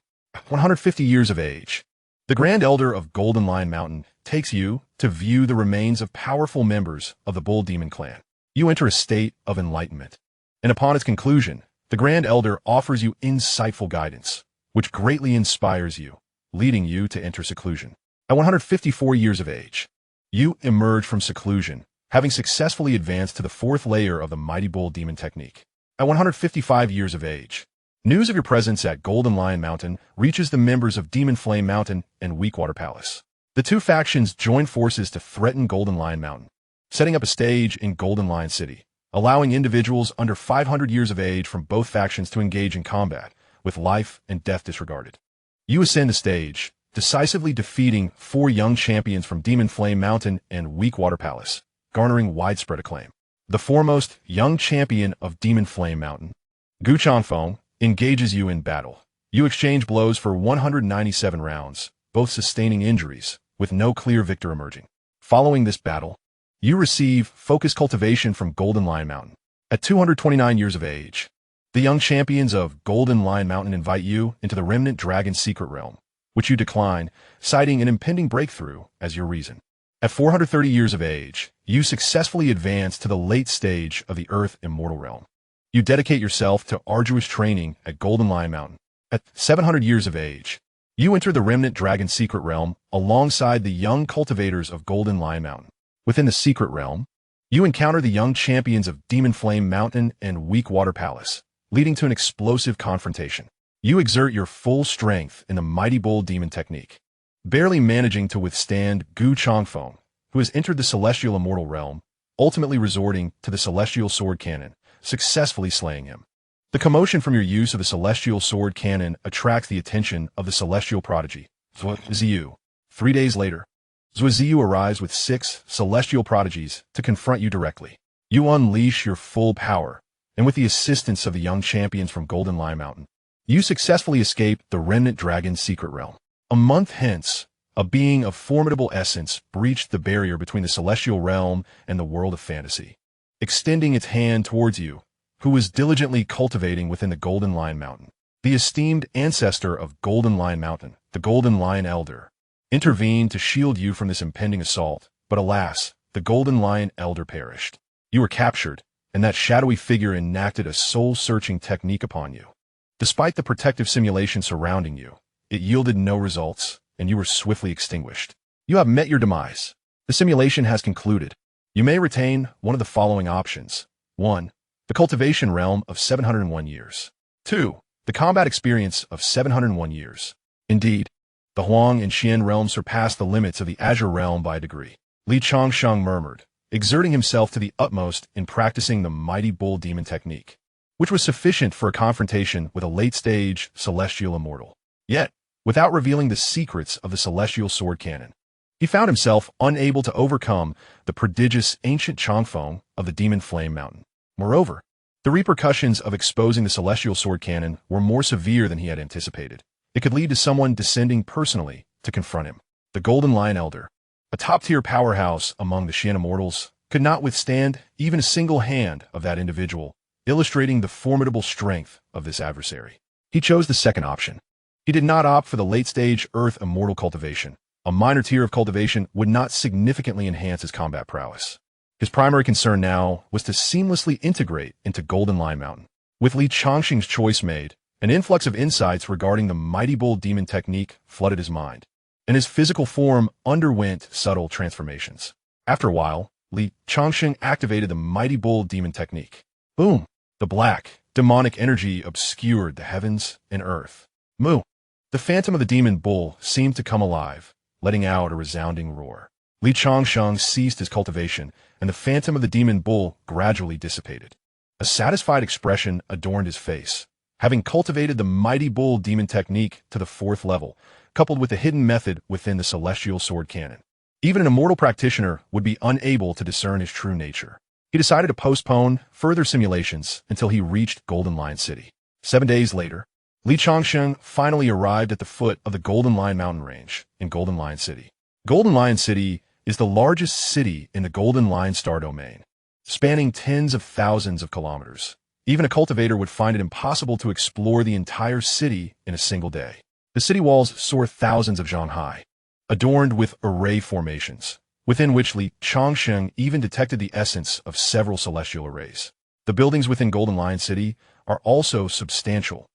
150 years of age. The Grand Elder of Golden Lion Mountain takes you to view the remains of powerful members of the Bull Demon clan. You enter a state of enlightenment, and upon its conclusion, the Grand Elder offers you insightful guidance, which greatly inspires you, leading you to enter seclusion. At 154 years of age, you emerge from seclusion, having successfully advanced to the 4th layer of the Mighty Bull Demon technique. At 155 years of age, news of your presence at Golden Lion Mountain reaches the members of Demon Flame Mountain and Weakwater Palace. The two factions join forces to threaten Golden Lion Mountain, setting up a stage in Golden Lion City, allowing individuals under 500 years of age from both factions to engage in combat, with life and death disregarded. You ascend the stage, decisively defeating 4 young champions from Demon Flame Mountain and Weakwater Palace, garnering widespread acclaim. The foremost young champion of Demon Flame Mountain, Gu Chanfeng, engages you in battle. You exchange blows for 197 rounds, both sustaining injuries, with no clear victor emerging. Following this battle, you receive focused cultivation from Golden Lion Mountain. At 229 years of age, the young champions of Golden Lion Mountain invite you into the Remnant Dragon Secret Realm, which you decline, citing an impending breakthrough as your reason. At 430 years of age, you successfully advance to the late stage of the Earth Immortal Realm. You dedicate yourself to arduous training at Golden Lion Mountain. At 700 years of age, you enter the Remnant Dragon Secret Realm alongside the young cultivators of Golden Lion Mountain. Within the secret realm, you encounter the young champions of Demon Flame Mountain and Weak Water Palace, leading to an explosive confrontation. You exert your full strength in the Mighty Bull Demon technique, barely managing to withstand Gu Changfeng, who has entered the Celestial Immortal Realm, ultimately resorting to the Celestial Sword Cannon, successfully slaying him. The commotion from your use of the Celestial Sword Cannon attracts the attention of the Celestial Prodigy, Ziyu. 3 days later, Ziyu arrives with 6 Celestial Prodigies to confront you directly. You unleash your full power, and with the assistance of the young champions from Golden Lion Mountain, you successfully escape the Remnant Dragon's secret realm. A month hence, a being of formidable essence breached the barrier between the celestial realm and the world of fantasy, extending its hand towards you, who was diligently cultivating within the Golden Lion Mountain. The esteemed ancestor of Golden Lion Mountain, the Golden Lion Elder, intervened to shield you from this impending assault, but alas, the Golden Lion Elder perished. You were captured, and that shadowy figure enacted a soul-searching technique upon you. Despite the protective simulation surrounding you, it yielded no results, and you were swiftly extinguished. You have met your demise. The simulation has concluded. You may retain one of the following options. 1. The cultivation realm of 701 years. 2. The combat experience of 701 years. Indeed, the Huang and Xian realms surpassed the limits of the Azure realm by a degree. Li Changsheng murmured, exerting himself to the utmost in practicing the Mighty Bull Demon technique, which was sufficient for a confrontation with a late-stage Celestial Immortal. Yet, without revealing the secrets of the Celestial Sword Cannon, he found himself unable to overcome the prodigious ancient Changfeng of the Demon Flame Mountain. Moreover, the repercussions of exposing the Celestial Sword Cannon were more severe than he had anticipated. It could lead to someone descending personally to confront him. The Golden Lion Elder, a top-tier powerhouse among the Xian Immortals, could not withstand even a single hand of that individual, illustrating the formidable strength of this adversary. He chose the second option. He did not opt for the late-stage Earth Immortal Cultivation. A minor tier of cultivation would not significantly enhance his combat prowess. His primary concern now was to seamlessly integrate into Golden Lion Mountain. With Li Changsheng's choice made, an influx of insights regarding the Mighty Bull Demon technique flooded his mind, and his physical form underwent subtle transformations. After a while, Li Changsheng activated the Mighty Bull Demon technique. Boom! The black, demonic energy obscured the heavens and earth. Moo! The phantom of the demon bull seemed to come alive, letting out a resounding roar. Li Changsheng ceased his cultivation, and the phantom of the demon bull gradually dissipated. A satisfied expression adorned his face. Having cultivated the Mighty Bull Demon technique to the 4th level, coupled with the hidden method within the Celestial Sword Cannon, even an immortal practitioner would be unable to discern his true nature. He decided to postpone further simulations until he reached Golden Lion City. 7 days later, Li Changsheng finally arrived at the foot of the Golden Lion Mountain Range in Golden Lion City. Golden Lion City is the largest city in the Golden Lion Star Domain, spanning tens of thousands of kilometers. Even a cultivator would find it impossible to explore the entire city in a single day. The city walls soar thousands of zhang high, adorned with array formations, within which Li Changsheng even detected the essence of several celestial arrays. The buildings within Golden Lion City are also substantial,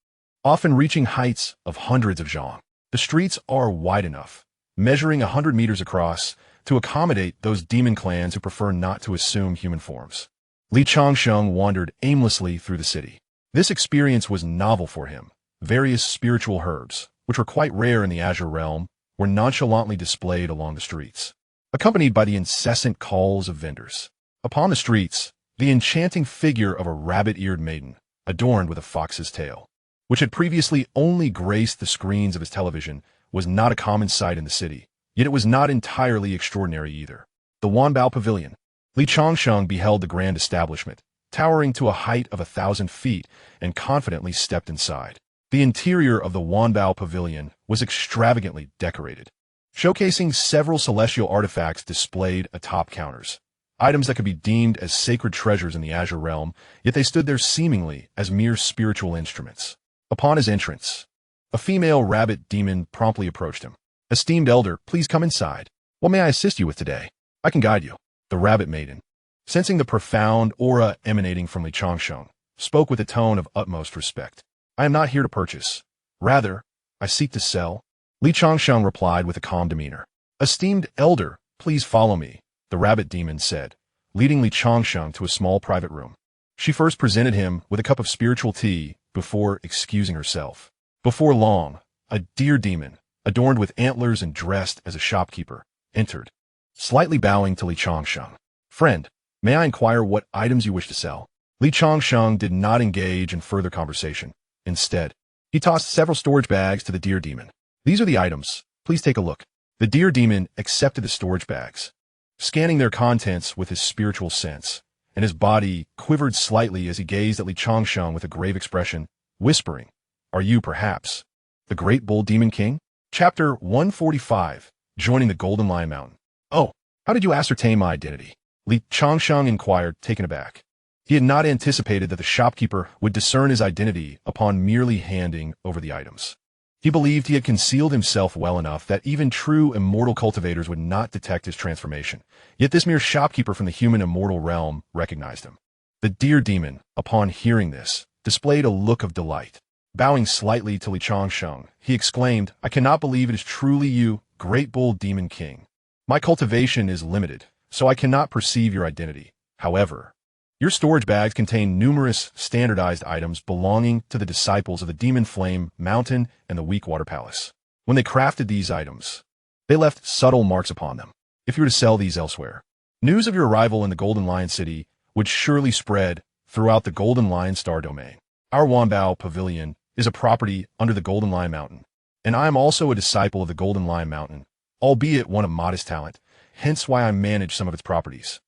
often reaching heights of hundreds of zhang. The streets are wide enough, measuring 100 meters across, to accommodate those demon clans who prefer not to assume human forms. Li Changsheng wandered aimlessly through the city. This experience was novel for him. Various spiritual herbs, which were quite rare in the Azure realm, were nonchalantly displayed along the streets, accompanied by the incessant calls of vendors. Upon the streets, the enchanting figure of a rabbit-eared maiden, adorned with a fox's tail, which had previously only graced the screens of his television, was not a common sight in the city, yet it was not entirely extraordinary either. The Wanbao Pavilion. Li Changsheng beheld the grand establishment, towering to a height of 1,000 feet, and confidently stepped inside. The interior of the Wanbao Pavilion was extravagantly decorated, showcasing several celestial artifacts displayed atop counters, items that could be deemed as sacred treasures in the Azure realm, yet they stood there seemingly as mere spiritual instruments. Upon his entrance, a female rabbit demon promptly approached him. "Esteemed elder, please come inside. What may I assist you with today? I can guide you." The rabbit maiden, sensing the profound aura emanating from Li Changsheng, spoke with a tone of utmost respect. "I am not here to purchase. Rather, I seek to sell." Li Changsheng replied with a calm demeanor. "Esteemed elder, please follow me. the rabbit demon said, leading Li Changsheng to a small private room. She first presented him with a cup of spiritual tea before excusing herself. Before long, a deer demon, adorned with antlers and dressed as a shopkeeper, entered, slightly bowing to Li Changsheng. "Friend, may I inquire what items you wish to sell?" Li Changsheng did not engage in further conversation. Instead, he tossed several storage bags to the deer demon. "These are the items. Please take a look." The deer demon accepted the storage bags, scanning their contents with his spiritual sense, and his body quivered slightly as he gazed at Li Changsheng with a grave expression, whispering, "Are you, perhaps, the great bull demon king?" Chapter 145, Joining the Golden Lion Mountain. "Oh, how did you ascertain my identity?" Li Changsheng inquired, taken aback. He had not anticipated that the shopkeeper would discern his identity upon merely handing over the items. He believed he had concealed himself well enough that even true immortal cultivators would not detect his transformation. Yet this mere shopkeeper from the human immortal realm recognized him. The deer demon, upon hearing this, displayed a look of delight. Bowing slightly to Li Changsheng, he exclaimed, "I cannot believe it is truly you, great bull demon king. My cultivation is limited, so I cannot perceive your identity. However, your storage bags contain numerous standardized items belonging to the disciples of the Demon Flame Mountain and the Weakwater Palace. When they crafted these items, they left subtle marks upon them. If you were to sell these elsewhere, news of your arrival in the Golden Lion City would surely spread throughout the Golden Lion Star domain. Our Wanbao Pavilion is a property under the Golden Lion Mountain, and I am also a disciple of the Golden Lion Mountain, albeit one of modest talent, hence why I manage some of its properties.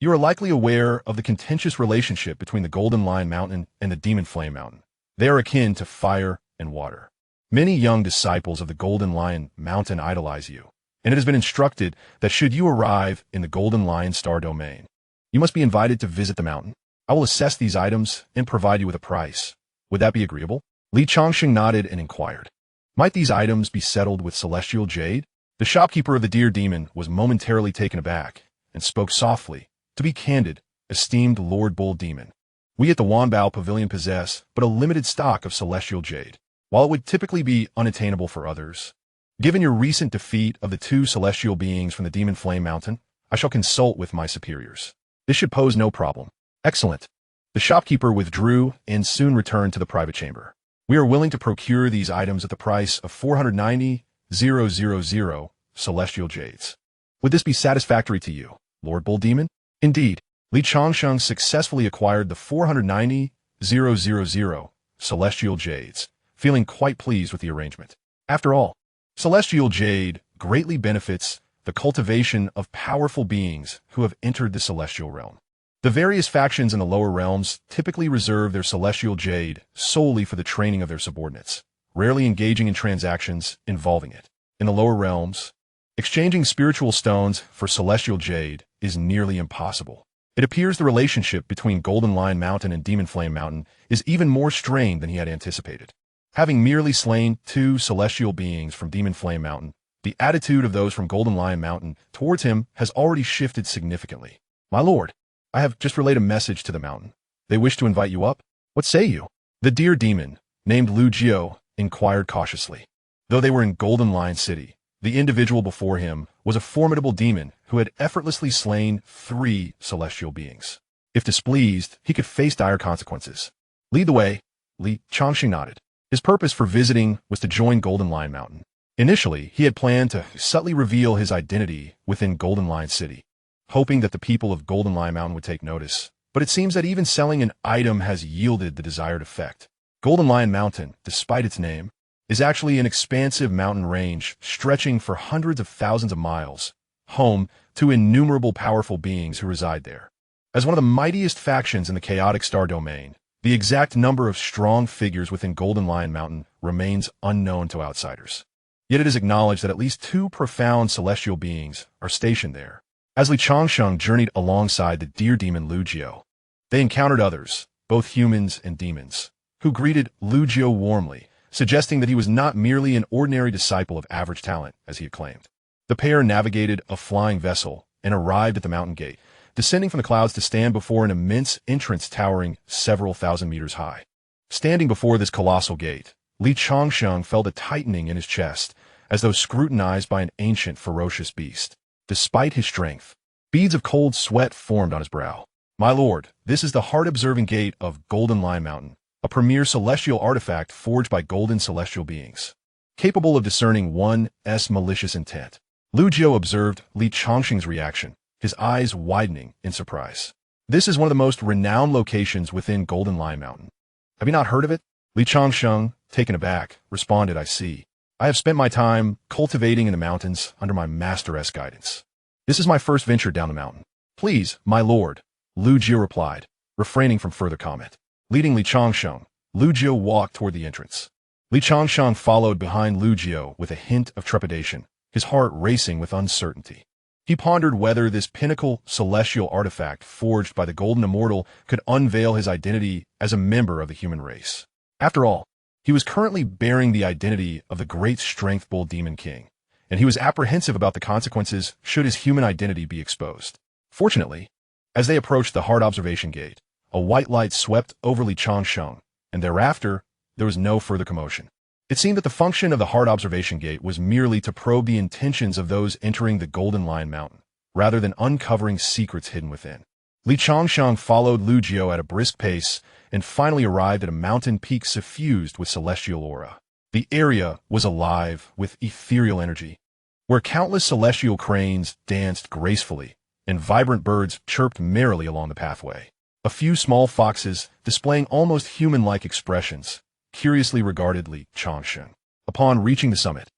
You are likely aware of the contentious relationship between the Golden Lion Mountain and the Demon Flame Mountain. They are akin to fire and water. Many young disciples of the Golden Lion Mountain idolize you, and it has been instructed that should you arrive in the Golden Lion Star domain, you must be invited to visit the mountain. I will assess these items and provide you with a price. Would that be agreeable?" Li Changsheng nodded and inquired, "Might these items be settled with celestial jade?" The shopkeeper of the deer demon was momentarily taken aback and spoke softly. "To be candid, esteemed Lord Bull Demon, we at the Wanbao Pavilion possess but a limited stock of celestial jade. While it would typically be unattainable for others, given your recent defeat of the 2 celestial beings from the Demon Flame Mountain, I shall consult with my superiors. This should pose no problem." "Excellent." The shopkeeper withdrew and soon returned to the private chamber. "We are willing to procure these items at the price of 490,000 celestial jades. Would this be satisfactory to you, Lord Bull Demon?" Indeed, Li Changsheng successfully acquired the 490,000 celestial jades, feeling quite pleased with the arrangement. After all, celestial jade greatly benefits the cultivation of powerful beings who have entered the celestial realm. The various factions in the lower realms typically reserve their celestial jade solely for the training of their subordinates, rarely engaging in transactions involving it. In the lower realms, exchanging spiritual stones for celestial jade is nearly impossible. It appears the relationship between Golden Lion Mountain and Demon Flame Mountain is even more strained than he had anticipated. Having merely slain 2 celestial beings from Demon Flame Mountain, the attitude of those from Golden Lion Mountain towards him has already shifted significantly. "My lord, I have just relayed a message to the mountain. They wish to invite you up. What say you?" The deer demon, named Lu Jiao, inquired cautiously. Though they were in Golden Lion City, the individual before him was a formidable demon who had effortlessly slain 3 celestial beings. If displeased, he could face dire consequences. "Lead the way." Li Changsheng nodded. His purpose for visiting was to join Golden Lion Mountain. Initially, he had planned to subtly reveal his identity within Golden Lion City, hoping that the people of Golden Lion Mountain would take notice. But it seems that even selling an item has yielded the desired effect. Golden Lion Mountain, despite its name, is actually an expansive mountain range stretching for hundreds of thousands of miles, home to innumerable powerful beings who reside there. As one of the mightiest factions in the chaotic star domain, the exact number of strong figures within Golden Lion Mountain remains unknown to outsiders. Yet it is acknowledged that at least 2 profound celestial beings are stationed there. As Li Changsheng journeyed alongside the deer demon Lu Jiao, they encountered others, both humans and demons, who greeted Lu Jiao warmly, suggesting that he was not merely an ordinary disciple of average talent, as he had claimed. The pair navigated a flying vessel and arrived at the mountain gate, descending from the clouds to stand before an immense entrance towering several thousand meters high. Standing before this colossal gate, Li Changsheng felt a tightening in his chest, as though scrutinized by an ancient, ferocious beast. Despite his strength, Beads of cold sweat formed on his brow. My lord, this is the heart-observing gate of Golden Lion Mountain, a premier celestial artifact forged by golden celestial beings, capable of discerning one's malicious intent. Lu Jiu observed Li Changsheng's reaction, his eyes widening in surprise. This is one of the most renowned locations within Golden Lion Mountain. Have you not heard of it? Li Changsheng, taken aback, responded, I see. I have spent my time cultivating in the mountains under my master's guidance. This is my first venture down the mountain. Please, my lord, Lu Jiu replied, refraining from further comment. Leading Li Changsheng, Lu Jiu walked toward the entrance. Li Changsheng followed behind Lu Jiu with a hint of trepidation, his heart racing with uncertainty. He pondered whether this pinnacle celestial artifact forged by the Golden Immortal could unveil his identity as a member of the human race. After all, he was currently bearing the identity of the great strength bull demon king, and he was apprehensive about the consequences should his human identity be exposed. Fortunately, as they approached the heart observation gate, a white light swept over Li Changsheng, and thereafter, there was no further commotion. It seemed that the function of the heart observation gate was merely to probe the intentions of those entering the Golden Lion Mountain, rather than uncovering secrets hidden within. Li Changsheng followed Lu Jiu at a brisk pace and finally arrived at a mountain peak suffused with celestial aura. The area was alive with ethereal energy, where countless celestial cranes danced gracefully and vibrant birds chirped merrily along the pathway. A few small foxes, displaying almost human-like expressions, curiously regarded Li Changsheng. Upon reaching the summit,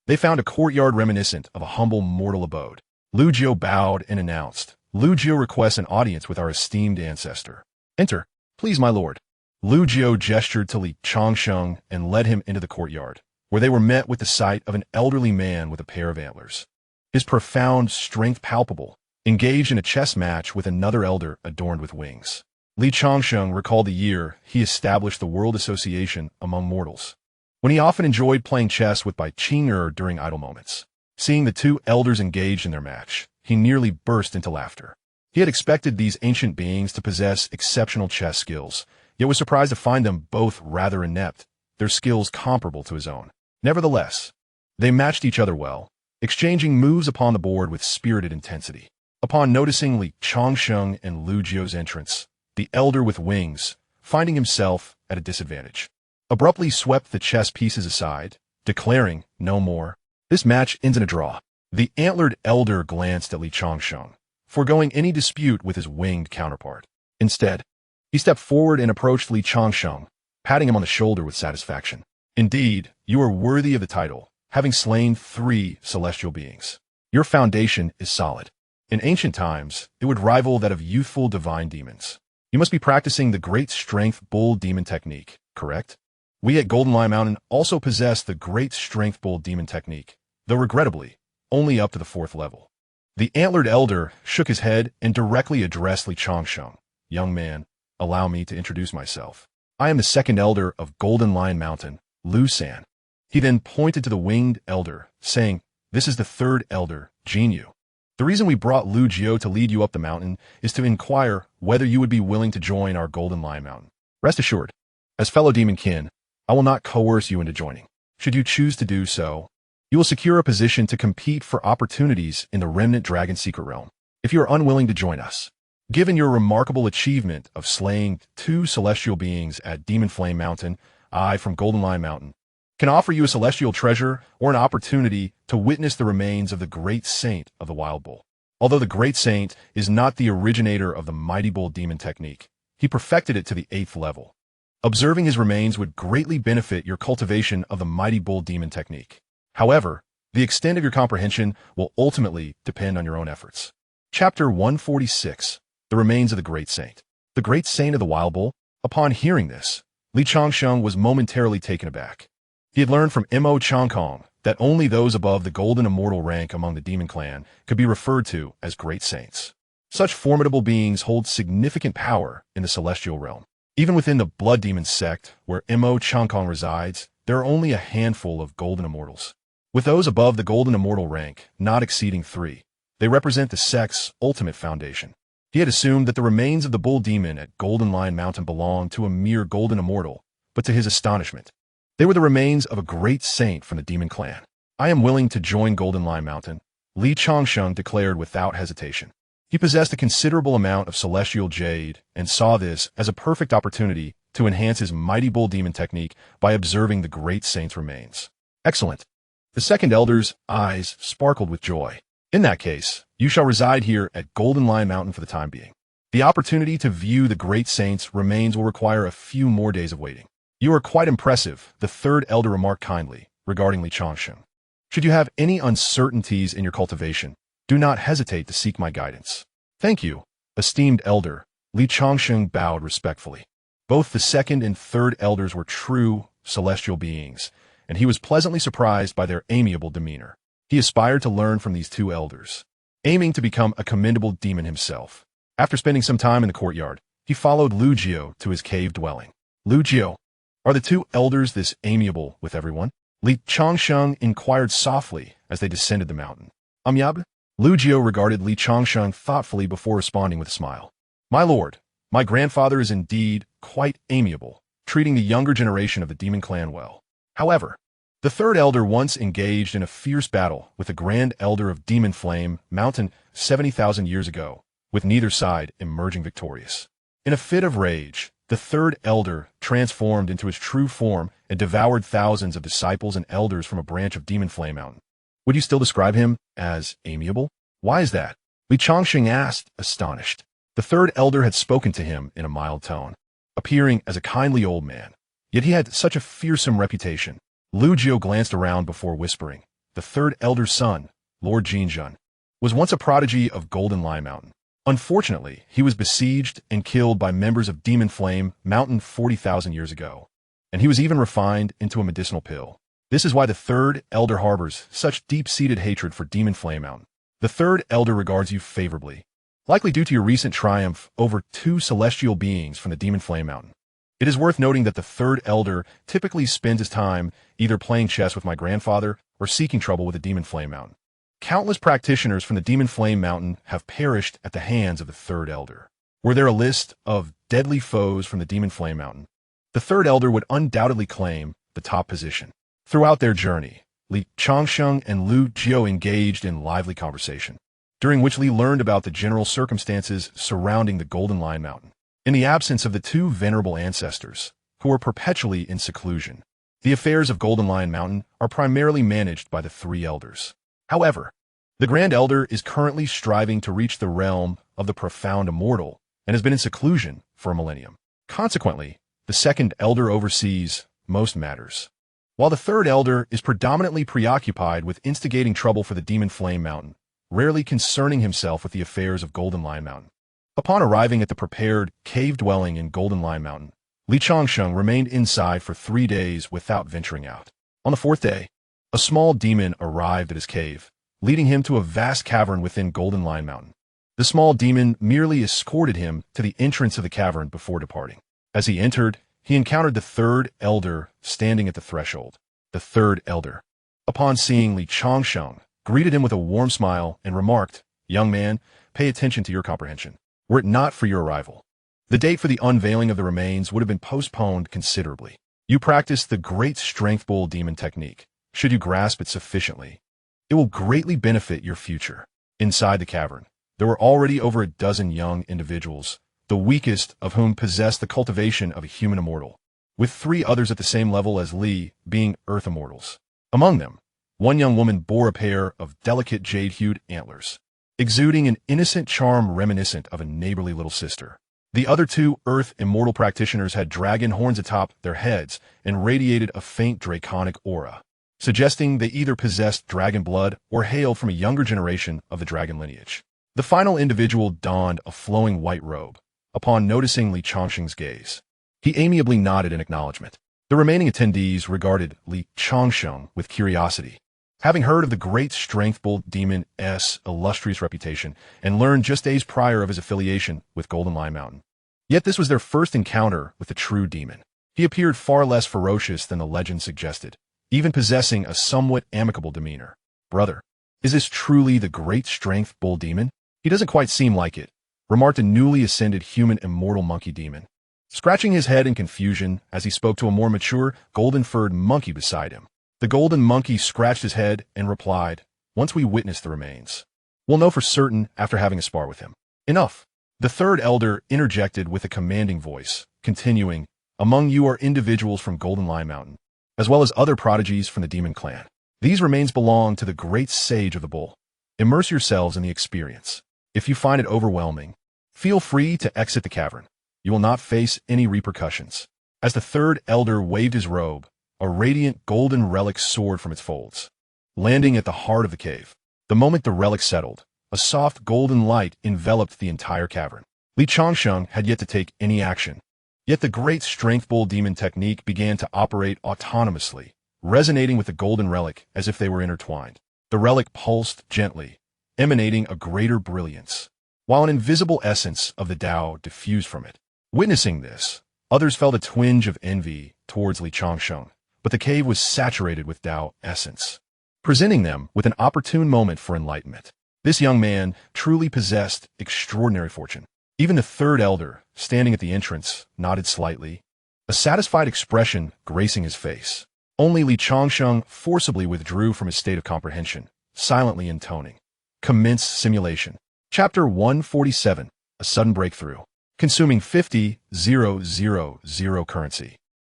they found a courtyard reminiscent of a humble mortal abode. Lu Jiu bowed and announced, Lu Jiu requests an audience with our esteemed ancestor. Enter, please, my lord. Lu Jiu gestured to Li Changsheng and led him into the courtyard, where they were met with the sight of an elderly man with a pair of antlers. His profound strength palpable, engaged in a chess match with another elder adorned with wings. Li Changsheng recalled the year he established the World Association among mortals, when he often enjoyed playing chess with Bai Qing'er during idle moments. Seeing the two elders engaged in their match, he nearly burst into laughter. He had expected these ancient beings to possess exceptional chess skills, yet was surprised to find them both rather inept, their skills comparable to his own. Nevertheless, they matched each other well, exchanging moves upon the board with spirited intensity. Upon noticing Li Changsheng and Lu Jiu's entrance, the elder with wings, finding himself at a disadvantage, abruptly swept the chess pieces aside, declaring, no more. This match ends in a draw. The antlered elder glanced at Li Changsheng, foregoing any dispute with his winged counterpart. Instead, he stepped forward and approached Li Changsheng, patting him on the shoulder with satisfaction. Indeed, you are worthy of the title, having slain 3 celestial beings. Your foundation is solid. In ancient times, it would rival that of youthful divine demons. You must be practicing the great strength bull demon technique, correct? We at Golden Lion Mountain also possess the great strength bull demon technique, though regrettably, only up to the 4th level. The antlered elder shook his head and directly addressed Li Changsheng. Young man, allow me to introduce myself. I am the 2nd elder of Golden Lion Mountain, Lu San. He then pointed to the winged elder, saying, this is the 3rd elder, Jinyu. The reason we brought Lu Jiu to lead you up the mountain is to inquire whether you would be willing to join our Golden Lion Mountain. Rest assured, as fellow demon kin, I will not coerce you into joining. Should you choose to do so, you will secure a position to compete for opportunities in the Remnant Dragon Secret Realm. If you are unwilling to join us, given your remarkable achievement of slaying 2 celestial beings at Demon Flame Mountain, I, from Golden Lion Mountain, can offer you a celestial treasure or an opportunity to witness the remains of the great saint of the wild bull. Although the great saint is not the originator of the mighty bull demon technique, he perfected it to the 8th level. Observing his remains would greatly benefit your cultivation of the mighty bull demon technique. However, the extent of your comprehension will ultimately depend on your own efforts. Chapter 146, The Remains of the Great Saint. The great saint of the wild bull? Upon hearing this, Li Changsheng was momentarily taken aback. He had learned from Mo Changkong that only those above the golden immortal rank among the demon clan could be referred to as great saints. Such formidable beings hold significant power in the celestial realm. Even within the blood demon sect, where Mo Changkong resides, there are only a handful of golden immortals. With those above the golden immortal rank not exceeding 3, they represent the sect's ultimate foundation. He had assumed that the remains of the bull demon at Golden Lion Mountain belonged to a mere golden immortal, but to his astonishment, they were the remains of a great saint from the demon clan. I am willing to join Golden Lion Mountain, Li Changsheng declared without hesitation. He possessed a considerable amount of celestial jade and saw this as a perfect opportunity to enhance his mighty bull demon technique by observing the great saint's remains. Excellent. The second elder's eyes sparkled with joy. In that case, you shall reside here at Golden Lion Mountain for the time being. The opportunity to view the great saint's remains will require a few more days of waiting. You are quite impressive, the third elder remarked kindly regarding Changsheng. Should you have any uncertainties in your cultivation, do not hesitate to seek my guidance. Thank you, esteemed elder. Changsheng bowed respectfully. Both the second and third elders were true celestial beings, and he was pleasantly surprised by their amiable demeanor. He aspired to learn from these two elders, aiming to become a commendable demon himself. After spending some time in the courtyard, he followed Lu Jiao to his cave dwelling. Lu Jiao, are the two elders this amiable with everyone? Changsheng inquired softly as they descended the mountain. Amiable? Lu Jiao regarded Changsheng thoughtfully before responding with a smile. My lord, my grandfather is indeed quite amiable, treating the younger generation of the demon clan well. However, the third elder once engaged in a fierce battle with the grand elder of Demon Flame Mountain 70,000 years ago, with neither side emerging victorious. In a fit of rage, the third elder transformed into his true form and devoured thousands of disciples and elders from a branch of Demon Flame Mountain. Would you still describe him as amiable? Why is that? Changsheng asked, astonished. The third elder had spoken to him in a mild tone, appearing as a kindly old man, yet he had such a fearsome reputation. Lu Jiao glanced around before whispering. The third elder's son, Lord Jinjun, was once a prodigy of Golden Lion Mountain. Unfortunately, he was besieged and killed by members of Demon Flame Mountain 40,000 years ago, and he was even refined into a medicinal pill. This is why the third elder harbors such deep-seated hatred for Demon Flame Mountain. The third elder regards you favorably, likely due to your recent triumph over two celestial beings from the Demon Flame Mountain. It is worth noting that the third elder typically spends his time either playing chess with my grandfather or seeking trouble with the Demon Flame Mountain. Countless practitioners from the Demon Flame Mountain have perished at the hands of the third elder. Were there a list of deadly foes from the Demon Flame Mountain, the third elder would undoubtedly claim the top position. Throughout their journey, Changsheng and Lu Jiao engaged in lively conversation, during which Li learned about the general circumstances surrounding the Golden Lion Mountain. In the absence of the two venerable ancestors, who were perpetually in seclusion, the affairs of Golden Lion Mountain are primarily managed by the three elders. However, the Grand Elder is currently striving to reach the realm of the profound immortal and has been in seclusion for a millennium. Consequently, the second elder oversees most matters, while the third elder is predominantly preoccupied with instigating trouble for the Demon Flame Mountain, rarely concerning himself with the affairs of Golden Lion Mountain. Upon arriving at the prepared cave dwelling in Golden Lion Mountain, Changsheng remained inside for 3 days without venturing out. On the 4th day, a small demon arrived at his cave, leading him to a vast cavern within Golden Lion Mountain. The small demon merely escorted him to the entrance of the cavern before departing. As he entered, he encountered the third elder standing at the threshold. The third elder, upon seeing Changsheng, greeted him with a warm smile and remarked, "Young man, pay attention to your comprehension. Were it not for your arrival, the date for the unveiling of the remains would have been postponed considerably. You practice the great strength bull demon technique. Should you grasp it sufficiently, it will greatly benefit your future." Inside the cavern, there were already over a dozen young individuals, the weakest of whom possessed the cultivation of a human immortal, with 3 others at the same level as Li being earth immortals. Among them, one young woman bore a pair of delicate jade-hued antlers, exuding an innocent charm reminiscent of a neighborly little sister. The other 2 earth immortal practitioners had dragon horns atop their heads and radiated a faint draconic aura, suggesting they either possessed dragon blood or hailed from a younger generation of the dragon lineage. The final individual donned a flowing white robe. Upon noticing Changsheng's gaze, he amiably nodded in acknowledgement. The remaining attendees regarded Changsheng with curiosity, having heard of the great strength bull demon's illustrious reputation and learned just days prior of his affiliation with Golden Lion Mountain. Yet this was their first encounter with the true demon. He appeared far less ferocious than the legend suggested, even possessing a somewhat amicable demeanor. "Brother, is this truly the great strength bull demon?" "He doesn't quite seem like it," remarked a newly ascended human immortal monkey demon, scratching his head in confusion as he spoke to a more mature, golden-furred monkey beside him. The golden monkey scratched his head and replied, "Once we witness the remains, we'll know for certain after having a spar with him." Enough. The third elder interjected with a commanding voice, continuing, among you are individuals from Golden Lion Mountain, as well as other prodigies from the demon clan. These remains belong to the great sage of the bull. Immerse yourselves in the experience. If you find it overwhelming, feel free to exit the cavern. You will not face any repercussions. As the third elder waved his robe, a radiant golden relic soared from its folds, landing at the heart of the cave. The moment the relic settled, a soft golden light enveloped the entire cavern. Changsheng had yet to take any action. Yet the great strength bull demon technique began to operate autonomously, resonating with the golden relic as if they were intertwined. The relic pulsed gently, emanating a greater brilliance, while an invisible essence of the Tao diffused from it. Witnessing this, others felt a twinge of envy towards Changsheng, but the cave was saturated with Tao essence, presenting them with an opportune moment for enlightenment. This young man truly possessed extraordinary fortune. Even the third elder, standing at the entrance, nodded slightly, a satisfied expression gracing his face. Only Changsheng forcibly withdrew from his state of comprehension, silently intoning, "Commence simulation." Chapter 147, A Sudden Breakthrough. Consuming 50,000 currency.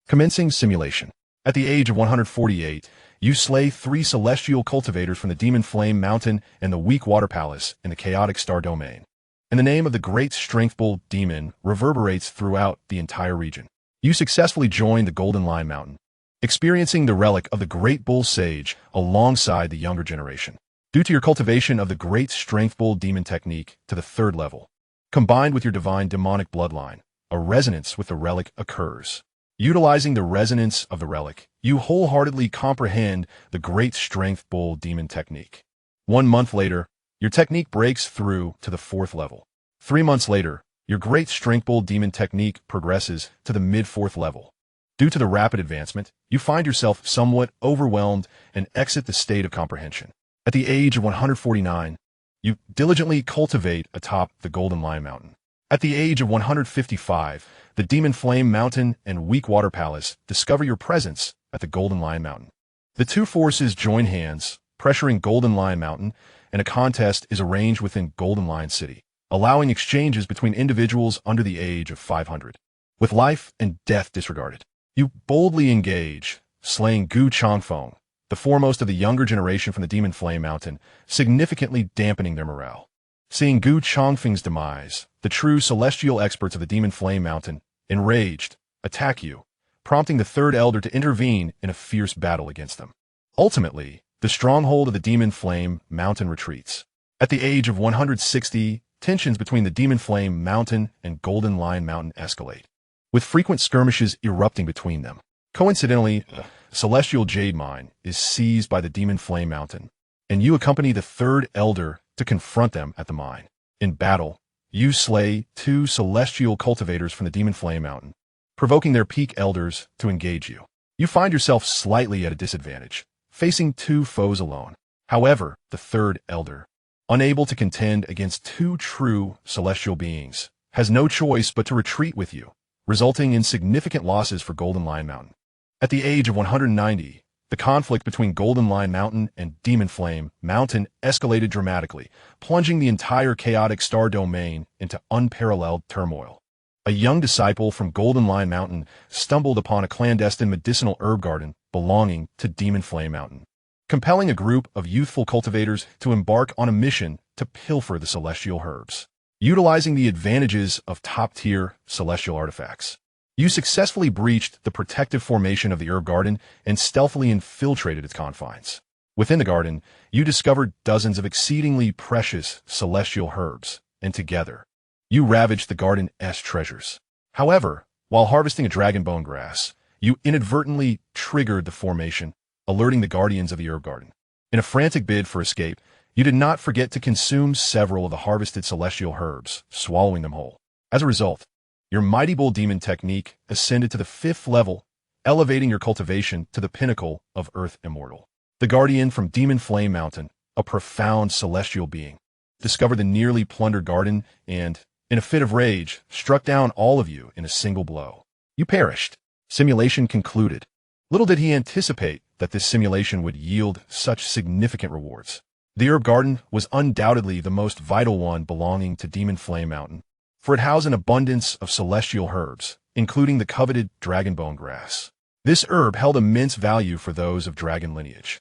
Commencing simulation. At the age of 148, you slay 3 celestial cultivators from the Demon Flame Mountain and the Weak Water Palace in the Chaotic Star Domain. And the name of the great strength bull demon reverberates throughout the entire region. You successfully join the Golden Lion Mountain, experiencing the relic of the great bull sage alongside the younger generation. Due to your cultivation of the great strength bull demon technique to the 3rd level, combined with your divine demonic bloodline, a resonance with the relic occurs. Utilizing the resonance of the relic, you wholeheartedly comprehend the great strength bull demon technique. 1 month later, your technique breaks through to the 4th level. 3 months later, your great strength bull demon technique progresses to the mid-4th level. Due to the rapid advancement, you find yourself somewhat overwhelmed and exit the state of comprehension. At the age of 149, you diligently cultivate atop the Golden Lion Mountain. At the age of 155, the Demon Flame Mountain and Weak Water Palace discover your presence at the Golden Lion Mountain. The 2 forces join hands, pressuring Golden Lion Mountain, and a contest is arranged within Golden Lion City, allowing exchanges between individuals under the age of 500. With life and death disregarded, you boldly engage, slaying Gu Changfeng, the foremost of the younger generation from the Demon Flame Mountain, significantly dampening their morale. Seeing Gu Changfeng's demise, the true celestial experts of the Demon Flame Mountain, enraged, attack you, prompting the 3rd elder to intervene in a fierce battle against them. Ultimately, the stronghold of the Demon Flame Mountain retreats. At the age of 160, tensions between the Demon Flame Mountain and Golden Lion Mountain escalate, with frequent skirmishes erupting between them. Coincidentally, Celestial Jade Mine is seized by the Demon Flame Mountain, and you accompany the 3rd elder to confront them at the mine. In battle, you slay 2 celestial cultivators from the Demon Flame Mountain, provoking their peak elders to engage you. You find yourself slightly at a disadvantage, facing 2 foes alone. However, the 3rd elder, unable to contend against 2 true celestial beings, has no choice but to retreat with you, resulting in significant losses for Golden Lion Mountain. At the age of 190, the conflict between Golden Lion Mountain and Demon Flame Mountain escalated dramatically, plunging the entire Chaotic Star Domain into unparalleled turmoil. A young disciple from Golden Lion Mountain stumbled upon a clandestine medicinal herb garden belonging to Demon Flame Mountain, compelling a group of youthful cultivators to embark on a mission to pilfer the celestial herbs. Utilizing the advantages of top-tier celestial artifacts, you successfully breached the protective formation of the herb garden and stealthily infiltrated its confines. Within the garden, you discovered dozens of exceedingly precious celestial herbs, and together, you ravaged the garden's treasures. However, while harvesting a dragon bone grass, you inadvertently triggered the formation, alerting the guardians of the herb garden. In a frantic bid for escape, you did not forget to consume several of the harvested celestial herbs, swallowing them whole. As a result, your Mighty Bull Demon technique ascended to the 5th level, elevating your cultivation to the pinnacle of Earth Immortal. The guardian from Demon Flame Mountain, a profound celestial being, discovered the nearly plundered garden and, in a fit of rage, struck down all of you in a single blow. You perished. Simulation concluded. Little did he anticipate that this simulation would yield such significant rewards. The herb garden was undoubtedly the most vital one belonging to Demon Flame Mountain, for it housed an abundance of celestial herbs, including the coveted dragonbone grass. This herb held immense value for those of dragon lineage,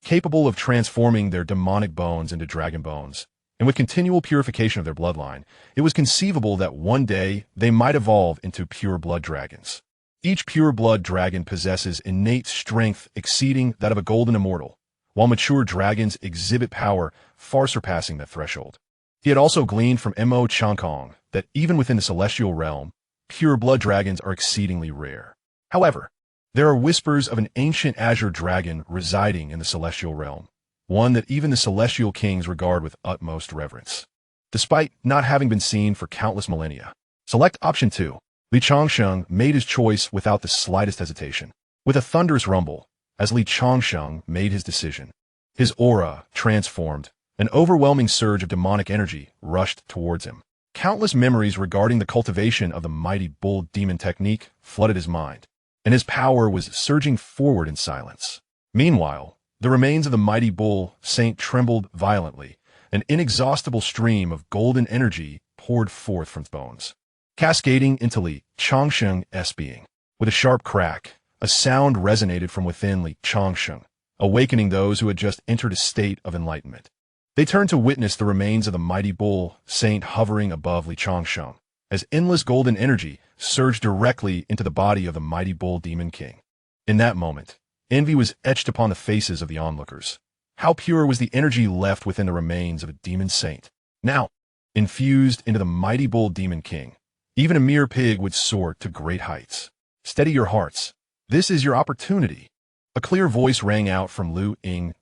capable of transforming their demonic bones into dragon bones, and with continual purification of their bloodline, it was conceivable that one day they might evolve into pure-blood dragons. Each pure-blood dragon possesses innate strength exceeding that of a golden immortal, while mature dragons exhibit power far surpassing that threshold. He had also gleaned from Mo Changsheng that even within the celestial realm, pure-blood dragons are exceedingly rare. However, there are whispers of an ancient azure dragon residing in the celestial realm, one that even the celestial kings regard with utmost reverence. Despite not having been seen for countless millennia. Select option 2. Changsheng made his choice without the slightest hesitation. With a thunderous rumble, as Changsheng made his decision, his aura transformed. An overwhelming surge of demonic energy rushed towards him. Countless memories regarding the cultivation of the mighty bull demon technique flooded his mind, and his power was surging forward in silence. Meanwhile, the remains of the mighty bull saint trembled violently. An inexhaustible stream of golden energy poured forth from his bones, cascading into Changsheng's being. With a sharp crack, a sound resonated from within Changsheng, awakening those who had just entered a state of enlightenment. They turned to witness the remains of the mighty bull saint hovering above Changsheng, as endless golden energy surged directly into the body of the mighty bull demon king. In that moment, envy was etched upon the faces of the onlookers. How pure was the energy left within the remains of a demon saint, now infused into the mighty bull demon king. Even a mere pig would soar to great heights. Steady your hearts. This is your opportunity. A clear voice rang out from Lu Ying,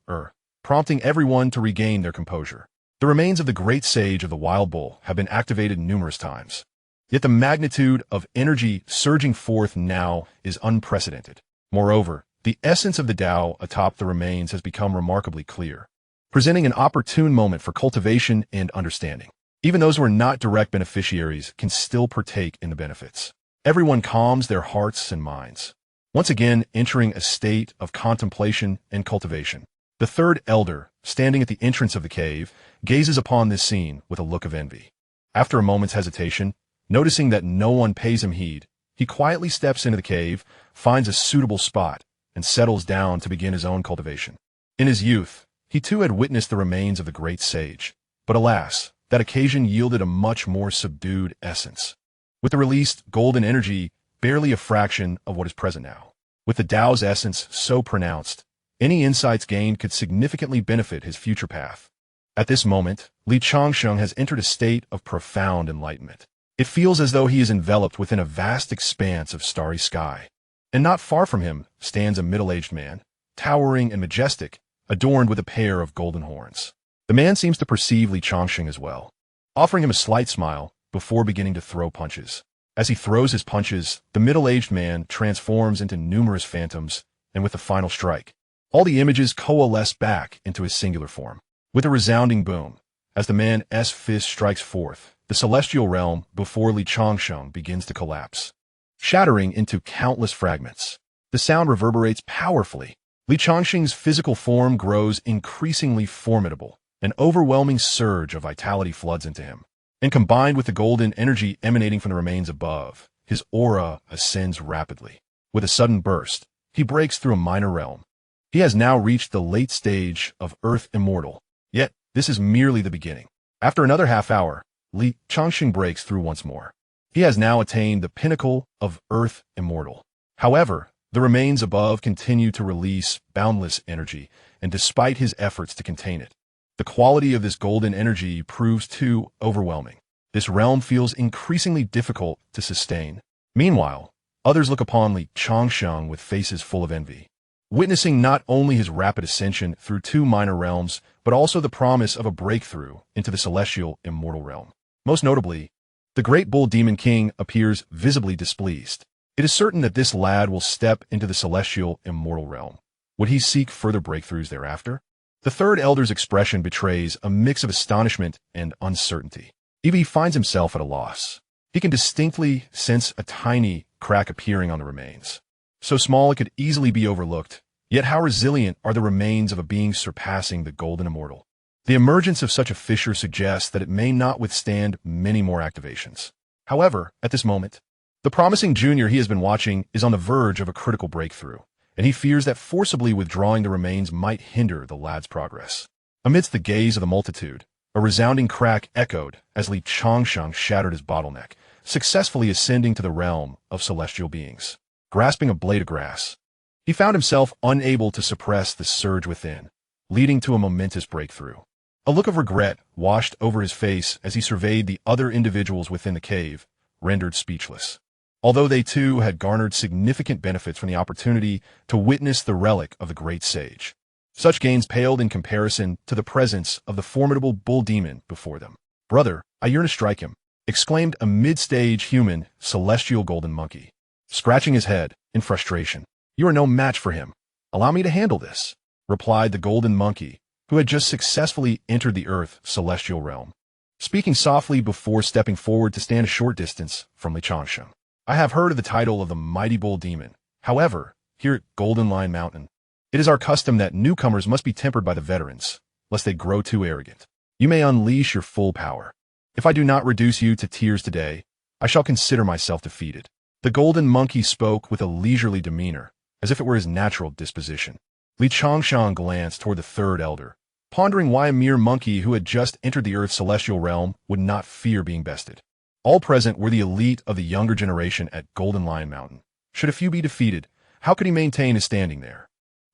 prompting everyone to regain their composure. The remains of the great sage of the wild bull have been activated numerous times. Yet the magnitude of energy surging forth now is unprecedented. Moreover, the essence of the Tao atop the remains has become remarkably clear, presenting an opportune moment for cultivation and understanding. Even those who are not direct beneficiaries can still partake in the benefits. Everyone calms their hearts and minds, once again entering a state of contemplation and cultivation. The third elder, standing at the entrance of the cave, gazes upon this scene with a look of envy. After a moment's hesitation, noticing that no one pays him heed, he quietly steps into the cave, finds a suitable spot, and settles down to begin his own cultivation. In his youth, he too had witnessed the remains of the great sage, but alas, that occasion yielded a much more subdued essence. With the released golden energy, barely a fraction of what is present now. With the Tao's essence so pronounced, any insights gained could significantly benefit his future path. At this moment, Changsheng has entered a state of profound enlightenment. It feels as though he is enveloped within a vast expanse of starry sky. And not far from him stands a middle-aged man, towering and majestic, adorned with a pair of golden horns. The man seems to perceive Changsheng as well, offering him a slight smile before beginning to throw punches. As he throws his punches, the middle-aged man transforms into numerous phantoms, and with the final strike, all the images coalesce back into his singular form. With a resounding boom, as the man's fist strikes forth, the celestial realm before Changsheng begins to collapse, shattering into countless fragments. The sound reverberates powerfully. Changsheng's physical form grows increasingly formidable. An overwhelming surge of vitality floods into him, and combined with the golden energy emanating from the remains above, his aura ascends rapidly. With a sudden burst, he breaks through a minor realm. He has now reached the late stage of Earth Immortal. Yet, this is merely the beginning. After another half hour, Changsheng breaks through once more. He has now attained the pinnacle of Earth Immortal. However, the remains above continue to release boundless energy, and despite his efforts to contain it, the quality of this golden energy proves too overwhelming. This realm feels increasingly difficult to sustain. Meanwhile, others look upon Changsheng with faces full of envy, witnessing not only his rapid ascension through two minor realms, but also the promise of a breakthrough into the celestial immortal realm. Most notably, the great bull demon king appears visibly displeased. It is certain that this lad will step into the celestial immortal realm. Would he seek further breakthroughs thereafter? The third elder's expression betrays a mix of astonishment and uncertainty. Even he finds himself at a loss. He can distinctly sense a tiny crack appearing on the remains. So small it could easily be overlooked, yet how resilient are the remains of a being surpassing the golden immortal. The emergence of such a fissure suggests that it may not withstand many more activations. However, at this moment, the promising junior he has been watching is on the verge of a critical breakthrough, and he fears that forcibly withdrawing the remains might hinder the lad's progress. Amidst the gaze of the multitude, a resounding crack echoed as Changsheng shattered his bottleneck, successfully ascending to the realm of celestial beings. Grasping a blade of grass, he found himself unable to suppress the surge within, leading to a momentous breakthrough. A look of regret washed over his face as he surveyed the other individuals within the cave, rendered speechless. Although they too had garnered significant benefits from the opportunity to witness the relic of the great sage, such gains paled in comparison to the presence of the formidable bull demon before them. "Brother, I yearn to strike him," exclaimed a mid-stage human celestial golden monkey, scratching his head in frustration. "You are no match for him. Allow me to handle this," replied the golden monkey, who had just successfully entered the earth celestial realm, speaking softly before stepping forward to stand a short distance from Changsheng. "I have heard of the title of the mighty bull demon. However, here at Golden Lion Mountain, it is our custom that newcomers must be tempered by the veterans, lest they grow too arrogant. You may unleash your full power. If I do not reduce you to tears today, I shall consider myself defeated." The golden monkey spoke with a leisurely demeanor, as if it were his natural disposition. Changsheng glanced toward the third elder, pondering why a mere monkey who had just entered the earth's celestial realm would not fear being bested. All present were the elite of the younger generation at Golden Lion Mountain. Should a few be defeated, how could he maintain his standing there?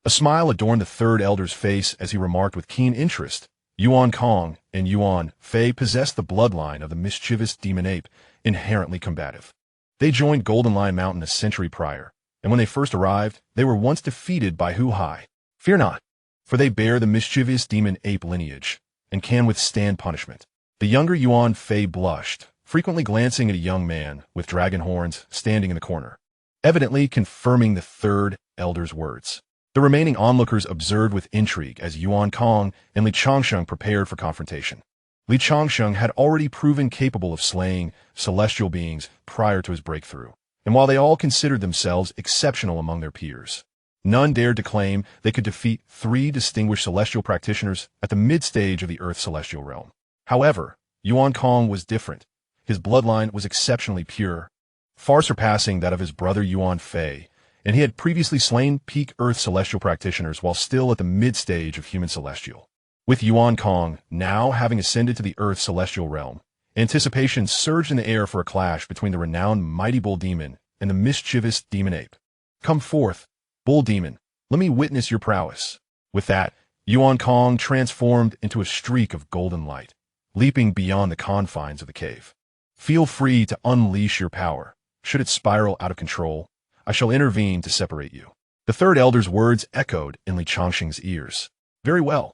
A smile adorned the third elder's face as he remarked with keen interest, "Yuan Kong and Yuan Fei possessed the bloodline of the mischievous demon ape, inherently combative. They joined Golden Lion Mountain a century prior, and when they first arrived, they were once defeated by Hu Hai. Fear not, for they bear the mischievous demon ape lineage, and can withstand punishment." The younger Yuan Fei blushed, frequently glancing at a young man with dragon horns standing in the corner, evidently confirming the third elder's words. The remaining onlookers observed with intrigue as Yuan Kong and Changsheng prepared for confrontation. Changsheng had already proven capable of slaying celestial beings prior to his breakthrough, and while they all considered themselves exceptional among their peers, none dared to claim they could defeat 3 distinguished celestial practitioners at the mid-stage of the Earth's celestial realm. However, Yuan Kong was different. His bloodline was exceptionally pure, far surpassing that of his brother Yuan Fei, and he had previously slain peak Earth celestial practitioners while still at the mid-stage of human celestial. With Yuan Kong now having ascended to the Earth's celestial realm, anticipation surged in the air for a clash between the renowned mighty bull demon and the mischievous demon ape. "Come forth, bull demon, let me witness your prowess." With that, Yuan Kong transformed into a streak of golden light, leaping beyond the confines of the cave. "Feel free to unleash your power. Should it spiral out of control, I shall intervene to separate you." The third elder's words echoed in Changsheng's ears. "Very well."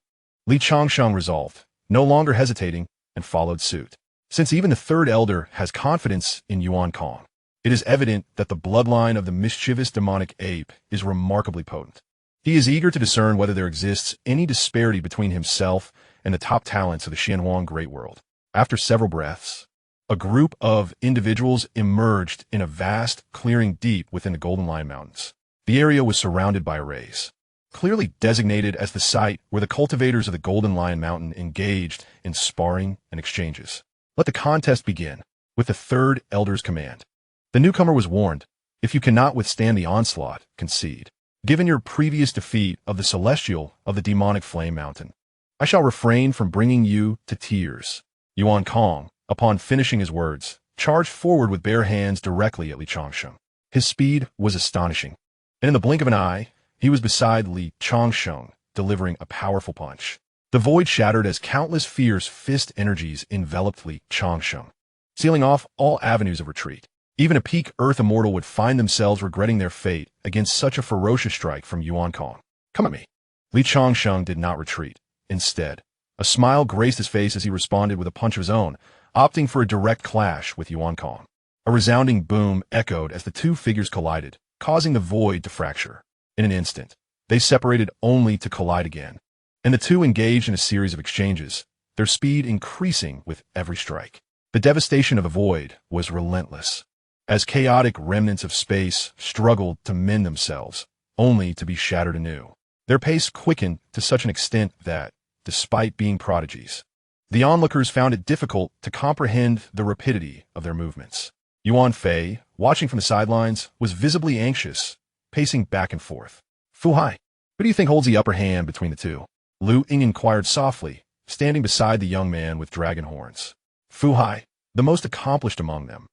Changsheng resolved, no longer hesitating, and followed suit. Since even the third elder has confidence in Yuan Kong, it is evident that the bloodline of the mischievous demonic ape is remarkably potent. He is eager to discern whether there exists any disparity between himself and the top talents of the Xianxia great world. After several breaths, a group of individuals emerged in a vast clearing deep within the Golden Lion Mountains. The area was surrounded by arrays, clearly designated as the site where the cultivators of the Golden Lion Mountain engaged in sparring and exchanges. Let the contest begin, with the third elder's command. The newcomer was warned, if you cannot withstand the onslaught, concede. Given your previous defeat of the celestial of the demonic flame mountain, I shall refrain from bringing you to tears. Yuan Kong, upon finishing his words, charged forward with bare hands directly at Changsheng. His speed was astonishing, and in the blink of an eye, he was beside Changsheng, delivering a powerful punch. The void shattered as countless fierce fist energies enveloped Changsheng, sealing off all avenues of retreat. Even a peak Earth immortal would find themselves regretting their fate against such a ferocious strike from Yuan Kong. "Come at me." Changsheng did not retreat. Instead, a smile graced his face as he responded with a punch of his own, opting for a direct clash with Yuan Kong. A resounding boom echoed as the two figures collided, causing the void to fracture. In an instant, they separated only to collide again, and the two engaged in a series of exchanges, their speed increasing with every strike. The devastation of the void was relentless, as chaotic remnants of space struggled to mend themselves, only to be shattered anew. Their pace quickened to such an extent that, despite being prodigies. The onlookers found it difficult to comprehend the rapidity of their movements. Yuan Fei, watching from the sidelines, was visibly anxious, pacing back and forth. Fu Hai, who do you think holds the upper hand between the two? Lu Ying inquired softly, standing beside the young man with dragon horns. Fu Hai, the most accomplished among them,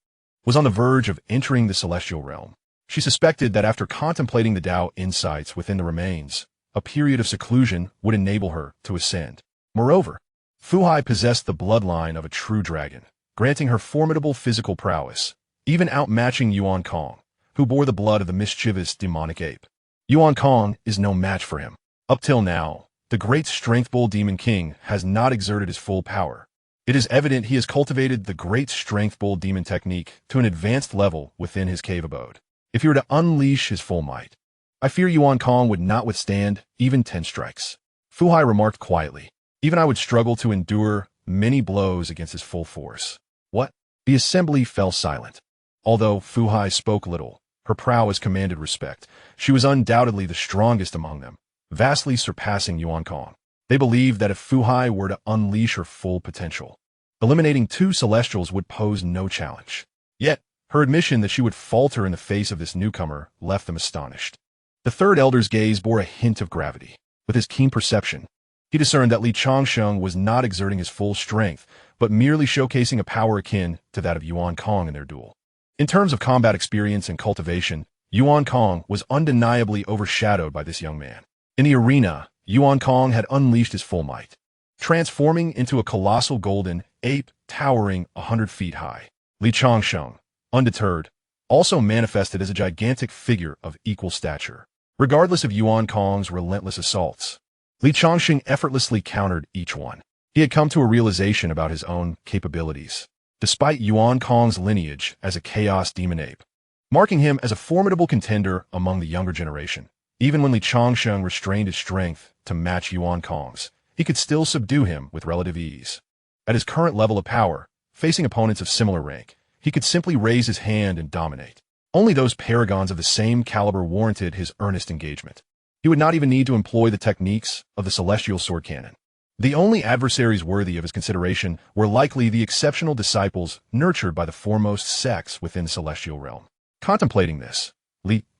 was on the verge of entering the celestial realm. She suspected that after contemplating the Tao insights within the remains, a period of seclusion would enable her to ascend. Moreover, Fu Hai possessed the bloodline of a true dragon, granting her formidable physical prowess, even outmatching Yuan Kong, who bore the blood of the mischievous demonic ape. Yuan Kong is no match for him. Up till now, the great Strength Bull Demon King has not exerted his full power. It is evident he has cultivated the great Strength Bull Demon technique to an advanced level within his cave abode. If he were to unleash his full might, I fear Yuan Kong would not withstand even 10 strikes. Fu Hai remarked quietly. Even I would struggle to endure many blows against his full force. What? The assembly fell silent. Although Fu Hai spoke little, her prowess commanded respect. She was undoubtedly the strongest among them, vastly surpassing Yuan Kong. They believed that if Fu Hai were to unleash her full potential, eliminating 2 Celestials would pose no challenge. Yet, her admission that she would falter in the face of this newcomer left them astonished. The third elder's gaze bore a hint of gravity. With his keen perception, he discerned that Changsheng was not exerting his full strength, but merely showcasing a power akin to that of Yuan Kong in their duel. In terms of combat experience and cultivation, Yuan Kong was undeniably overshadowed by this young man. In the arena, Yuan Kong had unleashed his full might, transforming into a colossal golden ape towering 100 feet high. Changsheng, undeterred, also manifested as a gigantic figure of equal stature. Regardless of Yuan Kong's relentless assaults, Changsheng effortlessly countered each one. He had come to a realization about his own capabilities, despite Yuan Kong's lineage as a chaos demon ape, marking him as a formidable contender among the younger generation. Even when Changsheng restrained his strength to match Yuan Kong's, he could still subdue him with relative ease. At his current level of power, facing opponents of similar rank, he could simply raise his hand and dominate. Only those paragons of the same caliber warranted his earnest engagement. He would not even need to employ the techniques of the celestial sword cannon. The only adversaries worthy of his consideration were likely the exceptional disciples nurtured by the foremost sects within the celestial realm. Contemplating this,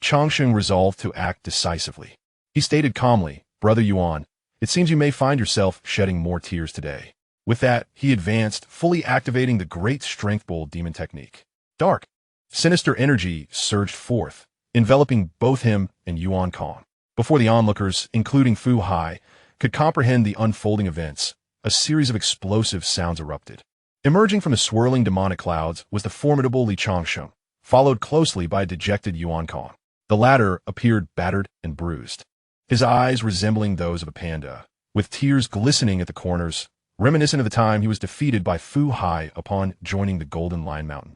Changsheng resolved to act decisively. He stated calmly, "Brother Yuan, it seems you may find yourself shedding more tears today." With that, he advanced, fully activating the great Strength Bull Demon technique. Dark, sinister energy surged forth, enveloping both him and Yuan Kong. Before the onlookers, including Fu Hai, could comprehend the unfolding events, a series of explosive sounds erupted. Emerging from the swirling demonic clouds was the formidable Changsheng, followed closely by a dejected Yuan Kong. The latter appeared battered and bruised, his eyes resembling those of a panda, with tears glistening at the corners, reminiscent of the time he was defeated by Fu Hai upon joining the Golden Lion Mountain.